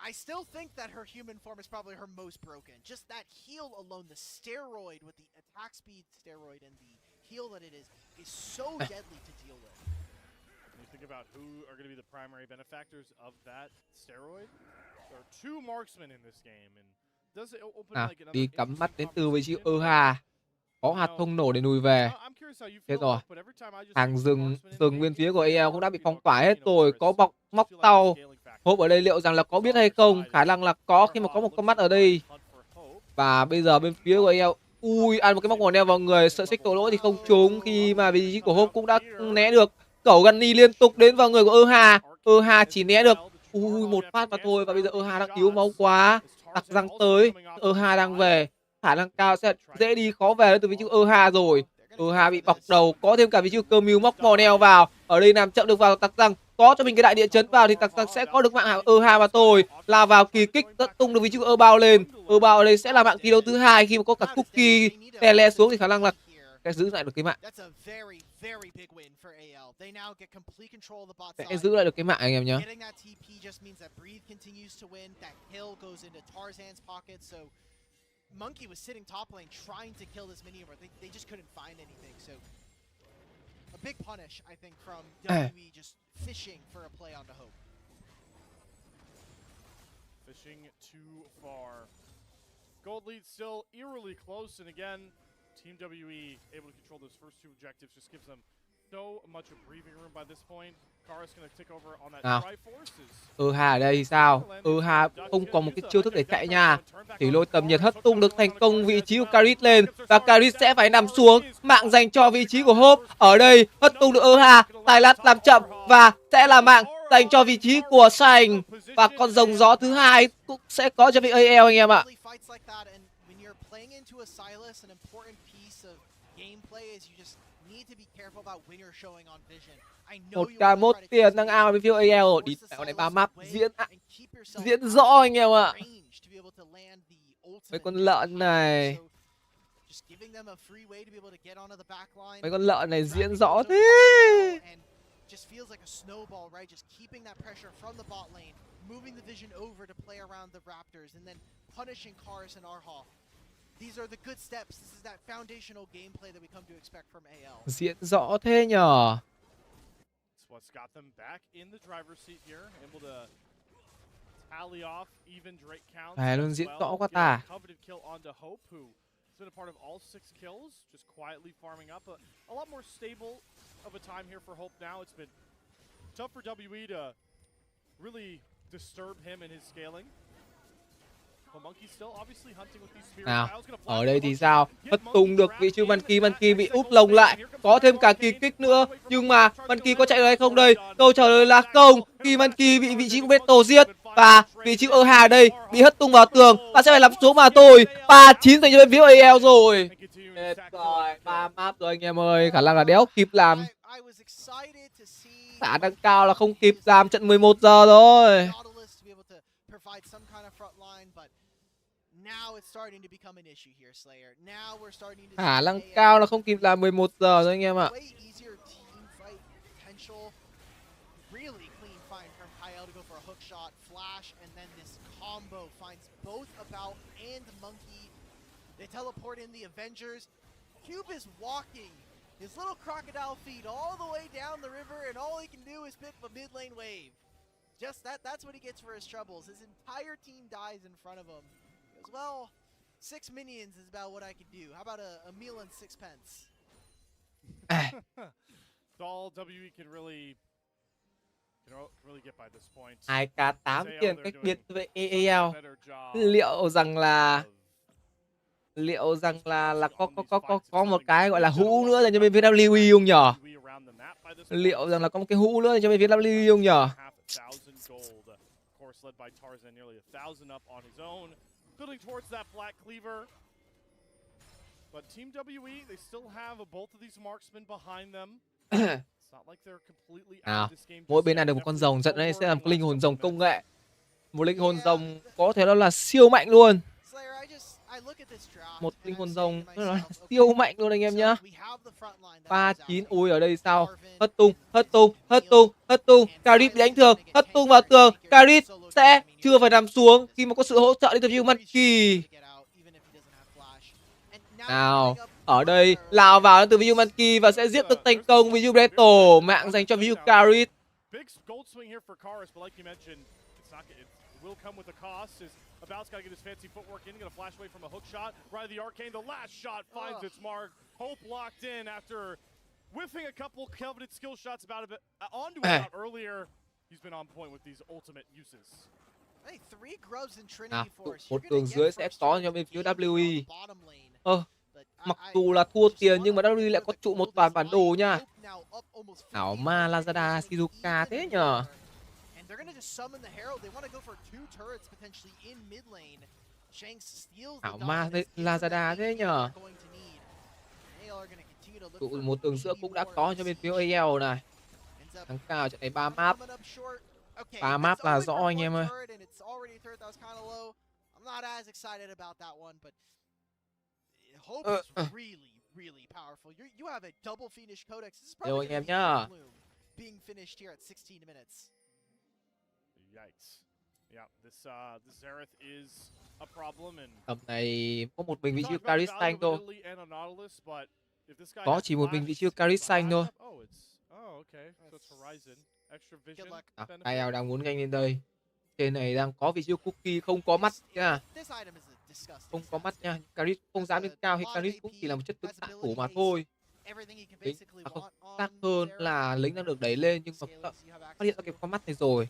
I still think that her human form is probably her most broken. Just that heal alone, the steroid with the attack speed steroid and the heal that it is so deadly to deal with. When you think about who are going to be the primary benefactors of that steroid, there are 2 marksmen in this game, and does it open like another đi cắm mắt đến từ vị trí Hà. Có hạt thông nổ để lùi về. Thế rồi. Hàng rừng bên phía của AL cũng đã bị phong tỏa hết rồi. Có bọc móc tàu. Hope ở đây liệu rằng là có biết hay không? Khả năng là có khi mà có một con mắt ở đây. Và bây giờ bên phía của AL, ui, ăn một cái móc màu neo vào người, sợ xích tội lỗi thì không trúng khi mà vị trí của Hope cũng đã né được. Cẩu Gunny liên tục đến vào người của Hà. Hà chỉ né được ui một phát mà thôi. Và bây giờ Hà đang yếu máu quá. Tặc răng tới. Hà đang về. Khả năng cao sẽ dễ đi khó về từ vị trí Hà rồi. Hà bị bọc đầu, có thêm cả vị trí cơ mưu móc mò neo vào. Ở đây làm chậm được vào tặc răng, có cho mình cái đại địa chấn vào thì tặc răng sẽ có được mạng Hà và tôi là vào kỳ kích tận tung được vị trí bao lên. Bao ở đây sẽ là mạng thi đấu thứ 2 khi mà có cả Cookie tele xuống thì khả năng là sẽ giữ lại được cái mạng. Sẽ giữ lại được cái mạng anh em nhé. Monkey was sitting top lane trying to kill this minion, but they just couldn't find anything. So a big punish, I think, from WWE just fishing for a play onto Hope. Fishing too far. Gold lead still eerily close, and again, Team WE able to control those first 2 objectives. Just gives them so much of breathing room by this point. Kara's going to take over on that Triforce. Hà ở đây thì sao? Hà không còn một cái chiêu thức để chạy nha. Thì lôi tầm nhiệt hất tung được thành công vị trí của Karis lên. Và Karis sẽ phải nằm xuống. Mạng dành cho vị trí của Hope. Ở đây hất tung được Hà. Tài lát làm chậm. Và sẽ là mạng dành cho vị trí của Sành. Và con rồng gió thứ 2 cũng sẽ có cho vị AL anh em ạ. Một ca mốt tiền đang ao với phiếu AL rồi. Đi dạo này 3 map diễn rõ anh em ạ. Mấy con lợn này. Mấy con lợn này diễn rõ thế. Diễn rõ thế nhờ. What's got them back in the driver's seat here, able to tally off even Drake counts. Luôn diễn rõ quá ta. Coveted kill onto Hope, who's been a part of all 6 kills, just quietly farming up. A lot more stable of a time here for Hope now. It's been tough for WE to really disturb him in his scaling. Nào, ở đây thì sao? Hất tung được vị trí Monkey bị úp lồng lại. Có thêm cả kỳ kích nữa. Nhưng mà Monkey có chạy được hay không đây? Câu trả lời là không. Khi Monkey bị vị trí của Beto giết. Và vị trí của Hà đây bị hất tung vào tường. Và sẽ phải làm xuống mà thôi. 3-9 dành cho bên phía AL rồi. Hết rồi, 3 map rồi anh em ơi. Khả năng là đéo kịp làm. Khả năng cao là không kịp làm trận 11 giờ rồi. Khả năng cao là không kịp làm 11 giờ rồi anh em ạ. His little crocodile feet all the way down the river, and all he can do is pick a mid lane wave. Just that's what he gets for his troubles. His entire team dies in front of him. As well, 6 minions is about what I could do. How about a meal and 6 pence? All WE can really get by this point. 2k8 tiền cách biệt với AL. Liệu rằng là có một cái gọi là hũ nữa dành cho bên phía WWE không nhở? Liệu rằng là có một cái hũ nữa dành cho bên phía WWE không nhở? But Team WE, they still have both of these marksmen behind them. Nào, mỗi bên này được một con rồng, trận này sẽ là một linh hồn rồng công nghệ. Một linh hồn rồng có thể nó là siêu mạnh luôn. Một linh hồn rồng nó là siêu mạnh luôn anh em nhá. 39, ui ở đây sao? Hất tung. Carib bị đánh thường, hất tung vào tường. Carib sẽ chưa phải nằm xuống khi mà có sự hỗ trợ đến từ view Monkey. Nào, ở đây lao vào từ view Monkey và sẽ giết được thành công view Breto, mạng dành cho view Carib. Will come with a cost as About's got to get his fancy footwork in, gonna flash away from a hook shot. Right the arcane, the last shot finds its mark. Hope locked in after whiffing a couple coveted skill shots onto About earlier. He's been on point with these ultimate uses. Một đường dưới sẽ có cho bên phía WE. Mặc dù là thua tiền nhưng mà WE lại có trụ một toàn bản đồ nha. Ảo ma Lazada Shizuka thế nhờ. They're going to just summon the Herald. They want to go for 2 turrets potentially in mid lane. Shanks steals the ma Lazada thế nhờ. Tụ một tường giữa cũng đã có cho bên phía AL này. Thắng cao trận này 3 map. 3 map là rõ anh em ơi. I'm not as excited about that one, but Hope is really powerful. You have a double finish codex. This is probably anh em nhá. Being finished here at 16 minutes. Yikes. Yeah, this Xerath is a problem and tầm này có một mình vị trí Caris xanh thôi. Có chỉ một mình vị trí Caris xanh thôi. Kyle đang muốn nhanh lên đây. Trên này đang có vị trí Cookie không có mắt nha. Không có mắt nha. Caris không dám lên cao hay Caris cũng chỉ là một chất tướng xạ thủ mà thôi. Lính không xác hơn là lính đang được đẩy lên nhưng mà phát hiện ra cái con mắt này rồi.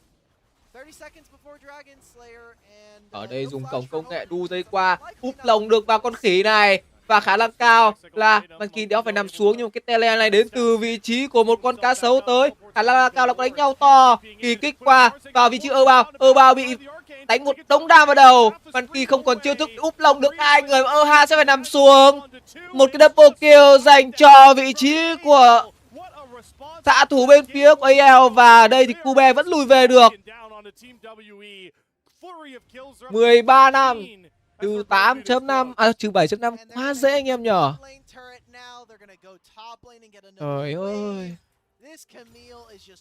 Ở đây dùng cổng công nghệ đu dây qua, úp lồng được vào con khỉ này. Và khả năng cao là Monkey đéo phải nằm xuống, nhưng mà cái tele này đến từ vị trí của một con cá sấu tới. Khả năng cao là có đánh nhau to. Kỳ kích qua vào vị trí bao bị đánh một đống đam vào đầu. Monkey không còn chiêu thức úp lồng được hai người, mà sẽ phải nằm xuống. Một cái double kill dành cho vị trí của xạ thủ bên phía của AL. Và đây thì Cube vẫn lùi về được. 13 năm từ 8.5 trừ 7.5 quá dễ anh em nhở. Trời ơi,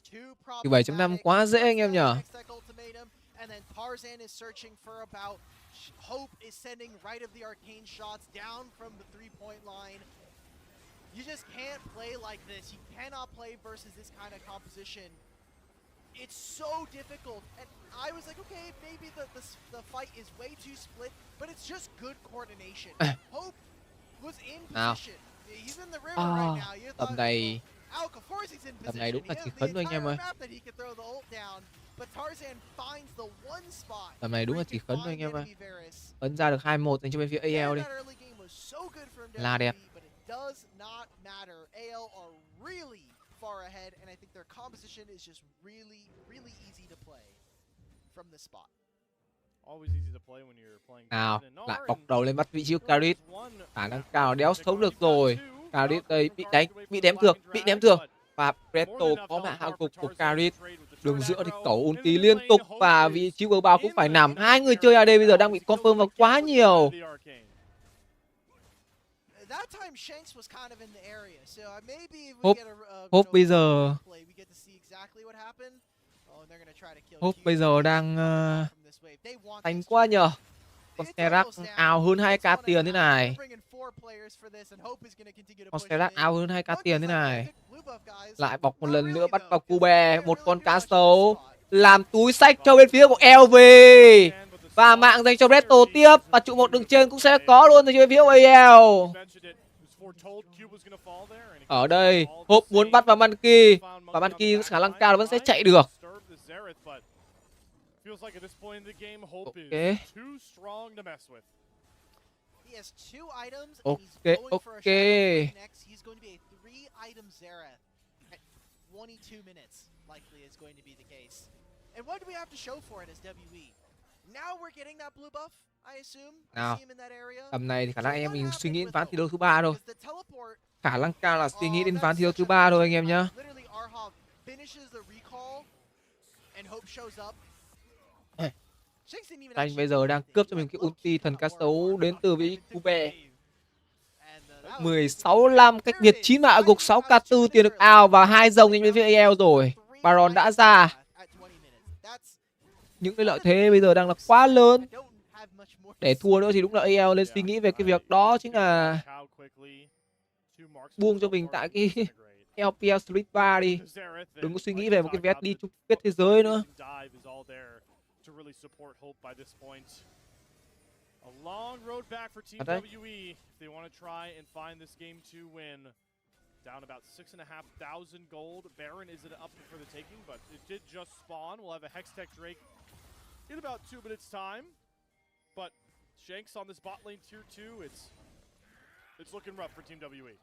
trừ 7.5 quá dễ anh em nhở. You just can't play like this. You cannot play versus this kind of composition. It's so difficult. And I was like, okay, maybe the fight is way too split, but it's just good coordination. Hope was in position. He's in the river right now. You tầm này đúng là chỉ khấn thôi anh em ơi. Tầm này đúng là chỉ khấn thôi anh em ơi. Ấn ra được 2-1 dành cho bên phía AL đi. Là đẹp. Does not matter. AL are really far ahead, and I think their composition is just really easy to play from this spot. Always easy to play when you're playing. Nào, lại bọc đầu lên bắt vị trí Caris. Khả năng cao đéo sống được rồi. Caris đây bị đánh, bị ném thường. Và Preto có mã hạ gục của Caris. Đường giữa thì cẩu ulti liên tục và vị trí của bao cũng phải nằm. Hai người chơi AD bây giờ đang bị confirm vào quá nhiều. Hope bây giờ bây giờ đang thành quá nhờ. Con Sterak ào hơn 2k tiền thế này. Con Sterak ào hơn 2k tiền thế này. Lại bọc một lần nữa bắt vào Cube. Một con cá sấu làm túi sách cho bên phía của LV. Và mạng dành cho Breto tiếp. Và trụ một đường trên cũng sẽ có luôn cho bên phía của AL. Ở đây Hope muốn bắt vào Monkey. Và Monkey khả năng cao là vẫn sẽ chạy được. Ok. Nào, tầm này thì khả năng anh em mình suy nghĩ đến ván thi đấu thứ 3 thôi. Khả năng cao là suy nghĩ đến ván thi đấu thứ 3 thôi anh em nhá. Anh bây giờ đang cướp cho mình cái ulti thần cá sấu đến từ vị Cube. 16-5 cách biệt 9 mạng gục 6k4 tiền được ao và 2 rồng trên bên phía AL rồi. Baron đã ra. Những cái lợi thế bây giờ đang là quá lớn. Để thua nữa thì đúng là AL lên suy nghĩ về cái việc đó chính là buông cho mình tại cái LPL Split 3 đi. Đừng có suy nghĩ về một cái vé đi chung kết thế giới nữa. A long road back for Team WE if they want to try and find this game to win. Down about 6,500 gold. Baron isn't up for the taking, but it did just spawn. We'll have a Hextech Drake in about 2 minutes time. But Shanks on this bot lane tier 2, it's looking rough for Team WE.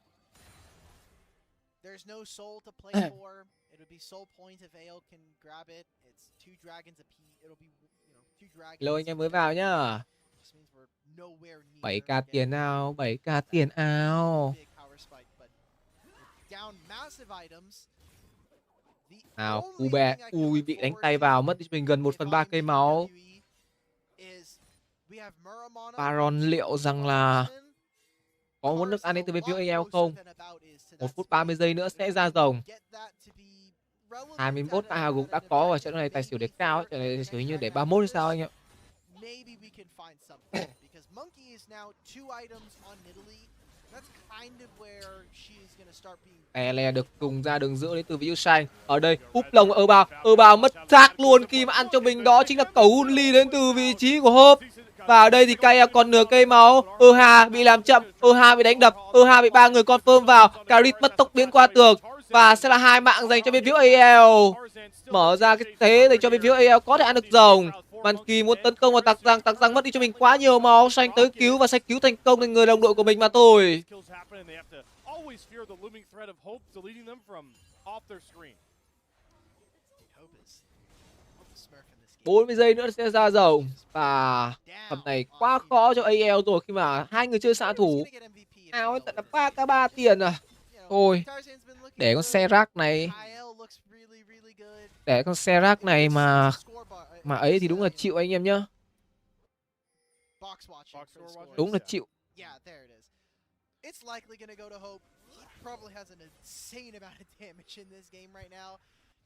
There's no soul to play for. It would be soul point if AL can grab it. It's 2 dragons apiece. It'll be, 2 dragons. Hello anh em mới vào nhá. 7k tiền nào, 7k tiền ao. Nào, Cube, ui bị đánh tay vào, mất đi mình gần 1/3 cây máu. Baron liệu rằng là có muốn nước ăn đến từ bên phía AL không? 1 phút 30 giây nữa sẽ ra rồng. 21 hào gục đã có và trận này tài xỉu để cao ấy. Trận này tài xỉu như để 31 hay sao anh ạ? Maybe we can find something because Monkey is now 2 items on Italy. That's kind of where she's gonna start being. LE được cùng ra đường giữa đến từ vị xanh. Ở đây úp lồng ở bào mất xác luôn khi mà ăn cho mình đó chính là cẩu Hunli đến từ vị trí của Hope. Và ở đây thì Kaya còn nửa cây máu. Hà bị làm chậm, Hà bị đánh đập, Hà bị 3 người confirm vào. Karit mất tốc biến qua tường và sẽ là 2 mạng dành cho bên phía AL. Mở ra cái thế để cho bên phía AL có thể ăn được rồng. Monkey muốn tấn công vào Tạc Giang mất đi cho mình quá nhiều máu. Xanh tới cứu và Xanh cứu thành công đến người đồng đội của mình mà thôi. 40 giây nữa sẽ ra rồng. Và tầm này quá khó cho AL rồi khi mà 2 người chơi xạ thủ. Ao ấy tận là 3k3 tiền à. Thôi, để con xe rác này. Để con xe rác này mà ấy thì đúng là chịu anh em nhá. Đúng là chịu.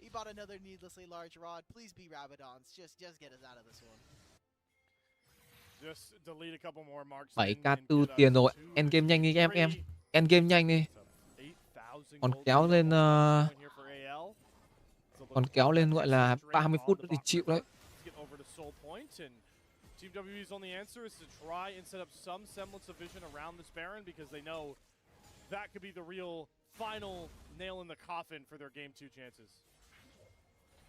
He bought another needlessly large rod. Please be Rabadons. Just get us out of this one. Just delete a couple more marks. 7k4 tiền rồi. Endgame nhanh đi em. Endgame nhanh đi. Còn kéo lên gọi là 30 phút nữa thì chịu đấy. Team WE's only answer is to try and set up some semblance of vision around this Baron because they know that could be the real final nail in the coffin for their game 2 chances.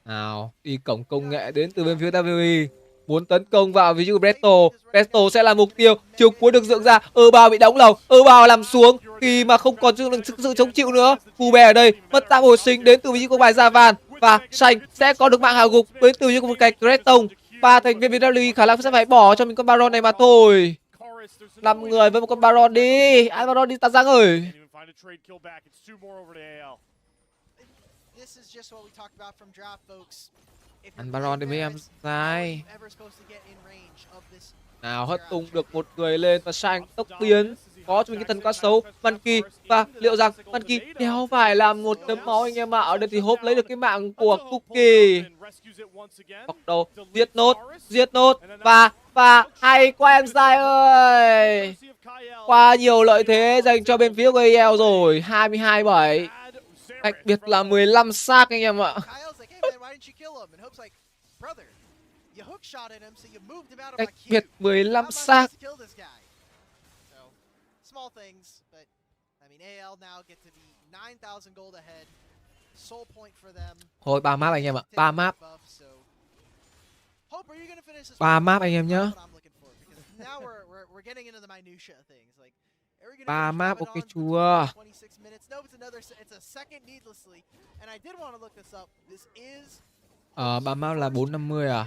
Nào, đi cổng công nghệ đến từ bên phía WE. Muốn tấn công vào ví dụ Bresto sẽ là mục tiêu. Chiều cuối được dựng ra, bao bị đóng lồng, bao làm xuống khi mà không còn sự chống chịu nữa. Cube ở đây mất tạm hồi sinh đến từ ví dụ của bài Gia Van và Xanh sẽ có được mạng hào gục đến từ ví dụ của một cái Greton. Và thành viên WE khả năng sẽ phải bỏ cho mình con Baron này mà thôi. 5 người với một con Baron đi. Ai Baron đi Tạc Giang ơi. Ăn Baron đi mấy em dài. Nào hất tung được một người lên và Sang tốc biến. Có cho mình cái thần cá sấu Monkey. Và liệu rằng Monkey đéo phải làm một tấm máu anh em ạ. Ở đây thì Hope lấy được cái mạng của Cookie. Bắt đầu giết nốt. Và hay quá em dài ơi. Quá nhiều lợi thế dành cho bên phía của AL rồi. 22-7. Cách biệt là 15 xác anh em ạ. Cách biệt 15 xác. Thôi 3 map anh em ạ. 3 map. 3 map anh em nhá. 3 map ok chưa? Ba map là 450 à?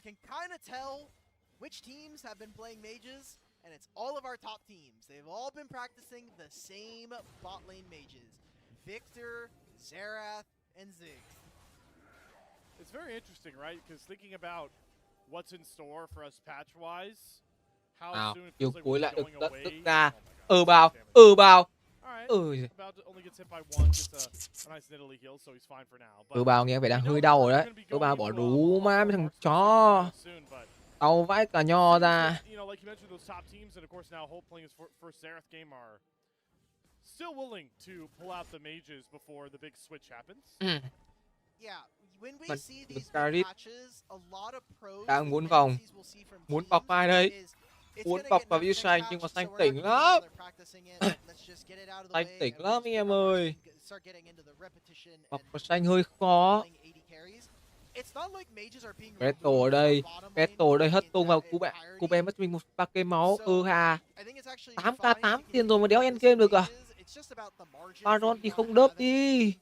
can kind of tell which teams have been playing mages, and it's all of our top teams. They've all been practicing the same bot lane mages. Victor, Xerath, and Ziggs. It's very interesting, right? Because thinking about what's in store for us patch-wise, how soon it Chiều feels like cuối we're lại được going tận away. thức ra. Oh my Bao, God, bao. Alright, Ừ. about to only gets hit by one, gets a nice Nidalee heal, so he's fine for now. But Bao nghe vẻ đang we know hơi that đau we're rồi đấy. gonna be Bao going bỏ into đủ a má lot mấy thằng more chó. real soon, but Đau vãi cả nho seems ra. that, you know, like you mentioned, those top teams, and of course now Hope playing his first Xerath game are still willing to pull out the mages before the big switch happens. Yeah, when we Mình see được these Carit patches, a lot of pros đang with muốn vòng. tendencies we'll see from Muốn teams bọc ai đây? is it's Muốn gonna bọc get vào nerfed view next xanh patch, nhưng mà so xanh we're not tỉnh gonna lắm. bother practicing it. Let's just get it out of the Xanh way tỉnh and lắm we'll anh just em put our ơi. marks and start getting into the repetition Bọc and vào xanh hơi khó. playing AD carries. It's not like mages are being Beto ở removed đây. from bottom Beto lane ở đây hất in tung vào their Cube. entirety. Cube mất cho mình một ba cây máu. Ha. I think it's actually 8k fine 8 to tiền rồi mà đéo continue end game được à? mages. It's just about the margins Baron that thì you không wanna đớp have as a đi. team.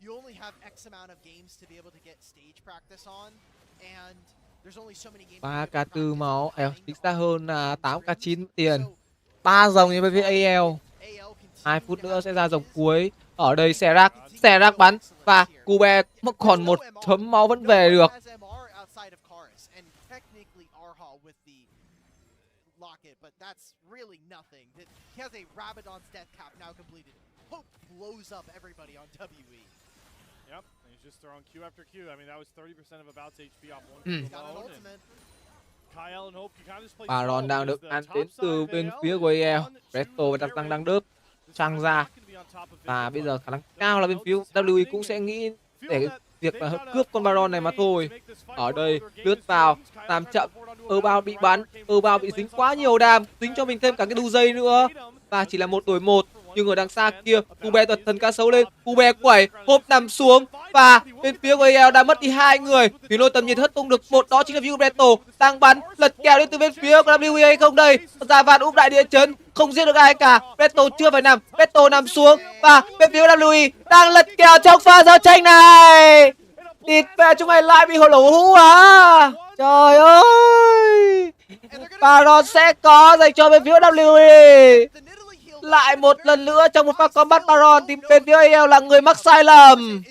You only have X amount of games to be able to get stage practice on, and there's only so many games. 3k4 máu. Chính xác hơn là 8k9 So, tiền. 3 rồng như với AL. 2 phút nữa sẽ ra rồng cuối. Ở đây Xerath bắn và Cube còn một chấm máu vẫn về được. Locket, but that's really nothing. He has a Rabadon's death cap now completed. Hope blows up everybody on WE. Yep, and he's just throwing Q after Q. I mean, that was 30% of about HP off one He's Q got an alone. ultimate. Kyle and Hope, you kind of just play Baron small đang because được the ăn top đến side từ of bên AL phía is của AL. on to Resto và the đang Baron. đớp This trăng is ra. not gonna be on top of Và Victor, bây but giờ khả năng cao là bên phía WE cũng sẽ nghĩ để việc là cướp con Baron này mà thôi. Ở đây lướt vào làm chậm. Bao bị bắn. Bao bị dính quá nhiều đam. Dính cho mình thêm cả cái đu dây nữa. Và chỉ là 1 đối 1. Nhưng ở đằng xa kia Cube tuật thần cá sấu lên. Cube quẩy. Hope nằm xuống. Và bên phía của AL đã mất đi 2 người. Vì lôi tầm nhiệt hất tung được một, đó chính là View Beto đang bắn lật kèo đến từ bên phía của WE hay không đây. Ra vạn úp đại địa chấn, không giết được ai cả. Beto chưa phải nằm. Beto nằm xuống và bên phía của WE đang lật kèo trong pha giao tranh này. Địt về chúng mày lại bị hồ lỗ hũ à? Trời ơi. Baron sẽ có dành cho bên phía WE. Lại một lần nữa trong một pha combat Baron thì bên phía AL là người mắc sai lầm.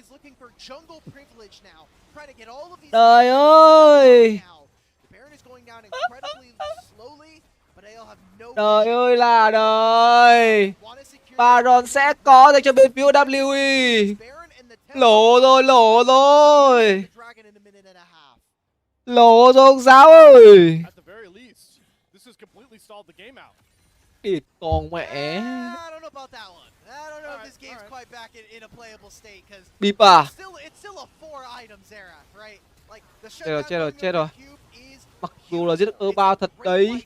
Trời ơi. Trời ơi là đời. Baron sẽ có dành cho bên phía WE. Lỗ rồi, lỗ rồi. Lỗ rồi ông giáo ơi. Địt con mẹ. Bịp à? Chết rồi. Mặc dù là giết được bao thật đấy.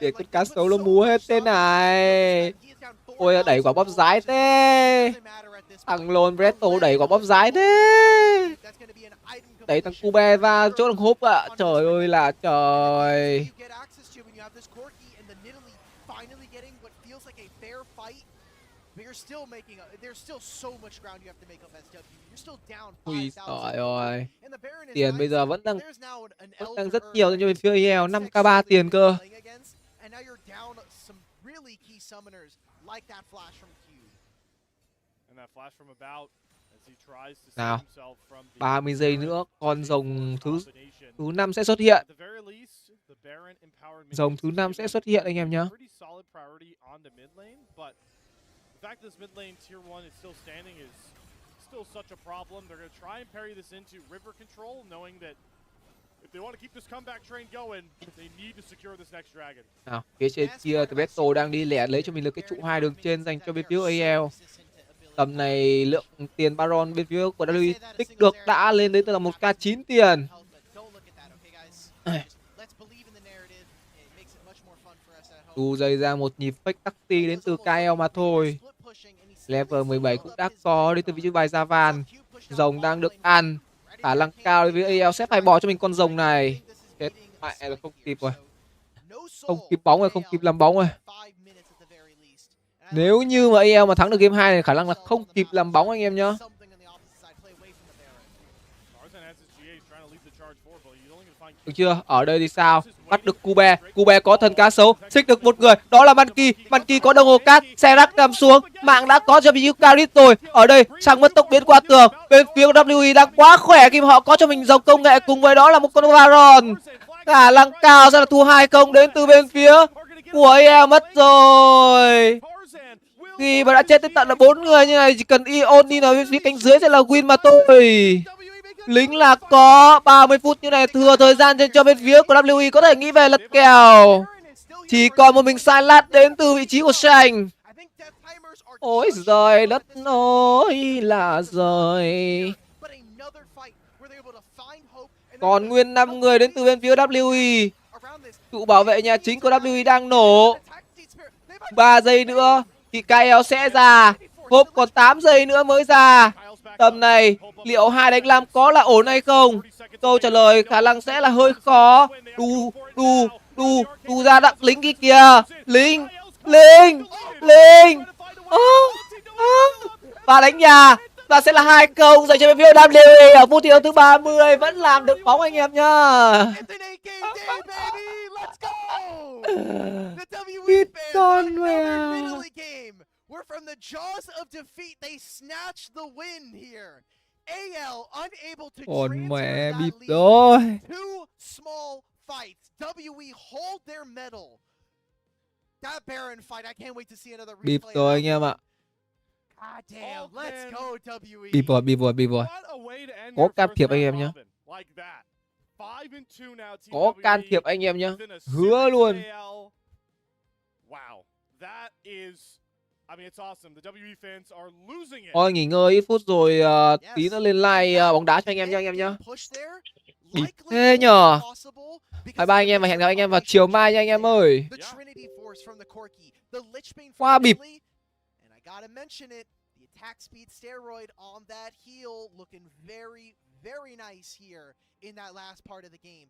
Để con cá sấu nó múa hết thế này. Ôi đẩy quả bóp rái thế. Thằng lồn Breto đẩy quả bóp rái thế. Đẩy thằng Cube ra chỗ thằng Hope ạ. Trời ơi là trời. Ui trời ơi. Tiền bây giờ vẫn đang rất nhiều cho bên phía AL. 5k3 tiền cơ. Nào 30 giây nữa con rồng thứ 5 sẽ xuất hiện. Rồng thứ 5 sẽ xuất hiện anh em nhé. Nào, phía trên kia thì Beto đang đi lẻ lấy cho mình được cái trụ 2 đường trên dành cho bên phía AL. Tầm này lượng tiền Baron bên phía của WE tích được đã lên đến từ là 1k9 tiền. Đu dây ra một nhịp fake taxi đến từ KL mà thôi. Level 17 cũng đã có đến từ vị trí bài ra van. Rồng đang được ăn. Khả năng cao với AL sẽ phải bỏ cho mình con rồng này. Chết mẹ là không kịp rồi. Không kịp bóng rồi, không kịp làm bóng rồi. Nếu như mà AL mà thắng được game 2 thì khả năng là không kịp làm bóng anh em nhá. Được chưa? Ở đây thì sao? Bắt được Cu Bé có thần cá sấu, xích được một người, đó là Monkey có đồng hồ cát, xe rắc nằm xuống, mạng đã có cho mình Carit rồi. Ở đây sang mất tốc biến qua tường, bên phía của WE đang quá khỏe khi mà họ có cho mình dòng công nghệ, cùng với đó là một con Baron. Khả năng cao sẽ là thua 2-0 đến từ bên phía của EA mất rồi. Khi mà đã chết tới tận là 4 người như này, chỉ cần Ion đi vào bên phía cánh dưới sẽ là win mà thôi. Lính là có 30 phút như này, thừa thời gian cho bên phía của WE có thể nghĩ về lật kèo. Chỉ còn một mình Silas đến từ vị trí của tranh. Ôi giời đất ơi là giời. Còn nguyên 5 người đến từ bên phía WE. Trụ bảo vệ nhà chính của WE đang nổ. 3 giây nữa thì KL sẽ ra. Hộp còn 8 giây nữa mới ra. Tầm này liệu 2-5 có là ổn hay không? Câu trả lời khả năng sẽ là hơi khó. Đu ra đặng lính kia kìa. Lính và đánh nhà. Và sẽ là 2-0 dành cho bên phía WWE ở phút thi đấu thứ 30. Vẫn làm được bóng anh em nhá. Biết con mèo. We're from the jaws of defeat. They snatched the win here. AL unable to transfer that lead. Rồi. Two small fights. WE hold their medal. That Baron fight, I can't wait to see another replay. Bịp rồi anh em ạ. God damn, let's go WE. Bịp rồi. Có can thiệp anh em nhá. Có can thiệp anh em nhá. Hứa luôn. Wow. That is, I mean, it's awesome. The WE fans are losing it. Thôi nghỉ ngơi ít phút rồi tí nữa lên live bóng đá cho anh em nhá Bịp thế nhờ. Bye bye anh em và hẹn gặp anh em vào chiều mai nha anh em ơi. Quá bịp. Attack speed steroid on that heel, looking very, very nice here in that last part of the game.